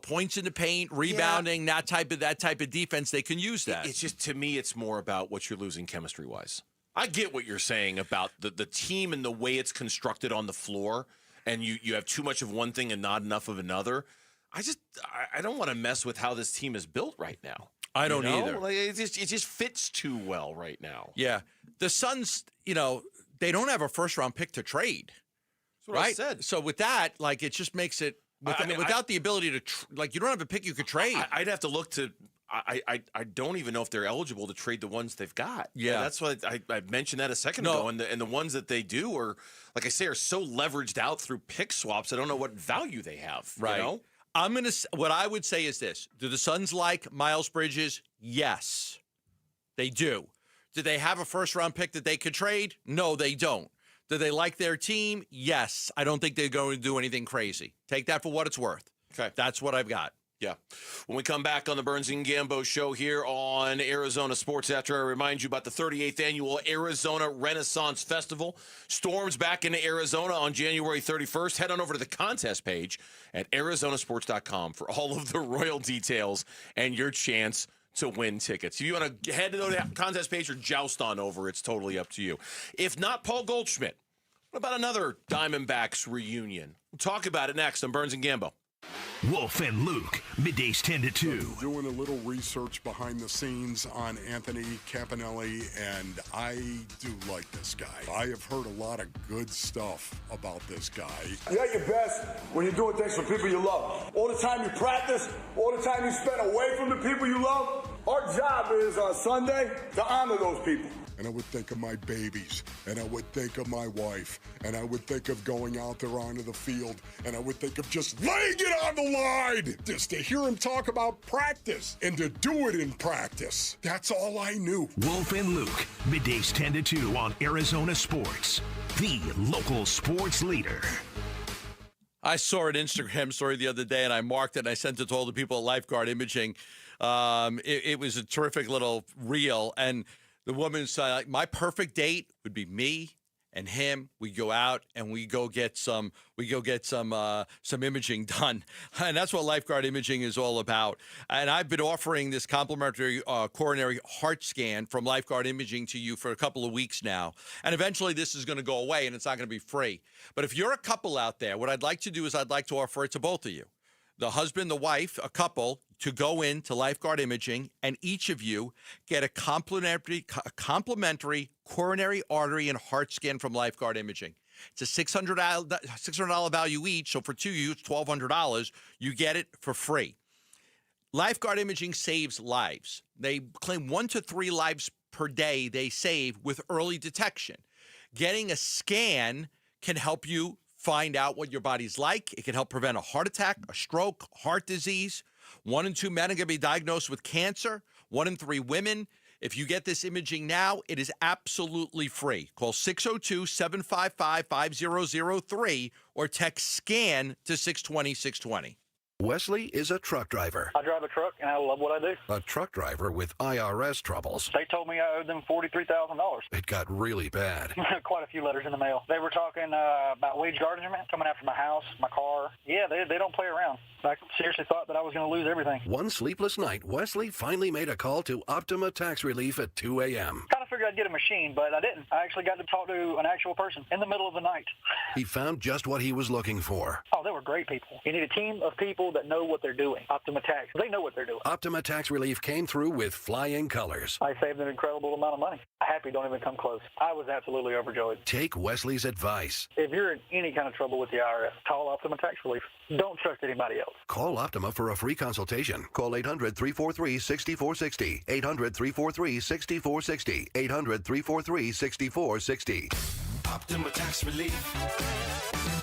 S8: points in the paint, rebounding, that type of defense. They can use that.
S5: It's just, to me, it's more about what you're losing chemistry-wise. I get what you're saying about the team and the way it's constructed on the floor, and you have too much of one thing and not enough of another. I don't want to mess with how this team is built right now.
S8: I don't either.
S5: Like, it just fits too well right now.
S8: Yeah. The Suns, they don't have a first-round pick to trade.
S5: That's what
S8: right?
S5: I said.
S8: So with that, it just makes it without the ability to you don't have a pick you could trade.
S5: I'd have to look to. I don't even know if they're eligible to trade the ones they've got.
S8: Yeah,
S5: and that's what I mentioned that a second ago. And the ones that they do are, like I say, are so leveraged out through pick swaps. I don't know what value they have.
S8: Right. What I would say is this: do the Suns like Miles Bridges? Yes, they do. Do they have a first-round pick that they could trade? No, they don't. Do they like their team? Yes. I don't think they're going to do anything crazy. Take that for what it's worth.
S5: Okay.
S8: That's what I've got.
S5: Yeah. When we come back on the Burns and Gambo show here on Arizona Sports, after I remind you about the 38th annual Arizona Renaissance Festival. Storms back into Arizona on January 31st. Head on over to the contest page at arizonasports.com for all of the royal details and your chance to win tickets. If you want to head to the contest page or joust on over, it's totally up to you. If not, Paul Goldschmidt, what about another Diamondbacks reunion? We'll talk about it next on Burns and Gambo.
S4: Wolf and Luke, middays 10 to 2.
S6: Doing a little research behind the scenes on Anthony Campanelli, and I do like this guy. I have heard a lot of good stuff about this guy.
S20: You're at your best when you're doing things for people you love. All the time you practice, all the time you spend away from the people you love, our job is on Sunday to honor those people.
S6: And I would think of my babies, and I would think of my wife, and I would think of going out there onto the field, and I would think of just laying it on the line, just to hear him talk about practice and to do it in practice. That's all I knew.
S4: Wolf and Luke, middays 10 to 2 on Arizona Sports, the local sports leader.
S8: I saw an Instagram story the other day, and I marked it, and I sent it to all the people at Lifeguard Imaging. It was a terrific little reel, and the woman said, my perfect date would be me and him. We go out and we go get some imaging done, and that's what Lifeguard Imaging is all about. And I've been offering this complimentary coronary heart scan from Lifeguard Imaging to you for a couple of weeks now, and eventually this is going to go away and it's not going to be free. But if you're a couple out there, what I'd like to do is I'd like to offer it to both of you, the husband, the wife, a couple, to go into Lifeguard Imaging, and each of you get a complimentary coronary artery and heart scan from Lifeguard Imaging. It's a $600 value each, so for 2 of you, it's $1,200. You get it for free. Lifeguard Imaging saves lives. They claim 1 to 3 lives per day they save with early detection. Getting a scan can help you find out what your body's like. It can help prevent a heart attack, a stroke, heart disease. 1 in 2 men are going to be diagnosed with cancer. 1 in 3 women. If you get this imaging now, it is absolutely free. Call 602-755-5003 or text SCAN to 620-620.
S21: Wesley is a truck driver.
S22: I drive a truck, and I love what I do.
S21: A truck driver with IRS troubles.
S22: They told me I owed them $43,000.
S21: It got really bad.
S22: Quite a few letters in the mail. They were talking about wage garnishment, coming after my house, my car. Yeah, they don't play around. I seriously thought that I was going to lose everything.
S21: One sleepless night, Wesley finally made a call to Optima Tax Relief at 2 a.m.
S22: Kind of figured I'd get a machine, but I didn't. I actually got to talk to an actual person in the middle of the night.
S21: He found just what he was looking for.
S22: Oh, they were great people. You need a team of people that know what they're doing. Optima Tax, they know what they're doing.
S21: Optima Tax Relief came through with flying colors.
S22: I saved an incredible amount of money. Happy don't even come close. I was absolutely overjoyed.
S21: Take Wesley's advice.
S22: If you're in any kind of trouble with the IRS, call Optima Tax Relief. Don't trust anybody else.
S21: Call Optima for a free consultation. Call 800-343-6460. 800-343-6460. 800-343-6460.
S23: Optima Tax Relief.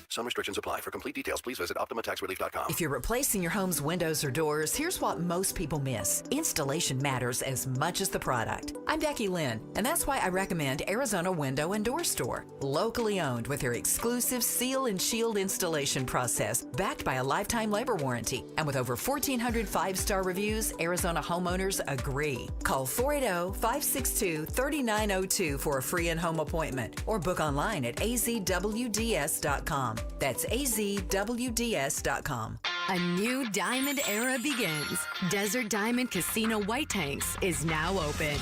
S21: Some restrictions apply. For complete details, please visit OptimaTaxRelief.com.
S24: If you're replacing your home's windows or doors, here's what most people miss. Installation matters as much as the product. I'm Becky Lynn, and that's why I recommend Arizona Window and Door Store. Locally owned with their exclusive seal and shield installation process, backed by a lifetime labor warranty. And with over 1,400 5-star reviews, Arizona homeowners agree. Call 480-562-3902 for a free in-home appointment or book online at azwds.com. That's azwds.com.
S25: A new diamond era begins. Desert Diamond Casino White Tanks is now open.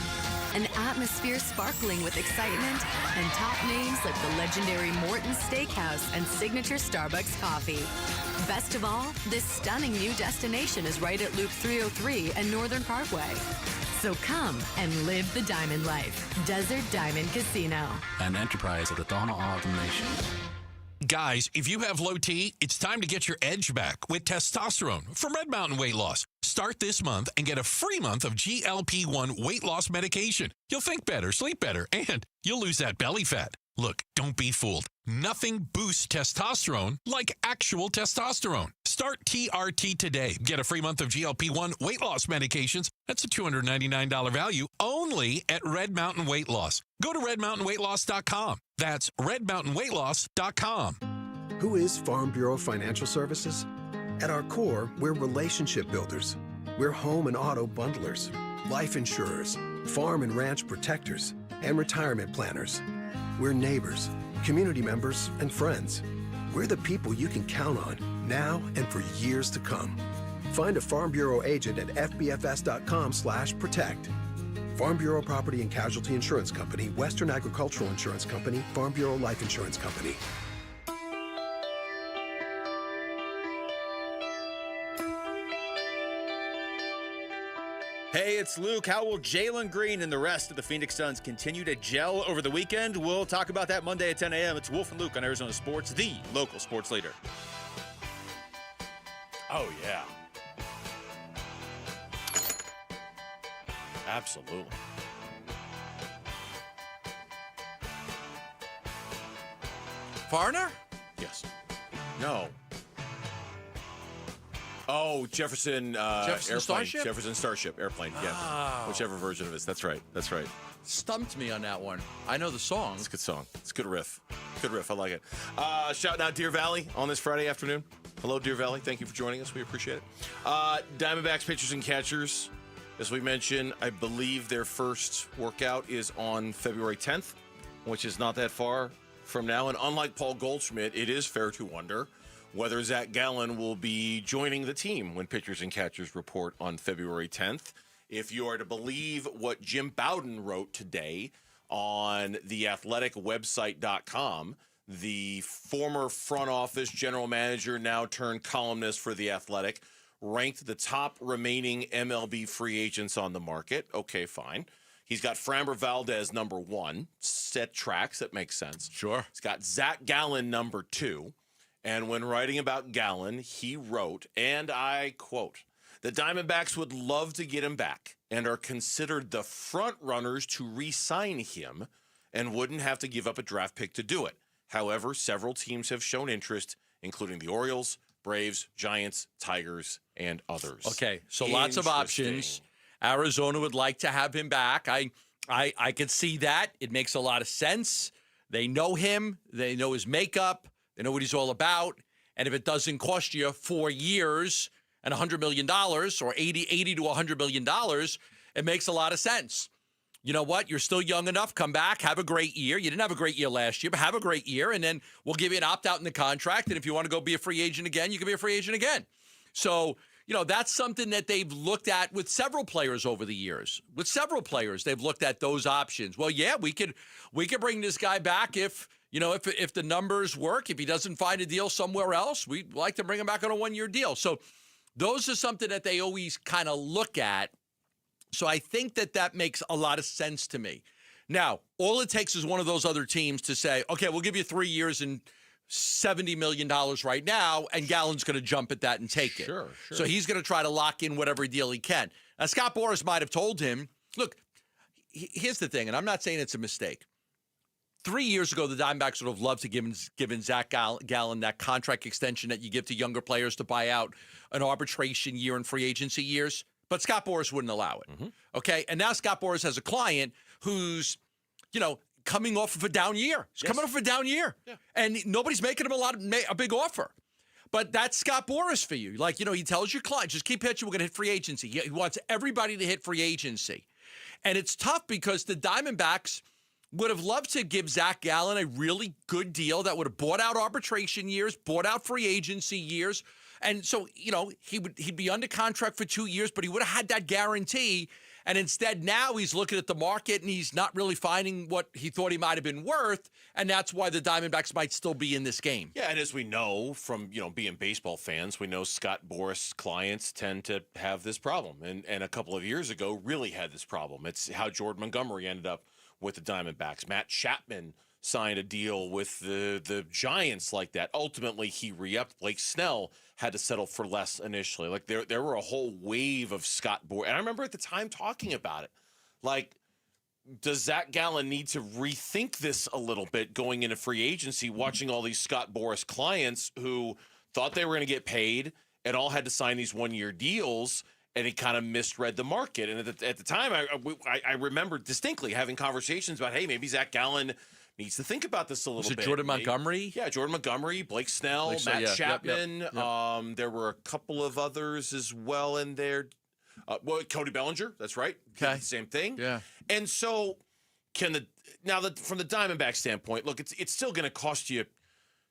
S25: An atmosphere sparkling with excitement and top names like the legendary Morton's Steakhouse and signature Starbucks coffee. Best of all, this stunning new destination is right at Loop 303 and Northern Parkway. So come and live the diamond life. Desert Diamond Casino.
S26: An enterprise of the Donna Autumn Nation. Guys, if you have low T, it's time to get your edge back with testosterone from Red Mountain Weight Loss. Start this month and get a free month of GLP-1 weight loss medication. You'll think better, sleep better, and you'll lose that belly fat. Look, don't be fooled. Nothing boosts testosterone like actual testosterone. Start TRT today. Get a free month of GLP-1 weight loss medications. That's a $299 value only at Red Mountain Weight Loss. Go to redmountainweightloss.com. That's redmountainweightloss.com.
S27: Who is Farm Bureau Financial Services? At our core, we're relationship builders. We're home and auto bundlers, life insurers, farm and ranch protectors, and retirement planners. We're neighbors, community members, and friends. We're the people you can count on now and for years to come. Find a Farm Bureau agent at fbfs.com/protect. Farm Bureau Property and Casualty Insurance Company, Western Agricultural Insurance Company, Farm Bureau Life Insurance Company.
S28: Hey, it's Luke. How will Jalen Green and the rest of the Phoenix Suns continue to gel over the weekend? We'll talk about that Monday at 10 a.m. It's Wolf and Luke on Arizona Sports, the local sports leader.
S5: Oh, yeah. Absolutely.
S8: Foreigner?
S5: Yes. No. Oh, Jefferson airplane.
S8: Starship?
S5: Jefferson Starship airplane. Yeah.
S8: Oh.
S5: Whichever version of it. That's right. That's right.
S8: Stumped me on that one. I know the song.
S5: It's a good song. It's a good riff. Good riff. I like it. Shouting out Deer Valley on this Friday afternoon. Hello, Deer Valley. Thank you for joining us. We appreciate it. Diamondbacks pitchers and catchers. As we mentioned, I believe their first workout is on February 10th, which is not that far from now. And unlike Paul Goldschmidt, it is fair to wonder whether Zach Gallen will be joining the team when pitchers and catchers report on February 10th. If you are to believe what Jim Bowden wrote today on the athleticwebsite.com, the former front office general manager, now turned columnist for The Athletic, ranked the top remaining MLB free agents on the market. Okay, fine. He's got Framber Valdez number 1. Set tracks. That makes sense.
S8: Sure.
S5: He's got Zach Gallen number 2. And when writing about Gallen, he wrote, and I quote, "The Diamondbacks would love to get him back and are considered the front runners to re-sign him and wouldn't have to give up a draft pick to do it. However, several teams have shown interest, including the Orioles, Braves, Giants, Tigers, and others."
S8: Okay, so lots of options. Arizona would like to have him back. I could see that. It makes a lot of sense. They know him. They know his makeup. They know what he's all about. And if it doesn't cost you 4 years and $100 million or 80 to $100 million, it makes a lot of sense. You know what? You're still young enough. Come back. Have a great year. You didn't have a great year last year, but have a great year. And then we'll give you an opt-out in the contract. And if you want to go be a free agent again, you can be a free agent again. So, that's something that they've looked at with several players over the years. With several players, they've looked at those options. Well, yeah, we could bring this guy back if the numbers work. If he doesn't find a deal somewhere else, we'd like to bring him back on a 1-year deal. So those are something that they always kind of look at. So I think that makes a lot of sense to me. Now, all it takes is one of those other teams to say, okay, we'll give you 3 years and $70 million right now, and Gallen's going to jump at that and take it.
S5: Sure.
S8: So he's going to try to lock in whatever deal he can. Now, Scott Boras might have told him, look, here's the thing, and I'm not saying it's a mistake. 3 years ago, the Diamondbacks would have loved to given Zach Gallen that contract extension that you give to younger players to buy out an arbitration year and free agency years. But Scott Boras wouldn't allow it. Mm-hmm. Okay? And now Scott Boras has a client who's, coming off of a down year. He's coming off of a down year. Yeah. And nobody's making him a big offer. But that's Scott Boras for you. He tells your client, just keep pitching, we're going to hit free agency. He wants everybody to hit free agency. And it's tough because the Diamondbacks would have loved to give Zach Gallen a really good deal that would have bought out arbitration years, bought out free agency years. And so, he'd be under contract for 2 years, but he would have had that guarantee. And instead, now he's looking at the market and he's not really finding what he thought he might have been worth. And that's why the Diamondbacks might still be in this game.
S5: Yeah, and as we know from, being baseball fans, we know Scott Boras clients tend to have this problem. And a couple of years ago really had this problem. It's how Jordan Montgomery ended up with the Diamondbacks. Matt Chapman signed a deal with the Giants like that. Ultimately, he re-upped. Blake Snell had to settle for less initially. There were a whole wave of Scott Boras. And I remember at the time talking about it. Does Zach Gallen need to rethink this a little bit going into free agency, watching all these Scott Boras clients who thought they were going to get paid and all had to sign these 1-year deals, and he kind of misread the market. And at the time, I remember distinctly having conversations about, hey, maybe Zach Gallen needs to think about this a little bit.
S8: Was it Jordan Montgomery?
S5: Yeah, Jordan Montgomery, Blake Snell, Matt Chapman. Yep. There were a couple of others as well in there. Cody Bellinger, that's right.
S8: Okay.
S5: Same thing.
S8: Yeah.
S5: And so from the Diamondback standpoint, look, it's still going to cost you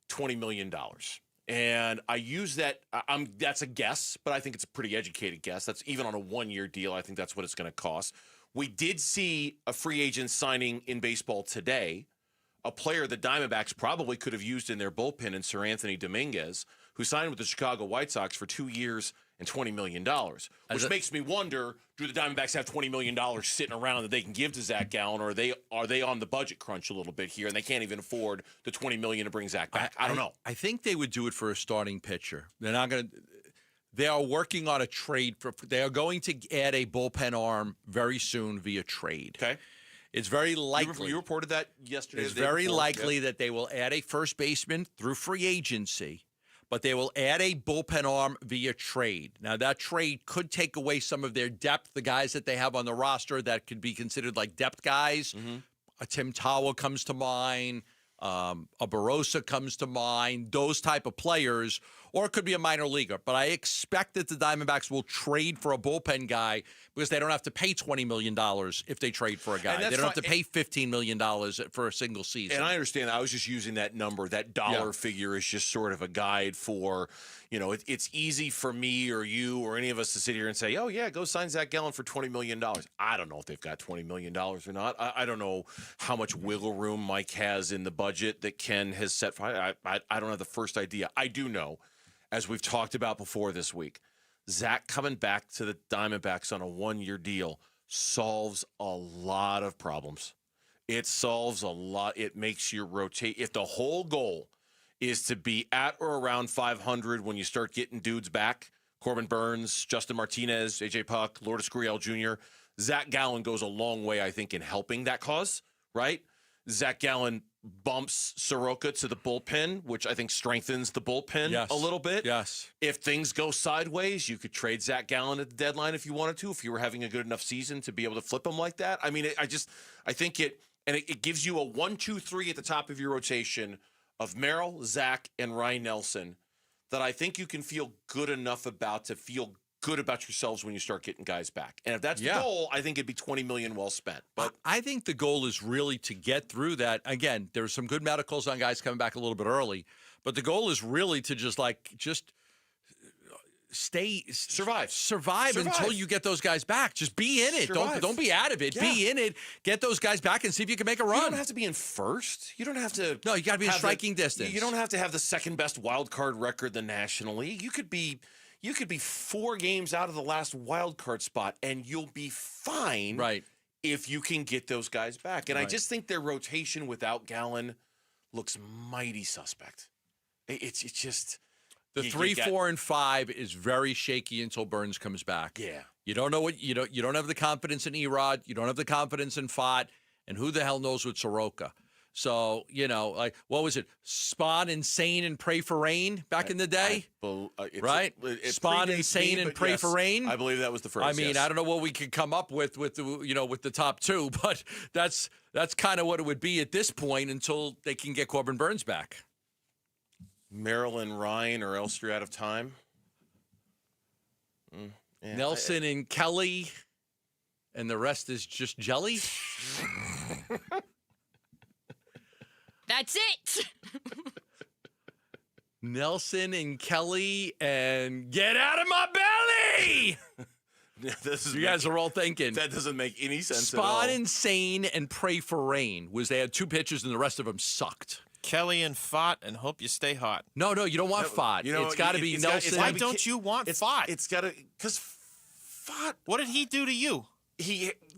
S5: $20 million. And I use that, that's a guess, but I think it's a pretty educated guess. That's even on a 1-year deal. I think that's what it's going to cost. We did see a free agent signing in baseball today, a player the Diamondbacks probably could have used in their bullpen in Sir Anthony Dominguez, who signed with the Chicago White Sox for 2 years and $20 million, which makes me wonder, do the Diamondbacks have $20 million sitting around that they can give to Zach Gallen, or are they on the budget crunch a little bit here, and they can't even afford the $20 million to bring Zach back? I don't know.
S8: I think they would do it for a starting pitcher. They're not going to. They are working on a trade. They are going to add a bullpen arm very soon via trade.
S5: Okay.
S8: It's very likely.
S5: You reported that yesterday.
S8: It's very likely that they will add a first baseman through free agency, but they will add a bullpen arm via trade. Now, that trade could take away some of their depth, the guys that they have on the roster that could be considered like depth guys. Mm-hmm. A Tim Tawa comes to mind. A Barossa comes to mind. Those type of players. or it could be a minor leaguer. But I expect that the Diamondbacks will trade for a bullpen guy because they don't have to pay $20 million if they trade for a guy. They don't have to pay $15 million for a single season.
S5: And I understand. I was just using that number, that dollar figure is just sort of a guide for, it's easy for me or you or any of us to sit here and say, oh, yeah, go sign Zach Gallen for $20 million. I don't know if they've got $20 million or not. I don't know how much wiggle room Mike has in the budget that Ken has set for. I don't have the first idea. I do know, as we've talked about before this week, Zach coming back to the Diamondbacks on a one-year deal solves a lot of problems. It solves a lot. It makes you rotate. If the whole goal is to be at or around 500 when you start getting dudes back, Corbin Burns, Justin Martinez, A.J. Puck, Lourdes Gurriel Jr., Zach Gallen goes a long way, I think, in helping that cause, right? Zach Gallen bumps Soroka to the bullpen, which I think strengthens the bullpen a little bit.
S8: Yes.
S5: If things go sideways, you could trade Zach Gallen at the deadline if you wanted to, if you were having a good enough season to be able to flip him like that. I mean, I think it gives you a 1-2-3 at the top of your rotation of Merrill, Zach, and Ryan Nelson that I think you can feel good enough about to feel good about yourselves when you start getting guys back. And if that's the goal, I think it'd be $20 million well spent. But
S8: I think the goal is really to get through that. Again, there's some good medicals on guys coming back a little bit early, but the goal is really to just survive until you get those guys back. Just be in it. Don't be out of it. Yeah. Be in it. Get those guys back and see if you can make a run.
S5: You don't have to be in first. You don't have to.
S8: No, you got to be in striking distance.
S5: You don't have to have the second best wild card record in the National League. You could be 4 games out of the last wild card spot, and you'll be fine.
S8: Right.
S5: If you can get those guys back. And I just think their rotation without Gallen looks mighty suspect. It's just.
S8: The 3, 4, and 5 is very shaky until Burns comes back.
S5: Yeah.
S8: You don't know what you don't have the confidence in Erod. You don't have the confidence in Fott, and who the hell knows with Soroka. So, like, what was it? Spawn, insane, and pray for rain back in the day? Right? Spawn, insane, and pray for rain?
S5: I believe that was the phrase.
S8: I mean, I don't know what we could come up with the top 2, but that's kind of what it would be at this point until they can get Corbin Burns back.
S5: Merrill and Ryan, or else you're out of time.
S8: Yeah, Nelson and Kelly, and the rest is just jelly?
S1: That's it.
S8: Nelson and Kelly, and get out of my belly! You guys are all thinking.
S5: That doesn't make any sense at all.
S8: Spawn, insane, and pray for rain was they had 2 pitchers, and the rest of them sucked.
S2: Kelly and Fott, and hope you stay hot.
S8: No, you don't want Fott. It's got to be Nelson.
S2: Why don't you want Fott?
S5: It's got to, because Fott.
S2: What did he do to you?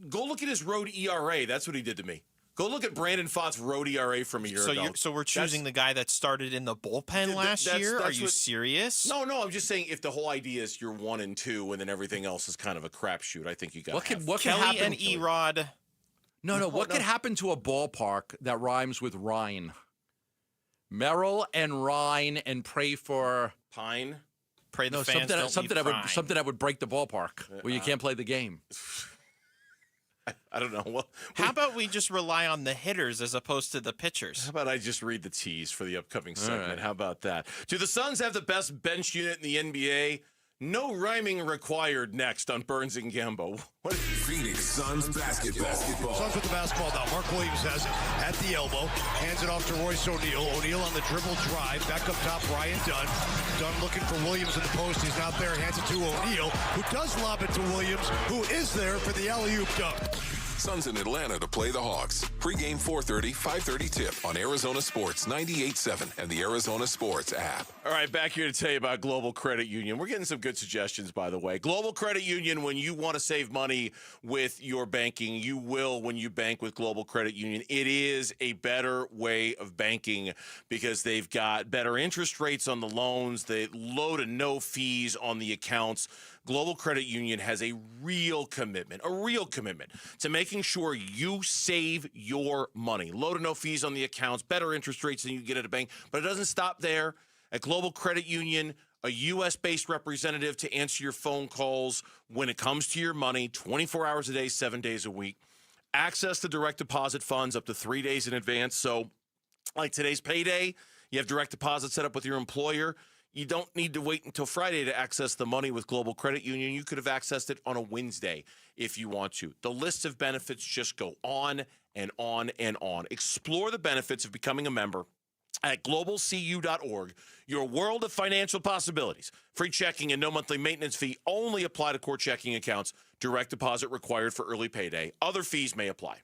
S5: Go look at his road ERA. That's what he did to me. Go look at Brandon Fott's road ERA from a year ago.
S2: So we're choosing the guy that started in the bullpen last year? Are you serious?
S5: No, I'm just saying if the whole idea is you're 1 and 2 and then everything else is kind of a crapshoot, I think you got
S8: what can
S2: Kelly
S8: happen?
S2: And Erod.
S8: No. What could happen to a ballpark that rhymes with Rhine? Merrill and Rhine, and pray for
S5: Pine.
S2: Pray the fans don't
S8: something that would break the ballpark where you can't play the game.
S5: I don't know. Well,
S2: how about we just rely on the hitters as opposed to the pitchers?
S5: How about I just read the tease for the upcoming segment? Right. How about that? Do the Suns have the best bench unit in the NBA? No rhyming required next on Burns and Gambo.
S3: Phoenix Suns basketball.
S7: Suns with the basketball now. Mark Williams has it at the elbow. Hands it off to Royce O'Neal. O'Neal on the dribble drive. Back up top, Ryan Dunn. Dunn looking for Williams in the post. He's not there. Hands it to O'Neal, who does lob it to Williams, who is there for the alley-oop dunk.
S3: Suns in Atlanta to play the Hawks. Pre-game 4:30, 5:30 tip on Arizona Sports 98.7 and the Arizona Sports app.
S5: All right, back here to tell you about Global Credit Union. We're getting some good suggestions, by the way. Global Credit Union, when you want to save money with your banking, you will when you bank with Global Credit Union. It is a better way of banking because they've got better interest rates on the loans, they low to no fees on the accounts. Global Credit Union has a real commitment to making sure you save your money. Low to no fees on the accounts, better interest rates than you get at a bank. But it doesn't stop there. At Global Credit Union, a U.S.-based representative to answer your phone calls when it comes to your money, 24 hours a day, 7 days a week. Access to direct deposit funds up to 3 days in advance. So like today's payday, you have direct deposit set up with your employer. You don't need to wait until Friday to access the money with Global Credit Union. You could have accessed it on a Wednesday if you want to. The list of benefits just go on and on and on. Explore the benefits of becoming a member at globalcu.org. Your world of financial possibilities. Free checking and no monthly maintenance fee only apply to core checking accounts. Direct deposit required for early payday. Other fees may apply.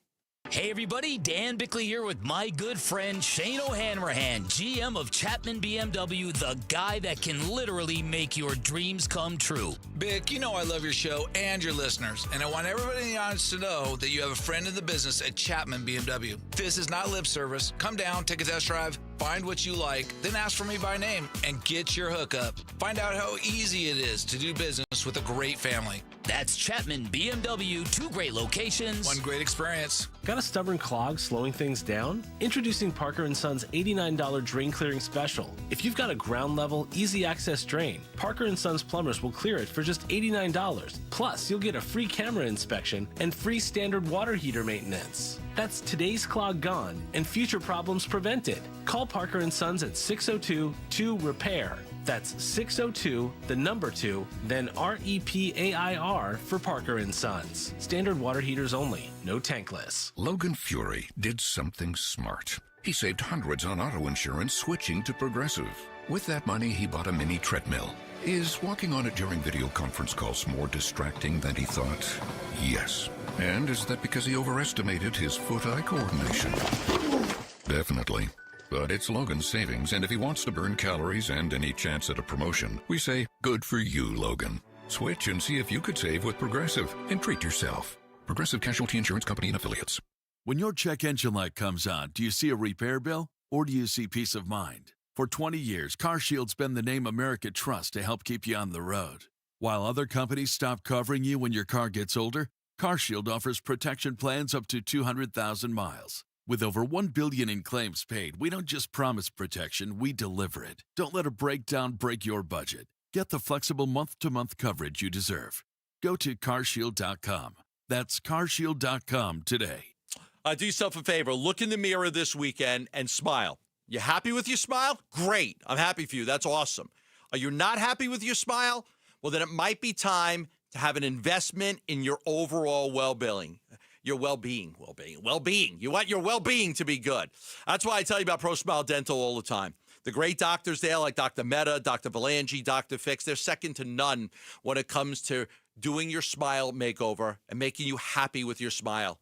S9: Hey everybody, Dan Bickley here with my good friend Shane O'Hanrahan, GM of Chapman BMW, the guy that can literally make your dreams come true.
S10: Bick, you know I love your show and your listeners, and I want everybody in the audience to know that you have a friend in the business at Chapman BMW. This is not lip service. Come down, take a test drive, find what you like, then ask for me by name, and get your hookup. Find out how easy it is to do business with a great family.
S9: That's Chapman BMW, 2 great locations.
S10: One great experience.
S17: Got a stubborn clog slowing things down? Introducing Parker & Son's $89 drain clearing special. If you've got a ground level, easy access drain, Parker & Son's plumbers will clear it for just $89. Plus, you'll get a free camera inspection and free standard water heater maintenance. That's today's clog gone and future problems prevented. Call Parker & Sons at 602-2-REPAIR. That's 602, the number 2, then REPAIR for Parker & Sons. Standard water heaters only, no tankless.
S12: Logan Fury did something smart. He saved hundreds on auto insurance switching to Progressive. With that money, he bought a mini treadmill. Is walking on it during video conference calls more distracting than he thought? Yes. And is that because he overestimated his foot-eye coordination? Definitely. But it's Logan's savings, and if he wants to burn calories and any chance at a promotion, we say, good for you, Logan. Switch and see if you could save with Progressive and treat yourself. Progressive Casualty Insurance Company and Affiliates.
S13: When your check engine light comes on, do you see a repair bill or do you see peace of mind? For 20 years, CarShield's been the name America trusts to help keep you on the road. While other companies stop covering you when your car gets older, CarShield offers protection plans up to 200,000 miles. With over $1 billion in claims paid, we don't just promise protection, we deliver it. Don't let a breakdown break your budget. Get the flexible month-to-month coverage you deserve. Go to carshield.com. That's carshield.com today.
S8: Do yourself a favor. Look in the mirror this weekend and smile. You happy with your smile? Great. I'm happy for you. That's awesome. Are you not happy with your smile? Well, then it might be time to have an investment in your overall well-being. Your well-being. You want your well-being to be good. That's why I tell you about Pro Smile Dental all the time. The great doctors there like Dr. Mehta, Dr. Valangi, Dr. Fix, they're second to none when it comes to doing your smile makeover and making you happy with your smile.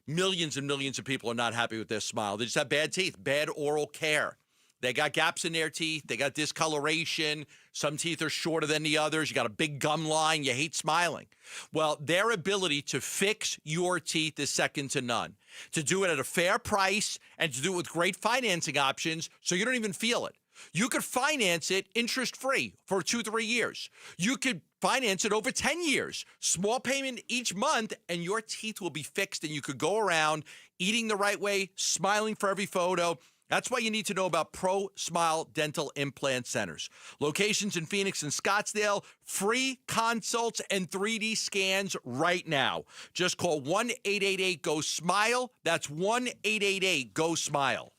S8: Millions and millions of people are not happy with their smile. They just have bad teeth, bad oral care. They got gaps in their teeth. They got discoloration. Some teeth are shorter than the others. You got a big gum line. You hate smiling. Well, their ability to fix your teeth is second to none. To do it at a fair price and to do it with great financing options so you don't even feel it. You could finance it interest-free for 2-3 years. You could finance it over 10 years. Small payment each month, and your teeth will be fixed, and you could go around eating the right way, smiling for every photo. That's why you need to know about Pro Smile Dental Implant Centers. Locations in Phoenix and Scottsdale, free consults and 3D scans right now. Just call 1-888-GO-SMILE. That's 1-888-GO-SMILE.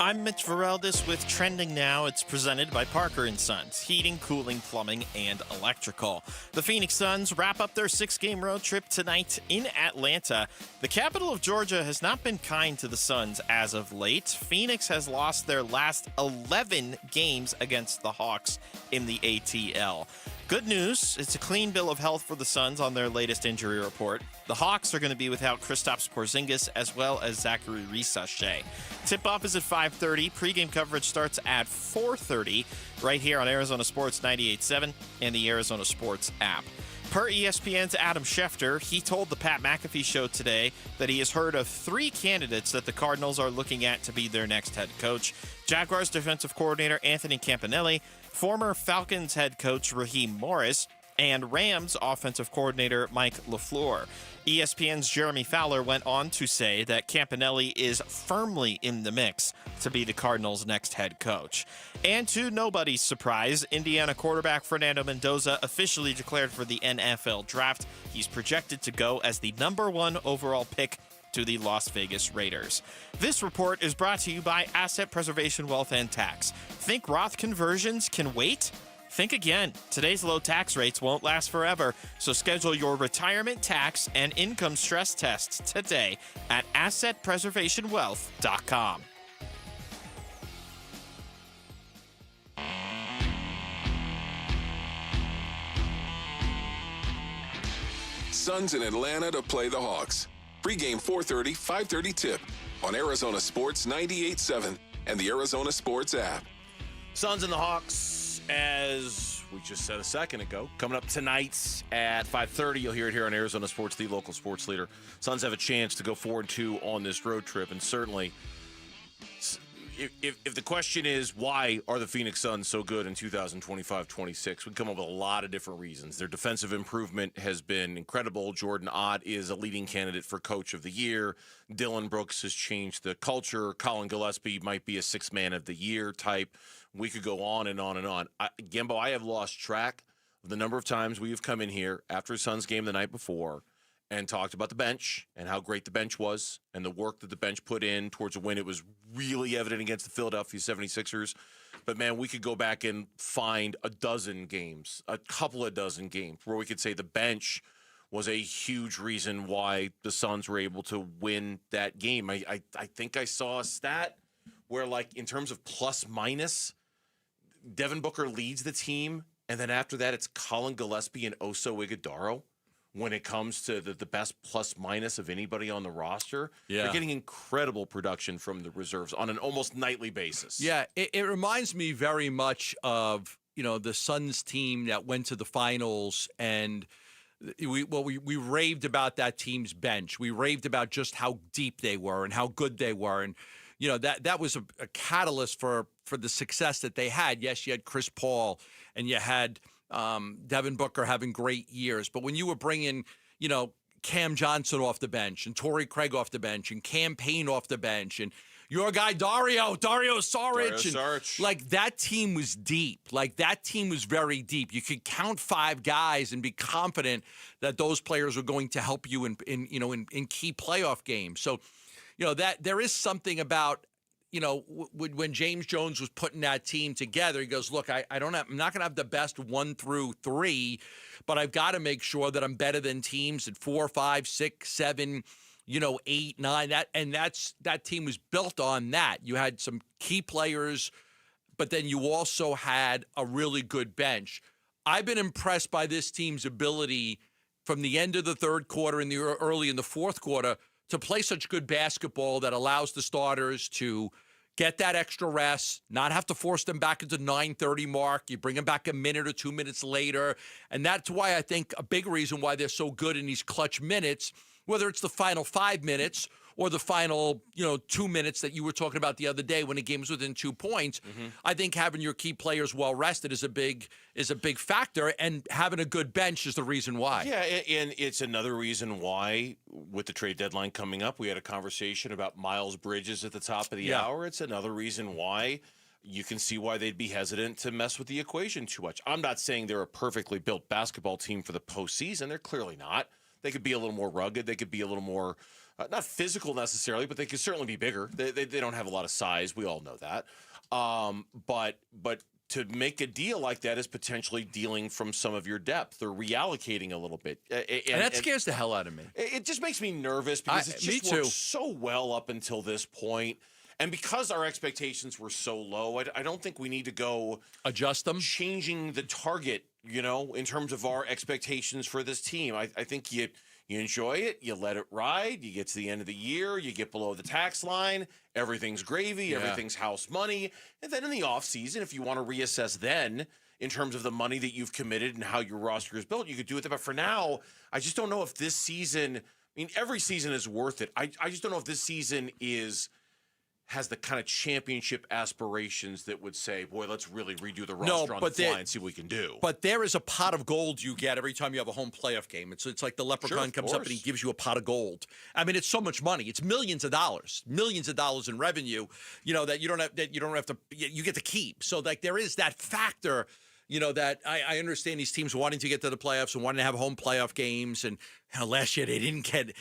S2: I'm Mitch Vareldis with Trending Now. It's presented by Parker & Sons, heating, cooling, plumbing, and electrical. The Phoenix Suns wrap up their 6-game road trip tonight in Atlanta. The capital of Georgia has not been kind to the Suns as of late. Phoenix has lost their last 11 games against the Hawks in the ATL. Good news, it's a clean bill of health for the Suns on their latest injury report. The Hawks are going to be without Kristaps Porzingis as well as Zachary Rissache. Tip-off is at 5:30. Pre-game coverage starts at 4:30 right here on Arizona Sports 98.7 and the Arizona Sports app. Per ESPN's Adam Schefter, he told the Pat McAfee Show today that he has heard of 3 candidates that the Cardinals are looking at to be their next head coach. Jaguars defensive coordinator Anthony Campanelli, former Falcons head coach Raheem Morris, and Rams offensive coordinator Mike LaFleur. ESPN's Jeremy Fowler went on to say that Campanelli is firmly in the mix to be the Cardinals' next head coach. And to nobody's surprise, Indiana quarterback Fernando Mendoza officially declared for the NFL draft. He's projected to go as the number 1 overall pick to the Las Vegas Raiders. This report is brought to you by Asset Preservation Wealth and Tax. Think Roth conversions can wait? Think again. Today's low tax rates won't last forever, so schedule your retirement tax and income stress tests today at assetpreservationwealth.com.
S3: Suns in Atlanta to play the Hawks. Pregame 4:30, 5:30 tip on Arizona Sports 98.7 and the Arizona Sports app.
S5: Suns and the Hawks, as we just said a second ago, coming up tonight at 5:30. You'll hear it here on Arizona Sports, the local sports leader. Suns have a chance to go 4-2 on this road trip, and certainly, if the question is why are the Phoenix Suns so good in 2025-26, we come up with a lot of different reasons. Their defensive improvement has been incredible. Jordan Ott is a leading candidate for Coach of the Year. Dylan Brooks has changed the culture. Colin Gillespie might be a Sixth Man of the Year type. We could go on and on and on. Gembo, I have lost track of the number of times we have come in here after a Suns game the night before and talked about the bench and how great the bench was and the work that the bench put in towards a win. It was really evident against the Philadelphia 76ers. But, man, we could go back and find a couple of dozen games where we could say the bench was a huge reason why the Suns were able to win that game. I think I saw a stat where, like, in terms of plus-minus, Devin Booker leads the team, and then after that it's Colin Gillespie and Oso Ighodaro when it comes to the best plus-minus of anybody on the roster.
S8: Yeah.
S5: They're getting incredible production from the reserves on an almost nightly basis.
S8: Yeah, it reminds me very much of, the Suns team that went to the finals, and we raved about that team's bench. We raved about just how deep they were and how good they were, and that was a catalyst for the success that they had. Yes, you had Chris Paul, and you had Devin Booker having great years. But when you were bringing, Cam Johnson off the bench and Torrey Craig off the bench and Cam Payne off the bench and your guy Dario Saric. Like, that team was deep. Like, that team was very deep. You could count 5 guys and be confident that those players were going to help you in key playoff games. So, that there is something about, when James Jones was putting that team together, he goes, look, I'm not going to have the best 1 through 3, but I've got to make sure that I'm better than teams at 4, 5, 6, 7, 8, 9. That team was built on that. You had some key players, but then you also had a really good bench. I've been impressed by this team's ability from the end of the third quarter and early in the fourth quarter to play such good basketball that allows the starters to get that extra rest, not have to force them back into 9:30 mark. You bring them back a minute or 2 minutes later. And that's why I think a big reason why they're so good in these clutch minutes, whether it's the final 5 minutes or the final, 2 minutes that you were talking about the other day when the game was within 2 points. Mm-hmm. I think having your key players well rested is a big factor, and having a good bench is the reason why.
S5: Yeah, and it's another reason why, with the trade deadline coming up, we had a conversation about Miles Bridges at the top of the hour. It's another reason why you can see why they'd be hesitant to mess with the equation too much. I'm not saying they're a perfectly built basketball team for the postseason. They're clearly not. They could be a little more rugged. They could be a little more not physical necessarily, but they could certainly be bigger. They don't have a lot of size. We all know that. But to make a deal like that is potentially dealing from some of your depth or reallocating a little bit.
S8: And that scares the hell out of me.
S5: It just makes me nervous because it just worked so well up until this point. And because our expectations were so low, I don't think we need to go
S8: adjust them,
S5: changing the target, in terms of our expectations for this team. I think you enjoy it, you let it ride, you get to the end of the year, you get below the tax line, everything's gravy, everything's house money. And then in the offseason, if you want to reassess then in terms of the money that you've committed and how your roster is built, you could do it. But for now, I just don't know if this season, every season is worth it. I just don't know if this season has the kind of championship aspirations that would say, boy, let's really redo the roster on the fly and see what we can do.
S8: But there is a pot of gold you get every time you have a home playoff game. It's like the leprechaun comes up and he gives you a pot of gold. It's so much money. It's millions of dollars in revenue, that you don't have to, you get to keep. So like there is that factor that I understand these teams wanting to get to the playoffs and wanting to have home playoff games. And last year they didn't get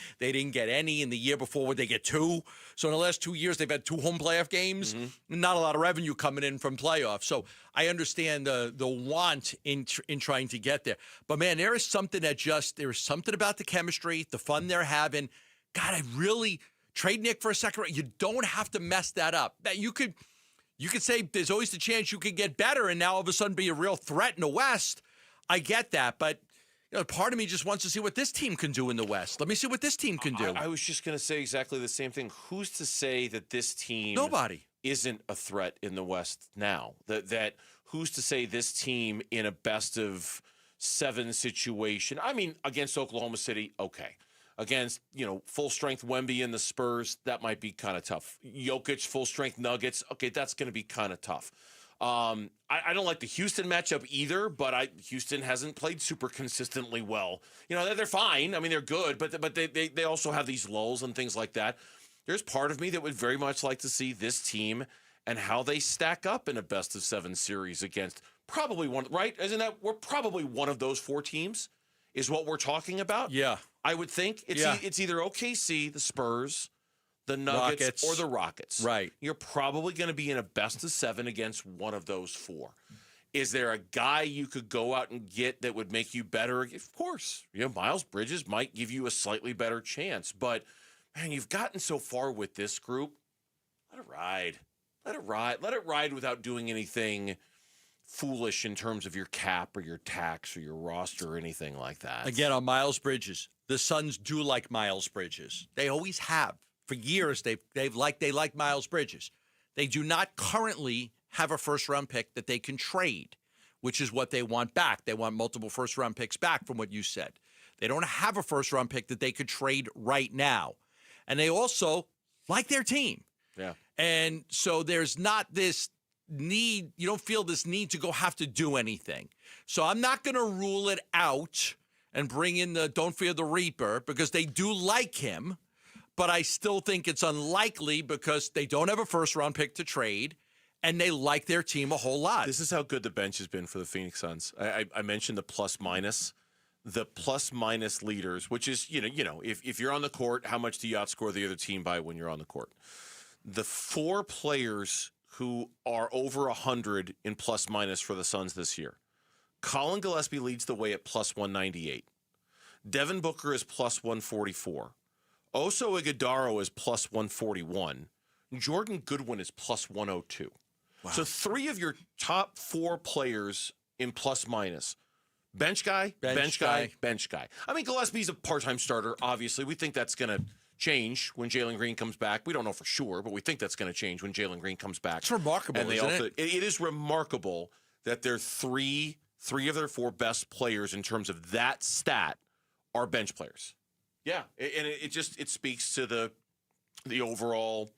S8: any, and the year before would they get 2? So in the last 2 years they've had 2 home playoff games. Not a lot of revenue coming in from playoffs. So I understand the want in trying to get there. But man, there is something about the chemistry, the fun they're having. God, I really trade Nick for a second. You don't have to mess that up. You could say there's always the chance you could get better and now all of a sudden be a real threat in the West. I get that, but part of me just wants to see what this team can do in the West. Let me see what this team can do.
S6: I was just going to say exactly the same thing. Who's to say that this team isn't a threat in the West now? That who's to say this team in a best of 7 situation? I mean, against Oklahoma City, okay. Against, full strength Wemby and the Spurs, that might be kind of tough. Jokic, full strength Nuggets, okay, that's going to be kind of tough. I don't like the Houston matchup either, but Houston hasn't played super consistently well. They're fine. I mean, they're good, but they also have these lulls and things like that. There's part of me that would very much like to see this team and how they stack up in a best of 7 series against probably one, right? Isn't that we're probably one of those 4 teams is what we're talking about?
S8: Yeah.
S6: I would think it's either OKC, the Spurs, the Nuggets, or the Rockets.
S8: Right.
S6: You're probably going to be in a best of 7 against one of those 4. Is there a guy you could go out and get that would make you better? Of course. Miles Bridges might give you a slightly better chance. But, man, you've gotten so far with this group. Let it ride. Let it ride. Let it ride without doing anything foolish in terms of your cap or your tax or your roster or anything like that.
S8: Again, on Miles Bridges, the Suns do like Miles Bridges. They always have. For years, they like Miles Bridges. They do not currently have a first-round pick that they can trade, which is what they want back. They want multiple first-round picks back from what you said. They don't have a first-round pick that they could trade right now. And they also like their team.
S6: Yeah.
S8: And so there's not this need, you don't feel this need to go have to do anything. So I'm not going to rule it out and bring in the Don't Fear the Reaper because they do like him, but I still think it's unlikely because they don't have a first-round pick to trade and they like their team a whole lot.
S6: This is how good the bench has been for the Phoenix Suns. I mentioned the plus-minus. The plus-minus leaders, which is, if you're on the court, how much do you outscore the other team by when you're on the court? The 4 players who are over 100 in plus-minus for the Suns this year. Colin Gillespie leads the way at plus 198. Devin Booker is plus 144. Oso Ighodaro is plus 141. Jordan Goodwin is plus 102. Wow. So 3 of your top 4 players in plus-minus. Bench guy, bench guy. I mean, Gillespie's a part-time starter, obviously. We think that's going to change when Jalen Green comes back. We don't know for sure, but we think that's going to change when Jalen Green comes back.
S8: It's remarkable, isn't it?
S6: It is remarkable that they're three of their 4 best players in terms of that stat are bench players. Yeah, and it speaks to the overall.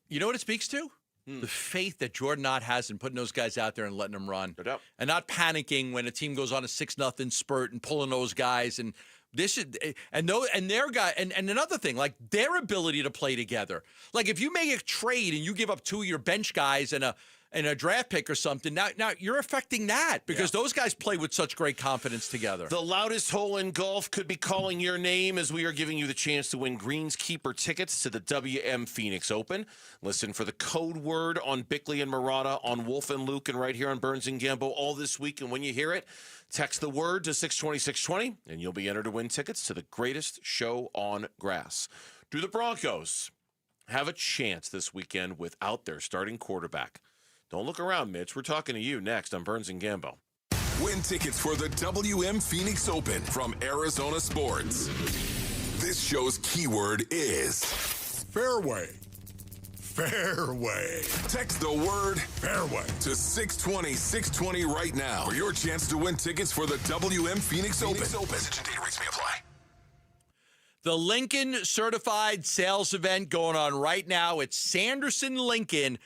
S8: You know what it speaks to? The faith that Jordan Knott has in putting those guys out there and letting them run.
S6: No doubt.
S8: And not panicking when a team goes on a 6-0 spurt and pulling those guys and this is and their guy and another thing, like their ability to play together. Like if you make a trade and you give up 2 of your bench guys and a draft pick or something, now you're affecting that because those guys play with such great confidence together.
S6: The loudest hole in golf could be calling your name as we are giving you the chance to win Greenskeeper tickets to the WM Phoenix Open. Listen for the code word on Bickley and Murata, on Wolf and Luke, and right here on Burns and Gambo all this week. And when you hear it, text the word to 620-620, and you'll be entered to win tickets to the greatest show on grass. Do the Broncos have a chance this weekend without their starting quarterback? Don't look around, Mitch. We're talking to you next on Burns and Gambo.
S3: Win tickets for the WM Phoenix Open from Arizona Sports. This show's keyword is
S7: fairway. Fairway.
S3: Text the word
S7: fairway
S3: to 620-620 right now for your chance to win tickets for the WM Phoenix Open. Message and data rates may apply.
S8: The Lincoln Certified Sales Event going on right now at Sanderson Lincoln.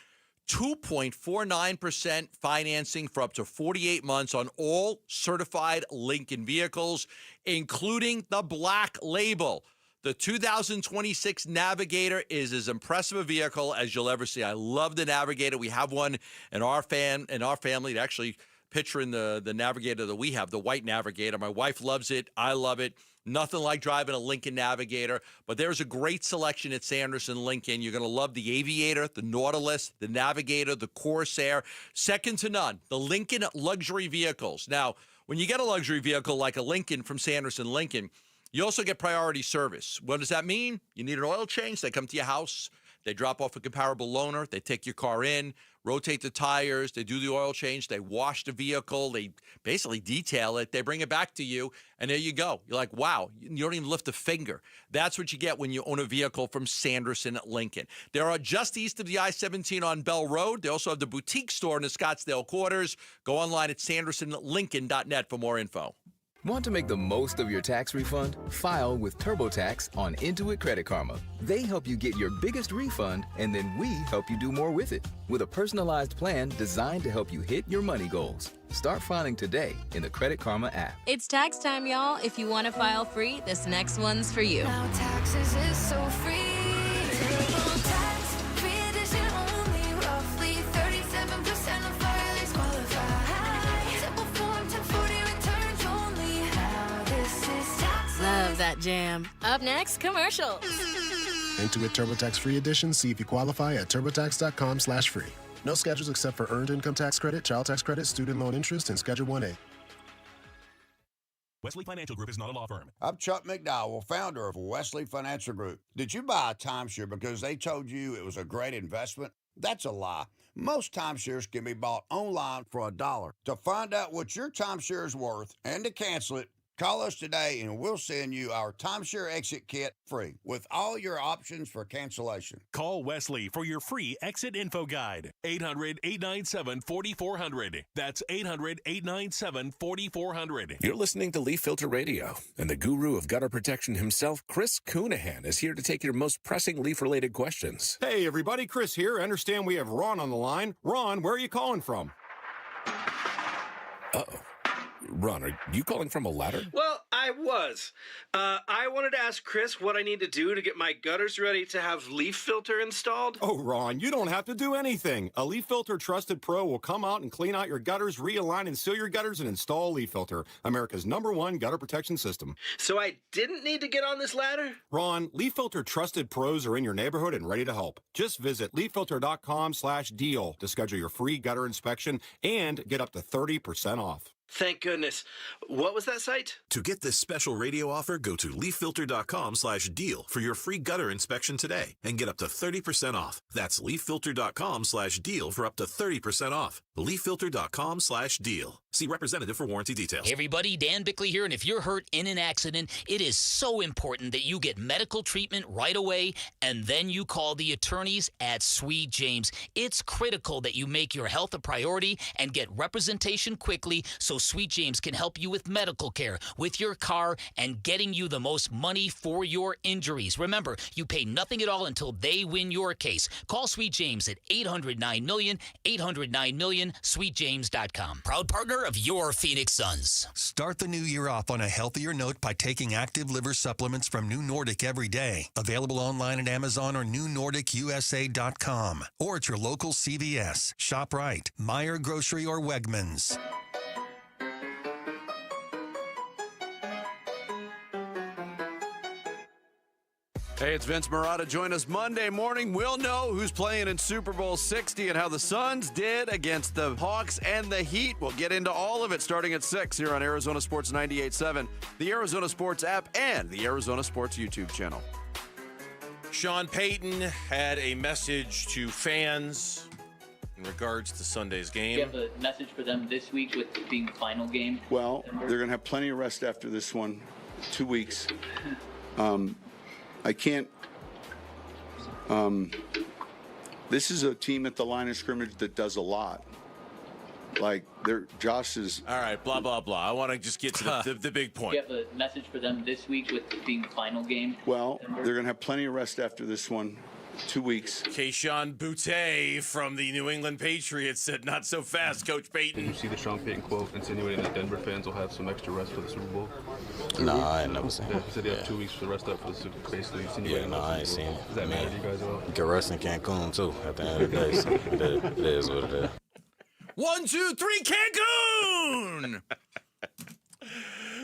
S8: 2.49% financing for up to 48 months on all certified Lincoln vehicles, including the Black Label. The 2026 Navigator is as impressive a vehicle as you'll ever see. I love the Navigator. We have one in our family that actually picturing the Navigator that we have, the white Navigator. My wife loves it. I love it. Nothing like driving a Lincoln Navigator, but there's a great selection at Sanderson Lincoln. You're going to love the Aviator, the Nautilus, the Navigator, the Corsair. Second to none, the Lincoln luxury vehicles. Now, when you get a luxury vehicle like a Lincoln from Sanderson Lincoln, you also get priority service. What does that mean? You need an oil change, they come to your house. They drop off a comparable loaner. They take your car in, rotate the tires. They do the oil change. They wash the vehicle. They basically detail it. They bring it back to you, and there you go. You're like, wow, you don't even lift a finger. That's what you get when you own a vehicle from Sanderson Lincoln. They are just east of the I-17 on Bell Road. They also have the boutique store in the Scottsdale quarters. Go online at sandersonlincoln.net for more info.
S4: Want to make the most of your tax refund? File with TurboTax on Intuit Credit Karma. They help you get your biggest refund, and then we help you do more with it. With a personalized plan designed to help you hit your money goals. Start filing today in the Credit Karma app.
S25: It's tax time, y'all. If you want to file free, this next one's for you.
S11: Now taxes is so free. TurboTax, free edition only. Roughly 37% of filers qualify. Simple form 1040 returns only. Now this is taxes.
S25: Love that jam. Up next, commercials.
S14: Intuit TurboTax free edition. See if you qualify at turbotax.com/free. No schedules except for earned income tax credit, child tax credit, student loan interest, and Schedule 1A.
S15: Wesley Financial Group is not a law firm.
S16: I'm Chuck McDowell, founder of Wesley Financial Group. Did you buy a timeshare because they told you it was a great investment? That's a lie. Most timeshares can be bought online for $1. To find out what your timeshare is worth and to cancel it, call us today and we'll send you our timeshare exit kit free with all your options for cancellation.
S15: Call Wesley for your free exit info guide. 800-897-4400. That's 800-897-4400.
S18: You're listening to Leaf Filter Radio, and the guru of gutter protection himself, Chris Coonahan, is here to take your most pressing leaf-related questions.
S19: Hey, everybody. Chris here. I understand we have Ron on the line. Ron, where are you calling from?
S18: Uh-oh. Ron, are you calling from a ladder?
S20: Well, I was. I wanted to ask Chris what I need to do to get my gutters ready to have leaf filter installed.
S19: Oh, Ron, you don't have to do anything. A Leaf Filter Trusted Pro will come out and clean out your gutters, realign and seal your gutters, and install Leaf Filter, America's #1 gutter protection system.
S20: So I didn't need to get on this ladder?
S19: Ron, Leaf Filter Trusted Pros are in your neighborhood and ready to help. Just visit leaffilter.com/deal to schedule your free gutter inspection and get up to 30% off.
S20: Thank goodness. What was that site?
S15: To get this special radio offer, go to leaffilter.com/deal for your free gutter inspection today and get up to 30% off. That's leaffilter.com/deal for up to 30% off. leaffilter.com/deal. See representative for warranty details.
S9: Hey everybody, Dan Bickley here, and if you're hurt in an accident, it is so important that you get medical treatment right away, and then you call the attorneys at Sweet James. It's critical that you make your health a priority and get representation quickly so Sweet James can help you with medical care, with your car, and getting you the most money for your injuries. Remember, you pay nothing at all until they win your case. Call Sweet James at 800-9-MILLION, 800-9-MILLION, sweetjames.com. Proud partner of your Phoenix Suns.
S15: Start the new year off on a healthier note by taking active liver supplements from New Nordic every day. Available online at Amazon or newnordicusa.com. Or at your local CVS, ShopRite, Meijer Grocery, or Wegmans.
S29: Hey, it's Vince Marotta. Join us Monday morning. We'll know who's playing in Super Bowl 60 and how the Suns did against the Hawks and the Heat. We'll get into all of it starting at 6 here on Arizona Sports 98.7, the Arizona Sports app, and the Arizona Sports YouTube channel.
S6: Sean Payton had a message to fans in regards to Sunday's game.
S30: Do you have a message for them this week with it being the final game?
S31: Well, they're going to have plenty of rest after this one, 2 weeks. I can't. This is a team at the line of scrimmage that does a lot. Like, Josh is.
S6: All right, blah, blah, blah. I want to just get to the big point.
S30: Do you have a message for them this week with it being the final game?
S31: Well, they're going to have plenty of rest after this one, 2 weeks.
S6: Keyshawn Boutte from the New England Patriots said, "Not so fast, Coach Payton."
S32: Did you see the Sean Payton quote insinuating that Denver fans will have some extra rest for the Super Bowl?
S33: No, I ain't never seen it.
S32: Yeah, he said they have 2 weeks to rest up for the Super Bowl. Basically, insinuating
S33: I ain't seen it.
S32: Does that matter to you guys at all?
S33: You can rest in Cancun, too, at the end of the day. So it is what it is.
S8: 1, 2, 3, Cancun!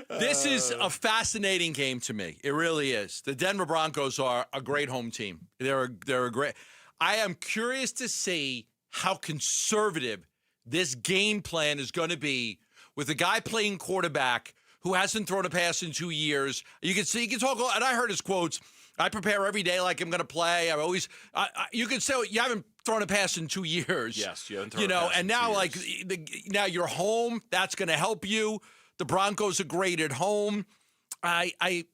S8: This is a fascinating game to me. It really is. The Denver Broncos are a great home team. They're a great. I am curious to see how conservative this game plan is going to be with a guy playing quarterback who hasn't thrown a pass in 2 years. You can talk, and I heard his quotes. I prepare every day like I'm going to play. I always, you can say you haven't thrown a pass in 2 years.
S6: Yes, you haven't thrown a pass
S8: and
S6: in
S8: now
S6: 2 years.
S8: Now you're home. That's going to help you. The Broncos are great at home. I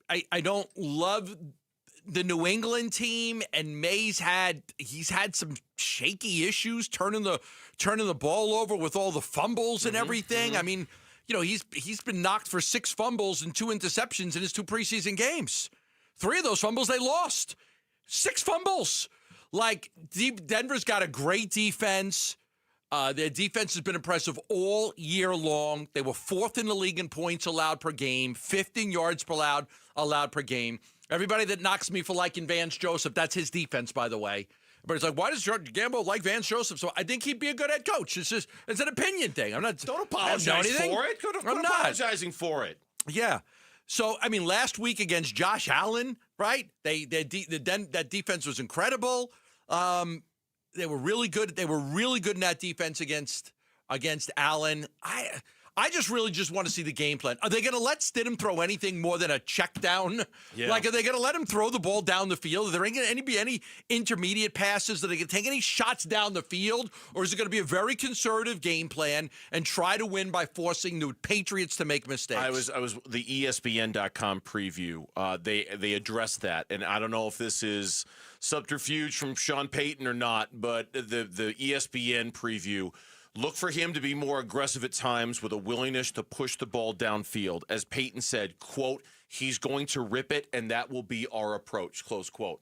S8: don't love the New England team, and he's had some shaky issues turning the ball over with all the fumbles and everything. I mean, he's been knocked for 6 fumbles and 2 interceptions in his 2 preseason games. 3 of those fumbles they lost. 6 fumbles. Denver's got a great defense. Their defense has been impressive all year long. They were 4th in the league in points allowed per game, 5th in yards allowed per game. Everybody that knocks me for liking Vance Joseph, that's his defense, by the way. But it's like, why does Gambo like Vance Joseph? So I think he'd be a good head coach. It's an opinion thing.
S6: Don't apologize for it. I'm not apologizing for it.
S8: Yeah. So, I mean, last week against Josh Allen, right? That defense was incredible. They were really good. They were really good in that defense against Allen. I just really want to see the game plan. Are they going to let Stidham throw anything more than a check down?
S6: Yeah.
S8: Are they going to let him throw the ball down the field? Are there going to be any intermediate passes? Are they going to take any shots down the field? Or is it going to be a very conservative game plan and try to win by forcing the Patriots to make mistakes?
S6: I was the ESPN.com preview. They addressed that, and I don't know if this is subterfuge from Sean Payton or not, but the ESPN preview. Look for him to be more aggressive at times with a willingness to push the ball downfield. As Peyton said, quote, he's going to rip it, and that will be our approach, close quote.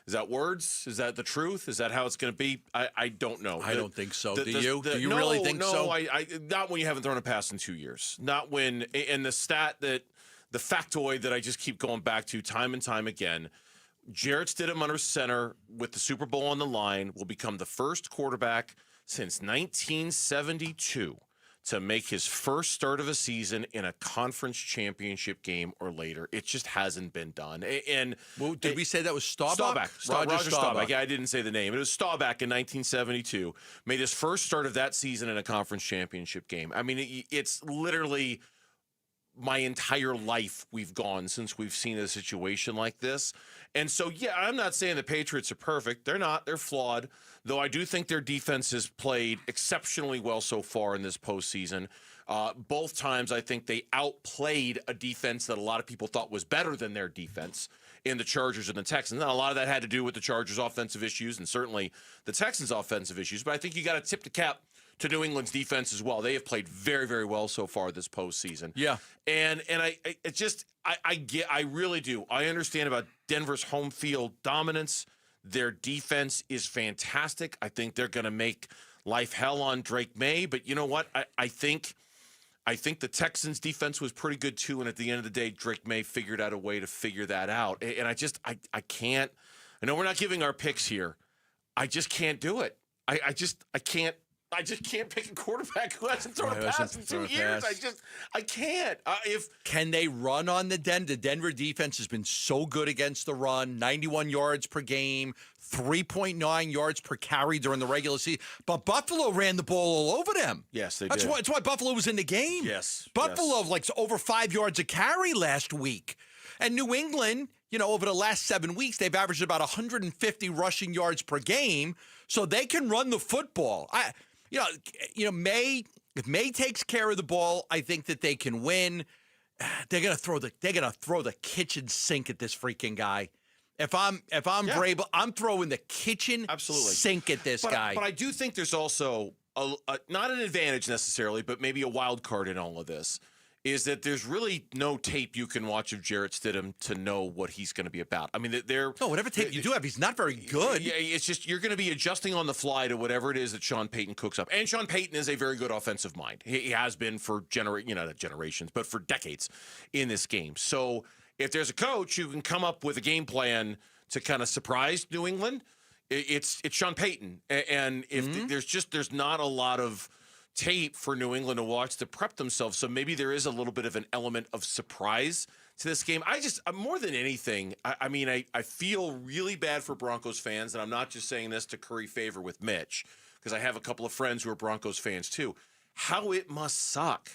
S6: Is that words? Is that the truth? Is that how it's going to be? I don't know.
S8: I don't think so. Do you? Do you really think so?
S6: No, not when you haven't thrown a pass in 2 years. Not when – and the factoid that I just keep going back to time and time again, Jarrett Stidham under center with the Super Bowl on the line will become the first quarterback – since 1972 to make his first start of a season in a conference championship game or later. It just hasn't been done. And
S8: did we say that was Staubach?
S6: Roger Staubach. Yeah, I didn't say the name. It was Staubach in 1972. Made his first start of that season in a conference championship game. I mean, it's literally my entire life we've gone since we've seen a situation like this. And so, yeah, I'm not saying the Patriots are perfect. They're not. They're flawed. Though I do think their defense has played exceptionally well so far in this postseason. Both times, I think they outplayed a defense that a lot of people thought was better than their defense in the Chargers and the Texans. Now, a lot of that had to do with the Chargers' offensive issues and certainly the Texans' offensive issues. But I think you got to tip the cap to New England's defense as well. They have played very, very well so far this postseason.
S8: Yeah.
S6: And I really do. I understand about Denver's home field dominance. Their defense is fantastic. I think they're going to make life hell on Drake May. But you know what? I think the Texans' defense was pretty good too. And at the end of the day, Drake May figured out a way to figure that out. And I can't. I know we're not giving our picks here. I just can't do it. I can't pick a quarterback who hasn't thrown a pass in 2 years. I can't.
S8: Can they run on the Denver? The Denver defense has been so good against the run, 91 yards per game, 3.9 yards per carry during the regular season. But Buffalo ran the ball all over them.
S6: Yes, they
S8: did. That's why Buffalo was in the game.
S6: Yes.
S8: Buffalo over 5 yards a carry last week. And New England, over the last 7 weeks, they've averaged about 150 rushing yards per game. So they can run the football. If May takes care of the ball, I think that they can win. They're gonna throw the kitchen sink at this freaking guy. If I'm Vrabel, I'm throwing the kitchen sink at this guy.
S6: But I do think there's also not an advantage necessarily, but maybe a wild card in all of this. Is that there's really no tape you can watch of Jarrett Stidham to know what he's going to be about. I mean,
S8: whatever tape you do have, he's not very good.
S6: Yeah, it's just you're going to be adjusting on the fly to whatever it is that Sean Payton cooks up. And Sean Payton is a very good offensive mind. He has been for not generations, but for decades in this game. So if there's a coach who can come up with a game plan to kind of surprise New England, it's Sean Payton. And if there's not a lot of tape for New England to watch to prep themselves. So maybe there is a little bit of an element of surprise to this game. More than anything, I feel really bad for Broncos fans, and I'm not just saying this to curry favor with Mitch, because I have a couple of friends who are Broncos fans too. How it must suck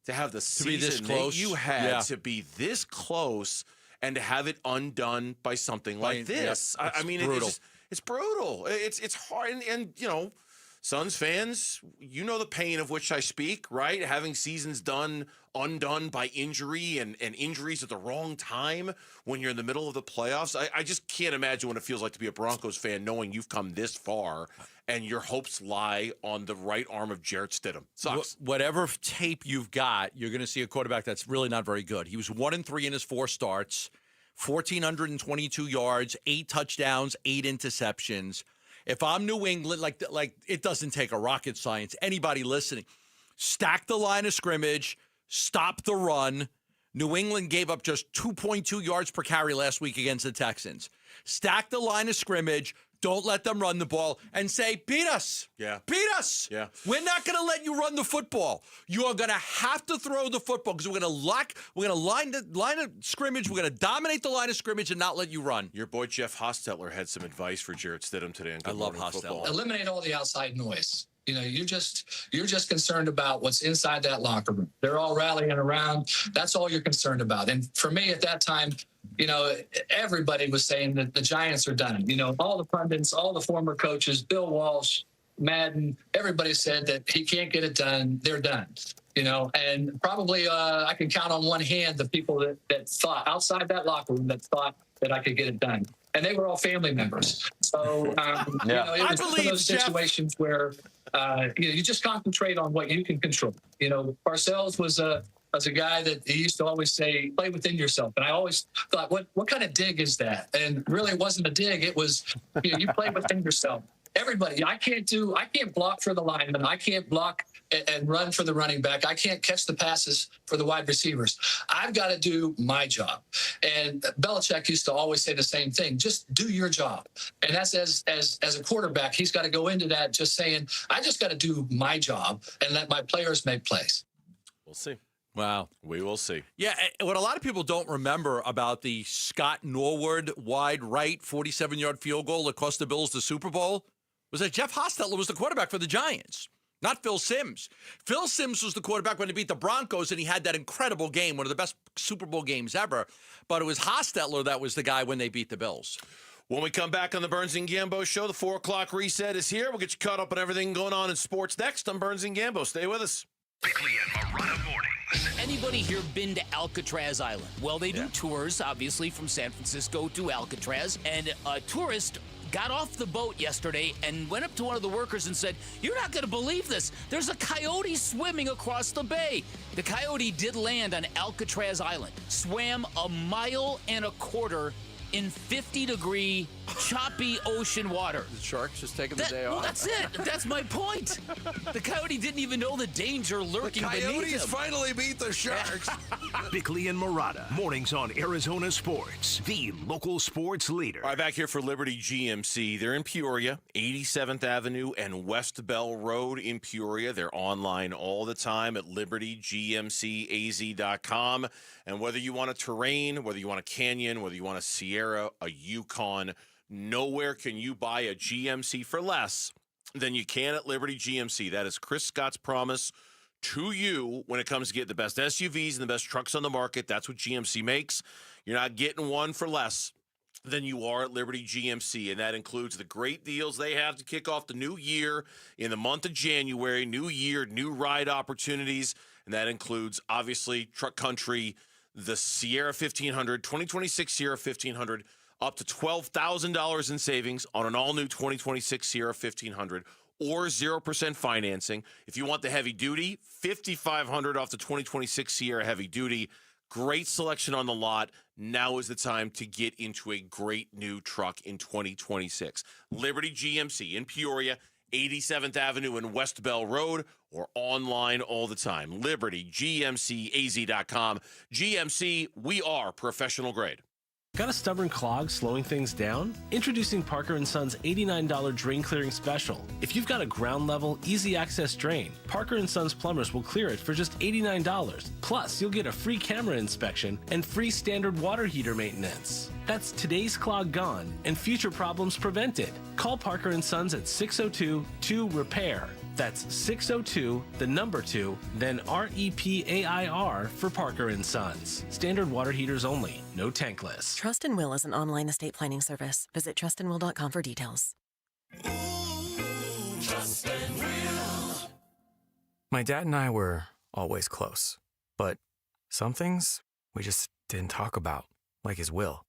S6: to have the season that you had to be this close and to have it undone by something like this.
S8: Yeah, brutal.
S6: It's brutal. It's hard, and you know, Suns fans, you know the pain of which I speak, right? Having seasons undone by injury and injuries at the wrong time when you're in the middle of the playoffs. I just can't imagine what it feels like to be a Broncos fan knowing you've come this far and your hopes lie on the right arm of Jarrett Stidham. Sucks.
S8: Whatever tape you've got, you're going to see a quarterback that's really not very good. He was 1-3 in his 4 starts, 1,422 yards, 8 touchdowns, 8 interceptions. If I'm New England, like it doesn't take a rocket science. Anybody listening, stack the line of scrimmage, stop the run. New England gave up just 2.2 yards per carry last week against the Texans. Stack the line of scrimmage. Don't let them run the ball and say, beat us.
S6: Yeah.
S8: Beat us.
S6: Yeah.
S8: We're not going to let you run the football. You are going to have to throw the football because we're going to line of scrimmage. We're going to dominate the line of scrimmage and not let you run.
S6: Your boy Jeff Hostetler had some advice for Jarrett Stidham today.
S8: I love Hostetler.
S1: Eliminate all the outside noise. You know, you're just concerned about what's inside that locker room. They're all rallying around. That's all you're concerned about. And for me at that time, you know, everybody was saying that the Giants are done. You know, all the pundits, all the former coaches, Bill Walsh, Madden, everybody said that he can't get it done. They're done. You know, and probably I can count on one hand the people that thought outside that locker room that thought that I could get it done. And they were all family members. So, you know, it was one of those situations where, you just concentrate on what you can control. You know, Parcells was a guy that he used to always say, play within yourself. And I always thought, what kind of dig is that? And really it wasn't a dig. It was, you play within yourself. Everybody, I can't block for the lineman. I can't block and run for the running back. I can't catch the passes for the wide receivers. I've got to do my job. And Belichick used to always say the same thing, just do your job. And that's as a quarterback, he's got to go into that just saying, I just got to do my job and let my players make plays.
S6: We'll see.
S8: Wow.
S6: We will see.
S8: Yeah, what a lot of people don't remember about the Scott Norwood wide right 47-yard field goal that cost the Bills the Super Bowl was that Jeff Hostetler was the quarterback for the Giants, not Phil Simms. Phil Simms was the quarterback when they beat the Broncos, and he had that incredible game, one of the best Super Bowl games ever. But it was Hostetler that was the guy when they beat the Bills.
S6: When we come back on the Burns and Gambo show, the 4 o'clock reset is here. We'll get you caught up on everything going on in sports next on Burns and Gambo. Stay with us.
S2: Bickley and Marotta mornings.
S9: Anybody here been to Alcatraz Island? Well, they do tours, obviously, from San Francisco to Alcatraz. And a tourist got off the boat yesterday and went up to one of the workers and said, "You're not going to believe this. There's a coyote swimming across the bay." The coyote did land on Alcatraz Island, swam 1.25 miles in 50-degree, choppy ocean water.
S29: The shark's just taking the day off.
S9: Well, that's it. That's my point. The coyote didn't even know the danger lurking beneath him.
S29: The coyotes finally beat the sharks.
S2: Bickley and Marotta, mornings on Arizona Sports, the local sports leader.
S6: All right, back here for Liberty GMC. They're in Peoria, 87th Avenue and West Bell Road in Peoria. They're online all the time at libertygmcaz.com. And whether you want a terrain, whether you want a canyon, whether you want a Sierra, a Yukon, nowhere can you buy a GMC for less than you can at Liberty GMC. That is Chris Scott's promise to you when it comes to getting the best SUVs and the best trucks on the market. That's what GMC makes. You're not getting one for less than you are at Liberty GMC, and that includes the great deals they have to kick off the new year in the month of January. New year, new ride opportunities, and that includes, obviously, Truck Country, the Sierra 1500, 2026 Sierra 1500, up to $12,000 in savings on an all-new 2026 Sierra 1500 or 0% financing. If you want the heavy duty, $5,500 off the 2026 Sierra heavy duty. Great selection on the lot. Now is the time to get into a great new truck in 2026. Liberty GMC in Peoria, 87th Avenue and West Bell Road, or online all the time. LibertyGMCAZ.com. GMC, we are professional grade.
S5: Got a stubborn clog slowing things down? Introducing Parker & Son's $89 drain clearing special. If you've got a ground level, easy access drain, Parker & Son's plumbers will clear it for just $89. Plus, you'll get a free camera inspection and free standard water heater maintenance. That's today's clog gone and future problems prevented. Call Parker & Sons at 602-2-REPAIR. That's 602, the number 2, then REPAIR for Parker & Sons. Standard water heaters only, no tankless.
S7: Trust and Will is an online estate planning service. Visit trustandwill.com for details.
S11: Trust and Will.
S10: My dad and I were always close, but some things we just didn't talk about, like his will.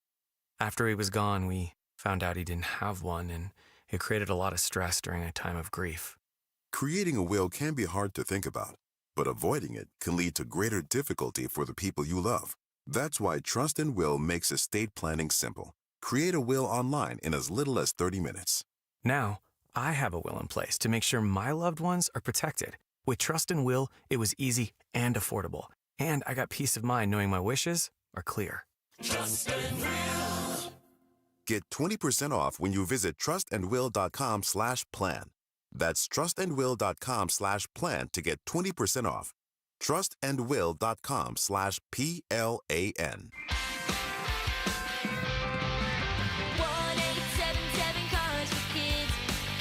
S10: After he was gone, we found out he didn't have one, and it created a lot of stress during a time of grief.
S12: Creating a will can be hard to think about, but avoiding it can lead to greater difficulty for the people you love. That's why Trust and Will makes estate planning simple. Create a will online in as little as 30 minutes.
S10: Now, I have a will in place to make sure my loved ones are protected. With Trust and Will, it was easy and affordable, and I got peace of mind knowing my wishes are clear.
S11: Trust and Will.
S12: Get 20% off when you visit trustandwill.com/plan. That's trustandwill.com/plan to get 20% off. Trustandwill.com/PLAN.
S11: 1-877 Cars for Kids.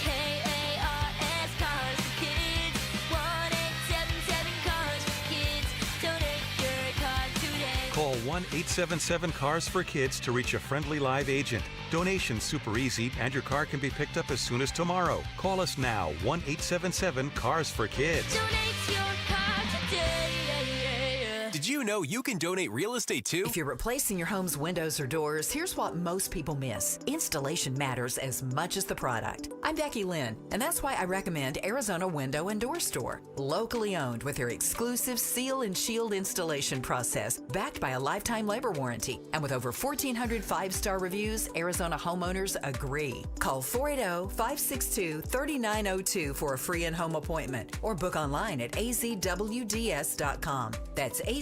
S11: KARS Cars for Kids. 1-877 Cars for Kids. Donate your car today.
S13: Call 1-877-CARS-FOR-KIDS to reach a friendly live agent. Donation's super easy, and your car can be picked up as soon as tomorrow. Call us now, 1-877-CARS-FOR-KIDS.
S11: Donate your car today.
S17: Did you know you can donate real estate too?
S21: If you're replacing your home's windows or doors, here's what most people miss. Installation matters as much as the product. I'm Becky Lynn, and that's why I recommend Arizona Window and Door Store. Locally owned with their exclusive seal and shield installation process, backed by a lifetime labor warranty. And with over 1,400 five-star reviews, Arizona homeowners agree. Call 480-562-3902 for a free in-home appointment or book online at azwds.com. That's azwds.com.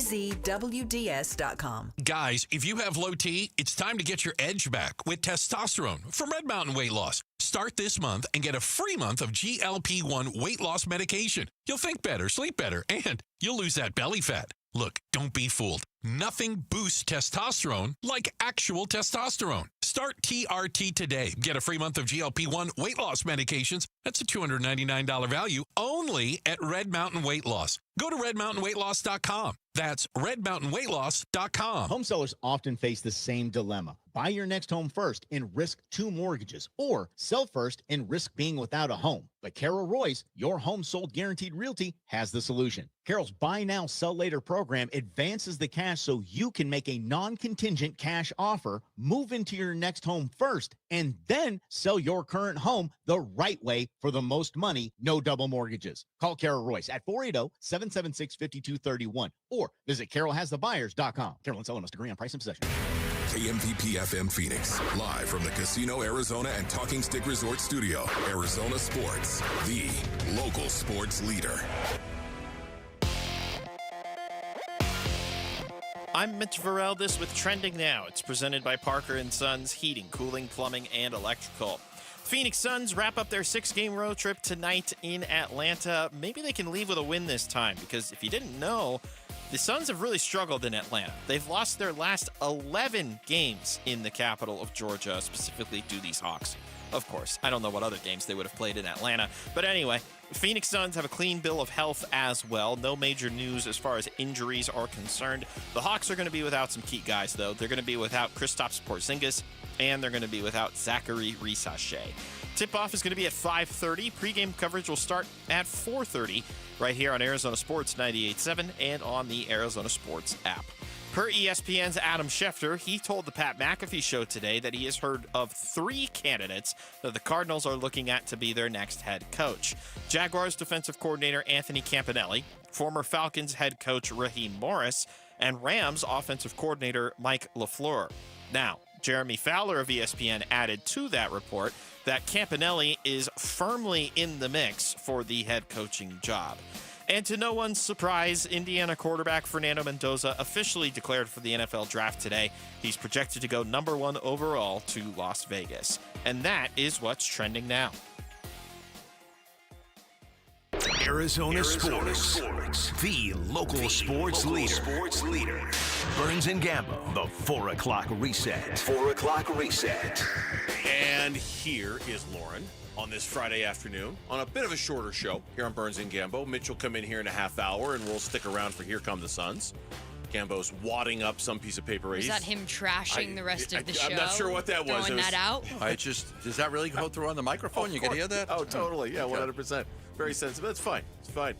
S22: Guys, if you have low T, it's time to get your edge back with testosterone from Red Mountain Weight Loss. Start this month and get a free month of GLP-1 weight loss medication. You'll think better, sleep better, and you'll lose that belly fat. Look, don't be fooled. Nothing boosts testosterone like actual testosterone. Start TRT today. Get a free month of GLP-1 weight loss medications. That's a $299 value only at Red Mountain Weight Loss. Go to redmountainweightloss.com. That's redmountainweightloss.com.
S23: Home sellers often face the same dilemma. Buy your next home first and risk 2 mortgages, or sell first and risk being without a home. But Carol Royce, your home sold guaranteed realty, has the solution. Carol's Buy Now, Sell Later program advances the cash so you can make a non-contingent cash offer, move into your next home first, and then sell your current home the right way for the most money, no double mortgages. Call Carol Royce at 480-776-5231 or visit carolhasthebuyers.com. Carol and seller must agree on price and possession.
S3: KMPP FM Phoenix, live from the Casino Arizona and Talking Stick Resort Studio. Arizona Sports, the local sports leader.
S24: I'm Mitch Vareldes with Trending Now. It's presented by Parker & Sons Heating, Cooling, Plumbing, and Electrical. Phoenix Suns wrap up their 6-game road trip tonight in Atlanta. Maybe they can leave with a win this time, because if you didn't know, the Suns have really struggled in Atlanta. They've lost their last 11 games in the capital of Georgia, specifically to these Hawks. Of course, I don't know what other games they would have played in Atlanta. But anyway, Phoenix Suns have a clean bill of health as well. No major news as far as injuries are concerned. The Hawks are going to be without some key guys, though. They're going to be without Kristaps Porzingis, and they're going to be without Zachary Risachet. Tip-off is going to be at 5:30. Pre-game coverage will start at 4:30 right here on Arizona Sports 98.7 and on the Arizona Sports app. Per ESPN's Adam Schefter, he told the Pat McAfee Show today that he has heard of 3 candidates that the Cardinals are looking at to be their next head coach. Jaguars defensive coordinator Anthony Campanelli, former Falcons head coach Raheem Morris, and Rams offensive coordinator Mike LaFleur. Now, Jeremy Fowler of ESPN added to that report that Campanelli is firmly in the mix for the head coaching job. And to no one's surprise, Indiana quarterback Fernando Mendoza officially declared for the NFL draft today. He's projected to go number 1 overall to Las Vegas. And that is what's trending now.
S2: Arizona Sports, the local sports leader. Burns and Gambo, the 4 o'clock reset. 4 o'clock reset.
S6: And here is Lauren on this Friday afternoon on a bit of a shorter show here on Burns and Gambo. Mitch will come in here in a half hour, and we'll stick around for Here Come the Suns. Gambo's wadding up some piece of paper.
S4: Is that him trashing the rest of the show?
S6: I'm not sure what that was.
S4: Throwing that out?
S8: Does that really go through on the microphone? You can hear that?
S6: Oh, totally. Yeah, 100%. Very sensitive. It's fine. It's fine.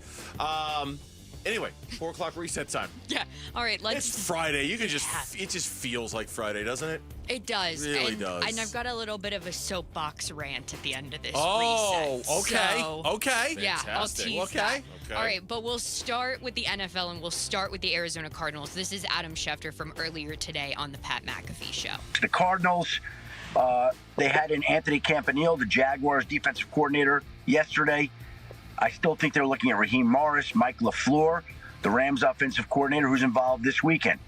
S6: Anyway, 4 o'clock reset time.
S4: Yeah. All right.
S6: It's Friday. You can it just feels like Friday, doesn't it?
S4: It does.
S6: It really does.
S4: And I've got a little bit of a soapbox rant at the end of this
S8: reset.
S4: Okay.
S8: Okay.
S4: Yeah,
S6: Fantastic.
S4: I'll tease that.
S6: Okay.
S4: All right, but we'll start with the NFL, and we'll start with the Arizona Cardinals. This is Adam Schefter from earlier today on the Pat McAfee Show.
S14: The Cardinals, they had in Anthony Campanile, the Jaguars defensive coordinator, yesterday. I still think they're looking at Raheem Morris, Mike LaFleur, the Rams offensive coordinator, who's involved this weekend.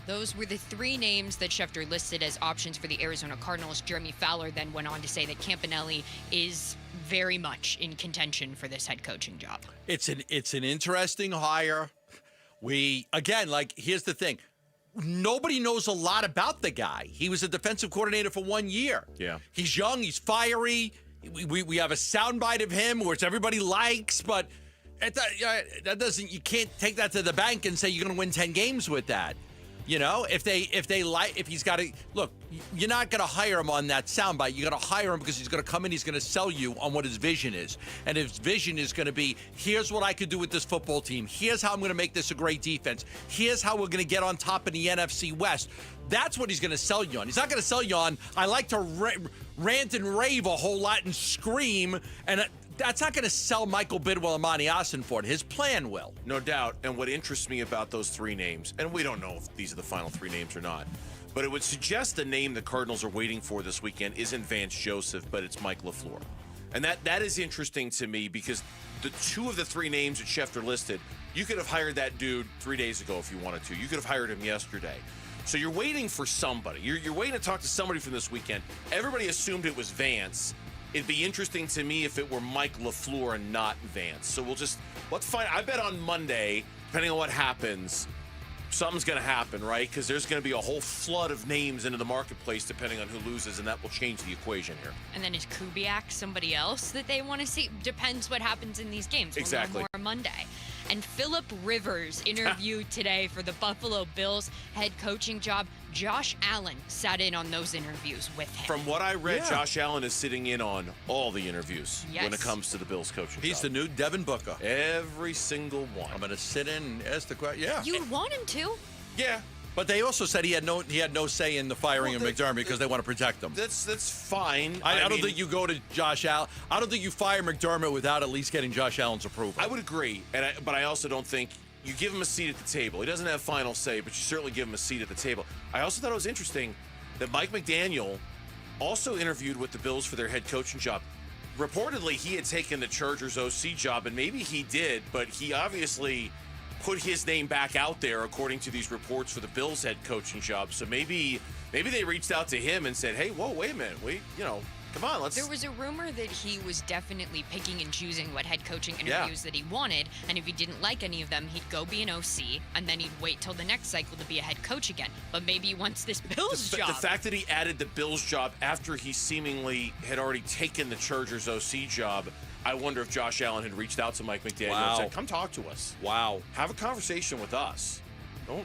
S4: Those were the 3 names that Schefter listed as options for the Arizona Cardinals. Jeremy Fowler then went on to say that Campanile is very much in contention for this head coaching job.
S8: It's an interesting hire. Here's the thing. Nobody knows a lot about the guy. He was a defensive coordinator for 1 year.
S6: Yeah.
S8: He's young. He's fiery. We have a soundbite of him, which everybody likes, but that doesn't. You can't take that to the bank and say you're going to win 10 games with that. You know, if he's got to look, you're not going to hire him on that soundbite. You're going to hire him because he's going to come in. He's going to sell you on what his vision is, and his vision is going to be: here's what I could do with this football team. Here's how I'm going to make this a great defense. Here's how we're going to get on top in the NFC West. That's what he's going to sell you on. He's not going to sell you on, I like to rant and rave a whole lot and scream, and that's not going to sell Michael Bidwell and Monty Ossenford. His plan will.
S6: No doubt. And what interests me about those 3 names, and we don't know if these are the final 3 names or not, but it would suggest the name the Cardinals are waiting for this weekend isn't Vance Joseph, but it's Mike LaFleur. And that is interesting to me because the 2 of the 3 names that Schefter listed, you could have hired that dude 3 days ago if you wanted to. You could have hired him yesterday. So you're waiting for somebody. You're waiting to talk to somebody from this weekend. Everybody assumed it was Vance. It'd be interesting to me if it were Mike LaFleur and not Vance. So let's find. I bet on Monday, depending on what happens, something's going to happen, right? Because there's going to be a whole flood of names into the marketplace depending on who loses, and that will change the equation here.
S4: And then is Kubiak somebody else that they want to see? Depends what happens in these games.
S6: Exactly.
S4: We'll know more Monday. And Phillip Rivers interviewed today for the Buffalo Bills head coaching job. Josh Allen sat in on those interviews with him.
S6: From what I read, Josh Allen is sitting in on all the interviews
S4: Yes.
S6: when it comes to the Bills coaching
S8: He's
S6: job.
S8: the new Devin Booker.
S6: Every single one.
S8: I'm going to sit in and ask the question. Yeah.
S4: You'd want him to.
S6: Yeah.
S8: But they also said he had no say in the firing of McDermott because they want to protect him.
S6: That's fine.
S8: I don't think you go to Josh Allen. I don't think you fire McDermott without at least getting Josh Allen's approval.
S6: I would agree, but I also don't think you give him a seat at the table. He doesn't have final say, but you certainly give him a seat at the table. I also thought it was interesting that Mike McDaniel also interviewed with the Bills for their head coaching job. Reportedly, he had taken the Chargers OC job, and maybe he did, but he obviously put his name back out there according to these reports for the Bills head coaching job. So maybe they reached out to him and said, "Hey, whoa, wait a minute. Come on, let's."
S4: There was a rumor that he was definitely picking and choosing what head coaching interviews that he wanted, and if he didn't like any of them, he'd go be an OC, and then he'd wait till the next cycle to be a head coach again. But maybe he wants this Bills job.
S6: The fact that he added the Bills job after he seemingly had already taken the Chargers OC job, I wonder if Josh Allen had reached out to Mike McDaniel and said, "Come talk to us.
S8: Wow.
S6: Have a conversation with us.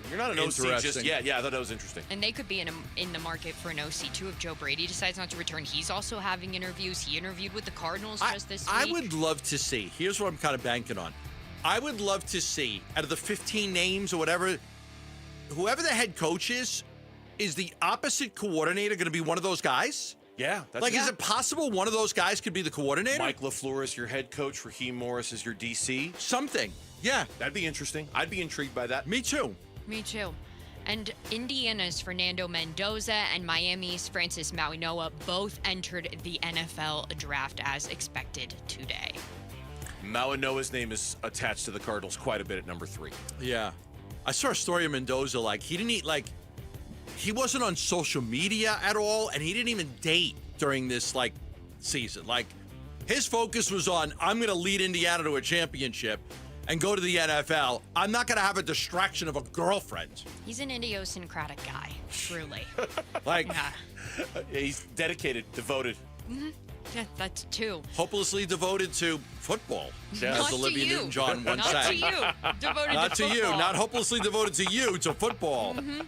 S6: You're not an OC just yet." Yeah, I thought that was interesting.
S4: And they could be in the market for an OC too if Joe Brady decides not to return. He's also having interviews. He interviewed with the Cardinals just this week.
S8: I would love to see. Here's what I'm kind of banking on. I would love to see out of the 15 names or whatever, whoever the head coach is the opposite coordinator going to be one of those guys?
S6: Yeah.
S8: Is it possible one of those guys could be the coordinator?
S6: Mike LaFleur is your head coach. Raheem Morris is your DC.
S8: Something. Yeah.
S6: That'd be interesting. I'd be intrigued by that.
S8: Me too.
S4: Me too. And Indiana's Fernando Mendoza and Miami's Francis Mauigoa both entered the NFL draft as expected today.
S6: Mauanoa's name is attached to the Cardinals quite a bit at number 3.
S8: Yeah. I saw a story of Mendoza, he didn't eat, he wasn't on social media at all, and he didn't even date during this, season. His focus was on, I'm going to lead Indiana to a championship and go to the NFL. I'm not going to have a distraction of a girlfriend.
S4: He's an idiosyncratic guy, truly.
S6: He's dedicated, devoted.
S4: Mm-hmm. Yeah, that's 2.
S8: Hopelessly devoted to football, as Olivia Newton-John once
S4: Not
S8: said.
S4: to you. Devoted
S8: Not
S4: to
S8: to you.
S4: football.
S8: Not hopelessly devoted to you, to football.
S4: Mm-hmm.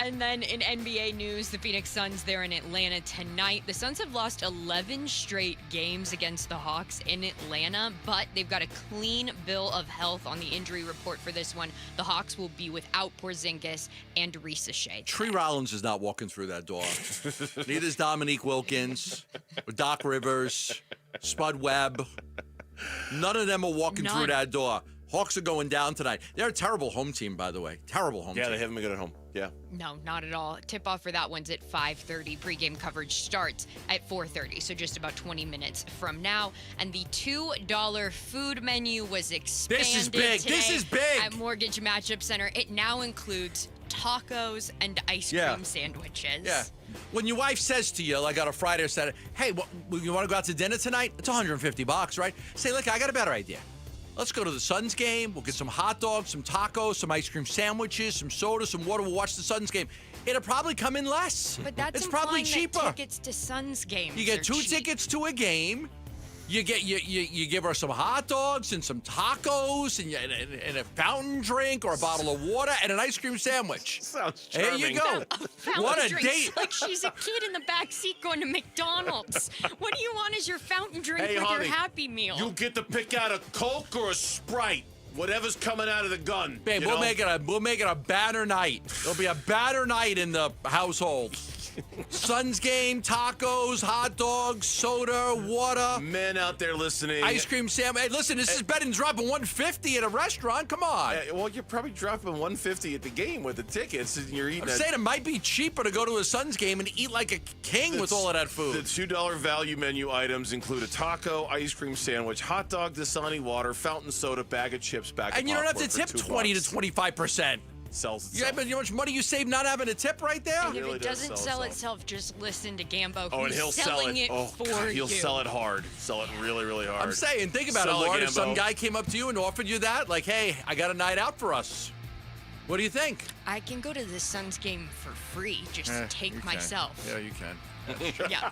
S4: And then in NBA news, the Phoenix Suns, they're in Atlanta tonight. The Suns have lost 11 straight games against the Hawks in Atlanta, but they've got a clean bill of health on the injury report for this one. The Hawks will be without Porzingis and Risa Shea.
S8: Tree Rollins is not walking through that door. Neither is Dominique Wilkins, or Doc Rivers, Spud Webb. None of them are walking through that door. Hawks are going down tonight. They're a terrible home team, by the way. Terrible home team.
S6: Yeah, they haven't been good at home. Yeah.
S4: No, not at all. Tip-off for that one's at 5:30. Pre-game coverage starts at 4:30, so just about 20 minutes from now. And the $2 food menu was expanded
S8: This is big.
S4: today
S8: This is big.
S4: at Mortgage Matchup Center. It now includes tacos and ice cream sandwiches.
S8: Yeah. When your wife says to you, on a Friday or Saturday, hey, you want to go out to dinner tonight? It's $150, right? Say, look, I got a better idea. Let's go to the Suns game. We'll get some hot dogs, some tacos, some ice cream sandwiches, some soda, some water. We'll watch the Suns game. It'll probably come in less.
S4: But that's
S8: it's probably cheaper.
S4: That tickets to Suns games.
S8: You get
S4: are
S8: 2
S4: cheap.
S8: tickets to a game. You give her some hot dogs and some tacos and a fountain drink or a bottle of water and an ice cream sandwich.
S6: Sounds
S8: There
S6: charming.
S8: you go. What a
S4: Drink.
S8: date.
S4: Like she's a kid in the back seat going to McDonald's. What do you want as your fountain drink
S6: Hey,
S4: with
S6: honey,
S4: your Happy Meal?
S6: You get to pick out a Coke or a Sprite. Whatever's coming out of the gun.
S8: Babe, we'll make it a banner night. There'll be a banner night in the household. Suns game, tacos, hot dogs, soda, water.
S6: Men out there listening.
S8: Ice cream sandwich. Hey, listen, this is better than dropping $150 at a restaurant. Come on.
S6: Well, you're probably dropping $150 at the game with the tickets, and you're eating.
S8: I'm saying it might be cheaper to go to a Suns game and eat like a king with all of that food.
S6: The $2 value menu items include a taco, ice cream sandwich, hot dog, Dasani water, fountain soda, bag of chips, bag of
S8: And you don't have to
S6: popcorn
S8: tip
S6: for
S8: 20 to
S6: $2.
S8: 25%.
S6: Sells itself.
S8: Yeah, but you know how much money you save not having a tip right there?
S4: And if it doesn't sell itself, just listen to Gambo.
S6: Oh, and
S4: He's
S6: he'll sell
S4: selling
S6: it.
S4: for
S6: God, he'll
S4: you.
S6: sell it hard. Sell it really, really hard.
S8: I'm saying, think about
S6: Sell
S8: it, Lord. If
S6: Gambo.
S8: some guy came up to you and offered you that, like, hey, I got a night out for us. What do you think?
S4: I can go to the Suns game for free. Just take
S8: you can.
S4: myself.
S8: Yeah, you can.
S4: Yeah.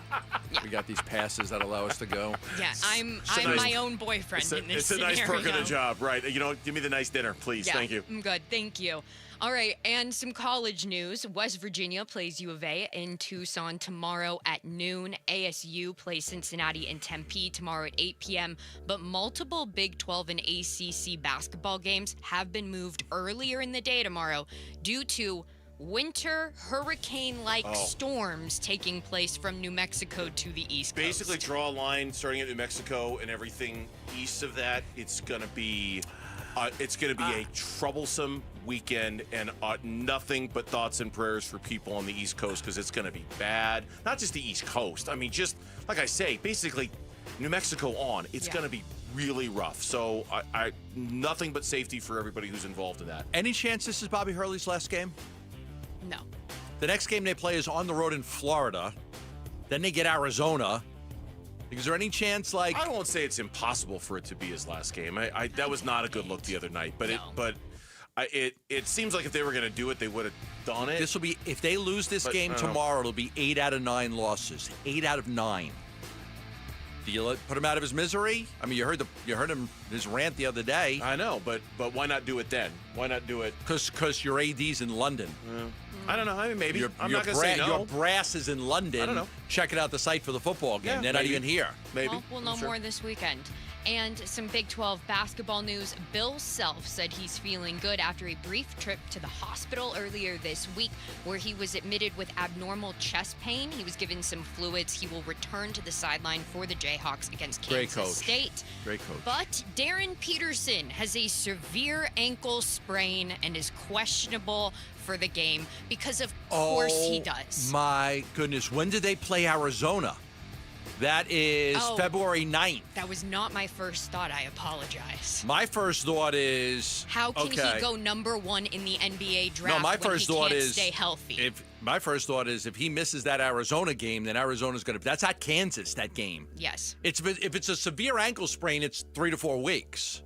S8: We got these passes that allow us to go.
S4: Yeah, I'm
S6: nice-
S4: my own boyfriend in this
S6: It's a nice
S4: scenario.
S6: perk of the job, right? You know, give me the nice dinner, please.
S4: Yeah,
S6: Thank you.
S4: I'm good. Thank you. All right, and some college news. West Virginia plays U of A in Tucson tomorrow at noon. ASU plays Cincinnati and Tempe tomorrow at 8 p.m. But multiple Big 12 and ACC basketball games have been moved earlier in the day tomorrow due to winter hurricane-like storms taking place from New Mexico to the East Coast.
S6: Basically, draw a line starting at New Mexico and everything east of that. It's going to be a troublesome weekend, and nothing but thoughts and prayers for people on the East Coast because it's going to be bad. Not just the East Coast. I mean, just like I say, basically New Mexico on. It's going to be really rough. So I nothing but safety for everybody who's involved in that.
S8: Any chance this is Bobby Hurley's last game?
S4: No.
S8: The next game they play is on the road in Florida. Then they get Arizona. Is there any chance, like...
S6: I won't say it's impossible for it to be his last game. That was not a good look the other night. But it seems like if they were going to do it, they would have done it.
S8: This will be... If they lose this game
S6: I don't know.
S8: tomorrow, it'll be 8 out of 9 losses. 8 out of 9. Do you put him out of his misery? I mean, you heard him his rant the other day.
S6: I know, but why not do it then? Why not do it?
S8: Because your AD's in London.
S6: I don't know. I mean, maybe. I'm
S8: your
S6: not going to say no.
S8: Your brass is in London.
S6: I don't know.
S8: Checking out the site for the football game.
S6: Yeah,
S8: They're not
S6: maybe.
S8: even here.
S6: Maybe.
S4: Well, we'll know more this weekend. And some Big 12 basketball news. Bill Self said he's feeling good after a brief trip to the hospital earlier this week where he was admitted with abnormal chest pain. He was given some fluids. He will return to the sideline for the Jayhawks against
S8: Great
S4: Kansas
S8: coach.
S4: State.
S8: Great coach.
S4: But Darren Peterson has a severe ankle sprain and is questionable for the game because of course he does.
S8: My goodness. When did they play Arizona? That is February 9th.
S4: That was not my first thought. I apologize.
S8: My first thought is
S4: how can he go number 1 in the NBA draft?
S8: No, my first thought is
S4: stay healthy.
S8: My first thought is if he misses that Arizona game, then Arizona's going to. That's at Kansas. That game.
S4: Yes.
S8: If it's a severe ankle sprain, it's 3 to 4 weeks.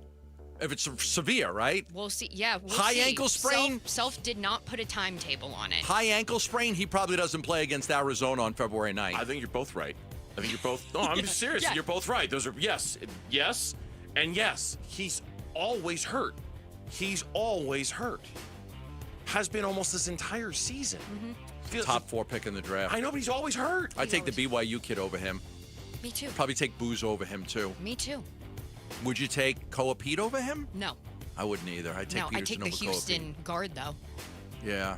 S8: If it's severe, right?
S4: We'll see. Yeah, we'll
S8: high
S4: see.
S8: Ankle sprain.
S4: Self did not put a timetable on it.
S8: High ankle sprain. He probably doesn't play against Arizona on February 9th.
S6: I think you're both right. I think you're both. No, I'm serious.
S4: Yeah.
S6: You're both right. Those are yes, and yes. He's always hurt. He's always hurt. Has been almost this entire season.
S8: Top 4 pick in the draft.
S6: I know, but he's always hurt.
S8: I'd take the BYU kid over him.
S4: Me too.
S8: Probably take Booz over him too.
S4: Me too.
S8: Would you take Koa Pete over him?
S4: No.
S8: I wouldn't either. I'd take
S4: I'd take the Houston guard though.
S8: Yeah.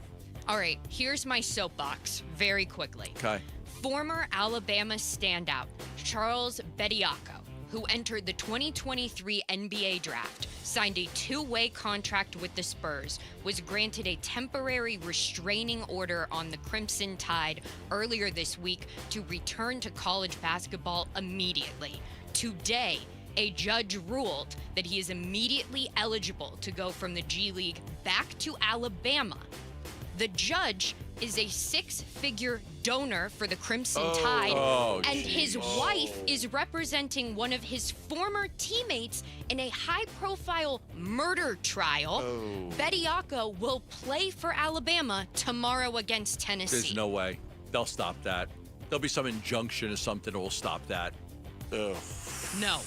S4: All right, here's my soapbox very quickly.
S8: Okay.
S4: Former Alabama standout Charles Bediako, who entered the 2023 NBA draft, signed a 2-way contract with the Spurs, was granted a temporary restraining order on the Crimson Tide earlier this week to return to college basketball immediately. Today, a judge ruled that he is immediately eligible to go from the G League back to Alabama. The judge is a 6-figure donor for the Crimson Tide, and his wife is representing one of his former teammates in a high-profile murder trial. Bediako will play for Alabama tomorrow against Tennessee.
S8: There's no way. They'll stop that. There'll be some injunction or something that will stop that.
S6: Ugh.
S4: No.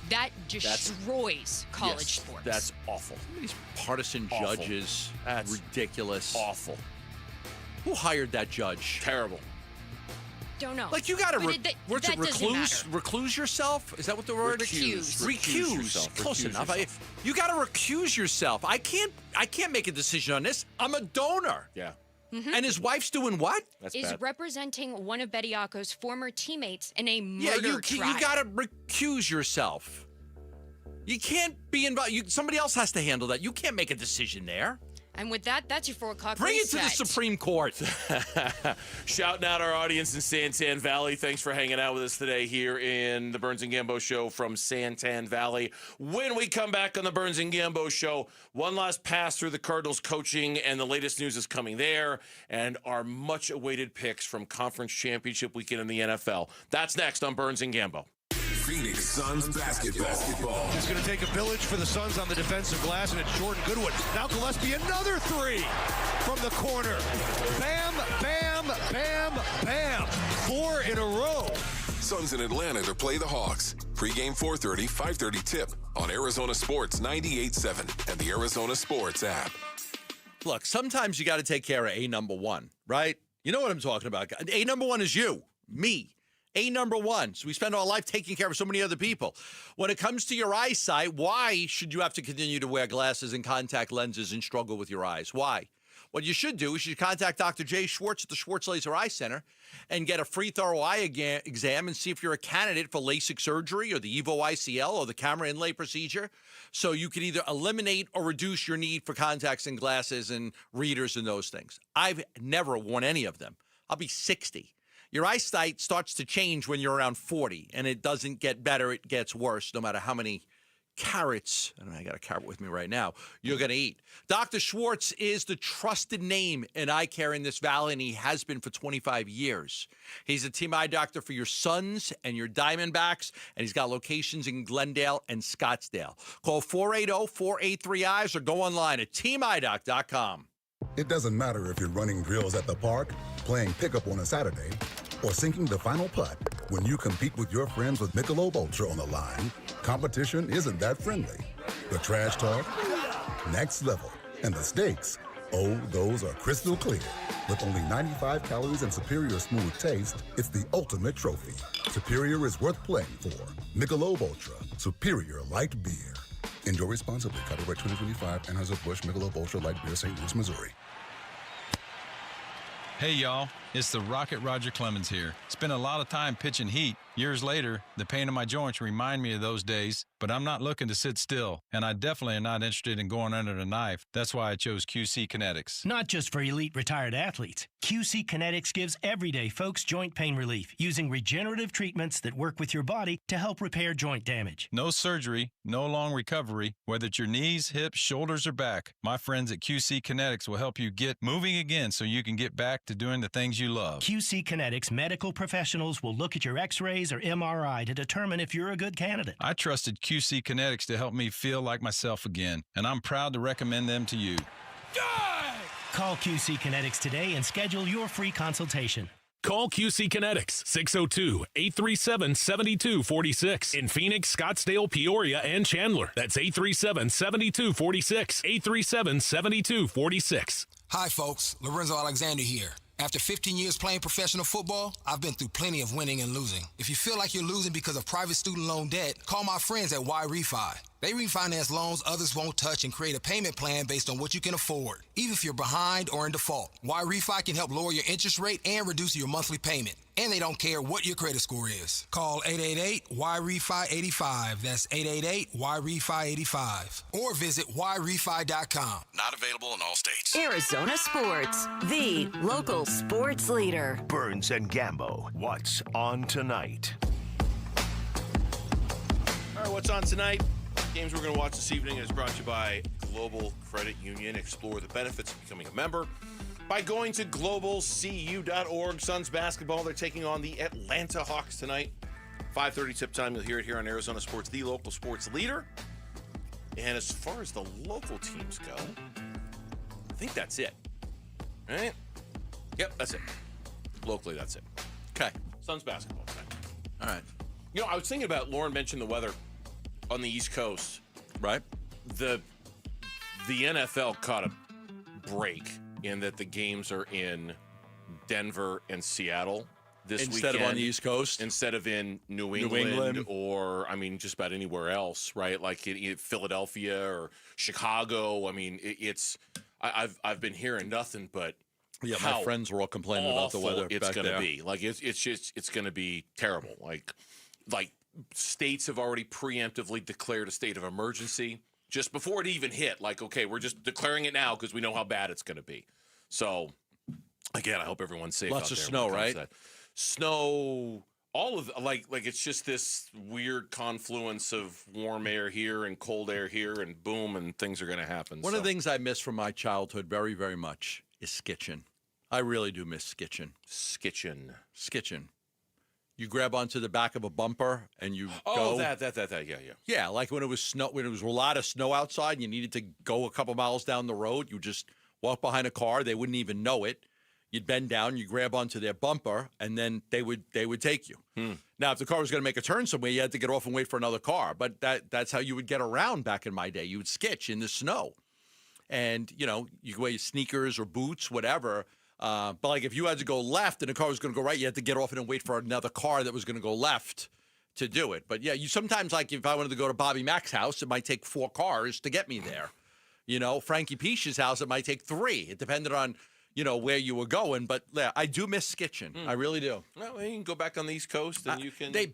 S4: That destroys college sports.
S6: That's awful.
S8: These partisan judges.
S6: That's
S8: ridiculous.
S6: Awful.
S8: Who hired that judge?
S6: Terrible.
S4: Don't know.
S8: Like you got to
S4: recluse
S8: yourself. Is that what the word?
S6: Recuse yourself.
S8: Close enough. You got to recuse yourself. I can't make a decision on this. I'm a donor.
S6: Yeah.
S8: And his wife's doing what?
S4: Is representing one of Bediako's former teammates in a murder trial.
S8: You got to recuse yourself. You can't be involved. Somebody else has to handle that. You can't make a decision there.
S4: And with that, that's your 4 o'clock
S8: Bring
S4: reset.
S8: it to the Supreme Court.
S6: Shouting out our audience in Santan Valley. Thanks for hanging out with us today here in the Burns and Gambo Show from Santan Valley. When we come back on the Burns and Gambo Show, one last pass through the Cardinals coaching, and the latest news is coming there, and our much-awaited picks from Conference Championship Weekend in the NFL. That's next on Burns and Gambo.
S2: Phoenix Suns basketball.
S15: It's going to take a village for the Suns on the defensive glass, and it's Jordan Goodwin. Now Gillespie, another 3 from the corner. Bam, bam, bam, bam. 4 in a row.
S3: Suns in Atlanta to play the Hawks. Pre-game 4:30, 5:30 tip on Arizona Sports 98.7 and the Arizona Sports app.
S8: Look, sometimes you got to take care of number 1, right? You know what I'm talking about. Number 1 is you, me. Number 1. So we spend our life taking care of so many other people. When it comes to your eyesight, why should you have to continue to wear glasses and contact lenses and struggle with your eyes? Why? What you should do is you should contact Dr. Jay Schwartz at the Schwartz Laser Eye Center and get a free thorough eye exam and see if you're a candidate for LASIK surgery or the EVO ICL or the camera inlay procedure. So you can either eliminate or reduce your need for contacts and glasses and readers and those things. I've never worn any of them. I'll be 60. Your eyesight starts to change when you're around 40, and it doesn't get better. It gets worse no matter how many carrots, and I got a carrot with me right now, you're going to eat. Dr. Schwartz is the trusted name in eye care in this valley, and he has been for 25 years. He's a team eye doctor for your Suns and your Diamondbacks, and he's got locations in Glendale and Scottsdale. Call 480-483-EYES or go online at teamidoc.com.
S16: It doesn't matter if you're running drills at the park, playing pickup on a Saturday, or sinking the final putt. When you compete with your friends with Michelob Ultra on the line, competition isn't that friendly. The trash talk, next level. And the stakes, oh, those are crystal clear. With only 95 calories and superior smooth taste, it's the ultimate trophy. Superior is worth playing for. Michelob Ultra, superior light beer. Enjoy responsibly. Copyright 2025, Anheuser-Busch Michelob Ultra Light Beer, St. Louis, Missouri.
S18: Hey, y'all.
S1: It's the Rocket Roger Clemens here. Spent a lot of time pitching heat. Years later, the pain in my joints remind me of those days, but I'm not looking to sit still, and I definitely am not interested in going under the knife. That's why I chose QC Kinetics.
S9: Not just for elite retired athletes. QC Kinetics gives everyday folks joint pain relief using regenerative treatments that work with your body to help repair joint damage.
S1: No surgery, no long recovery, whether it's your knees, hips, shoulders, or back. My friends at QC Kinetics will help you get moving again so you can get back to doing the things you love.
S9: QC Kinetics medical professionals will look at your x-rays or MRI to determine if you're a good candidate.
S1: I trusted QC Kinetics to help me feel like myself again, and I'm proud to recommend them to you.
S9: Call QC Kinetics today and schedule your free consultation.
S18: Call QC Kinetics, 602-837-7246. In Phoenix, Scottsdale, Peoria, and Chandler. That's 837-7246. 837-7246.
S19: Hi, folks. Lorenzo Alexander here. After 15 years playing professional football, I've been through plenty of winning and losing. If you feel like you're losing because of private student loan debt, call my friends at Y Refi. They refinance loans others won't touch and create a payment plan based on what you can afford, even if you're behind or in default. Y Refi can help lower your interest rate and reduce your monthly payment. And they don't care what your credit score is. Call 888-YREFI-85. That's 888-YREFI-85. Or visit YREFI.com.
S2: Not available in all states.
S20: Arizona Sports, the local sports leader.
S2: Burns and Gambo, what's on tonight?
S6: All right, what's on tonight? Games we're going to watch this evening is brought to you by Global Credit Union. Explore the benefits of becoming a member by going to globalcu.org. Suns basketball, they're taking on the Atlanta Hawks tonight. 5:30 tip time. You'll hear it here on Arizona Sports, the local sports leader. And as far as the local teams go, I think that's it. Right? Yep, that's it. Locally, that's it.
S8: Okay.
S6: Suns basketball tonight.
S8: All right.
S6: You know, I was thinking about, Lauren mentioned the weather on the East Coast.
S8: Right.
S6: The NFL caught a break in that the games are in Denver and Seattle this weekend.
S8: Instead of on the East Coast?
S6: Instead of in New England. Or, I mean, just about anywhere else, right? Like in Philadelphia or Chicago. I mean, I've been hearing nothing but
S8: yeah, my friends were all complaining about the weather
S6: it's
S8: back
S6: going to
S8: there.
S6: be. Like, it's going to be terrible. Like states have already preemptively declared a state of emergency just before it even hit. Like, okay, we're just declaring it now because we know how bad it's going to be. So, again, I hope everyone's safe.
S8: Lots
S6: out
S8: of
S6: there
S8: snow,
S6: when it comes to
S8: right?
S6: that. Snow, all of like it's just this weird confluence of warm air here and cold air here, and boom, and things are going to happen.
S8: One of the things I miss from my childhood very, very much is skitching. I really do miss skitching. Skitching. You grab onto the back of a bumper and you go.
S6: That, yeah.
S8: Yeah, like when it was snow, when it was a lot of snow outside and you needed to go a couple miles down the road, you just walk behind a car, they wouldn't even know it. You'd bend down, you grab onto their bumper, and then they would take you. Now, if the car was going to make a turn somewhere, you had to get off and wait for another car. But that's how you would get around back in my day. You would skitch in the snow. And, you know, you could wear your sneakers or boots, whatever. But, like, if you had to go left and the car was going to go right, you had to get off and wait for another car that was going to go left to do it. But, yeah, you sometimes, like, if I wanted to go to Bobby Mack's house, it might take 4 cars to get me there. You know, Frankie Peach's house, it might take 3. It depended on, you know, where you were going. But yeah, I do miss skitching. I really do.
S6: Well, you can go back on the East Coast and you can.
S8: They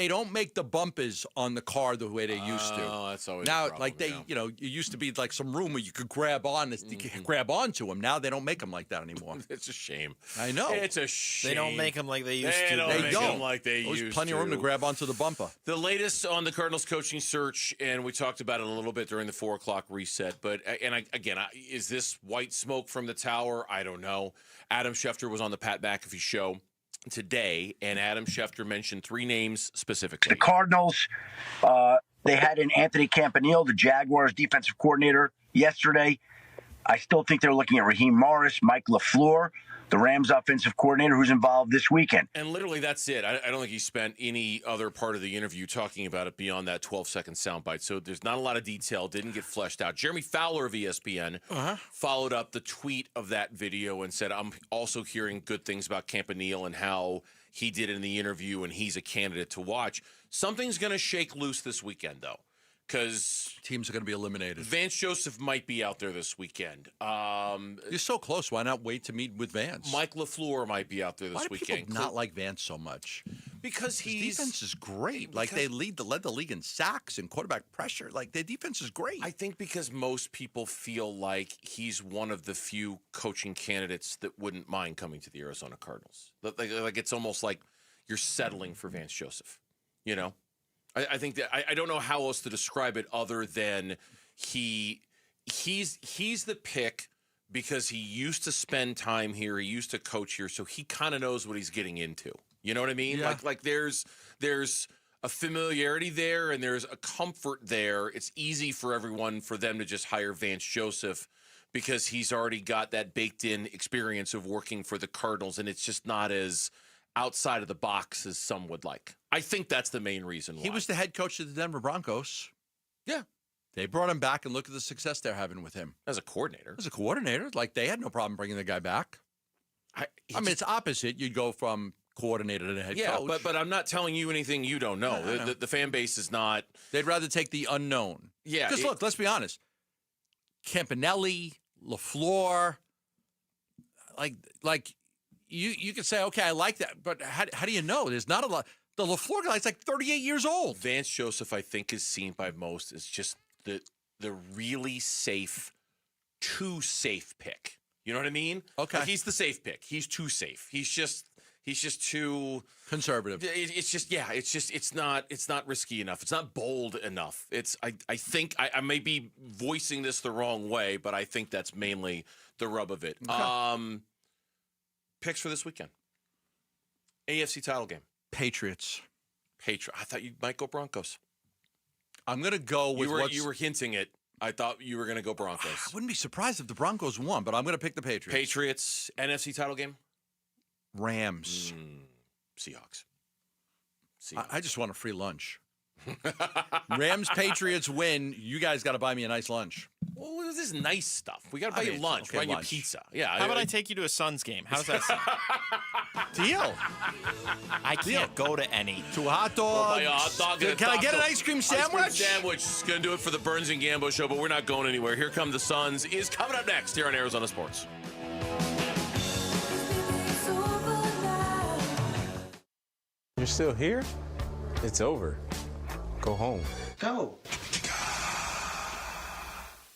S8: don't make the bumpers on the car the way they used to.
S6: Oh, that's always
S8: now.
S6: a problem,
S8: Like you know, it used to be like some room where you could grab onto them. Now they don't make them like that anymore.
S6: It's a shame.
S8: I know.
S6: It's a shame.
S24: They don't make them like they used to.
S6: They don't like they used to.
S8: There's plenty of room to grab onto the bumper.
S6: The latest on the Cardinals coaching search, and we talked about it a little bit during the 4 o'clock reset. But is this white smoke from the tower? I don't know. Adam Schefter was on the Pat McAfee show today, and Adam Schefter mentioned 3 names specifically.
S14: The Cardinals, they had an Anthony Campanile, the Jaguars defensive coordinator, yesterday. I still think they're looking at Raheem Morris, Mike LaFleur, the Rams offensive coordinator, who's involved this weekend.
S6: And literally that's it. I don't think he spent any other part of the interview talking about it beyond that 12-second soundbite. So there's not a lot of detail, didn't get fleshed out. Jeremy Fowler of ESPN followed up the tweet of that video and said, I'm also hearing good things about Campanile and how he did in the interview, and he's a candidate to watch. Something's going to shake loose this weekend, though, because
S8: teams are going to be eliminated.
S6: Vance Joseph might be out there this weekend.
S8: You're so close. Why not wait to meet with Vance?
S6: Mike LaFleur might be out there this weekend.
S8: Why do people not like Vance so much?
S6: Because
S8: his defense is great. Like they led the league in sacks and quarterback pressure. Like their defense is great.
S6: I think because most people feel like he's one of the few coaching candidates that wouldn't mind coming to the Arizona Cardinals. Like it's almost like you're settling for Vance Joseph. You know, I think that I don't know how else to describe it other than he's the pick because he used to spend time here. He used to coach here, so he kind of knows what he's getting into. You know what I mean?
S8: Yeah.
S6: Like there's a familiarity there and there's a comfort there. It's easy for everyone for them to just hire Vance Joseph because he's already got that baked in experience of working for the Cardinals, and it's just not as outside of the box as some would like. I think that's the main reason why.
S8: He was the head coach of the Denver Broncos.
S6: Yeah.
S8: They brought him back, and look at the success they're having with him.
S6: As a coordinator.
S8: Like, they had no problem bringing the guy back. I mean, it's opposite. You'd go from coordinator to head coach.
S6: Yeah, but I'm not telling you anything you don't know. The fan base is not.
S8: They'd rather take the unknown.
S6: Yeah.
S8: Because, look, let's be honest. Campanelli, LaFleur, like you could say, okay, I like that, but how do you know? There's not a lot. The LaFleur guy's like 38 years old.
S6: Vance Joseph, I think, is seen by most as just the really safe, too safe pick. You know what I mean?
S8: Okay.
S6: Like he's the safe pick. He's too safe. He's just too
S8: conservative.
S6: It's not risky enough. It's not bold enough. I think I may be voicing this the wrong way, but I think that's mainly the rub of it.
S8: Okay.
S6: Picks for this weekend. AFC title game.
S8: Patriots.
S6: I thought you might go Broncos.
S8: I'm going to go with
S6: you were hinting it. I thought you were going to go Broncos.
S8: I wouldn't be surprised if the Broncos won, but I'm going to pick the Patriots.
S6: Patriots, NFC title game?
S8: Rams.
S6: Seahawks.
S8: I just want a free lunch. Rams, Patriots win. You guys got to buy me a nice lunch.
S6: Well, this is nice stuff. We got to buy you lunch.
S8: Okay,
S6: buy you
S8: lunch.
S6: pizza. Yeah.
S24: How about I take you to a Suns game? How's that sound?
S8: Deal.
S24: I can't go to any.
S8: To a hot dog. Can I get an ice cream sandwich?
S6: Ice cream sandwich. It's going to do it for the Burns and Gambo show, but we're not going anywhere. Here Come the Suns is coming up next here on Arizona Sports.
S5: You're still here? It's over. Go home.
S7: Go.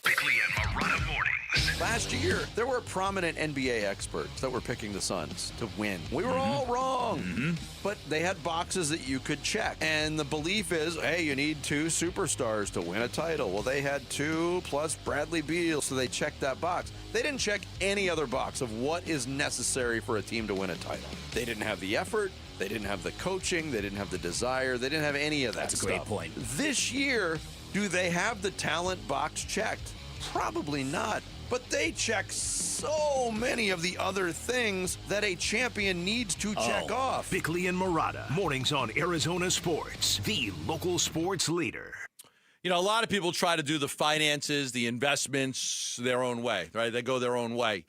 S2: Bickley and Marotta mornings.
S7: Last year, there were prominent NBA experts that were picking the Suns to win. We were all wrong, but they had boxes that you could check. And the belief is, hey, you need 2 superstars to win a title. Well, they had 2 plus Bradley Beal, so they checked that box. They didn't check any other box of what is necessary for a team to win a title. They didn't have the effort. They didn't have the coaching. They didn't have the desire. They didn't have any of that stuff.
S17: That's a great point.
S7: This year, do they have the talent box checked? Probably not. But they check so many of the other things that a champion needs to check off.
S2: Bickley and Marotta, mornings on Arizona Sports, the local sports leader.
S8: You know, a lot of people try to do the finances, the investments their own way, right? They go their own way.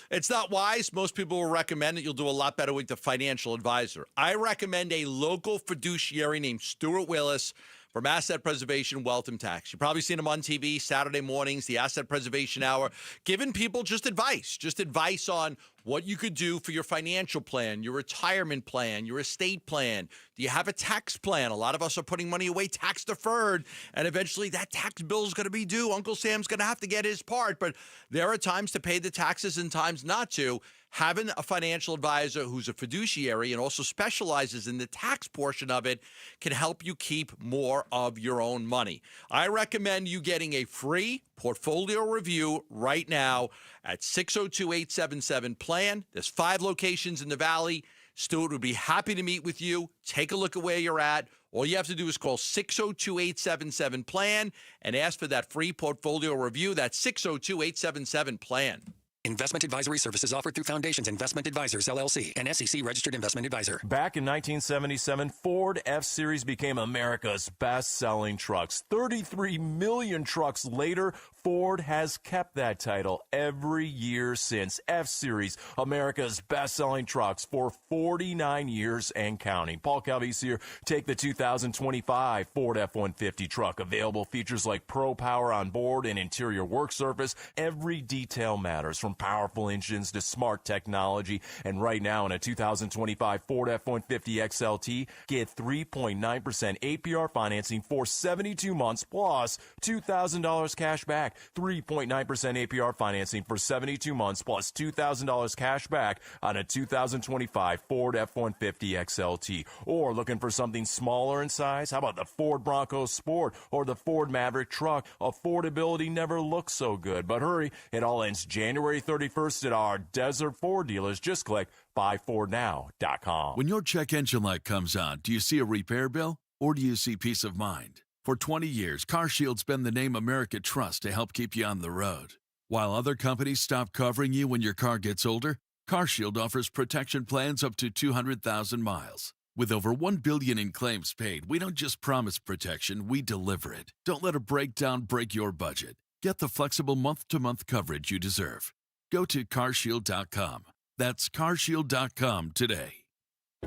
S8: It's not wise. Most people will recommend that you'll do a lot better with the financial advisor. I recommend a local fiduciary named Stuart Willis from Asset Preservation Wealth and Tax. You've probably seen him on TV Saturday mornings, the Asset Preservation Hour, giving people just advice on what you could do for your financial plan, your retirement plan, your estate plan. Do you have a tax plan? A lot of us are putting money away tax deferred, and eventually that tax bill is going to be due. Uncle Sam's going to have to get his part, but there are times to pay the taxes and times not to. Having a financial advisor who's a fiduciary and also specializes in the tax portion of it can help you keep more of your own money. I recommend you getting a free portfolio review right now at 602-877-PLAN. There's 5 locations in the Valley. Stuart would be happy to meet with you. Take a look at where you're at. All you have to do is call 602-877-PLAN and ask for that free portfolio review. That's 602-877-PLAN.
S10: Investment advisory services offered through Foundations Investment Advisors, LLC, an SEC-registered investment advisor.
S11: Back in 1977, Ford F-Series became America's best-selling trucks. 33 million trucks later, Ford has kept that title every year since. F-Series, America's best-selling trucks for 49 years and counting. Paul Calvise here. Take the 2025 Ford F-150 truck. Available features like Pro Power on board and interior work surface. Every detail matters, from powerful engines to smart technology. And right now, in a 2025 Ford F-150 XLT, get 3.9% APR financing for 72 months plus $2,000 cash back. 3.9% APR financing for 72 months plus $2,000 cash back on a 2025 Ford F-150 XLT. Or looking for something smaller in size? How about the Ford Bronco Sport or the Ford Maverick truck? Affordability never looks so good. But hurry, it all ends January 31st at our Desert Ford dealers. Just click buyfordnow.com.
S12: When your check engine light comes on, do you see a repair bill or do you see peace of mind? For 20 years, CarShield's been the name America trusts to help keep you on the road. While other companies stop covering you when your car gets older, CarShield offers protection plans up to 200,000 miles. With over $1 billion in claims paid, we don't just promise protection, we deliver it. Don't let a breakdown break your budget. Get the flexible month-to-month coverage you deserve. Go to CarShield.com. That's CarShield.com today.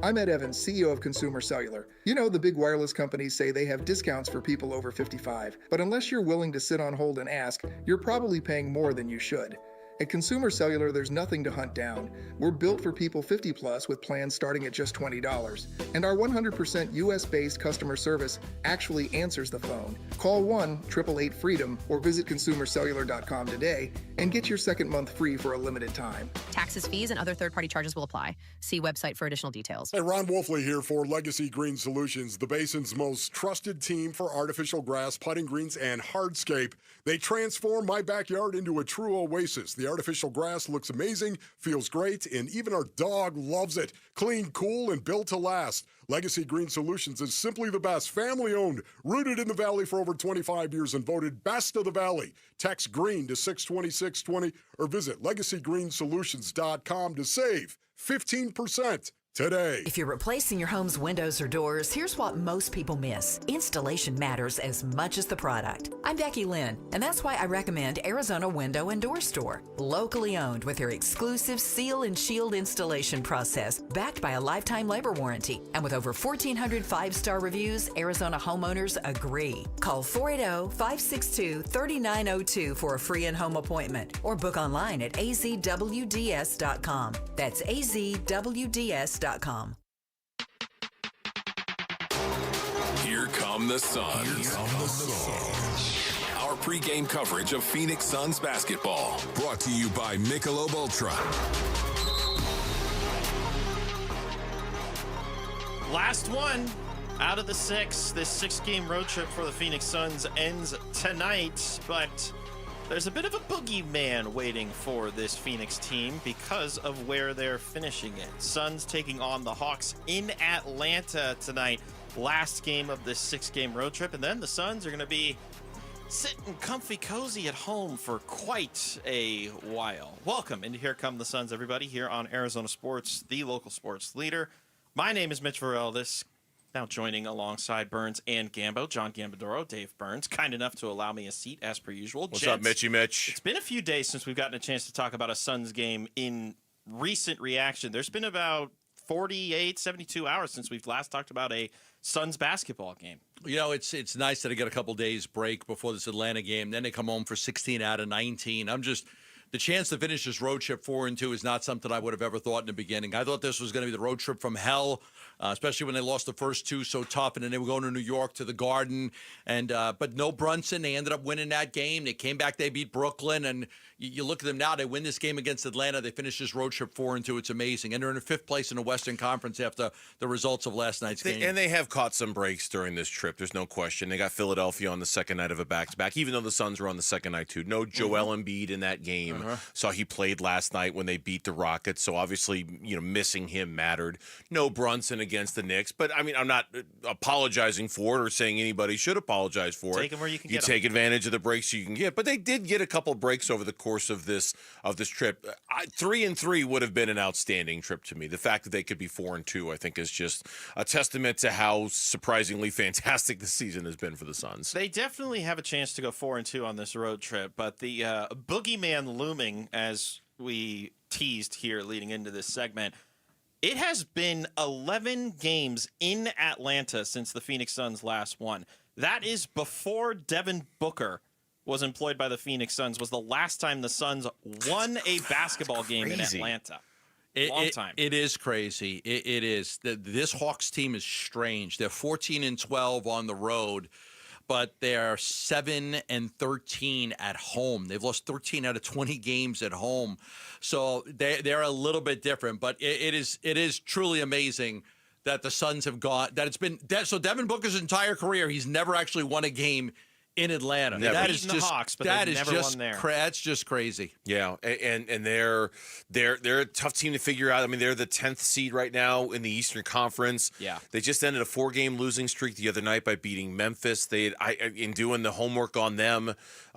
S13: I'm Ed Evans, CEO of Consumer Cellular. You know, the big wireless companies say they have discounts for people over 55, but unless you're willing to sit on hold and ask, you're probably paying more than you should. At Consumer Cellular, there's nothing to hunt down. We're built for people 50 plus with plans starting at just $20. And our 100% US-based customer service actually answers the phone. Call 1-888-FREEDOM or visit consumercellular.com today and get your second month free for a limited time.
S25: Taxes, fees, and other third-party charges will apply. See website for additional details.
S26: Hey, Ron Wolfley here for Legacy Green Solutions, the basin's most trusted team for artificial grass, putting greens, and hardscape. They transform my backyard into a true oasis. The artificial grass looks amazing, feels great, and even our dog loves it. Clean, cool, and built to last. Legacy Green Solutions is simply the best. Family-owned, rooted in the Valley for over 25 years, and voted best of the Valley. Text GREEN to 620-620 or visit LegacyGreenSolutions.com to save 15% today.
S21: If you're replacing your home's windows or doors, here's what most people miss. Installation matters as much as the product. I'm Becky Lynn, and that's why I recommend Arizona Window and Door Store. Locally owned with their exclusive seal and shield installation process, backed by a lifetime labor warranty. And with over 1,400 five-star reviews, Arizona homeowners agree. Call 480-562-3902 for a free in-home appointment or book online at azwds.com. That's azwds.com.
S3: Here come the Suns. Our pregame coverage of Phoenix Suns basketball. Brought to you by Michelob Ultra.
S24: Last one out of the six. This six-game road trip for the Phoenix Suns ends tonight, but there's a bit of a boogeyman waiting for this Phoenix team because of where they're finishing it. Suns taking on the Hawks in Atlanta tonight. Last game of this six-game road trip, and then the Suns are going to be sitting comfy cozy at home for quite a while. Welcome into Here Come the Suns, everybody, here on Arizona Sports, the local sports leader. My name is Mitch Varell. This now joining alongside Burns and Gambo, John Gambadoro, Dave Burns, kind enough to allow me a seat as per usual.
S6: What's up, Mitchy Mitch?
S24: It's been a few days since we've gotten a chance to talk about a Suns game in recent reaction. There's been about 48, 72 hours since we've last talked about a Suns basketball game.
S8: You know, it's nice that I get a couple days break before this Atlanta game. Then they come home for 16 out of 19. The chance to finish this road trip 4-2 is not something I would have ever thought in the beginning. I thought this was going to be the road trip from hell, especially when they lost the first two so tough, and then they were going to New York to the Garden. But no Brunson. They ended up winning that game. They came back. They beat Brooklyn. And you look at them now. They win this game against Atlanta. They finish this road trip 4-2. It's amazing. And they're in fifth place in the Western Conference after the results of last night's game.
S6: And they have caught some breaks during this trip. There's no question. They got Philadelphia on the second night of a back-to-back, even though the Suns were on the second night, too. No Joel Embiid in that game. Saw he played last night when they beat the Rockets. So obviously, missing him mattered. No Brunson against the Knicks. But, I mean, I'm not apologizing for it or saying anybody should apologize for it.
S24: Take them where you can
S6: You
S24: get
S6: take advantage of the breaks you can get. But they did get a couple breaks over the course of this trip. 3-3 would have been an outstanding trip to me. The fact that they could be 4-2, I think, is just a testament to how surprisingly fantastic the season has been for the Suns.
S24: They definitely have a chance to go 4-2 on this road trip, but the boogeyman looming, as we teased here leading into this segment, it has been 11 games in Atlanta since the Phoenix Suns last won. That is before Devin Booker was employed by the Phoenix Suns, was the last time the Suns won a basketball game in Atlanta. Long time.
S8: It is crazy. It is. This Hawks team is strange. They're 14-12 on the road, but they're 7-13 at home. They've lost 13 out of 20 games at home, so they're a little bit different. But it is truly amazing that the Suns have gone. That it's been so Devin Booker's entire career, he's never actually won a game in Atlanta.
S24: Never.
S8: That is
S24: the
S8: just
S24: Hawks, but
S8: that
S24: they've
S8: is
S24: never
S8: just
S24: won there.
S8: That's just crazy.
S6: Yeah, and they're a tough team to figure out. I mean, they're the 10th seed right now in the Eastern Conference.
S24: Yeah,
S6: they just ended a 4-game losing streak the other night by beating Memphis. In doing the homework on them,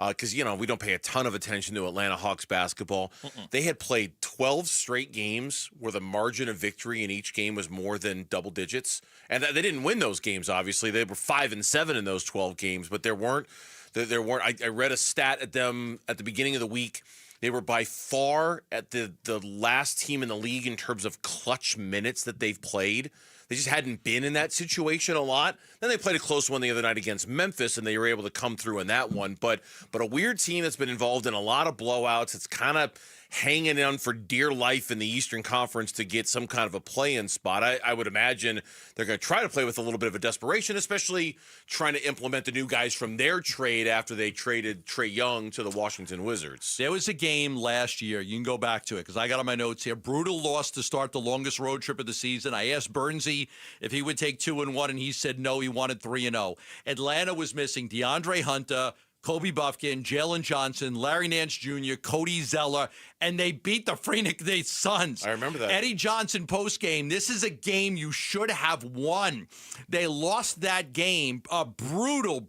S6: because we don't pay a ton of attention to Atlanta Hawks basketball. They had played 12 straight games where the margin of victory in each game was more than double digits, and they didn't win those games. Obviously, they were 5-7 in those 12 games, but there weren't. I read a stat at them at the beginning of the week. They were by far at the last team in the league in terms of clutch minutes that they've played. They just hadn't been in that situation a lot. Then they played a close one the other night against Memphis, and they were able to come through in that one. But a weird team that's been involved in a lot of blowouts. It's kind of hanging on for dear life in the Eastern Conference to get some kind of a play-in spot. I would imagine they're going to try to play with a little bit of a desperation, especially trying to implement the new guys from their trade after they traded Trae Young to the Washington Wizards.
S8: There was a game last year. You can go back to it because I got on my notes here. Brutal loss to start the longest road trip of the season. I asked Bernsey if he would take 2-1, and he said no, he wanted 3-0. Atlanta was missing DeAndre Hunter, Kobe Buffkin, Jalen Johnson, Larry Nance Jr., Cody Zeller, and they beat the Phoenix Suns.
S6: I remember that.
S8: Eddie Johnson postgame, this is a game you should have won. They lost that game, a brutal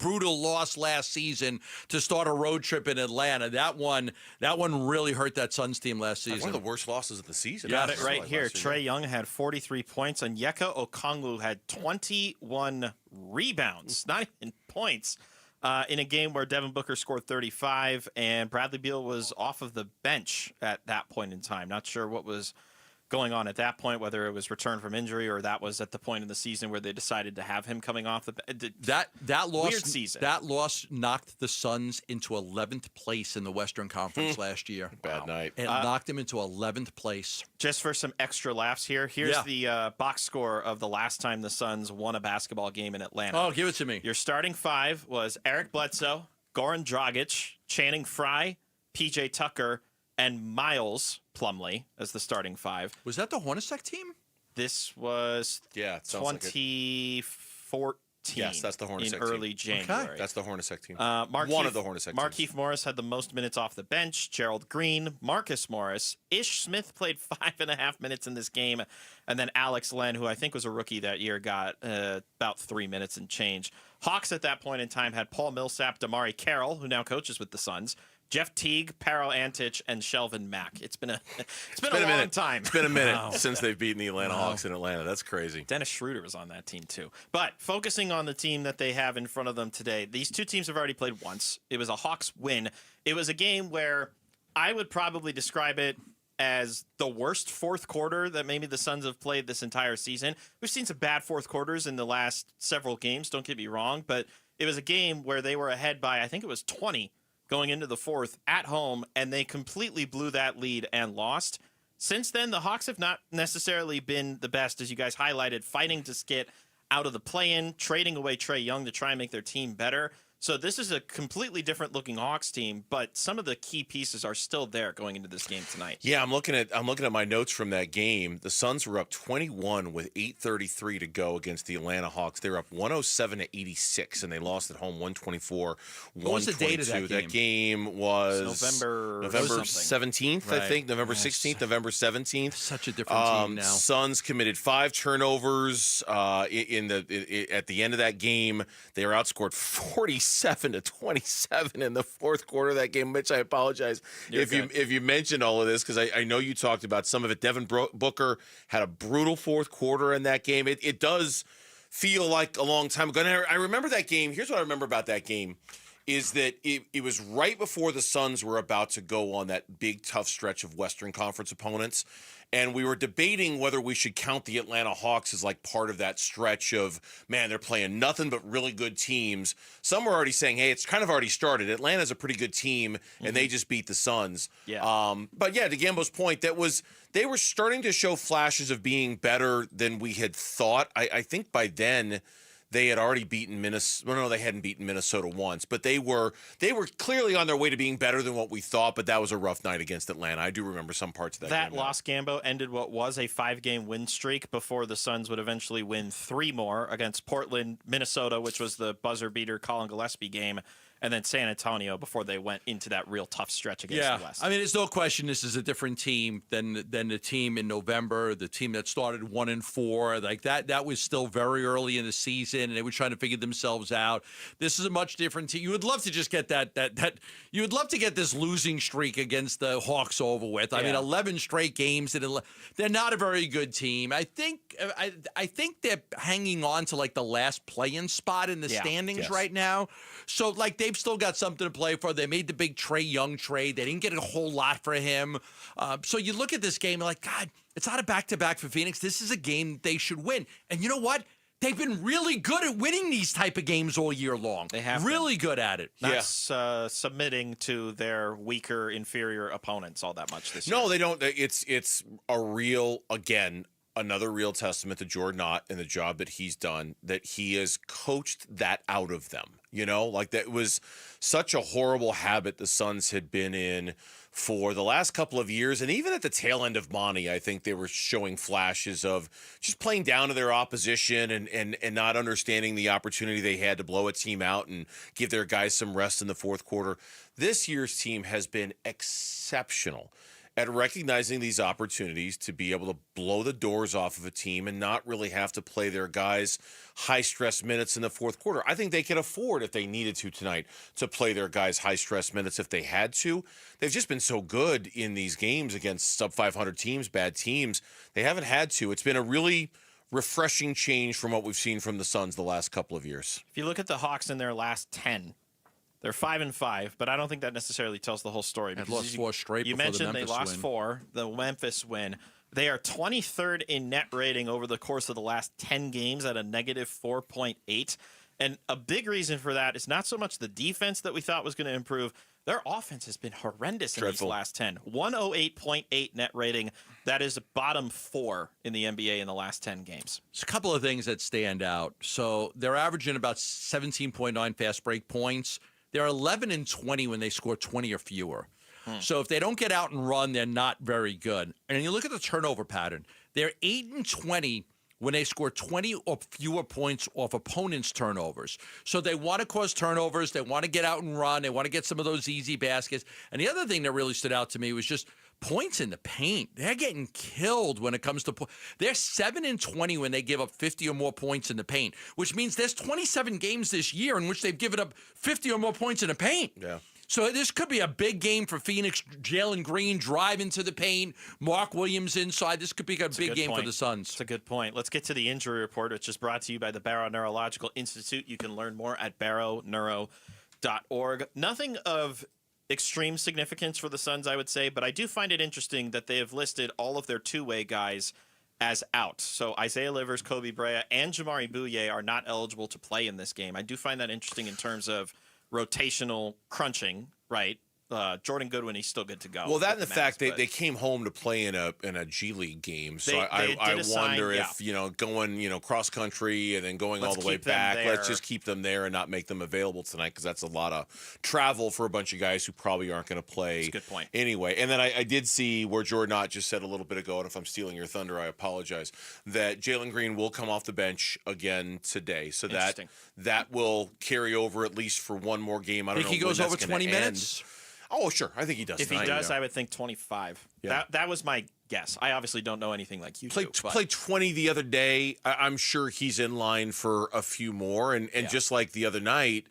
S8: loss last season to start a road trip in Atlanta. That one really hurt that Suns team last season.
S6: One of the worst losses of the season.
S24: Got it right here. Trae Young had 43 points, and Yeka Okongwu had 21 rebounds, not even points. In a game where Devin Booker scored 35 and Bradley Beal was off of the bench at that point in time. Not sure what was going on at that point, whether it was return from injury or that was at the point in the season where they decided to have him coming off the bench.
S8: That loss,
S24: weird season.
S8: That loss knocked the Suns into 11th place in the Western Conference last year.
S6: Bad night.
S8: It knocked them into 11th place.
S24: Just for some extra laughs here, here's the box score of the last time the Suns won a basketball game in Atlanta.
S8: Oh, give it to me.
S24: Your starting five was Eric Bledsoe, Goran Dragic, Channing Frye, PJ Tucker, and Miles Plumlee as the starting five.
S8: Was that the Hornacek team?
S24: This was 2014.
S6: Yes, that's the Hornacek
S24: in early January.
S6: Okay. That's the Hornacek team.
S24: One
S6: of the Hornacek
S24: Markieff
S6: teams.
S24: Morris had the most minutes off the bench. Gerald Green, Marcus Morris. Ish Smith played 5.5 minutes in this game. And then Alex Len, who I think was a rookie that year, got about 3 minutes and change. Hawks at that point in time had Paul Millsap, Damari Carroll, who now coaches with the Suns, Jeff Teague, Paro Antich, and Shelvin Mack. It's been a long time.
S6: It's been a minute since they've beaten the Atlanta Hawks in Atlanta. That's crazy.
S24: Dennis Schroeder was on that team too. But focusing on the team that they have in front of them today, these two teams have already played once. It was a Hawks win. It was a game where I would probably describe it as the worst fourth quarter that maybe the Suns have played this entire season. We've seen some bad fourth quarters in the last several games, don't get me wrong, but it was a game where they were ahead by, I think it was 20 going into the fourth at home, and they completely blew that lead and lost. Since then, the Hawks have not necessarily been the best, as you guys highlighted, fighting to get out of the play-in, trading away Trae Young to try and make their team better. So this is a completely different looking Hawks team, but some of the key pieces are still there going into this game tonight.
S6: Yeah, I'm looking at my notes from that game. The Suns were up 21 with 8:33 to go against the Atlanta Hawks. They were up 107-86, and they lost at home 124-122.
S8: What was the date of that game?
S6: That game was
S24: November
S6: 17th,
S8: right.
S6: I think. November 16th, November 17th.
S8: Such a different team now.
S6: Suns committed 5 turnovers at the end of that game. They were outscored 47-27 in the fourth quarter of that game. Mitch, I apologize if you mentioned all of this, because I know you talked about some of it. Devin Booker had a brutal fourth quarter in that game. It does feel like a long time ago. And I remember that game. Here's what I remember about that game is that it was right before the Suns were about to go on that big, tough stretch of Western Conference opponents. And we were debating whether we should count the Atlanta Hawks as like part of that stretch of, man, they're playing nothing but really good teams. Some were already saying, hey, it's kind of already started. Atlanta's a pretty good team, and they just beat the Suns.
S24: Yeah.
S6: But yeah, to Gambo's point, they were starting to show flashes of being better than we had thought. I think by then they had already beaten Minnesota. Well, no, they hadn't beaten Minnesota once, but they were clearly on their way to being better than what we thought. But that was a rough night against Atlanta. I do remember some parts of that.
S24: That
S6: game
S24: loss, Gambo, ended what was a 5-game win streak before the Suns would eventually win 3 more against Portland, Minnesota, which was the buzzer beater Colin Gillespie game, and then San Antonio before they went into that real tough stretch against the West.
S8: I mean, there's no question this is a different team than the team in November, the team that started 1-4. Like that was still very early in the season, and they were trying to figure themselves out. This is a much different team. You would love to just get that you would love to get this losing streak against the Hawks over with. I mean, 11 straight games, and they're not a very good team. I think they're hanging on to like the last play-in spot in the standings right now. So like they've still got something to play for. They made the big Trae Young trade. They didn't get a whole lot for him. So you look at this game, like, God, it's not a back-to-back for Phoenix. This is a game they should win. And you know what? They've been really good at winning these type of games all year long.
S24: They have
S8: really good at it.
S24: Not submitting to their weaker, inferior opponents all that much this year.
S6: No, they don't. It's a real, again, another real testament to Jordan Ott and the job that he's done, that he has coached that out of them. You know, like that was such a horrible habit the Suns had been in for the last couple of years. And even at the tail end of Monty, I think they were showing flashes of just playing down to their opposition and not understanding the opportunity they had to blow a team out and give their guys some rest in the fourth quarter. This year's team has been exceptional at recognizing these opportunities to be able to blow the doors off of a team and not really have to play their guys high-stress minutes in the fourth quarter. I think they could afford, if they needed to tonight, to play their guys high-stress minutes if they had to. They've just been so good in these games against sub-500 teams, bad teams. They haven't had to. It's been a really refreshing change from what we've seen from the Suns the last couple of years.
S24: If you look at the Hawks in their last 10, they're 5-5, but I don't think that necessarily tells the whole story.
S8: They've lost 4 straight.
S24: You
S8: before
S24: mentioned
S8: the Memphis
S24: they lost
S8: win.
S24: 4, the Memphis win. They are 23rd in net rating over the course of the last 10 games at a negative 4.8. And a big reason for that is not so much the defense that we thought was going to improve. Their offense has been horrendous in these last 10. 108.8 net rating. That is bottom 4 in the NBA in the last 10 games.
S8: There's a couple of things that stand out. So they're averaging about 17.9 fast break points. They're 11-20 when they score 20 or fewer. So if they don't get out and run, they're not very good. And you look at the turnover pattern. They're 8-20 when they score 20 or fewer points off opponents' turnovers. So they want to cause turnovers. They want to get out and run. They want to get some of those easy baskets. And the other thing that really stood out to me was just points in the paint. They're getting killed when it comes to they're 7-20 when they give up 50 or more points in the paint, which means there's 27 games this year in which they've given up 50 or more points in the paint.
S6: Yeah.
S8: So this could be a big game for Phoenix. Jalen Green drive into the paint. Mark Williams inside. This could be a big game for the Suns.
S24: It's a good point. Let's get to the injury report, which is brought to you by the Barrow Neurological Institute. You can learn more at barrowneuro.org. Nothing of extreme significance for the Suns, I would say, but I do find it interesting that they have listed all of their two-way guys as out. So Isaiah Livers, Kobe Brea, and Jamari Bouye are not eligible to play in this game. I do find that interesting in terms of rotational crunching, right? Jordan Goodwin, he's still good to go.
S6: Well, that and the fact they came home to play in a G League game, so I wonder if going cross country and then going all the way back. Let's just keep them there and not make them available tonight because that's a lot of travel for a bunch of guys who probably aren't going to play.
S24: That's a good point.
S6: Anyway, and then I did see where Jordan Ott just said a little bit ago, and if I'm stealing your thunder, I apologize, that Jalen Green will come off the bench again today, so that will carry over at least for one more game. I don't know
S8: he goes over 20 minutes.
S6: Oh, sure. I think he does.
S24: If he does, I would think 25.
S6: Yeah.
S24: That was my guess. I obviously don't know anything like you do.
S6: Played 20 the other day. I'm sure he's in line for a few more. And just like the other night,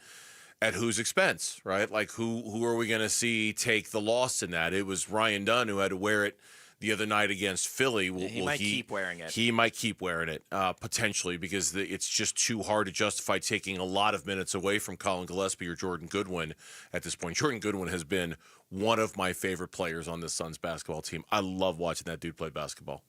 S6: at whose expense, right? Like who are we going to see take the loss in that? It was Ryan Dunn who had to wear it the other night against Philly.
S24: He might keep wearing it.
S6: He might keep wearing it, potentially, because it's just too hard to justify taking a lot of minutes away from Colin Gillespie or Jordan Goodwin at this point. Jordan Goodwin has been one of my favorite players on this Suns basketball team. I love watching that dude play basketball.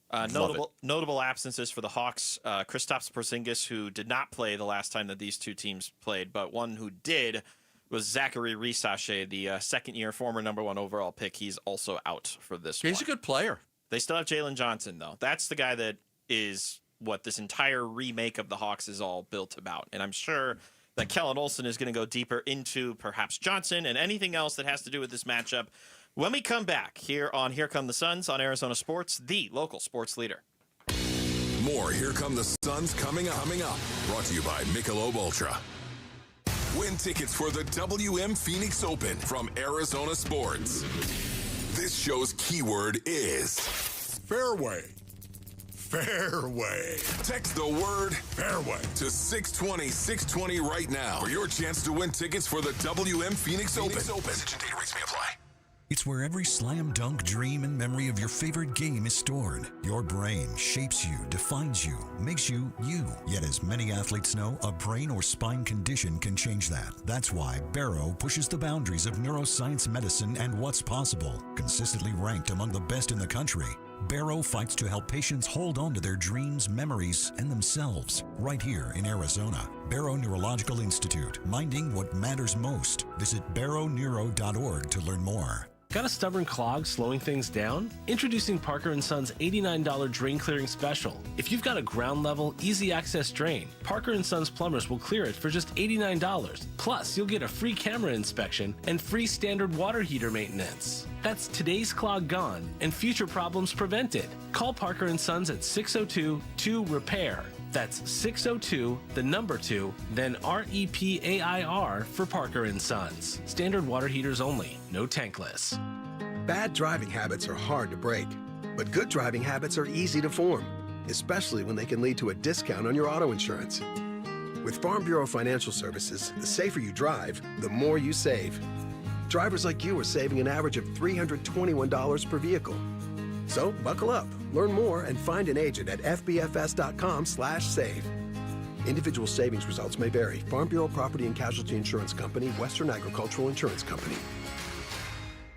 S24: Notable absences for the Hawks. Kristaps Porzingis, who did not play the last time that these two teams played, but one who did was Zachary Risache, the second-year former number 1 overall pick. He's also out for this one.
S8: He's a good player.
S24: They still have Jalen Johnson, though. That's the guy that is what this entire remake of the Hawks is all built about. And I'm sure that Kellen Olson is going to go deeper into perhaps Johnson and anything else that has to do with this matchup when we come back here on Here Come the Suns on Arizona Sports, the local sports leader.
S3: More Here Come the Suns coming up. Brought to you by Michelob Ultra. Win tickets for the WM Phoenix Open from Arizona Sports. This show's keyword is
S26: fairway. Fairway.
S3: Text the word
S26: fairway
S3: to 620-620 right now for your chance to win tickets for the WM Phoenix Open. Message and data rates may apply.
S1: It's where every slam dunk dream and memory of your favorite game is stored. Your brain shapes you, defines you, makes you you. Yet as many athletes know, a brain or spine condition can change that. That's why Barrow pushes the boundaries of neuroscience medicine and what's possible. Consistently ranked among the best in the country, Barrow fights to help patients hold on to their dreams, memories, and themselves. Right here in Arizona. Barrow Neurological Institute, minding what matters most. Visit barrowneuro.org to learn more.
S18: Got a stubborn clog slowing things down? Introducing Parker & Son's $89 drain clearing special. If you've got a ground level, easy access drain, Parker & Son's plumbers will clear it for just $89. Plus, you'll get a free camera inspection and free standard water heater maintenance. That's today's clog gone and future problems prevented. Call Parker & Sons at 602-2-REPAIR. That's 602, the number 2, then REPAIR for Parker & Sons. Standard water heaters only, no tankless.
S4: Bad driving habits are hard to break, but good driving habits are easy to form, especially when they can lead to a discount on your auto insurance. With Farm Bureau Financial Services, the safer you drive, the more you save. Drivers like you are saving an average of $321 per vehicle. So buckle up, learn more, and find an agent at fbfs.com/save. Individual savings results may vary. Farm Bureau Property and Casualty Insurance Company, Western Agricultural Insurance Company.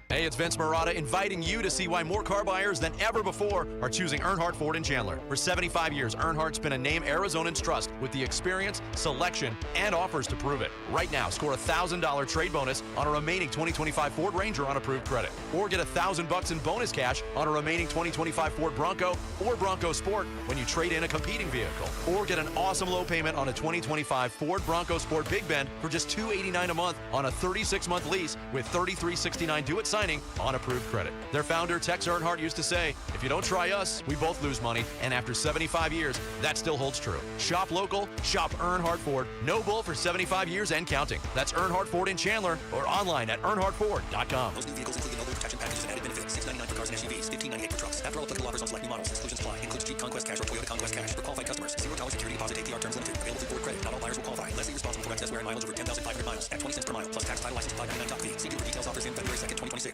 S15: Hey, it's Vince Marotta inviting you to see why more car buyers than ever before are choosing Earnhardt Ford in Chandler. For 75 years, Earnhardt's been a name Arizonans trust with the experience, selection, and offers to prove it. Right now, score a $1,000 trade bonus on a remaining 2025 Ford Ranger on approved credit. Or get $1,000 in bonus cash on a remaining 2025 Ford Bronco or Bronco Sport when you trade in a competing vehicle. Or get an awesome low payment on a 2025 Ford Bronco Sport Big Bend for just $289 a month on a 36-month lease with $3369 due at signing on approved credit. Their founder, Tex Earnhardt, used to say, if you don't try us, we both lose money. And after 75 years, that still holds true. Shop local, shop Earnhardt Ford. No bull for 75 years and counting. That's Earnhardt Ford in Chandler or online at earnhardtford.com.
S10: Most new vehicles include mobile protection packages and added benefits. $699 for cars and SUVs, $1,598 for trucks. After all applicable offers on select new models, exclusions apply. Includes Jeep Conquest Cash or Toyota Conquest Cash for qualified customers. $0 security deposit APR terms limited. Available through Ford credit. Not all buyers will qualify. Lessee responsible for excess wear and mileage over 10,500 miles at 20 cents per mile plus tax, title, license, $599 top fee. See dealer details. Offers in February 2nd, 2026.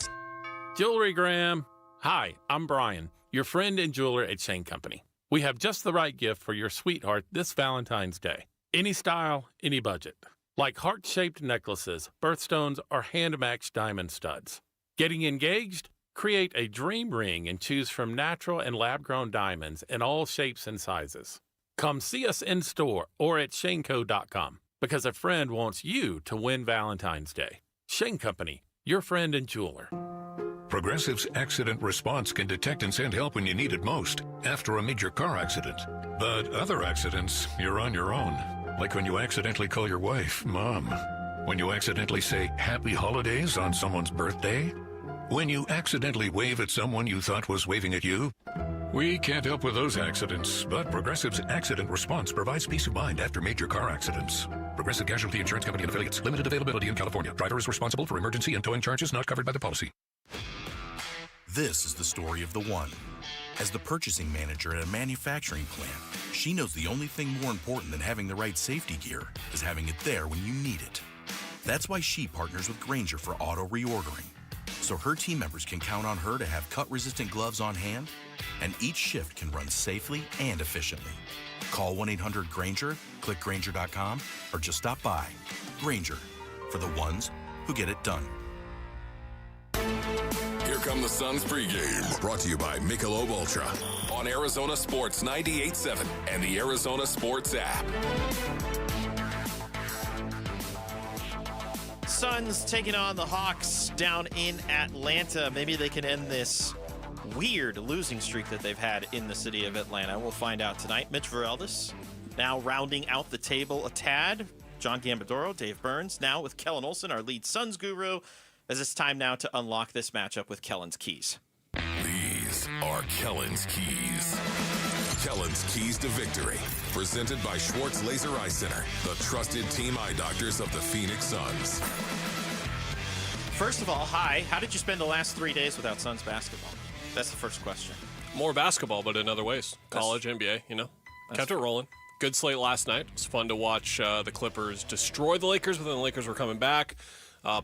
S16: Jewelry Graham. Hi, I'm Brian, your friend and jeweler at Shane Company. We have just the right gift for your sweetheart this Valentine's Day. Any style, any budget. Like heart-shaped necklaces, birthstones, or hand-matched diamond studs. Getting engaged? Create a dream ring and choose from natural and lab-grown diamonds in all shapes and sizes. Come see us in store or at shaneco.com because a friend wants you to win Valentine's Day. Shane Company, your friend and jeweler.
S1: Progressive's accident response can detect and send help when you need it most, after a major car accident. But other accidents, you're on your own. Like when you accidentally call your wife Mom. When you accidentally say Happy Holidays on someone's birthday. When you accidentally wave at someone you thought was waving at you. We can't help with those accidents, but Progressive's accident response provides peace of mind after major car accidents. Progressive Casualty Insurance Company and Affiliates. Limited availability in California. Driver is responsible for emergency and towing charges not covered by the policy.
S9: This is the story of the one. As the purchasing manager at a manufacturing plant, she knows the only thing more important than having the right safety gear is having it there when you need it. That's why she partners with Grainger for auto reordering, so her team members can count on her to have cut-resistant gloves on hand, and each shift can run safely and efficiently. Call 1-800-GRAINGER, click Grainger.com, or just stop by. Grainger, for the ones who get it done.
S3: Here come the Suns pregame. Brought to you by Michelob Ultra on Arizona Sports 98.7 and the Arizona Sports app.
S24: Suns taking on the Hawks down in Atlanta. Maybe they can end this weird losing streak that they've had in the city of Atlanta. We'll find out tonight. Mitch Vareldis now rounding out the table a tad. John Gambadoro, Dave Burns, now with Kellen Olson, our lead Suns guru, as it's time now to unlock this matchup with Kellen's keys.
S3: These are Kellen's keys. Kellen's keys to victory. Presented by Schwartz Laser Eye Center, the trusted team eye doctors of the Phoenix Suns.
S24: First of all, hi. How did you spend the last 3 days without Suns basketball? That's the first question.
S14: More basketball, but in other ways. College, NBA, Kept it rolling. Good slate last night. It's fun to watch the Clippers destroy the Lakers, but then the Lakers were coming back.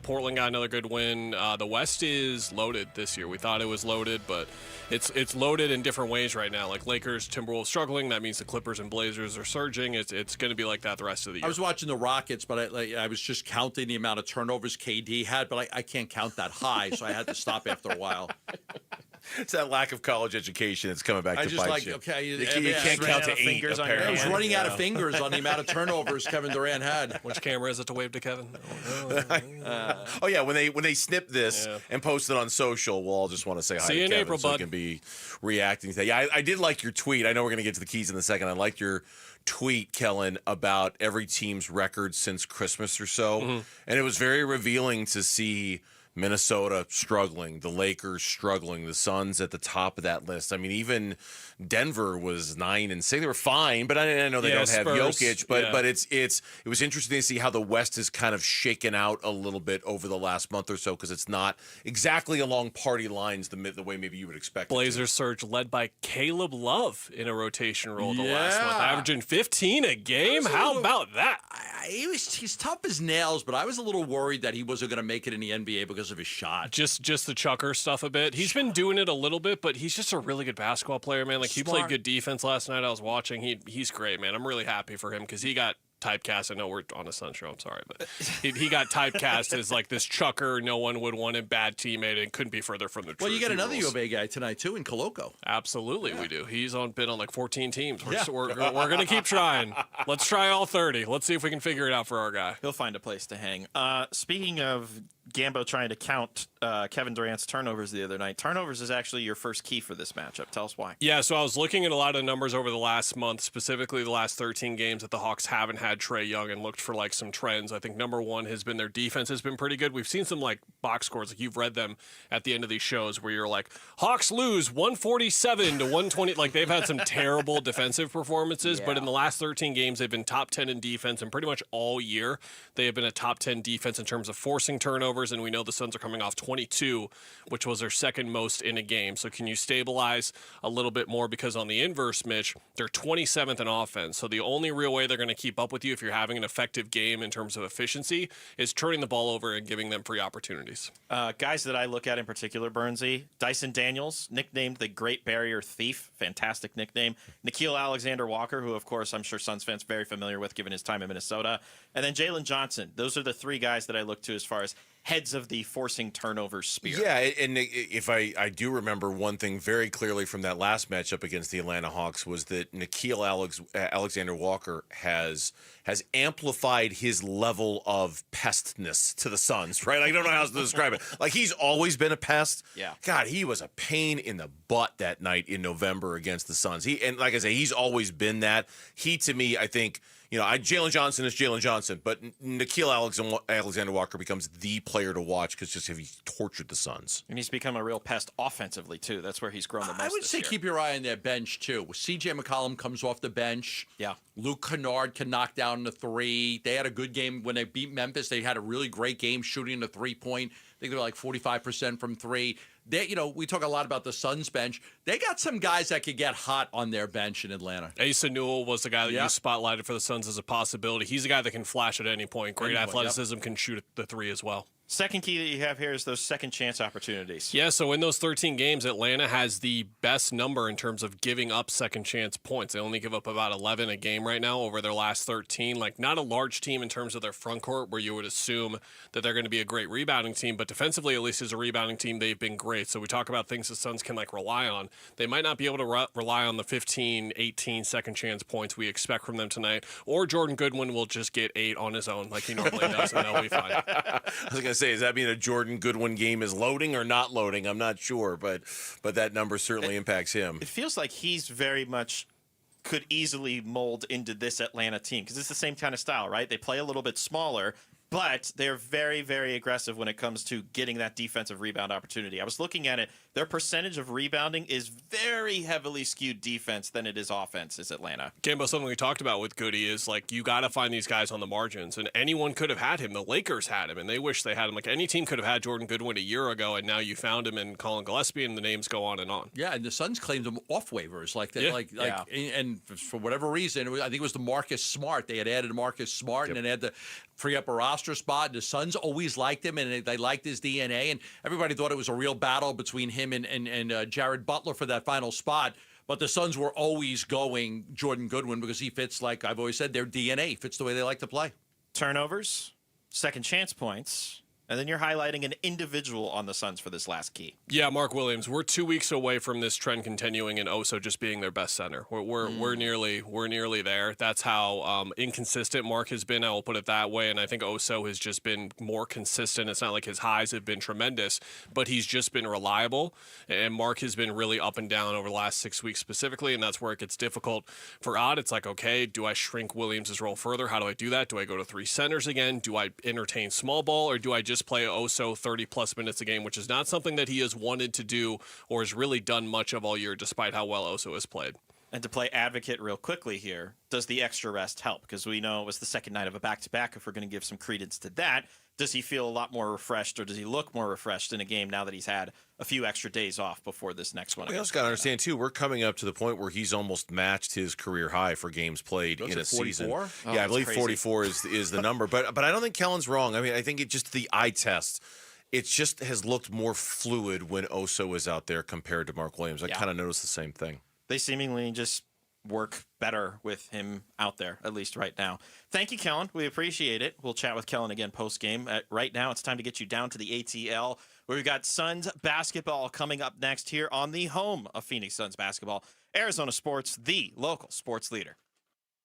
S14: Portland got another good win. The West is loaded this year. We thought it was loaded, but it's loaded in different ways right now. Like Lakers, Timberwolves struggling. That means the Clippers and Blazers are surging. It's going to be like that the rest of the year.
S8: I was watching the Rockets, but I was just counting the amount of turnovers KD had, but I can't count that high, so I had to stop after a while.
S6: It's that lack of college education that's coming back to bite you.
S8: You
S6: can't count to 8,
S8: fingers on your hand. I was running out of fingers on the amount of turnovers Kevin Durant had.
S14: Which camera is it to wave to Kevin?
S6: Oh yeah, when they snip this and post it on social, we'll all just want to say hi
S14: See
S6: to
S14: you in
S6: Kevin
S14: April,
S6: so
S14: bud.
S6: he can be reacting to that. Yeah, I did like your tweet. I know we're going to get to the keys in a second. I liked your tweet, Kellen, about every team's record since Christmas or so.
S14: Mm-hmm.
S6: And it was very revealing to see Minnesota struggling, the Lakers struggling, the Suns at the top of that list. I mean, even Denver was 9-6. They were fine, but I know they don't have
S14: Spurs,
S6: Jokic. But it was interesting to see how the West is kind of shaken out a little bit over the last month or so, because it's not exactly along party lines the way maybe you would expect.
S14: Blazers surge led by Caleb Love in a rotation role the last month, averaging 15 a game. How about that?
S8: He's tough as nails, but I was a little worried that he wasn't going to make it in the NBA because of his shot.
S14: Just the chucker stuff a bit. He's been doing it a little bit, but he's just a really good basketball player, man. Like he played good defense last night. I was watching. He's great, man. I'm really happy for him because he got typecast. I know we're on a Sun show. I'm sorry, but he got typecast as like this chucker. No one would want him, bad teammate, and couldn't be further from the truth.
S8: Well, you got another U of A guy tonight too in Coloco.
S14: Absolutely, we do. He's been on like 14 teams. We're going to keep trying. Let's try all 30. Let's see if we can figure it out for our guy.
S24: He'll find a place to hang. Speaking of Gambo trying to count Kevin Durant's turnovers the other night, turnovers is actually your first key for this matchup. Tell us why.
S14: Yeah, so I was looking at a lot of numbers over the last month, specifically the last 13 games that the Hawks haven't had Trae Young, and looked for like some trends. I think number one has been their defense has been pretty good. We've seen some like box scores, like you've read them at the end of these shows, where you're like, Hawks lose 147 to 120. Like they've had some terrible defensive performances, but in the last 13 games, they've been top 10 in defense, and pretty much all year they have been a top 10 defense in terms of forcing turnovers. And we know the Suns are coming off 22, which was their second most in a game. So can you stabilize a little bit more? Because on the inverse, Mitch, they're 27th in offense. So the only real way they're going to keep up with you if you're having an effective game in terms of efficiency is turning the ball over and giving them free opportunities.
S24: Guys that I look at in particular, Burnsy, Dyson Daniels, nicknamed the Great Barrier Thief, fantastic nickname. Nickeil Alexander-Walker, who of course I'm sure Suns fans are very familiar with given his time in Minnesota. And then Jalen Johnson. Those are the three guys that I look to as far as heads of the forcing turnovers spear.
S6: Yeah, and if I do remember one thing very clearly from that last matchup against the Atlanta Hawks was that Alexander Walker has amplified his level of pestness to the Suns, right? I don't know how else to describe it. Like, he's always been a pest.
S24: Yeah.
S6: God, he was a pain in the butt that night in November against the Suns. And like I say, he's always been that. He, to me, I think, Jalen Johnson is Jalen Johnson, but Nickeil Alexander Walker becomes the player to watch because just he's tortured the Suns.
S24: And he's become a real pest offensively, too. That's where he's grown the most.
S8: I would say
S24: year.
S8: keep your eye on their bench, too. C.J. McCollum comes off the bench.
S24: Yeah.
S8: Luke Kennard can knock down the three. They had a good game when they beat Memphis. They had a really great game shooting the three-point. I think they were like 45% from three. We talk a lot about the Suns bench. They got some guys that could get hot on their bench in Atlanta.
S14: Asa Newell was the guy that you spotlighted for the Suns as a possibility. He's a guy that can flash at any point. Great athleticism, can shoot the three as well.
S24: Second key that you have here is those second chance opportunities.
S14: Yeah, so in those 13 games, Atlanta has the best number in terms of giving up second chance points. They only give up about 11 a game right now over their last 13. Like, not a large team in terms of their front court where you would assume that they're going to be a great rebounding team, but defensively, at least as a rebounding team, they've been great. So we talk about things the Suns can rely on. They might not be able to rely on the 15, 18 second chance points we expect from them tonight, or Jordan Goodwin will just get 8 on his own like he normally does, and that'll be fine.
S6: I was going to say, does that mean a Jordan Goodwin game is loading or not loading? I'm not sure, but that number certainly impacts him.
S24: It feels like he's very much could easily mold into this Atlanta team because it's the same kind of style, right? They play a little bit smaller, but they're very, very aggressive when it comes to getting that defensive rebound opportunity. I was looking at it. Their percentage of rebounding is very heavily skewed defense than it is offense, is Atlanta.
S14: Gambo, something we talked about with Goody is, you got to find these guys on the margins, and anyone could have had him. The Lakers had him, and they wish they had him. Any team could have had Jordan Goodwin a year ago, and now you found him in Colin Gillespie, and the names go on and on.
S8: Yeah, and the Suns claimed him off waivers.
S14: Yeah.
S8: And for whatever reason, I think it was the Marcus Smart. They had added Marcus Smart and then had to free up a roster spot. The Suns always liked him, and they liked his DNA, and everybody thought it was a real battle between him and Jared Butler for that final spot. But the Suns were always going Jordan Goodwin because he fits, like I've always said, their DNA, fits the way they like to play.
S24: Turnovers, second chance points, and then you're highlighting an individual on the Suns for this last key.
S14: Yeah, Mark Williams. We're 2 weeks away from this trend continuing and Oso just being their best center. We're nearly there. That's how inconsistent Mark has been. I will put it that way. And I think Oso has just been more consistent. It's not like his highs have been tremendous, but he's just been reliable. And Mark has been really up and down over the last 6 weeks specifically, and that's where it gets difficult for Odd. It's like, okay, do I shrink Williams' role further? How do I do that? Do I go to 3 centers again? Do I entertain small ball, or do I just play Oso 30-plus minutes a game, which is not something that he has wanted to do or has really done much of all year, despite how well Oso has played.
S24: And to play advocate real quickly here, does the extra rest help? Because we know it was the second night of a back-to-back. If we're going to give some credence to that, does he feel a lot more refreshed, or does he look more refreshed in a game now that he's had a few extra days off before this next one?
S6: We also got to understand, too, we're coming up to the point where he's almost matched his career high for games played in a season.
S24: Oh,
S6: Yeah, I believe
S24: crazy.
S6: 44 is the number. But I don't think Kellen's wrong. I mean, I think it just the eye test. It just has looked more fluid when Oso is out there compared to Mark Williams. I kind of noticed the same thing.
S24: They seemingly just work better with him out there, at least right now. Thank you, Kellen. We appreciate it. We'll chat with Kellen again post-game. Right now, it's time to get you down to the ATL, where we've got Suns basketball coming up next here on the home of Phoenix Suns basketball. Arizona Sports, the local sports leader.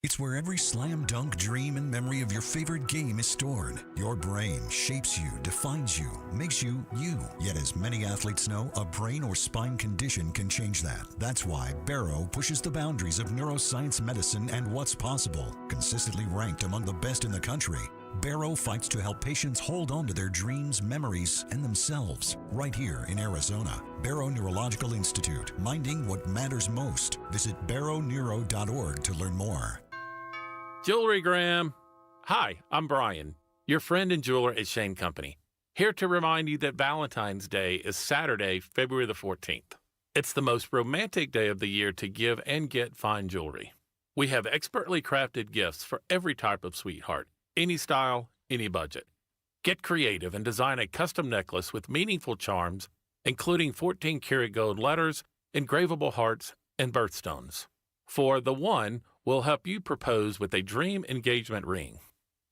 S1: It's where every slam dunk dream and memory of your favorite game is stored. Your brain shapes you, defines you, makes you, you. Yet as many athletes know, a brain or spine condition can change that. That's why Barrow pushes the boundaries of neuroscience medicine and what's possible. Consistently ranked among the best in the country, Barrow fights to help patients hold on to their dreams, memories, and themselves. Right here in Arizona. Barrow Neurological Institute, minding what matters most. Visit barrowneuro.org to learn more.
S16: Jewelry Graham. Hi, I'm Brian, your friend and jeweler at Shane Company, here to remind you that Valentine's Day is Saturday, February the 14th. It's the most romantic day of the year to give and get fine jewelry. We have expertly crafted gifts for every type of sweetheart, any style, any budget. Get creative and design a custom necklace with meaningful charms, including 14-karat gold letters, engravable hearts, and birthstones. For the one, we'll help you propose with a dream engagement ring.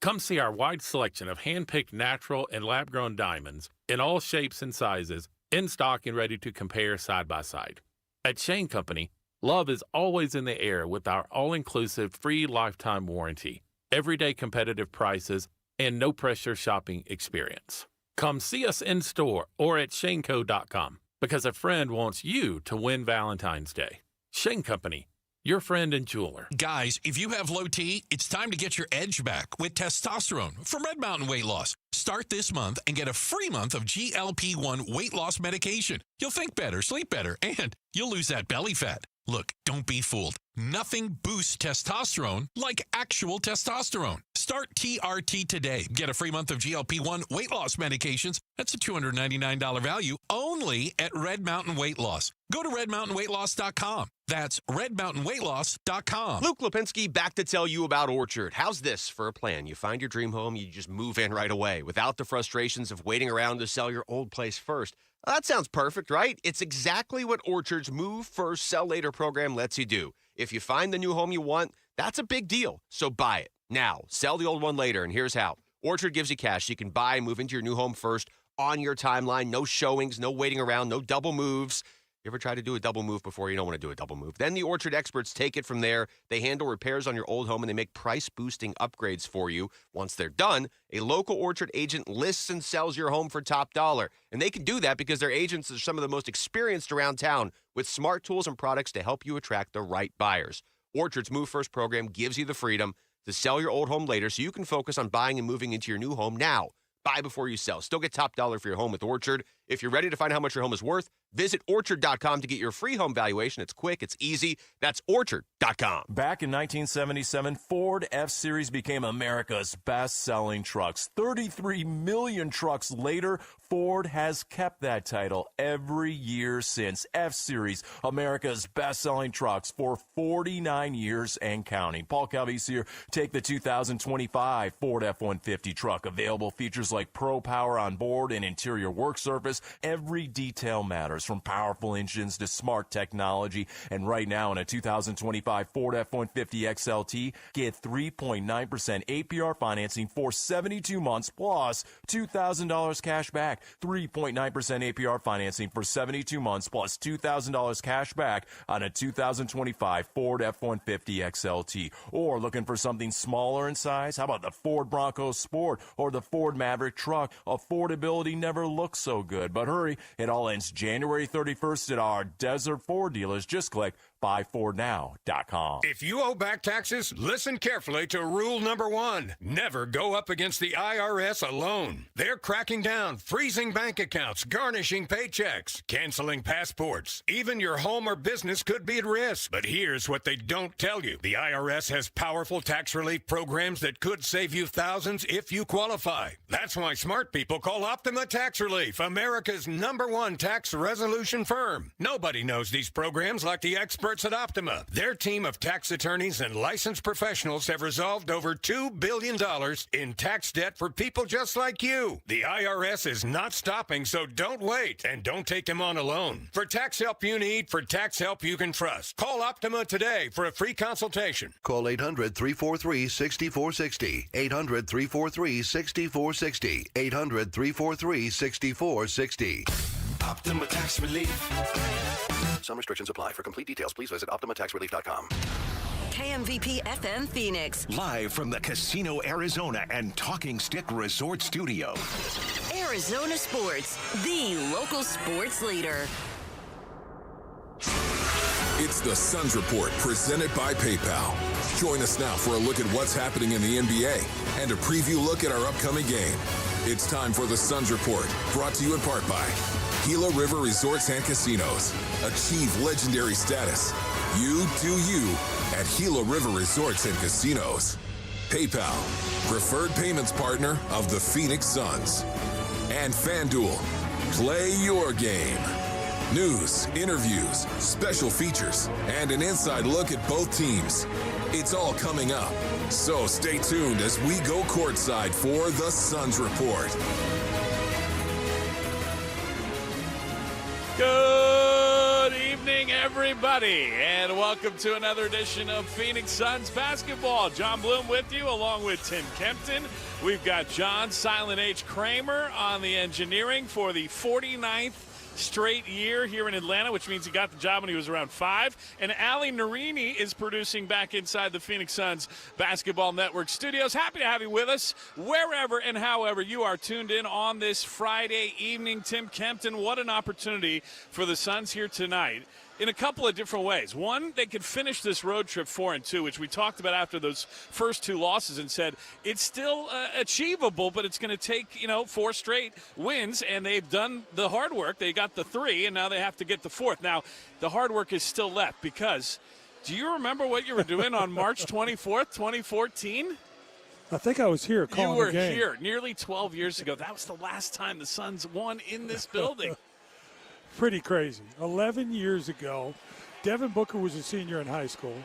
S16: Come see our wide selection of hand-picked natural and lab-grown diamonds in all shapes and sizes, in stock and ready to compare side by side. At Shane Company, love is always in the air with our all-inclusive free lifetime warranty, everyday competitive prices, and no-pressure shopping experience. Come see us in-store or at shaneco.com because a friend wants you to win Valentine's Day. Shane Company, your friend and jeweler.
S5: Guys, if you have low T, it's time to get your edge back with testosterone from Red Mountain Weight Loss. Start this month and get a free month of GLP-1 weight loss medication. You'll think better, sleep better, and you'll lose that belly fat. Look, don't be fooled. Nothing boosts testosterone like actual testosterone. Start TRT today. Get a free month of GLP-1 weight loss medications. That's a $299 value only at Red Mountain Weight Loss. Go to redmountainweightloss.com. That's redmountainweightloss.com.
S17: Luke Lipinski back to tell you about Orchard. How's this for a plan? You find your dream home, you just move in right away without the frustrations of waiting around to sell your old place first. Well, that sounds perfect, right? It's exactly what Orchard's Move First, Sell Later program lets you do. If you find the new home you want, that's a big deal. So buy it now. Sell the old one later, and here's how. Orchard gives you cash so you can buy and move into your new home first on your timeline. No showings, no waiting around, no double moves. You ever try to do a double move before? You don't want to do a double move. Then the Orchard experts take it from there. They handle repairs on your old home, and they make price-boosting upgrades for you. Once they're done, a local Orchard agent lists and sells your home for top dollar. And they can do that because their agents are some of the most experienced around town with smart tools and products to help you attract the right buyers. Orchard's Move First program gives you the freedom to sell your old home later so you can focus on buying and moving into your new home now. Buy before you sell. Still get top dollar for your home with Orchard. If you're ready to find out how much your home is worth, visit Orchard.com to get your free home valuation. It's quick, it's easy. That's Orchard.com.
S11: Back in 1977, Ford F-Series became America's best-selling trucks. 33 million trucks later, Ford has kept that title every year since. F-Series, America's best-selling trucks for 49 years and counting. Paul Calvise here. Take the 2025 Ford F-150 truck. Available features like Pro Power on board and interior work surface. Every detail matters, from powerful engines to smart technology. And right now, in a 2025 Ford F-150 XLT, get 3.9% APR financing for 72 months plus $2,000 cash back. 3.9% APR financing for 72 months plus $2,000 cash back on a 2025 Ford F-150 XLT. Or looking for something smaller in size? How about the Ford Bronco Sport or the Ford Maverick truck? Affordability never looks so good. But hurry, it all ends January 31st at our Desert Ford dealers. Just click buyfordnow.com.
S19: If you owe back taxes, listen carefully to rule number 1. Never go up against the IRS alone. They're cracking down, freezing bank accounts, garnishing paychecks, canceling passports. Even your home or business could be at risk. But here's what they don't tell you. The IRS has powerful tax relief programs that could save you thousands if you qualify. That's why smart people call Optima Tax Relief, America's #1 tax resolution firm. Nobody knows these programs like the experts at Optima. Their team of tax attorneys and licensed professionals have resolved over $2 billion in tax debt for people just like you. The IRS is not stopping, so don't wait. And don't take them on alone. For tax help you need, for tax help you can trust, call Optima today for a free consultation.
S20: Call 800-343-6460. 800-343-6460. 800-343-6460.
S2: Optima Tax Relief.
S20: Some restrictions apply. For complete details, please visit OptimaTaxRelief.com.
S22: KMVP FM Phoenix.
S2: Live from the Casino Arizona and Talking Stick Resort Studio.
S22: Arizona Sports, the local sports leader.
S3: It's the Suns Report, presented by PayPal. Join us now for a look at what's happening in the NBA and a preview look at our upcoming game. It's time for the Suns Report, brought to you in part by Gila River Resorts and Casinos. Achieve legendary status. You do you at Gila River Resorts and Casinos. PayPal, preferred payments partner of the Phoenix Suns. And FanDuel, play your game. News, interviews, special features, and an inside look at both teams. It's all coming up. So stay tuned as we go courtside for the Suns Report.
S16: Good evening, everybody.
S7: everybody, and welcome to another edition of Phoenix Suns basketball. John Bloom with you, along with Tim Kempton. We've got John Silent H. Kramer on the engineering for the 49th straight year here in Atlanta, which means he got the job when he was around 5. And Ali Narini is producing back inside the Phoenix Suns Basketball Network studios. Happy to have you with us wherever and however you are tuned in on this Friday evening. Tim Kempton, what an opportunity for the Suns here tonight in a couple of different ways. One, they could finish this road trip 4-2, which we talked about after those first 2 losses and said it's still achievable, but it's going to take, 4 straight wins, and they've done the hard work. They got the 3, and now they have to get the 4th. Now, the hard work is still left because do you remember what you were doing on March 24th, 2014?
S12: I think I was here calling the game.
S7: You were here nearly 12 years ago. That was the last time the Suns won in this building.
S12: Pretty crazy. 11 years ago, Devin Booker was a senior in high school.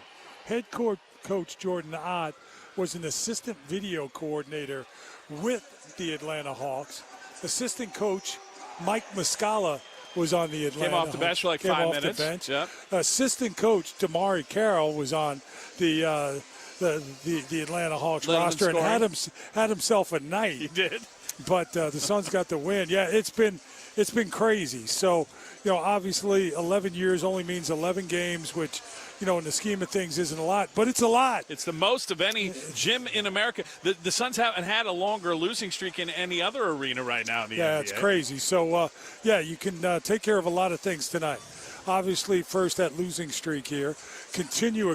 S12: Head coach Jordan Ott was an assistant video coordinator with the Atlanta Hawks. Assistant coach Mike Muscala was on the Atlanta Hawks.
S7: Came off the bench for like 5 minutes.
S12: Bench.
S7: Yep.
S12: Assistant coach Damari Carroll was on the Atlanta Hawks roster and had himself a night.
S7: He did.
S12: But the Suns got the win. Yeah, it's been crazy. So, obviously 11 years only means 11 games, which, in the scheme of things isn't a lot, but it's a lot.
S7: It's the most of any gym in America. The Suns haven't had a longer losing streak in any other arena right now in the NBA.
S12: Yeah, it's crazy. So, you can take care of a lot of things tonight. Obviously, first, that losing streak here. Continue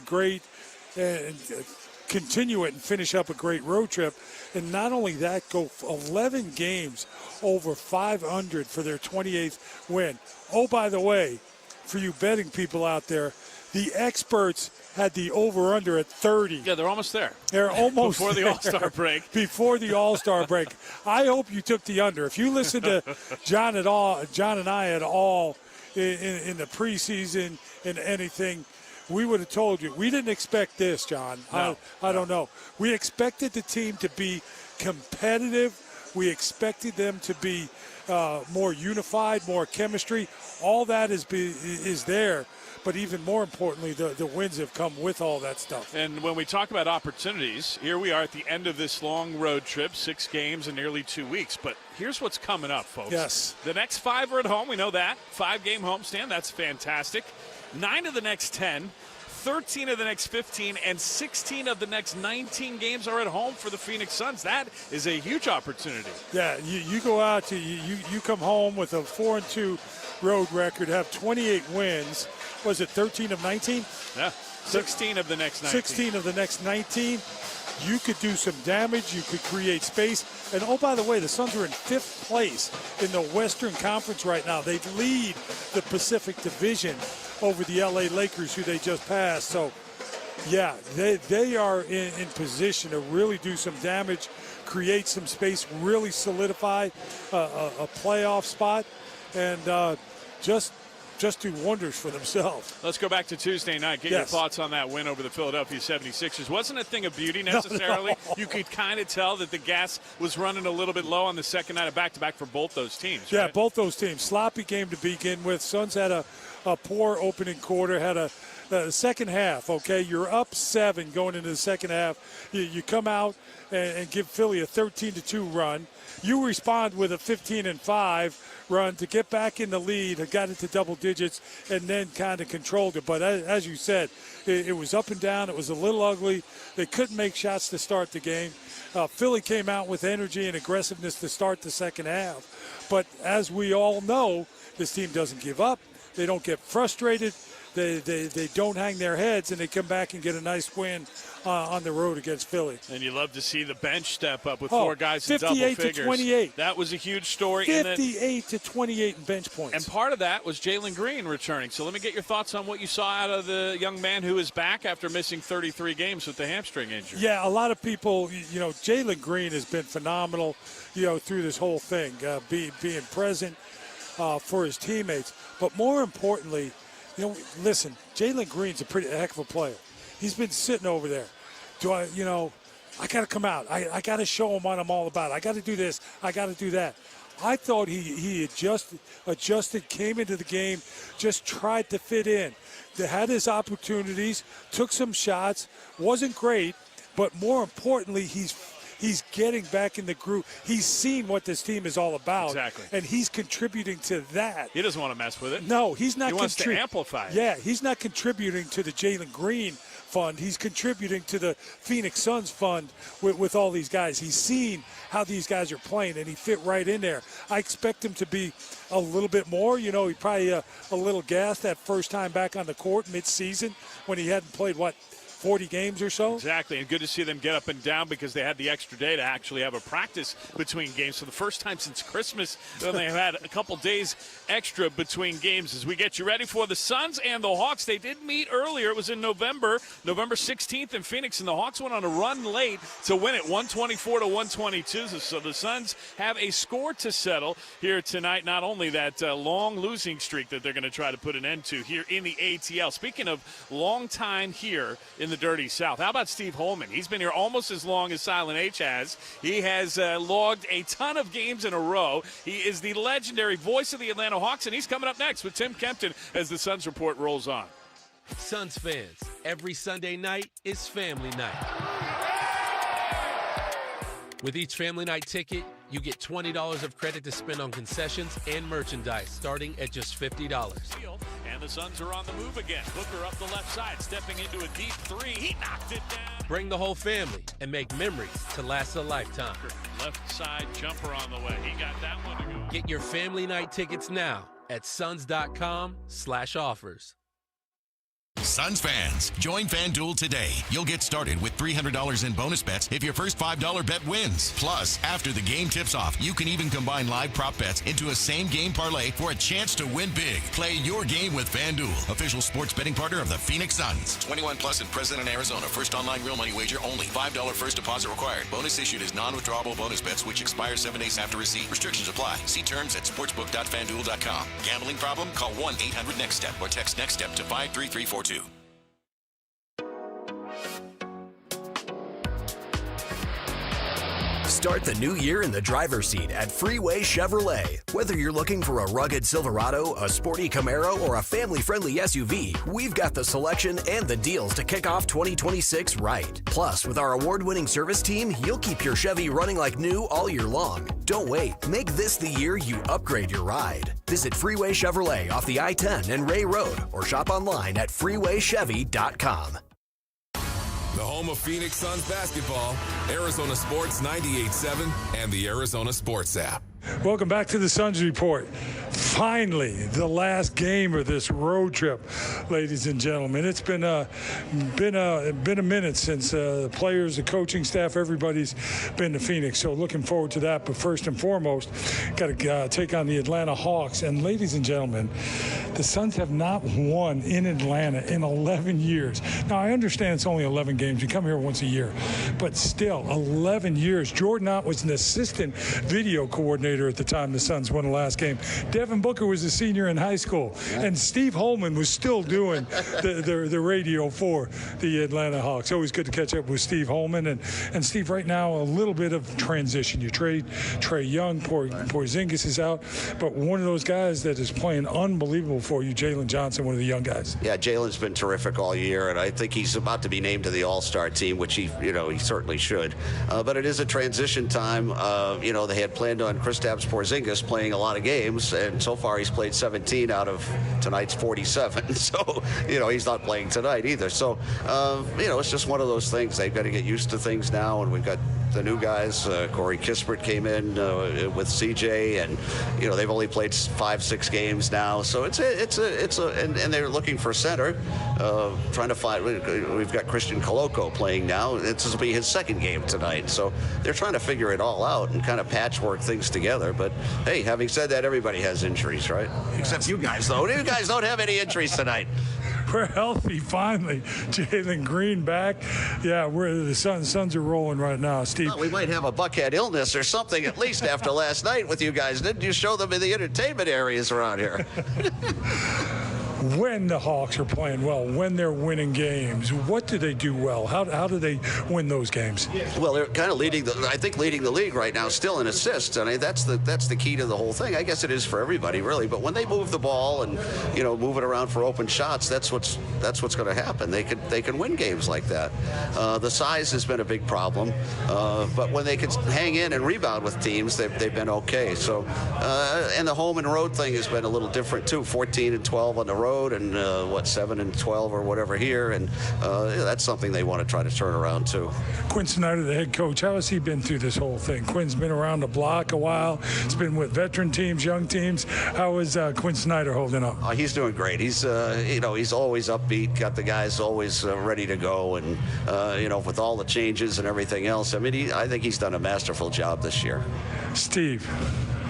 S12: it and finish up a great road trip. And not only that, go 11 games over 500 for their 28th win. Oh, by the way, for you betting people out there, the experts had the over-under at 30.
S7: Yeah, they're almost there.
S12: They're almost
S7: before the All-Star break.
S12: Before the All-Star break. I hope you took the under. If you listen to John and I at all in the preseason and anything, we would have told you. We didn't expect this, John.
S7: No,
S12: I don't know. We expected the team to be competitive. We expected them to be more unified, more chemistry. All that is there. But even more importantly, the wins have come with all that stuff.
S7: And when we talk about opportunities, here we are at the end of this long road trip, 6 games in nearly 2 weeks. But here's what's coming up, folks.
S12: Yes.
S7: The next 5 are at home. We know that. 5-game homestand. That's fantastic. 9 of the next 10. 13 of the next 15 and 16 of the next 19 games are at home for the Phoenix Suns. That is a huge opportunity.
S12: Yeah, you go out you come home with a 4-2 road record, have 28 wins. Was it 13 of 19?
S7: Yeah, 16 of the next 19.
S12: 16 of the next 19. You could do some damage. You could create space. And, oh, by the way, the Suns are in 5th place in the Western Conference right now. They lead the Pacific Division over the L.A. Lakers, who they just passed. So, yeah, they are in position to really do some damage, create some space, really solidify a playoff spot, and just do wonders for themselves.
S7: Let's go back to Tuesday night. Get your thoughts on that win over the Philadelphia 76ers. Wasn't a thing of beauty necessarily. No. You could kind of tell that the gas was running a little bit low on the second night of back-to-back for both those teams.
S12: Yeah,
S7: right?
S12: both those teams. Sloppy game to begin with. Suns had a poor opening quarter, had a second half, okay? You're up 7 going into the second half. You come out and give Philly a 13-2 run. You respond with a 15-5 run to get back in the lead, got it to double digits, and then kind of controlled it. But as you said, it was up and down. It was a little ugly. They couldn't make shots to start the game. Philly came out with energy and aggressiveness to start the second half. But as we all know, this team doesn't give up. They don't get frustrated. They don't hang their heads, and they come back and get a nice win on the road against Philly.
S7: And you love to see the bench step up with 4 guys in double figures.
S12: 58 to 28.
S7: That was a huge story.
S12: 58 to 28 in bench points.
S7: And part of that was Jalen Green returning. So let me get your thoughts on what you saw out of the young man who is back after missing 33 games with the hamstring injury.
S12: Yeah, a lot of people, Jalen Green has been phenomenal, through this whole thing, being present for his teammates. But more importantly, listen, Jalen Green's a heck of a player. He's been sitting over there. I got to come out. I got to show him what I'm all about. I got to do this. I got to do that. I thought he adjusted, came into the game, just tried to fit in. They had his opportunities, took some shots, wasn't great, but more importantly, he's getting back in the groove. He's seen what this team is all about.
S7: Exactly.
S12: And he's contributing to that.
S7: He doesn't want to mess with it.
S12: No, he's not.
S7: He wants to amplify it.
S12: Yeah, he's not contributing to the Jalen Green fund. He's contributing to the Phoenix Suns fund with all these guys. He's seen how these guys are playing, and he fit right in there. I expect him to be a little bit more. He probably a little gassed that first time back on the court mid-season when he hadn't played, 40 games or so.
S7: Exactly, and good to see them get up and down because they had the extra day to actually have a practice between games. For the first time since Christmas, they have had a couple days extra between games. As we get you ready for the Suns and the Hawks, they did meet earlier. It was in November 16th in Phoenix, and the Hawks went on a run late to win it 124-122. So the Suns have a score to settle here tonight. Not only that long losing streak that they're going to try to put an end to here in the ATL. Speaking of long time here in the Dirty South, how about Steve Holman? He's been here almost as long as Silent H has. He has logged a ton of games in a row. He is the legendary voice of the Atlanta Hawks, and he's coming up next with Tim Kempton as the Suns Report rolls on.
S13: Suns fans, every Sunday night is family night. With each family night ticket, you get $20 of credit to spend on concessions and merchandise, starting at just $50.
S7: And the Suns are on the move again. Booker up the left side, stepping into a deep three. He knocked it down.
S13: Bring the whole family and make memories to last a lifetime.
S7: Left side jumper on the way. He got that one to go.
S13: Get your family night tickets now at suns.com/offers.
S1: Suns fans, join FanDuel today. You'll get started with $300 in bonus bets if your first $5 bet wins. Plus, after the game tips off, you can even combine live prop bets into a same-game parlay for a chance to win big. Play your game with FanDuel, official sports betting partner of the Phoenix Suns.
S2: 21 plus and present in Arizona. First online real money wager only. $5 first deposit required. Bonus issued as non-withdrawable bonus bets, which expire 7 days after receipt. Restrictions apply. See terms at sportsbook.fanduel.com. Gambling problem? Call 1-800-NEXT-STEP or text NEXT STEP to 53342.
S18: Start the new year in the driver's seat at Freeway Chevrolet. Whether you're looking for a rugged Silverado, a sporty Camaro, or a family-friendly SUV, we've got the selection and the deals to kick off 2026 right. Plus, with our award-winning service team, you'll keep your Chevy running like new all year long. Don't wait. Make this the year you upgrade your ride. Visit Freeway Chevrolet off the I-10 and Ray Road or shop online at freewaychevy.com.
S3: The home of Phoenix Suns basketball, Arizona Sports 98.7 and the Arizona Sports app.
S12: Welcome back to the Suns Report. Finally, the last game of this road trip, ladies and gentlemen. It's been a minute since the players, the coaching staff, everybody's been to Phoenix. So looking forward to that. But first and foremost, got to take on the Atlanta Hawks. And ladies and gentlemen, the Suns have not won in Atlanta in 11 years. Now, I understand it's only 11 games. You come here once a year. But still, 11 years. Jordan Ott was an assistant video coordinator at the time the Suns won the last game. Devin Booker was a senior in high school. And Steve Holman was still doing the radio for the Atlanta Hawks. Always good to catch up with Steve Holman. And Steve, right now, a little bit of transition. You trade Trey Young, Porzingis is out. But one of those guys that is playing unbelievable for you, Jalen Johnson, one of the young guys.
S21: Yeah, Jalen's been terrific all year, and I think he's about to be named to the All-Star team, which he certainly should. But it is a transition time. They had planned on Kristaps Porzingis playing a lot of games, and so far he's played 17 out of tonight's 47. So, he's not playing tonight either. So, it's just one of those things. They've got to get used to things now, and we've got the new guys. Corey Kispert came in with CJ, and they've only played 5-6 games now. So and they're looking for center, trying to find. We've got Christian Koloko playing now. This will be his second game tonight. So they're trying to figure it all out and kind of patchwork things together. But hey, having said that, everybody has injuries, right? Except you guys, though. You guys don't have any injuries tonight.
S12: We're healthy finally. Jalen Green back. Yeah, the Suns are rolling right now, Steve.
S21: Well, we might have a Buckhead illness or something at least after last night with you guys. Didn't you show them in the entertainment areas around here?
S12: when the Hawks are playing well, when they're winning games, what do they do well? How do they win those games?
S21: Well, they're kind of leading the league right now, still in assists. I mean, that's the key to the whole thing. I guess it is for everybody, really. But when they move the ball and move it around for open shots, that's what's going to happen. They can win games like that. The size has been a big problem, but when they can hang in and rebound with teams, they've been okay. So, and the home and road thing has been a little different too. 14-12 on the road, and 7-12 or whatever here, and that's something they want to try to turn around too.
S12: Quinn Snyder, the head coach, how has he been through this whole thing? Quinn's been around the block a while. He's been with veteran teams, young teams. How is Quinn Snyder holding up?
S21: He's doing great. He's he's always upbeat, got the guys always ready to go, and with all the changes and everything else. I mean, I think he's done a masterful job this year.
S12: Steve,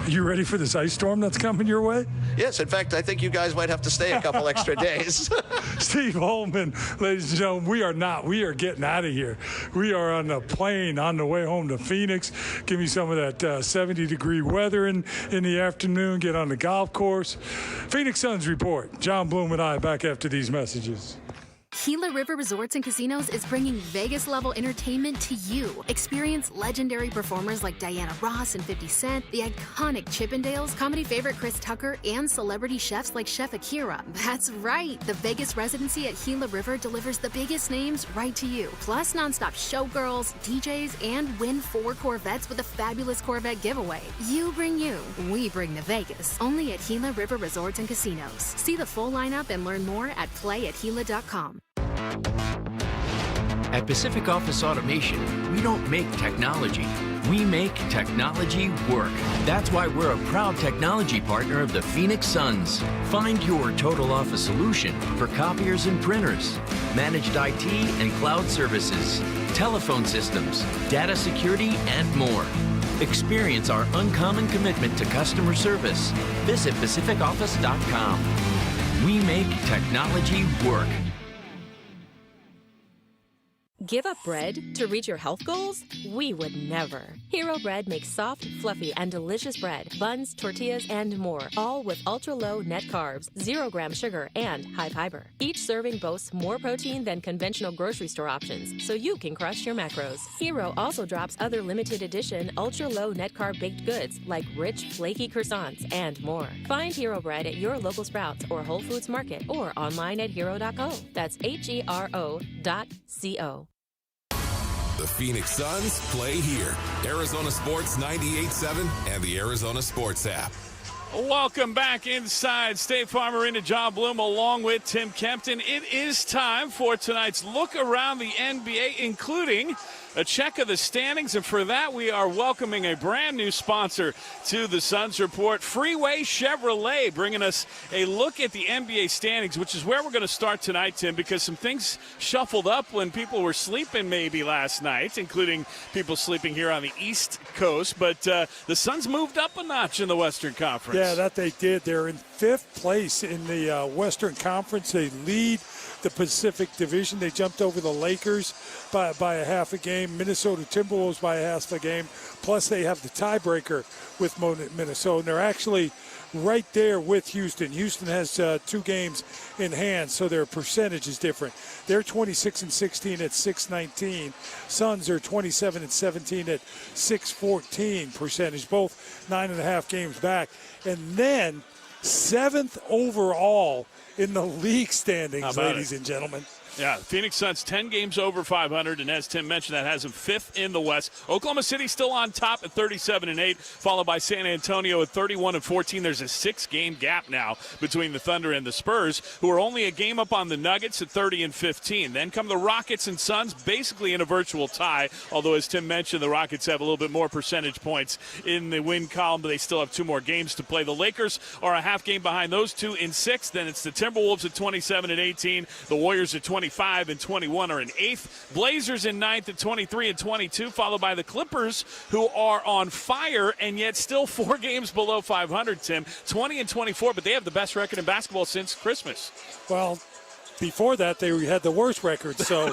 S12: you ready for this ice storm that's coming your way?
S21: Yes. In fact, I think you guys might have to stay a couple extra days.
S12: Steve Holman, ladies and gentlemen, we are not. We are getting out of here. We are on the plane on the way home to Phoenix. Give me some of that 70-degree weather in the afternoon. Get on the golf course. Phoenix Suns report. John Bloom and I back after these messages.
S4: Gila River Resorts and Casinos is bringing Vegas-level entertainment to you. Experience legendary performers like Diana Ross and 50 Cent, the iconic Chippendales, comedy favorite Chris Tucker, and celebrity chefs like Chef Akira. That's right, the Vegas residency at Gila River delivers the biggest names right to you. Plus nonstop showgirls, DJs, and win 4 Corvettes with a fabulous Corvette giveaway. You bring you, we bring the Vegas. Only at Gila River Resorts and Casinos. See the full lineup and learn more at playatgila.com.
S10: At Pacific Office Automation, we don't make technology. We make technology work. That's why we're a proud technology partner of the Phoenix Suns. Find your total office solution for copiers and printers, managed IT and cloud services, telephone systems, data security, and more. Experience our uncommon commitment to customer service. Visit PacificOffice.com. We make technology work.
S15: Give up bread to reach your health goals? We would never. Hero Bread makes soft, fluffy, and delicious bread, buns, tortillas, and more, all with ultra-low net carbs, 0-gram sugar, and high fiber. Each serving boasts more protein than conventional grocery store options, so you can crush your macros. Hero also drops other limited edition, ultra-low net carb baked goods like rich, flaky croissants and more. Find Hero Bread at your local Sprouts or Whole Foods Market or online at hero.co. That's HERO.co.
S3: The Phoenix Suns play here. Arizona Sports 98.7 and the Arizona Sports app.
S7: Welcome back inside State Farm Arena. John Bloom along with Tim Kempton. It is time for tonight's look around the NBA, including a check of the standings. And for that, we are welcoming a brand new sponsor to the Suns Report, Freeway Chevrolet, bringing us a look at the NBA standings, which is where we're going to start tonight, Tim, because some things shuffled up when people were sleeping maybe last night, including people sleeping here on the East Coast. But the Suns moved up a notch in the Western Conference.
S12: Yeah, that they did. They're in 5th place in the Western Conference. They lead the Pacific Division. They jumped over the Lakers by a half a game, Minnesota Timberwolves by a half a game, plus they have the tiebreaker with Minnesota, and they're actually right there with Houston. Houston has 2 games in hand, so their percentage is different. They're 26-16 at 619. Suns are 27-17 at 614 percentage, both 9.5 games back. And then 7th overall in the league standings, ladies and gentlemen.
S7: Yeah, Phoenix Suns 10 games over 500, and as Tim mentioned, that has them 5th in the West. Oklahoma City still on top at 37-8, followed by San Antonio at 31-14. There's a 6-game gap now between the Thunder and the Spurs, who are only a game up on the Nuggets at 30-15. Then come the Rockets and Suns, basically in a virtual tie, although as Tim mentioned, the Rockets have a little bit more percentage points in the win column, but they still have 2 more games to play. The Lakers are a half game behind those two in 6th. Then it's the Timberwolves at 27-18. The Warriors at 25 and 21 are in 8th. Blazers in 9th at 23 and 22, followed by the Clippers, who are on fire and yet still 4 games below 500, Tim. 20 and 24, but they have the best record in basketball since Christmas.
S12: Well, before that, they had the worst record. So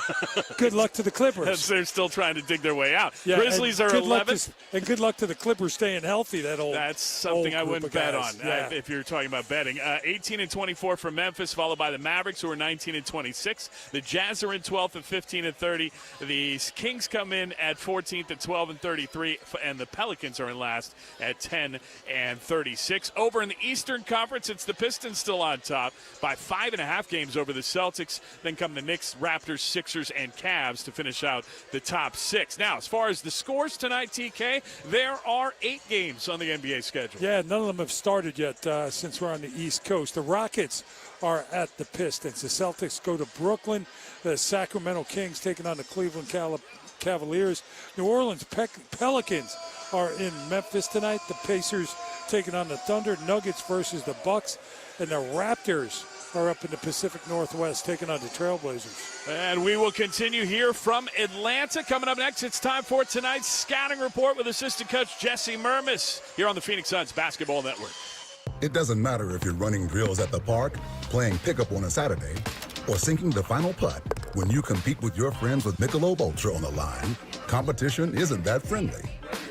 S12: good luck to the Clippers.
S7: They're still trying to dig their way out.
S12: Yeah,
S7: Grizzlies are 11th.
S12: And good luck to the Clippers staying healthy.
S7: That's something I wouldn't bet on
S12: if
S7: you're talking about betting. 18-24 for Memphis, followed by the Mavericks, who are 19-26. The Jazz are in 12th at 15-30. The Kings come in at 14th at 12-33, and the Pelicans are in last at 10-36. Over in the Eastern Conference, it's the Pistons still on top by 5.5 games over the Celtics. Then come the Knicks, Raptors, Sixers, and Cavs to finish out the top 6. Now, as far as the scores tonight, TK, there are 8 games on the NBA schedule.
S12: Yeah, none of them have started yet since we're on the East Coast. The Rockets are at the Pistons. The Celtics go to Brooklyn. The Sacramento Kings taking on the Cleveland Cavaliers. New Orleans Pelicans are in Memphis tonight. The Pacers taking on the Thunder. Nuggets versus the Bucks. And the Raptors are up in the Pacific Northwest taking on the Trailblazers.
S7: And we will continue here from Atlanta. Coming up next, it's time for tonight's scouting report with assistant coach Jesse Mermis here on the Phoenix Suns Basketball Network.
S8: It doesn't matter if you're running drills at the park, playing pickup on a Saturday, or sinking the final putt. When you compete with your friends with Michelob Ultra on the line, competition isn't that friendly.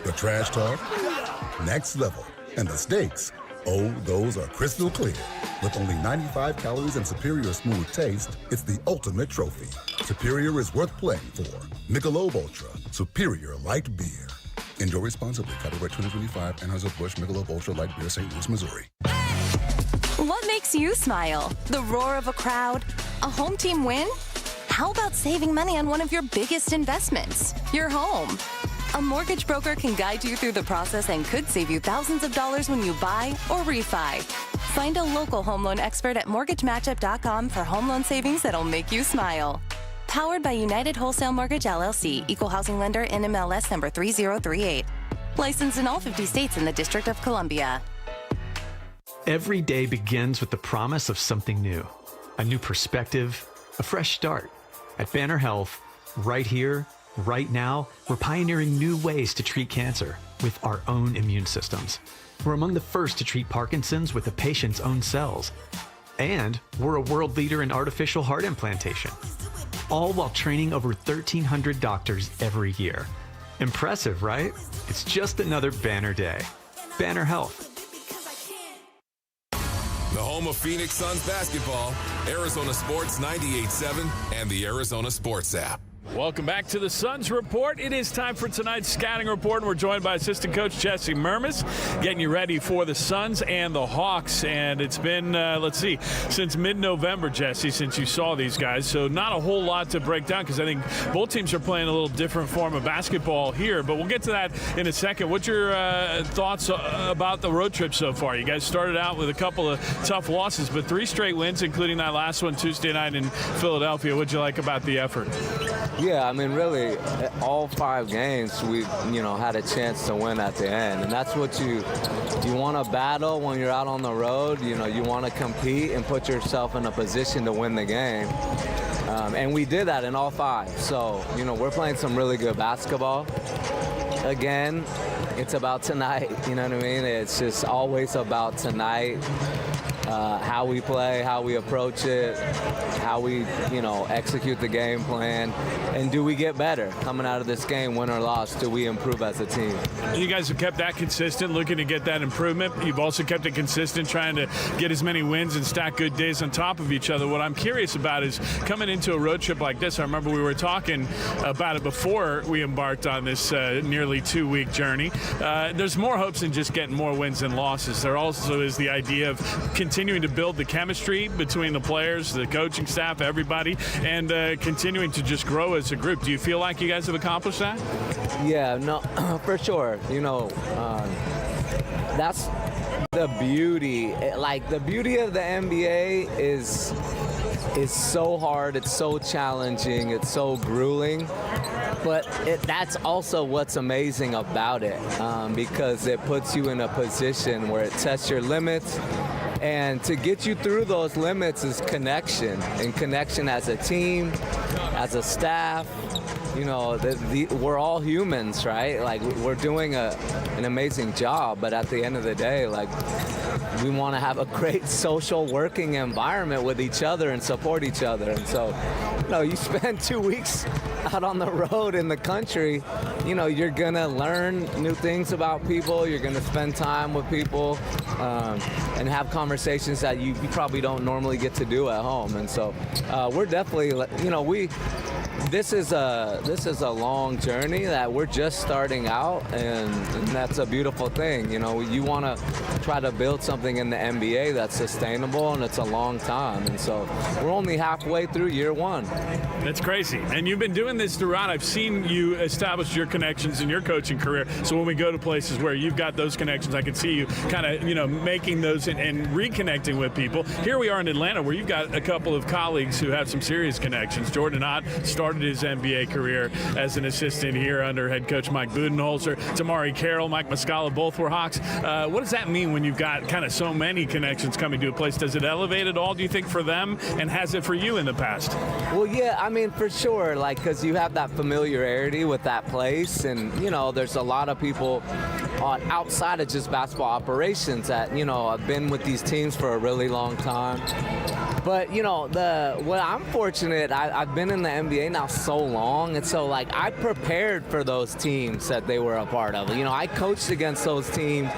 S8: The trash talk, next level, and the stakes, oh, those are crystal clear. With only 95 calories and superior smooth taste, it's the ultimate trophy. Superior is worth playing for. Michelob Ultra, superior light beer. Enjoy responsibly. Copyright 2025, Anheuser-Busch Michelob Ultra Light Beer, St. Louis, Missouri.
S9: What makes you smile? The roar of a crowd? A home team win? How about saving money on one of your biggest investments, your home? A mortgage broker can guide you through the process and could save you thousands of dollars when you buy or refi. Find a local home loan expert at mortgagematchup.com for home loan savings that'll make you smile. Powered by United Wholesale Mortgage LLC, Equal Housing Lender, NMLS number 3038. Licensed in all 50 states and the District of Columbia.
S14: Every day begins with the promise of something new. A new perspective, a fresh start. At Banner Health, right here, right now, we're pioneering new ways to treat cancer with our own immune systems. We're among the first to treat Parkinson's with a patient's own cells. And we're a world leader in artificial heart implantation. All while training over 1,300 doctors every year. Impressive, right? It's just another Banner day. Banner Health.
S3: The home of Phoenix Suns basketball, Arizona Sports 98.7 and the Arizona Sports app.
S7: Welcome back to the Suns Report. It is time for tonight's scouting report, and we're joined by assistant coach Jesse Mermis, getting you ready for the Suns and the Hawks. And it's been, since mid-November, Jesse, since you saw these guys. So not a whole lot to break down because I think both teams are playing a little different form of basketball here. But we'll get to that in a second. What's your thoughts about the road trip so far? You guys started out with a couple of tough losses, but 3 straight wins, including that last one Tuesday night in Philadelphia. What'd you like about the effort?
S23: Yeah, I mean, really, all 5 games we, had a chance to win at the end, and that's what you want to battle when you're out on the road. You want to compete and put yourself in a position to win the game, and we did that in all 5. So, we're playing some really good basketball. Again, it's about tonight. You know what I mean? It's just always about tonight. How we play, how we approach it, how we, execute the game plan, and do we get better coming out of this game, win or loss? Do we improve as a team?
S7: You guys have kept that consistent, looking to get that improvement. You've also kept it consistent, trying to get as many wins and stack good days on top of each other. What I'm curious about is coming into a road trip like this. I remember we were talking about it before we embarked on this nearly 2-week journey. There's more hopes than just getting more wins and losses. There also is the idea of continuing to build the chemistry between the players, the coaching staff, everybody, and continuing to just grow as a group. Do you feel like you guys have accomplished that?
S23: Yeah, no, for sure. That's the beauty. The beauty of the NBA is so hard, it's so challenging, it's so grueling, but that's also what's amazing about it, because it puts you in a position where it tests your limits And to get you through those limits is connection, and connection as a team, as a staff. You know, we're all humans, right? Like, we're doing an amazing job, but at the end of the day, like, we want to have a great social working environment with each other and support each other. And so, you know, you spend 2 weeks out on the road in the country, you know, you're going to learn new things about people. You're going to spend time with people and have conversations that you probably don't normally get to do at home. And so we're definitely, you know, this is a long journey that we're just starting out, and that's a beautiful thing. You know, you want to try to build something in the NBA that's sustainable, and it's a long time. And so we're only halfway through year one.
S7: That's crazy. And you've been doing this throughout. I've seen you establish your connections in your coaching career. So when we go to places where you've got those connections, I can see you kind of, you know, making those and reconnecting with people. Here we are in Atlanta, where you've got a couple of colleagues who have some serious connections. Jordan Ott started his NBA career as an assistant here under head coach Mike Budenholzer. Tamari Carroll, Mike Muscala, both were Hawks. What does that mean when you've got kind of so many connections coming to a place? Does it elevate at all, do you think, for them, and has it for you in the past?
S23: Well, yeah, I mean, for sure, like, because you have that familiarity with that place, and, you know, there's a lot of people outside of just basketball operations that, you know, have been with these teams for a really long time. But, you know, I'm fortunate, I've been in the NBA now so long, and so, like, I prepared for those teams that they were a part of. You know, I coached against those teams.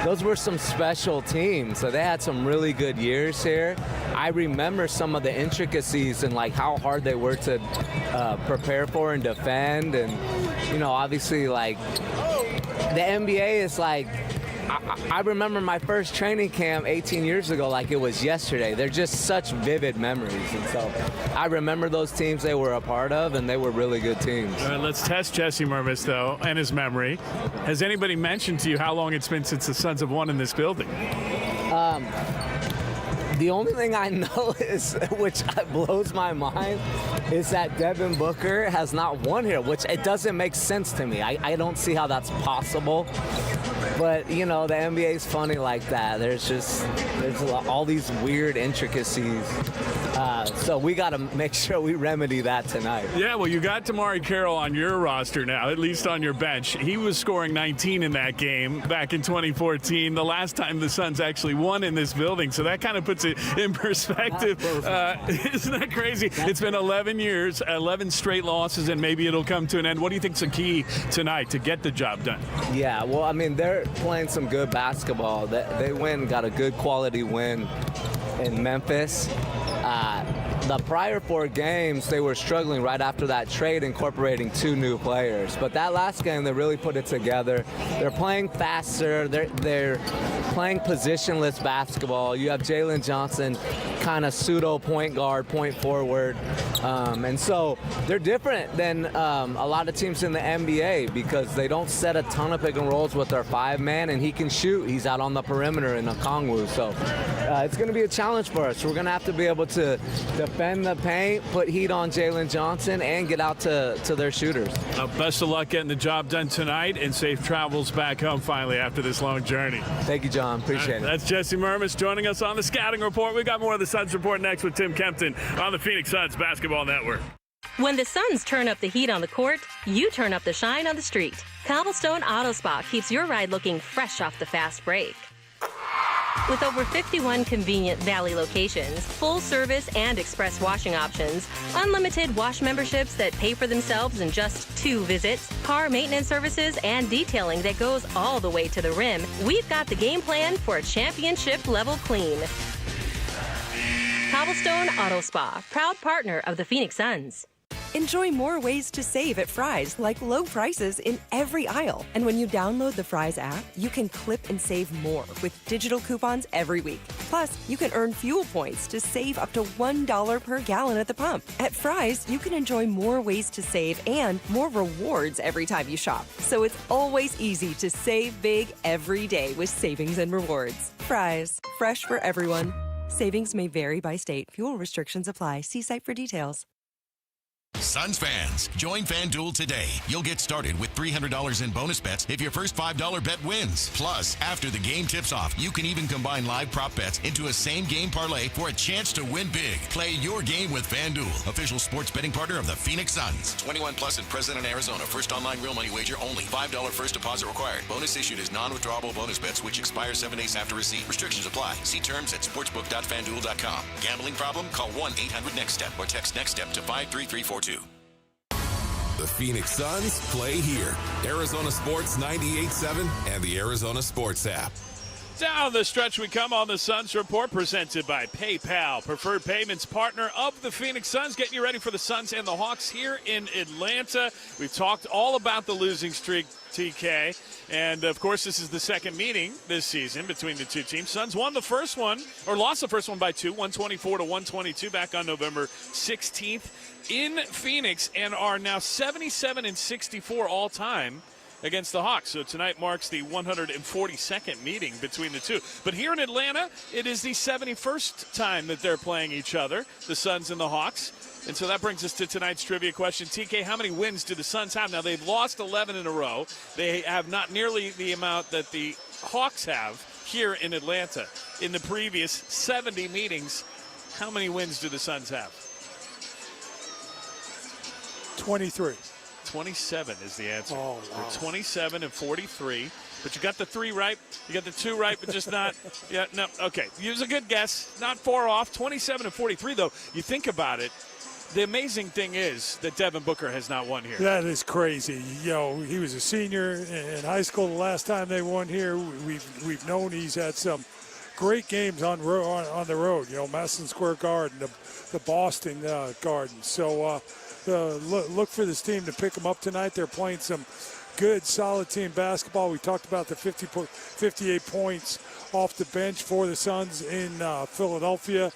S23: Those were some special teams, so they had some really good years here. I remember some of the intricacies and, like, how hard they were to prepare for and defend, and, you know, obviously, like, the NBA is like, I remember my first training camp 18 years ago like it was yesterday. They're just such vivid memories. And so I remember those teams they were a part of, and they were really good teams.
S7: All right, let's test Jesse Mermis, though, and his memory. Has anybody mentioned to you how long it's been since the Suns have won in this building?
S23: The only thing I know is, which blows my mind, is that Devin Booker has not won here, which it doesn't make sense to me. I don't see how that's possible. But, you know, the NBA is funny like that. There's all these weird intricacies. So we got to make sure we remedy that tonight.
S7: Yeah, well, you got Tamari Carroll on your roster now, at least on your bench. He was scoring 19 in that game back in 2014, the last time the Suns actually won in this building. So that kind of puts it in perspective. Isn't that crazy? It's been 11 years, 11 straight losses, and maybe it'll come to an end. What do you think's the key tonight to get the job done?
S23: Yeah, well, I mean, they're playing some good basketball. They got a good quality win in Memphis. The prior 4 games, they were struggling right after that trade, incorporating 2 new players. But that last game, they really put it together. They're playing faster. They're playing positionless basketball. You have Jalen Johnson, kind of pseudo point guard, point forward. And so they're different than a lot of teams in the NBA because they don't set a ton of pick and rolls with their 5-man, and he can shoot. He's out on the perimeter in Okongwu. So it's going to be a challenge for us. We're going to have to be able to defend the paint, put heat on Jalen Johnson, and get out to their shooters.
S7: Best of luck getting the job done tonight, and safe travels back home finally after this long journey.
S23: Thank you, John. Appreciate it.
S7: That's Jesse Mermis joining us on the Scouting Report. We've got more of the Suns Report next with Tim Kempton on the Phoenix Suns Basketball Network.
S15: When the Suns turn up the heat on the court, you turn up the shine on the street. Cobblestone Auto Spa keeps your ride looking fresh off the fast break. With over 51 convenient Valley locations, full service and express washing options, unlimited wash memberships that pay for themselves in just 2 visits, car maintenance services, and detailing that goes all the way to the rim, we've got the game plan for a championship-level clean. Cobblestone Auto Spa, proud partner of the Phoenix Suns.
S5: Enjoy more ways to save at Fry's, like low prices in every aisle. And when you download the Fry's app, you can clip and save more with digital coupons every week. Plus, you can earn fuel points to save up to $1 per gallon at the pump. At Fry's, you can enjoy more ways to save and more rewards every time you shop. So it's always easy to save big every day with savings and rewards. Fry's, fresh for everyone. Savings may vary by state. Fuel restrictions apply. See site for details.
S2: Suns fans, join FanDuel today. You'll get started with $300 in bonus bets if your first $5 bet wins. Plus, after the game tips off, you can even combine live prop bets into a same-game parlay for a chance to win big. Play your game with FanDuel, official sports betting partner of the Phoenix Suns. 21 plus and present in Arizona. First online real money wager only. $5 first deposit required. Bonus issued as non-withdrawable bonus bets, which expire 7 days after receipt. Restrictions apply. See terms at sportsbook.fanduel.com. Gambling problem? Call 1-800-NEXT-STEP or text NEXT STEP to 53342.
S3: The Phoenix Suns play here. Arizona Sports 98.7 and the Arizona Sports app.
S7: Down the stretch we come on the Suns Report, presented by PayPal, preferred payments partner of the Phoenix Suns, getting you ready for the Suns and the Hawks here in Atlanta. We've talked all about the losing streak, TK, and of course this is the second meeting this season between the two teams. Suns won the first one, or lost the first one by 2, 124-122 back on November 16th in Phoenix, and are now 77-64 all time against the Hawks. So tonight marks the 142nd meeting between the two. But here in Atlanta, it is the 71st time that they're playing each other, the Suns and the Hawks. And so that brings us to tonight's trivia question. TK, how many wins do the Suns have? Now, they've lost 11 in a row. They have not nearly the amount that the Hawks have here in Atlanta. In the previous 70 meetings, how many wins do the Suns have?
S12: 23.
S7: 27 is the answer.
S12: Oh, wow.
S7: They're 27-43, but you got the 3 right. You got the 2 right, but just not. Yeah, no. Okay, it was a good guess. Not far off. 27-43, though. You think about it. The amazing thing is that Devin Booker has not won here.
S12: That is crazy. You know, he was a senior in high school the last time they won here. We've known he's had some great games on the road. You know, Madison Square Garden, the Boston Garden. So. Look for this team to pick them up tonight. They're playing some good, solid team basketball. We talked about the 58 points off the bench for the Suns in Philadelphia.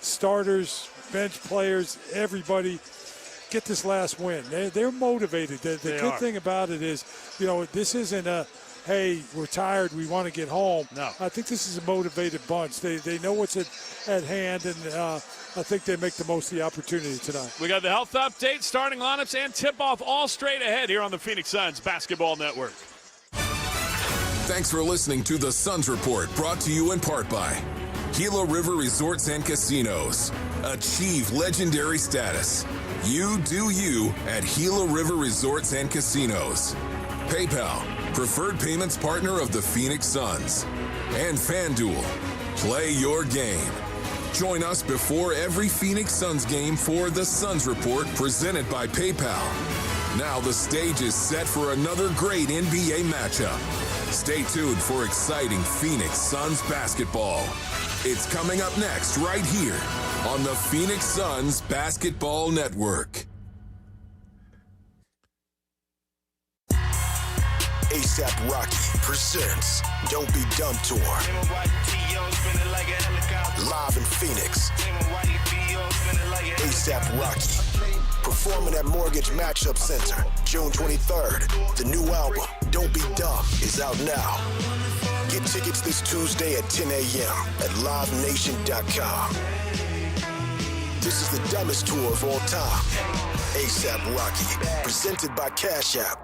S12: Starters, bench players, everybody get this last win. They're motivated. The good thing about it is, you know, this isn't a, hey, we're tired, we want to get home.
S7: No.
S12: I think this is a motivated bunch. They know what's at hand, and I think they make the most of the opportunity tonight.
S7: We got the health update, starting lineups, and tip-off all straight ahead here on the Phoenix Suns Basketball Network.
S3: Thanks for listening to the Suns Report, brought to you in part by Gila River Resorts and Casinos. Achieve legendary status. You do you at Gila River Resorts and Casinos. PayPal, preferred payments partner of the Phoenix Suns. And FanDuel, play your game. Join us before every Phoenix Suns game for the Suns Report, presented by PayPal. Now the stage is set for another great NBA matchup. Stay tuned for exciting Phoenix Suns basketball. It's coming up next right here on the Phoenix Suns Basketball Network.
S6: ASAP Rocky presents Don't Be Dumb Tour. Live in Phoenix. ASAP Rocky. Performing at Mortgage Matchup Center, June 23rd. The new album, Don't Be Dumb, is out now. Get tickets this Tuesday at 10 a.m. at livenation.com. This is the dumbest tour of all time. ASAP Rocky, presented by Cash App.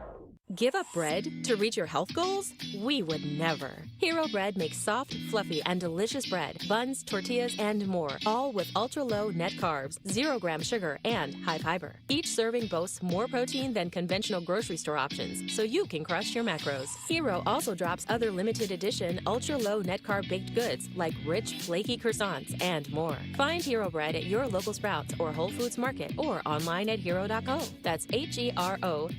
S15: Give up bread to reach your health goals? We would never. Hero Bread makes soft, fluffy, and delicious bread, buns, tortillas, and more, all with ultra-low net carbs, 0-gram sugar, and high fiber. Each serving boasts more protein than conventional grocery store options, so you can crush your macros. Hero also drops other limited edition, ultra-low net carb baked goods like rich, flaky croissants and more. Find Hero Bread at your local Sprouts or Whole Foods Market or online at hero.co. That's HERO.co.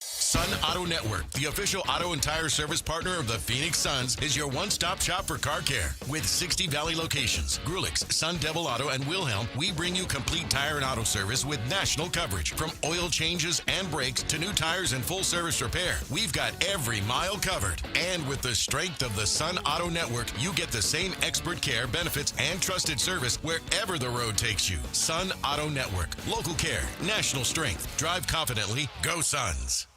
S2: Sun Auto Network, the official auto and tire service partner of the Phoenix Suns, is your one-stop shop for car care. With 60 Valley locations, Grulix, Sun Devil Auto, and Wilhelm, we bring you complete tire and auto service with national coverage. From oil changes and brakes to new tires and full-service repair, we've got every mile covered. And with the strength of the Sun Auto Network, you get the same expert care, benefits, and trusted service wherever the road takes you. Sun Auto Network. Local care, national strength. Drive confidently. Go Suns.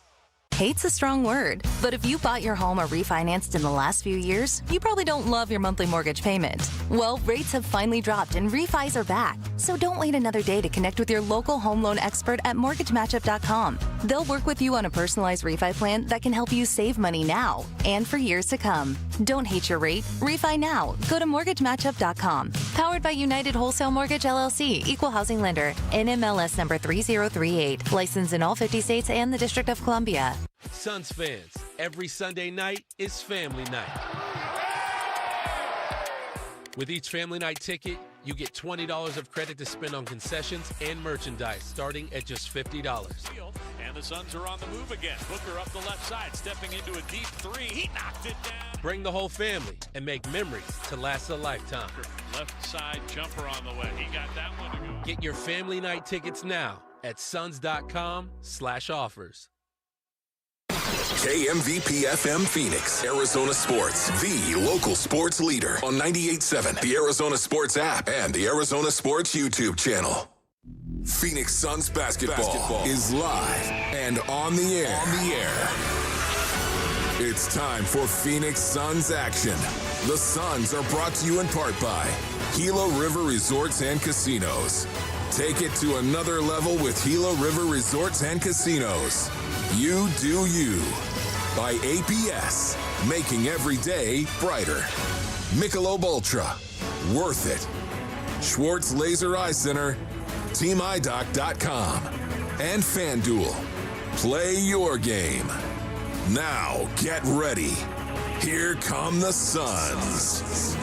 S9: Hate's a strong word, but if you bought your home or refinanced in the last few years, you probably don't love your monthly mortgage payment. Well, rates have finally dropped and refis are back. So don't wait another day to connect with your local home loan expert at mortgagematchup.com. They'll work with you on a personalized refi plan that can help you save money now and for years to come. Don't hate your rate. Refi now. Go to mortgagematchup.com. Powered by United Wholesale Mortgage LLC, Equal Housing Lender, NMLS number 3038. Licensed in all 50 states and the District of Columbia.
S13: Suns fans, every Sunday night is family night. With each family night ticket, you get $20 of credit to spend on concessions and merchandise, starting at just $50.
S7: And the Suns are on the move again. Booker up the left side, stepping into a deep three. He knocked it down.
S13: Bring the whole family and make memories to last a lifetime.
S7: Left side jumper on the way. He got that one to go.
S13: Get your family night tickets now at suns.com/offers.
S3: KMVP FM Phoenix, Arizona Sports, the local sports leader on 98.7, the Arizona Sports app, and the Arizona Sports YouTube channel. Phoenix Suns basketball is live and on the air. It's time for Phoenix Suns action. The Suns are brought to you in part by Gila River Resorts and Casinos. Take it to another level with Gila River Resorts and Casinos. You do you. By APS, making every day brighter. Michelob Ultra, worth it. Schwartz Laser Eye Center, TeamEyeDoc.com, and FanDuel. Play your game. Now get ready. Here come the Suns.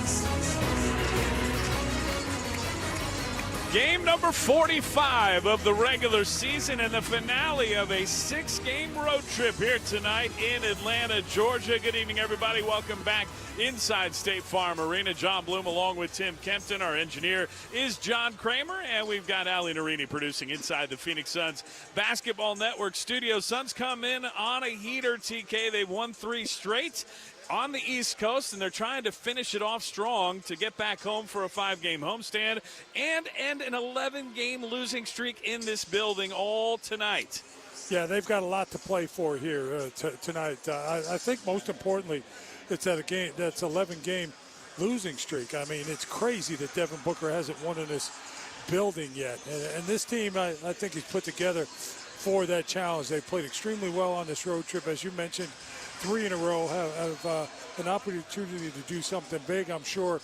S7: Game number 45 of the regular season and the finale of a 6-game road trip here tonight in Atlanta, Georgia. Good evening, everybody. Welcome back inside State Farm Arena. John Bloom along with Tim Kempton. Our engineer is John Kramer, and we've got Ali Narini producing inside the Phoenix Suns Basketball Network studio. Suns come in on a heater, TK. They've won 3 straight on the East Coast, and they're trying to finish it off strong to get back home for a 5-game homestand and end an 11-game losing streak in this building all tonight.
S12: Yeah, they've got a lot to play for here tonight. I think most importantly, it's at a game that's 11-game losing streak. I mean, it's crazy that Devin Booker hasn't won in this building yet. And this team, I think, is put together for that challenge. They played extremely well on this road trip. As you mentioned, 3 in a row have an opportunity to do something big. I'm sure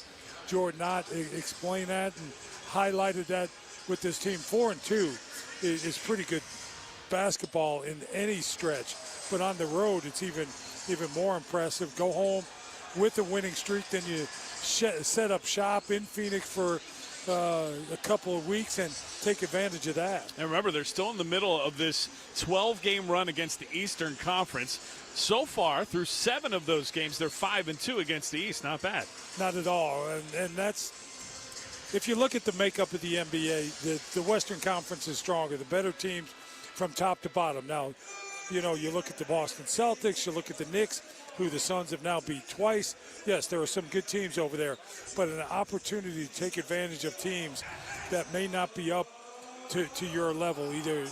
S12: Jordan Knott explained that and highlighted that with this team. 4-2 is pretty good basketball in any stretch, but on the road it's even more impressive. Go home with a winning streak, then you set up shop in Phoenix for a couple of weeks and take advantage of that.
S7: And remember, they're still in the middle of this 12-game run against the Eastern Conference. So far, through 7 of those games, they're 5-2 against the East. Not bad.
S12: Not at all. And that's, if you look at the makeup of the NBA, the Western Conference is stronger. The better teams from top to bottom. Now, you look at the Boston Celtics, you look at the Knicks, who the Suns have now beat twice. Yes, there are some good teams over there, but an opportunity to take advantage of teams that may not be up to your level, either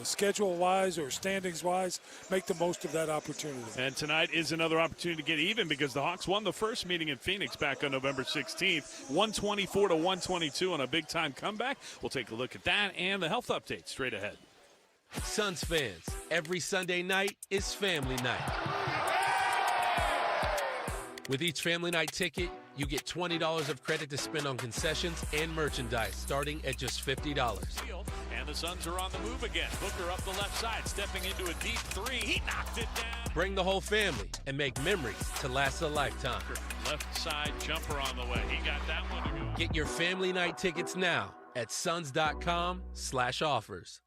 S12: schedule-wise or standings-wise. Make the most of that opportunity.
S7: And tonight is another opportunity to get even because the Hawks won the first meeting in Phoenix back on November 16th, 124-122 on a big-time comeback. We'll take a look at that and the health update straight ahead.
S13: Suns fans, every Sunday night is family night. With each family night ticket, you get $20 of credit to spend on concessions and merchandise, starting at just $50.
S7: And the Suns are on the move again. Booker up the left side, stepping into a deep three. He knocked it down.
S13: Bring the whole family and make memories to last a lifetime.
S7: Left side jumper on the way. He got that one to go.
S13: Get your family night tickets now at suns.com/offers.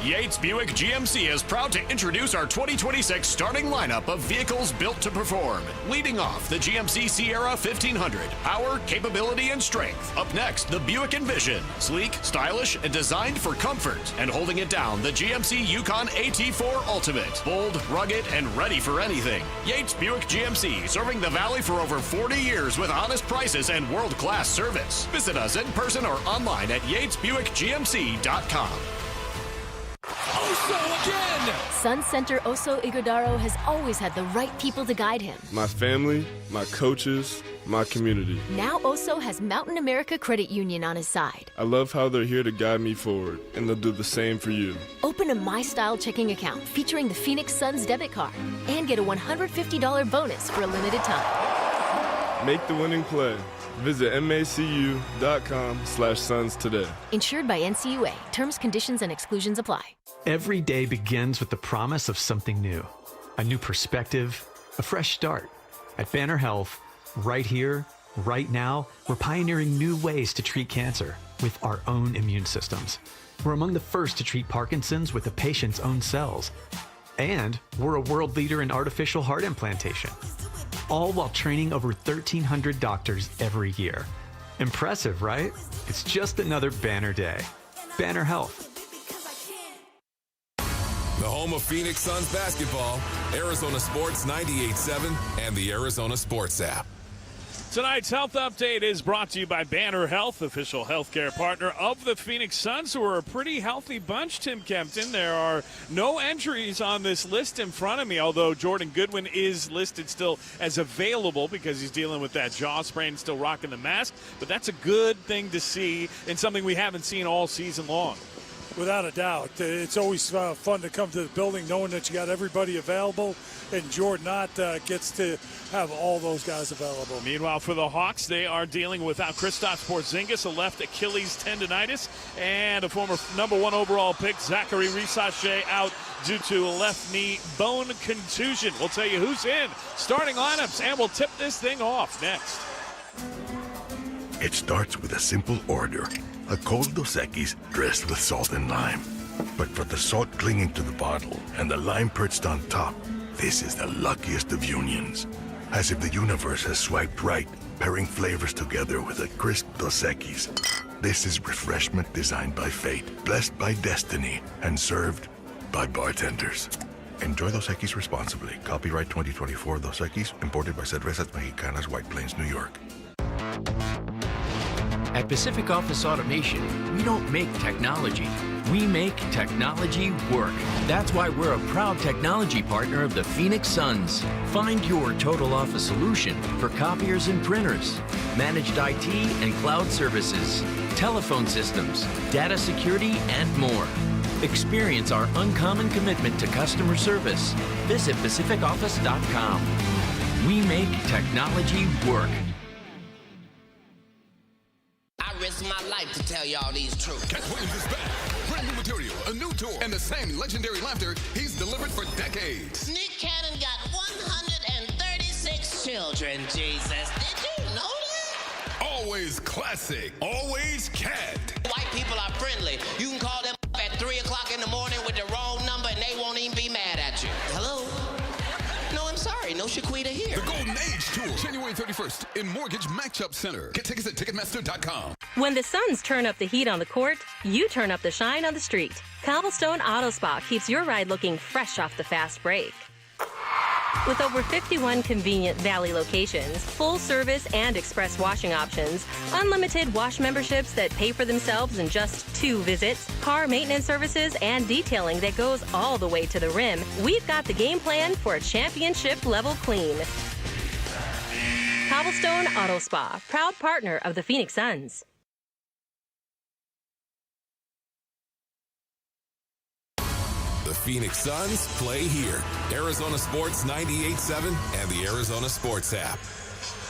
S11: Yates Buick GMC is proud to introduce our 2026 starting lineup of vehicles built to perform. Leading off, the GMC Sierra 1500. Power, capability, and strength. Up next, the Buick Envision. Sleek, stylish, and designed for comfort. And holding it down, the GMC Yukon AT4 Ultimate. Bold, rugged, and ready for anything. Yates Buick GMC, serving the Valley for over 40 years with honest prices and world-class service. Visit us in person or online at yatesbuickgmc.com.
S17: Oso again!
S19: Sun Center Oso Ighodaro has always had the right people to guide him.
S20: My family, my coaches, my community.
S19: Now Oso has Mountain America Credit Union on his side.
S20: I love how they're here to guide me forward, and they'll do the same for you.
S19: Open a My Style checking account featuring the Phoenix Suns debit card and get a $150 bonus for a limited time.
S20: Make the winning play. Visit macu.com/suns today.
S19: Insured by NCUA. Terms, conditions, and exclusions apply.
S14: Every day begins with the promise of something new. A new perspective, a fresh start. At Banner Health, right here, right now, we're pioneering new ways to treat cancer with our own immune systems. We're among the first to treat Parkinson's with the patient's own cells. And we're a world leader in artificial heart implantation. All while training over 1,300 doctors every year. Impressive, right? It's just another Banner day. Banner Health.
S3: The home of Phoenix Suns basketball, Arizona Sports 98.7 and the Arizona Sports app.
S7: Tonight's health update is brought to you by Banner Health, official healthcare partner of the Phoenix Suns, who are a pretty healthy bunch, Tim Kempton. There are no injuries on this list in front of me, although Jordan Goodwin is listed still as available because he's dealing with that jaw sprain, still rocking the mask. But that's a good thing to see and something we haven't seen all season long.
S12: Without a doubt. It's always fun to come to the building knowing that you got everybody available, and Jordan Ott gets to have all those guys available.
S7: Meanwhile, for the Hawks, they are dealing without Kristaps Porzingis, a left Achilles tendonitis, and a former #1 overall pick, Zachary Risache, out due to a left knee bone contusion. We'll tell you who's in, starting lineups, and we'll tip this thing off next.
S24: It starts with a simple order. A cold Dos Equis dressed with salt and lime. But for the salt clinging to the bottle and the lime perched on top, this is the luckiest of unions. As if the universe has swiped right, pairing flavors together with a crisp Dos Equis. This is refreshment designed by fate, blessed by destiny, and served by bartenders. Enjoy Dos Equis responsibly. Copyright 2024 Dos Equis, imported by Cervezas Mexicanas, White Plains, New York.
S10: At Pacific Office Automation, we don't make technology. We make technology work. That's why we're a proud technology partner of the Phoenix Suns. Find your total office solution for copiers and printers, managed IT and cloud services, telephone systems, data security, and more. Experience our uncommon commitment to customer service. Visit pacificoffice.com. We make technology work.
S25: I risk my life to tell y'all these truths.
S3: Cat Williams is back. Brand new material, a new tour, and the same legendary laughter he's delivered for decades.
S25: Nick Cannon got 136 children, Jesus. Did you know that?
S3: Always classic, always Cat.
S25: White people are friendly. You can call them at 3 o'clock in the morning with the wrong number and they won't even be mad at you. Hello? No, I'm sorry. No Shaquita here.
S3: The Golden Age Tour, January 31st in Mortgage Matchup Center. Get tickets at Ticketmaster.com.
S15: When the Suns turn up the heat on the court, you turn up the shine on the street. Cobblestone Auto Spa keeps your ride looking fresh off the fast break. With over 51 convenient Valley locations, full service and express washing options, unlimited wash memberships that pay for themselves in just 2 visits, car maintenance services, and detailing that goes all the way to the rim, we've got the game plan for a championship-level clean. Cobblestone Auto Spa, proud partner of the Phoenix Suns.
S3: The Phoenix Suns play here. Arizona Sports 98.7 and the Arizona Sports app.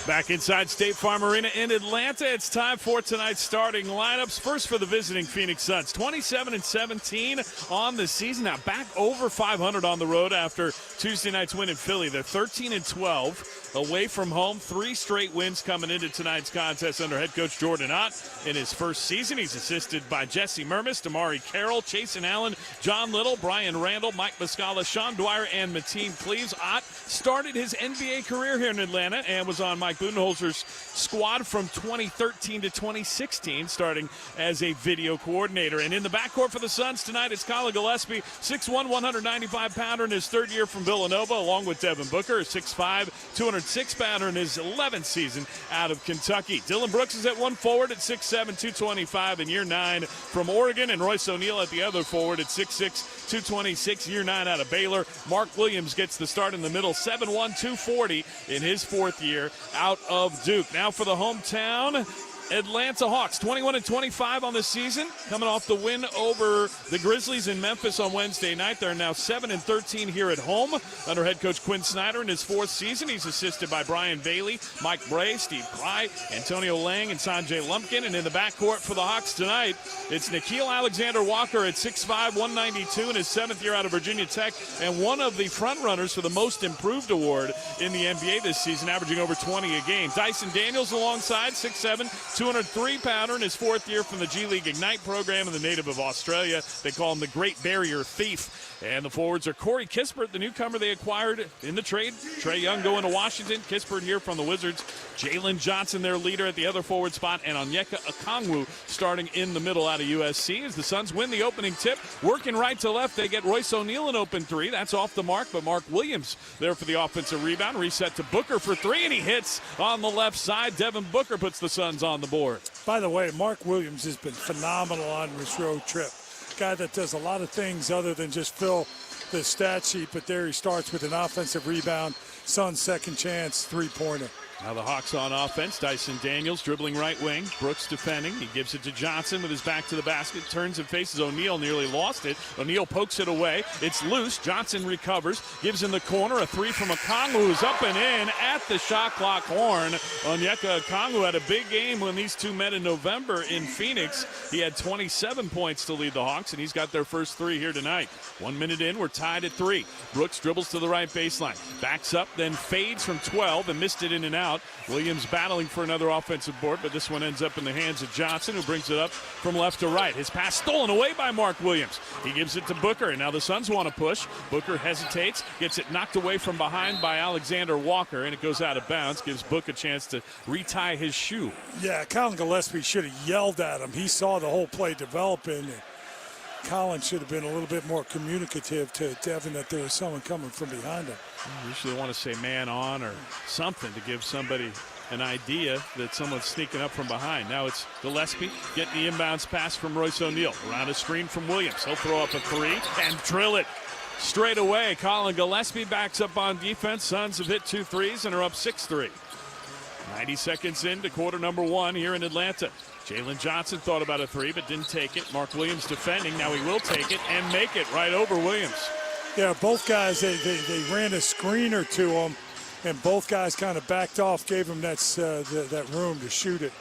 S7: Back inside State Farm Arena in Atlanta, it's time for tonight's starting lineups. First for the visiting Phoenix Suns, 27-17 on the season. Now back over 500 on the road after Tuesday night's win in Philly. They're 13-12 away from home. 3 straight wins coming into tonight's contest under head coach Jordan Ott. In his first season, he's assisted by Jesse Mermis, Damari Carroll, Chasen Allen, John Little, Brian Randall, Mike Muscala, Sean Dwyer, and Mateen Cleaves. Ott started his NBA career here in Atlanta and was on my Mike Budenholzer's squad from 2013 to 2016, starting as a video coordinator. And in the backcourt for the Suns tonight, it's Colin Gillespie, 6'1", 195-pounder in his third year from Villanova, along with Devin Booker, a 6'5", 206-pounder in his 11th season out of Kentucky. Dillon Brooks is at one forward at 6'7", 225 in year 9 from Oregon, and Royce O'Neal at the other forward at 6'6", 226, year 9 out of Baylor. Mark Williams gets the start in the middle, 7'1", 240 in his fourth year out of Duke. Now for the hometown Atlanta Hawks, 21-25 on the season, coming off the win over the Grizzlies in Memphis on Wednesday night. They're now 7-13 here at home under head coach Quinn Snyder in his fourth season. He's assisted by Brian Bailey, Mike Bray, Steve Clyde, Antonio Lang, and Sanjay Lumpkin. And in the backcourt for the Hawks tonight, it's Nickeil Alexander-Walker at 6'5", 192 in his seventh year out of Virginia Tech, and one of the front-runners for the Most Improved Award in the NBA this season, averaging over 20 a game. Dyson Daniels alongside, 6'7", 203-pounder in his fourth year from the G League Ignite program, and the native of Australia. They call him the Great Barrier Thief. And the forwards are Corey Kispert, the newcomer they acquired in the trade. Trae Young going to Washington. Kispert here from the Wizards. Jalen Johnson, their leader at the other forward spot. And Onyeka Okongwu starting in the middle out of USC. As the Suns win the opening tip, working right to left, they get Royce O'Neal an open three. That's off the mark, but Mark Williams there for the offensive rebound. Reset to Booker for three, and he hits on the left side. Devin Booker puts the Suns on the board.
S12: By the way, Mark Williams has been phenomenal on this road trip. Guy that does a lot of things other than just fill the stat sheet, but there he starts with an offensive rebound. Suns' second chance three-pointer.
S7: Now the Hawks on offense. Dyson Daniels dribbling right wing. Brooks defending. He gives it to Johnson with his back to the basket. Turns and faces O'Neal. Nearly lost it. O'Neal pokes it away. It's loose. Johnson recovers. Gives in the corner. A three from Okongwu, who's up and in at the shot clock horn. Onyeka Okongwu had a big game when these two met in November in Phoenix. He had 27 points to lead the Hawks, and he's got their first three here tonight. 1 minute in, we're tied at 3. Brooks dribbles to the right baseline. Backs up, then fades from 12 and missed it in and out. Williams battling for another offensive board, but this one ends up in the hands of Johnson, who brings it up from left to right. His pass stolen away by Mark Williams. He gives it to Booker, and now the Suns want to push. Booker hesitates, gets it knocked away from behind by Alexander Walker, and it goes out of bounds, gives Book a chance to retie his shoe.
S12: Yeah, Colin Gillespie should have yelled at him. He saw the whole play developing, and Colin should have been a little bit more communicative to Devin that there was someone coming from behind him.
S7: You usually want to say man on or something to give somebody an idea that someone's sneaking up from behind. Now it's Gillespie getting the inbounds pass from Royce O'Neal. Around a screen from Williams. He'll throw up a three and drill it straight away. Colin Gillespie backs up on defense. Suns have hit 2 threes and are up 6-3. 90 seconds into quarter number 1 here in Atlanta. Jalen Johnson thought about a three but didn't take it. Mark Williams defending. Now he will take it and make it right over Williams.
S12: Yeah, both guys, they ran a screener to him, and both guys kind of backed off, gave him that room to shoot it.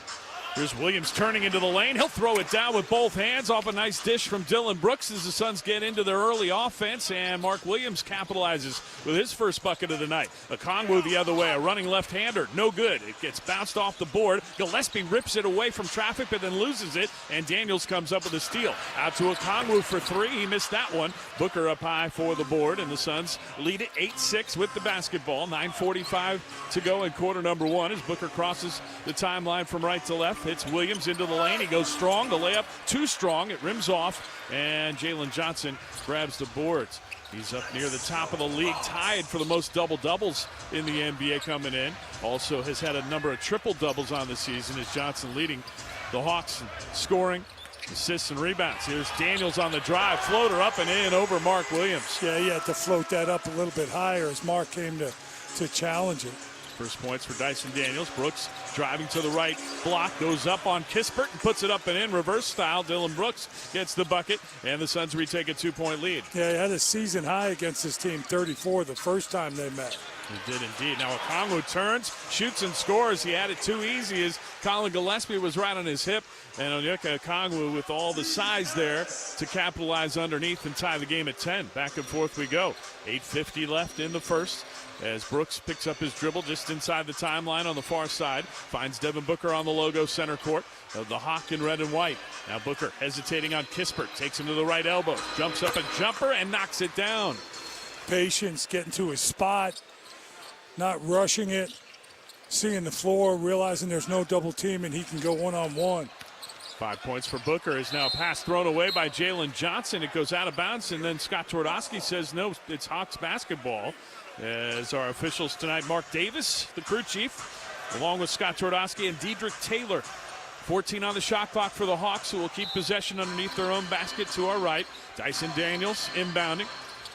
S7: Here's Williams turning into the lane. He'll throw it down with both hands off a nice dish from Dillon Brooks as the Suns get into their early offense, and Mark Williams capitalizes with his first bucket of the night. Okongwu the other way, a running left-hander, no good. It gets bounced off the board. Gillespie rips it away from traffic but then loses it, and Daniels comes up with a steal. Out to Okongwu for three. He missed that one. Booker up high for the board, and the Suns lead it 8-6 with the basketball. 9:45 to go in quarter number 1 as Booker crosses the timeline from right to left. Hits Williams into the lane. He goes strong. The layup too strong. It rims off, and Jalen Johnson grabs the boards. He's up near the top of the league, tied for the most double-doubles in the NBA coming in. Also has had a number of triple-doubles on the season as Johnson leading the Hawks in scoring, assists, and rebounds. Here's Daniels on the drive. Floater up and in over Mark Williams.
S12: Yeah, he had to float that up a little bit higher as Mark came to challenge it.
S7: First points for Dyson Daniels. Brooks driving to the right block, goes up on Kispert and puts it up and in. Reverse style. Dillon Brooks gets the bucket, and the Suns retake a 2-point lead.
S12: Yeah, he had a season high against his team, 34, the first time they met.
S7: He did indeed. Now Okongwu turns, shoots, and scores. He had it too easy as Colin Gillespie was right on his hip, and Onyeka Okongwu with all the size there to capitalize underneath and tie the game at 10. Back and forth we go. 8:50 left in the first, as Brooks picks up his dribble just inside the timeline on the far side. Finds Devin Booker on the logo center court of the Hawk in red and white. Now Booker hesitating on Kispert. Takes him to the right elbow. Jumps up a jumper and knocks it down.
S12: Patience, getting to his spot, not rushing it. seeing the floor, realizing there's no double team, and he can go one-on-one.
S7: 5 points for Booker. Is now a pass thrown away by Jalen Johnson. It goes out of bounds, and then Scott Twardowski says, no, it's Hawks basketball. As our officials tonight, Mark Davis, the crew chief, along with Scott Twardowski and Dedrick Taylor. 14 on the shot clock for the Hawks, who will keep possession underneath their own basket to our right. Dyson Daniels inbounding.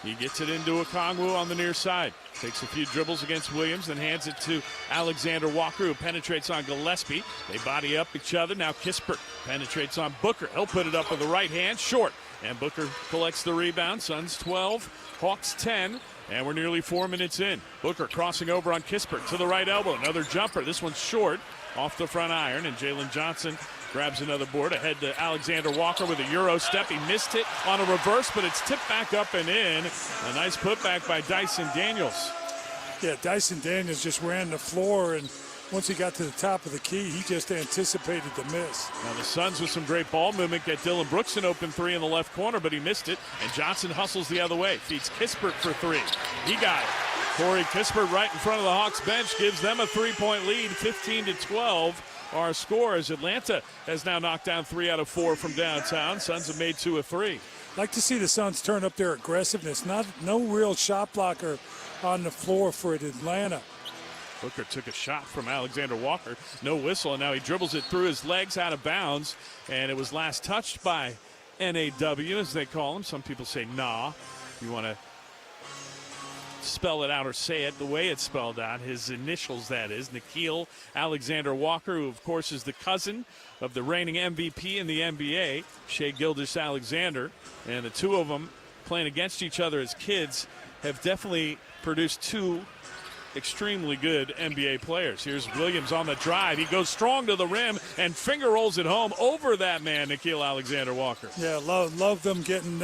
S7: He gets it into Okongwu on the near side. Takes a few dribbles against Williams, then hands it to Alexander Walker, who penetrates on Gillespie. They body up each other. Now Kispert penetrates on Booker. He'll put it up with the right hand, short. And Booker collects the rebound. Suns 12, Hawks 10. And we're nearly 4 minutes in. Booker crossing over on Kispert to the right elbow. Another jumper. This one's short off the front iron. And Jalen Johnson grabs another board ahead to Alexander Walker with a Euro step. He missed it on a reverse, but it's tipped back up and in. A nice putback by Dyson Daniels.
S12: Yeah, Dyson Daniels just ran the floor, and once he got to the top of the key, he just anticipated the miss.
S7: Now the Suns with some great ball movement get Dylan Brooks an open three in the left corner, but he missed it. And Johnson hustles the other way. Feeds Kispert for three. He got it. Corey Kispert right in front of the Hawks bench gives them a 3-point lead, 15-12. Our score as Atlanta has now knocked down 3 out of 4 from downtown. Suns have made 2 of 3.
S12: Like to see the Suns turn up their aggressiveness. No real shot blocker on the floor for Atlanta.
S7: Booker took a shot from Alexander Walker. No whistle, and now he dribbles it through his legs out of bounds. And it was last touched by NAW, as they call him. Some people say nah. If you want to spell it out or say it the way it's spelled out, his initials, that is, Nickeil Alexander Walker, who of course is the cousin of the reigning MVP in the NBA, Shai Gilgeous-Alexander. And the two of them playing against each other as kids have definitely produced 2 extremely good NBA players. Here's Williams on the drive. He goes strong to the rim and finger rolls it home over that man, Nickeil Alexander Walker.
S12: Yeah, love them getting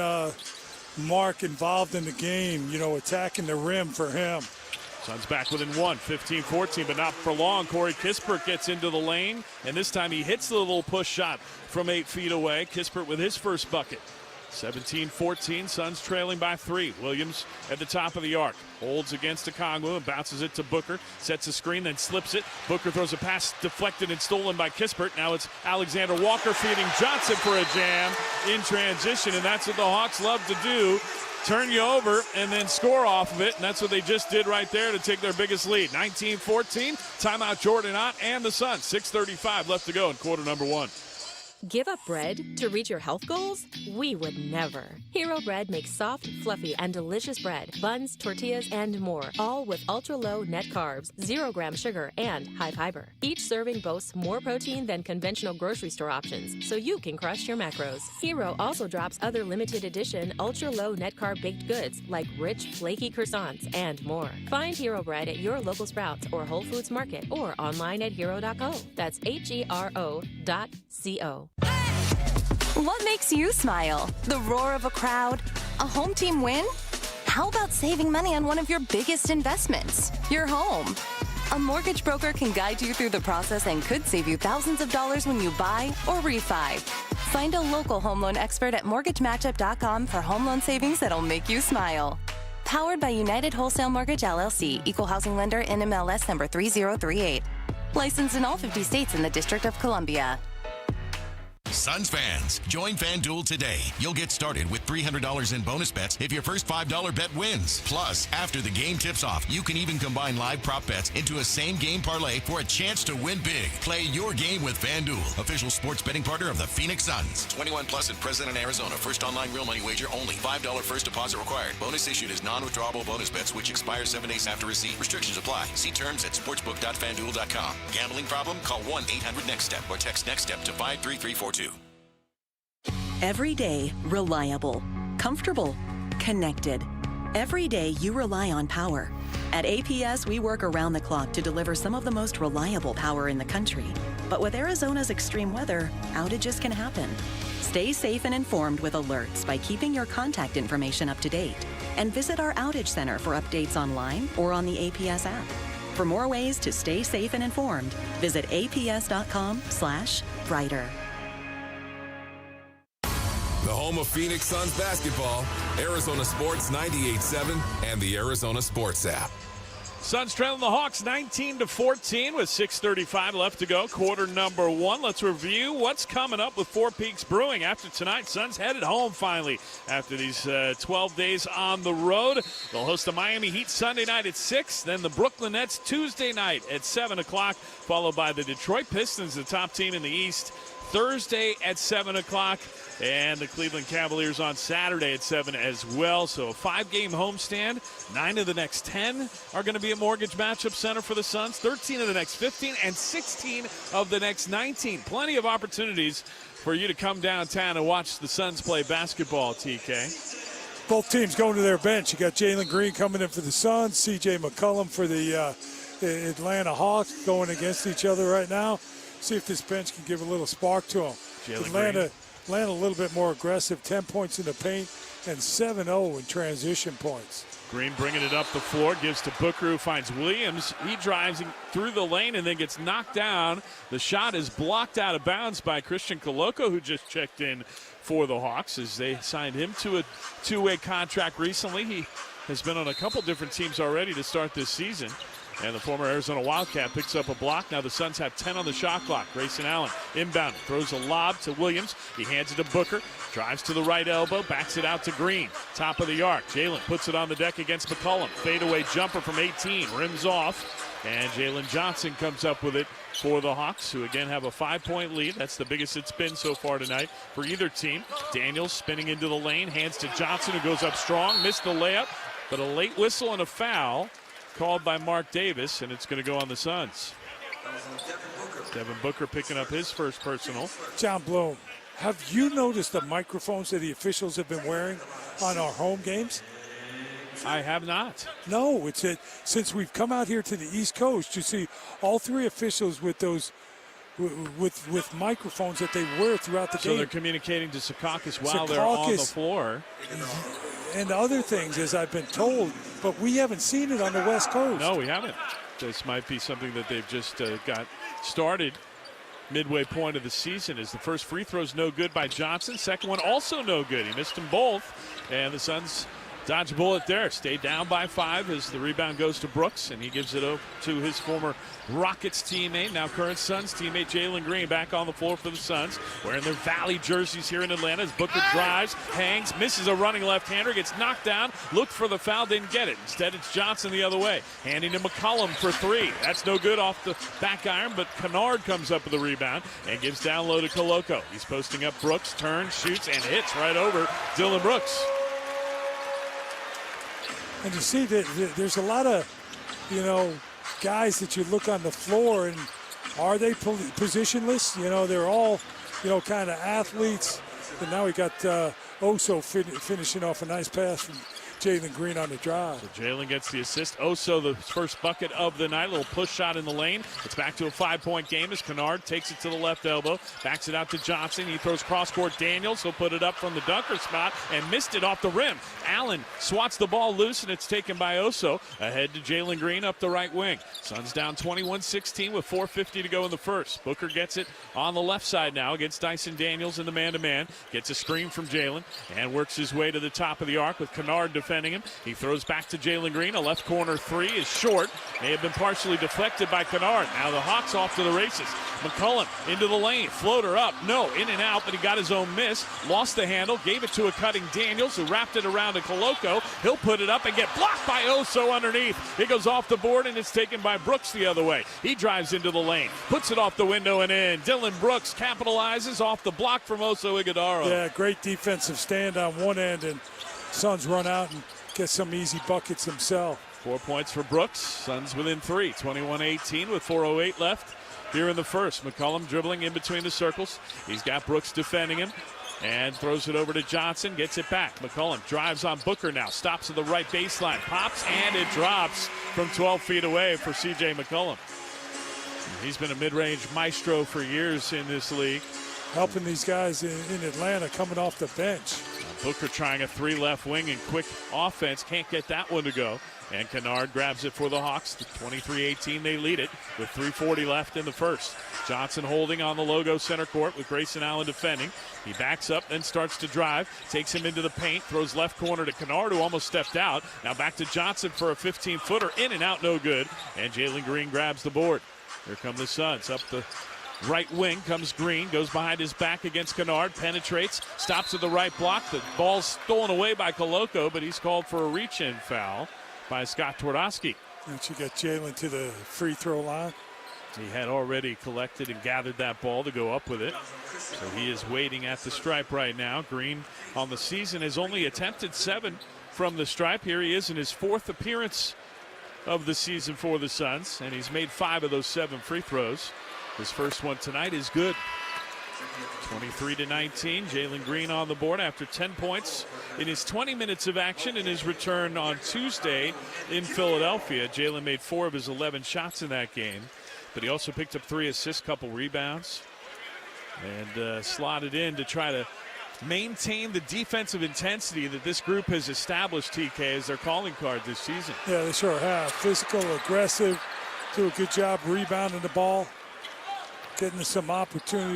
S12: Mark involved in the game, attacking the rim for him.
S7: Suns back within 1, 15-14, but not for long. Corey Kispert gets into the lane, and this time he hits the little push shot from 8 feet away. Kispert with his first bucket. 17-14, Suns trailing by 3. Williams at the top of the arc. Holds against Okongwu and bounces it to Booker. Sets a screen, then slips it. Booker throws a pass deflected and stolen by Kispert. Now it's Alexander Walker feeding Johnson for a jam in transition, and that's what the Hawks love to do. Turn you over and then score off of it, and that's what they just did right there to take their biggest lead. 19-14, timeout Jordan Ott and the Suns. 6:35 left to go in quarter number 1.
S15: Give up bread to reach your health goals? We would never. Hero Bread makes soft, fluffy, and delicious bread, buns, tortillas, and more, all with ultra-low net carbs, 0-gram sugar, and high fiber. Each serving boasts more protein than conventional grocery store options, so you can crush your macros. Hero also drops other limited edition, ultra-low net carb baked goods like rich, flaky croissants and more. Find Hero Bread at your local Sprouts or Whole Foods Market or online at hero.co. That's HERO.co.
S9: What makes you smile? The roar of a crowd? A home team win? How about saving money on one of your biggest investments, your home? A mortgage broker can guide you through the process and could save you thousands of dollars when you buy or refi. Find a local home loan expert at mortgagematchup.com for home loan savings that'll make you smile. Powered by United Wholesale Mortgage LLC, Equal Housing Lender, NMLS number 3038. Licensed in all 50 states and the District of Columbia.
S2: Suns fans, join FanDuel today. You'll get started with $300 in bonus bets if your first $5 bet wins. Plus, after the game tips off, you can even combine live prop bets into a same-game parlay for a chance to win big. Play your game with FanDuel, official sports betting partner of the Phoenix Suns. 21 plus and present in Arizona. First online real money wager only. $5 first deposit required. Bonus issued as non-withdrawable bonus bets, which expire 7 days after receipt. Restrictions apply. See terms at sportsbook.fanduel.com. Gambling problem? Call 1-800-NEXT-STEP or text NEXT STEP to 53342.
S1: Every day, reliable, comfortable, connected. Every day you rely on power. At APS, we work around the clock to deliver some of the most reliable power in the country. But with Arizona's extreme weather, outages can happen. Stay safe and informed with alerts by keeping your contact information up to date. And visit our outage center for updates online or on the APS app. For more ways to stay safe and informed, visit aps.com/brighter.
S3: The home of Phoenix Suns basketball, Arizona Sports 98.7 and the Arizona Sports app.
S7: Suns trailing the Hawks 19-14 with 6:35 left to go. Quarter number 1. Let's review what's coming up with Four Peaks Brewing after tonight. Suns headed home finally after these 12 days on the road. They'll host the Miami Heat Sunday night at 6. Then the Brooklyn Nets Tuesday night at 7 o'clock, followed by the Detroit Pistons, the top team in the East, Thursday at 7 o'clock. And the Cleveland Cavaliers on Saturday at 7 as well. So a 5-game homestand. 9 of the next 10 are going to be a Mortgage Matchup Center for the Suns. 13 of the next 15 and 16 of the next 19. Plenty of opportunities for you to come downtown and watch the Suns play basketball, TK.
S12: Both teams going to their bench. You got Jalen Green coming in for the Suns, C.J. McCollum for the Atlanta Hawks going against each other right now. See if this bench can give a little spark to them. Atlanta a little bit more aggressive, 10 points in the paint and 7-0 in transition points.
S7: Green bringing it up the floor, gives to Booker, who finds Williams. He drives through the lane and then gets knocked down. The shot is blocked out of bounds by Christian Koloko, who just checked in for the Hawks as they signed him to a two-way contract recently. He has been on a couple different teams already to start this season. And the former Arizona Wildcat picks up a block. Now the Suns have 10 on the shot clock. Grayson Allen inbound, throws a lob to Williams. He hands it to Booker, drives to the right elbow, backs it out to Green. Top of the arc. Jalen puts it on the deck against McCollum. Fadeaway jumper from 18, rims off. And Jalen Johnson comes up with it for the Hawks, who again have a 5-point lead. That's the biggest it's been so far tonight for either team. Daniels spinning into the lane, hands to Johnson, who goes up strong. Missed the layup, but a late whistle and a foul called by Mark Davis, and it's going to go on the Suns. Devin Booker picking up his first personal.
S12: John Bloom, have you noticed the microphones that the officials have been wearing on our home games?
S7: I have not.
S12: No, since we've come out here to the East Coast, you see all three officials with those with microphones that they wear throughout the game.
S7: So they're communicating to Secaucus while they're on the floor.
S12: And other things, as I've been told, but we haven't seen it on the West Coast.
S7: No, we haven't. This might be something that they've just got started midway point of the season. As the first free throw's no good by Johnson. Second one also no good. He missed them both. And the Suns dodge a bullet there. Stay down by 5 as the rebound goes to Brooks, and he gives it over to his former Rockets teammate, now current Suns teammate Jalen Green, back on the floor for the Suns, wearing their Valley jerseys here in Atlanta as Booker drives, hangs, misses a running left-hander, gets knocked down, looked for the foul, didn't get it. Instead, it's Johnson the other way, handing to McCollum for 3. That's no good off the back iron, but Kennard comes up with the rebound and gives down low to Koloko. He's posting up Brooks, turns, shoots, and hits right over Dylan Brooks.
S12: And you see that there's a lot of, guys that you look on the floor, and are they positionless? They're all, kind of athletes. And now we got Oso finishing off a nice pass from Jalen Green on the drive.
S7: So Jalen gets the assist. Oso, the first bucket of the night. A little push shot in the lane. It's back to a 5-point game as Kennard takes it to the left elbow. Backs it out to Johnson. He throws cross-court Daniels. He'll put it up from the dunker spot and missed it off the rim. Allen swats the ball loose, and it's taken by Oso. Ahead to Jalen Green up the right wing. Suns down 21-16 with 4:50 to go in the first. Booker gets it on the left side now against Dyson Daniels in the man-to-man. Gets a screen from Jalen and works his way to the top of the arc with Kennard defending him. He throws back to Jalen Green. A left corner 3 is short. May have been partially deflected by Kennard. Now the Hawks off to the races. McCollum into the lane. Floater up. No, in and out, but he got his own miss. Lost the handle. Gave it to a cutting Daniels, who wrapped it around to Koloko. He'll put it up and get blocked by Oso underneath. It goes off the board, and it's taken by Brooks the other way. He drives into the lane. Puts it off the window and in. Dylan Brooks capitalizes off the block from Oso Ighodaro.
S12: Yeah, great defensive stand on one end, and Suns run out and get some easy buckets himself.
S7: 4 points for Brooks. Suns within 3, 21-18 with 4:08 left here in the first. McCollum dribbling in between the circles. He's got Brooks defending him and throws it over to Johnson. Gets it back. McCollum drives on Booker now. Stops at the right baseline. Pops, and it drops from 12 feet away for C.J. McCollum. He's been a mid-range maestro for years in this league.
S12: Helping these guys in Atlanta coming off the bench.
S7: Booker trying a 3 left wing and quick offense. Can't get that one to go. And Kennard grabs it for the Hawks. 23-18, they lead it with 3:40 left in the first. Johnson holding on the logo center court with Grayson Allen defending. He backs up, then starts to drive, takes him into the paint, throws left corner to Kennard, who almost stepped out. Now back to Johnson for a 15-footer, in and out, no good. And Jalen Green grabs the board. Here come the Suns. Up the right wing comes Green, goes behind his back against Kennard, penetrates, stops at the right block. The ball's stolen away by Koloko, but he's called for a reach-in foul by Scott Twardowski.
S12: And you got Jalen to the free throw line.
S7: He had already collected and gathered that ball to go up with it. So he is waiting at the stripe right now. Green on the season has only attempted 7 from the stripe. Here he is in his 4th appearance of the season for the Suns, and he's made 5 of those 7 free throws. His first one tonight is good. 23-19, Jalen Green on the board after 10 points in his 20 minutes of action in his return on Tuesday in Philadelphia. Jalen made 4 of his 11 shots in that game, but he also picked up 3 assists, couple rebounds, and slotted in to try to maintain the defensive intensity that this group has established, TK, as their calling card this season.
S12: Yeah, they sure have. Physical, aggressive, do a good job rebounding the ball, getting some opportunity